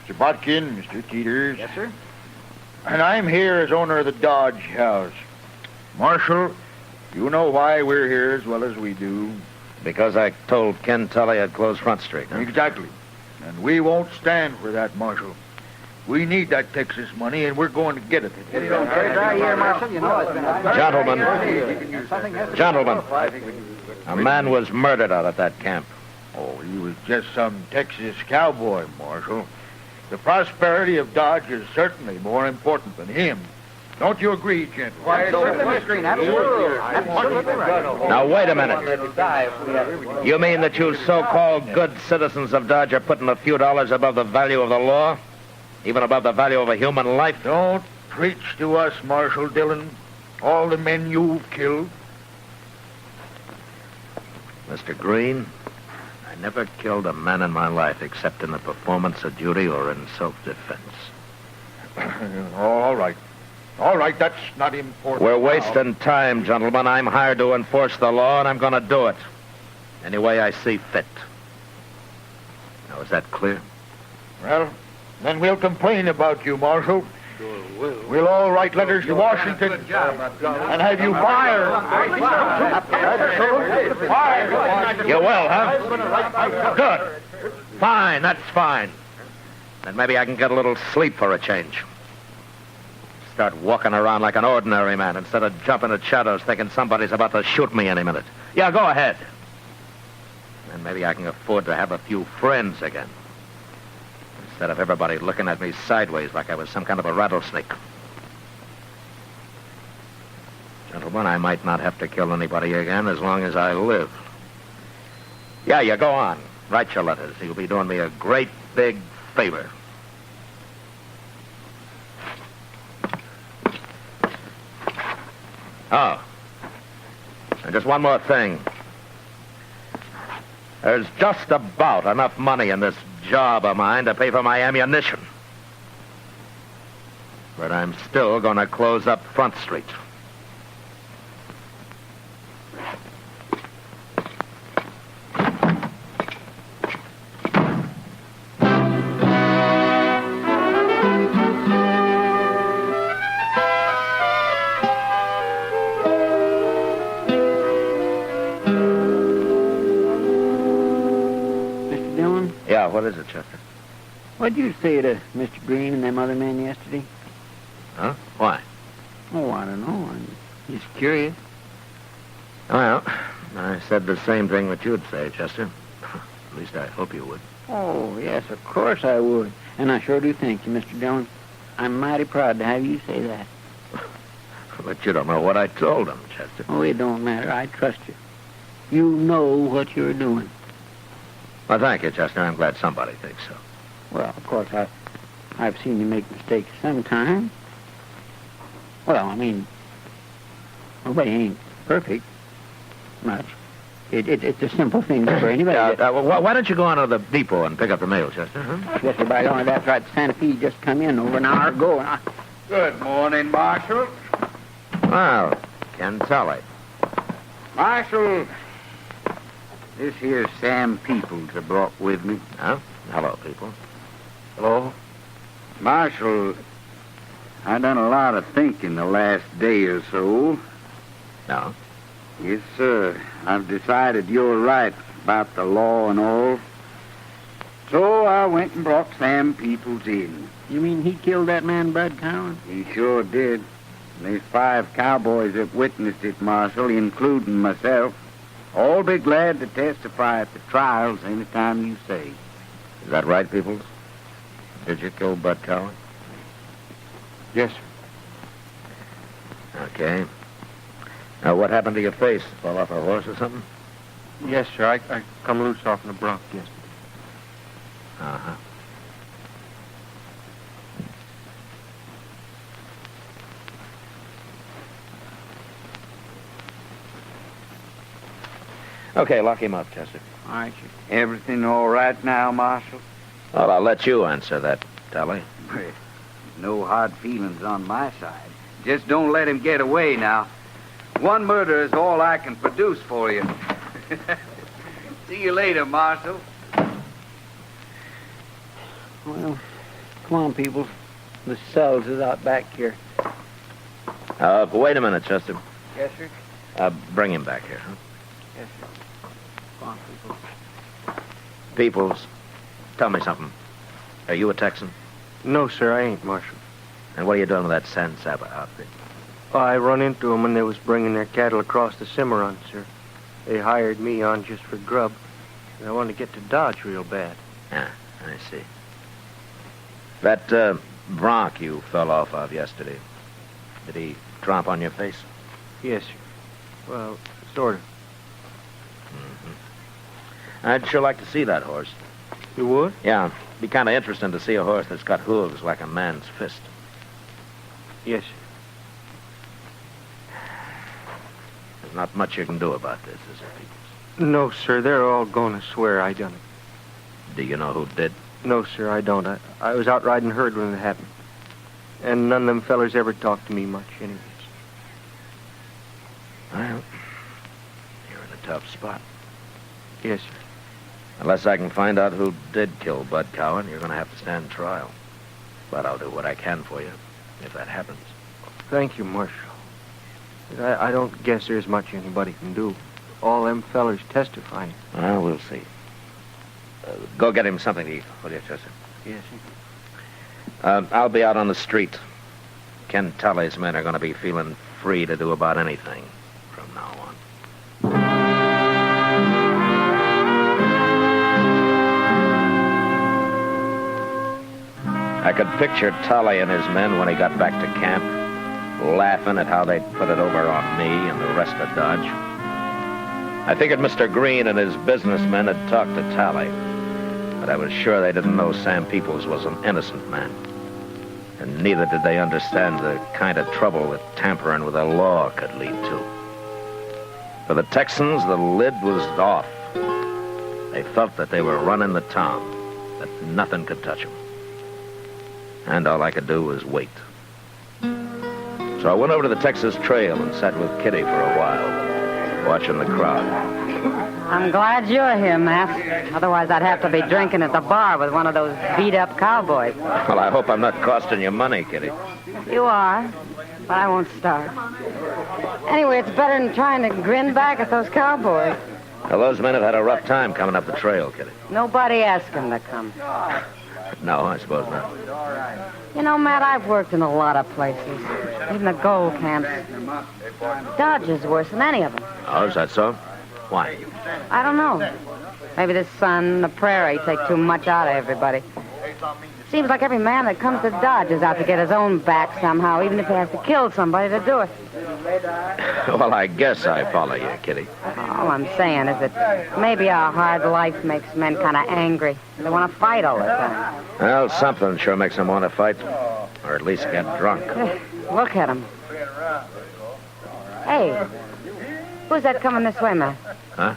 Mr. Botkin, Mr. Teeters. Yes, sir. And I'm here as owner of the Dodge house. Marshal, you know why we're here as well as we do. Because I told Ken Tully I'd close Front Street. Huh? Exactly. And we won't stand for that, Marshal. We need that Texas money, and we're going to get it. Gentlemen, a man was murdered out at that camp. Oh, he was just some Texas cowboy, Marshal. The prosperity of Dodge is certainly more important than him. Don't you agree, gentlemen? Why, certainly, Mr. Green. Absolutely. Absolutely right. Now, wait a minute. You mean that you so-called good citizens of Dodge are putting a few dollars above the value of the law? Even above the value of a human life? Don't preach to us, Marshal Dillon. All the men you've killed. Mr. Green, I never killed a man in my life except in the performance of duty or in self-defense. All right. All right, that's not important. We're wasting time, gentlemen. I'm hired to enforce the law, and I'm going to do it any way I see fit. Now, is that clear? Well, then we'll complain about you, Marshal. We'll all write letters to Washington and have you fired. You will, huh? Good. Fine, that's fine. Then maybe I can get a little sleep for a change. Start walking around like an ordinary man instead of jumping at shadows thinking somebody's about to shoot me any minute. Yeah, go ahead. And maybe I can afford to have a few friends again. Instead of everybody looking at me sideways like I was some kind of a rattlesnake. Gentlemen, I might not have to kill anybody again as long as I live. Yeah, you go on. Write your letters. You'll be doing me a great big favor. Oh. And just one more thing. There's just about enough money in this job of mine to pay for my ammunition. But I'm still going to close up Front Street. What is it, Chester? What'd you say to Mr. Green and them other men yesterday? Huh? Why? Oh, I don't know. I'm just curious. Well, I said the same thing that you'd say, Chester. At least I hope you would. Oh, yes, of course I would. And I sure do thank you, Mr. Dillon. I'm mighty proud to have you say that. But you don't know what I told them, Chester. Oh, it don't matter. I trust you. You know what you're doing. Well, thank you, Chester. I'm glad somebody thinks so. Well, of course, I've seen you make mistakes sometimes. Well, I mean, nobody ain't perfect much. It's a simple thing for anybody. Why don't you go on to the depot and pick up the mail, Chester? Huh? Yes, sir, by only that's right. Santa Fe just come in over an hour ago. Good morning, Marshal. Well, Ken Tully. Marshal, this here Sam Peoples I brought with me. Huh? Hello, Peoples. Hello? Marshal, I done a lot of thinking the last day or so. No? Yes, sir. I've decided you're right about the law and all. So I went and brought Sam Peoples in. You mean he killed that man, Bud Cowan? He sure did. There's 5 cowboys that witnessed it, Marshal, including myself. All be glad to testify at the trials any time you say. Is that right, Peoples? Did you kill Bud Cowan? Yes, sir. Okay. Now, what happened to your face? Fall off a horse or something? Yes, sir. I come loose off in the bronc yesterday. Uh-huh. Okay, lock him up, Chester. All right, sir. Everything all right now, Marshal? Well, I'll let you answer that, Tully. No hard feelings on my side. Just don't let him get away now. One murder is all I can produce for you. See you later, Marshal. Well, come on, people. The cells is out back here. Wait a minute, Chester. Yes, sir? Bring him back here, huh? Yes, sir. Come on, people. Peoples, tell me something. Are you a Texan? No, sir, I ain't, Marshal. And what are you doing with that San Saba outfit? I run into them when they was bringing their cattle across the Cimarron, sir. They hired me on just for grub, and I wanted to get to Dodge real bad. Ah, I see. That bronc you fell off of yesterday, did he tromp on your face? Yes, sir. Well, sort of. Mm-hmm. I'd sure like to see that horse. You would? Yeah. Be kind of interesting to see a horse that's got hooves like a man's fist. Yes, sir. There's not much you can do about this, is there, Peoples? No, sir. They're all going to swear I done it. Do you know who did? No, sir, I don't. I was out riding herd when it happened. And none of them fellers ever talked to me much, anyways. Well, you're in a tough spot. Yes, sir. Unless I can find out who did kill Bud Cowan, you're going to have to stand trial. But I'll do what I can for you, if that happens. Thank you, Marshal. I don't guess there's much anybody can do. All them fellers testifying. Well, we'll see. Go get him something to eat, will you, Chester? Yes, sir. I'll be out on the street. Ken Tully's men are going to be feeling free to do about anything from now on. I could picture Tully and his men when he got back to camp, laughing at how they'd put it over on me and the rest of Dodge. I figured Mr. Green and his businessmen had talked to Tally, but I was sure they didn't know Sam Peoples was an innocent man. And neither did they understand the kind of trouble that tampering with the law could lead to. For the Texans, the lid was off. They felt that they were running the town, that nothing could touch them. And all I could do was wait. So I went over to the Texas Trail and sat with Kitty for a while, watching the crowd. I'm glad you're here, Matt. Otherwise, I'd have to be drinking at the bar with one of those beat-up cowboys. Well, I hope I'm not costing you money, Kitty. You are, but I won't start. Anyway, it's better than trying to grin back at those cowboys. Well, those men have had a rough time coming up the trail, Kitty. Nobody asked them to come. No, I suppose not. You know, Matt, I've worked in a lot of places. Even the gold camps. Dodge is worse than any of them. Oh, is that so? Why? I don't know. Maybe the sun and the prairie take too much out of everybody. Seems like every man that comes to Dodge is out to get his own back somehow, even if he has to kill somebody to do it. Well, I guess I follow you, Kitty. All I'm saying is that maybe our hard life makes men kind of angry. They want to fight all the time. Well, something sure makes them want to fight, or at least get drunk. Look at them. Hey, who's that coming this way, Matt? Huh?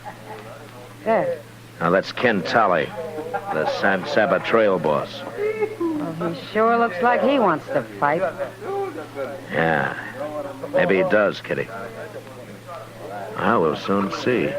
There. Now, that's Ken Tally, the San Saba Trail boss. Well, he sure looks like he wants to fight. Yeah, maybe he does, Kitty. I will soon see.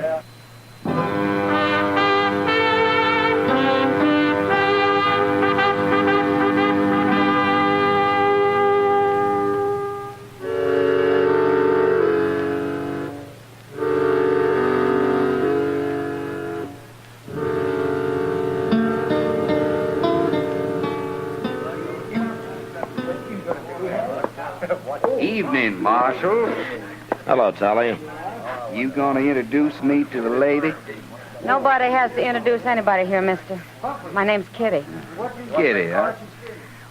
Evening, Marshal. Hello, Tally. You gonna introduce me to the lady? Nobody has to introduce anybody here, mister. My name's Kitty. Kitty, huh?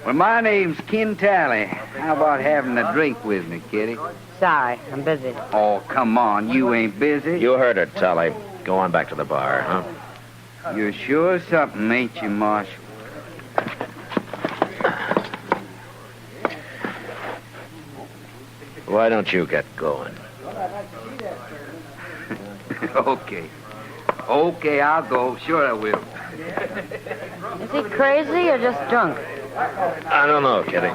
Well, my name's Ken Tally. How about having a drink with me, Kitty? Sorry, I'm busy. Oh, come on. You ain't busy. You heard her, Tally. Go on back to the bar, huh? You're sure something, ain't you, Marshal? Why don't you get going? Okay. Okay, I'll go. Sure I will. Is he crazy or just drunk? I don't know, Kitty.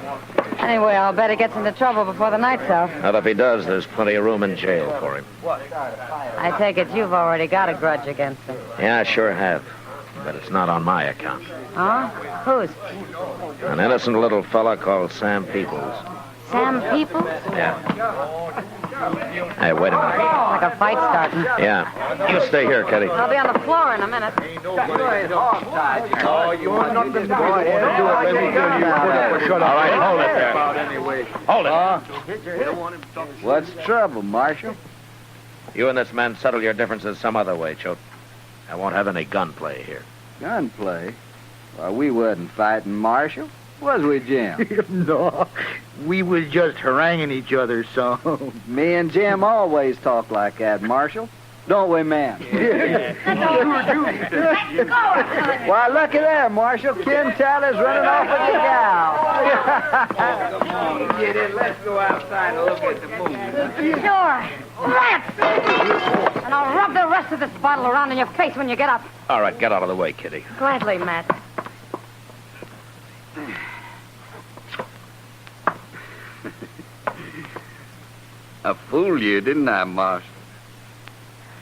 Anyway, I'll bet he gets into trouble before the night's out. Well, if he does, there's plenty of room in jail for him. I take it you've already got a grudge against him. Yeah, I sure have. But it's not on my account. Huh? Whose? An innocent little fella called Sam Peoples. Sam Peoples? Yeah. Hey, wait a minute. Like a fight starting. Yeah. You stay here, Kitty. I'll be on the floor in a minute. Oh, you want nothing to go ahead. Do it, baby. All right, hold it there. Hold it. What's the trouble, Marshal? You and this man settle your differences some other way, Choate. I won't have any gunplay here. Gunplay? Well, we wasn't fighting, Marshal. Was we, Jim? No, we was just haranguing each other, so. Me and Jim always talk like that, Marshal. Don't we, ma'am? Why, look at there, Marshal. Ken Tally's running off with the gal. Come on, get in. Let's go outside and look at the moon. Sure. Let's. And I'll rub the rest of this bottle around in your face when you get up. All right, get out of the way, Kitty. Gladly, Matt. I fooled you, didn't I, Marshal?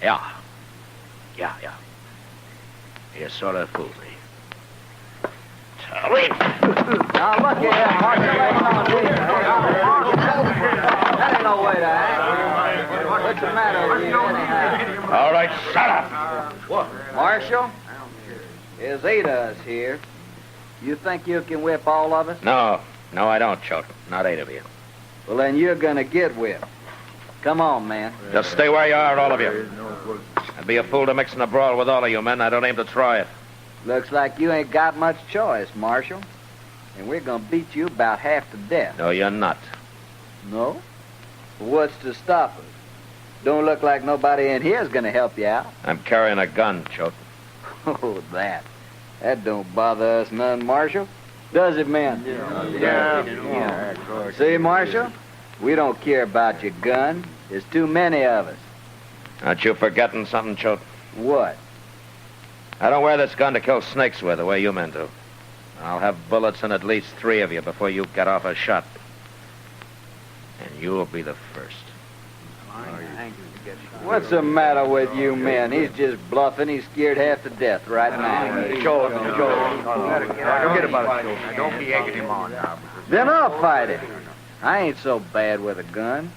Yeah. You sort of fooled me. Tally. Now, look here, Marshal. That ain't no way to act. What's the matter with you, anyhow? All right, shut up. Marshal, there's 8 of us here. You think you can whip all of us? No, I don't, Choate. Not 8 of you. Well, then you're gonna get whipped. Come on, man. Just stay where you are, all of you. I'd be a fool to mix in a brawl with all of you men. I don't aim to try it. Looks like you ain't got much choice, Marshal. And we're gonna beat you about half to death. No, you're not. No? What's to stop us? Don't look like nobody in here's gonna help you out. I'm carrying a gun, Choate. Oh, that. That don't bother us none, Marshal. Does it, man? Yeah, of course. See, Marshal? We don't care about your gun. There's too many of us. Aren't you forgetting something, Choate? What? I don't wear this gun to kill snakes with the way you men do. I'll have bullets in at least 3 of you before you get off a shot. And you'll be the first. What's the matter with you men? He's just bluffing. He's scared half to death right now. Joe. Forget about it, Joe. Don't be egging him on now. Then I'll fight it. I ain't so bad with a gun.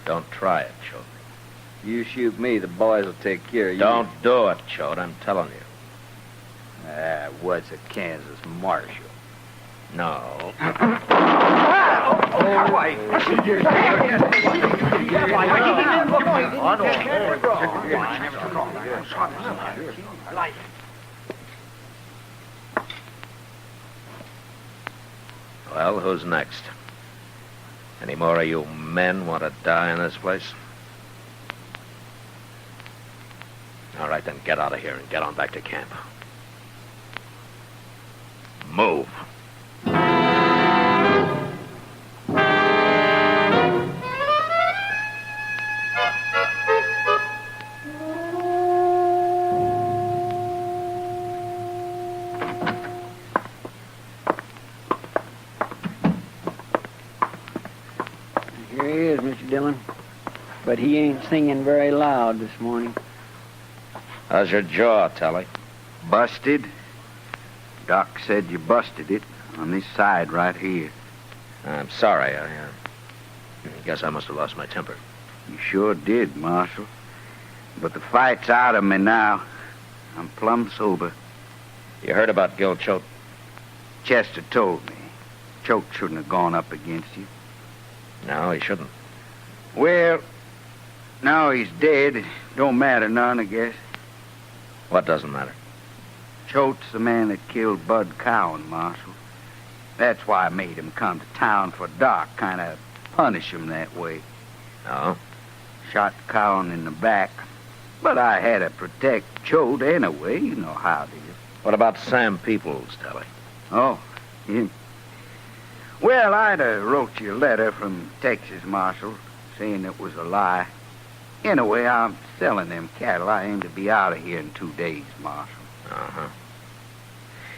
Don't try it, Choate. You shoot me, the boys will take care of you. Don't do it, Choate. I'm telling you. What's a Kansas Marshal? No. Well, who's next? Any more of you men want to die in this place? All right, then get out of here and get on back to camp. Move. Here he is, Mr. Dillon. But he ain't singing very loud this morning. How's your jaw, Telly? Busted? Doc said you busted it on this side right here. I'm sorry. I guess I must have lost my temper. You sure did, Marshal. But the fight's out of me now. I'm plumb sober. You heard about Gil Choate? Chester told me. Choate shouldn't have gone up against you. No, he shouldn't. Well, now he's dead. It don't matter none, I guess. What doesn't matter? Choate's the man that killed Bud Cowan, Marshal. That's why I made him come to town for Doc, kind of punish him that way. No? Shot Cowan in the back. But I had to protect Choate anyway. You know how it is. What about Sam Peoples, Telly? Oh, him. Well, I'd have wrote you a letter from Texas, Marshal, saying it was a lie. Anyway, I'm selling them cattle. I aim to be out of here in 2 days, Marshal. Uh-huh.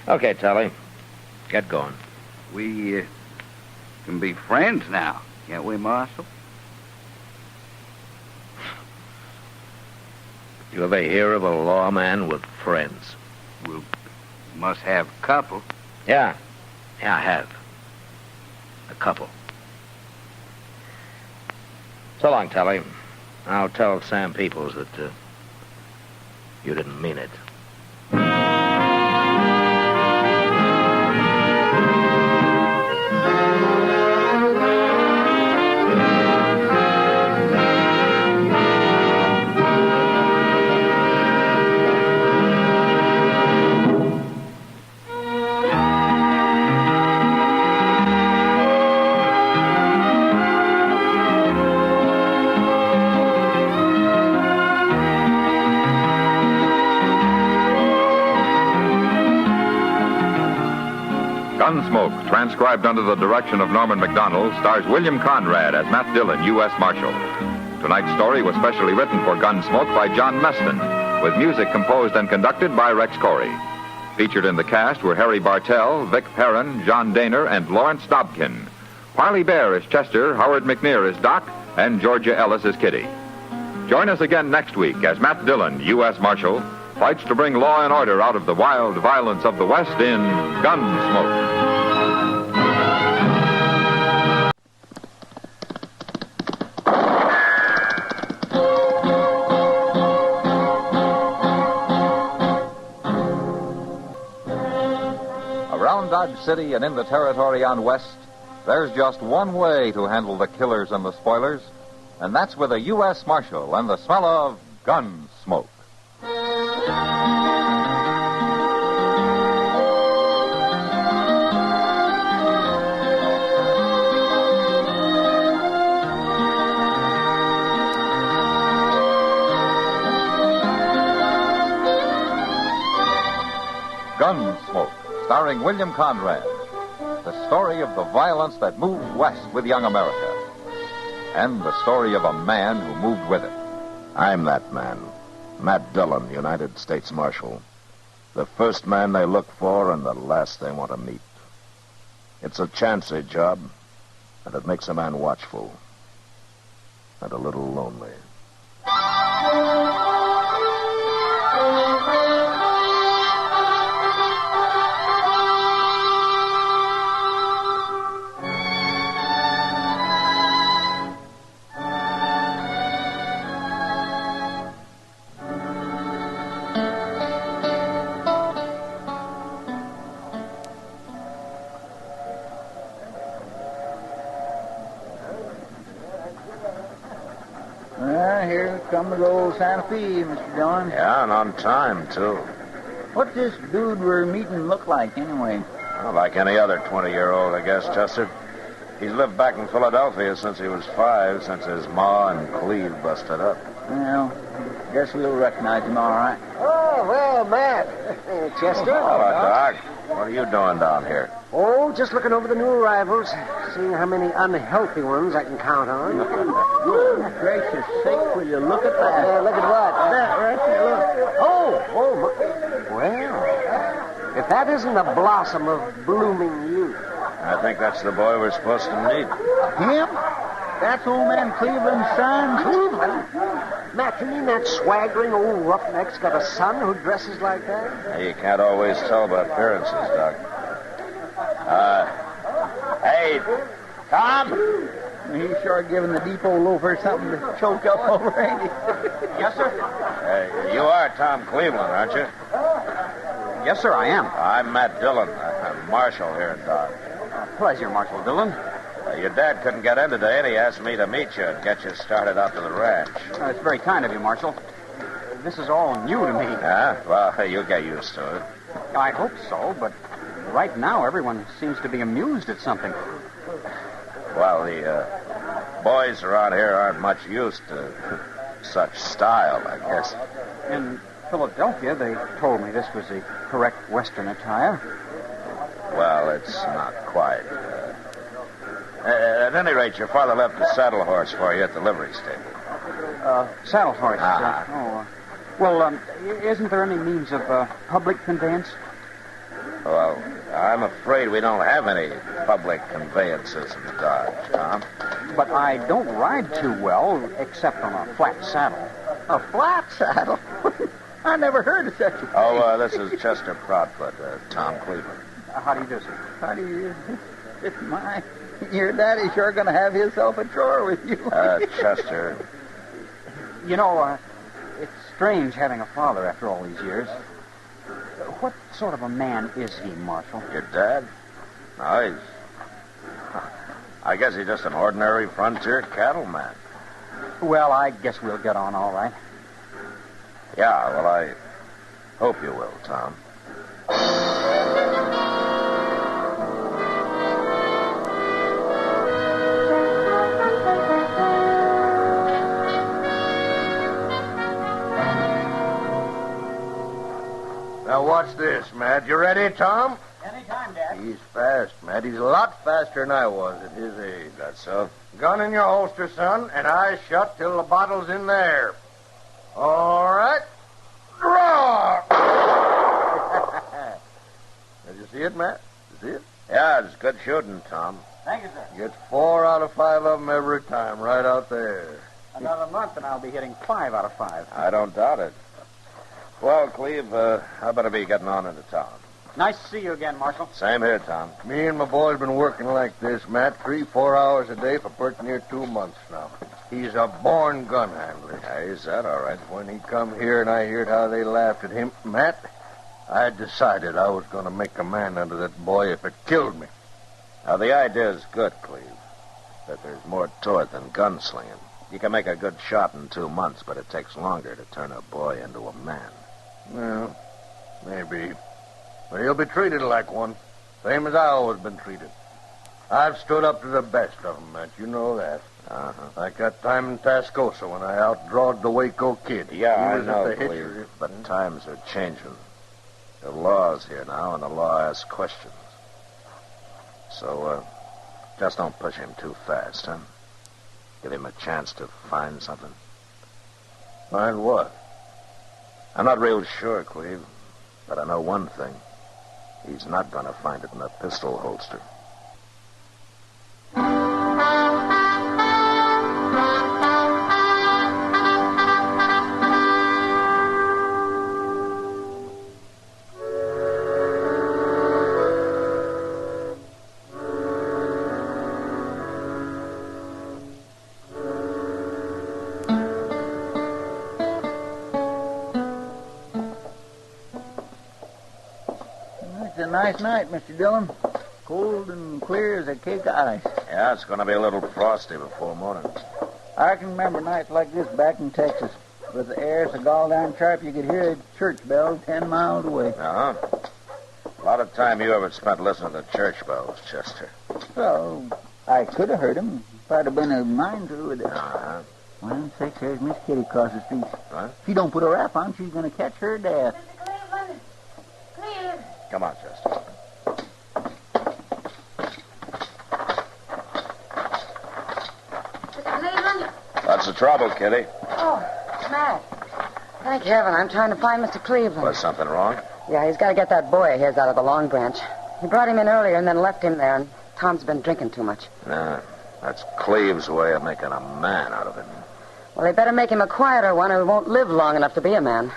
Okay, Telly. Get going. We can be friends now, can't we, Marshal? You ever hear of a lawman with friends? We must have a couple. Yeah. Yeah, I have. A couple. So long, Telly. I'll tell Sam Peoples that you didn't mean it. Gunsmoke, transcribed under the direction of Norman Macdonald, stars William Conrad as Matt Dillon, U.S. Marshal. Tonight's story was specially written for Gunsmoke by John Meston, with music composed and conducted by Rex Corey. Featured in the cast were Harry Bartell, Vic Perrin, John Daner, and Lawrence Dobkin. Wiley Bear is Chester, Howard McNear is Doc, and Georgia Ellis is Kitty. Join us again next week as Matt Dillon, U.S. Marshal, fights to bring law and order out of the wild violence of the West in Gunsmoke. Around Dodge City and in the territory on West, there's just one way to handle the killers and the spoilers, and that's with a U.S. Marshal and the smell of Gunsmoke. Gunsmoke, starring William Conrad. The story of the violence that moved west with young America. And the story of a man who moved with it. I'm that man, Matt Dillon, United States Marshal. The first man they look for and the last they want to meet. It's a chancy job, and it makes a man watchful and a little lonely. Here comes old Santa Fe, Mr. Dillon. Yeah, and on time, too. What's this dude we're meeting look like, anyway? Well, like any other 20-year-old, I guess, Chester. He's lived back in Philadelphia since he was 5, since his ma and Cleve busted up. Well, guess we'll recognize him all right. Oh, well, Matt. Chester. Hello, Doc. What are you doing down here? Oh, just looking over the new arrivals, seeing how many unhealthy ones I can count on. Good gracious sake, will you look at that? Look at what? That right there, look. Oh, well, if that isn't the blossom of blooming youth. I think that's the boy we're supposed to meet. Him? That's old man Cleveland's son? Cleveland? Matt, you mean that swaggering old roughneck's got a son who dresses like that? You can't always tell by appearances, Doc. Hey, Tom? He's sure giving the depot loafer something to choke up over, ain't he? Yes, sir? You are Tom Cleveland, aren't you? Yes, sir, I am. I'm Matt Dillon. I'm Marshal here in Dodge. Pleasure, Marshal Dillon. Your dad couldn't get in today, and he asked me to meet you and get you started out to the ranch. It's very kind of you, Marshal. This is all new to me. Yeah? Well, you'll get used to it. I hope so, but right now everyone seems to be amused at something. Well, the boys around here aren't much used to such style, I guess. In Philadelphia, they told me this was the correct Western attire. Well, it's not quite. At any rate, your father left a saddle horse for you at the livery stable. Saddle horse. Well, isn't there any means of public conveyance? Well, I'm afraid we don't have any public conveyances in Dodge, Tom. But I don't ride too well, except on a flat saddle. A flat saddle? I never heard of such a thing. Oh, this is Chester Proudfoot, Tom Cleveland. How do you do, sir? How do you... Your daddy's sure going to have himself a chore with you. Chester. You know, it's strange having a father after all these years. What sort of a man is he, Marshal? Your dad? No, I guess he's just an ordinary frontier cattleman. Well, I guess we'll get on all right. Yeah, well, I hope you will, Tom. Now, watch this, Matt. You ready, Tom? Anytime, Dad. He's fast, Matt. He's a lot faster than I was at his age. That's so? Gun in your holster, son, and eyes shut till the bottle's in there. All right. Draw! Did you see it, Matt? You see it? Yeah, it's good shooting, Tom. Thank you, sir. Gets 4 out of 5 of them every time, right out there. Another month and I'll be hitting 5 out of 5. I don't doubt it. Well, Cleve, I better be getting on into town. Nice to see you again, Marshal. Same here, Tom. Me and my boy's been working like this, Matt, 3-4 hours a day for pretty near 2 months now. He's a born gun handler. Yeah, he's that, all right. When he come here and I heard how they laughed at him, Matt, I decided I was going to make a man out of that boy if it killed me. Now, the idea is good, Cleve, but there's more to it than gunslinging. You can make a good shot in 2 months, but it takes longer to turn a boy into a man. Well, maybe. But he'll be treated like one, same as I always been treated. I've stood up to the best of them, Matt. You know that. Uh-huh. Like that time in Tascosa when I outdrawed the Waco kid. Yeah, He I was know, at the Cleve, hitcher. but times are changing. The law's here now, and the law asks questions. So, just don't push him too fast, huh? Give him a chance to find something. Find what? I'm not real sure, Cleve, but I know one thing. He's not going to find it in a pistol holster. It's a nice night, Mr. Dillon. Cold and clear as a cake of ice. Yeah, it's going to be a little frosty before morning. I can remember nights like this back in Texas. With the air so gall darn sharp you could hear a church bell 10 miles away. Uh-huh. A lot of time you ever spent listening to church bells, Chester. Well, I could have heard him if I'd have been a mind to. Uh-huh. Well, sakes, there's Miss Kitty across the street. What? If she don't put a wrap on, she's going to catch her death. Come on, Chester. What's the trouble, Kitty? Oh, Matt. Thank heaven, I'm trying to find Mr. Cleveland. Was something wrong? Yeah, he's got to get that boy of his out of the Long Branch. He brought him in earlier and then left him there, and Tom's been drinking too much. Nah, that's Cleve's way of making a man out of him. Well, they better make him a quieter one or he won't live long enough to be a man.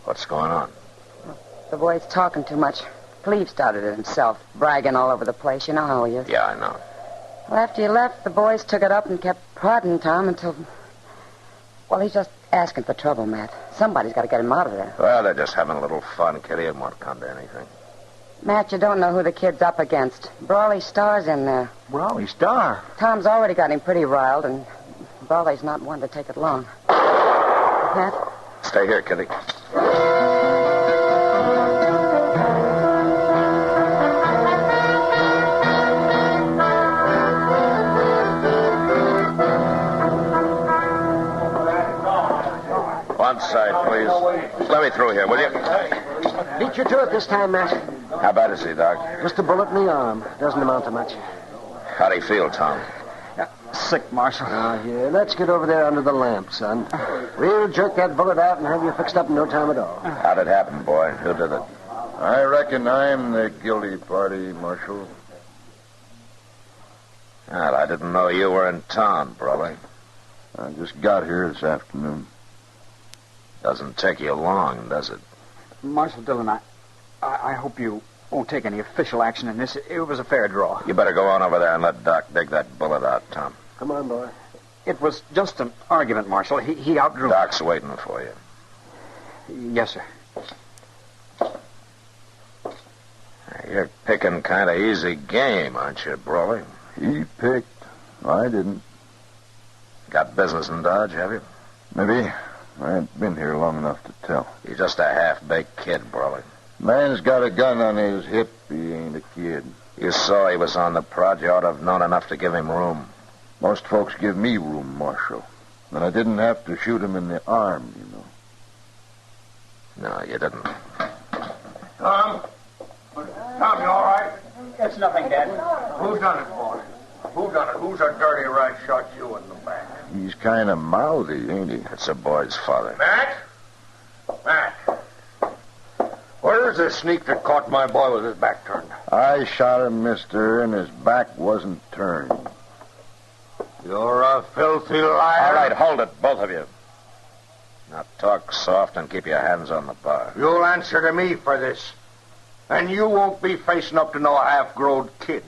What's going on? The boy's talking too much. Cleve started it himself, bragging all over the place. You know how he is. Yeah, I know. Well, after you left, the boys took it up and kept prodding Tom until... Well, he's just asking for trouble, Matt. Somebody's got to get him out of there. Well, they're just having a little fun, Kitty. It won't come to anything. Matt, you don't know who the kid's up against. Brawley Star's in there. Brawley Star? Tom's already got him pretty riled, and Brawley's not one to take it long. Matt? Stay here, Kitty. One side, please. Let me through here, will you? Beat you to it this time, Matt. How bad is he, Doc? Just a bullet in the arm. Doesn't amount to much. How'd he feel, Tom? Sick, Marshal. Here, let's get over there under the lamp, son. We'll jerk that bullet out and have you fixed up in no time at all. How'd it happen, boy? Who did it? I reckon I'm the guilty party, Marshal. Well, I didn't know you were in town, Brawley. I just got here this afternoon. Doesn't take you long, does it? Marshal Dillon, I hope you won't take any official action in this. It was a fair draw. You better go on over there and let Doc dig that bullet out, Tom. Come on, boy. It was just an argument, Marshal. He outdrew... Doc's waiting for you. Yes, sir. You're picking kind of easy game, aren't you, Brawley? He picked. I didn't. Got business in Dodge, have you? Maybe. I ain't been here long enough to tell. You're just a half-baked kid, Brawley. Man's got a gun on his hip. He ain't a kid. You saw he was on the prod. You ought to have known enough to give him room. Most folks give me room, Marshal. And I didn't have to shoot him in the arm, you know. No, you didn't. Tom? Tom, you all right? It's nothing, Dad. Who done it, boy? Who done it? Who's a dirty rat shot you in the back? He's kind of mouthy, ain't he? It's a boy's father. Matt? Matt? Where's the sneak that caught my boy with his back turned? I shot him, mister, and his back wasn't turned. You're a filthy liar. All right, hold it, both of you. Now talk soft and keep your hands on the bar. You'll answer to me for this. And you won't be facing up to no half-grown kid.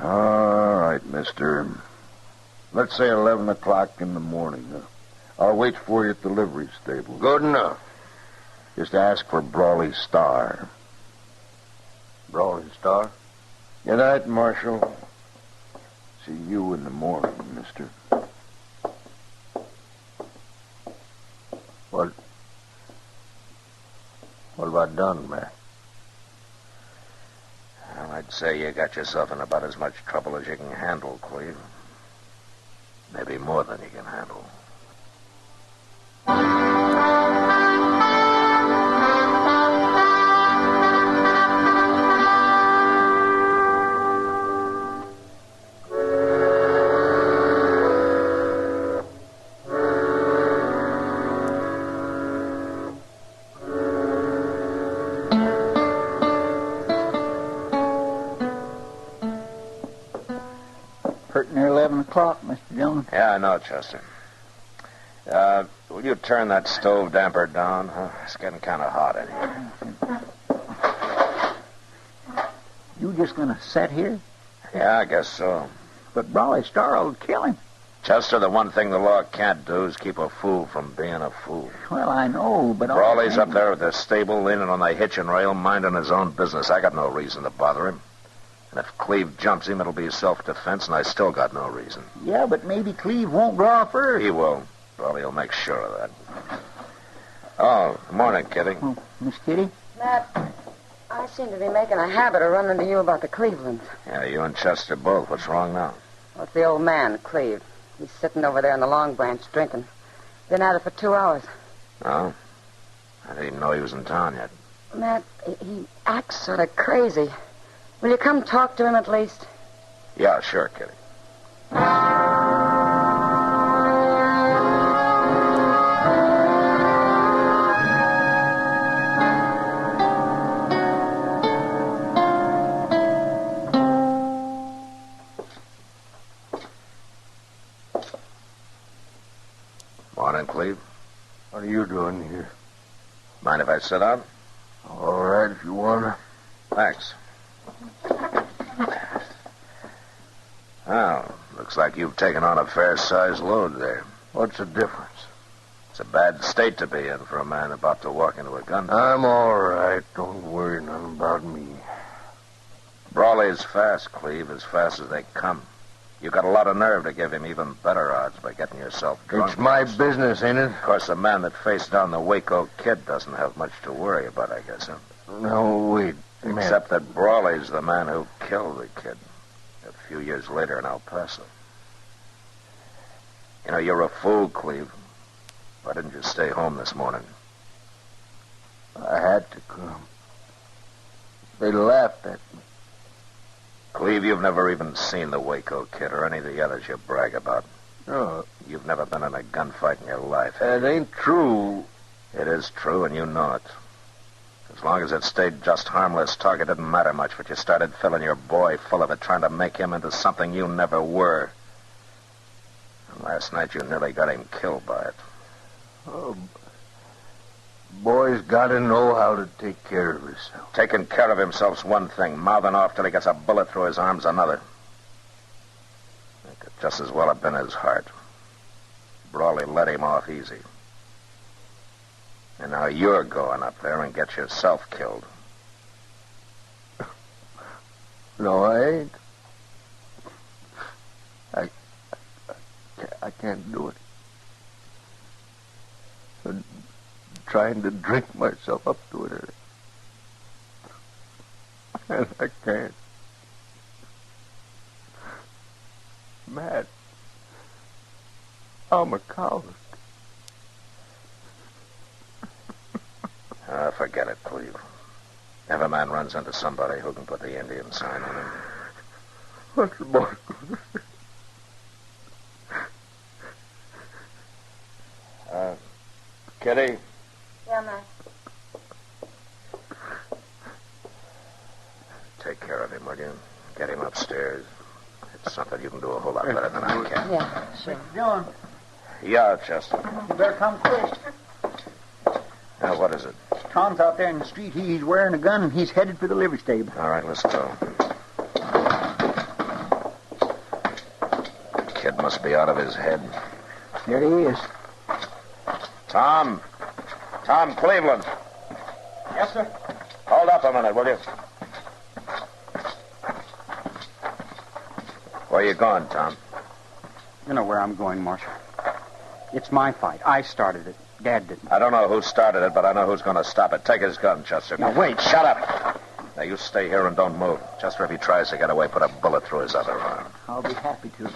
All right, mister. Let's say 11 o'clock in the morning. I'll wait for you at the livery stable. Good enough. Just ask for Brawley Star. Brawley Star? Good night, Marshal. See you in the morning, mister. What have I done, Matt? Well, I'd say you got yourself in about as much trouble as you can handle, Cleve. Maybe more than you can handle. o'clock, Mr. Dillon. Yeah, I know, Chester. Will you turn that stove damper down? Huh? It's getting kind of hot in here. You just gonna sit here? Yeah, I guess so. But Brawley Star will kill him. Chester, the one thing the law can't do is keep a fool from being a fool. Well, I know, but... Brawley's up there at the stable, leaning on the hitching rail, minding his own business. I got no reason to bother him. And if Cleve jumps him, it'll be self-defense, and I still got no reason. Yeah, but maybe Cleve won't draw first. He will. Brawley will make sure of that. Oh, good morning, Kitty. Oh, Miss Kitty? Matt, I seem to be making a habit of running to you about the Clevelands. Yeah, you and Chester both. What's wrong now? Well, it's the old man, Cleve. He's sitting over there in the Long Branch drinking. Been at it for 2 hours. Oh? I didn't even know he was in town yet. Matt, he acts sort of crazy. Will you come talk to him at least? Yeah, sure, Kitty. Morning, Cleve. What are you doing here? Mind if I sit down? All right, if you wanna. Thanks. Well, looks like you've taken on a fair-sized load there. What's the difference? It's a bad state to be in for a man about to walk into a gun. I'm all right. Don't worry none about me. Brawley's fast, Cleve, as fast as they come. You got a lot of nerve to give him even better odds by getting yourself drunk. It's my business, ain't it? Of course, the man that faced down the Waco kid doesn't have much to worry about, I guess, huh? No, wait. Except that Brawley's the man who killed the kid a few years later in El Paso. You know, you're a fool, Cleve. Why didn't you stay home this morning? I had to come. They laughed at me. Cleve, you've never even seen the Waco kid or any of the others you brag about. No. You've never been in a gunfight in your life. It ain't true. It is true, and you know it. As long as it stayed just harmless talk, it didn't matter much, but you started filling your boy full of it, trying to make him into something you never were. And last night you nearly got him killed by it. Oh, boy's got to know how to take care of himself. Taking care of himself's one thing. Mouthing off till he gets a bullet through his arm's another. It could just as well have been his heart. Brawley let him off easy. And now you're going up there and get yourself killed. No, I ain't. I can't do it. I'm trying to drink myself up to it. And I can't. Matt, I'm a coward. Forget it, Cleve. Every man runs into somebody who can put the Indian sign on him. What's the boy going to do? Kitty? Yeah, Matt. Take care of him, will you? Get him upstairs. It's something you can do a whole lot better than I can. Yeah, sure. Mr. Dillon, Yeah, Chester. you better come quick. Now, what is it? Tom's out there in the street. He's wearing a gun, and he's headed for the livery stable. All right, let's go. Kid must be out of his head. There he is. Tom Cleveland. Yes, sir. Hold up a minute, will you? Where you going, Tom? You know where I'm going, Marshal. It's my fight. I started it. Dad didn't. I don't know who started it, but I know who's going to stop it. Take his gun, Chester. Now, wait. Shut up. Now, you stay here and don't move. Chester, if he tries to get away, put a bullet through his other arm. I'll be happy to.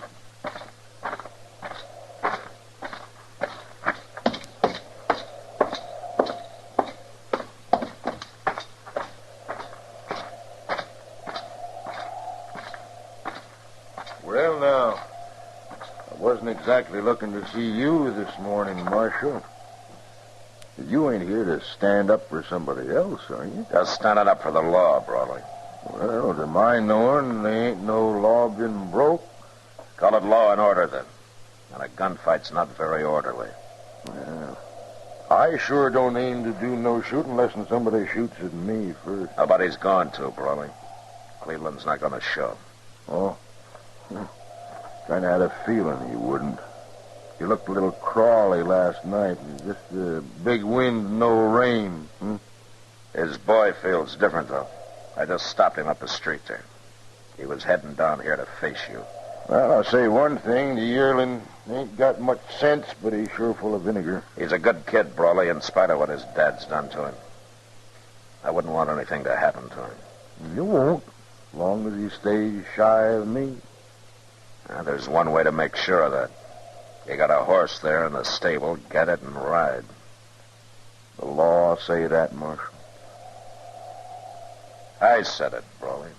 Well, now, I wasn't exactly looking to see you this morning, Marshal. But you ain't here to stand up for somebody else, are you? Just standing up for the law, Brawley. Well, to my knowing, there ain't no law been broke. Call it law and order, then. And a gunfight's not very orderly. Well, I sure don't aim to do no shooting unless somebody shoots at me first. Nobody's going to, Brawley. Cleveland's not going to show. Oh? Kind of had a feeling he wouldn't. He looked a little crawly last night. Just a big wind, no rain. His boy feels different, though. I just stopped him up the street there. He was heading down here to face you. Well, I'll say one thing. The yearling ain't got much sense, but he's sure full of vinegar. He's a good kid, Brawley, in spite of what his dad's done to him. I wouldn't want anything to happen to him. You won't, as long as he stays shy of me. There's one way to make sure of that. You got a horse there in the stable. Get it and ride. The law say that, Marshal. I said it, Brawley.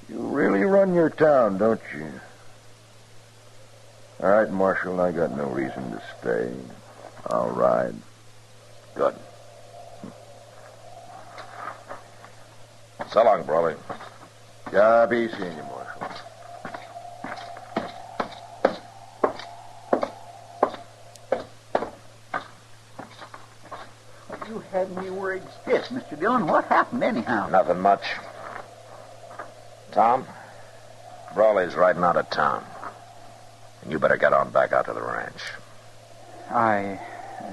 You really run your town, don't you? All right, Marshal, I got no reason to stay. I'll ride. Good. So long, Brawley. Yeah, be seeing you, Marshal. You had me worried stiff, Mr. Dillon. What happened anyhow? Nothing much. Tom, Brawley's riding out of town. And you better get on back out to the ranch. I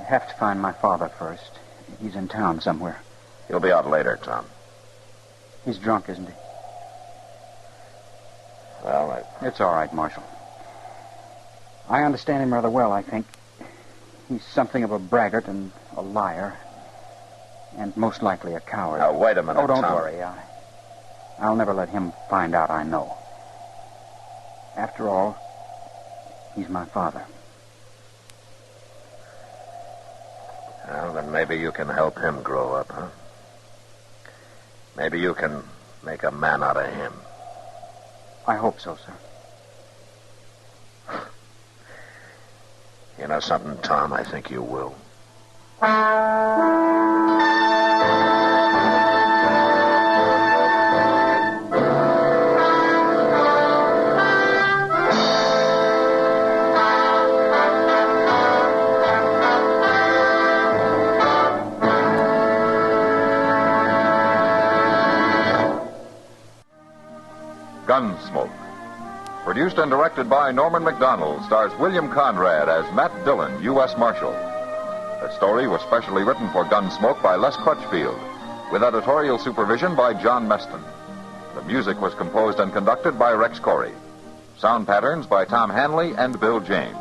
have to find my father first. He's in town somewhere. He'll be out later, Tom. He's drunk, isn't he? Well, It's all right, Marshal. I understand him rather well, I think. He's something of a braggart and a liar. And most likely a coward. Now, wait a minute, Oh, don't Tom. worry. I'll never let him find out I know. After all, he's my father. Well, then maybe you can help him grow up, huh? Maybe you can make a man out of him. I hope so, sir. You know something, Tom? I think you will. Gunsmoke. Produced and directed by Norman MacDonald, stars William Conrad as Matt Dillon, U.S. Marshal. The story was specially written for Gunsmoke by Les Crutchfield, with editorial supervision by John Meston. The music was composed and conducted by Rex Corey. Sound patterns by Tom Hanley and Bill James.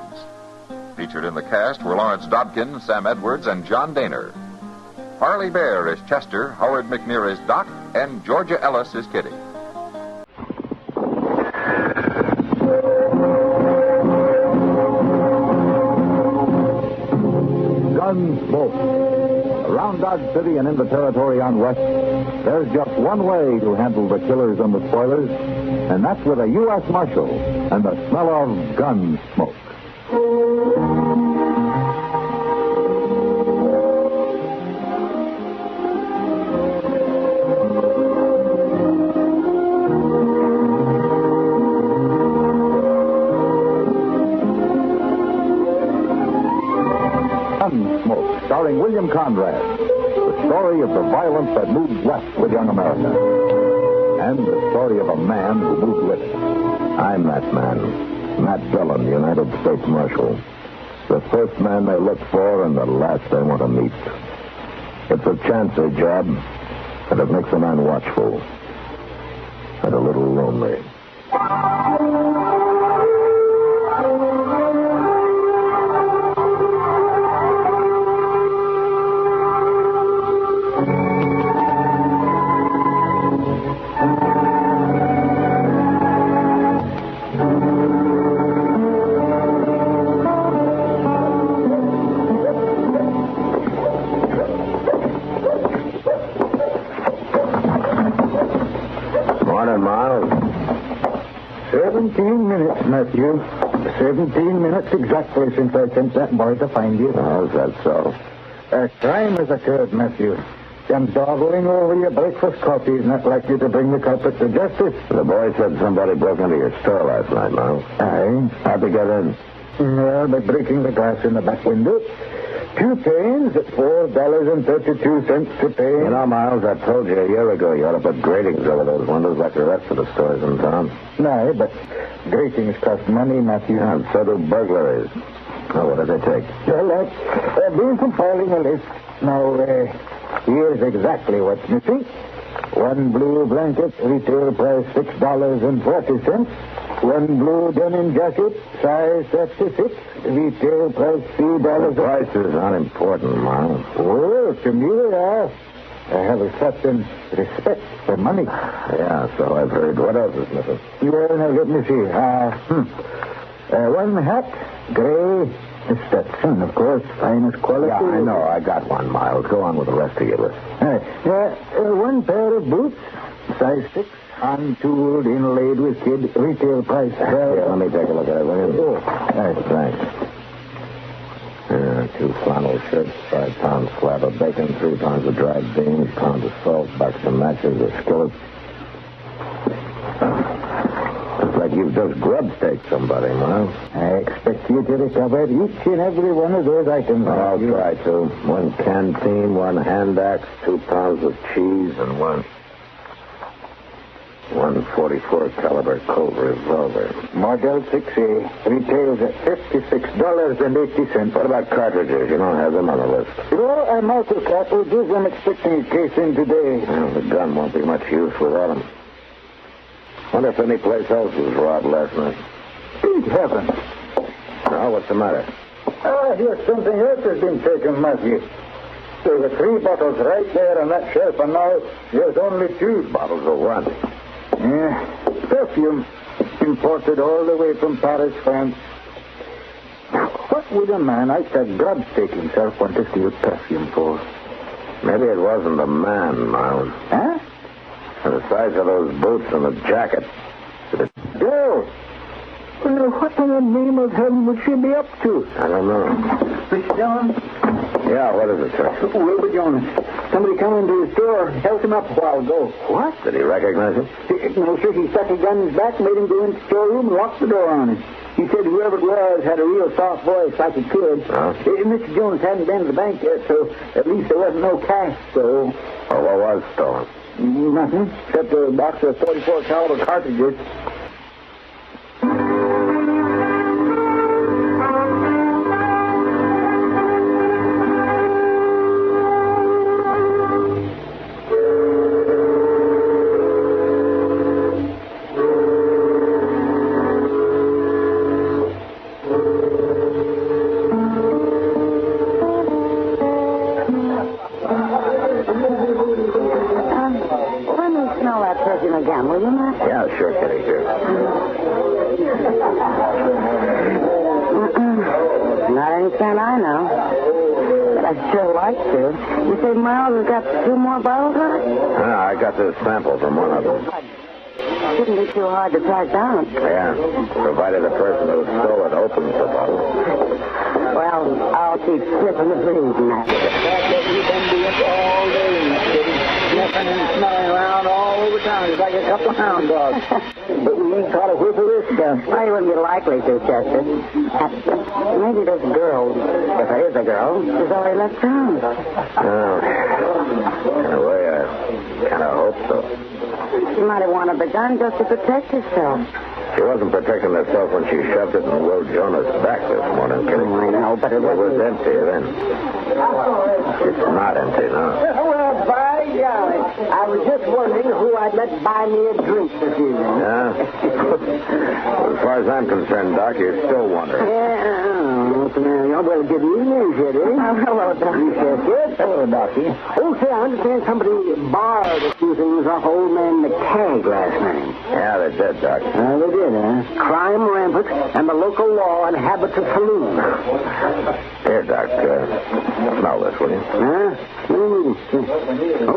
Featured in the cast were Lawrence Dobkin, Sam Edwards, and John Daner. Harley Bear is Chester, Howard McNear is Doc, and Georgia Ellis is Kitty. Gunsmoke. Around Dodge City and in the territory on West, there's just one way to handle the killers and the spoilers, and that's with a U.S. Marshal and the smell of Gunsmoke. Gunsmoke, starring William Conrad. The story of the violence that moved west with young America. And the story of a man who moved with it. I'm that man. Matt Dillon, United States Marshal. The first man they look for and the last they want to meet. It's a chancy job, and it makes a man watchful. And a little lonely. Morning, Miles. 17 minutes, Matthew. 17 minutes exactly since I sent that boy to find you. How's that so? A crime has occurred, Matthew. And dawdling over your breakfast coffee is not likely to bring the culprit to justice. The boy said somebody broke into your store last night, Miles. Aye. How'd they get in? Well, by breaking the glass in the back window. 2 panes at $4.32 to pay. You know, Miles, I told you a year ago you ought to put gratings over those windows like the rest of the stores in town. No, but gratings cost money, Matthew. And so do burglaries. Oh, what did they take? Well, I've been compiling a list. Now, here's exactly what's missing. 1 blue blanket, retail price $6.40. 1 blue denim jacket, size 36, retail price $3. Prices aren't important, Miles. Oh, to me they are. I have a certain respect for money. Yeah, so I've heard. What else is missing? Well, now, let me see. 1 hat, gray. Stetson, of course, finest quality. Yeah, I know. I got one, Miles. Go on with the rest of your list. 1 pair of boots, size 6, hand-tooled, inlaid with kid, retail price. Here, let me take a look at it, will you? Oh. Thanks. 2 flannel shirts, 5 pounds slab of bacon, 3 pounds of dried beans, pound of salt, box of matches, a skillet. Looks like you've just grub-staked somebody, Miles. I expect you to recover each and every one of those items. I'll try to. 1 canteen, 1 hand axe, 2 pounds of cheese, and 1 .44 caliber Colt revolver. Model 6A, retails at $56.80. What about cartridges? You don't have them on the list. Well, I'm out of cartridges. I'm expecting a case in today. Well, the gun won't be much use without them. Wonder if any place else was robbed last night. Good heavens. Now, what's the matter? Here's something else has been taken, Matthew. There were 3 bottles right there on that shelf, and now there's only 2. Bottles of what? Perfume. Imported all the way from Paris, France. What would a man like that grub-stake himself want to steal perfume for? Maybe it wasn't a man, Miles. Huh? And the size of those boots and the jacket. Girl! Well, what in the name of heaven would she be up to? I don't know. Mr. Dillon? Yeah, what is it, sir? Wilbur Jonas. Somebody come into his store, held him up a while ago. What? Did he recognize him? No, sir. He stuck a gun in his back, made him go into the storeroom, and locked the door on him. He said whoever it was had a real soft voice like a kid. Huh? Mr. Jones hadn't been to the bank yet, so at least there wasn't no cash stolen. Oh, what was stolen? Nothing, except a box of 44 caliber cartridges. Again, will you, Matt? Yeah, sure, Kitty, sure. Not any kind I know. But I'd sure like to. You say Miles has got 2 more bottles of it? I got this sample from one of them. Shouldn't be too hard to track down. Yeah, provided the person who stole it opens the bottle. Well, I'll keep sniffing the breeze, Matt. You've been doing it all day, Kitty. Sniffing and smelling around all over town. It's like a couple of hound dogs. But we ain't caught a whiff of this stuff. Well, you wouldn't be likely to, Chester. Maybe this girl, if it is a girl, has already left town. Oh, in a way, I kind of hope so. She might have wanted the gun just to protect herself. She wasn't protecting herself when she shoved it in Will Jonas' back this morning, Kitty. Oh, I know, but it was empty then. It's not empty now. Well, by golly. I was just wondering who I'd let buy me a drink this evening. Yeah? Well, as far as I'm concerned, Doc, you're still wondering. Well, good evening, Kitty. Hello, Doc. Yes. Hello, Docky. Oh, say, I understand somebody borrowed a few things off old man McCagg last night. Yeah, they did, Doc. They did, huh? Crime rampant, and the local law inhabits a saloon. Here, Doc, smell this, will you? Huh? Oh, yeah.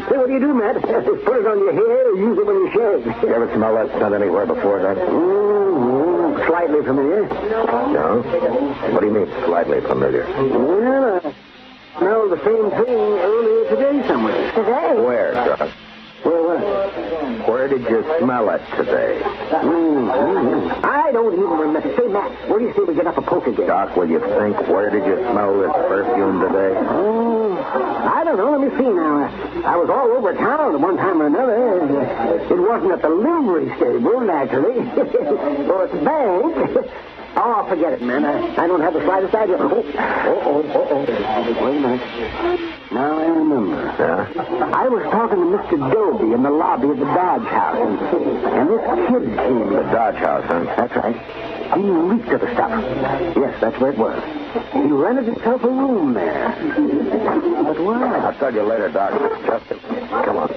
Say, what do you do, Matt? Put it on your hair or use it when you shave? You ever smell that scent anywhere before, Doc? Slightly familiar. No? What do you mean, slightly familiar? Well, I smelled the same thing earlier today somewhere. Today? Where, Doc? Where what? Where did you smell it today? I don't even remember. Say, Matt, where do you say we get up a poker game? Doc, will you think? Where did you smell this perfume today? I don't know. Let me see now. I was all over town at one time or another. It wasn't at the livery stable, naturally. Or at the bank. Oh, forget it, man. I don't have the slightest idea. Wait a minute. Now I remember. Yeah? I was talking to Mr. Dobie in the lobby of the Dodge House, and this kid came. The Dodge House, huh? That's right. He reeked of the stuff. Yes, that's where it was. He rented himself a room there. But why? I'll tell you later, Doc. Justin, come on.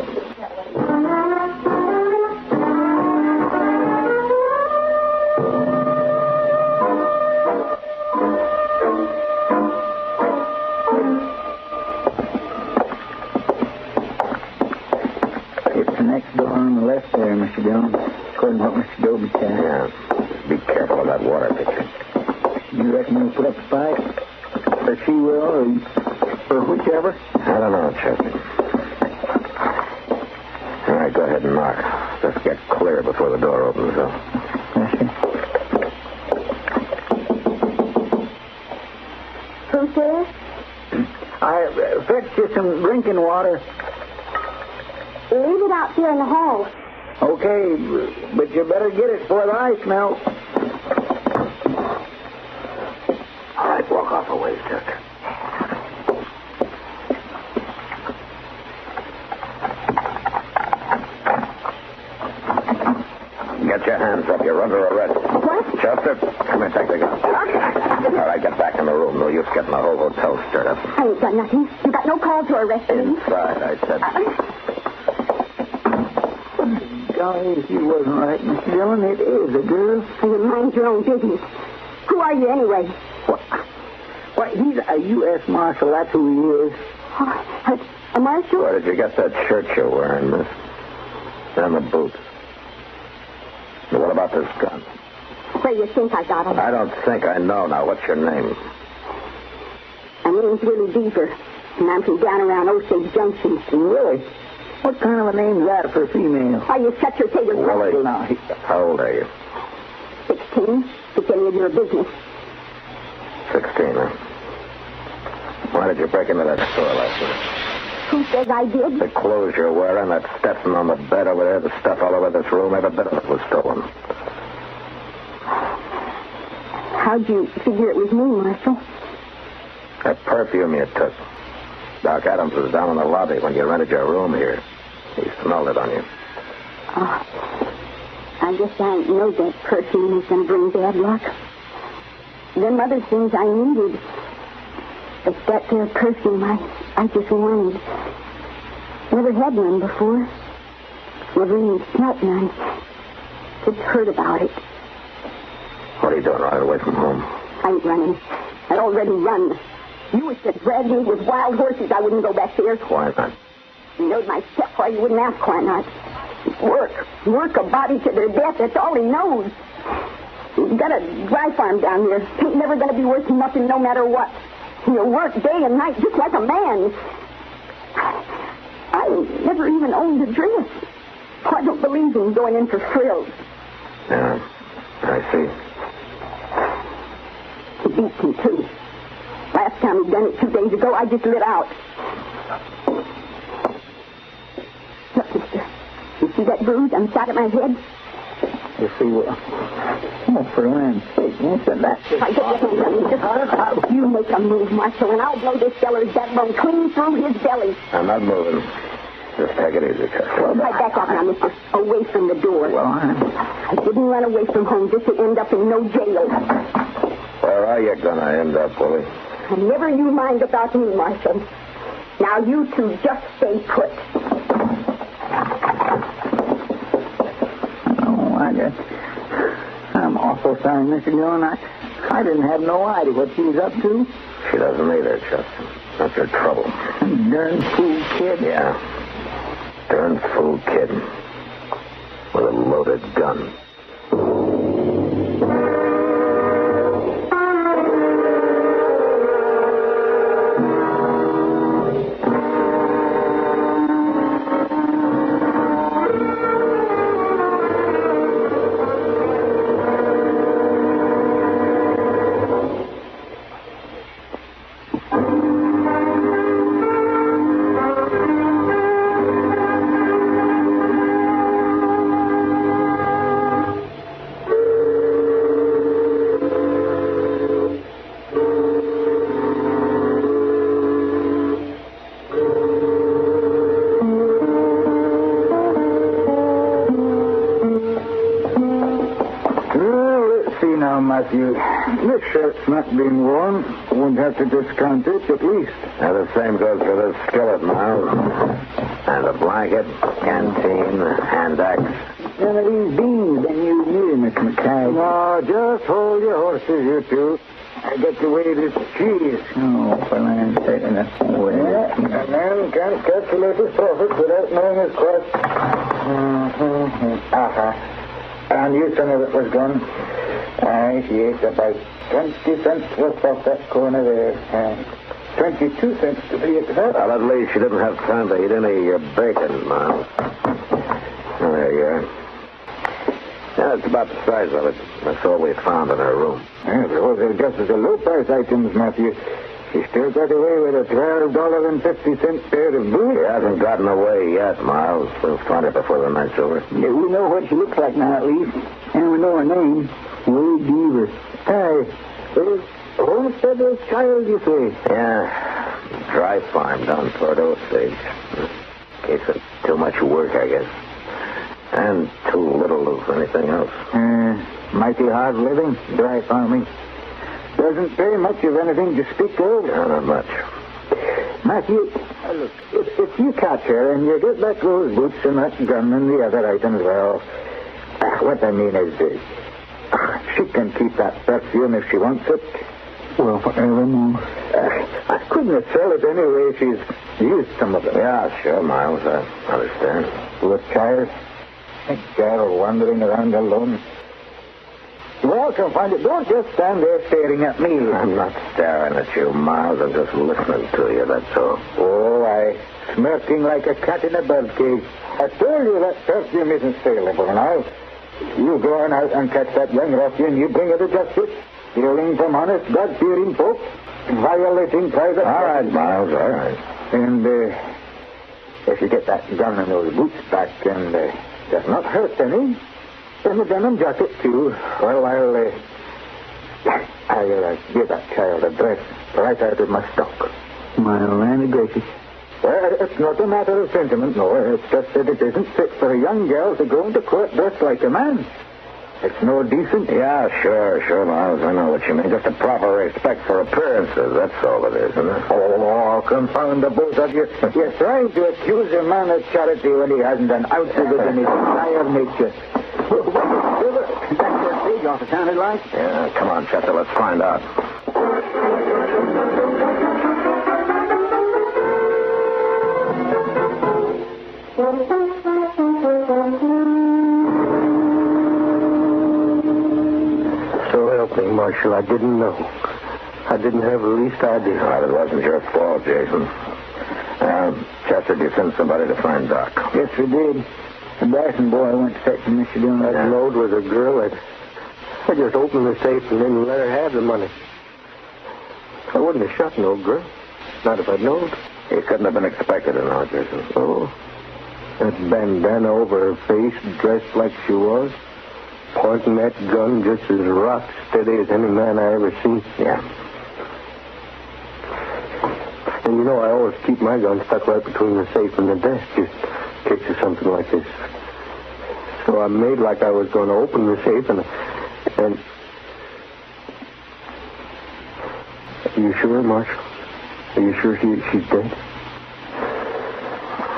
Next door on the left there, Mr. Dillon. According to what Mr. Dobie said. Yeah. Just be careful of that water pitcher. You reckon he'll put up a fight? Or she will, or whichever? I don't know, Chester. All right, go ahead and knock. Just get clear before the door opens, though. Yes, sir. Who's there? I fetched you some drinking water. Leave it out here in the hall. Okay, but you better get it before the ice melts. All right, walk off a ways, Chester. Get your hands up. You're under arrest. What? Chester, come here, take the gun. All right, get back in the room. No use getting the whole hotel stirred up. I ain't done nothing. You got no call to arrest me. Inside, I said. Golly, if you wasn't right, Mr. Dillon, it is a girl. You mind your own business. Who are you anyway? Why, he's a U.S. Marshal. That's who he is. A marshal? Where did you get that shirt you're wearing, miss? And the boots. And what about this gun? Where do you think I got him? I don't think I know. Now, what's your name? My name's Willie Beaver, and I'm from down around Osage Junction. Willie? What kind of a name's that for a female? Why, you shut your tater. Willie, now. How old are you? 16. It's any of your business. 16, huh? Why did you break into that store last night? Who says I did? The clothes you're wearing, that Stetson on the bed over there, the stuff all over this room, every bit of it was stolen. How'd you figure it was me, Marshal? That perfume you took. Doc Adams was down in the lobby when you rented your room here. He smelled it on you. Oh, I guess I know that perfume was going to bring bad luck. Them other things I needed. But that there perfume I just wanted. Never had none before. Never even smelt none. Just heard about it. What are you doing running away from home? I ain't running. I already run. You was to drag me with wild horses. I wouldn't go back there. Why not? You knowed my stepfather. You wouldn't ask why not. Work a body to their death. That's all he knows. He's got a dry farm down here. Ain't never going to be worth nothing no matter what. He'll work day and night just like a man. I never even owned a dress. I don't believe in going in for frills. Yeah, I see. He beats me, too. Last time he done it 2 days ago, I just lit out. Look, mister. You see that bruise on the side of my head? You see what? Oh, for land's sake, mister, that's just... I get your hands on me. Just you make a move, Marshal, and I'll blow this feller's backbone clean through his belly. I'm not moving. Just take it easy, Chester. I back up now, mister. Away from the door. Well, I didn't run away from home just to end up in no jail. Where are you going to end up, Willie? And never you mind about me, Marshal. Now you two just stay put. Oh, I'm awful sorry, Mr. Dillon. I didn't have no idea what she was up to. She doesn't either, Chester. That's her trouble. Darn fool kid. Yeah. Darn fool kid. With a loaded gun. this shirt's not being worn, wouldn't have to discount it at least. Now, the same goes for this skillet, Miles. And the blanket, canteen, hand axe. None of these beans been used neither, Miss McCagg. No, just hold your horses, you two. I got to weigh this cheese. Oh, well, I'm taking it. Yeah, a man can't calculate his profits without knowing his cost. And you son of it was gone. She ate about 20 cents worth off that corner there. 22 cents to be exact. Well, at least she didn't have time to eat any of your bacon, Miles. Oh, there you are. Yeah, it's about the size of it. That's all we found in her room. Yeah, those are just as the low-price items, Matthew. She still got away with a $12.50 pair of boots. She hasn't gotten away yet, Miles. We'll find her before the night's over. Yeah, we know what she looks like now, at least. And we know her name. Wade Beaver. Hey, Homestead is child, you say? Yeah. Dry farm down toward Osage. Case of too much work, I guess. And too little of anything else. Mighty hard living, dry farming. Doesn't pay much of anything to speak of. No, not much. Matthew, look, if you catch her and you get back those boots and that gun and the other items, well, what I mean is she can keep that perfume if she wants it. Well, forevermore. I couldn't sell it anyway. She's used some of it. Yeah, sure, Miles. I understand. Poor child. A girl wandering around alone. Well, find it. Don't just stand there staring at me. I'm not staring at you, Miles. I'm just listening to you, that's all. Oh, smirking like a cat in a birdcage. I told you that perfume isn't saleable now. You go on out and catch that young ruffian. You bring her to justice. Stealing from honest, God-fearing folk. Violating private... All right, Miles, all right. And if you get that gun and those boots back and does not hurt any... And the denim jacket, too. Well, I'll give that child a dress right out of my stock. My land gracious. Well, it's not a matter of sentiment, no. It's just that it isn't fit for a young girl to go into court dressed like a man. It's no decent. Yeah, sure, Miles. I know what you mean. Just a proper respect for appearances. That's all it is, isn't it? Oh, confound the both of you. You're trying to accuse a man of charity when he hasn't an ounce of it in his entire nature. That's your big off, it sounded like. Yeah, come on, Chester, let's find out. So help me, Marshal, I didn't know. I didn't have the least idea. Well, it wasn't your fault, Jason. Chester, did you send somebody to find Doc? Yes, we did. The Bryson boy went to Texas, Mr. Dillon. That load was a girl. I just opened the safe and then let her have the money. I wouldn't have shot no girl. Not if I'd known. He couldn't have been expected to know, Jason. Oh. That bandana over her face, dressed like she was. Pointing that gun just as rock steady as any man I ever seen. Yeah. And you know, I always keep my gun stuck right between the safe and the desk, just in case of something like this. So I made like I was going to open the safe, and Are you sure, Marshal? Are you sure she's dead?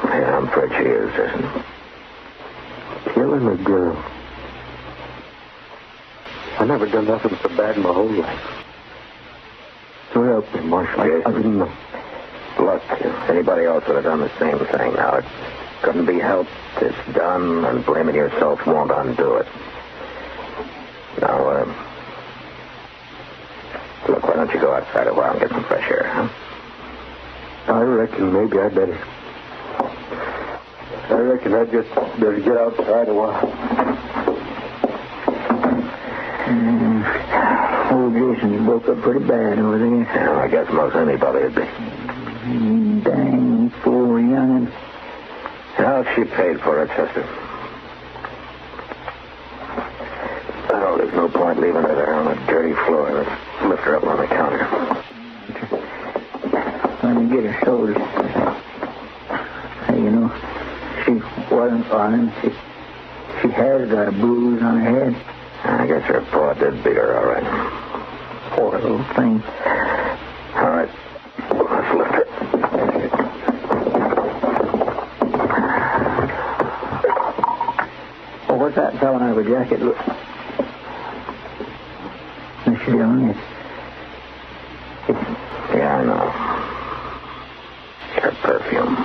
Yeah, I'm afraid she is, Jason. Killing a girl. I never done nothing so bad in my whole life. So help me, Marshal. I didn't know. Look, anybody else would have done the same thing. Now, it couldn't be helped. It's done, and blaming yourself won't undo it. Now, look, why don't you go outside a while and get some fresh air, huh? I reckon maybe I better. I reckon I just better get outside a while. Old Jason's broke up pretty bad over there. Yeah, I guess most anybody would be. Dang, poor young'un. Well, she paid for it, Chester. Oh, there's no point leaving her there on a dirty floor. Let's lift her up on the counter. Let me get her shoulders. Hey, you know, she wasn't fine. She has got a bruise on her head. I guess her paw did beat her, all right. Poor little thing. All right. Let's lift her. Oh, what's that fella out of a jacket? Look. Miss Dillon, Yeah, I know. Her perfume.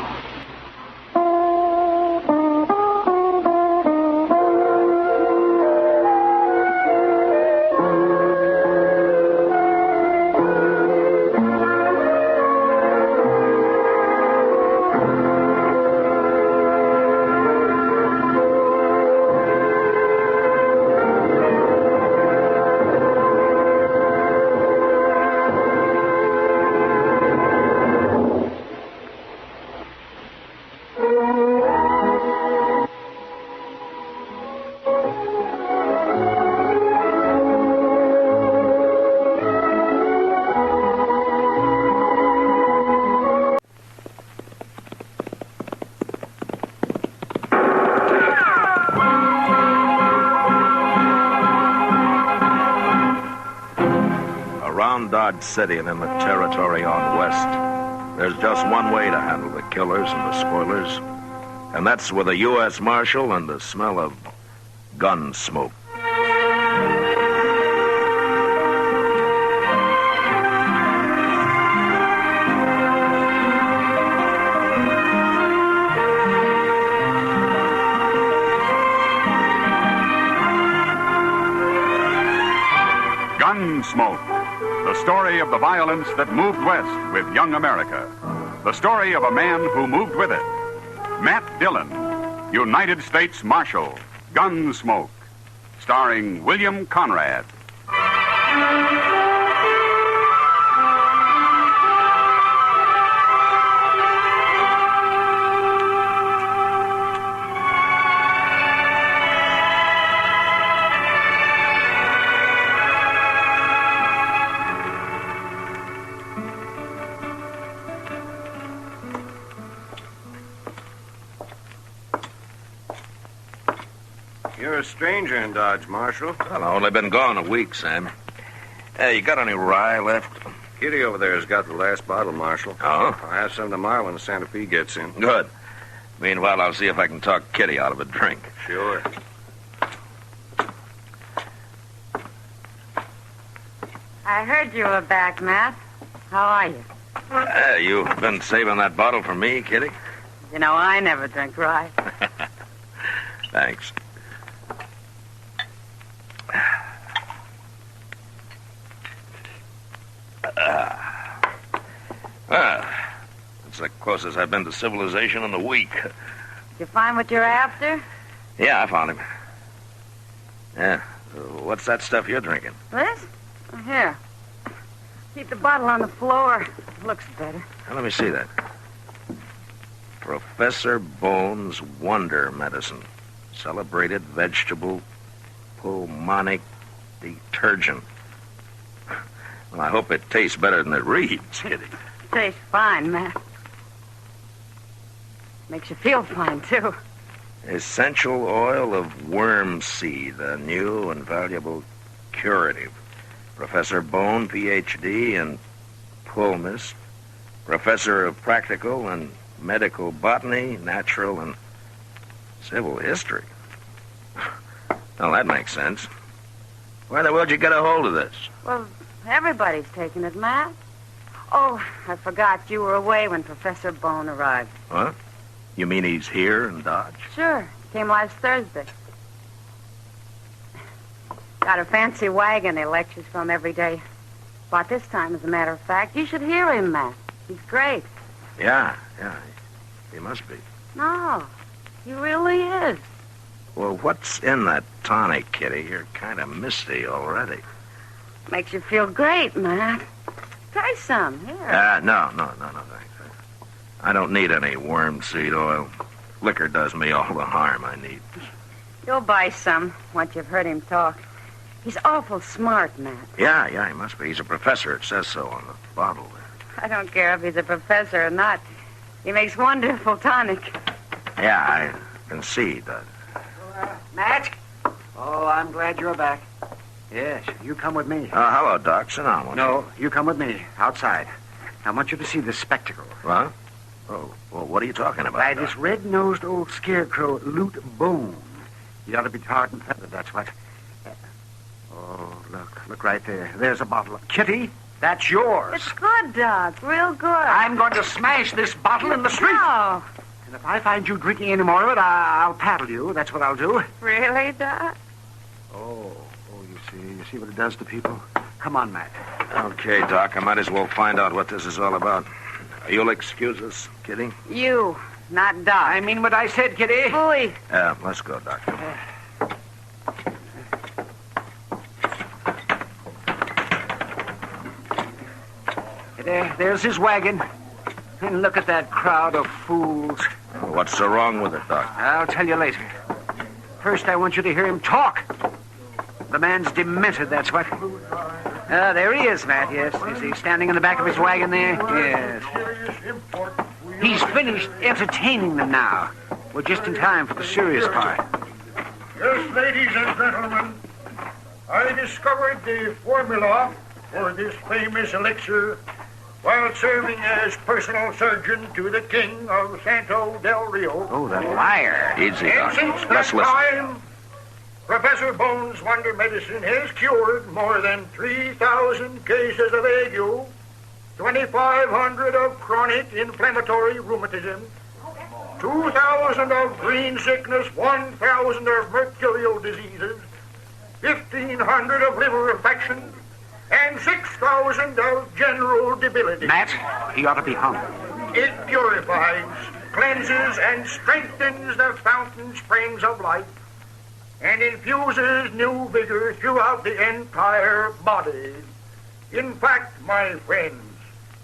Dodge City and in the territory on west, there's just one way to handle the killers and the spoilers, and that's with a U.S. Marshal and the smell of gun smoke. Gunsmoke. The story of the violence that moved west with young America. The story of a man who moved with it. Matt Dillon, United States Marshal. Gunsmoke. Starring William Conrad. You're a stranger in Dodge, Marshal. Well, I've only been gone a week, Sam. Hey, you got any rye left? Kitty over there has got the last bottle, Marshal. Oh? I'll have some tomorrow when the Santa Fe gets in. Good. Meanwhile, I'll see if I can talk Kitty out of a drink. Sure. I heard you were back, Matt. How are you? You've been saving that bottle for me, Kitty? You know, I never drink rye. Thanks. Well, it's the closest I've been to civilization in a week. Did you find what you're after? Yeah, I found him. Yeah. What's that stuff you're drinking? This? Here. Keep the bottle on the floor. Looks better. Now, let me see that. Professor Bone's Wonder Medicine. Celebrated vegetable pulmonic detergent. Well, I hope it tastes better than it reads, Kitty. Tastes fine, Matt. Makes you feel fine, too. Essential oil of worm seed, a new and valuable curative. Professor Bone, Ph.D. in Pulmist, Professor of Practical and Medical Botany, Natural and Civil History. Well, that makes sense. Where the world you get a hold of this? Well, everybody's taking it, Matt. Oh, I forgot you were away when Professor Bone arrived. What? You mean he's here in Dodge? Sure. Came last Thursday. Got a fancy wagon he lectures from every day. Bought this time, as a matter of fact. You should hear him, Matt. He's great. Yeah. He must be. No, he really is. Well, what's in that tonic, Kitty? You're kind of misty already. Makes you feel great, Matt. Try some. Here. No, thanks. I don't need any worm seed oil. Liquor does me all the harm I need. You'll buy some once you've heard him talk. He's awful smart, Matt. Yeah, he must be. He's a professor. It says so on the bottle there. I don't care if he's a professor or not. He makes wonderful tonic. Yeah, I can see that. Matt? Oh, I'm glad you're back. Yes, you come with me. Hello, Doc. Sit down, won't you? No, you come with me, outside. I want you to see this spectacle. What? Oh, well, what are you talking about, By Doc? this red-nosed old scarecrow, Lute Bone. He ought to be tarred and feathered, that's what. Oh, look right there. There's a bottle of Kitty. That's yours. It's good, Doc. Real good. I'm going to smash this bottle in the street. No. And if I find you drinking any more of it, I'll paddle you. That's what I'll do. Really, Doc? Oh, you see what it does to people? Come on, Matt. Okay, Doc. I might as well find out what this is all about. You'll excuse us, Kitty? You, not Doc. I mean what I said, Kitty. Boy. Yeah, let's go, Doc. There's his wagon. And look at that crowd of fools. What's so wrong with it, Doc? I'll tell you later. First, I want you to hear him talk. The man's demented, that's what. There he is, Matt, yes. Is he standing in the back of his wagon there? Yes. He's finished entertaining them now. We're just in time for the serious part. Yes, ladies and gentlemen, I discovered the formula for this famous elixir while serving as personal surgeon to the king of Santo del Rio. Oh, that liar. Easy, And Doc. since that Let's listen. time, Professor Bone's Wonder Medicine has cured more than 3,000 cases of ague, 2,500 of chronic inflammatory rheumatism, 2,000 of green sickness, 1,000 of mercurial diseases, 1,500 of liver affections, and 6,000 of general debility. Matt, he ought to be hung. It purifies, cleanses, and strengthens the fountain springs of life, and infuses new vigor throughout the entire body. In fact, my friends,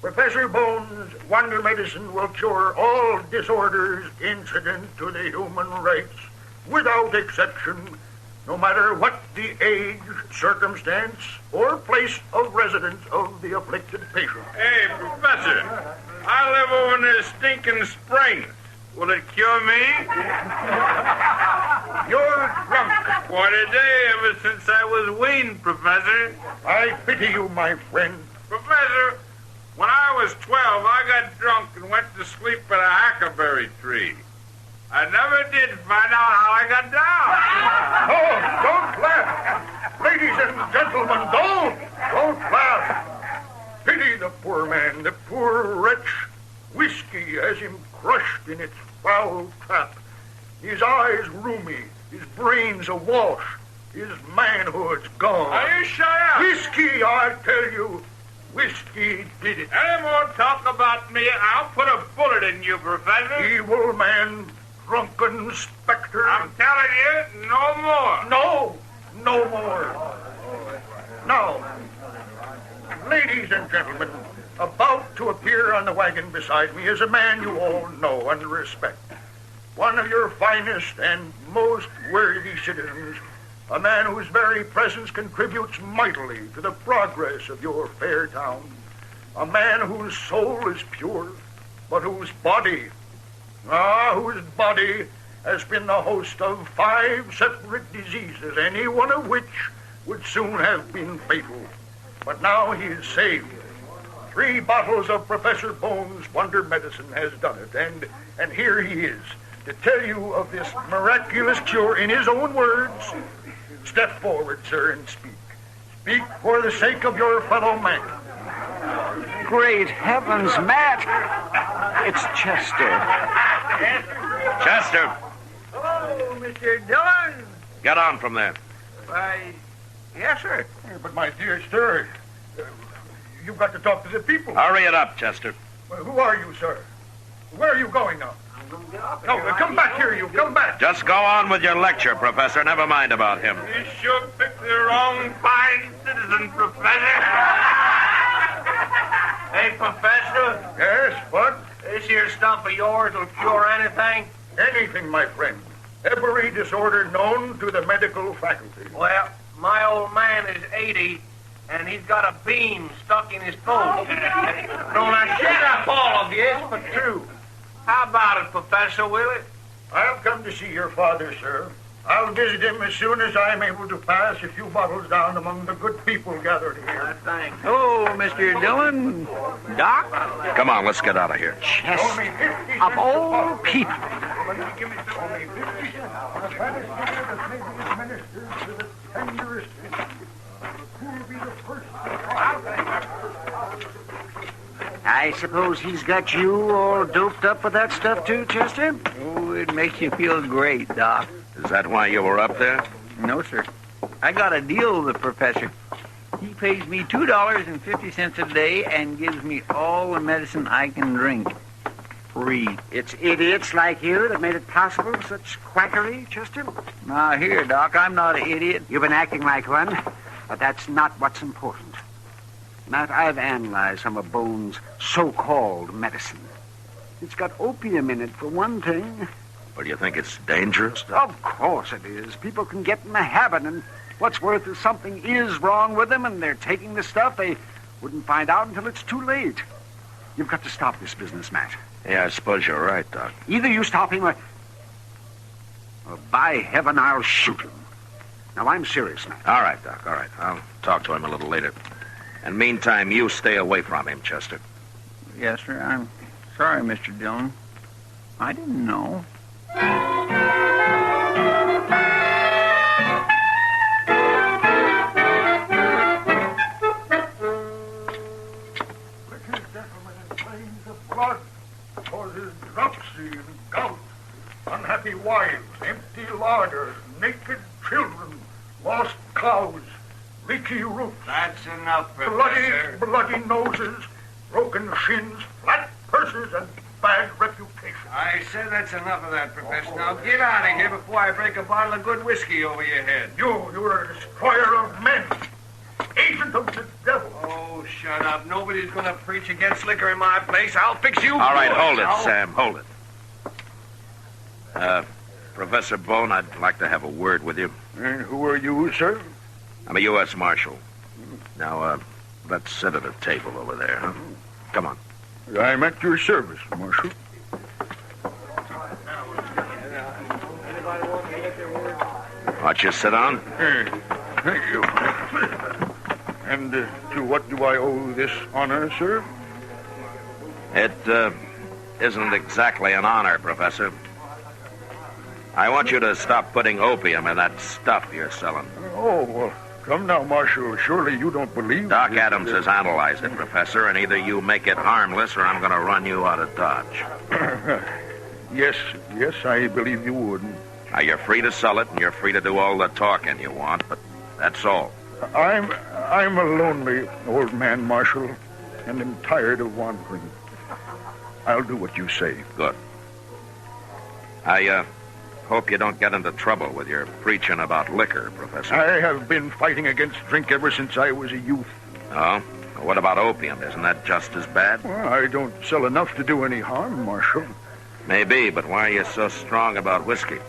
Professor Bone's Wonder Medicine will cure all disorders incident to the human race, without exception, no matter what the age, circumstance, or place of residence of the afflicted patient. Hey, Professor, I live over near Stinking Springs. Will it cure me? You're drunk. Quite a day ever since I was weaned, Professor. I pity you, my friend. Professor, when I was 12, I got drunk and went to sleep at a hackberry tree. I never did find out how I got down. Oh, don't laugh. Ladies and gentlemen, don't laugh. Pity the poor man, the poor wretch. Whiskey has him crushed in its foul trap. His eyes rheumy, his brains awash, his manhood's gone. Are you shut up? Whiskey, I tell you. Whiskey did it. Any more talk about me, I'll put a bullet in you, Professor. Evil man, drunken specter. I'm telling you, no more. No more. Now, ladies and gentlemen, about to appear on the wagon beside me is a man you all know and respect. One of your finest and most worthy citizens, a man whose very presence contributes mightily to the progress of your fair town, a man whose soul is pure, but whose body has been the host of 5 separate diseases, any one of which would soon have been fatal. But now he is saved. 3 bottles of Professor Bone's Wonder Medicine has done it, and here he is to tell you of this miraculous cure in his own words. Step forward, sir, and speak. Speak for the sake of your fellow man. Great heavens, Matt! It's Chester. Chester, Hello, Mr. Dillon. get on from there. Why, yes, sir. But my dear sir, you've got to talk to the people. Hurry it up, Chester. Well, who are you, sir? Where are you going now? No, come back here, you. Come back. Just go on with your lecture, Professor. Never mind about him. You sure picked the wrong fine citizen, Professor. Hey, Professor. Yes, what? This here stuff of yours will cure anything? Anything, my friend. Every disorder known to the medical faculty. Well, my old man is 80, and he's got a beam stuck in his foot. No, now shut up, all of you. It's for true. How about it, Professor, will it? I've come to see your father, sir. I'll visit him as soon as I'm able to pass a few bottles down among the good people gathered here. Thanks. Oh, Mr. Dillon. Doc? Come on, let's get out of here. Chest of all people. I suppose he's got you all doped up with that stuff too, Chester? Oh, it makes you feel great, Doc. Is that why you were up there? No, sir. I got a deal with the professor. He pays me $2.50 a day and gives me all the medicine I can drink. Free. It's idiots like you that made it possible, such quackery, Chester. Now, here, Doc, I'm not an idiot. You've been acting like one, but that's not what's important. Matt, I've analyzed some of Bone's so-called medicine. It's got opium in it, for one thing. Well, do you think it's dangerous? Of course it is. People can get in the habit, and what's worth is something is wrong with them, and they're taking the stuff. They wouldn't find out until it's too late. You've got to stop this business, Matt. Yeah, I suppose you're right, Doc. Either you stop him or by heaven, I'll shoot him. Now, I'm serious, Matt. All right, Doc, all right. I'll talk to him a little later. And meantime, you stay away from him, Chester. Yes, sir. I'm sorry, Mr. Dillon. I didn't know. Blood causes dropsy and gout, unhappy wives, empty larders, naked children, lost cows, leaky roofs. That's enough, Professor. Bloody noses, broken shins, flat purses, and bad reputation. I said that's enough of that, Professor. Now get out of here before I break a bottle of good whiskey over your head. You're a destroyer of men. Agent of the devil. Oh, shut up. Nobody's going to preach against liquor in my place. I'll fix you. All right, boys. hold it, Sam. Hold it. Professor Bone, I'd like to have a word with you. And who are you, sir? I'm a U.S. Marshal. Now, let's sit at a table over there, huh? Come on. I'm at your service, Marshal. Why don't you sit down? Thank you. And to what do I owe this honor, sir? It isn't exactly an honor, Professor. I want you to stop putting opium in that stuff you're selling. Oh, well, come now, Marshal. Surely you don't believe... Doc Adams has analyzed it, Professor, and either you make it harmless or I'm going to run you out of Dodge. Yes, I believe you would. Now, you're free to sell it, and you're free to do all the talking you want, but that's all. I'm a lonely old man, Marshal, and am tired of wandering. I'll do what you say. Good. I hope you don't get into trouble with your preaching about liquor, Professor. I have been fighting against drink ever since I was a youth. Oh? What about opium? Isn't that just as bad? Well, I don't sell enough to do any harm, Marshal. Maybe, but why are you so strong about whiskey?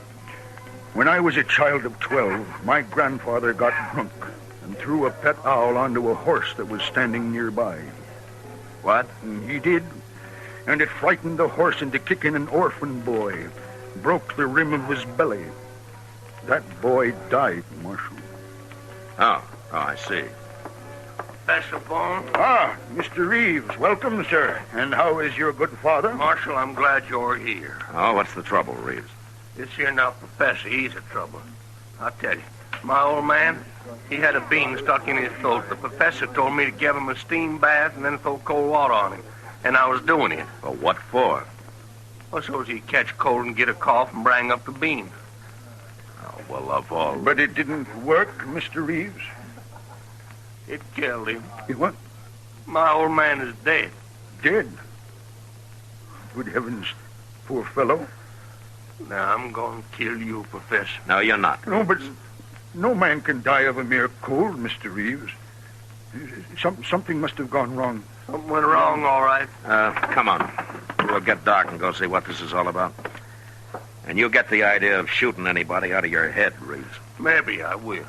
When I was a child of 12, my grandfather got drunk and threw a pet owl onto a horse that was standing nearby. What? And he did. And it frightened the horse into kicking an orphan boy. Broke the rim of his belly. That boy died, Marshal. Oh, I see. Professor Bone? Ah, Mr. Reeves. Welcome, sir. And how is your good father? Marshal, I'm glad you're here. Oh, what's the trouble, Reeves? This here now Professor, he's in trouble. I'll tell you. My old man, he had a bean stuck in his throat. The professor told me to give him a steam bath and then throw cold water on him. And I was doing it. Well, what for? Well, so as he'd catch cold and get a cough and bring up the bean. Oh, well, of all... But it didn't work, Mr. Reeves? It killed him. What? My old man is dead. Dead? Good heavens, poor fellow. Now, I'm going to kill you, Professor. No, you're not. No, but no man can die of a mere cold, Mr. Reeves. Something must have gone wrong. Something went wrong, all right. Come on. We'll get Doc and go see what this is all about. And you get the idea of shooting anybody out of your head, Reeves. Maybe I will.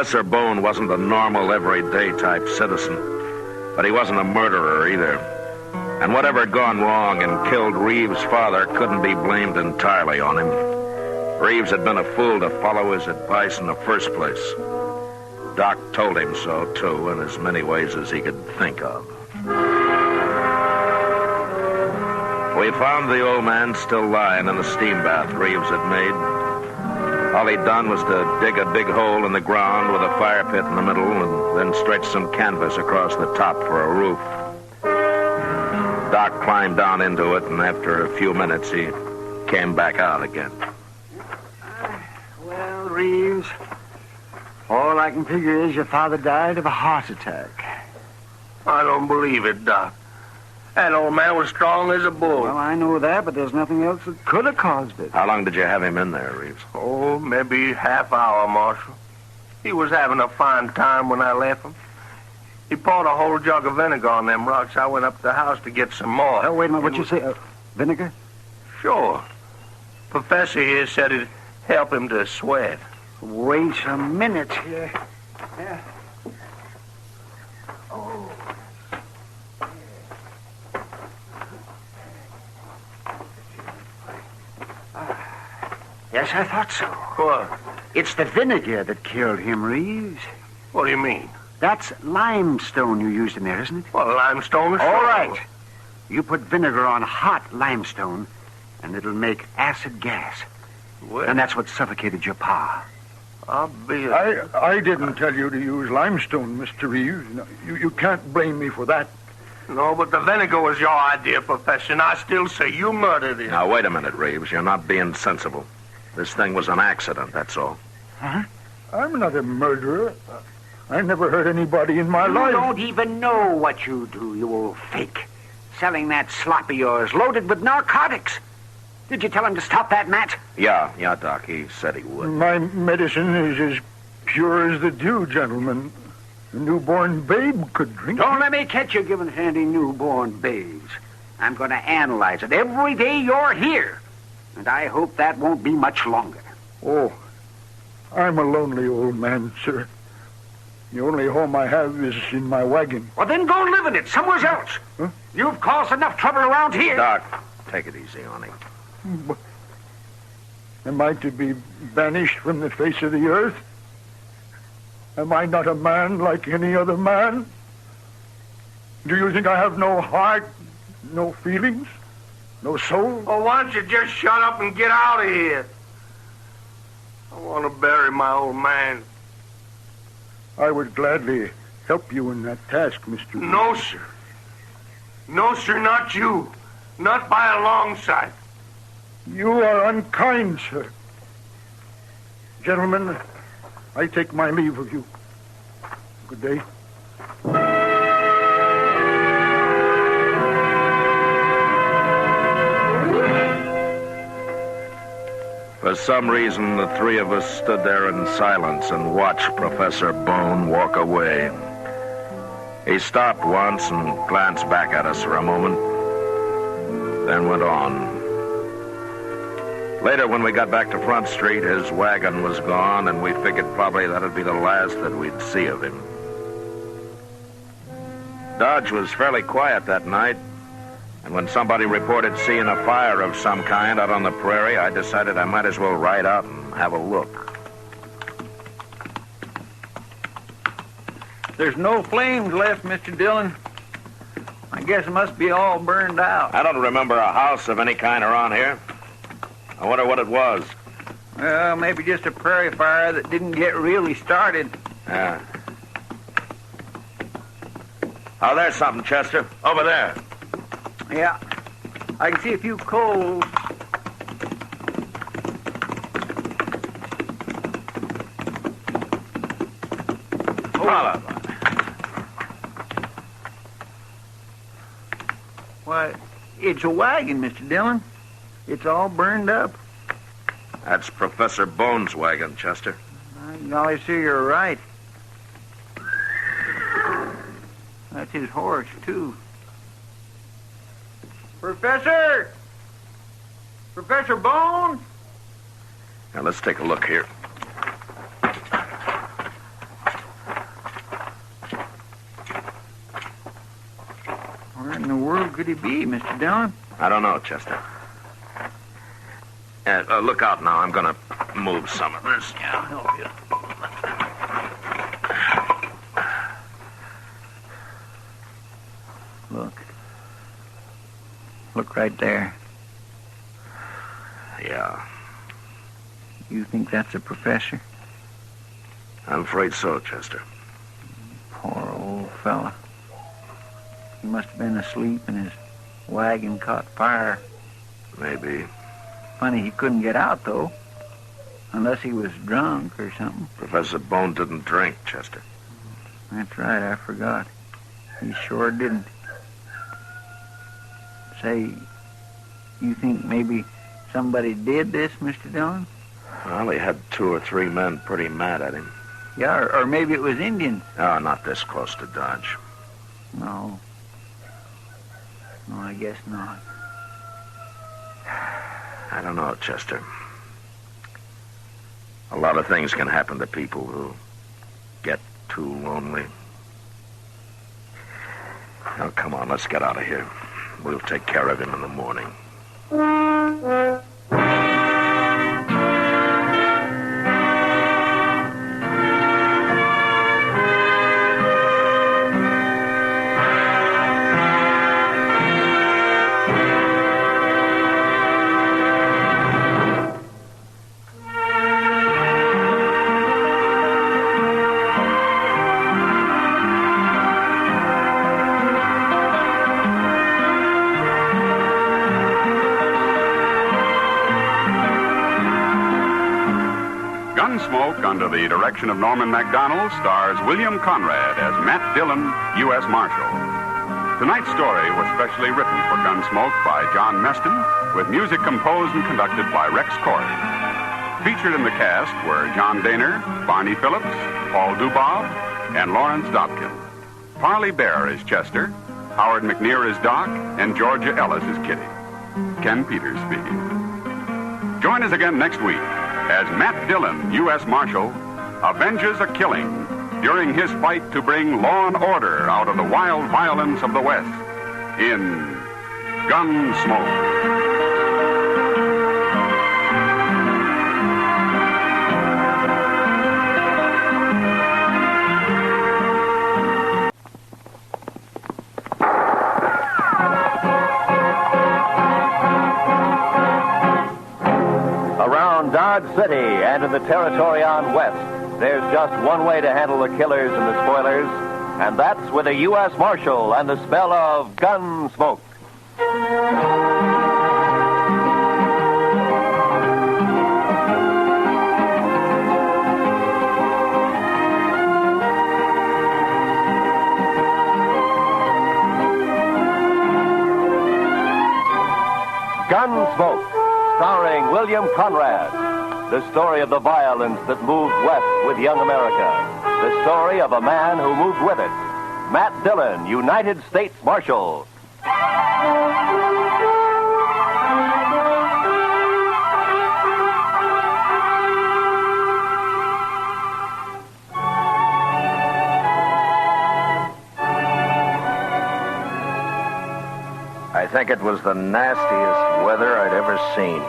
Professor Bone wasn't a normal, everyday type citizen, but he wasn't a murderer either. And whatever had gone wrong and killed Reeves' father couldn't be blamed entirely on him. Reeves had been a fool to follow his advice in the first place. Doc told him so, too, in as many ways as he could think of. We found the old man still lying in the steam bath Reeves had made. All he'd done was to dig a big hole in the ground with a fire pit in the middle and then stretch some canvas across the top for a roof. Doc climbed down into it, and after a few minutes, he came back out again. Well, Reeves, all I can figure is your father died of a heart attack. I don't believe it, Doc. That old man was strong as a bull. Well, I know that, but there's nothing else that could have caused it. How long did you have him in there, Reeves? Oh, maybe half hour, Marshal. He was having a fine time when I left him. He poured a whole jug of vinegar on them rocks. I went up to the house to get some more. Oh, wait a minute. What'd you say? Vinegar? Sure. Professor here said it'd help him to sweat. Wait a minute here. Yeah. Oh. Yes, I thought so. What? It's the vinegar that killed him, Reeves. What do you mean? That's limestone you used in there, isn't it? Well, limestone is... All right. You put vinegar on hot limestone, and it'll make acid gas. Well, and that's what suffocated your pa. I'll be... I didn't tell you to use limestone, Mr. Reeves. No, you can't blame me for that. No, but the vinegar was your idea, Professor, and I still say you murdered him. Now, wait a minute, Reeves. You're not being sensible. This thing was an accident, that's all. Huh? I'm not a murderer. I never hurt anybody in my life. You don't even know what you do, you old fake. Selling that slop of yours, loaded with narcotics. Did you tell him to stop that, Matt? Yeah, Doc. He said he would. My medicine is as pure as the dew, gentlemen. A newborn babe could drink Don't it. let me catch you giving handy newborn babes. I'm going to analyze it every day you're here. And I hope that won't be much longer. Oh, I'm a lonely old man, sir. The only home I have is in my wagon. Well, then go live in it somewhere else. Huh? You've caused enough trouble around here. Doc, take it easy on him. Am I to be banished from the face of the earth? Am I not a man like any other man? Do you think I have no heart, no feelings, no soul? Well, why don't you just shut up and get out of here? I want to bury my old man. I would gladly help you in that task, Mr. No, sir. No, sir, not you. Not by a long shot. You are unkind, sir. Gentlemen, I take my leave of you. Good day. For some reason, the three of us stood there in silence and watched Professor Bone walk away. He stopped once and glanced back at us for a moment, then went on. Later, when we got back to Front Street, his wagon was gone, and we figured probably that'd be the last that we'd see of him. Dodge was fairly quiet that night, and when somebody reported seeing a fire of some kind out on the prairie, I decided I might as well ride out and have a look. There's no flames left, Mr. Dillon. I guess it must be all burned out. I don't remember a house of any kind around here. I wonder what it was. Well, maybe just a prairie fire that didn't get really started. Yeah. Oh, there's something, Chester. Over there. Yeah. I can see a few coals. Holla. Why, it's a wagon, Mr. Dillon. It's all burned up. That's Professor Bone's wagon, Chester. I golly, sir, you're right. That's his horse, too. Professor! Professor Bone? Now, let's take a look here. in the world could he be, Mr. Dillon? I don't know, Chester. Look out now. I'm going to move some of this. Yeah, I'll help you. Look right there. Yeah. You think that's a professor? I'm afraid so, Chester. Poor old fella. He must have been asleep and his wagon caught fire. Maybe. Funny he couldn't get out, though. Unless he was drunk or something. Professor Bone didn't drink, Chester. That's right, I forgot. He sure didn't. Say, you think maybe somebody did this, Mr. Dillon? Well, he had 2 or 3 men pretty mad at him. Yeah, or maybe it was Indians. Oh, not this close to Dodge. No. No, I guess not. I don't know, Chester. A lot of things can happen to people who get too lonely. Now, come on, let's get out of here. We'll take care of him in the morning. Gunsmoke, under the direction of Norman MacDonald, stars William Conrad as Matt Dillon, U.S. Marshal. Tonight's story was specially written for Gunsmoke by John Meston, with music composed and conducted by Rex Corey. Featured in the cast were John Daner, Barney Phillips, Paul Dubob, and Lawrence Dobkin. Parley Bear is Chester, Howard McNear is Doc, and Georgia Ellis is Kitty. Ken Peters speaking. Join us again next week as Matt Dillon, U.S. Marshal, avenges a killing during his fight to bring law and order out of the wild violence of the West in Gunsmoke. Dodge City and in the territory on west, there's just one way to handle the killers and the spoilers, and that's with a U.S. Marshal and the smell of Gunsmoke. Gunsmoke, starring William Conrad. The story of the violence that moved west with young America. The story of a man who moved with it. Matt Dillon, United States Marshal. I think it was the nastiest weather I'd ever seen.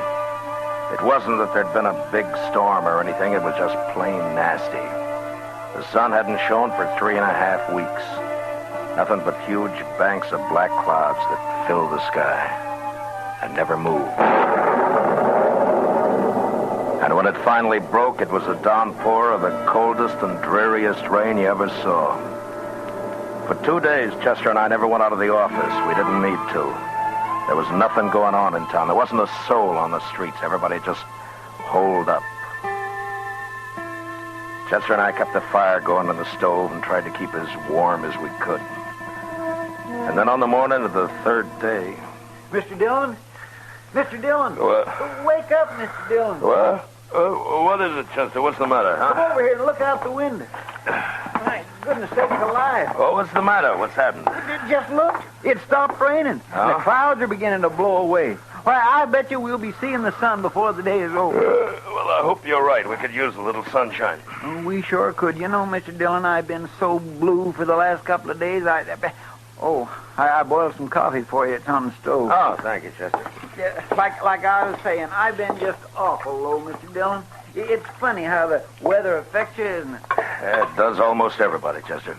It wasn't that there'd been a big storm or anything. It was just plain nasty. The sun hadn't shone for 3.5 weeks. Nothing but huge banks of black clouds that filled the sky and never moved. And when it finally broke, it was a downpour of the coldest and dreariest rain you ever saw. For 2 days, Chester and I never went out of the office. We didn't need to. There was nothing going on in town. There wasn't a soul on the streets. Everybody just holed up. Chester and I kept the fire going on the stove and tried to keep as warm as we could. And then on the morning of the 3rd day... Mr. Dillon? Mr. Dillon! What? Wake up, Mr. Dillon. What? What is it, Chester? What's the matter, huh? Come over here and look out the window. My goodness sakes alive. Oh, what's the matter? What's happened? Just look. It stopped raining. Huh? The clouds are beginning to blow away. Why, I bet you we'll be seeing the sun before the day is over. Well, I hope you're right. We could use a little sunshine. Oh, we sure could. You know, Mr. Dillon, I've been so blue for the last couple of days. Oh, I boiled some coffee for you. It's on the stove. Oh, thank you, Chester. Yeah, like I was saying, I've been just awful low, Mr. Dillon. It's funny how the weather affects you, isn't it? It does almost everybody, Chester.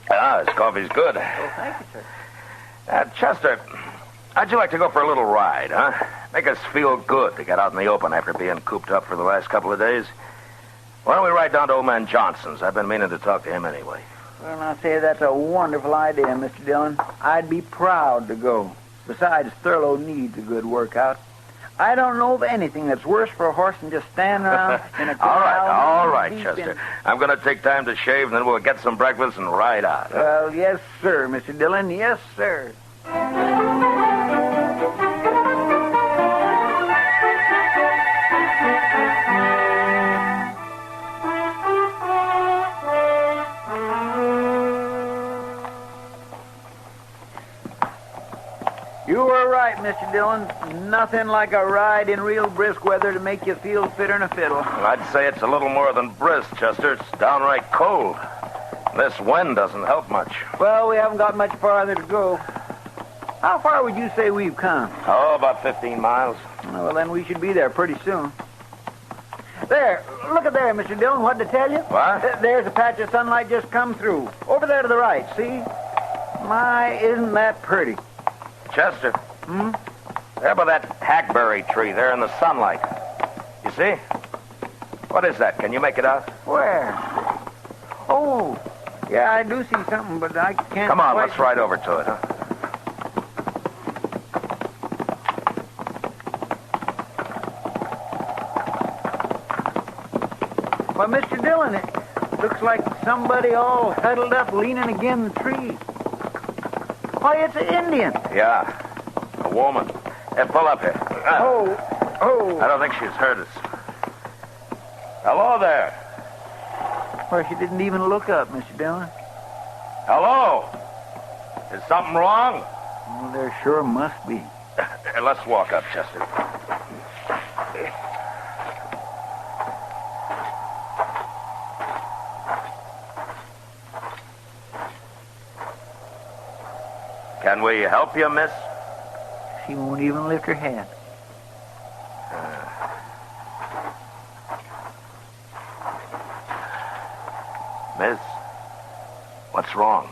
This coffee's good. Oh, thank you, sir. Chester, how'd you like to go for a little ride, huh? Make us feel good to get out in the open after being cooped up for the last couple of days. Why don't we ride down to old man Johnson's? I've been meaning to talk to him anyway. Well, I say that's a wonderful idea, Mr. Dillon. I'd be proud to go. Besides, Thurlow needs a good workout. I don't know of anything that's worse for a horse than just standing around in a corral. All right, Chester. I'm going to take time to shave, and then we'll get some breakfast and ride out. Well, yes, sir, Mr. Dillon. Yes, sir. You were right, Mr. Dillon. Nothing like a ride in real brisk weather to make you feel fitter than a fiddle. I'd say it's a little more than brisk, Chester. It's downright cold. This wind doesn't help much. Well, we haven't got much farther to go. How far would you say we've come? Oh, about 15 miles. Well, then we should be there pretty soon. There, look at there, Mr. Dillon. What did I tell you? What? There's a patch of sunlight just come through. Over there to the right, see? My, isn't that pretty? Chester. There by that hackberry tree there in the sunlight. You see? What is that? Can you make it out? Where? Oh, yeah, I do see something, but I can't... Come on, let's ride over to it, huh? Well, Mr. Dillon, it looks like somebody all huddled up leaning against the tree. Why, it's an Indian. Yeah, a woman. Hey, pull up here. Oh. I don't think she's heard us. Hello there. Well, she didn't even look up, Mr. Dillon. Hello. Is something wrong? Well, there sure must be. Let's walk up, Chester. Can we help you, miss? She won't even lift her hand. Miss, what's wrong?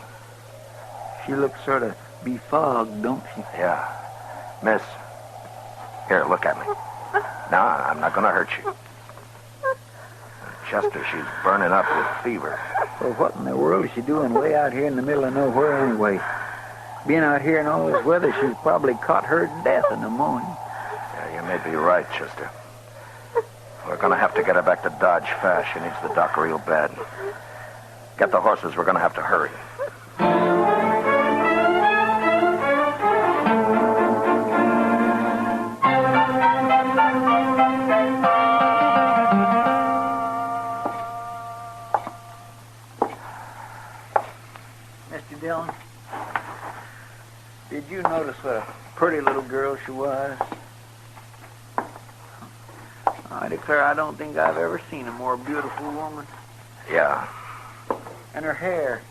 She looks sort of befogged, don't she? Yeah. Miss, here, look at me. No, I'm not going to hurt you. Chester, she's burning up with fever. Well, what in the world is she doing way out here in the middle of nowhere anyway? Being out here in all this weather, she's probably caught her death in the morning. Yeah, you may be right, Chester. We're going to have to get her back to Dodge fast. She needs the doc real bad. Get the horses. We're going to have to hurry. Mr. Dillon, did you notice what a pretty little girl she was? I declare I don't think I've ever seen a more beautiful woman. Yeah. And her hair.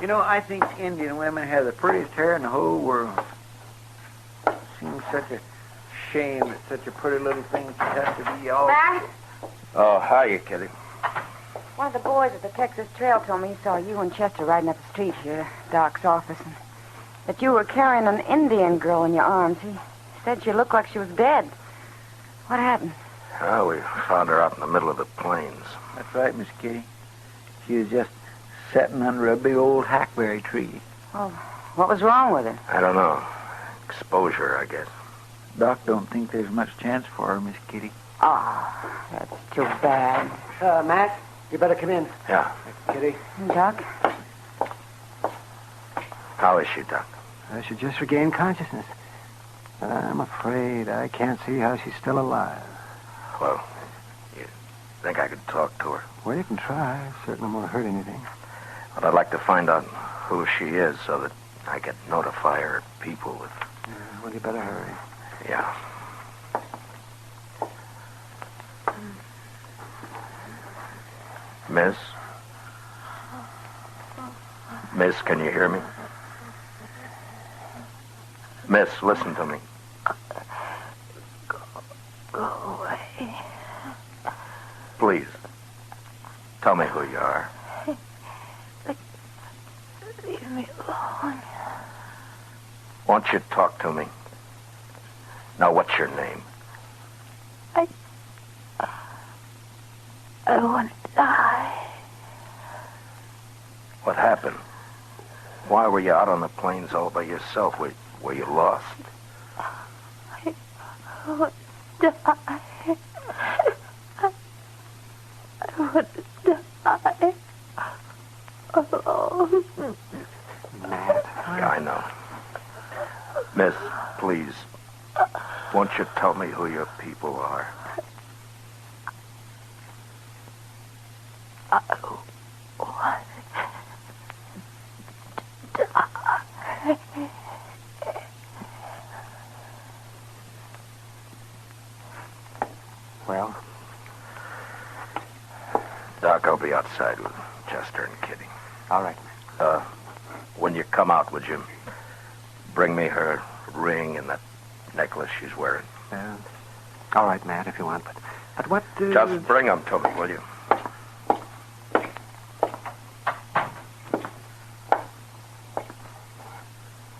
You know, I think Indian women have the prettiest hair in the whole world. It seems such a shame that such a pretty little thing has to be all... Matt? Oh, hiya, Kitty. One of the boys at the Texas Trail told me he saw you and Chester riding up the street here, Doc's office, and that you were carrying an Indian girl in your arms. He said she looked like she was dead. What happened? Oh, we found her out in the middle of the plains. That's right, Miss Kitty. She was just sitting under a big old hackberry tree. Well, what was wrong with her? I don't know. Exposure, I guess. Doc don't think there's much chance for her, Miss Kitty. Oh, that's too bad. Matt, you better come in. Yeah. Kitty. Doc? How is she, Doc? She just regained consciousness. I'm afraid I can't see how she's still alive. Well, you think I could talk to her? Well, you can try. Certainly won't hurt anything. But I'd like to find out who she is so that I could notify her people if... Well, you better hurry. Yeah. Miss? Miss, can you hear me? Miss, listen to me. Go away. Please. Tell me who you are. Leave me alone. Won't you talk to me? Now, what's your name? I want to die. What happened? Why were you out on the plains all by yourself? Were you lost? I want to die. I want to die. Alone. Matt. Yeah, I know. Miss, please. Won't you tell me who your people are? I want to die. Well? Doc, I'll be outside with Chester and Kitty. All right. When you come out, would you bring me her ring and that necklace she's wearing? All right, Matt, if you want. But what... Just bring them to me, will you?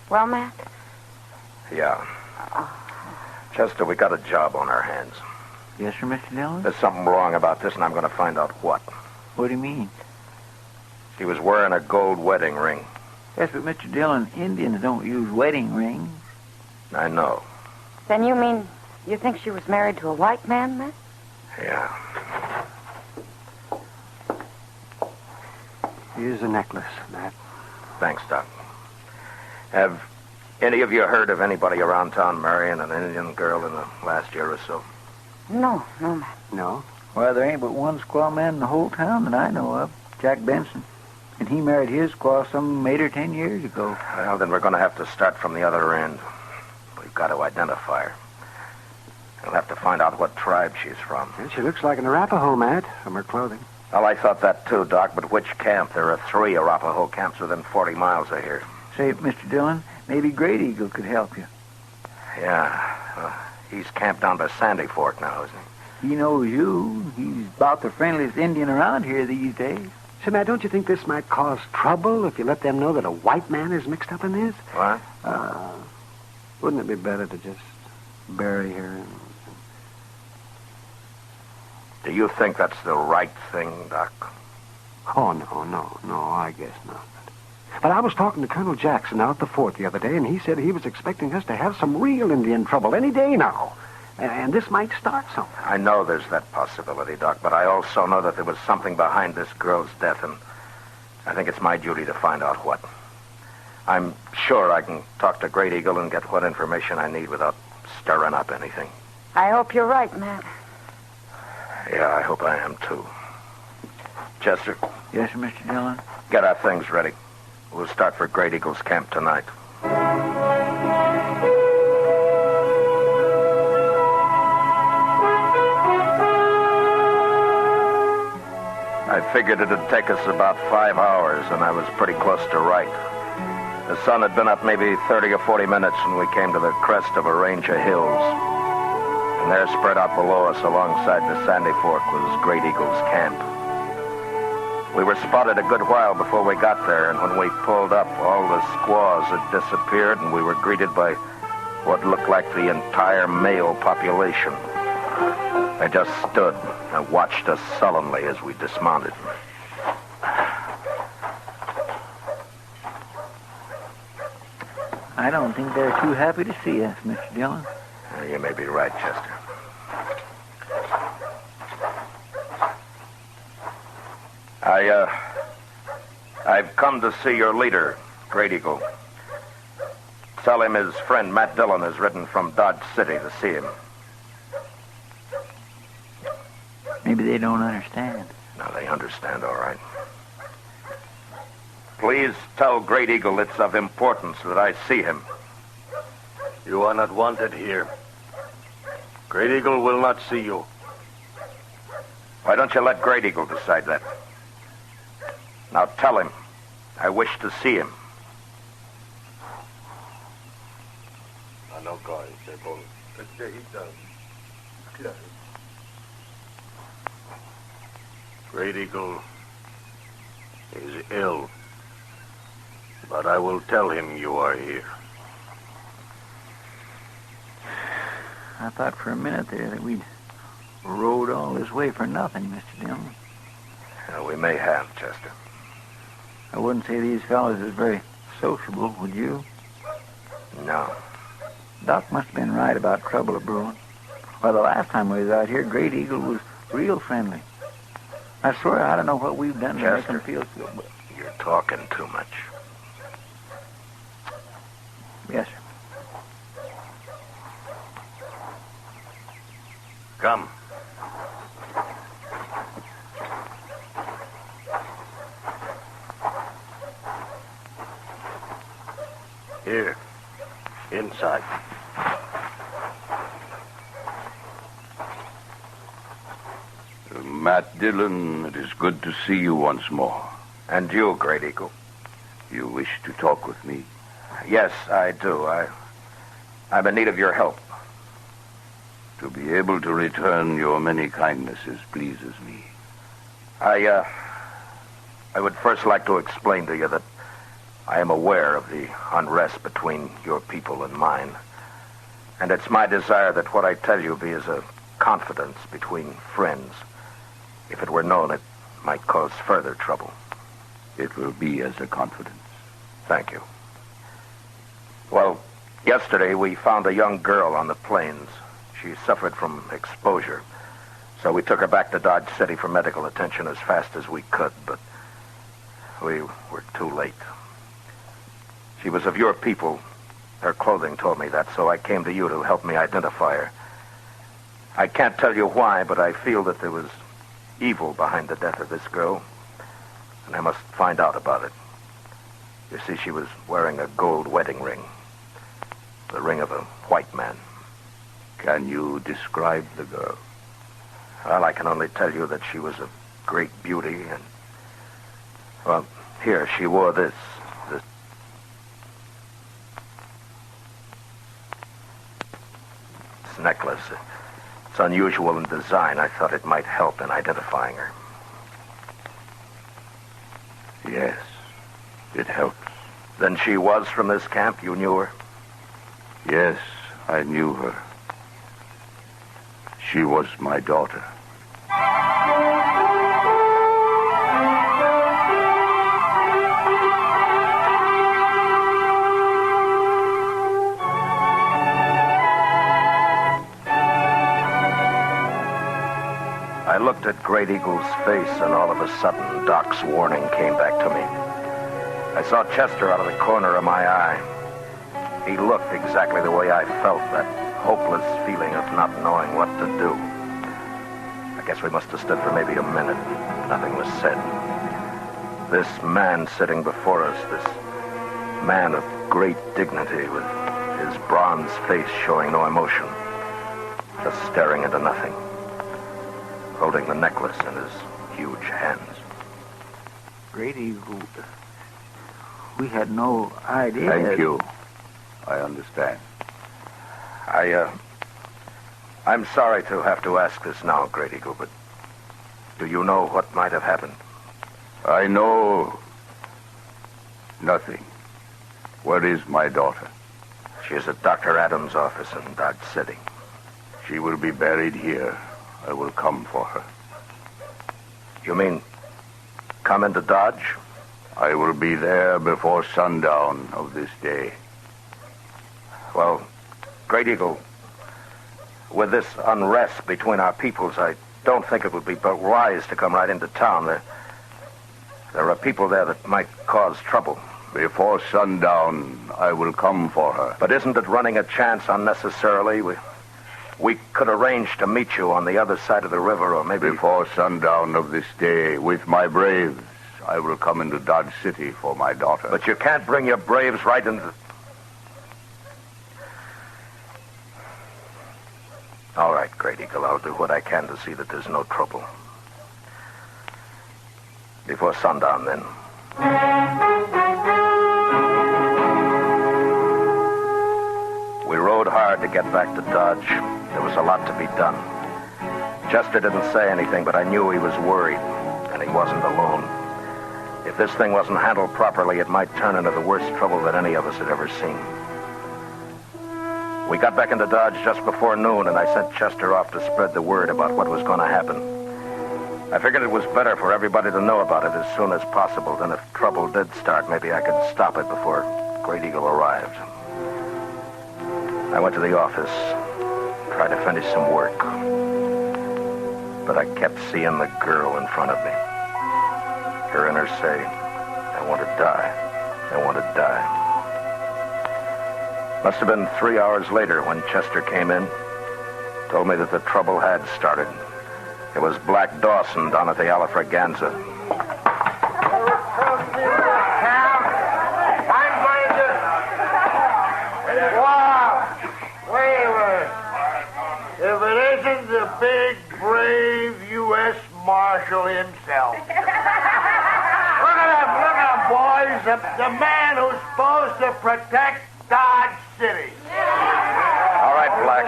Well, Matt? Yeah. Chester, we got a job on our hands. Yes, sir, Mr. Dillon? There's something wrong about this, and I'm going to find out what. What do you mean? She was wearing a gold wedding ring. Yes, but Mr. Dillon, Indians don't use wedding rings. I know. Then you mean you think she was married to a white man, Matt? Yeah. Here's a necklace, Matt. Thanks, Doc. Have any of you heard of anybody around town marrying an Indian girl in the last year or so? No, Matt. No? Well, there ain't but one squaw man in the whole town that I know of, Jack Benson. And he married his squaw some 8 or 10 years ago. Well, then we're going to have to start from the other end. We've got to identify her. We'll have to find out what tribe she's from. Well, she looks like an Arapaho, Matt, from her clothing. Well, I thought that too, Doc, but which camp? There are 3 Arapaho camps within 40 miles of here. Say, Mr. Dillon, maybe Great Eagle could help you. Yeah. He's camped down by Sandy Fork now, isn't he? He knows you. He's about the friendliest Indian around here these days. Say, Matt, don't you think this might cause trouble if you let them know that a white man is mixed up in this? What? Wouldn't it be better to just bury her? Do you think that's the right thing, Doc? Oh, no, I guess not. But I was talking to Colonel Jackson out at the fort the other day, and he said he was expecting us to have some real Indian trouble any day now. And this might start something. I know there's that possibility, Doc, but I also know that there was something behind this girl's death, and I think it's my duty to find out what. I'm sure I can talk to Great Eagle and get what information I need without stirring up anything. I hope you're right, Matt. Yeah, I hope I am, too. Chester? Yes, sir, Mr. Dillon? Get our things ready. We'll start for Great Eagle's camp tonight. I figured it'd take us about 5 hours, and I was pretty close to right. The sun had been up maybe 30 or 40 minutes when we came to the crest of a range of hills. And there, spread out below us alongside the Sandy Fork, was Great Eagle's camp. We were spotted a good while before we got there, and when we pulled up, all the squaws had disappeared, and we were greeted by what looked like the entire male population. They just stood and watched us sullenly as we dismounted. I don't think they're too happy to see us, Mr. Dillon. You may be right, Chester. I've come to see your leader, Great Eagle. Tell him his friend Matt Dillon has ridden from Dodge City to see him. Maybe they don't understand. No, they understand, all right. Please tell Great Eagle it's of importance that I see him. You are not wanted here. Great Eagle will not see you. Why don't you let Great Eagle decide that? Now tell him I wish to see him. Great Eagle is ill, but I will tell him you are here. I thought for a minute there that we'd rode all this way for nothing, Mr. Dillon. We may have, Chester. I wouldn't say these fellows is very sociable, would you? No. Doc must have been right about trouble a-brewing. Well, the last time we was out here, Great Eagle was real friendly. I swear I don't know what we've done to make him feel so... You're talking too much. Yes, sir. Come. Here. Inside. Matt Dillon, it is good to see you once more. And you, Great Eagle. You wish to talk with me? Yes, I do. I'm in need of your help. To be able to return your many kindnesses pleases me. I would first like to explain to you that I am aware of the unrest between your people and mine. And it's my desire that what I tell you be as a confidence between friends. If it were known, it might cause further trouble. It will be as a confidence. Thank you. Well, yesterday we found a young girl on the plains. She suffered from exposure. So we took her back to Dodge City for medical attention as fast as we could, but we were too late. She was of your people. Her clothing told me that, so I came to you to help me identify her. I can't tell you why, but I feel that there was evil behind the death of this girl, and I must find out about it. You see, she was wearing a gold wedding ring, the ring of a white man. Can you describe the girl? Well, I can only tell you that she was of great beauty, and, well, here, she wore this necklace. It's unusual in design. I thought it might help in identifying her. Yes, it helps. Then she was from this camp? You knew her? Yes, I knew her. She was my daughter. I looked at Great Eagle's face, and all of a sudden, Doc's warning came back to me. I saw Chester out of the corner of my eye. He looked exactly the way I felt, that hopeless feeling of not knowing what to do. I guess we must have stood for maybe a minute. Nothing was said. This man sitting before us, this man of great dignity with his bronze face showing no emotion, just staring into nothing, holding the necklace in his huge hands. Great Eagle, we had no idea. Thank you. I understand. I'm sorry to have to ask this now, Great Eagle, but do you know what might have happened? I know nothing. Where is my daughter? She is at Dr. Adams' office in Dodge City. She will be buried here. I will come for her. You mean come into Dodge? I will be there before sundown of this day. Well, Great Eagle, with this unrest between our peoples, I don't think it would be but wise to come right into town. There are people there that might cause trouble. Before sundown, I will come for her. But isn't it running a chance unnecessarily? We could arrange to meet you on the other side of the river, or maybe... Before sundown of this day, with my braves, I will come into Dodge City for my daughter. But you can't bring your braves right into... All right, Great Eagle, I'll do what I can to see that there's no trouble. Before sundown, then. hard to get back to Dodge. There was a lot to be done. Chester didn't say anything, but I knew he was worried, and he wasn't alone. If this thing wasn't handled properly, it might turn into the worst trouble that any of us had ever seen. We got back into Dodge just before noon, and I sent Chester off to spread the word about what was going to happen. I figured it was better for everybody to know about it as soon as possible. Then if trouble did start, maybe I could stop it before Great Eagle arrived. I went to the office, tried to finish some work. But I kept seeing the girl in front of me. Hearing her say, I want to die. I want to die. Must have been 3 hours later when Chester came in. Told me that the trouble had started. It was Black Dawson down at the Alafraganza. If it isn't the big, brave U.S. Marshal himself. Look at him, boys. The man who's supposed to protect Dodge City. All right, Black.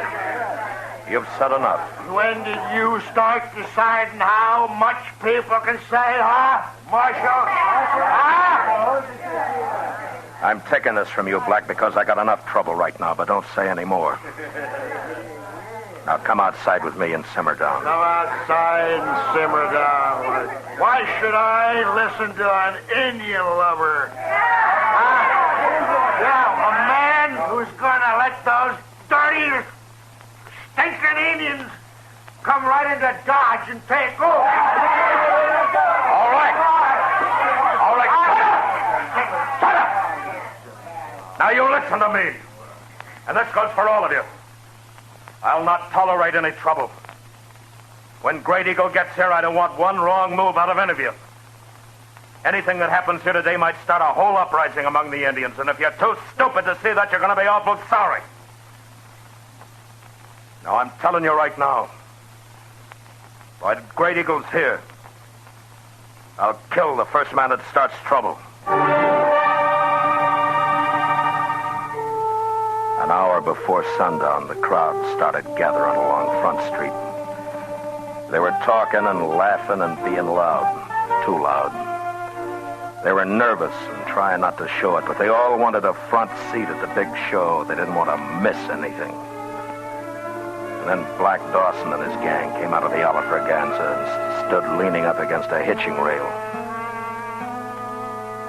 You've said enough. When did you start deciding how much people can say, huh, Marshal? Huh? I'm taking this from you, Black, because I got enough trouble right now, but don't say any more. Now come outside with me and simmer down. Come outside and simmer down. Why should I listen to an Indian lover? Yeah, a man who's gonna let those dirty, stinking Indians come right into Dodge and take over. All right. All right. Shut up. Now you listen to me. And this goes for all of you. I'll not tolerate any trouble. When Great Eagle gets here, I don't want one wrong move out of any of you. Anything that happens here today might start a whole uprising among the Indians, and if you're too stupid to see that, you're going to be awful sorry. Now, I'm telling you right now, while Great Eagle's here, I'll kill the first man that starts trouble. An hour before sundown, the crowd started gathering along Front Street. They were talking and laughing and being loud. Too loud. They were nervous and trying not to show it, but they all wanted a front seat at the big show. They didn't want to miss anything. And then Black Dawson and his gang came out of the Alafraganza and stood leaning up against a hitching rail.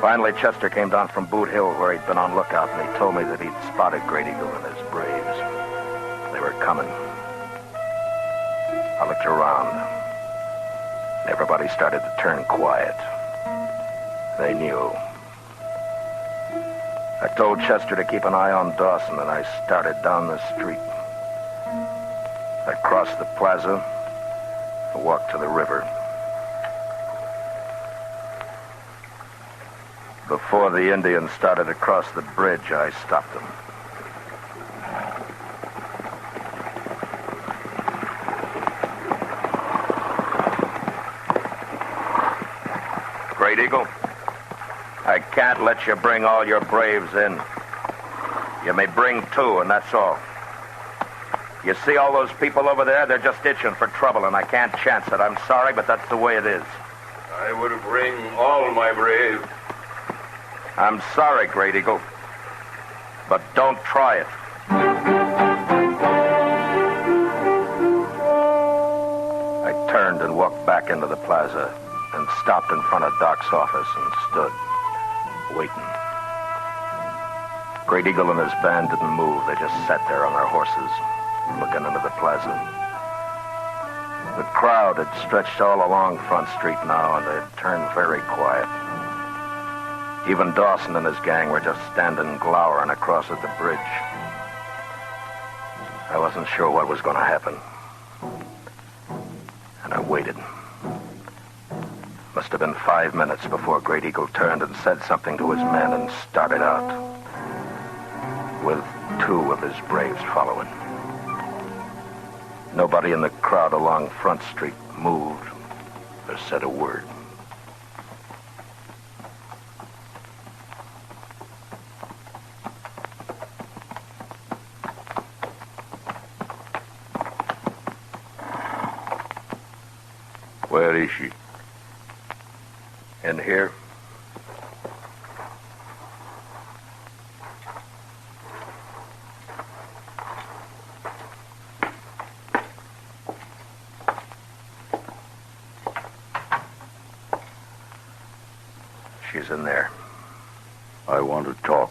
Finally, Chester came down from Boot Hill where he'd been on lookout, and he told me that he'd spotted Great Eagle and his braves. They were coming. I looked around. Everybody started to turn quiet. They knew. I told Chester to keep an eye on Dawson, and I started down the street. I crossed the plaza and walked to the river. Before the Indians started to cross the bridge, I stopped them. Great Eagle, I can't let you bring all your braves in. You may bring 2, and that's all. You see all those people over there? They're just itching for trouble, and I can't chance it. I'm sorry, but that's the way it is. I would bring all my braves. I'm sorry, Great Eagle, but don't try it. I turned and walked back into the plaza and stopped in front of Doc's office and stood, waiting. Great Eagle and his band didn't move. They just sat there on their horses, looking into the plaza. The crowd had stretched all along Front Street now, and they'd turned very quiet. Even Dawson and his gang were just standing glowering across at the bridge. I wasn't sure what was going to happen. And I waited. Must have been 5 minutes before Great Eagle turned and said something to his men and started out, with 2 of his braves following. Nobody in the crowd along Front Street moved or said a word. Where is she? In here. She's in there. I want to talk.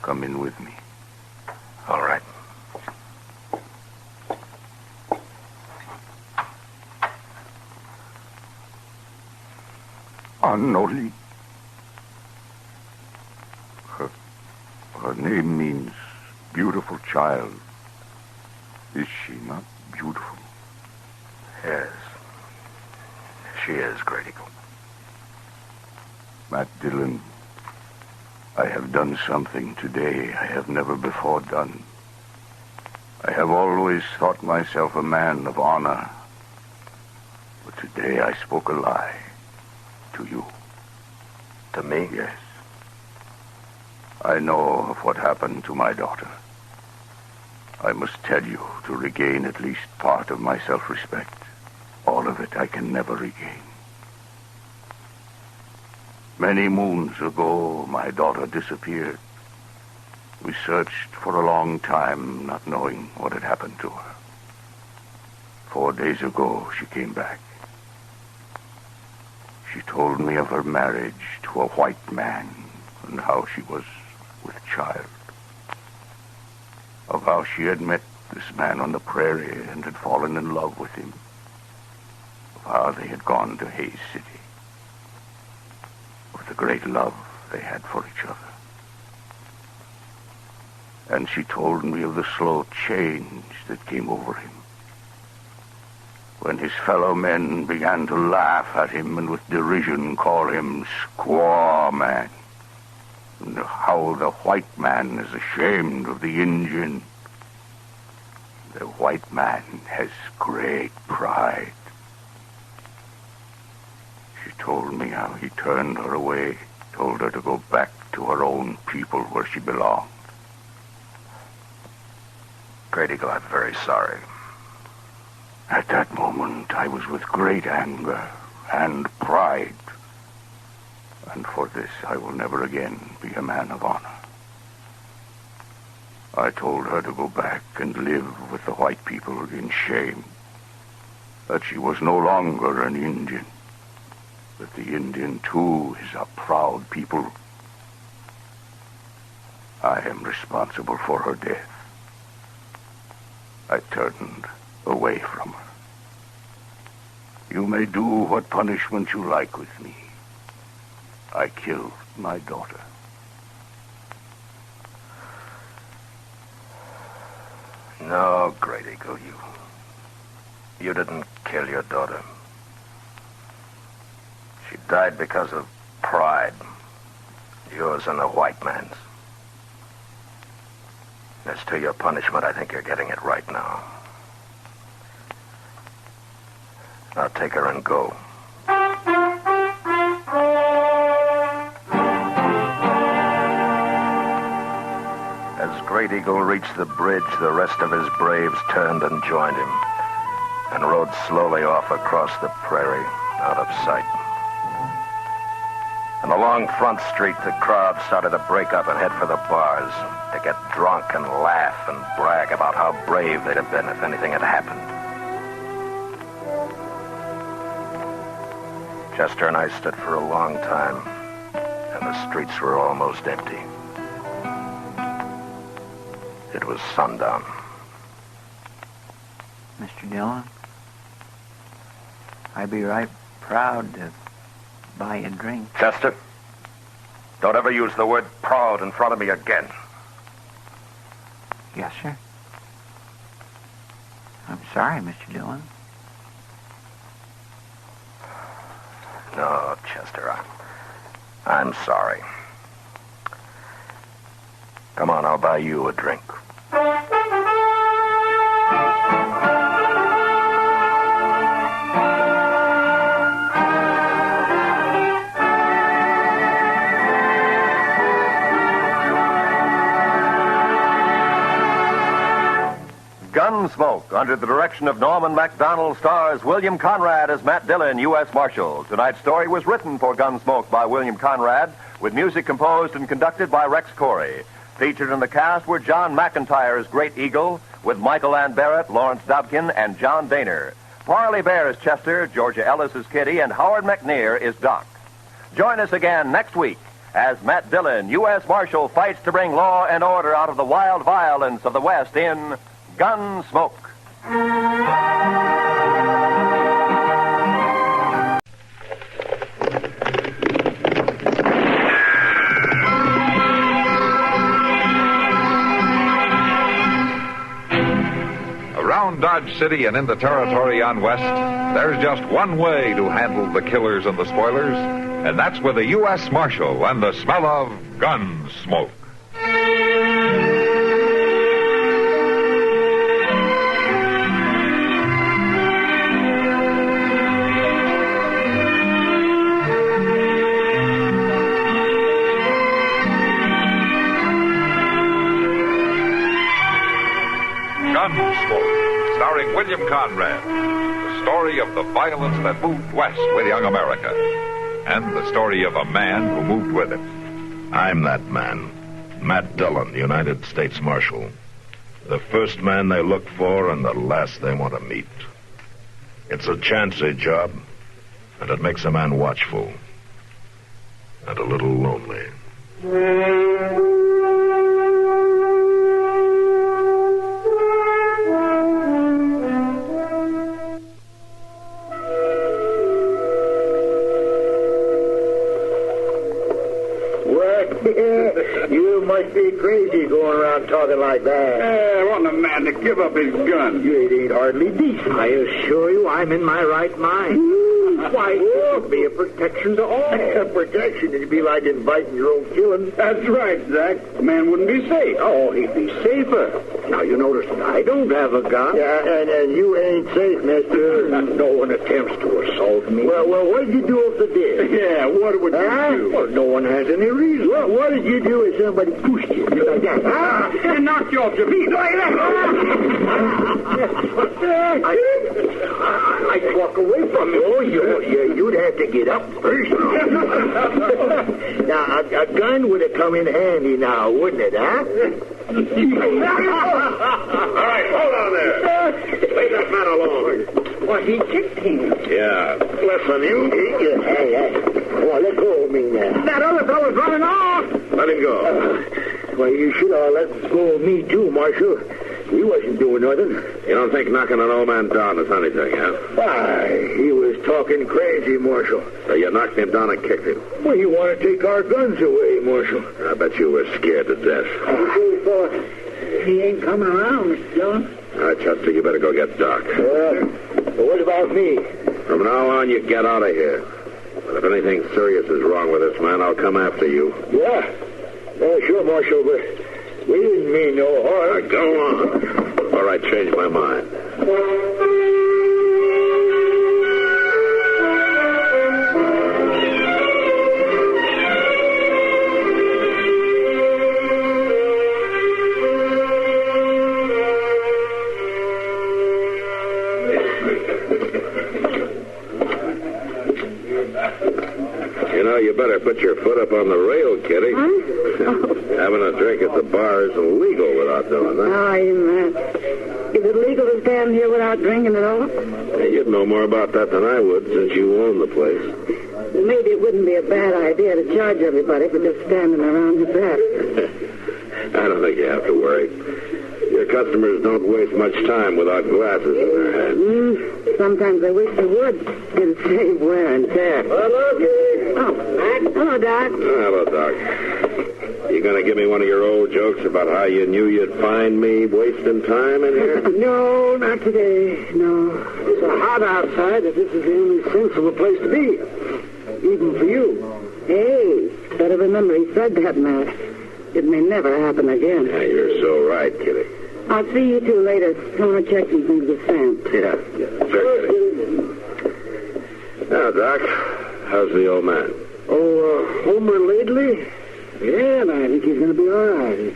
Come in with me. All right. Anoli. Her name means beautiful child. Is she not beautiful? Yes. She is, Great Eagle. Matt Dillon, I have done something today I have never before done. I have always thought myself a man of honor. But today I spoke a lie. To you. To me? Yes. I know of what happened to my daughter. I must tell you to regain at least part of my self-respect. All of it I can never regain. Many moons ago, my daughter disappeared. We searched for a long time, not knowing what had happened to her. 4 days ago, she came back. She told me of her marriage to a white man and how she was with child. Of how she had met this man on the prairie and had fallen in love with him. Of how they had gone to Hayes City. Of the great love they had for each other. And she told me of the slow change that came over him. When his fellow men began to laugh at him and with derision call him Squaw Man. And how the white man is ashamed of the Indian. The white man has great pride. She told me how he turned her away, told her to go back to her own people where she belonged. Great Eagle, I'm very sorry. At that moment, I was with great anger and pride. And for this, I will never again be a man of honor. I told her to go back and live with the white people in shame. That she was no longer an Indian. That the Indian, too, is a proud people. I am responsible for her death. I turned away from her. You may do what punishment you like with me. I killed my daughter. No, Great Eagle, you didn't kill your daughter. She died because of pride. Yours and the white man's. As to your punishment, I think you're getting it right now. Now take her and go. As Great Eagle reached the bridge, the rest of his braves turned and joined him and rode slowly off across the prairie, out of sight. And along Front Street, the crowd started to break up and head for the bars to get drunk and laugh and brag about how brave they'd have been if anything had happened. Chester and I stood for a long time, and the streets were almost empty. It was sundown. Mr. Dillon, I'd be right proud to buy a drink. Chester, don't ever use the word proud in front of me again. Yes, sir. I'm sorry, Mr. Dillon. No, Chester, I'm sorry. Come on, I'll buy you a drink. Gunsmoke, under the direction of Norman Macdonald, stars William Conrad as Matt Dillon, U.S. Marshal. Tonight's story was written for Gunsmoke by William Conrad, with music composed and conducted by Rex Corey. Featured in the cast were John McIntyre as Great Eagle, with Michael Ann Barrett, Lawrence Dobkin, and John Daner. Parley Bear is Chester, Georgia Ellis is Kitty, and Howard McNear is Doc. Join us again next week as Matt Dillon, U.S. Marshal, fights to bring law and order out of the wild violence of the West in Gunsmoke. Around Dodge City and in the territory on West, there's just one way to handle the killers and the spoilers, and that's with a U.S. Marshal and the smell of Gunsmoke. Gunsmoke, starring William Conrad. The story of the violence that moved west with young America. And the story of a man who moved with it. I'm that man, Matt Dillon, United States Marshal. The first man they look for and the last they want to meet. It's a chancy job, and it makes a man watchful. And a little lonely. You must be crazy going around talking like that. I want a man to give up his gun. It ain't hardly decent. I assure you I'm in my right mind. Why, it would be a protection to all. A protection? It'd be like inviting your own killing. That's right, Zach. The man wouldn't be safe. Oh, he'd be safer. Now, you notice I don't have a gun. Yeah, and you ain't safe, mister. No one attempts to assault me. Well, what'd you do if they did? Yeah, what would you do? Well, no one has any reason. Well, what did you do if somebody pushed you? Like that? And knocked you off your feet. I'd walk away from you. Oh, you'd have to get up first. Now, a gun would have come in handy now, wouldn't it, huh? All right, hold on there. Leave that man alone. Well, he kicked him. Yeah. Listen, you. Hey. Well, let go of me now. That other fellow's running off. Let him go. Well, you should have let go of me, too, Marshal. He wasn't doing nothing. You don't think knocking an old man down is anything, huh? Why, he was talking crazy, Marshal. So you knocked him down and kicked him? Well, you want to take our guns away, Marshal. I bet you were scared to death. He ain't coming around, Mr. Dillon. All right, Chester, you better go get Doc. What about me? From now on, you get out of here. But if anything serious is wrong with this man, I'll come after you. Yeah, sure, Marshal, but we didn't mean no harm. Now, go on. All right, change my mind. You better put your foot up on the rail, Kitty. Having a drink at the bar is illegal without doing that. Oh, is it legal to stand here without drinking at all? Hey, you'd know more about that than I would, since you own the place. Maybe it wouldn't be a bad idea to charge everybody for just standing around with that. I don't think you have to worry. Your customers don't waste much time without glasses in their hands. Sometimes I wish they would. It'd save wear and tear. Hello, Kitty. Oh, hello, Doc. Hello, Doc. You gonna give me one of your old jokes about how you knew you'd find me wasting time in here? No, not today. No. It's so hot outside that this is the only sensible place to be. Even for you. Hey, better remember he said that, Matt. It may never happen again. Yeah, you're so right, Kitty. I'll see you two later. I want to check some things with Sam. Yeah, sure, Kitty. Now, Doc, how's the old man? Oh, Homer lately? Yeah, I think he's going to be all right.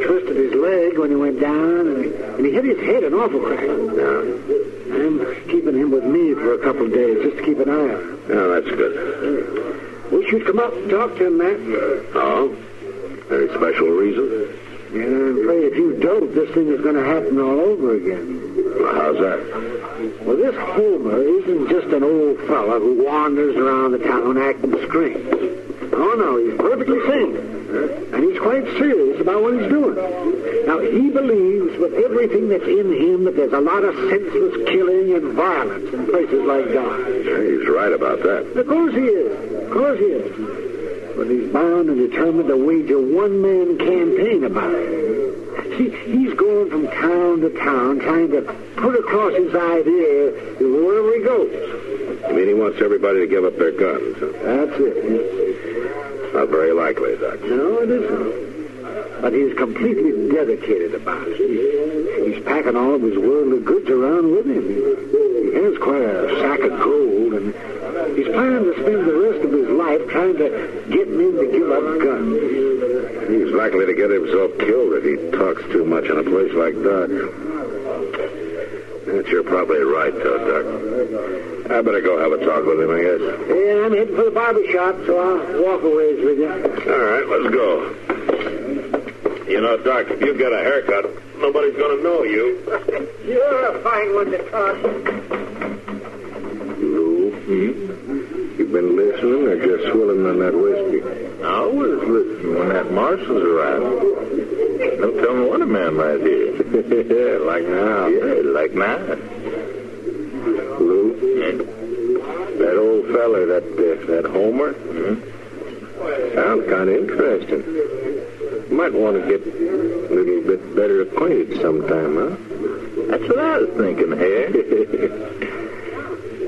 twisted his leg when he went down, and he hit his head an awful crack. Yeah. I'm keeping him with me for a couple of days just to keep an eye on him. Oh, that's good. Wish you'd come up and talk to him, Matt. Oh? Any special reason? Yeah, I'm afraid if you don't, this thing is going to happen all over again. Well, how's that? Well, this Homer isn't just an old fella who wanders around the town acting strange. Oh, no, he's perfectly sane. And he's quite serious about what he's doing. Now, he believes with everything that's in him that there's a lot of senseless killing and violence in places like Dodge. Yeah, he's right about that. Of course he is. Of course he is. But he's bound and determined to wage a one-man campaign about it. See, he's going from town to town trying to put across his idea wherever he goes. You mean he wants everybody to give up their guns? Huh? That's it. Not very likely, Doc. No, it isn't. But he's completely dedicated about it. He's packing all of his worldly goods around with him. He has quite a sack of gold, and he's planning to spend the rest of his life trying to get men to give up guns. He's likely to get himself killed if he talks too much in a place like Dodge. You're probably right, Doc. I better go have a talk with him, I guess. Yeah, I'm heading for the barber shop, so I'll walk a ways with you. All right, let's go. You know, Doc, if you get a haircut, nobody's going to know you. You're a fine one to talk. Lou, you've been listening or just swilling on that whiskey? I was listening when that marshal's around. Don't tell me what a man might hear. Like now. Yeah, like now. Lou, that old feller, that Homer, sounds kind of interesting. You might want to get a little bit better acquainted sometime, huh? That's what I was thinking, Harry.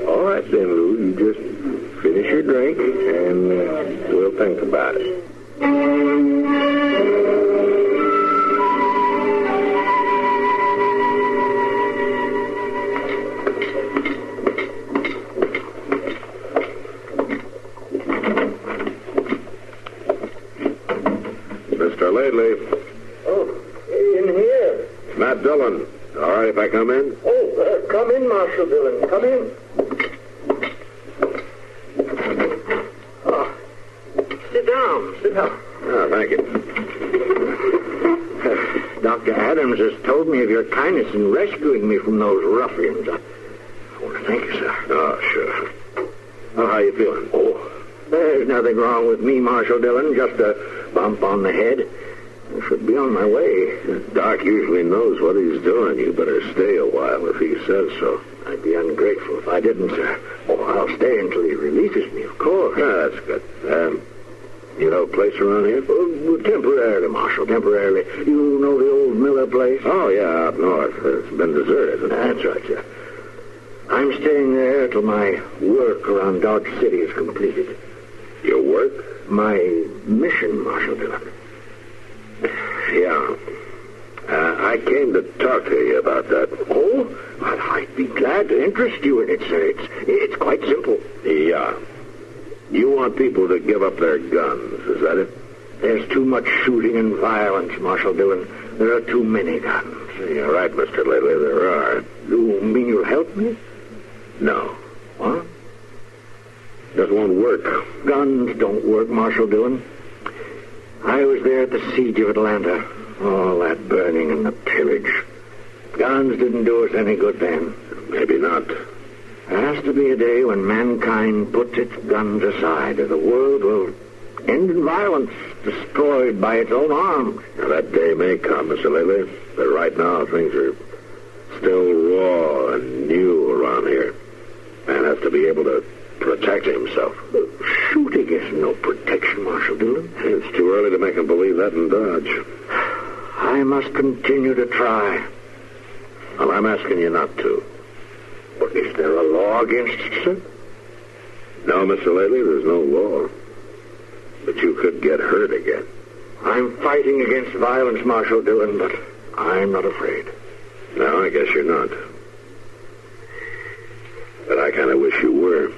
All right, then, Lou, you just finish your drink, and we'll think about it. Mr. Lately. Oh, in here. Matt Dillon. All right if I come in? Oh, come in, Marshal Dillon. Come in. Oh, sit down. Sit down. Oh, thank you. Dr. Adams has told me of your kindness in rescuing me from those ruffians. I want to thank you, sir. Oh, sure. Oh, how you feeling? Oh, there's nothing wrong with me, Marshal Dillon. Just a bump on the head. I should be on my way. Doc usually knows what he's doing. You better stay a while if he says so. I'd be ungrateful if I didn't, sir. Oh, I'll stay until he releases me, of course. Ah, that's good. You know a place around here? Temporarily, Marshal, temporarily. You know the old Miller place? Oh, yeah, up north. It's been deserted. That's right, sir. I'm staying there till my work around Dodge City is completed. Your work? My mission, Marshal Dillon. Yeah. I came to talk to you about that. Oh, I'd be glad to interest you in it, sir. It's quite simple. Yeah. You want people to give up their guns, is that it? There's too much shooting and violence, Marshal Dillon. There are too many guns. You're right, Mr. Lately, there are. You mean you'll help me? No. What? Just won't work. Guns don't work, Marshal Dillon. I was there at the siege of Atlanta. All that burning and the pillage. Guns didn't do us any good then. Maybe not. There has to be a day when mankind puts its guns aside, or the world will end in violence, destroyed by its own arms. Now, that day may come, Mr. Lately, but right now things are still raw and new around here. Man has to be able to protect himself. Shooting is no protection, Marshal Dillon. It's too early to make him believe that in Dodge. I must continue to try. Well, I'm asking you not to. But is there a law against it, sir? No, Mr. Lately, there's no law. But you could get hurt again. I'm fighting against violence, Marshal Dillon, but I'm not afraid. No, I guess you're not. But I kind of wish you were.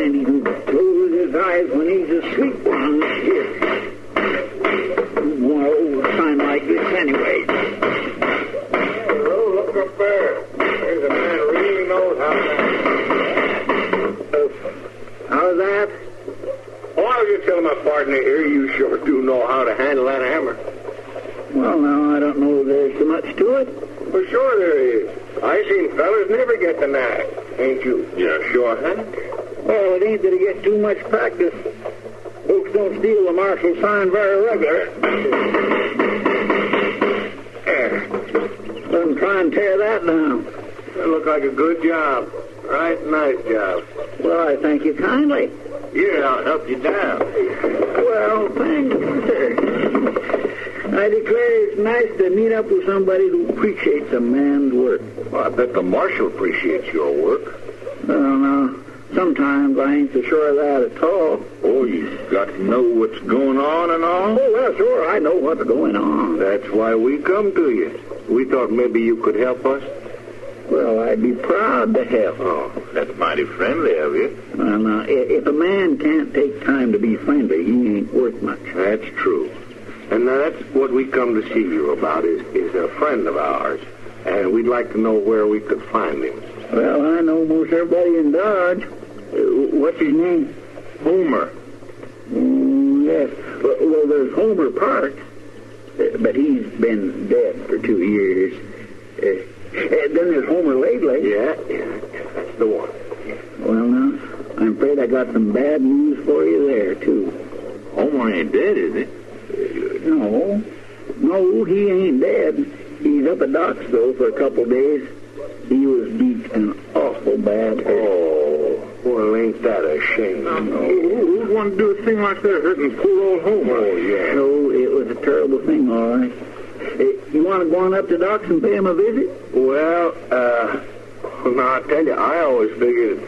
man even closes his eyes when he's asleep down here. More old time like this anyway. Oh, look up there. There's a man who really knows how to... How's that? Oh, I was just telling my partner here, you sure do know how to handle that hammer. Well, now, I don't know if there's so much to it. For sure there is. I seen fellas never get the knack. Ain't you? Yeah, sure, huh? Well, it ain't that he gets too much practice. Folks don't steal the marshal's sign very regular. Let him try and tear that down. That looked like a good job. Right, nice job. Well, I thank you kindly. Here, I'll help you down. Well, thank you, sir. I declare it's nice to meet up with somebody who appreciates a man's work. Well, I bet the marshal appreciates your work. Well, now, sometimes I ain't so sure of that at all. Oh, you got to know what's going on and all? Oh, well, sure, I know what's going on. That's why we come to you. We thought maybe you could help us. Well, I'd be proud to help. Oh, that's mighty friendly of you. Well, now, if a man can't take time to be friendly, he ain't worth much. That's true. And that's what we come to see you about, is a friend of ours. And we'd like to know where we could find him. Well, I know most everybody in Dodge. What's his name? Homer. Yes. Well, there's Homer Park. But he's been dead for 2 years. Then there's Homer Lately. Yeah, that's the one. Well, now, I'm afraid I got some bad news for you there, too. Homer ain't dead, is he? No, he ain't dead. He's up at Doc's, though, for a couple days. He was beat an awful bad hurt. Oh, well, ain't that a shame? No. Who'd want to do a thing like that, hurting poor old Homer? Oh, yeah. No, it was a terrible thing, all right. You want to go on up to Doc's and pay him a visit? Well, now, I tell you, I always figured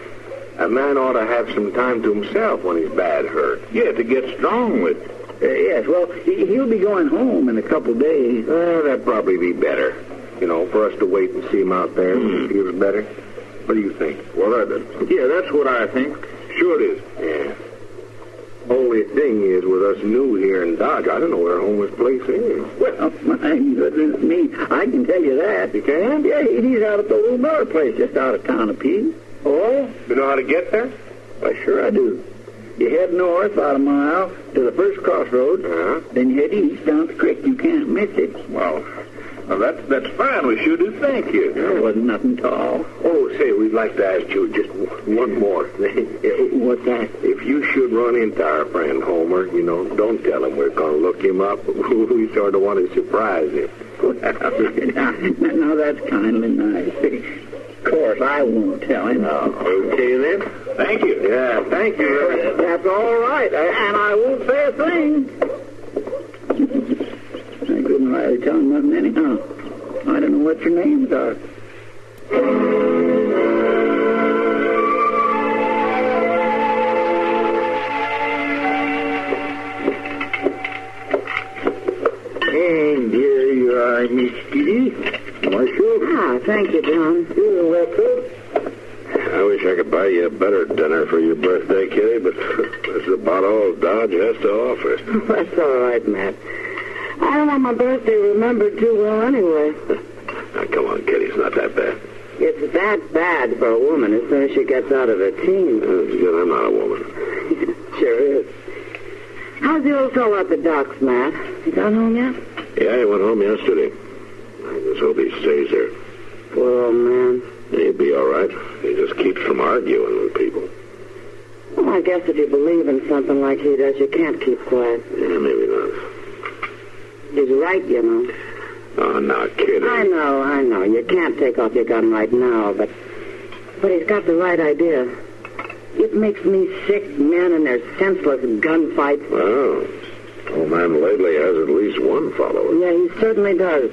a man ought to have some time to himself when he's bad hurt. Yeah, to get strong with. Yes, well, he'll be going home in a couple days. That'd probably be better. You know, for us to wait and see him out there when he feels better. What do you think? Well, that's what I think. Sure it is. Yeah. Only thing is, with us new here in Dodge, I don't know where Homer's place is. Well, my goodness me, I can tell you that. You can? Yeah, he's out at the little bar place just out of town a piece. Oh? You know how to get there? Why, sure I do. You head north about a mile to the first crossroads. Then you head east down the creek. You can't miss it. Well, that's fine. We sure do thank you. There wasn't nothing to all. Oh, say, we'd like to ask you just one more thing. What's that? If you should run into our friend Homer, don't tell him we're going to look him up. We sort of want to surprise him. Now, that's kindly nice. Of course, I won't tell him. Okay, then. Thank you. Yeah, thank you. That's all right. And I won't say a thing. I couldn't really tell him nothing anyhow. I don't know what your names are. And here you are, Miss Kitty. Marshal. Thank you, John. You're welcome. I wish I could buy you a better dinner for your birthday, Kitty, but that's about all Dodge has to offer. That's all right, Matt. I don't want my birthday remembered too well anyway. Now, come on, Kitty. It's not that bad. It's that bad for a woman as soon as she gets out of her teens. That's good. I'm not a woman. Sure is. How's the old fellow at the docks, Matt? He got home yet? Yeah, he went home yesterday. I just hope he stays there. Poor old man. He'll be all right. He just keeps from arguing with people. Well, I guess if you believe in something like he does, you can't keep quiet. Yeah, maybe not. He's right, you know. Oh, now, Kitty. I know. You can't take off your gun right now, but he's got the right idea. It makes me sick, men and their senseless gunfights. Well, old man lately has at least one follower. Yeah, he certainly does.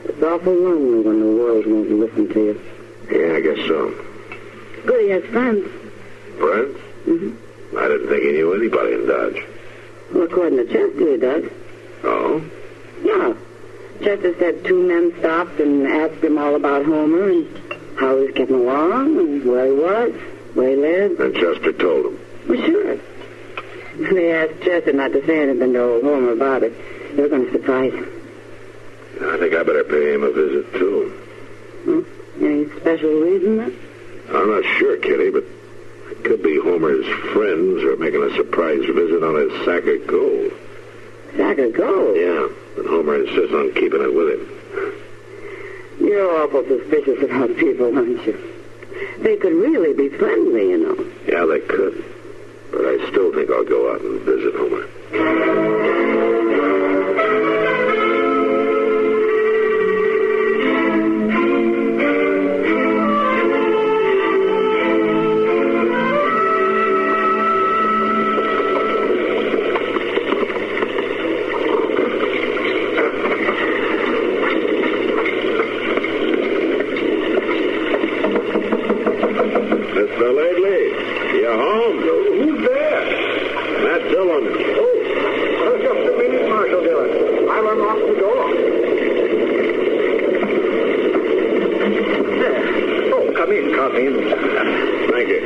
It's awful lonely when the world won't listen to you. Yeah, I guess so. Good, he has friends. Friends? Mm-hmm. I didn't think he knew anybody in Dodge. Well, according to Chester, he does. Oh? Yeah. Chester said 2 men stopped and asked him all about Homer and how he was getting along and where he was, where he lived. did? And Chester told him. Well, sure. They asked Chester not to say anything to old Homer about it. They were going to surprise him. I think I better pay him a visit, too. Any special reason, then? I'm not sure, Kitty, but it could be Homer's friends are making a surprise visit on his sack of gold. Sack of gold? Yeah, and Homer insists on keeping it with him. You're awful suspicious about people, aren't you? They could really be friendly, you know. Yeah, they could. But I still think I'll go out and visit Homer. Mr. Lately, you home? Who's there? Matt Dillon. Oh, just a minute, Marshal Dillon. I'll unlock the door. Oh, come in. Thank you.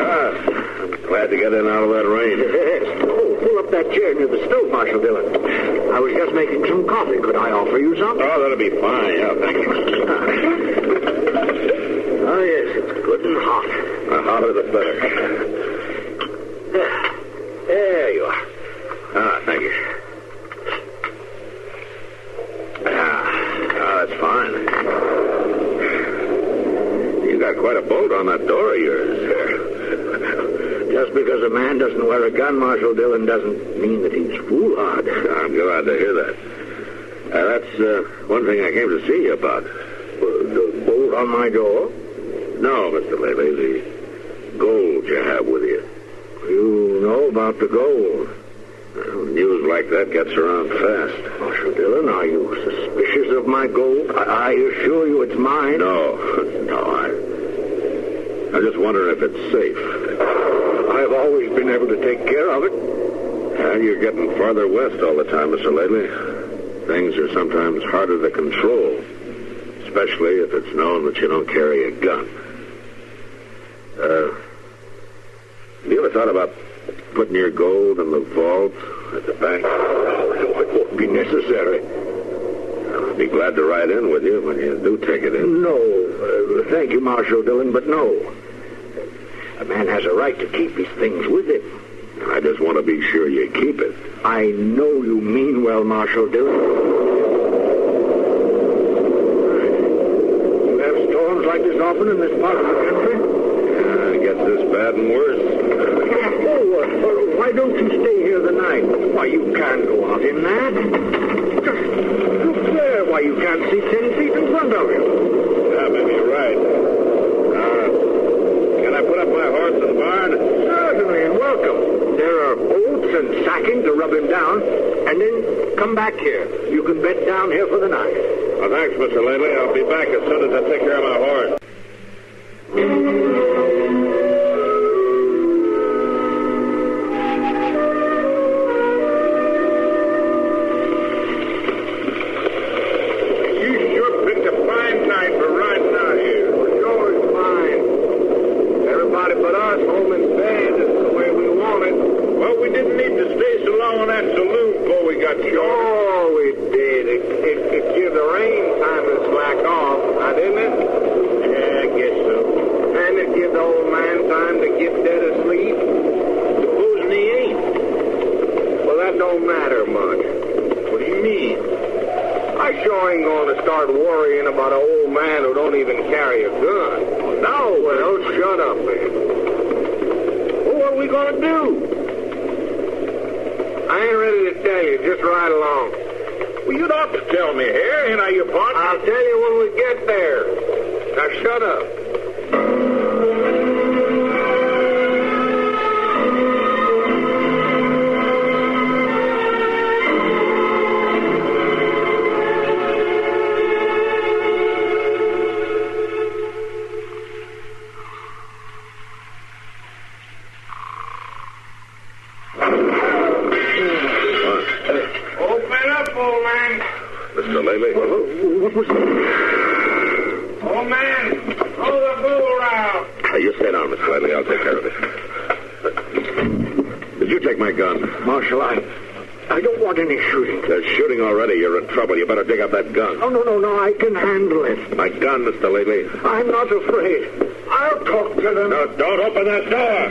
I'm glad to get in out of that rain. Oh, pull up that chair near the stove, Marshal Dillon. I was just making some coffee. Could I offer you some? Oh, that'll be fine. Yeah, thank you. Oh, yes, it's good and hot. The hotter the better. There you are. Thank you. That's fine. You got quite a bolt on that door of yours. Just because a man doesn't wear a gun, Marshal Dillon, doesn't mean that he's foolhardy. I'm glad to hear that. That's one thing I came to see you about. The bolt on my door? No, Mr. Lately, the gold you have with you. You know about the gold? Well, news like that gets around fast. Marshal Dillon, are you suspicious of my gold? I assure you it's mine. No, I'm just wondering if it's safe. I've always been able to take care of it. And you're getting farther west all the time, Mr. Lately. Things are sometimes harder to control, especially if it's known that you don't carry a gun. Have you ever thought about putting your gold in the vault at the bank? No, it won't be necessary. I'd be glad to ride in with you when you do take it in. No, thank you, Marshal Dillon, but no. A man has a right to keep his things with him. I just want to be sure you keep it. I know you mean well, Marshal Dillon. You have storms like this often in this part of the country? It gets this bad and worse. Why don't you stay here the night? Why, you can't go out in that. Just look there. Why, you can't see 10 feet in front of you. Yeah, maybe you're right. Can I put up my horse in the barn? Certainly, and welcome. There are oats and sacking to rub him down, and then come back here. You can bed down here for the night. Well, thanks, Mr. Lately. I'll be back as soon as I take care of my horse. down, Miss Riley. I'll take care of it. Did you take my gun? Marshal, I don't want any shooting. There's shooting already. You're in trouble. You better dig up that gun. Oh, no, I can handle it. My gun, Mr. Lately. I'm not afraid. I'll talk to them. No, don't open that door.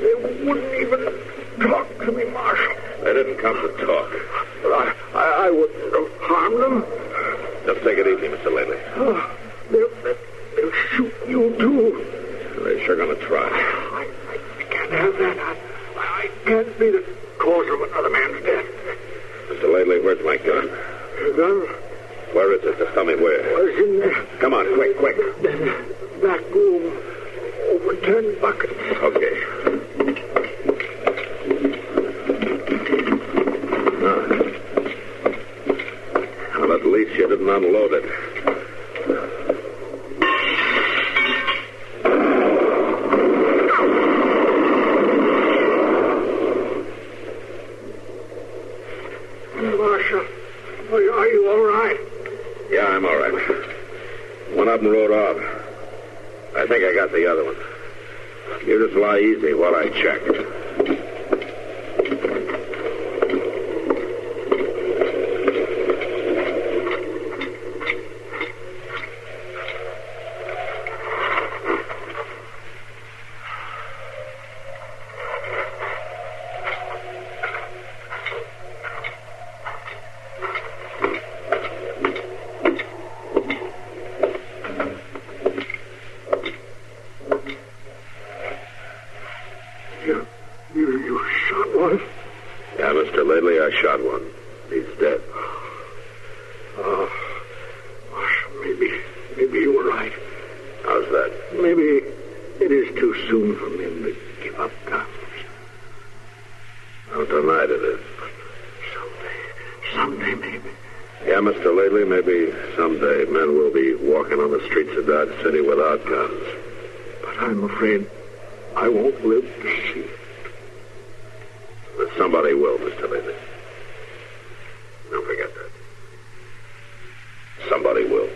They wouldn't even talk to me, Marshal. They didn't come to talk. But I wouldn't have harmed them. Just take it easy, Mr. Lately. They'll shoot you, too. They're sure going to try. I can't have that. I can't be the cause of another man's death. Mr. Lately, where's my gun? Your gun? Where is it? Just tell me where. Was in there. Come on, quick. Back room. Over 10 buckets. Okay. Well, at least you didn't unload it. Marshal, are you all right? Yeah, I'm all right. One of them rode off. I think I got the other one. You just lie easy while I check. You shot one? Yeah, Mr. Lately, I shot one. He's dead. Marshal, maybe you were right. How's that? Maybe it is too soon for men to give up guns. No, tonight it is. Someday maybe. Yeah, Mr. Lately, maybe someday men will be walking on the streets of Dodge City without guns. But I'm afraid I won't live to see it. But somebody will, Mr. Lately. Don't forget that. Somebody will.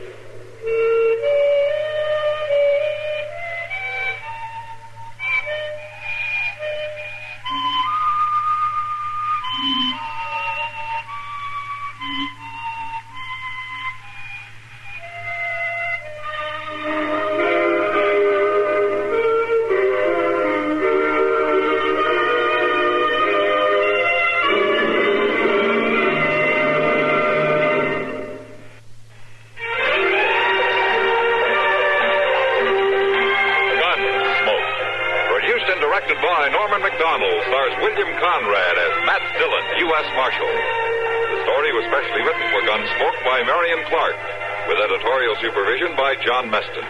Stars William Conrad as Matt Dillon, U.S. Marshal. The story was specially written for Gunsmoke by Marion Clark, with editorial supervision by John Meston.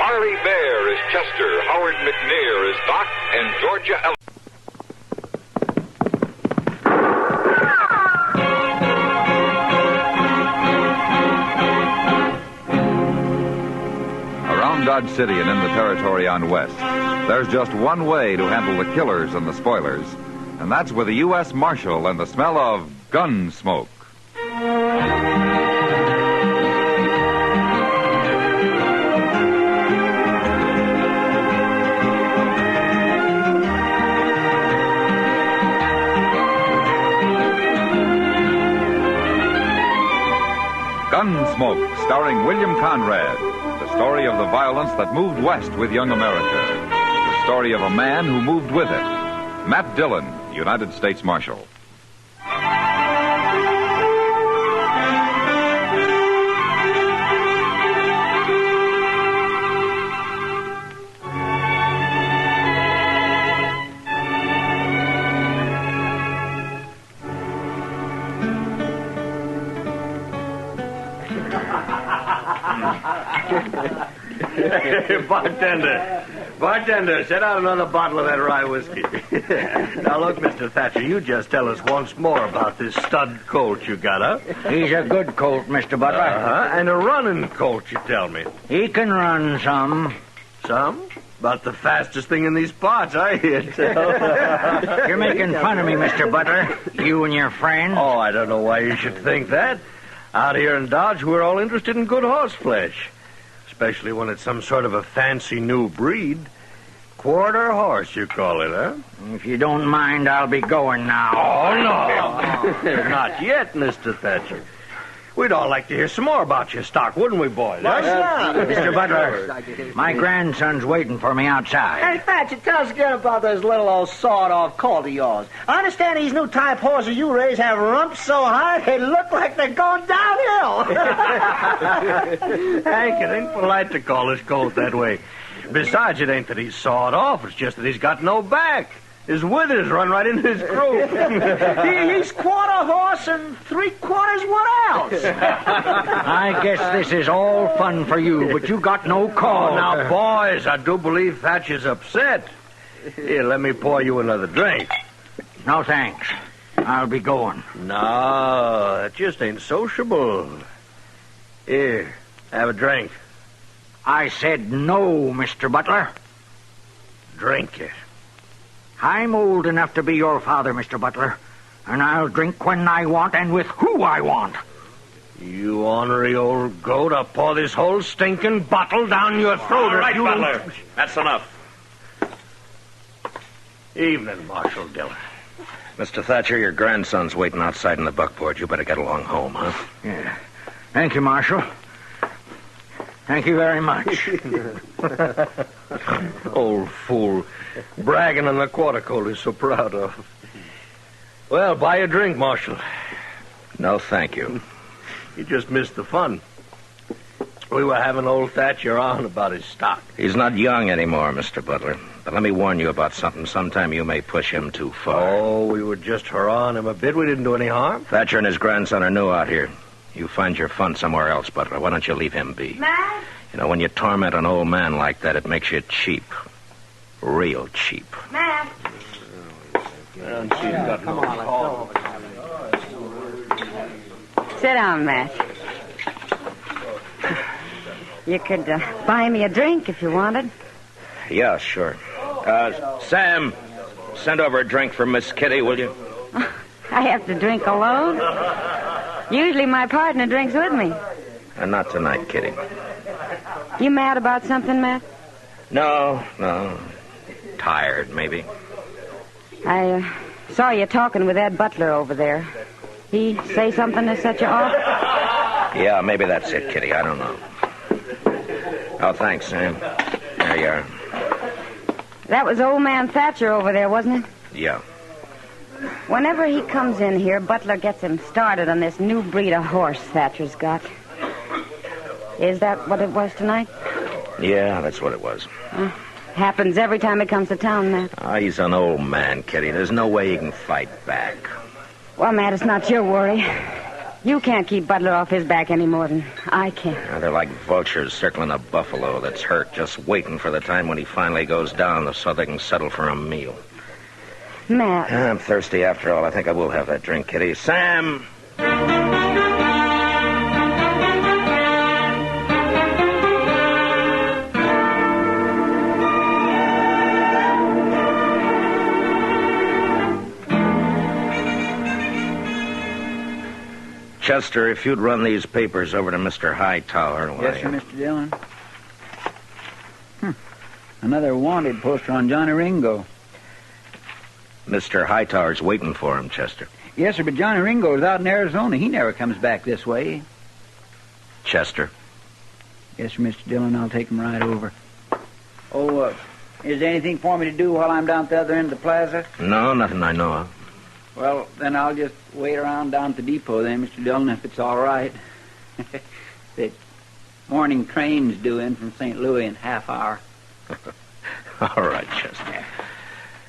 Harley Bear is Chester, Howard McNear is Doc, and Georgia Ellen. Around Dodge City and in the territory on West, there's just one way to handle the killers and the spoilers, and that's with a U.S. Marshal and the smell of Gunsmoke. Gunsmoke, starring William Conrad. The story of the violence that moved west with young America. The story of a man who moved with it. Matt Dillon, United States Marshal. Bartender, set out another bottle of that rye whiskey. Now, look, Mr. Thatcher, you just tell us once more about this stud colt you got, huh? He's a good colt, Mr. Butler. And a running colt, you tell me. He can run some. Some? About the fastest thing in these parts, I hit. You're making fun of me, Mr. Butler. You and your friends. Oh, I don't know why you should think that. Out here in Dodge, we're all interested in good horse flesh. Especially when it's some sort of a fancy new breed. Quarter horse, you call it, huh? If you don't mind, I'll be going now. Oh, no. Not yet, Mr. Thatcher. We'd all like to hear some more about your stock, wouldn't we, boys? Mr. Butler, my grandson's waiting for me outside. Hey, Thatcher, tell us again about this little old sawed-off colt of yours. I understand these new type horses you raise have rumps so high they look like they're going downhill. Hank, it ain't polite to call his colt that way. Besides, it ain't that he's sawed off. It's just that he's got no back. His withers run right into his croup. He's quarter horse and 3/4 what else? I guess this is all fun for you, but you got no call. Oh, now, boys, I do believe Thatcher's upset. Here, let me pour you another drink. No, thanks. I'll be going. No, that just ain't sociable. Here, have a drink. I said no, Mr. Butler. Drink it. I'm old enough to be your father, Mr. Butler, and I'll drink when I want and with who I want. You ornery old goat, I'll pour this whole stinking bottle down your throat. All right, Butler. That's enough. Evening, Marshal Dillon. Mr. Thatcher, your grandson's waiting outside in the buckboard. You better get along home, huh? Yeah. Thank you, Marshal. Thank you very much. Old fool. Bragging on the quarter colt he's so proud of. Well, buy a drink, Marshal. No, thank you. You just missed the fun. We were having old Thatcher on about his stock. He's not young anymore, Mr. Butler. But let me warn you about something. Sometime you may push him too far. Oh, we were just hurrahing him a bit. We didn't do any harm. Thatcher and his grandson are new out here. You find your fun somewhere else, Butler. Why don't you leave him be? Matt? You know, when you torment an old man like that, it makes you cheap. Real cheap. Matt? Come on, Sit down, Matt. You could buy me a drink if you wanted. Yeah, sure. Sam, send over a drink for Miss Kitty, will you? I have to drink alone. Usually my partner drinks with me. Not tonight, Kitty. You mad about something, Matt? No. Tired, maybe. I saw you talking with Ed Butler over there. He say something to set you off? Yeah, maybe that's it, Kitty. I don't know. Oh, thanks, Sam. There you are. That was old man Thatcher over there, wasn't it? Yeah. Whenever he comes in here, Butler gets him started on this new breed of horse Thatcher's got. Is that what it was tonight? Yeah, that's what it was. Happens every time he comes to town, Matt. He's an old man, Kitty. There's no way he can fight back. Well, Matt, it's not your worry. You can't keep Butler off his back any more than I can. They're like vultures circling a buffalo that's hurt, just waiting for the time when he finally goes down so they can settle for a meal. Matt. I'm thirsty after all. I think I will have that drink, Kitty. Sam! Chester, if you'd run these papers over to Mr. Hightower. Yes, sir, Mr. Dillon. Another wanted poster on Johnny Ringo. Mr. Hightower's waiting for him, Chester. Yes, sir, but Johnny Ringo's out in Arizona. He never comes back this way. Chester? Yes, sir, Mr. Dillon. I'll take him right over. Oh, is there anything for me to do while I'm down at the other end of the plaza? No, nothing I know of. Well, then I'll just wait around down at the depot then, Mr. Dillon, if it's all right. The morning train's due in from St. Louis in half hour. All right, Chester.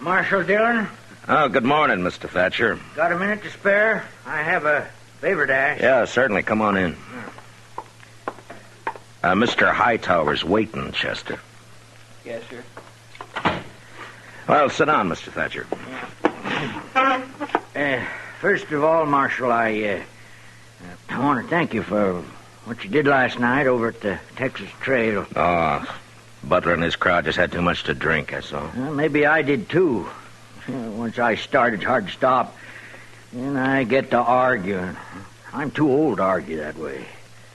Marshal Dillon? Oh, good morning, Mr. Thatcher. Got a minute to spare? I have a favor to ask. Yeah, certainly. Come on in. Mr. Hightower's waiting, Chester. Yes, sir. Well, sit down, Mr. Thatcher. First of all, Marshal, I want to thank you for what you did last night over at the Texas Trail. Oh, Butler and his crowd just had too much to drink, that's all. Well, maybe I did, too. Once I start, it's hard to stop. Then I get to arguing. I'm too old to argue that way.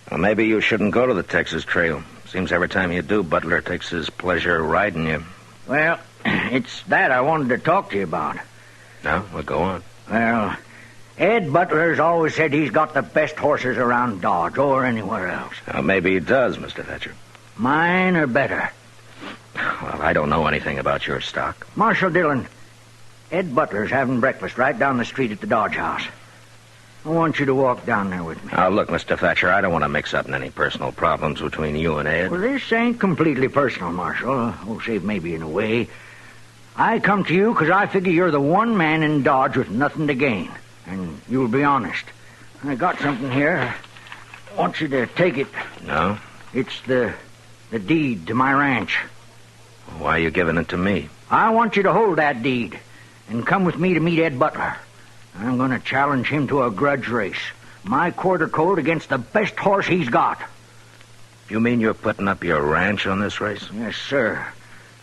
Well, maybe you shouldn't go to the Texas Trail. Seems every time you do, Butler takes his pleasure riding you. Well, it's that I wanted to talk to you about. No? Well, go on. Well, Ed Butler's always said he's got the best horses around Dodge or anywhere else. Well, maybe he does, Mr. Thatcher. Mine are better. Well, I don't know anything about your stock. Marshal Dillon, Ed Butler's having breakfast right down the street at the Dodge House. I want you to walk down there with me. Now, look, Mr. Thatcher, I don't want to mix up in any personal problems between you and Ed. Well, this ain't completely personal, Marshal. Oh, save maybe in a way. I come to you because I figure you're the one man in Dodge with nothing to gain. And you'll be honest. I got something here. I want you to take it. No? It's the deed to my ranch. Why are you giving it to me? I want you to hold that deed and come with me to meet Ed Butler. I'm going to challenge him to a grudge race. My quarter colt against the best horse he's got. You mean you're putting up your ranch on this race? Yes, sir.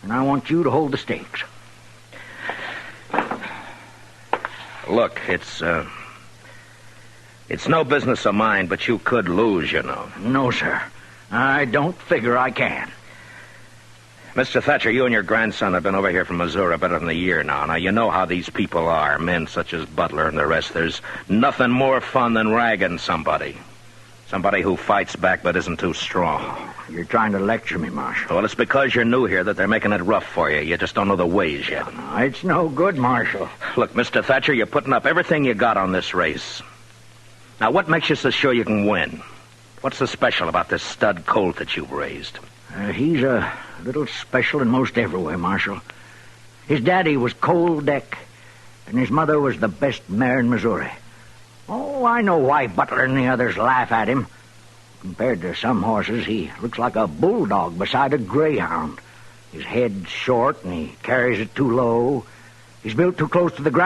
And I want you to hold the stakes. Look, it's no business of mine, but you could lose, you know. No, sir. I don't figure I can. Mr. Thatcher, you and your grandson have been over here from Missouri better than a year now. Now, you know how these people are, men such as Butler and the rest. There's nothing more fun than ragging somebody. Somebody who fights back but isn't too strong. You're trying to lecture me, Marshal. Well, it's because you're new here that they're making it rough for you. You just don't know the ways yet. No, it's no good, Marshal. Look, Mr. Thatcher, you're putting up everything you got on this race. Now, what makes you so sure you can win? What's so special about this stud colt that you've raised? He's a little special in most every way, Marshal. His daddy was cold deck, and his mother was the best mare in Missouri. Oh, I know why Butler and the others laugh at him. Compared to some horses, he looks like a bulldog beside a greyhound. His head's short, and he carries it too low. He's built too close to the ground.